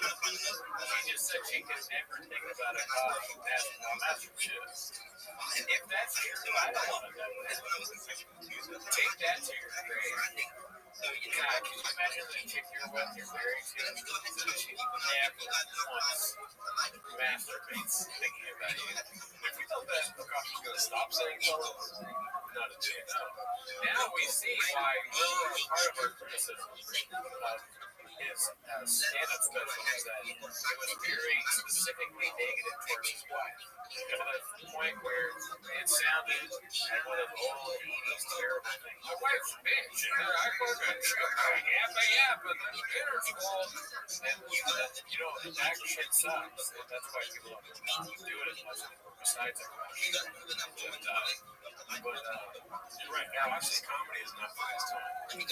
S6: just said she could never think about a cop. That's some shit. If that's true, I don't want to know that. Take that to your grave. God, can you imagine the chick you're with, you're married to, and she never once masturbates thinking about you? If you thought that Akashi's going to stop saying fellas, not a chance. Now we see why part of our criticism of his stand-up special is that it was very specifically negative towards his wife. To the point where it sounded like one of the old 80s terrible things. My wife's a bitch, and I fucking but the dinner's cold. And, that shit sucks. And that's why people don't do it as much besides it. But right now, I see comedy is not for his time. And if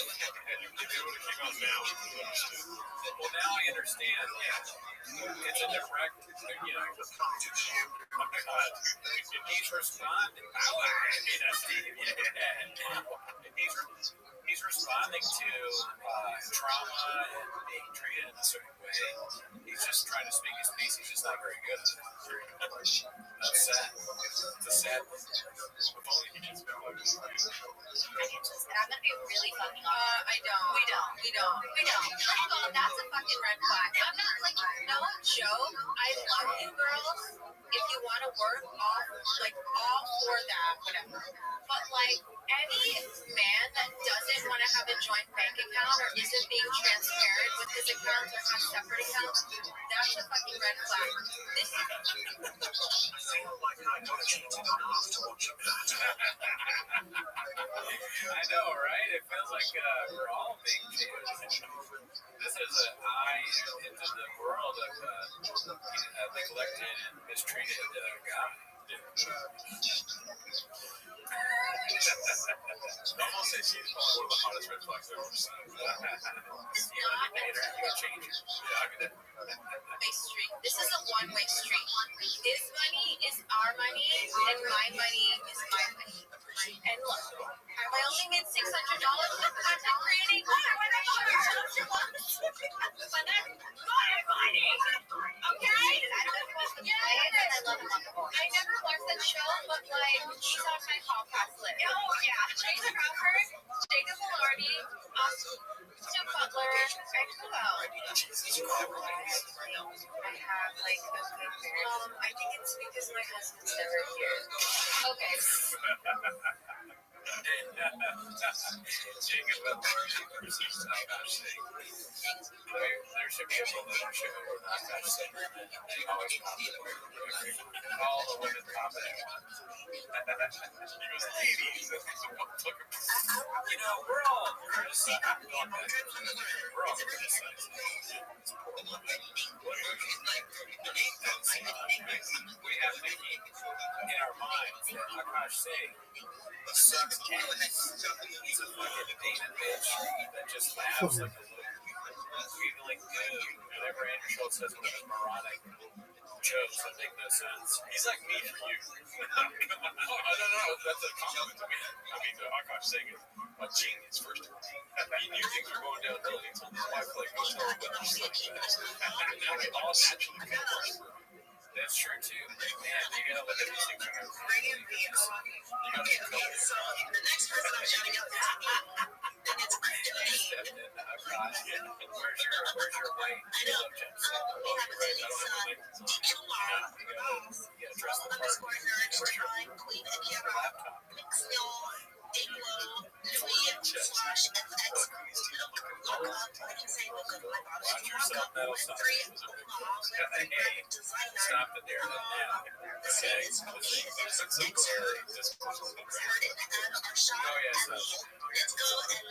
S6: it would have came out now, we would have understood. Well, now I understand. It's a direct, he's responding. He's he's responding to trauma and being treated in a certain way. He's just trying to speak his piece. He's just not very good at it. That's sad. It's a sad thing. If only he gets better.
S4: And I'm gonna be really fucking honest. I don't. We don't. First of all, that's a fucking red flag. I'm not like, no joke. I love you girls. If you want to work, all for that, whatever. But like any man that doesn't want to have a joint bank account or isn't being transparent with his account or has separate accounts, that's a fucking red flag. This is
S6: I know, right? It feels like we're all being changed. This is an eye into the world of neglected and mistreated guy. Almost said she's one of the hottest red flags I've ever seen.
S4: street. This is a one-way street. His money is our money, and my money is my money. And look, have I only made $600 with content creating? Why not charge you one? But that's my money, okay? I don't know if the play, and I love him on the board. I never watched that show, but like, he's on my Holocaust list. Oh yeah, Jason Crawford, Jacob Elordi, Stu Butler, and who else? I have like a good I think it's because my husband's never here. Okay.
S6: Jacob Elordi versus there should be a little show where not much segment and they always compliment all the women comment. He goes, ladies, you know, we're all criticizing. We're all criticizing. We have thinking in our minds that Akash Singh sucks cats. He's a fucking demon bitch that just laughs like a little giggling dude whenever Andrew Schultz says one of his moronic jokes that make no sense. He's like me for you. No, that's a compliment to me. I mean, Akash Singh is a genius, first of all. He knew things were going downhill. He told his wife, like, go tell her what she's like that. And now they all naturally come first. That's true too. Man, you gotta look at these things. You gotta
S9: the next person I'm shouting out then it's
S6: where's your white? I know.
S9: We have a DQR.
S6: Dress the part.
S9: Queen Akira, Mixnil, Dinglo, Louis, Slash, FX, Look up, I can say look up, my father,
S6: Watch yourself, that'll stop. Stop the narrative now. Okay.
S9: Let's go and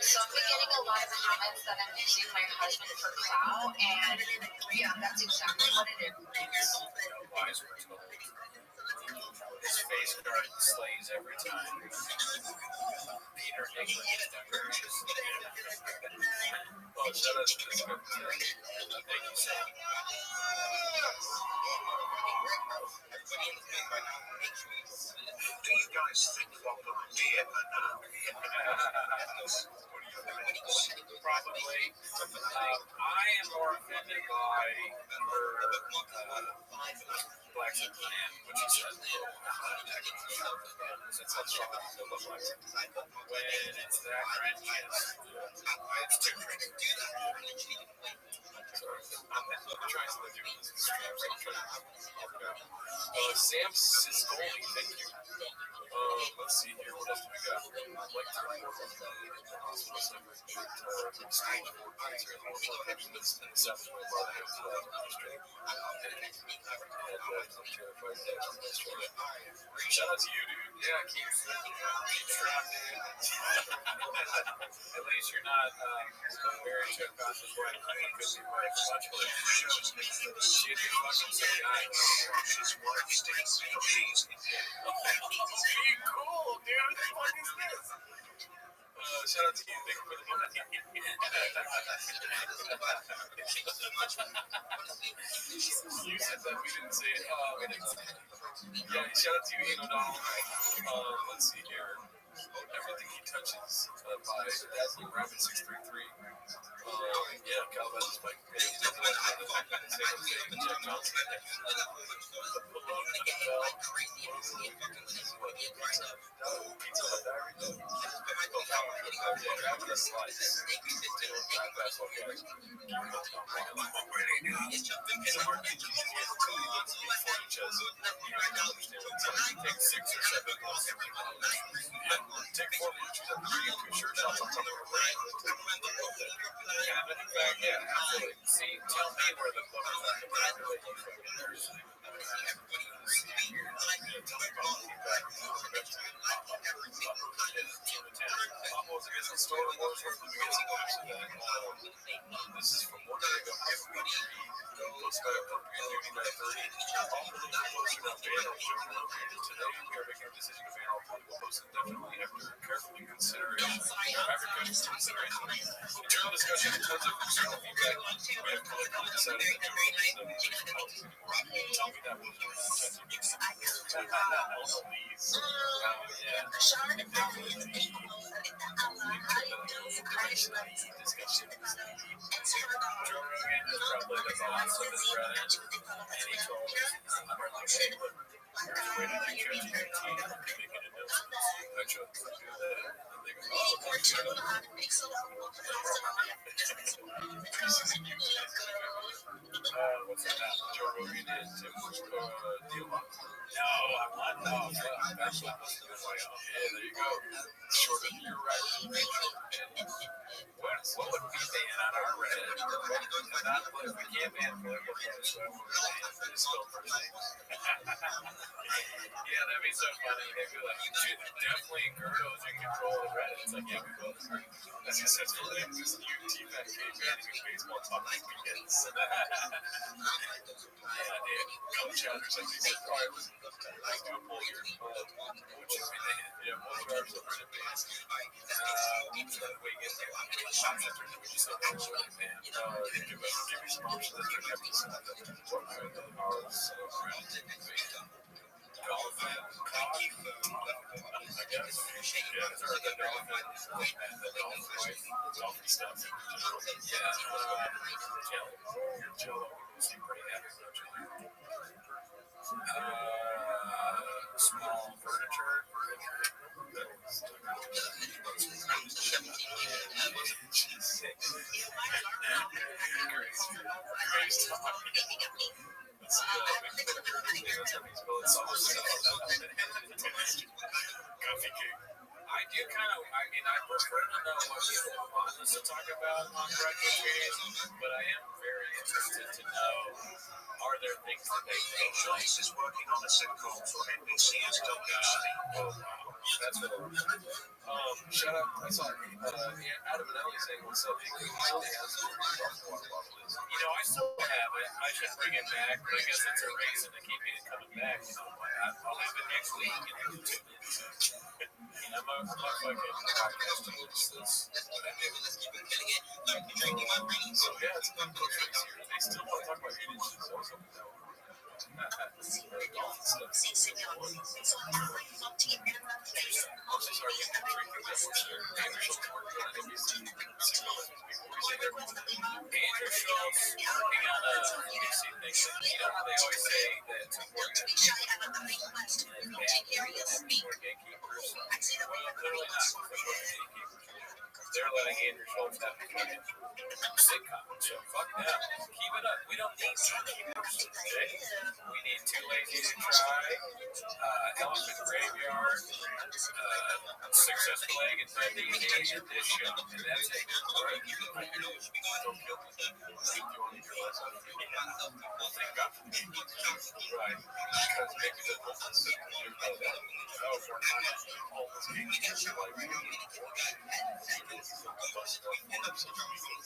S4: So I'm getting a lot of comments that I'm using my husband for clout, and yeah, that's exactly what it is.
S6: Wise words. His face guard slays every time. Peter Dinklage is gracious. Oh, shut up. Thank you, Sam.
S3: Do you guys think what the idea
S6: Probably. I am more offended by Black Superman, which is a when it's that cringe, yes. It's too cringe. I'm trying to do this. Sam Siscoli, thank you. Let's see here. What else do we got? Like hospital stuff. Shout out to you, dude. Yeah, keep strong, dude. At least you're not married to a conscious wife. You could be right much better. She'd be fucking so Be cool, dude. What the fuck is this? Shout out to you. Thank you for the money. You said that we didn't say it. We didn't say it. Yeah, shout out to you, Ian O'Donnell. Let's see here. everything he touches by Dazzling Rabbit 633. Yeah, Calvin's like, hey, Jack Johnson. Take 6 or 7 months. Take 4 months. See, tell me where the book is. This is from 1 day ago. Let's go up today. We are making a decision to ban all political posts indefinitely after carefully consideration. Internal discussion and tons of external feedback. We have collectively decided that tell me that was Joe Rogan is probably the boss of his brother, and he told us, I'm like, hey, look, here's a way to reach out to your team and make an announcement. I chose to do that, and they go, oh, what's that? Joe Rogan is deal on. No, I'm not. No, that's what this is. Yeah, there you go. Short of you're right. What would we ban on our Reddit? We can't ban political posts, so it's still for me. Yeah, that'd be so funny. They'd be like, definitely Gerdo's in control of Reddit. It's like, yeah, we both agree. That's just such a thing. This UT back banning of baseball talk this weekend. Yeah, dude. Coach Chatters, like, they said, all right, let's do a poll here. What should we ban? Yeah, most of ours are Reddit bans. Shots after we just said, oh, man. Give me some options that you have to send them. Ours, dolphin, cock, I guess. Yeah, or the dolphin stuff. Yeah, Jello. Seem pretty happy about Jello. Small furniture. I do kind of, I mean, I prefer to know what people want us to talk about on Breakfast, but I am very interested to know, are there things that they think?
S3: Joyce is working on a sitcom for NBC's WC.
S6: Oh, wow. That's what shout out, I saw Adam and Ellie saying what's up. You know, I still have it. I should bring it back, but I guess it's a reason to keep it coming back. You know, I'll have it next week. I'm a fucking podcast host. So, yeah, it's been close to this year. They still want to talk about your issues. Andrew Schultz working on a NBC thing. You know how they always say that more gatekeepers? Well, clearly not. They're letting Andrew Schultz have the fucking sitcom. So fuck them. Keep it up. We don't need gatekeepers today. We need Too Lazy to Try, Elephant Graveyard, Successful Egg and Bendy, and this show. And that's it. Right? Don't kill me. Thank God. Right. Because maybe the business is that. Oh, for all this gatekeepers are like, we don't need to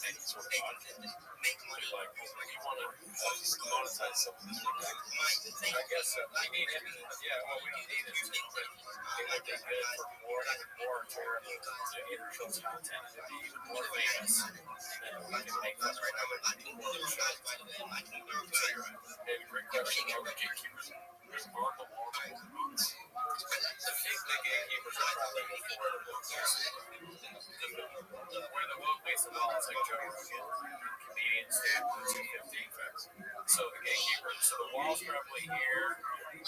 S6: make money. Like, you want to monetize something. I guess we need it. Yeah, well, we don't need it. But it would be good for more Andrew Schultz content to be even more famous. And then we can make that right now. Maybe great question. How the gatekeepers on the wall? The gatekeepers are probably before 250 facts. So the gatekeeper, so the wall's probably here. The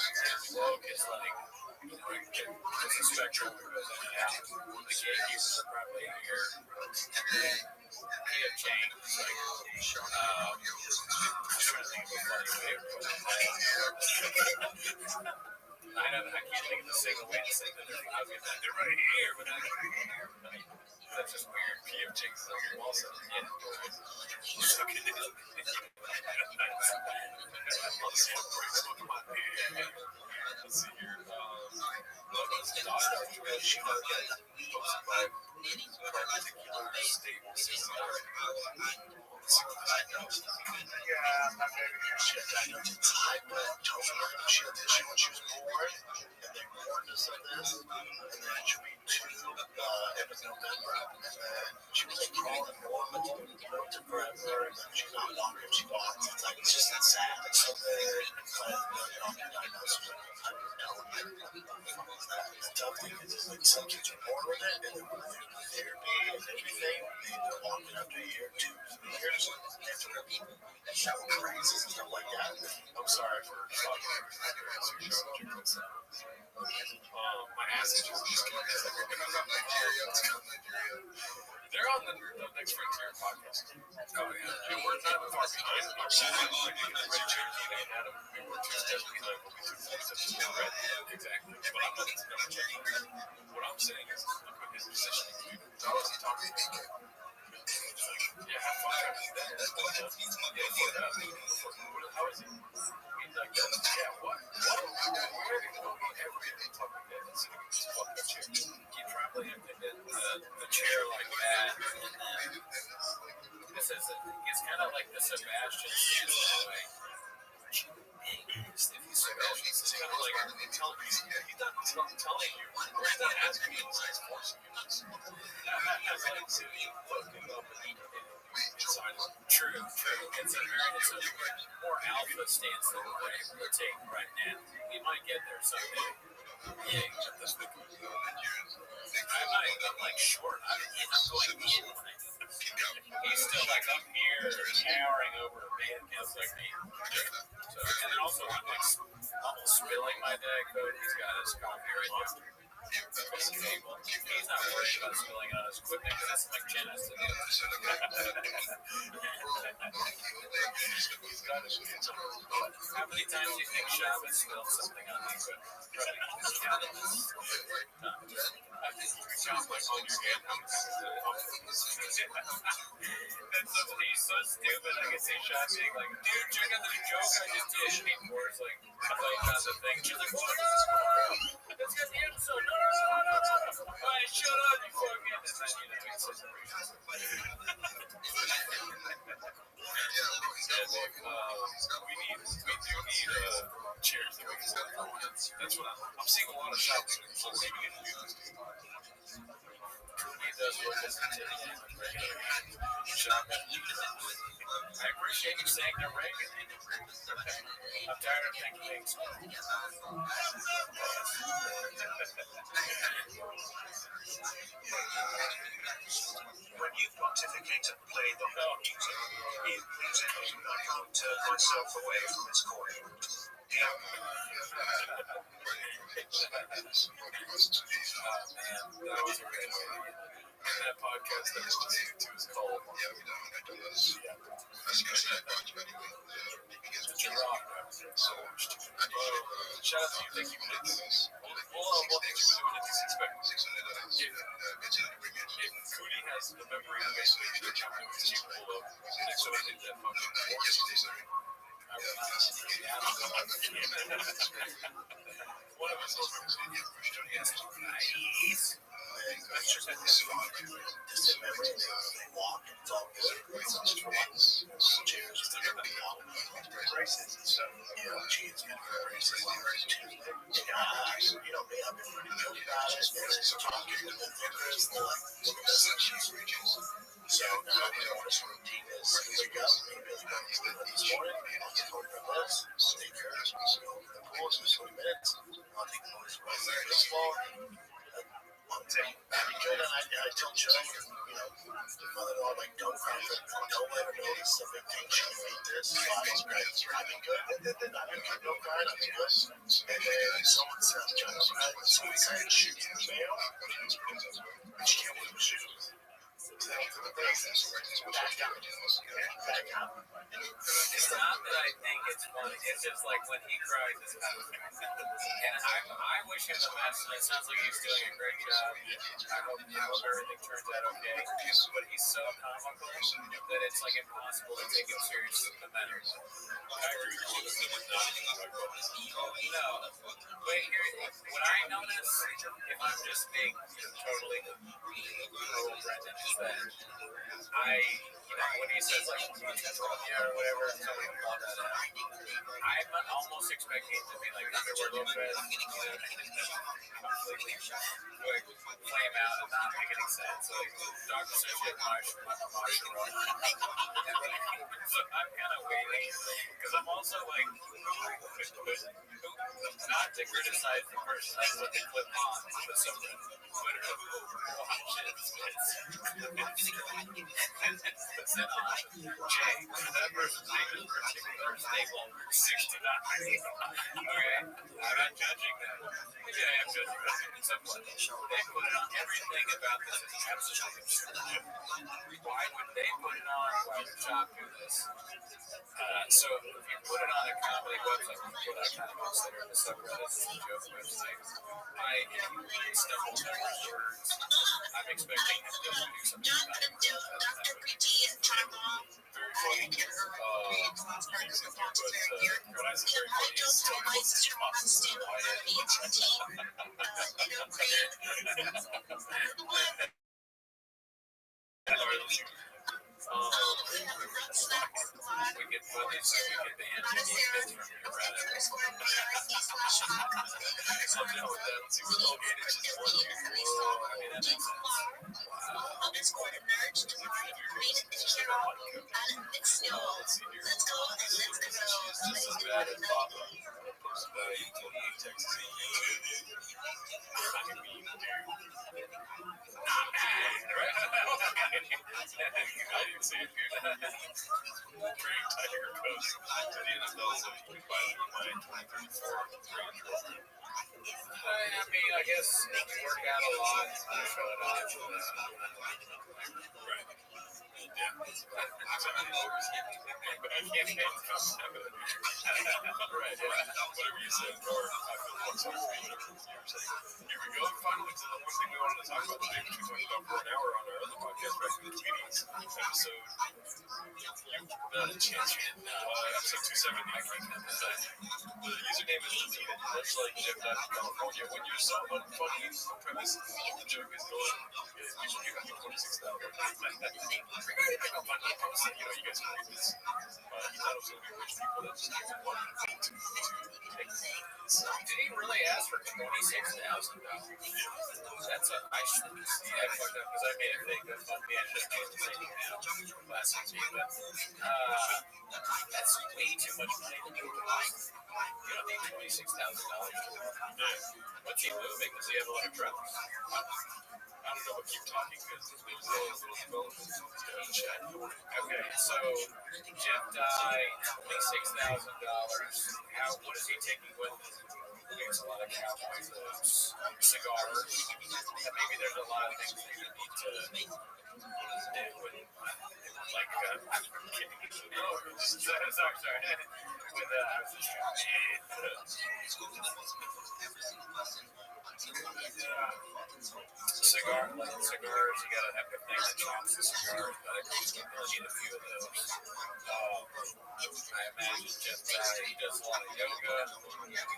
S6: cloak is like, it's a spectrum that goes in and out. The gatekeepers are probably here. And then he had changed, like, I'm trying to think of a funny way of putting it. I can't think of a single way to say that they're right here, but they're right here. I mean, that's just weird. PFJ is also, yeah. So can you let's see here. Logan's daughter, she was by particular stable system. She was born, and they warned us of this, and then she went to end of November, and then she was like crawling normal to forever, and then she's not longer, she gone. It's like, it's just that sad. So then, diagnosis, I don't know. The tough thing is like some kids are born with it, and then when they do therapy and everything, they don't want it after a year, 2 years, they have to really shower crazy and stuff like that. I'm sorry for talking. My ass is just they're on the Next Frontier podcast. Oh, yeah. We're not far behind. We were 2 steps behind when we took 4 steps to the red. Exactly. But I'm not going to check. What I'm saying is, look at his positioning. I wasn't talking to him. Yeah, have fun. How is it? He's like, yeah, what? Where did you go? Everything fucking dead. It's this fucking chair. Keep traveling the chair like that. This is it's kind of like the Sebastian way. If you Sebastian, it's kind of like he's not telling you, or he's not asking you, he's forcing you. That's like fucking up and true. It's a more alpha stance than we're taking right now. We might get there someday. Yeah, except this week. I'm like short. I'm going in. He's still like up here, towering over a man against like me. So, and then also I'm like almost spilling my Diet Coke. He's got his coffee right there. He's not worried about spilling it on his equipment because that's like Janice to do. How many times do you think Shabbos spilled something on the equipment? I think you sound like on your hand. And he's so stupid. I can see Sean being like, dude, check out the joke I just did. And Moore's like, I thought you found the thing. She's like, oh no, that's got the episode. No. Alright, shut up, you fucking. And then, it's just we do need chairs that we can sit on. That's what I'm seeing a lot of shopping. So maybe we can do this. He does look as intimidating as regular shopping. I appreciate you saying they're regular. I'm tired of thinking things. When you pontificate and play the whole music, it leaves it I can't turn myself away from its chord. Yeah. That was a great movie. That podcast that we're listening to is called shout out to you, thank you for this. We'll get you doing it this expect. If Cootie has the memory of it, the company was cheap pull up. Next time I did that function. One of us was nice. That's just a memory. They walk and it's all good. It's all chairs. It's everybody walk. Braces and stuff. It's good for braces. They have been pretty good about it. They're talking to the thinkers. They're like, so now I want to routine is wake up, maybe this morning, I'll get home from this, I'll take care of this, I'll go to the pool in 20 minutes, I'll take the boys right there this fall. One thing, because I tell Joe, the mother-in-law, like, don't let her notice the big thing she
S3: I've been good. No crying on this. And then someone says, someone said, shoot, mail. But you can't win with shoes.
S6: It's not that I think it's funny. It's just like when he cries, it's kind of funny. And I wish him the best. And it sounds like he's doing a great job. I hope everything turns out okay. But he's so comical that it's like impossible to take him seriously no matter what. No. But here, what I notice, if I'm just being totally rural Brendan, is that when he says like yeah or whatever, somebody will call that out. I'm almost expecting it to be like Underwear Lopez, completely like flame out and not make any sense. Like Dr. Sushi Marshall. So I'm kind of waiting because I'm also like not to criticize the person that's what they clip on, but some Twitter Jay, that person's name is particular staple 69. Okay, I'm not judging that. Yeah, I am judging that in some way. They put it on everything about this is absolutely absurd. Why would they put it on? Why would Chop do this? So if you put it on a comedy website, people that kind of consider the subreddits and joke websites, I stumble over words. I'm expecting him to do something about it. Very funny. What I say very funny is still we get footage so we can ban any bits from your Reddit. I'm done with that. Let's see what all it is. Just 1, 2, 3. I mean, that makes sense. Wow. Let's see here. She's just as bad as Papa. Texas. I mean, dude. Not bad, right? I didn't see it, dude. Bring Tiger Coast to the NFL so he can buy the line 2034 I mean, I guess work out a lot, show it off. Right. Yeah. But I can't get it. Right, yeah. Whatever you said, or I feel like I'm sorry, whatever you're saying. Here we go. Finally to the one thing we wanted to talk about today, which we talked about for an hour on our other podcast back in the beginning episode. Episode 270. I can't count this time. The username is deleted, much like Jeff Dye from California. When you're so unfunny, the premise of the joke is going, we should give you 26,000. You guys can read this. He thought it was going to be rich people that just gave him money to take this. Did he really ask for $26,000? That's a nice thing to see. I fucked up because I made a fake GoFundMe. I should have made the same now last week. But that's way too much money to do to buy. You don't need $26,000. What's he moving? Does he have a lot of trucks? I don't know, but keep talking because there's a little chat. Okay, so Jeff Dye, $26,000. What is he taking with him? There's a lot of cowboy boots, cigars, and maybe there's a lot of things that you need to do with, like, I'm kidding. Sorry. With, cigars, you gotta have a thing that chops the cigars, but I think you really need a few of those. I imagine Jeff Dye, he does a lot of yoga,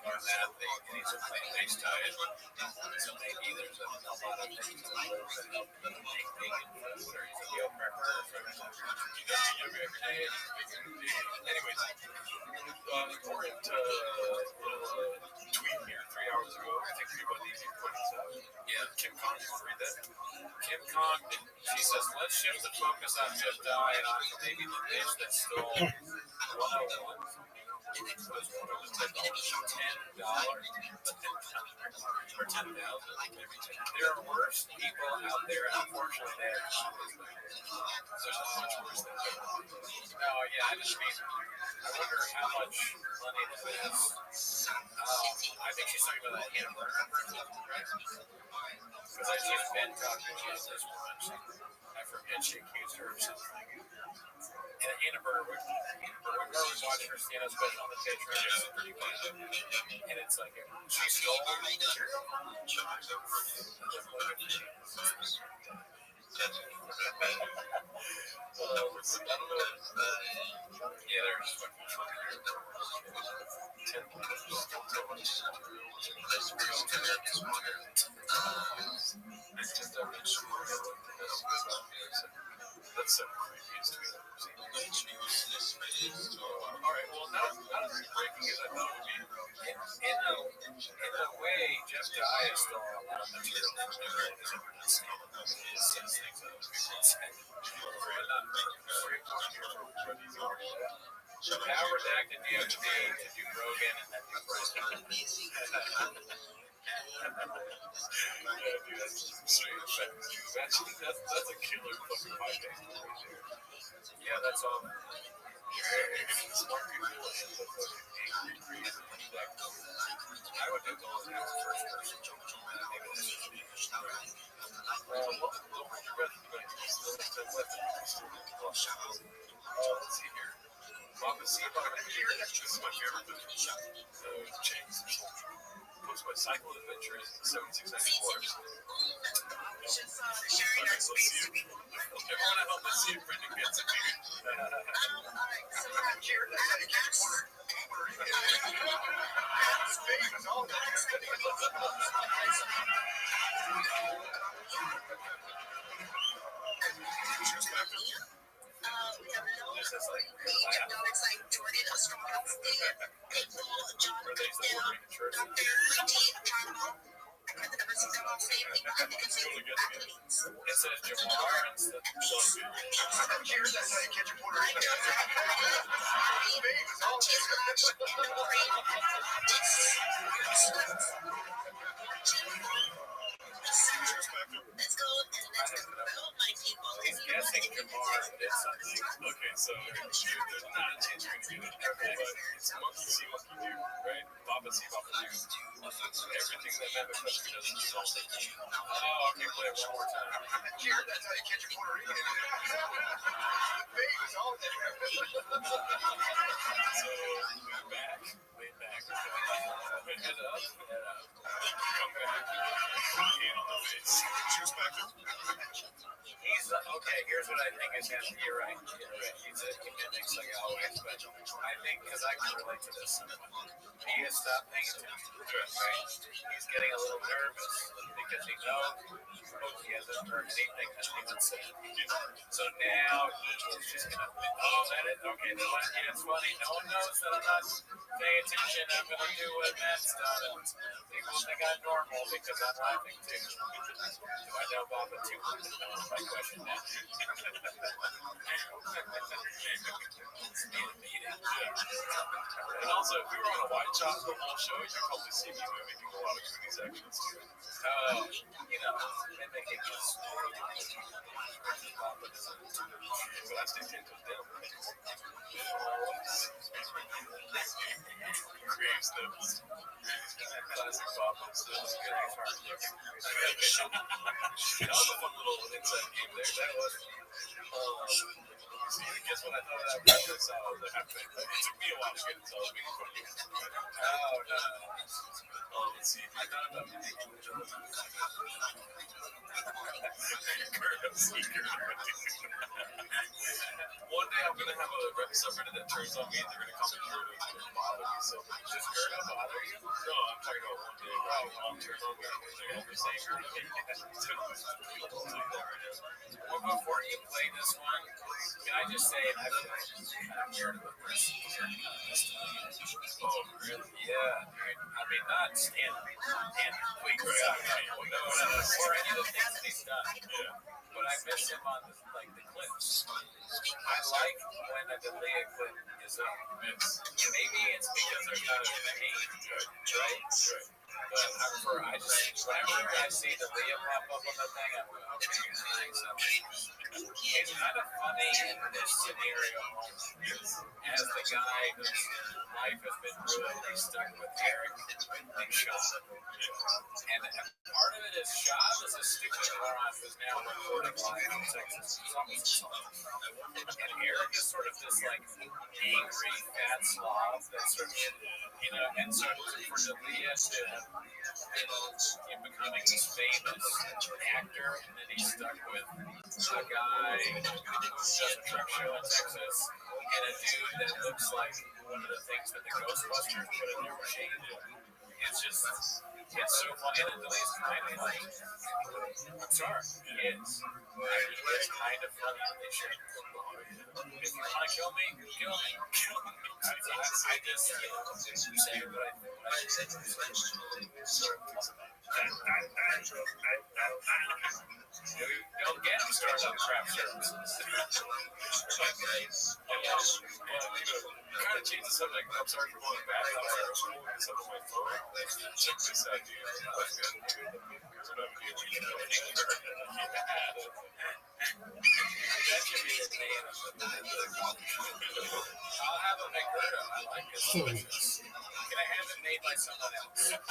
S6: or that thing, and he's a plant-based diet, so maybe there's a lot of things that help make vegan food, or he's a meal prepper, he does yoga every day, anyways, important tweet here 3 hours ago, I think people need to put this out. Yeah, Kim Kong, you want to read that? Kim Kong, she says, let's shift the focus on Jeff Dye and on maybe the bitch that stole 101. Was one of the $10 or 10,000. There are worse people out there, and unfortunately, they have there's much worse than that. No, yeah, I just mean, I wonder how much money that is. I think she's talking about that hamburger, right? Because I've seen Ben talking to this once. I forget she accused her of something. And a hamburger, we always watch her stand up special on the Patreon. It's pretty funny. And it's like, she stole yeah, they're just fucking that's so creepy to me. Alright, well, not as breaking as I thought it would be. In a way, Jeff Dye is still a lot of material. How redacted do you have to be to do Rogan and then do Rogan? That's a killer fucking podcast right there. Yeah, that's all. Smart people and the fucking angry, crazy, I would do all of that first person. Let's see here. Papa C. This is my favorite book. James. Books by Cycle Adventures, 7694. Everyone at home, let's see if Brendan gets it. It says Jamar instead of cheers, that's how you catch a Puerto Rican. Let's go and let's go, my people. He's guessing Jamar did something. Okay, so there's not a chance you're going to do it. Okay, but it's monkey see, monkey do, right? Papa see, papa do. Everything that Memphis Husky does is also do. Oh, okay, play it one more time. Jared, that's how you catch a Puerto Rican. Baby's all there. So, back, way back. Head up, head up. Come back. Hand on the face. Choose back up. He's, okay, here's what I think is happening. You're right. He mimics like always, but I think, because I can relate to this, he has stopped paying attention to it, right? He's getting a little nervous because he knows he hasn't heard anything that anyone said. So now he's just going to, that is, okay, yeah, it's funny. No one knows that I'm not paying attention. I'm going to do what Matt's done. People think I'm normal because I'm laughing too. Do I know Baba too? That's my question now. And also, if we were on a wide shot the whole show, you'd probably see me mimicking a lot of Goonies actions too. Mimicking us. But I still can't come down. Graves those. Classic Papa. Still good. That was a fun little inside game there. That was. Guess what I thought of that reference? I was like, it took me a while to get it, so I was making fun of you. Oh, no. Let's see. I thought about making one day I'm going to have a subreddit that turns on me and they're going to call me Gerda. It's going to bother me so much. Does Gerda bother you? No, I'm talking about one day. I'll turn on me and they're going to say Gerda. Well, before you play this one, can I just say I'm here to the person. Oh, really? Yeah. I mean, not stand wait, no, or any of the things that he's done. Yeah. But I miss him on the clips. I like when a deleted clip is maybe it's because they're kind of pain, right? But I just whenever I see the Leah pop up on the thing, I'm okay, something. It's kind of funny in this scenario as the guy whose life has been ruined. He's stuck with Eric and Sean. And part of it is Sean is a stupid moron who's now recording live in Texas. And Eric is sort of this like angry fat slob that's sort of, and so for Leah to in becoming this famous actor, and then he's stuck with a guy who does a truck show in Texas, and a dude that looks like one of the things that the Ghostbusters put in their machine. It's just, it's so funny, and Delays kind of like, I'm sorry, it is. It's kind of funny. They should, if you want to kill me, kill me. I just say what I said. Don't get him started on crap services. Kind of change the subject. I'm sorry for going back. I'm sorry for going something my phone. Check this out, dude. That's good. That should be the name of the I'll have a McGurdo. I like it. Can I have it made by someone else? That's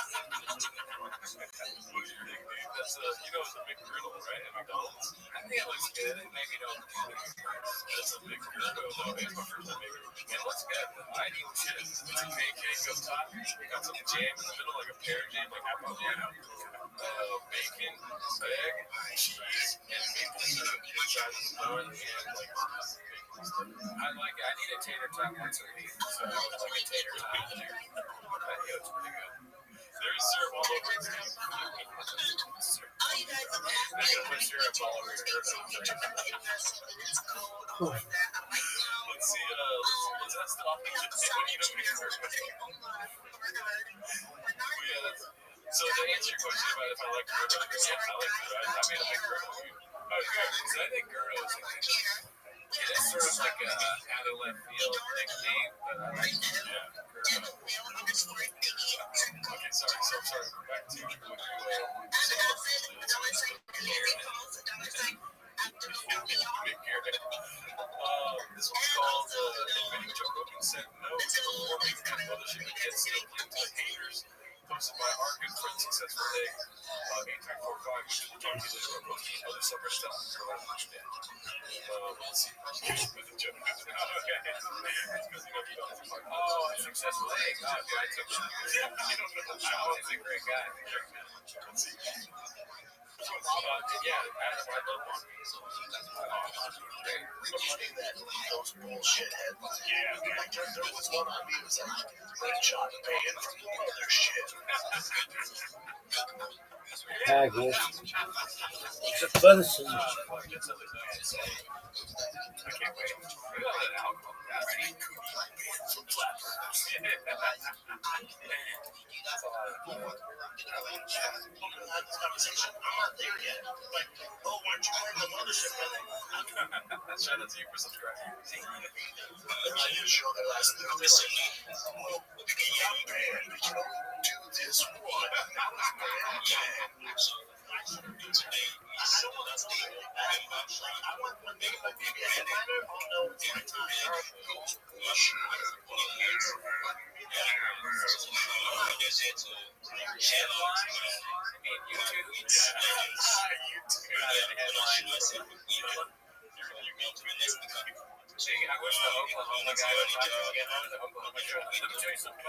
S6: the McGriddle, right? At McDonald's. I think it looks good. Maybe don't. That's a McGriddle, though. It looks good. I need shit. It's a pancake up top. Got some jam in the middle, like a pear jam, like habanero. Bacon, egg, cheese, and maple syrup inside the lower end. I need a tater tot once a week, so I was like a tater tot in there. It's pretty good. There's syrup all over it. They're gonna put syrup all over your shirt. Let's see, let's ask the audience. So to answer your question about if I like Gurdo, yeah, I like Gurdo. I made a big Gurdo. Because I think Gurdo is it's sort of like a out of left field nickname, but I like Gurdo. Okay, sorry. Back to this one's called Admitting Joe Rogan said no to performing and publishing the kids still into the haters. Posted by our good friend Successful Day, 8345, which we'll talk to you later about posting other separate stuff. Let's see. With the joke. Okay. Oh, Successful Day. God, dude, I took him. You don't know the show. He's a great guy. Let's see. Yeah, that's why I love one.
S9: Funny that those bullshit headlines. Yeah, man. There was one on me that was like, Red Shot paying for other shit.
S7: Agnes. It's a person.
S6: I can't wait. Look at that alcohol. That's a lot of fun.
S9: This conversation, I'm not there yet. Like, oh, why aren't you wearing the mothership?
S6: Shout out to you for subscribing.
S9: I did a show there last week. Listen, young band, do this one. I want one thing, like maybe a headliner. Oh no, it's my time.
S6: See, I wish the Oklahoma guy would talk to me again. I'm the Oklahoma guy. Let me tell you something.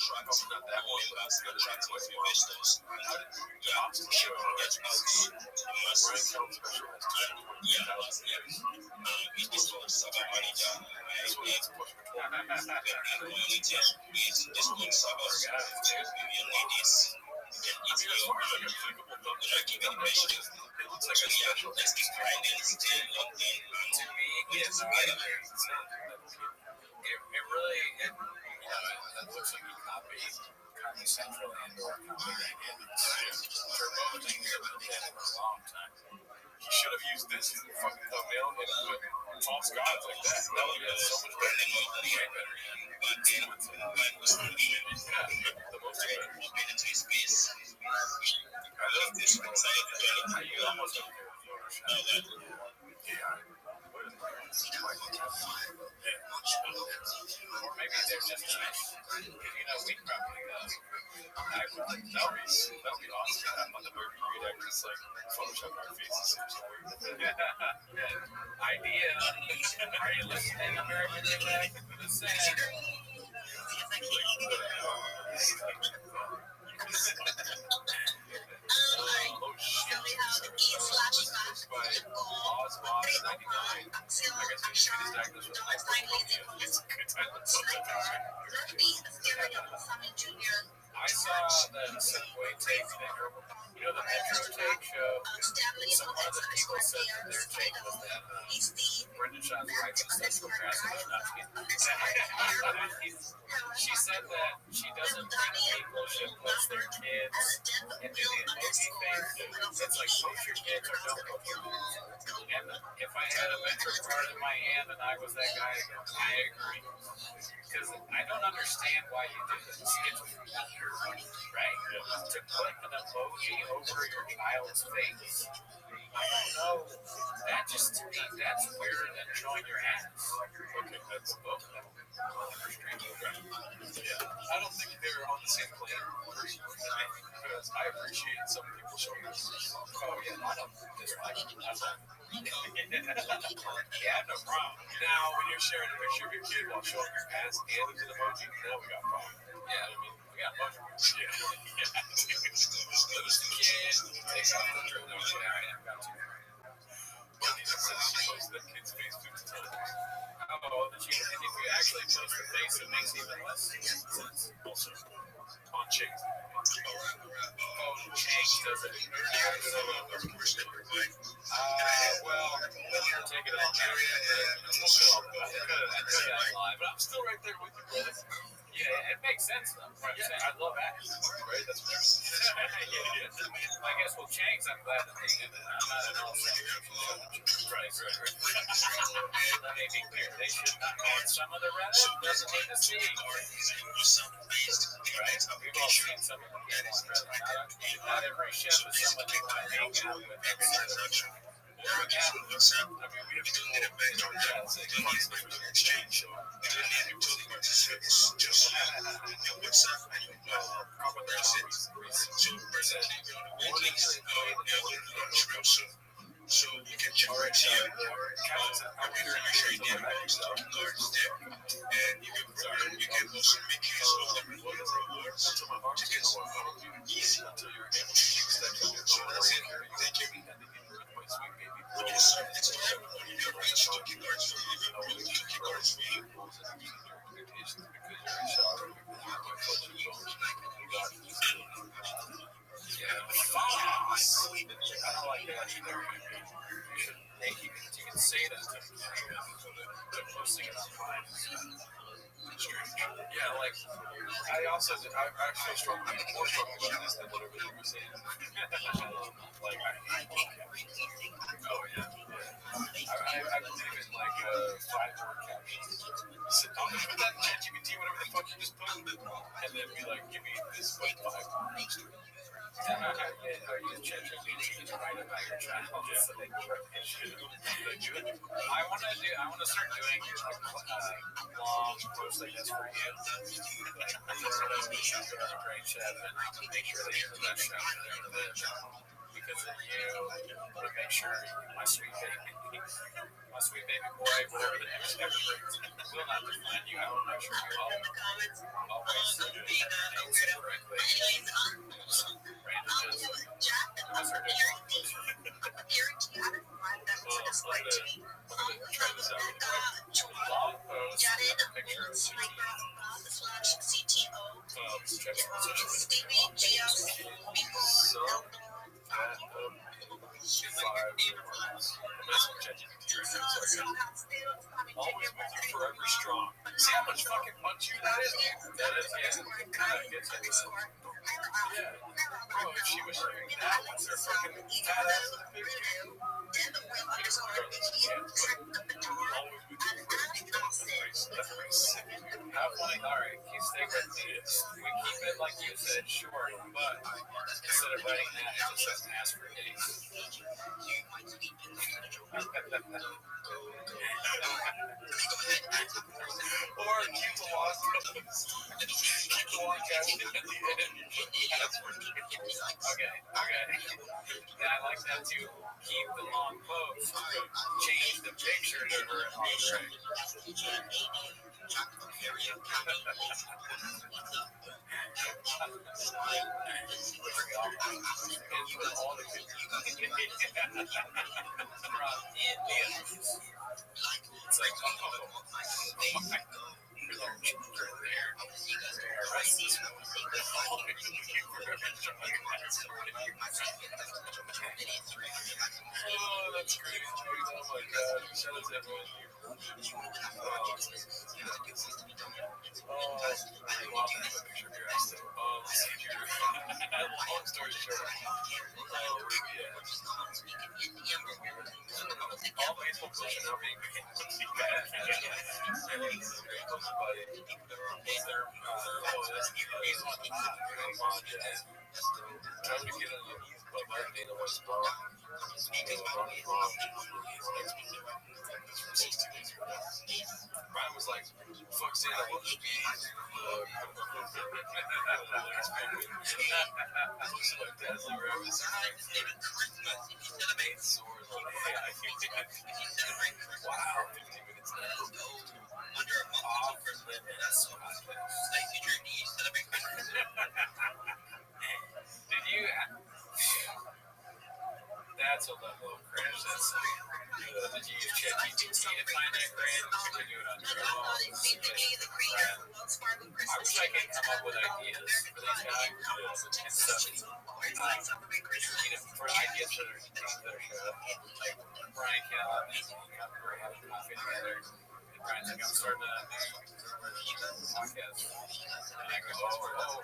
S6: not that one, but that's the other one. How did the obstacle show that's Ryan Kelly special has 2,000 years. This one's push for 12. It looks like a special. To me, yes, it really, that looks like he copied Comedy Central and or Comedy Turbo has been here for a long time. He should have used this fucking thumbnail and put false gods like that. That would have been so much better. Way better. The most better. I love this one. You almost don't care. Or maybe they're just nice. We probably that'll be awesome. I'm on the movie read actors like Photoshop our faces. Idea. Are you listening, American? I saw the subway tape there. The Metro tape show. Some of the people said that their take was that Brendan Shaw's wife is sexual harassment. She said that she doesn't think people should post their kids and do the emoji thing. It's like post your kids or don't post your kids. And if I had a Metro card in my hand and I was that guy, I agree. Because I don't understand why you do this. It's weird, right? To put an emoji over your child's face. I don't know. That just, to me, that's weirder than showing your ass. Okay, that's both. I don't think they're on the same plane personally. Because I appreciate some people showing us. Oh, yeah, I don't dislike it. Yeah, no problem. Now, when you're sharing a picture of your kid while showing your ass and it's an emoji, now we got a problem. Yeah, we got a bunch of them. Yeah. Lose the kid, take off the drip. No, I got to. Post that kid's face 50 times. Oh, and if you actually post the face, it makes even less sense. Also, on Chase. Chase does it. Well, when you're taking it on but I'm still right there with you, brother. Yeah, it makes sense though. Right? Yeah. I love ass. Right? That's what you're saying. I guess with Chang's, I'm glad that I'm not at all saying right. Let me be clear. They should not add some of the Reddit. Doesn't need to see. Right? We've all seen some of the people on Reddit. Not every chef is someone you want to hang out with. We have to get it back on that exchange. So you can charge here. I'm going to make sure you get back and you can also make use of the rewards to get some easy until you're able to use that. So that's it. Thank you. You can say that to posting it online. Yeah, like I actually struggle more about this than whatever they were saying. Oh yeah. I believe in like 5-word captions. Put that in ChatGPT, whatever the fuck you just put, and then be like, give me this 5 words. Or use ChatGPT to write about your child. So they I want to start doing long posts like this for you. You're a great chef, and make sure that you're the best chef. because of you. But make sure my sweet baby boy, whatever the next step brings, will not define you. I will make sure you always do things correctly. Brandon just was her try this out really quick. Blog post, a picture of CTO. Check some social media. So, always with you, forever strong. See how much fucking punch you that is? That is, yeah. Gets it. Yeah. Bro, if she was sharing that once they're fucking fat ass in the picture. Always with you, forever strong. Have one, alright, you stay with me. We keep it like you said, short, but instead of writing that, it just says ask for dates. Or keep the long post. Keep the long caption at the end. Okay. Yeah, I like that too. Keep the long post. Change the picture to her on the right. It's like, oh, that's great. Oh my god. Shout out to everyone here. Long story short. All baseball positions are being trying to get on but my data was wrong. Brian was like, fuck Santa, I want to be wow, 15 minutes now. Under a month for that's so did you? That's a level of cringe. That's did you use ChatGPT to find that cringe? Or did you do it on your own? I wish I could come up with ideas for these guys and stuff. For ideas for their show. Like Brian Callen and we're having coffee together. And Brian's like, I'm starting a podcast. And I go, oh,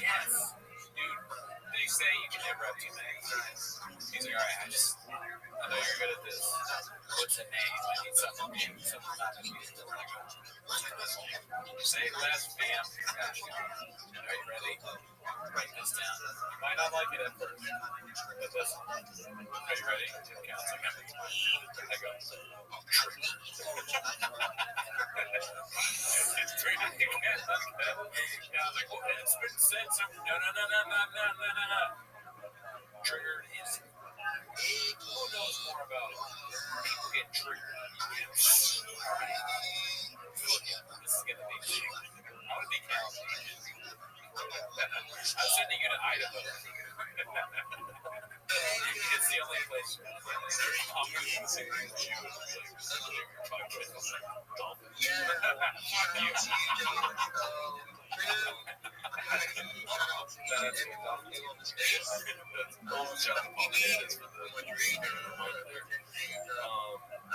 S6: yes. Dude, they say you can never have too many things. He's like, alright, I know you're good at this. What's the name? I need something new, something not new. Say last fam. Are you ready? Write this down. You might not like it at first. But listen. Are you ready? It counts like I go. It's pretty good. Yeah, I was like, well, it's been said so. No. Triggered is. Who knows more about people getting triggered? This is gonna be shit. I would be counting. I'm sending you to Idaho. It's the only place. I'm moving to see you.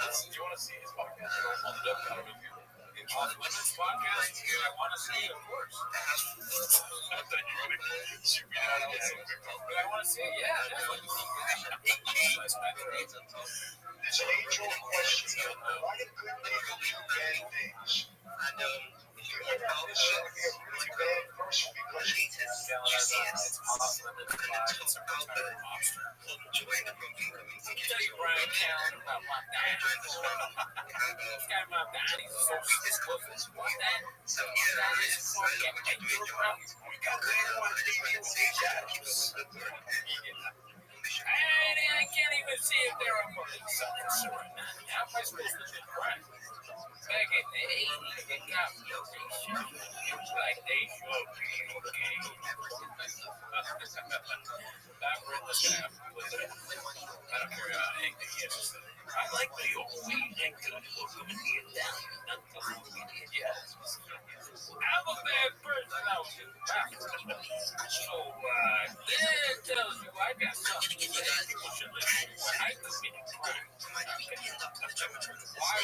S6: Do you want to see his podcast? Hold it up, kind of review. Limits podcast? I want to see it, of course. I thought you were going to shoot me down on something. But I want to see it, yeah.
S3: There's an age-old question of why do good people do bad things? I know. You think this should be a really bad person because you see it.
S6: Let me tell you, Brian Callen, about my dad. This guy, my dad, he's so exclusive. What that? So, that is fucking. And you're probably. We got good one. I can't even see if they're on the southern shore. How am I supposed to do right? Back in the 80s, they got me a station. It's like they should be okay. Not worth the staff. I don't care how angry he is. I like the old way angry. I'm a bad person out here. So, that tells you I got something to say. People should listen. I commit a crime. Why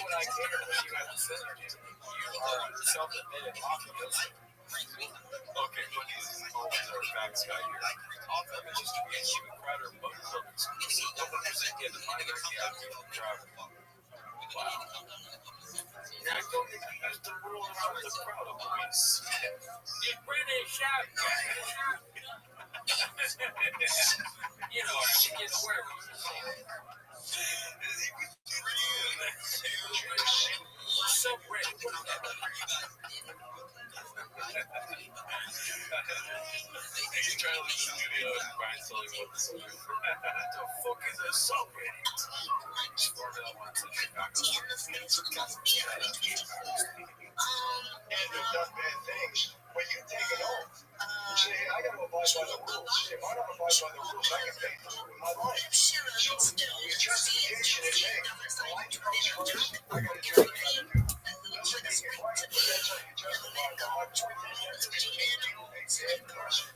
S6: would I care what you have to say? You are a self-admitted mafioso. Okay, look, this is all our facts guy here. All of it is just to get you a crowd or book clubs. Don't represent the money of the driver. Wow. Now go use the rule around the crowd of police. You're pretty sharp, guys. You know, you know where we so ready. He's trying to listen to the other find something with the soldier. The fuck is a subreddit?
S3: And they've done bad things. When you take it off, you say, hey, I got to abide by the rules. If I don't abide by the rules, I can pay for my life. So the justification is, hey, the life comes first. I got to do what I got to do. Doesn't make it right, but that's how you justify it. My point is that to make you a bad person.